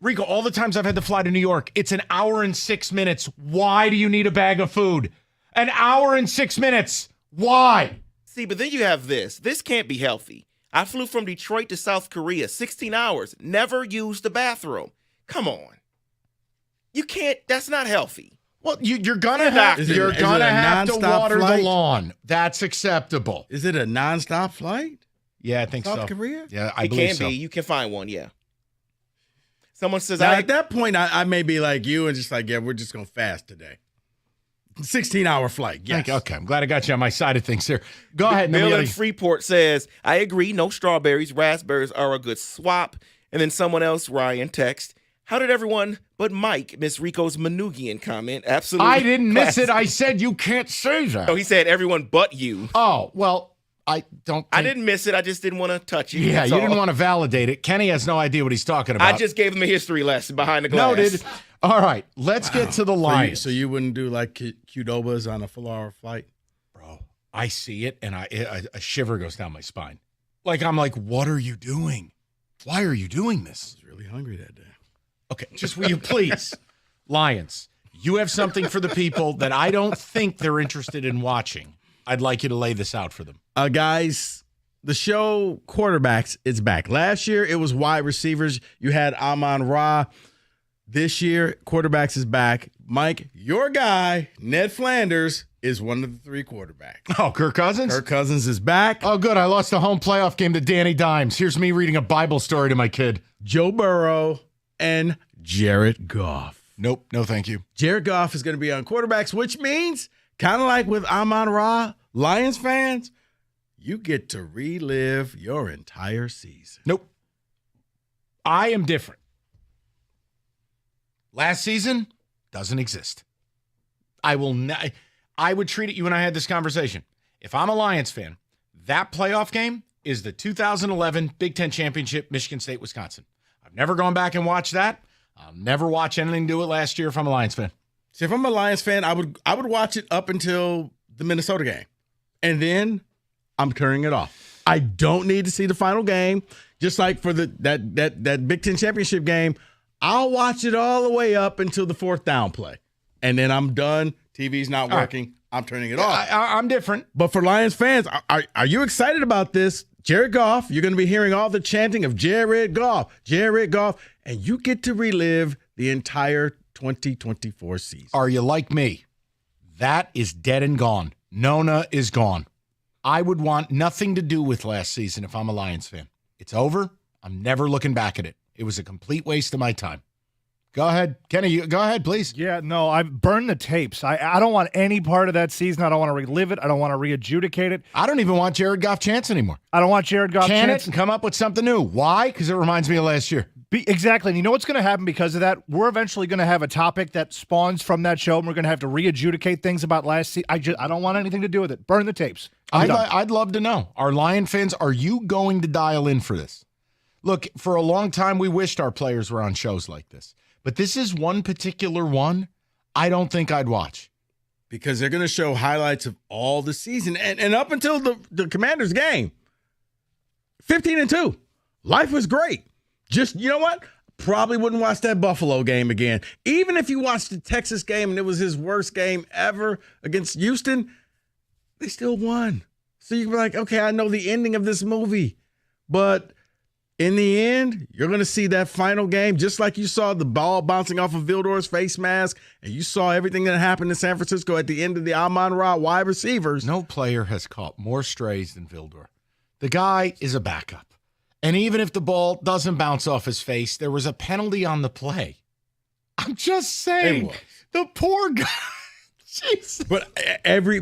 Rico, all the times I've had to fly to New York, it's an hour and 6 minutes. Why do you need a bag of food? An hour and 6 minutes. Why? See, but then you have this. This can't be healthy. I flew from Detroit to South Korea, 16 hours, never used the bathroom. Come on. You can't, that's not healthy. Well, you're gonna have to water the lawn. That's acceptable. Is it a nonstop flight? Yeah, I think so. South Korea? Yeah, I it believe can so. be. You can find one. Yeah. Someone says, now, at that point, I may be like you and just like, yeah, we're just gonna fast today. 16-hour flight. Yes. Okay, I'm glad I got you on my side of things here. Go ahead. Bill in Freeport says, I agree. No strawberries. Raspberries are a good swap. And then someone else, Ryan, text, How did everyone but Mike miss Rico's Manugian comment? Absolutely. I didn't miss classic. it. I said you can't say that. No, he said everyone but you. Oh, well, I don't I didn't miss it. I just didn't want to touch it. Yeah, That's you all. didn't want to validate it. Kenny has no idea what he's talking about. I just gave him a history lesson behind the glass. Noted. All right, let's get to the Lions. So you wouldn't do like Qdobas on a full-hour flight? Bro, I see it, and a shiver goes down my spine. I'm like, what are you doing? Why are you doing this? I was really hungry that day. Okay, just will you please, Lions, you have something for the people that I don't think they're interested in watching. I'd like you to lay this out for them. Guys, the show Quarterbacks is back. Last year, it was wide receivers. You had Amon-Ra. This year, Quarterbacks is back. Mike, your guy, Ned Flanders, is one of the 3 quarterbacks. Oh, Kirk Cousins? Kirk Cousins is back. Oh, good. I lost a home playoff game to Danny Dimes. Here's me reading a Bible story to my kid. Joe Burrow and Jared Goff. Nope. No, thank you. Jared Goff is going to be on quarterbacks, which means, kind of like with Amon-Ra, Lions fans, you get to relive your entire season. Nope. I am different. Last season doesn't exist. I would treat it, you and I had this conversation. If I'm a Lions fan, that playoff game is the 2011 Big Ten Championship, Michigan State, Wisconsin. I've never gone back and watched that. I'll never watch anything to do it last year if I'm a Lions fan. See, if I'm a Lions fan, I would watch it up until the Minnesota game. And then I'm turning it off. I don't need to see the final game. Just like for that Big Ten Championship game, I'll watch it all the way up until the 4th down play. And then I'm done. TV's not working. Right. I'm turning it off. I'm different. But for Lions fans, are you excited about this? Jared Goff, you're going to be hearing all the chanting of Jared Goff, and you get to relive the entire 2024 season. Are you like me? That is dead and gone. Nona is gone. I would want nothing to do with last season if I'm a Lions fan. It's over. I'm never looking back at it. It was a complete waste of my time. Go ahead. Kenny, go ahead, please. Yeah, no, I burned the tapes. I don't want any part of that season. I don't want to relive it. I don't want to re-adjudicate it. I don't even want Jared Goff chance anymore. I don't want Jared Goff Can chance. it and come up with something new. Why? Because it reminds me of last year. Exactly. And you know what's going to happen because of that? We're eventually going to have a topic that spawns from that show, and we're going to have to re-adjudicate things about last season. I don't want anything to do with it. Burn the tapes. I'd love to know. Our Lion fans, are you going to dial in for this? Look, for a long time, we wished our players were on shows like this. But this is one particular one I don't think I'd watch. Because they're going to show highlights of all the season. And up until the Commanders game, 15-2. Life was great. Just, you know what? Probably wouldn't watch that Buffalo game again. Even if you watched the Texas game and it was his worst game ever against Houston, they still won. So you can be like, okay, I know the ending of this movie. But in the end, you're going to see that final game, just like you saw the ball bouncing off of Vildor's face mask, and you saw everything that happened in San Francisco at the end of the Amon-Ra wide receivers. No player has caught more strays than Vildor. The guy is a backup. And even if the ball doesn't bounce off his face, there was a penalty on the play. I'm just saying, the poor guy. Jeez. But every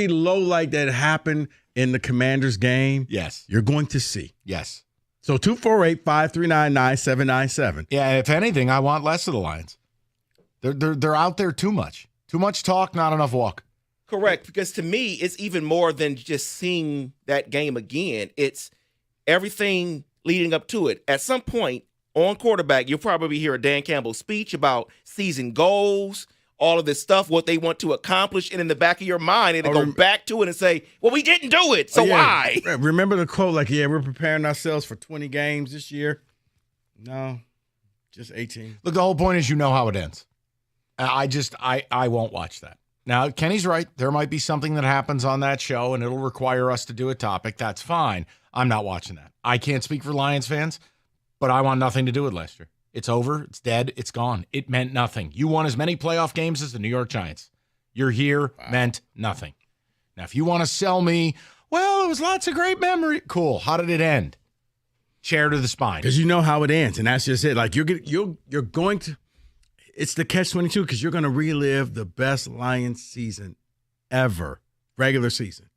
low light that happened in the Commanders game, yes, you're going to see. Yes. So 248-539-9797. Yeah, if anything, I want less of the Lions. They're out there too much. Too much talk, not enough walk. Correct, because to me, it's even more than just seeing that game again. It's everything leading up to it. At some point on quarterback, you'll probably hear a Dan Campbell speech about season goals, all of this stuff, what they want to accomplish, and in the back of your mind, it'll go back to it and say, well, we didn't do it, so why? Remember the quote, we're preparing ourselves for 20 games this year? No, just 18. Look, the whole point is you know how it ends. I won't watch that. Now, Kenny's right. There might be something that happens on that show, and it'll require us to do a topic. That's fine. I'm not watching that. I can't speak for Lions fans, but I want nothing to do with last year. It's over. It's dead. It's gone. It meant nothing. You won as many playoff games as the New York Giants. You're here meant nothing. Now, if you want to sell me, well, it was lots of great memory. Cool. How did it end? Chair to the spine. Because you know how it ends, and that's just it. You're going to. It's the catch-22 because you're going to relive the best Lions season ever, regular season.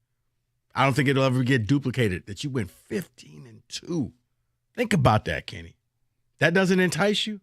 I don't think it'll ever get duplicated that you went 15-2. Think about that, Kenny. That doesn't entice you?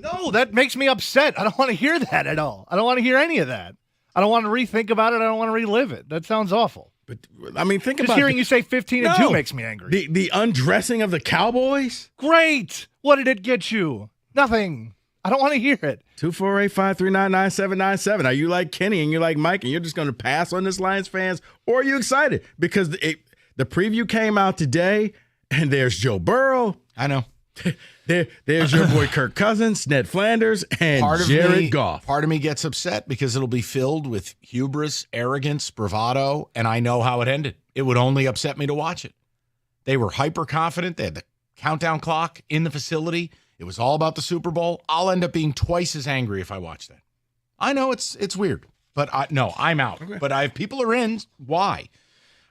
No, that makes me upset. I don't want to hear that at all. I don't want to hear any of that. I don't want to rethink about it. I don't want to relive it. That sounds awful. But I mean, think Just about hearing you say 15-2 makes me angry. The undressing of the Cowboys? Great. What did it get you? Nothing. I don't want to hear it. 248-539-9797. Are you like Kenny and you're like Mike and you're just going to pass on this, Lions fans? Or are you excited? Because the preview came out today and there's Joe Burrow. I know. There's your boy Kirk Cousins, Ned Flanders, and Jared Goff. Part of me gets upset because it'll be filled with hubris, arrogance, bravado, and I know how it ended. It would only upset me to watch it. They were hyper confident. They had the countdown clock in the facility. It was all about the Super Bowl. I'll end up being twice as angry if I watch that. I know it's weird, but I'm out. Okay. But if people are in, why?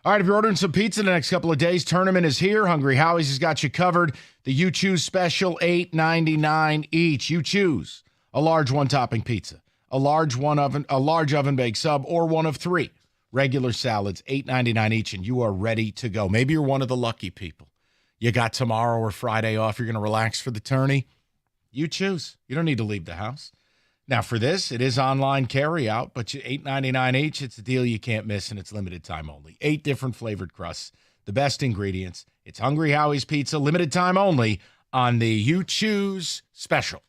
All right, if you're ordering some pizza the next couple of days, tournament is here. Hungry Howie's has got you covered. The You Choose special, $8.99 each. You choose a large one-topping pizza, a large oven-baked sub, or one of three regular salads, $8.99 each, and you are ready to go. Maybe you're one of the lucky people. You got tomorrow or Friday off. You're going to relax for the tourney. You choose. You don't need to leave the house. Now, for this, it is online carry-out, but $8.99 each. It's a deal you can't miss, and it's limited time only. 8 different flavored crusts, the best ingredients. It's Hungry Howie's Pizza, limited time only on the You Choose special.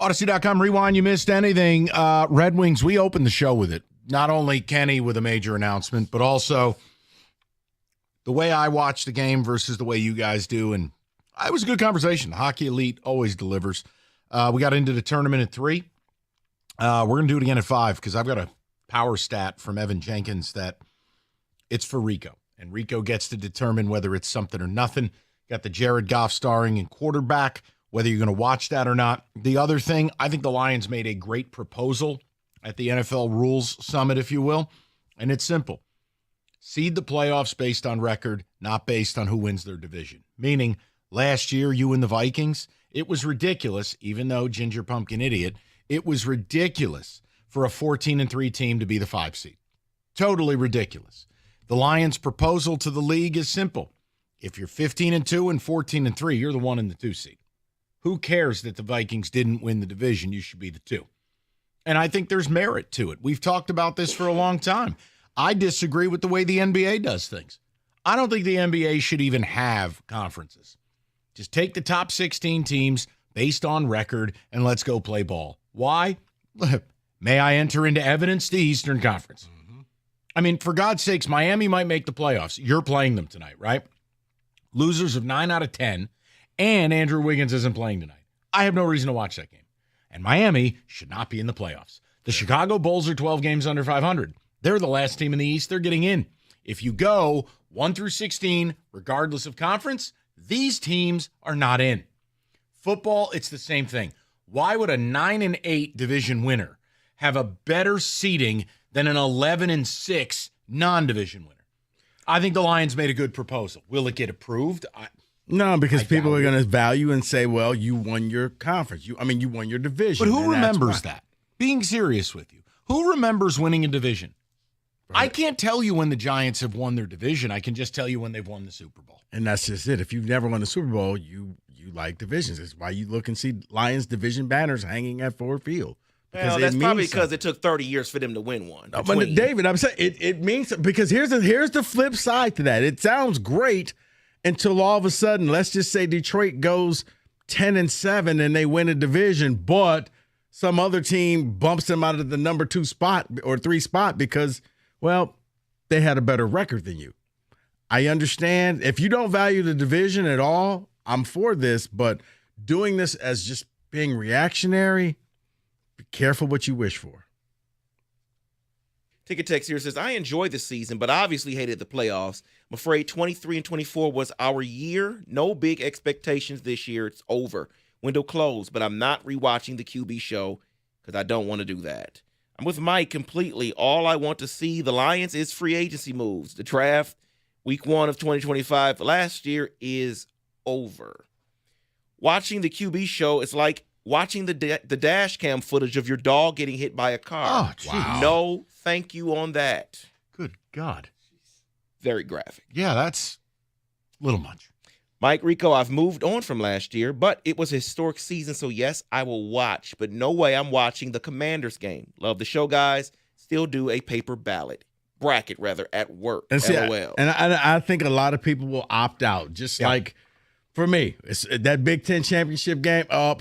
Odyssey.com, rewind, you missed anything. Red Wings, we opened the show with it. Not only Kenny with a major announcement, but also the way I watch the game versus the way you guys do. And it was a good conversation. Hockey Elite always delivers. We got into the tournament at 3. We're going to do it again at 5 because I've got a power stat from Evan Jenkins that it's for Rico. And Rico gets to determine whether it's something or nothing. Got the Jared Goff starring in quarterback, whether you're going to watch that or not. The other thing, I think the Lions made a great proposal at the NFL Rules Summit, if you will. And it's simple. Seed the playoffs based on record, not based on who wins their division. Meaning, last year, you and the Vikings, it was ridiculous, even though Ginger Pumpkin Idiot, it was ridiculous for a 14-3 team to be the 5 seed. Totally ridiculous. The Lions' proposal to the league is simple. If you're 15-2 and 14-3, you're the 1 and the 2 seed. Who cares that the Vikings didn't win the division? You should be the 2. And I think there's merit to it. We've talked about this for a long time. I disagree with the way the NBA does things. I don't think the NBA should even have conferences. Just take the top 16 teams based on record and let's go play ball. Why? May I enter into evidence? The Eastern Conference. I mean, for God's sakes, Miami might make the playoffs. You're playing them tonight, right? Losers of 9 out of 10, and Andrew Wiggins isn't playing tonight. I have no reason to watch that game. And Miami should not be in the playoffs. The Chicago Bulls are 12 games under 500. They're the last team in the East. They're getting in. If you go 1 through 16, regardless of conference, these teams are not in. Football, it's the same thing. Why would a 9-8 division winner have a better seeding than an 11-6 non-division winner? I think the Lions made a good proposal. Will it get approved? No, because people are going to value and say, well, you won your conference. You won your division. But who remembers that? Being serious with you. Who remembers winning a division? Right. I can't tell you when the Giants have won their division. I can just tell you when they've won the Super Bowl. And that's just it. If you've never won the Super Bowl, you like divisions. That's why you look and see Lions division banners hanging at Ford Field. Well, that's probably because it took 30 years for them to win one. No, but David, I'm saying it means, because here's the flip side to that. It sounds great until all of a sudden, let's just say Detroit goes 10-7 and they win a division, but some other team bumps them out of the number 2 spot or 3 spot because, well, they had a better record than you. I understand. If you don't value the division at all, I'm for this, but doing this as just being reactionary, be careful what you wish for. Ticket Text here says, I enjoyed the season, but obviously hated the playoffs. I'm afraid 23 and 24 was our year. No big expectations this year. It's over. Window closed, but I'm not rewatching the QB show because I don't want to do that. I'm with Mike completely. All I want to see the Lions is free agency moves. The draft, week 1 of 2025 last year, is over. Watching the QB show is like watching the dash cam footage of your dog getting hit by a car. Oh, wow. No, thank you on that. Good God. Very graphic. Yeah, that's a little much. Mike Rico, I've moved on from last year, but it was a historic season, so yes, I will watch. But no way I'm watching the Commanders game. Love the show, guys. Still do a paper bracket at work. And see, LOL. And I think a lot of people will opt out. Like for me, it's that Big Ten championship game. I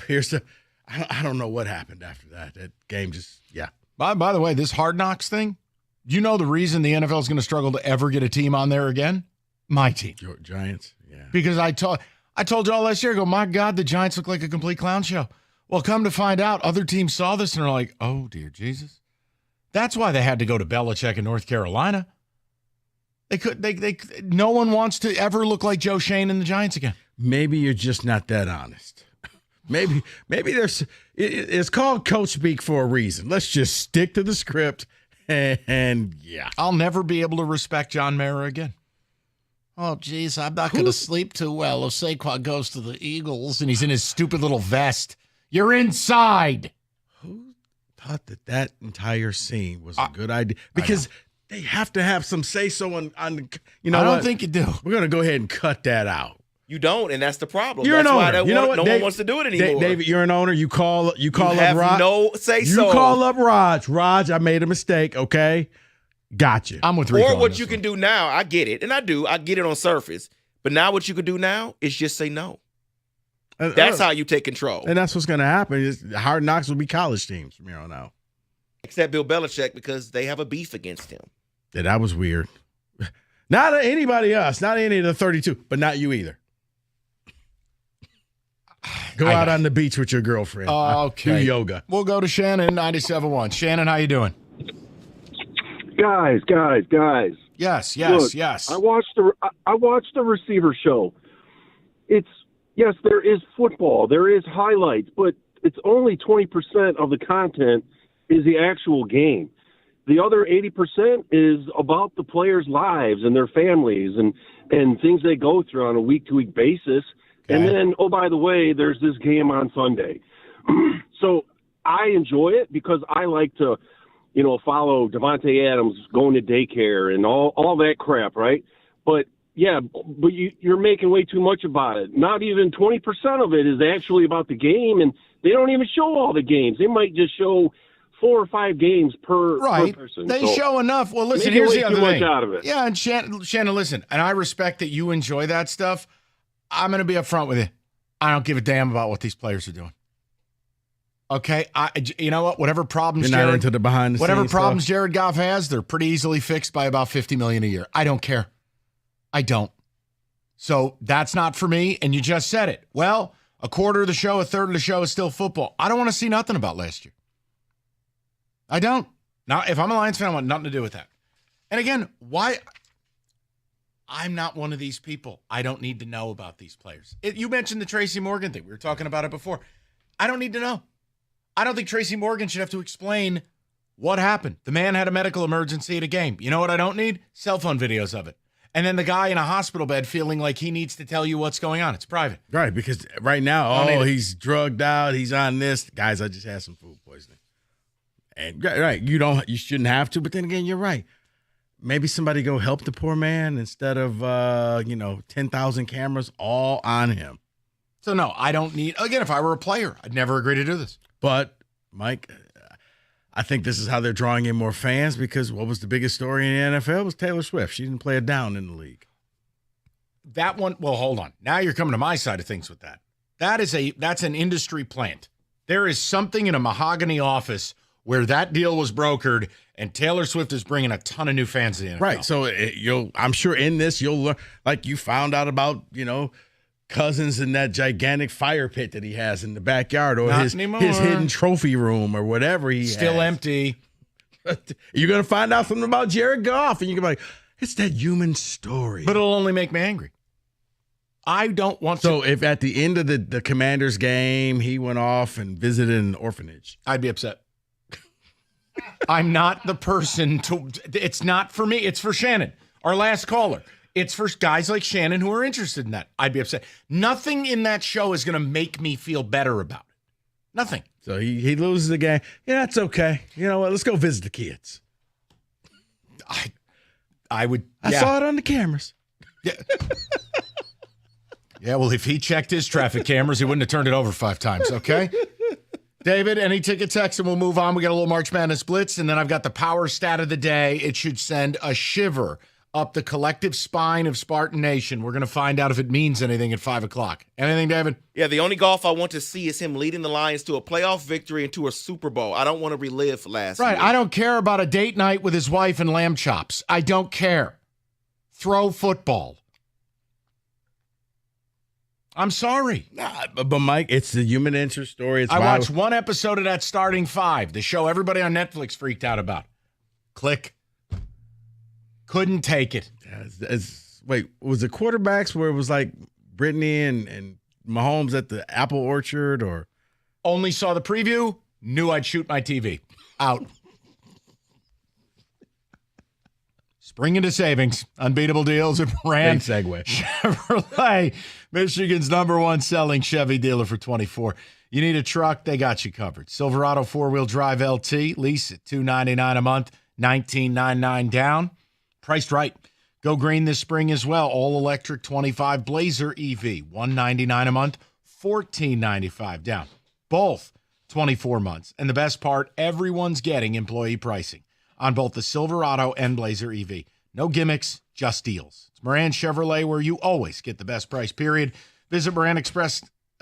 don't know what happened after that. That game just, yeah. By the way, this Hard Knocks thing, do you know the reason the NFL is going to struggle to ever get a team on there again? My team. Your Giants, yeah. Because I told y'all last year, my God, the Giants look like a complete clown show. Well, come to find out, other teams saw this and are like, oh, dear Jesus. That's why they had to go to Belichick in North Carolina. No one wants to ever look like Joe Shane and the Giants again. Maybe you're just not that honest. Maybe it's called coach speak for a reason. Let's just stick to the script and yeah. I'll never be able to respect John Mara again. Oh, geez, I'm not going to sleep too well if Saquon goes to the Eagles and he's in his stupid little vest. You're inside. Who thought that entire scene was a good idea? Because they have to have some say-so on I don't think you do. We're going to go ahead and cut that out. You don't, and that's the problem. You're that's an why owner. no one wants to do it anymore. David, you're an owner. You call up Rod. No say-so. You call up Raj, I made a mistake, okay? Gotcha. I'm with Rico. Or what you can do now, I get it, and I do. I get it on surface. But now what you could do now is just say no. That's how you take control. And that's what's going to happen. Hard Knocks will be college teams from here on out. Except Bill Belichick, because they have a beef against him. Yeah, that was weird. Not anybody else, not any of the 32, but not you either. Go out on the beach with your girlfriend. Okay. Do yoga. We'll go to Shannon, 97.1. Shannon, how you doing? Guys. Yes. Look, I watched the receiver show. Yes, there is football, there is highlights, but it's only 20% of the content is the actual game. The other 80% is about the players' lives and their families and things they go through on a week-to-week basis. Okay. And then, oh, by the way, there's this game on Sunday. So I enjoy it because I like to, follow Devontae Adams going to daycare and all that crap, right? But you're making way too much about it. Not even 20% of it is actually about the game, and they don't even show all the games. They might just show 4 or 5 games per person. They show enough. Well, listen, here's the other thing. Out of it. Yeah, and Shannon, listen, and I respect that you enjoy that stuff. I'm going to be upfront with you. I don't give a damn about what these players are doing. Okay, you know what? Whatever problems You're not into the behind the whatever scenes problems stuff. Jared Goff has, they're pretty easily fixed by about $50 million a year. I don't care. I don't. So that's not for me. And you just said it. Well, a quarter of the show, a third of the show is still football. I don't want to see nothing about last year. I don't. Now, if I'm a Lions fan, I want nothing to do with that. And again, why? I'm not one of these people. I don't need to know about these players. You mentioned the Tracy Morgan thing. We were talking about it before. I don't need to know. I don't think Tracy Morgan should have to explain what happened. The man had a medical emergency at a game. You know what I don't need? Cell phone videos of it. And then the guy in a hospital bed feeling like he needs to tell you what's going on. It's private. Right, because right now, he's drugged out. He's on this. Guys, I just had some food poisoning. And right, you shouldn't have to. But then again, you're right. Maybe somebody go help the poor man instead of 10,000 cameras all on him. So no, I don't need. Again, if I were a player, I'd never agree to do this. But Mike, I think this is how they're drawing in more fans because what was the biggest story in the NFL was Taylor Swift. She didn't play it down in the league. That one. Well, hold on. Now you're coming to my side of things with that. That's an industry plant. There is something in a mahogany office where that deal was brokered, and Taylor Swift is bringing a ton of new fans to the NFL. Right. So I'm sure in this you'll learn, like you found out about, Cousins in that gigantic fire pit that he has in the backyard, or his hidden trophy room, or whatever he still has. Empty. You're gonna find out something about Jared Goff, and you're gonna be like, it's that human story. But it'll only make me angry. I don't want to. So if at the end of the Commanders game he went off and visited an orphanage, I'd be upset. I'm not the person to. It's not for me. It's for Shannon, our last caller. It's for guys like Shannon who are interested in that. I'd be upset. Nothing in that show is going to make me feel better about it. Nothing. So he loses the game. Yeah, that's okay. You know what? Let's go visit the kids. I would. I saw it on the cameras. Yeah. Yeah, well, if he checked his traffic cameras, he wouldn't have turned it over 5 times, okay? David, any ticket text, and we'll move on. We got a little March Madness Blitz, and then I've got the power stat of the day. It should send a shiver up the collective spine of Spartan Nation. We're going to find out if it means anything at 5 o'clock. Anything, David? Yeah, the only golf I want to see is him leading the Lions to a playoff victory and to a Super Bowl. I don't want to relive last year. I don't care about a date night with his wife and lamb chops. I don't care. Throw football. I'm sorry. Nah, but Mike, it's the human interest story. It's I watched one episode of that Starting Five, the show everybody on Netflix freaked out about. Click. Couldn't take it. Wait, was it quarterbacks where it was like Brittany and Mahomes at the apple orchard, or? Only saw the preview, knew I'd shoot my TV. Out. Spring into savings. Unbeatable deals at Brand segue. Chevrolet, Michigan's #1 selling Chevy dealer for 24. You need a truck, they got you covered. Silverado 4-wheel drive LT, lease at $299 a month, $19.99 down. Priced right. Go green this spring as well. All-electric 25 Blazer EV, $199 a month, $14.95 down. Both 24 months. And the best part, everyone's getting employee pricing on both the Silverado and Blazer EV. No gimmicks, just deals. It's Moran Chevrolet, where you always get the best price, period. Visit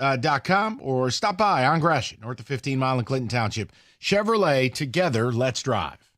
Chevrolet.com or stop by on Gratiot, north of 15 Mile in Clinton Township. Chevrolet, together, let's drive.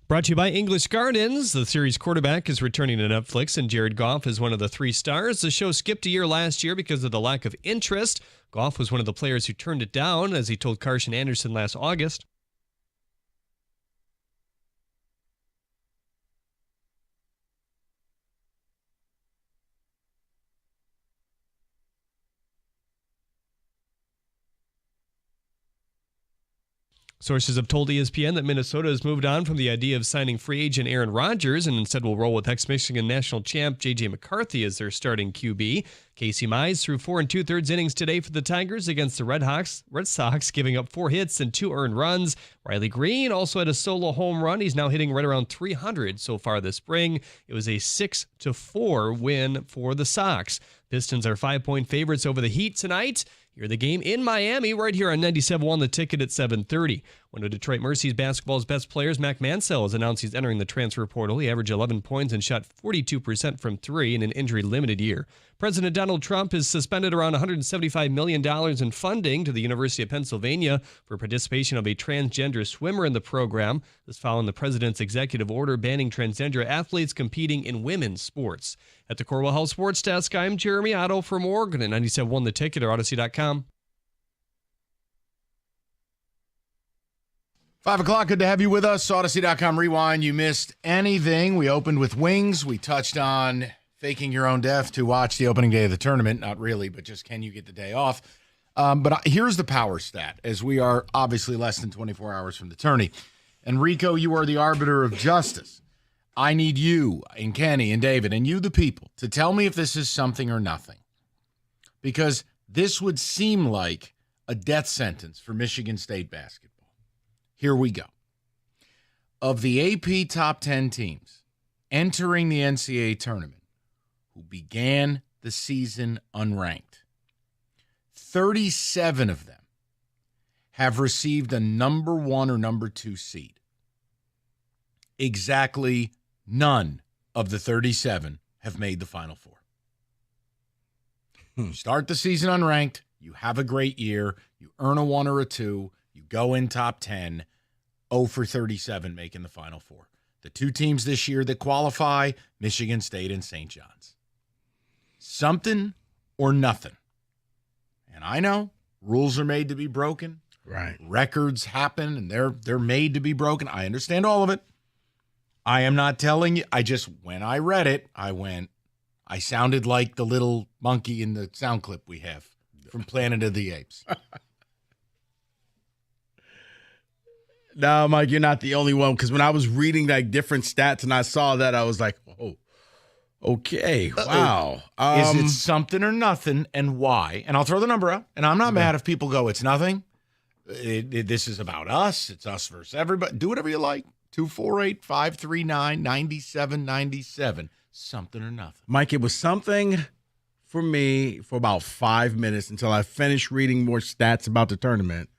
Brought to you by English Gardens. The series quarterback is returning to Netflix, and Jared Goff is one of the 3 stars. The show skipped a year last year because of the lack of interest. Goff was one of the players who turned it down, as he told Carson Anderson last August. Sources have told ESPN that Minnesota has moved on from the idea of signing free agent Aaron Rodgers and instead will roll with ex-Michigan national champ J.J. McCarthy as their starting QB. Casey Mize threw 4 2/3 innings today for the Tigers against the Red Sox, giving up 4 hits and 2 earned runs. Riley Green also had a solo home run. He's now hitting right around 300 so far this spring. It was a 6-4 win for the Sox. Pistons are 5-point favorites over the Heat tonight. Hear the game in Miami right here on 97.1 The Ticket at 7:30. One of Detroit Mercy's basketball's best players, Mac Mansell, has announced he's entering the transfer portal. He averaged 11 points and shot 42% from 3 in an injury-limited year. President Donald Trump has suspended around $175 million in funding to the University of Pennsylvania for participation of a transgender swimmer in the program. This following the president's executive order banning transgender athletes competing in women's sports. At the Corwell Health Sports Desk, I'm Jeremy Otto for Morgan at 97.1 The Ticket or Odyssey.com. 5 o'clock, good to have you with us. Odyssey.com Rewind. You missed anything. We opened with wings. We touched on faking your own death to watch the opening day of the tournament. Not really, but just can you get the day off? But here's the power stat, as we are obviously less than 24 hours from the tourney. Enrico, you are the arbiter of justice. I need you and Kenny and David and you, the people, to tell me if this is something or nothing. Because this would seem like a death sentence for Michigan State basketball. Here we go. Of the AP top 10 teams entering the NCAA tournament who began the season unranked, 37 of them have received a number 1 or number 2 seed. Exactly none of the 37 have made the Final Four. You start the season unranked, you have a great year, you earn a 1 or a 2, you go in top 10, 0 for 37 making the Final Four. The 2 teams this year that qualify, Michigan State and St. John's. Something or nothing. And I know rules are made to be broken. Right. Records happen and they're made to be broken. I understand all of it. I am not telling you. When I read it, I sounded like the little monkey in the sound clip we have from Planet of the Apes. No, Mike, you're not the only one. Because when I was reading like different stats and I saw that, I was like, oh, okay, wow. Is it something or nothing, and why? And I'll throw the number out. And I'm not mad if people go, it's nothing. This is about us. It's us versus everybody. Do whatever you like. 248-539-9797. Something or nothing. Mike, it was something for me for about 5 minutes until I finished reading more stats about the tournament.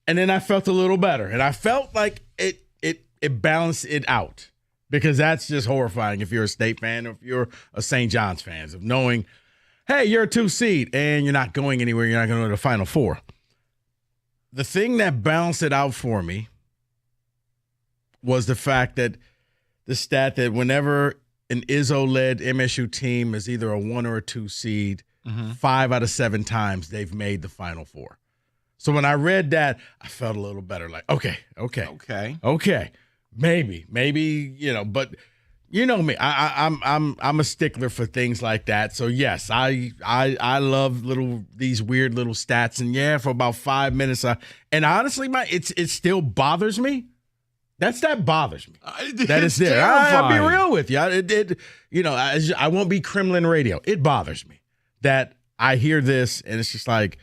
And then I felt a little better. And I felt like it balanced it out. Because that's just horrifying if you're a State fan or if you're a St. John's fan, of knowing, hey, you're a 2 seed and you're not going anywhere. You're not going to the Final Four. The thing that balanced it out for me was the fact that the stat that whenever an Izzo-led MSU team is either a 1 or a 2 seed, 5 out of 7 times they've made the Final Four. So when I read that, I felt a little better. Like, okay. Maybe, but you know me. I'm a stickler for things like that. So yes, I love these weird little stats. And yeah, for about 5 minutes, and honestly, it still bothers me. That bothers me. That is there. I'll be real with you. I won't be Kremlin radio. It bothers me that I hear this and it's just like,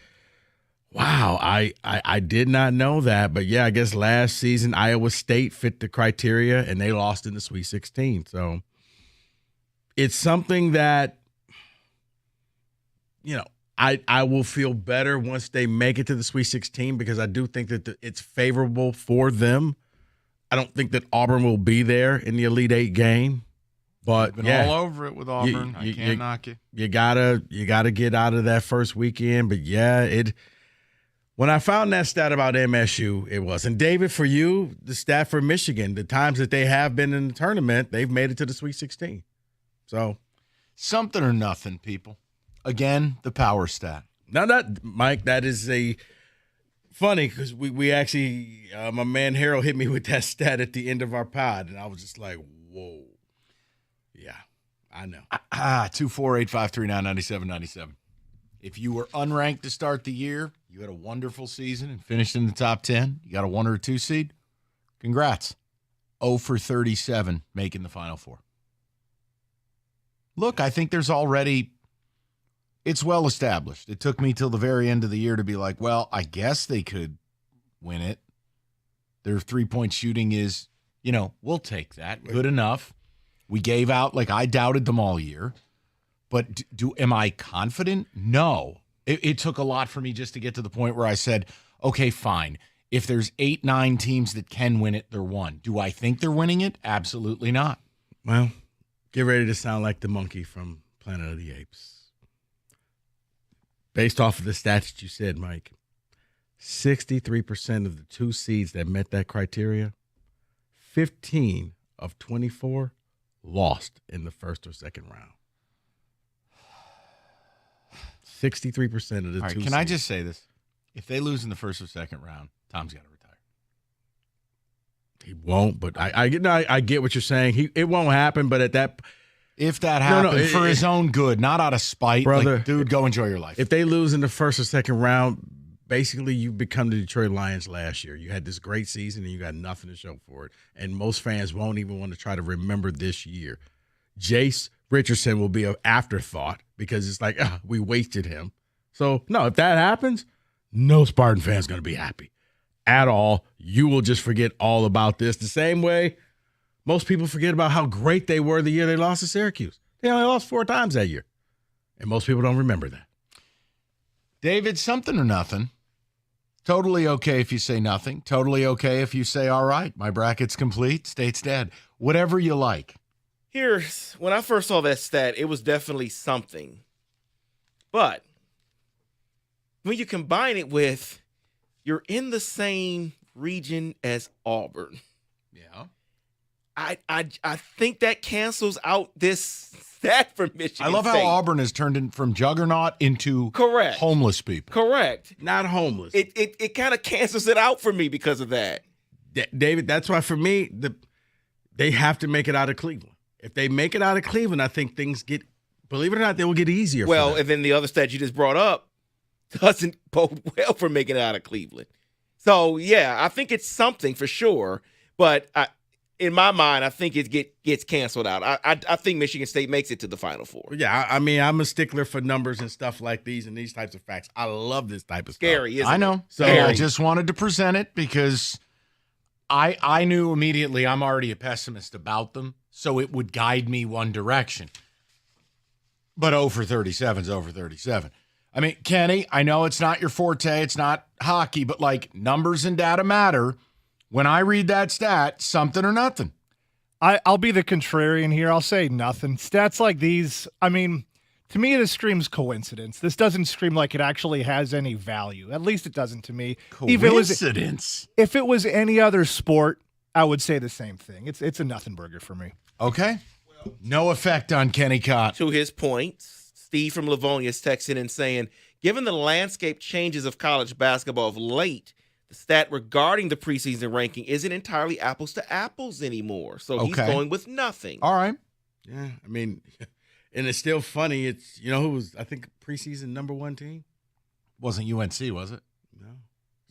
wow, I did not know that. But yeah, I guess last season Iowa State fit the criteria and they lost in the Sweet 16. So it's something that, I will feel better once they make it to the Sweet 16 because I do think that it's favorable for them. I don't think that Auburn will be there in the Elite Eight game. But been all over it with Auburn. I can't knock you. You gotta get out of that first weekend. But yeah, When I found that stat about MSU, it wasn't. David, for you, the stat for Michigan, the times that they have been in the tournament, they've made it to the Sweet 16. So, something or nothing, people. Again, the power stat. Now that, Mike, that is a funny because we actually, my man Harold hit me with that stat at the end of our pod, and I was just like, whoa. Yeah, I know. 248-539-9797. If you were unranked to start the year, you had a wonderful season and finished in the top 10, you got a 1 or 2 seed, congrats. 0 for 37 making the Final Four. Look, I think there's already, it's well established. It took me till the very end of the year to be like, well, I guess they could win it. Their 3-point shooting is, we'll take that. Good enough. We gave out, I doubted them all year. But am I confident? No. It took a lot for me just to get to the point where I said, okay, fine. If there's 8, 9 teams that can win it, they're one. Do I think they're winning it? Absolutely not. Well, get ready to sound like the monkey from Planet of the Apes. Based off of the stats that you said, Mike, 63% of the 2 seeds that met that criteria, 15 of 24 lost in the first or second round. 63% of the All right, 2 can seeds. I just say this? If they lose in the first or second round, Tom's got to retire. He won't, but I get what you're saying. It won't happen, but at that, if that happened, for his own good, not out of spite, brother, dude, go enjoy your life. If they lose in the first or second round, basically you become the Detroit Lions last year. You had this great season and you got nothing to show for it. And most fans won't even want to try to remember this year. Jace Richardson will be an afterthought because it's like, we wasted him. So, no, if that happens, no Spartan fan's going to be happy at all. You will just forget all about this the same way most people forget about how great they were the year they lost to Syracuse. They only lost 4 times that year. And most people don't remember that. David, something or nothing. Totally okay if you say nothing. Totally okay if you say, all right, my bracket's complete, state's dead. Whatever you like. Here's, when I first saw that stat, it was definitely something. But when you combine it with you're in the same region as Auburn. Yeah. I think that cancels out this stat for Michigan I love State. how Auburn has turned in from juggernaut into Correct. Homeless people. Correct. Not homeless. It kind of cancels it out for me because of that. David, that's why for me, they have to make it out of Cleveland. If they make it out of Cleveland, I think things get, believe it or not, they will get easier. Well, and then the other stat you just brought up doesn't bode well for making it out of Cleveland. So, yeah, I think it's something for sure. But in my mind, I think it gets canceled out. I think Michigan State makes it to the Final Four. Yeah, I mean, I'm a stickler for numbers and stuff like these and these types of facts. I love this type of Scary, stuff. isn't it? I know. So I just wanted to present it because I knew immediately I'm already a pessimist about them, so it would guide me one direction. But 0 for 37 is 0 for 37. I mean, Kenny, I know it's not your forte, it's not hockey, but numbers and data matter. When I read that stat, something or nothing. I'll be the contrarian here. I'll say nothing. Stats like these, I mean, to me, this screams coincidence. This doesn't scream like it actually has any value. At least it doesn't to me. Coincidence? If it was any other sport, I would say the same thing. It's a nothing burger for me. Okay. No effect on Kenny Cott. To his point, Steve from Livonia is texting and saying, given the landscape changes of college basketball of late, the stat regarding the preseason ranking isn't entirely apples to apples anymore. So he's going with nothing. All right. Yeah, I mean, and it's still funny. It's, who was, I think, preseason number 1 team? Wasn't UNC, was it? No.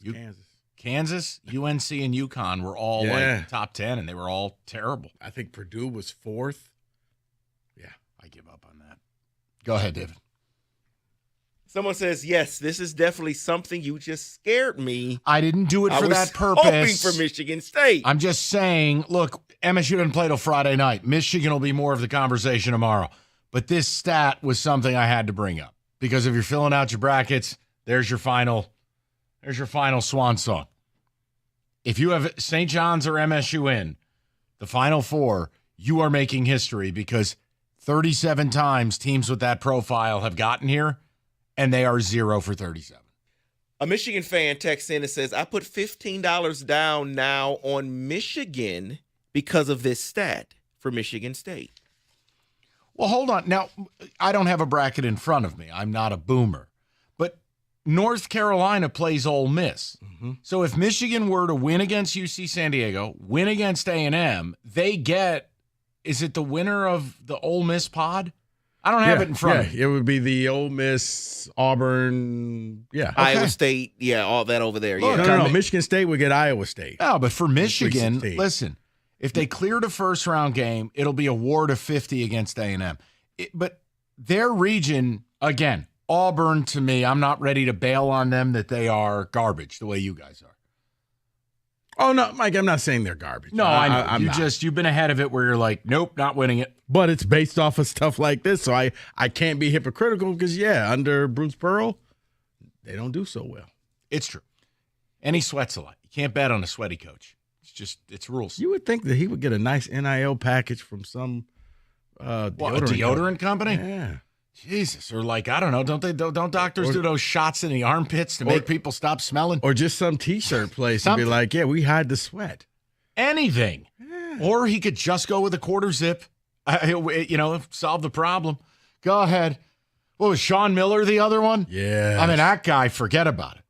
It was Kansas, UNC, and UConn were all top 10, and they were all terrible. I think Purdue was 4th. Yeah, I give up on that. Go ahead, David. Someone says, yes, this is definitely something. You just scared me. I didn't do it for that purpose. Hoping for Michigan State. I'm just saying, look, MSU didn't play till Friday night. Michigan will be more of the conversation tomorrow. But this stat was something I had to bring up. Because if you're filling out your brackets, there's your final swan song. If you have St. John's or MSU in the Final Four, you are making history because 37 times teams with that profile have gotten here, and they are 0 for 37. A Michigan fan texts in and says, I put $15 down now on Michigan because of this stat for Michigan State. Well, hold on. Now, I don't have a bracket in front of me. I'm not a boomer. But North Carolina plays Ole Miss. Mm-hmm. So if Michigan were to win against UC San Diego, win against A&M, they get, is it the winner of the Ole Miss pod? I don't have it in front of me. It would be the Ole Miss, Auburn, Iowa State, all that over there. Look, Yeah. no, Michigan State would get Iowa State. No, but for Michigan, 16. listen, if they cleared a first-round game, it'll be a war to 50 against A&M. But their region, again, Auburn, to me, I'm not ready to bail on them that they are garbage the way you guys are. Oh, no, Mike, I'm not saying they're garbage. No, I know. I'm not. You've been ahead of it where you're like, nope, not winning it. But it's based off of stuff like this, so I can't be hypocritical because, under Bruce Pearl, they don't do so well. It's true. And he sweats a lot. You can't bet on a sweaty coach. It's rules. You would think that he would get a nice NIL package from some deodorant company? Yeah. Jesus, or like, I don't know, don't doctors do those shots in the armpits to make people stop smelling? Or just some T-shirt place and be like, we hide the sweat. Anything. Yeah. Or he could just go with a quarter zip, solve the problem. Go ahead. What was Sean Miller the other one? Yeah. I mean, that guy, forget about it.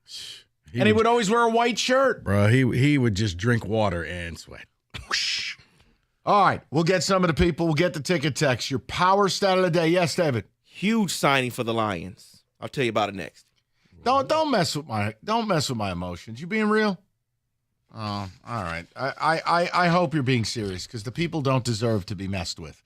He would always wear a white shirt. Bro, he would just drink water and sweat. All right, we'll get some of the people. We'll get the ticket text. Your power stat of the day. Yes, David. Huge signing for the Lions. I'll tell you about it next. Don't mess with my emotions. You being real? Oh, all right. I hope you're being serious because the people don't deserve to be messed with.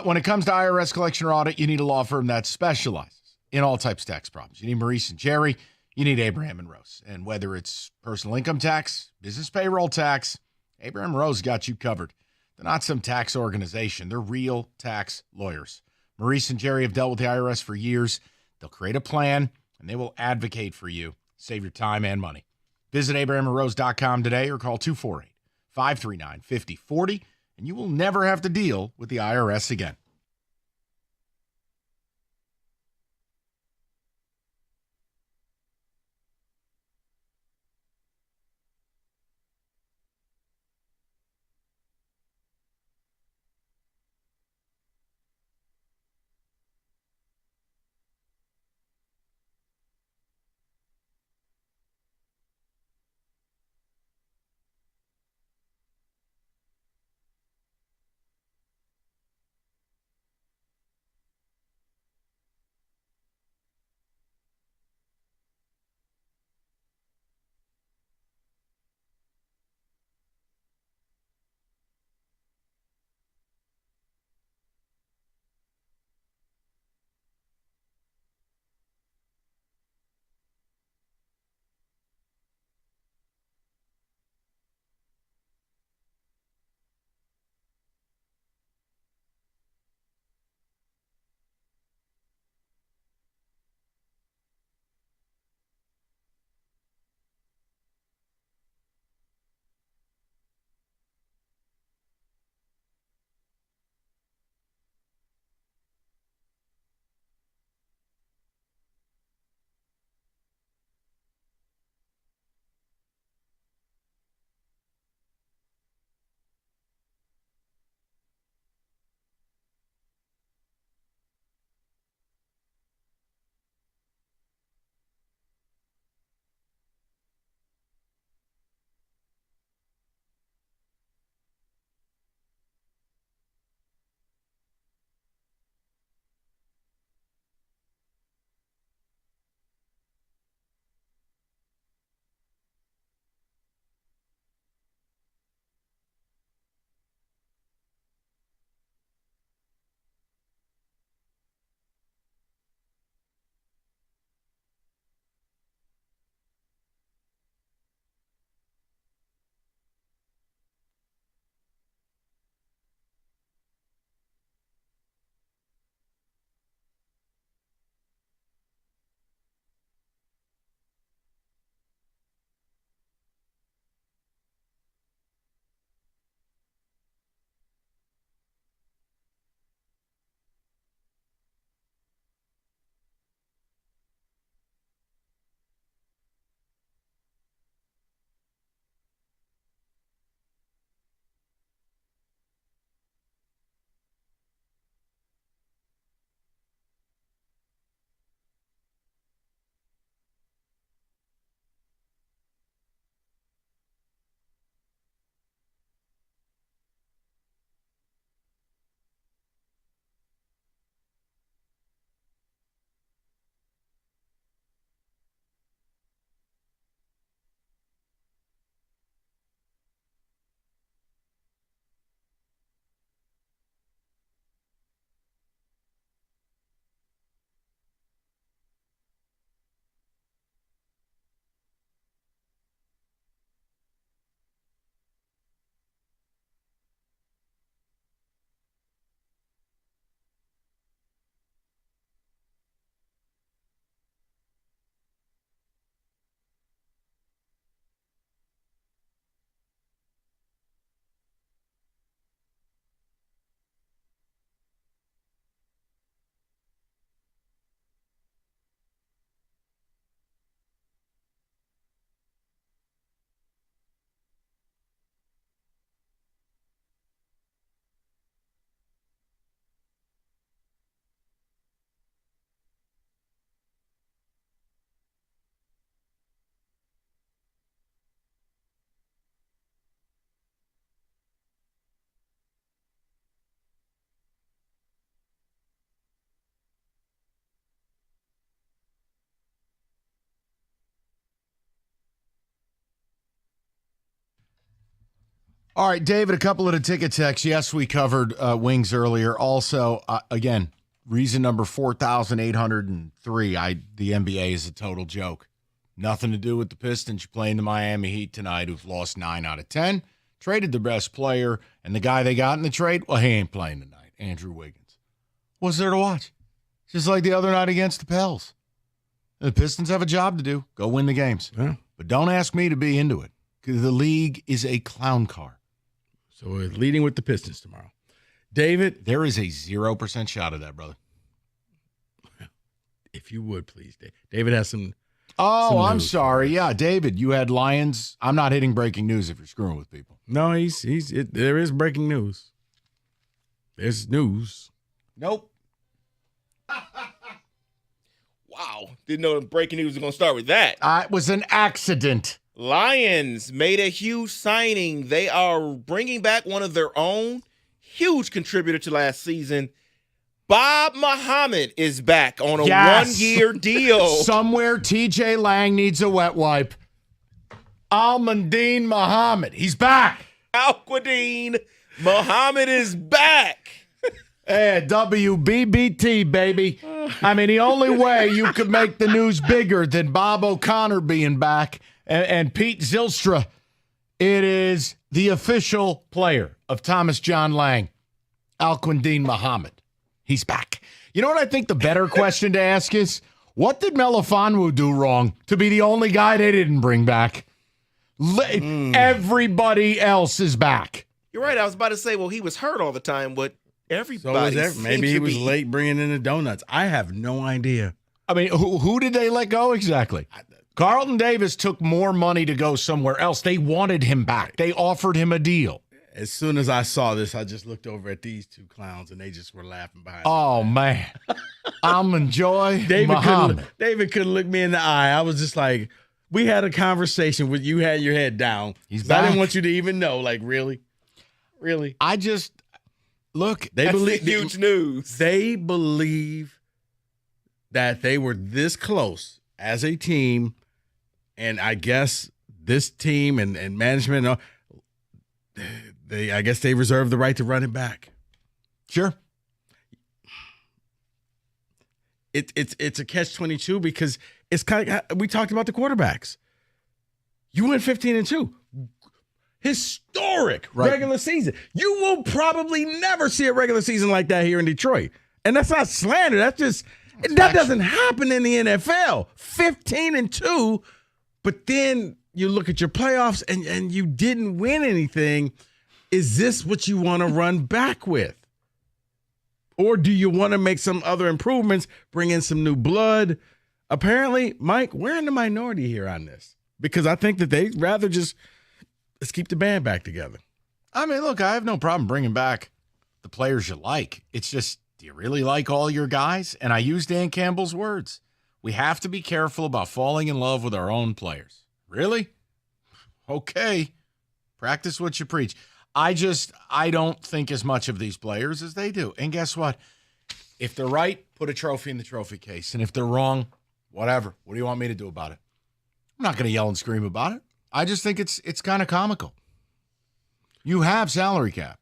When it comes to IRS collection or audit, you need a law firm that specializes in all types of tax problems. You need Maurice and Jerry. You need Abraham and Rose. And whether it's personal income tax, business payroll tax, Abraham and Rose got you covered. They're not some tax organization. They're real tax lawyers. Maurice and Jerry have dealt with the IRS for years. They'll create a plan, and they will advocate for you. Save your time and money. Visit AbrahamandRose.com today or call 248-539-5040, and you will never have to deal with the IRS again. All right, David, a couple of the ticket texts. Yes, we covered wings earlier. Also, again, reason number 4,803, the NBA is a total joke. Nothing to do with the Pistons. You're playing the Miami Heat tonight, who've lost 9 out of 10. Traded the best player, and the guy they got in the trade, well, he ain't playing tonight, Andrew Wiggins. What's there to watch? Just like the other night against the Pels. The Pistons have a job to do. Go win the games. Yeah. But don't ask me to be into it, because the league is a clown car. So we're leading with the Pistons tomorrow. David? There is a 0% shot of that, brother. If you would, please, Dave. David has some... Oh, I'm sorry. Yeah, David, you had Lions. I'm not hitting breaking news if you're screwing with people. No, there is breaking news. There's news. Nope. Wow. Didn't know breaking news was going to start with that. It was an accident. Lions made a huge signing. They are bringing back one of their own, huge contributor to last season. Bob Muhammad is back on a one-year deal. Somewhere TJ Lang needs a wet wipe. Almondine Muhammad. He's back. Alquadine Muhammad is back. Hey, WBBT, baby. I mean, the only way you could make the news bigger than Bob O'Connor being back and Pete Zylstra, it is the official player of Thomas John Lang, Alquadine Muhammad. He's back. You know what I think the better question to ask is? What did Melifonwu do wrong to be the only guy they didn't bring back? Everybody else is back. You're right. I was about to say, well, he was hurt all the time, but everybody maybe he was late bringing in the donuts. I have no idea. I mean, who did they let go exactly? Carlton Davis took more money to go somewhere else. They wanted him back. They offered him a deal. As soon as I saw this, I just looked over at these two clowns, and they just were laughing behind Oh, man. I'm enjoying Muhammad. David couldn't look me in the eye. I was just like, we had a conversation with you had your head down. He's I didn't back. want you to even know. Like, really? Really? I just, look. That's huge news. They believe that they were this close as a team, and I guess this team and management, I guess they reserve the right to run it back. Sure. It's a catch-22 because it's kind of, we talked about the quarterbacks. You went 15-2. Historic regular season. You will probably never see a regular season like that here in Detroit. And that's not slander. That's just that doesn't happen in the NFL. 15-2, but then you look at your playoffs and you didn't win anything. Is this what you want to run back with? Or do you want to make some other improvements, bring in some new blood? Apparently, Mike, we're in the minority here on this because I think that they'd rather just let's keep the band back together. I mean, look, I have no problem bringing back the players you like. It's just, do you really like all your guys? And I use Dan Campbell's words. We have to be careful about falling in love with our own players. Really? Okay. Practice what you preach. I don't think as much of these players as they do. And guess what? If they're right, put a trophy in the trophy case. And if they're wrong, whatever. What do you want me to do about it? I'm not going to yell and scream about it. I just think it's kind of comical. You have salary cap.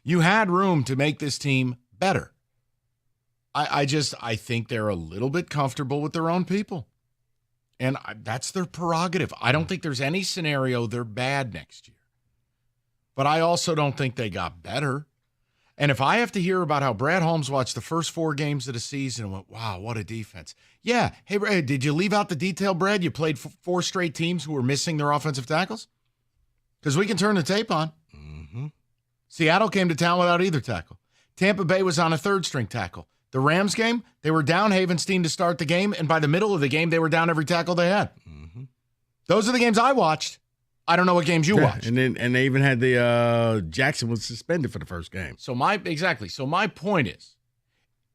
You had room to make this team better. I think they're a little bit comfortable with their own people. And that's their prerogative. I don't think there's any scenario they're bad next year. But I also don't think they got better. And if I have to hear about how Brad Holmes watched the first 4 games of the season and went, wow, what a defense. Yeah. Hey, Brad, did you leave out the detail, Brad? You played 4 straight teams who were missing their offensive tackles? Because we can turn the tape on. Mm-hmm. Seattle came to town without either tackle. Tampa Bay was on a 3rd-string tackle. The Rams game, they were down Havenstein to start the game, and by the middle of the game, they were down every tackle they had. Mm-hmm. Those are the games I watched. I don't know what games you watched. And they even had the Jackson was suspended for the first game. So my point is,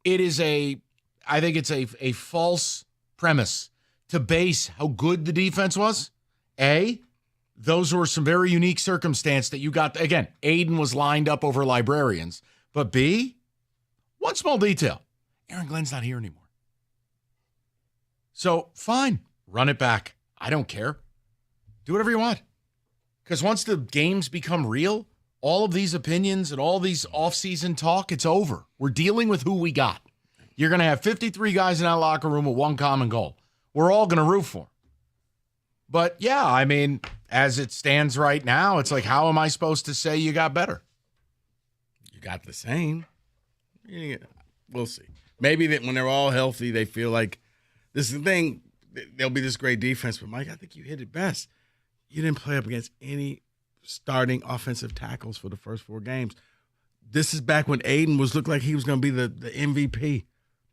I think it's a false premise to base how good the defense was. Those were some very unique circumstance that you got. Again, Aiden was lined up over librarians. But B, one small detail. Aaron Glenn's not here anymore. So fine, run it back. I don't care. Do whatever you want. Because once the games become real, all of these opinions and all these offseason talk, it's over. We're dealing with who we got. You're going to have 53 guys in that locker room with one common goal. We're all going to root for them. But, yeah, I mean, as it stands right now, it's like, how am I supposed to say you got better? You got the same. Yeah, we'll see. Maybe that when they're all healthy, they feel like this is the thing. There'll be this great defense. But, Mike, I think you hit it best. You didn't play up against any starting offensive tackles for the first 4 games. This is back when Aiden looked like he was going to be the MVP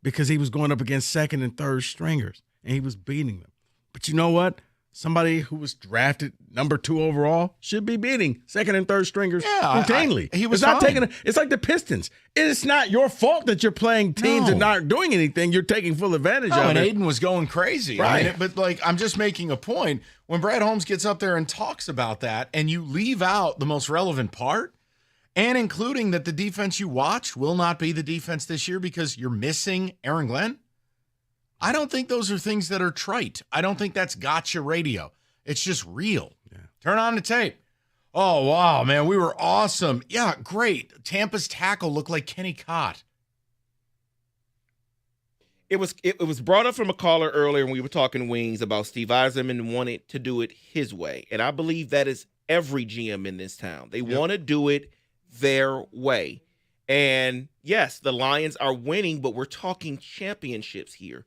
because he was going up against second and third stringers, and he was beating them. But you know what? Somebody who was drafted number 2 overall should be beating second and third stringers routinely. He was not fine. taking. It's like the Pistons. It's not your fault that you're playing teams and not doing anything. You're taking full advantage of and it. Aiden was going crazy. Right. I mean, but, like, I'm just making a point. When Brad Holmes gets up there and talks about that, and you leave out the most relevant part, and including that the defense you watched will not be the defense this year because you're missing Aaron Glenn, I don't think those are things that are trite. I don't think that's gotcha radio. It's just real. Yeah. Turn on the tape. Oh, wow, man, we were awesome. Yeah, great. Tampa's tackle looked like Kenny Cott. It was brought up from a caller earlier when we were talking Wings about Steve Eiserman wanted to do it his way. And I believe that is every GM in this town. They want to do it their way. And yes, the Lions are winning, but we're talking championships here.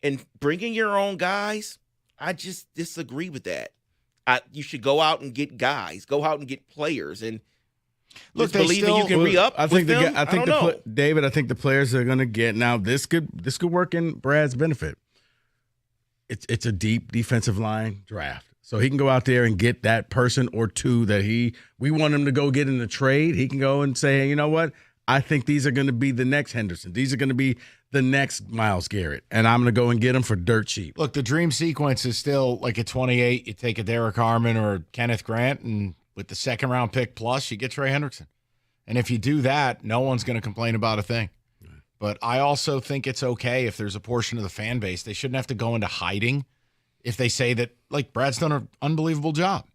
And bringing your own guys, I just disagree with that. You should go out and get guys, go out and get players, and look, believing you can re-up. David, I think the players are going to get now. This could work in Brad's benefit. It's a deep defensive line draft, so he can go out there and get that person or two that we want him to go get in the trade. He can go and say, hey, you know what? I think these are going to be the next Henderson. These are going to be the next Myles Garrett, and I'm going to go and get them for dirt cheap. Look, the dream sequence is still like at 28, you take a Derek Harmon or Kenneth Grant, and with the second-round pick plus, you get Trey Hendrickson. And if you do that, no one's going to complain about a thing. But I also think it's okay if there's a portion of the fan base, they shouldn't have to go into hiding if they say that, like, Brad's done an unbelievable job.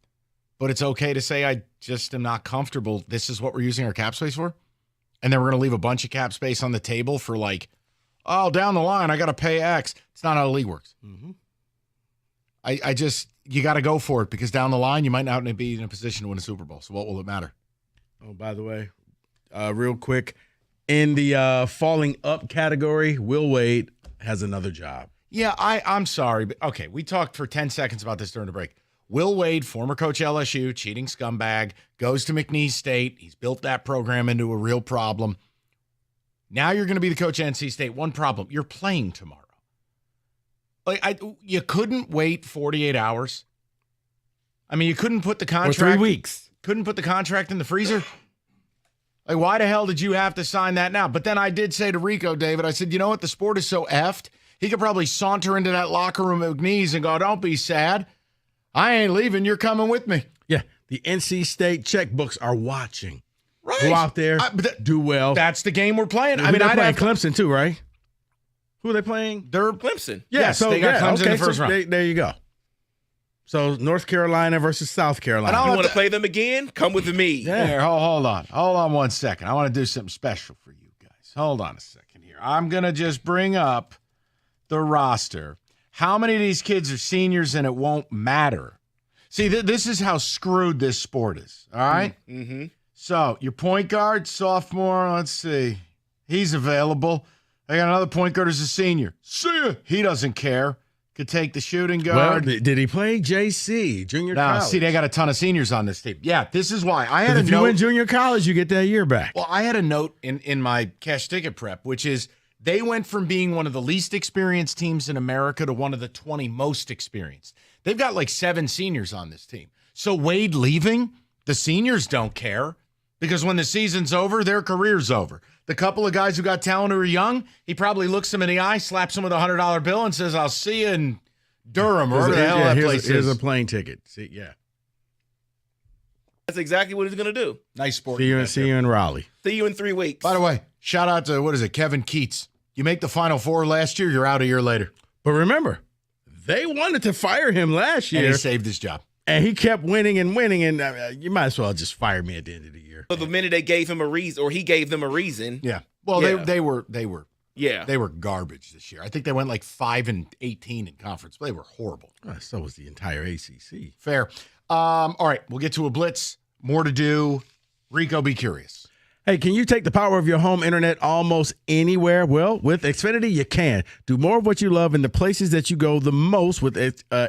But it's okay to say, I just am not comfortable. This is what we're using our cap space for? And then we're going to leave a bunch of cap space on the table for, like, oh, down the line, I got to pay X. It's not how the league works. Mm-hmm. You got to go for it because down the line, you might not be in a position to win a Super Bowl. So what will it matter? Oh, by the way, real quick, in the falling up category, Will Wade has another job. Yeah, I'm sorry. But okay, we talked for 10 seconds about this during the break. Will Wade, former coach LSU, cheating scumbag, goes to McNeese State. He's built that program into a real problem. Now you're going to be the coach at NC State. One problem, you're playing tomorrow. Like you couldn't wait 48 hours. I mean, you couldn't put the contract. Or 3 weeks. Couldn't put the contract in the freezer. Like, why the hell did you have to sign that now? But then I did say to Rico, David, I said, you know what? The sport is so effed. He could probably saunter into that locker room at McNeese and go, don't be sad. I ain't leaving. You're coming with me. Yeah, the NC State checkbooks are watching. Right. Go out there, do well. That's the game we're playing. I mean, they're playing Clemson too, right? Who are they playing? They're Clemson. Yes, they got Clemson in the first round. There you go. So North Carolina versus South Carolina. You want to play them again? Come with me. Yeah. Here, hold on 1 second. I want to do something special for you guys. Hold on a second here. I'm going to just bring up the roster. How many of these kids are seniors and it won't matter? See, this is how screwed this sport is, all right? Mm-hmm. So, your point guard, sophomore, let's see. He's available. I got another point guard who's a senior. See ya. He doesn't care. Could take the shooting guard. Well, did he play JC, junior college? No, see, they got a ton of seniors on this team. Yeah, this is why. I had a if note. You win junior college, you get that year back. Well, I had a note in my cash ticket prep, which is they went from being one of the least experienced teams in America to one of the 20 most experienced. They've got like 7 seniors on this team. So Wade leaving, the seniors don't care because when the season's over, their career's over. The couple of guys who got talent who are young, he probably looks them in the eye, slaps them with a $100 bill and says, I'll see you in Durham or wherever the hell that place is. Here's a plane ticket. See, yeah. That's exactly what he's going to do. Nice sport. See you in Raleigh. See you in 3 weeks. By the way, shout out to, Kevin Keats. You make the Final Four last year, you're out a year later. But remember, they wanted to fire him last year. And he saved his job. And he kept winning and winning, and you might as well just fire me at the end of the year. So the minute they gave him a reason, or he gave them a reason. Yeah. Well, they were Yeah. They were garbage this year. I think they went like 5-18 in conference. They were horrible. So was the entire ACC. Fair. All right, we'll get to a blitz. More to do. Rico, be curious. Hey, can you take the power of your home internet almost anywhere? Well, with Xfinity, you can. Do more of what you love in the places that you go the most with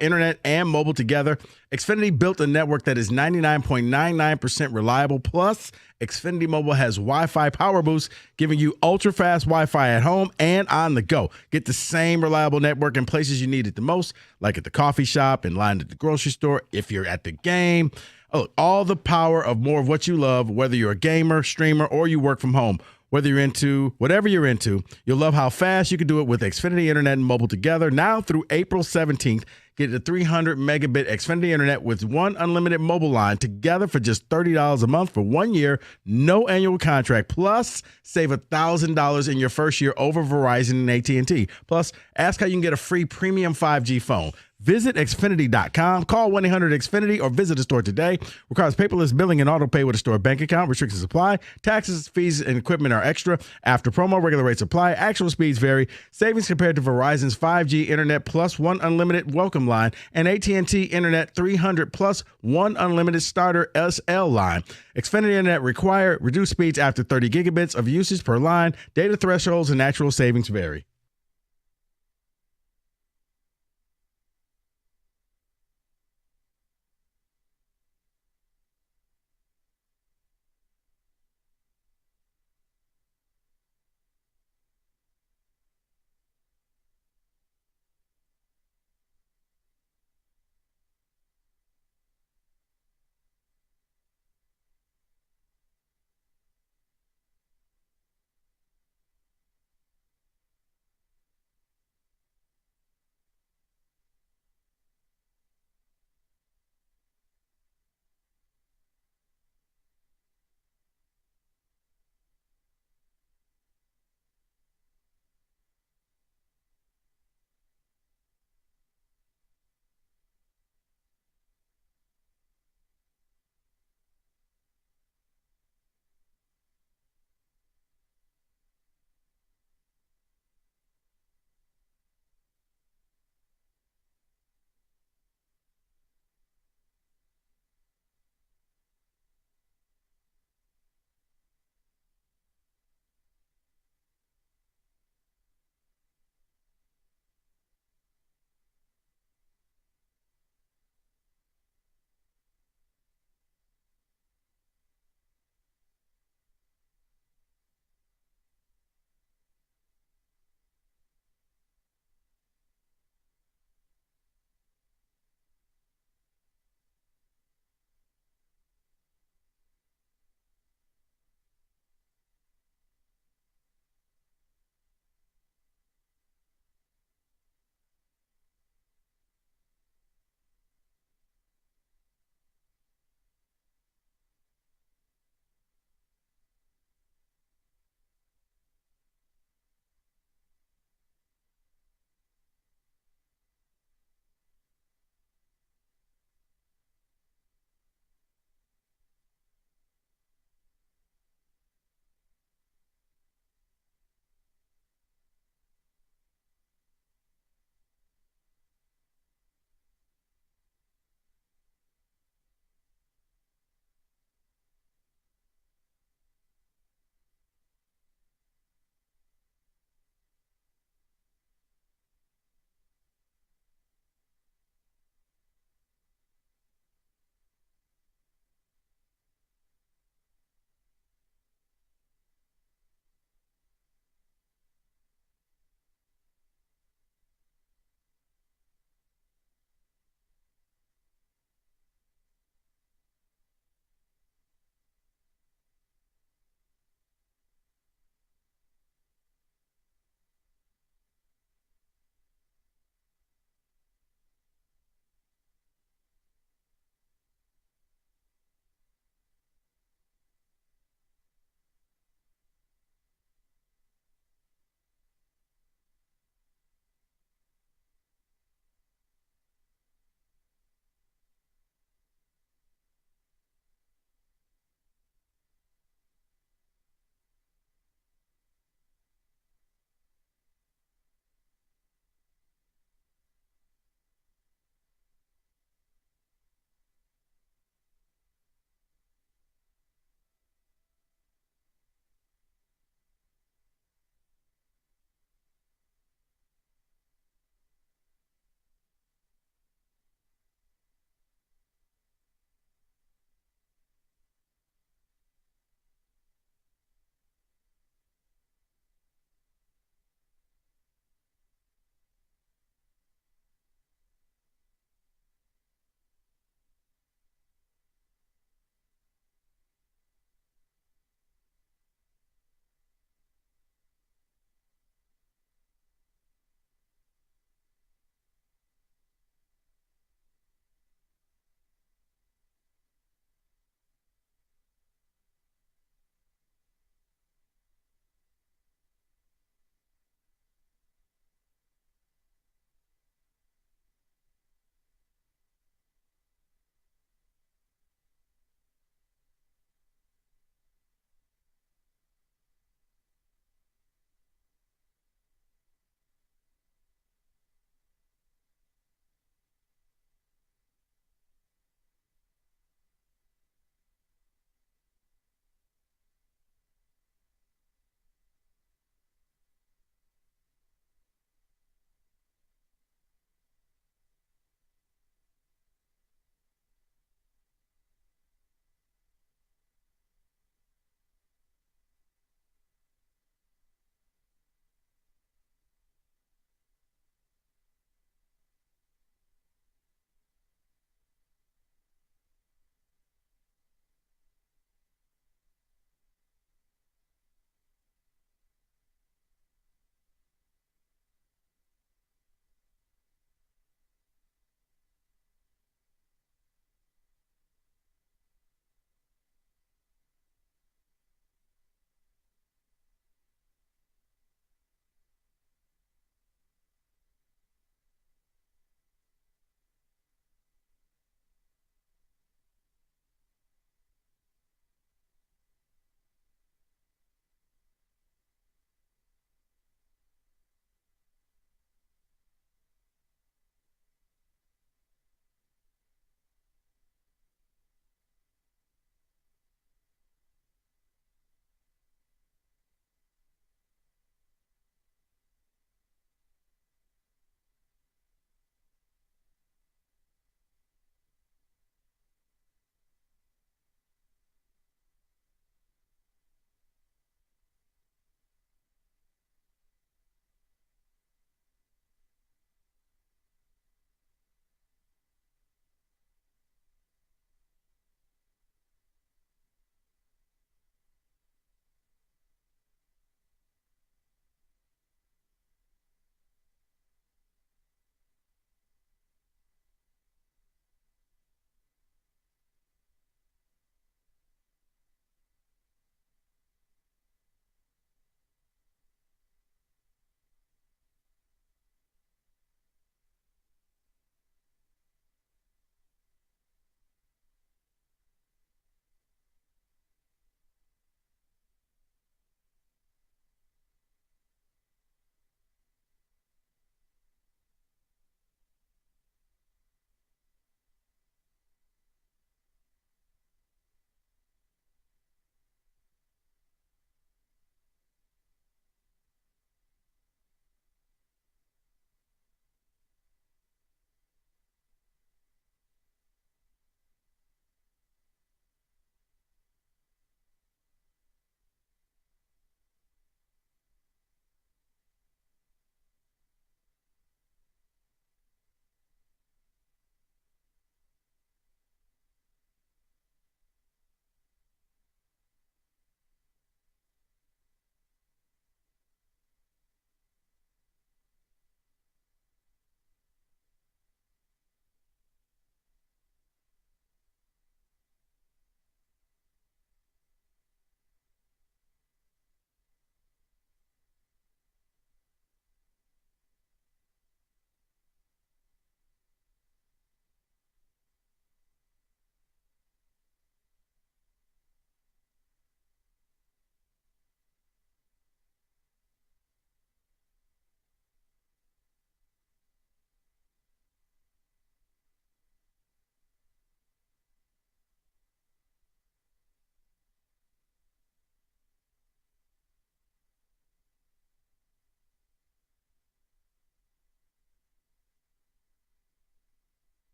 internet and mobile together. Xfinity built a network that is 99.99% reliable. Plus, Xfinity Mobile has Wi-Fi Power Boost, giving you ultra-fast Wi-Fi at home and on the go. Get the same reliable network in places you need it the most, like at the coffee shop, in line at the grocery store, if you're at the game. Oh, all the power of more of what you love, whether you're a gamer, streamer, or you work from home. Whether you're into whatever you're into, you'll love how fast you can do it with Xfinity Internet and mobile together. Now through April 17th, get the 300 megabit Xfinity Internet with one unlimited mobile line together for just $30 a month for 1 year, no annual contract. Plus, save $1,000 in your first year over Verizon and AT&T. Plus, ask how you can get a free premium 5G phone. Visit Xfinity.com, call 1-800-XFINITY, or visit a store today. Requires paperless billing and auto pay with a store bank account. Restrictions apply. Taxes, fees, and equipment are extra. After promo, regular rates apply. Actual speeds vary. Savings compared to Verizon's 5G Internet plus one unlimited welcome line and AT&T Internet 300 plus one unlimited starter SL line. Xfinity Internet required. Reduced speeds after 30 gigabits of usage per line. Data thresholds and actual savings vary.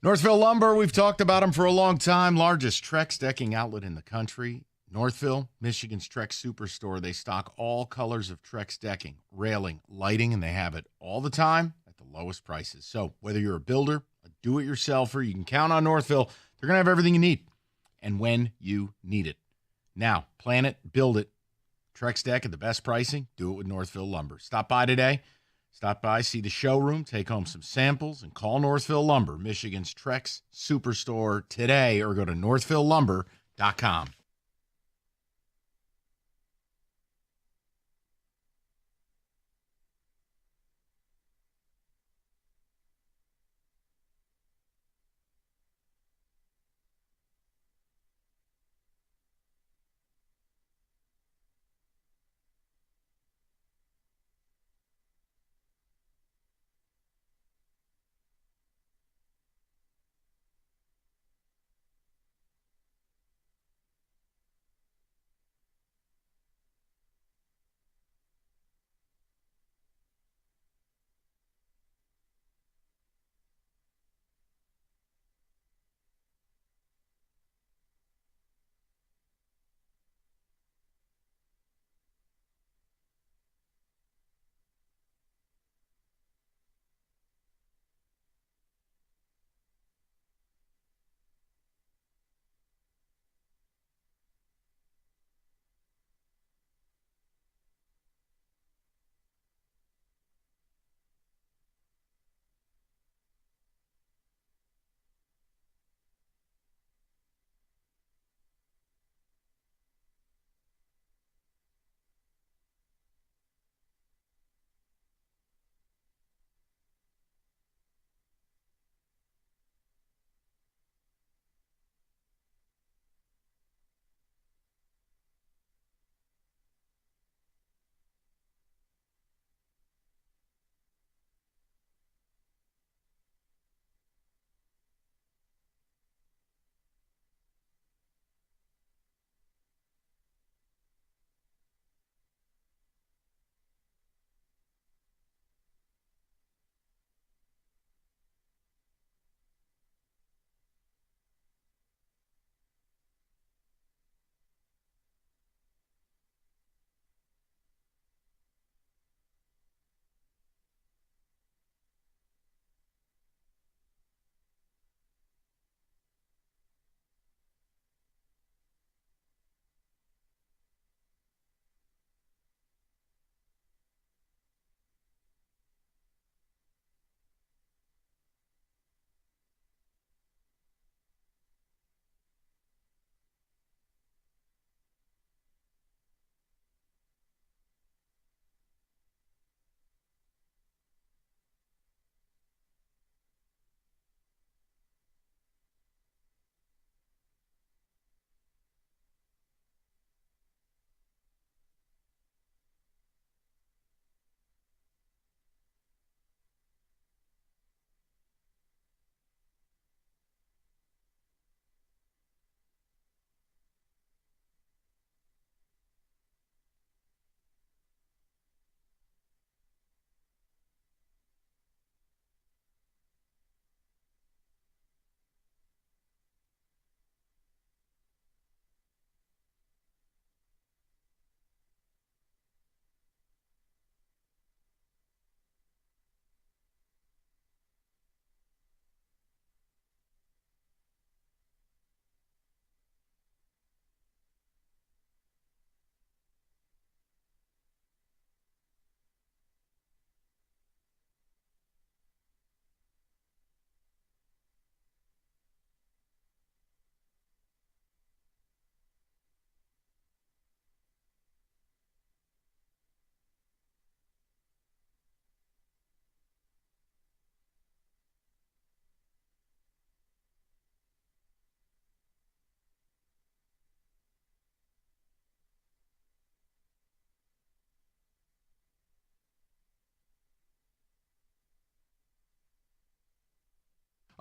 Northville Lumber, we've talked about them for a long time. Largest Trex decking outlet in the country. Northville, Michigan's Trex Superstore. They stock all colors of Trex decking, railing, lighting, and they have it all the time at the lowest prices. So whether you're a builder, a do-it-yourselfer, you can count on Northville. They're going to have everything you need and when you need it. Now, plan it, build it. Trex deck at the best pricing. Do it with Northville Lumber. Stop by today. Stop by, see the showroom, take home some samples, and call Northville Lumber, Michigan's Trex Superstore today, or go to northvillelumber.com.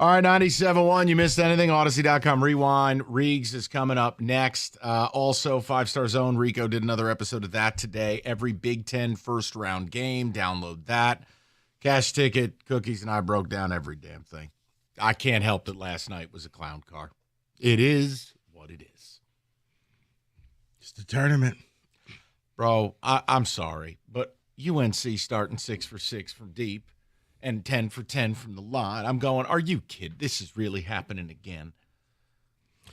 All right, 97.1, you missed anything, Odyssey.com rewind. Reegs is coming up next. Also, 5-Star Zone, Rico did another episode of that today. Every Big Ten first-round game, download that. Cash ticket, cookies, and I broke down every damn thing. I can't help that last night was a clown car. It is what it is. It's the tournament. Bro, I'm sorry, but UNC starting 6 for 6 from deep and 10 for 10 from the line. I'm going, are you kidding? This is really happening again.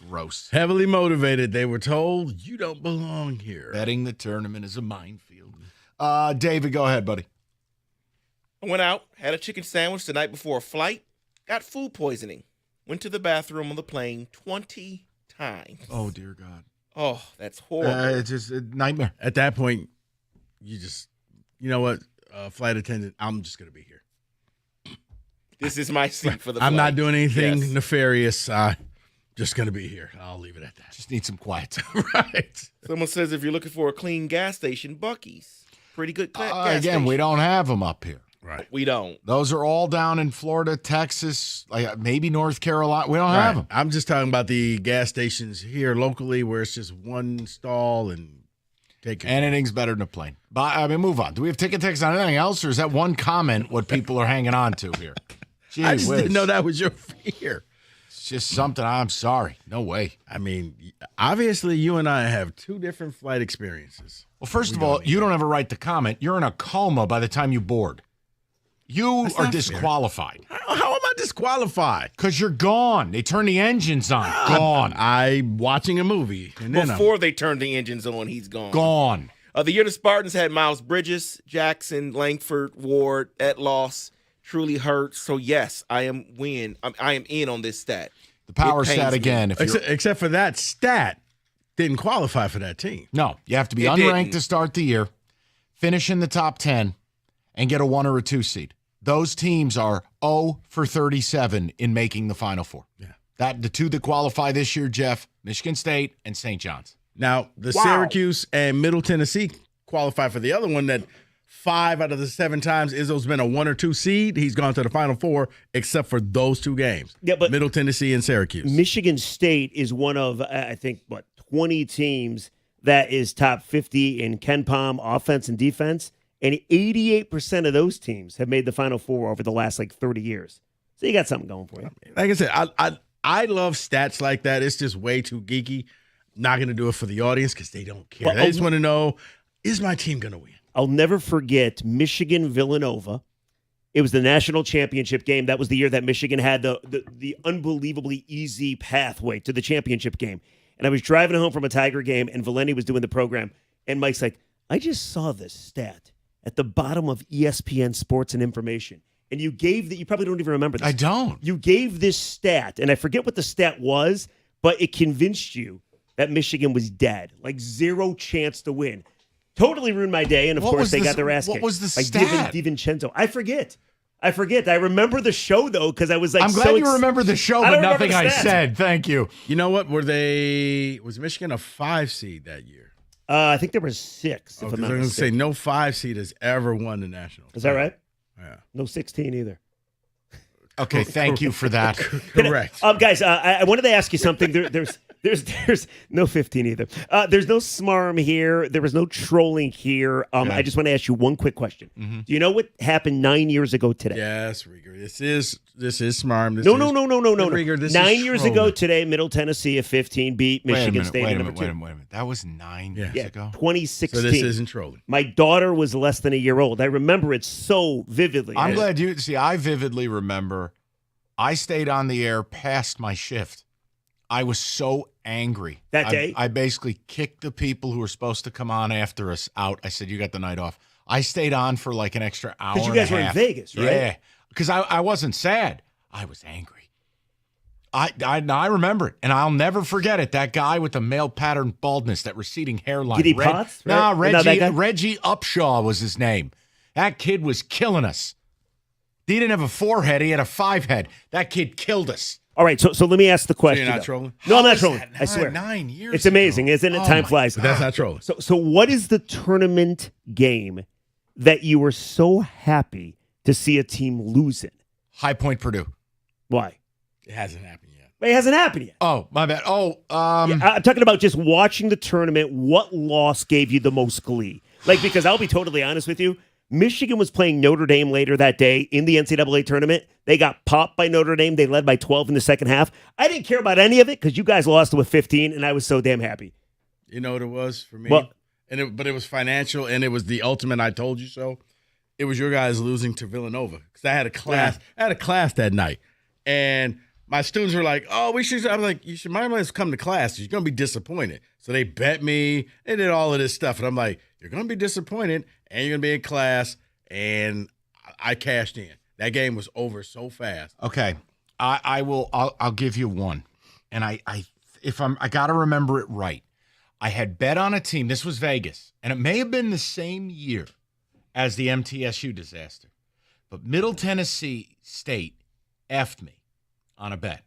Gross. Heavily motivated. They were told, you don't belong here. Betting the tournament is a minefield. David, go ahead, buddy. I went out, had a chicken sandwich the night before a flight, got food poisoning, went to the bathroom on the plane 20 times. Oh, dear God. Oh, that's horrible. It's just a nightmare. At that point, you know what, flight attendant, I'm just going to be here. This is my seat for the I'm flight. not doing anything nefarious. Just going to be here. I'll leave it at that. Just need some quiet. Right. Someone says if you're looking for a clean gas station, Buc-ee's. Pretty good gas Again, station. we don't have them up here. Right. We don't. Those are all down in Florida, Texas, like maybe North Carolina. We don't have them. I'm just talking about the gas stations here locally where it's just one stall and take it. Anything's better than a plane. But I mean, move on. Do we have ticket text on anything else, or is that one comment what people are hanging on to here? Gee I just whiz. didn't know that was your fear. It's just something. I'm sorry. No way. I mean, obviously, you and I have two different flight experiences. Well, first of all, you don't have a right to comment. You're in a coma by the time you board. You are disqualified. How am I disqualified? Because you're gone. They turn the engines on. Gone. I'm watching a movie. And then Before they turned the engines on, he's gone. Gone. The year the Spartans had Miles Bridges, Jackson, Langford, Ward, Etloss, Truly Hurts. So, yes, I am in on this stat. The power It pains stat me. again. Except for that stat didn't qualify for that team. No, you have to be It unranked didn't. to start the year, finish in the top 10, and get a 1 or a 2 seed. Those teams are 0 for 37 in making the Final Four. Yeah. The two that qualify this year, Jeff, Michigan State and St. John's. Now, the Syracuse and Middle Tennessee qualify for the other one that 5 out of the 7 times Izzo's been a 1 or 2 seed. He's gone to the Final Four except for those 2 games. Yeah, but Middle Tennessee and Syracuse. Michigan State is one of, I think, 20 teams that is top 50 in KenPom offense and defense. And 88% of those teams have made the Final Four over the last 30 years. So you got something going for you. Like I said, I love stats like that. It's just way too geeky. Not going to do it for the audience because they don't care. They just want to know, is my team going to win? I'll never forget Michigan-Villanova. It was the national championship game. That was the year that Michigan had the unbelievably easy pathway to the championship game. And I was driving home from a Tiger game, and Valenti was doing the program. And Mike's like, I just saw this stat at the bottom of ESPN Sports and Information. And you gave you probably don't even remember this. I don't. You gave this stat, and I forget what the stat was, but it convinced you that Michigan was dead. 0 chance to win. Totally ruined my day, and of course they got their ass kicked. What was the stat? DiVincenzo. I forget. I remember the show, though, because I was I'm glad you remember the show, but nothing I said. Thank you. You know what? Was Michigan a 5 seed that year? I think there were 6, if I'm not going to say mistaken. no 5 seed has ever won the national. Is that right? Yeah. No 16 either. Okay, thank you for that. Correct. Guys, I wanted to ask you something. There's no 15 either. There's no smarm here. There was no trolling here. I just want to ask you one quick question. Mm-hmm. Do you know what happened 9 years ago today? Yes, Rieger. This is smarm. No. Rieger, this 9 is years trolling. ago today, Middle Tennessee at 15 beat Michigan State Wait a at minute. number 2. That was 9 years ago? 2016. So this isn't trolling. My daughter was less than a year old. I remember it so vividly. I'm glad you see. I vividly remember. I stayed on the air past my shift. I was so angry that day. I basically kicked the people who were supposed to come on after us out. I said, "You got the night off." I stayed on for an extra hour. Because you guys were in Vegas, right? Yeah, because I wasn't sad. I was angry. I remember it, and I'll never forget it. That guy with the male pattern baldness, that receding hairline. Giddy Potts? No, Right? Reggie Upshaw was his name. That kid was killing us. He didn't have a 4 head. He had a 5 head. That kid killed us. All right, so let me ask the question. you're not though. trolling? No, I'm How not is trolling. that? I swear. 9 years It's amazing, isn't it? Oh Time my flies. But that's not trolling. So what is the tournament game that you were so happy to see a team lose in? High Point, Purdue. Why? It hasn't happened yet. It hasn't happened yet. Oh, my bad. I'm talking about just watching the tournament. What loss gave you the most glee? Because I'll be totally honest with you. Michigan was playing Notre Dame later that day in the NCAA tournament. They got popped by Notre Dame. They led by 12 in the second half. I didn't care about any of it because you guys lost with 15, and I was so damn happy. You know what it was for me? Well, but it was financial, and it was the ultimate I told you so. It was your guys losing to Villanova because I had a class. Yeah. I had a class that night, and my students were like, "Oh, we should." I was like, "You should might as well come to class. You're gonna be disappointed." So they bet me. They did all of this stuff, and I'm like, "You're gonna be disappointed, and you're gonna be in class." And I cashed in. That game was over so fast. Okay, I will. I'll give you one, and I got to remember it right. I had bet on a team. This was Vegas, and it may have been the same year as the MTSU disaster, but Middle Tennessee State effed me on a bet,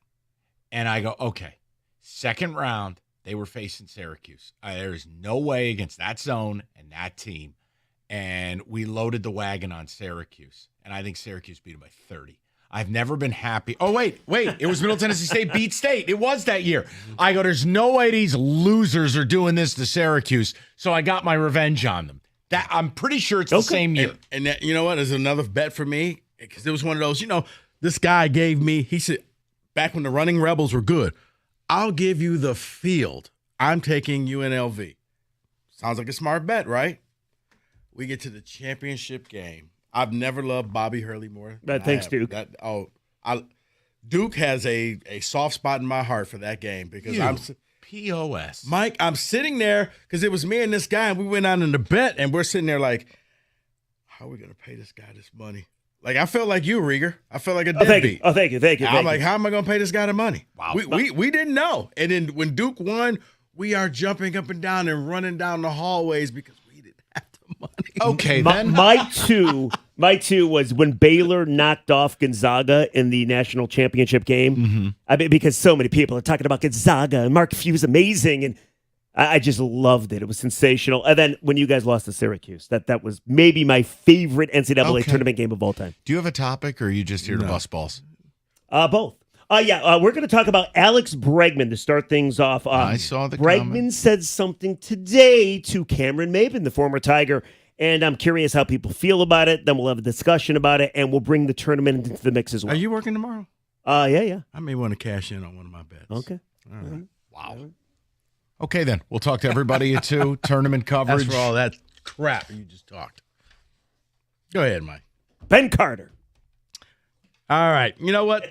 and I go, okay. Second round, they were facing Syracuse. There is no way against that zone and that team, and we loaded the wagon on Syracuse, and I think Syracuse beat them by 30. I've never been happy. Oh, wait. It was Middle Tennessee State beat State. It was that year. I go, there's no way these losers are doing this to Syracuse, so I got my revenge on them. That I'm pretty sure it's the same year. And that, you know what? There's another bet for me because it was one of those, this guy gave me, he said, back when the Running Rebels were good, I'll give you the field. I'm taking UNLV. Sounds like a smart bet, right? We get to the championship game. I've never loved Bobby Hurley more. Thanks, Duke. Duke has a soft spot in my heart for that game because I'm POS. Mike, I'm sitting there because it was me and this guy, and we went out in the bet, and we're sitting there like, how are we going to pay this guy this money? Like, I felt like you, Rieger. I felt like a deadbeat. Thank you. I'm like, how am I going to pay this guy the money? Wow. We didn't know. And then when Duke won, we are jumping up and down and running down the hallways because we didn't have the money. Okay, then. My two was when Baylor knocked off Gonzaga in the national championship game. Mm-hmm. I mean, because so many people are talking about Gonzaga and Mark Few's amazing, and I just loved it. It was sensational. And then when you guys lost to Syracuse, that was maybe my favorite NCAA tournament game of all time. Do you have a topic, or are you just here to bust balls? Both. We're going to talk about Alex Bregman to start things off. I saw the Bregman comment. said something today to Cameron Maben, the former Tiger, and I'm curious how people feel about it. Then we'll have a discussion about it, and we'll bring the tournament into the mix as well. Are you working tomorrow? Yeah. I may want to cash in on one of my bets. Okay. All right. Wow. Okay, then. We'll talk to everybody at 2. Tournament coverage. That's for all that crap you just talked. Go ahead, Mike. Ben Carter. All right. You know what?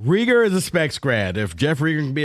Rieger is a Specs grad. If Jeff Rieger can be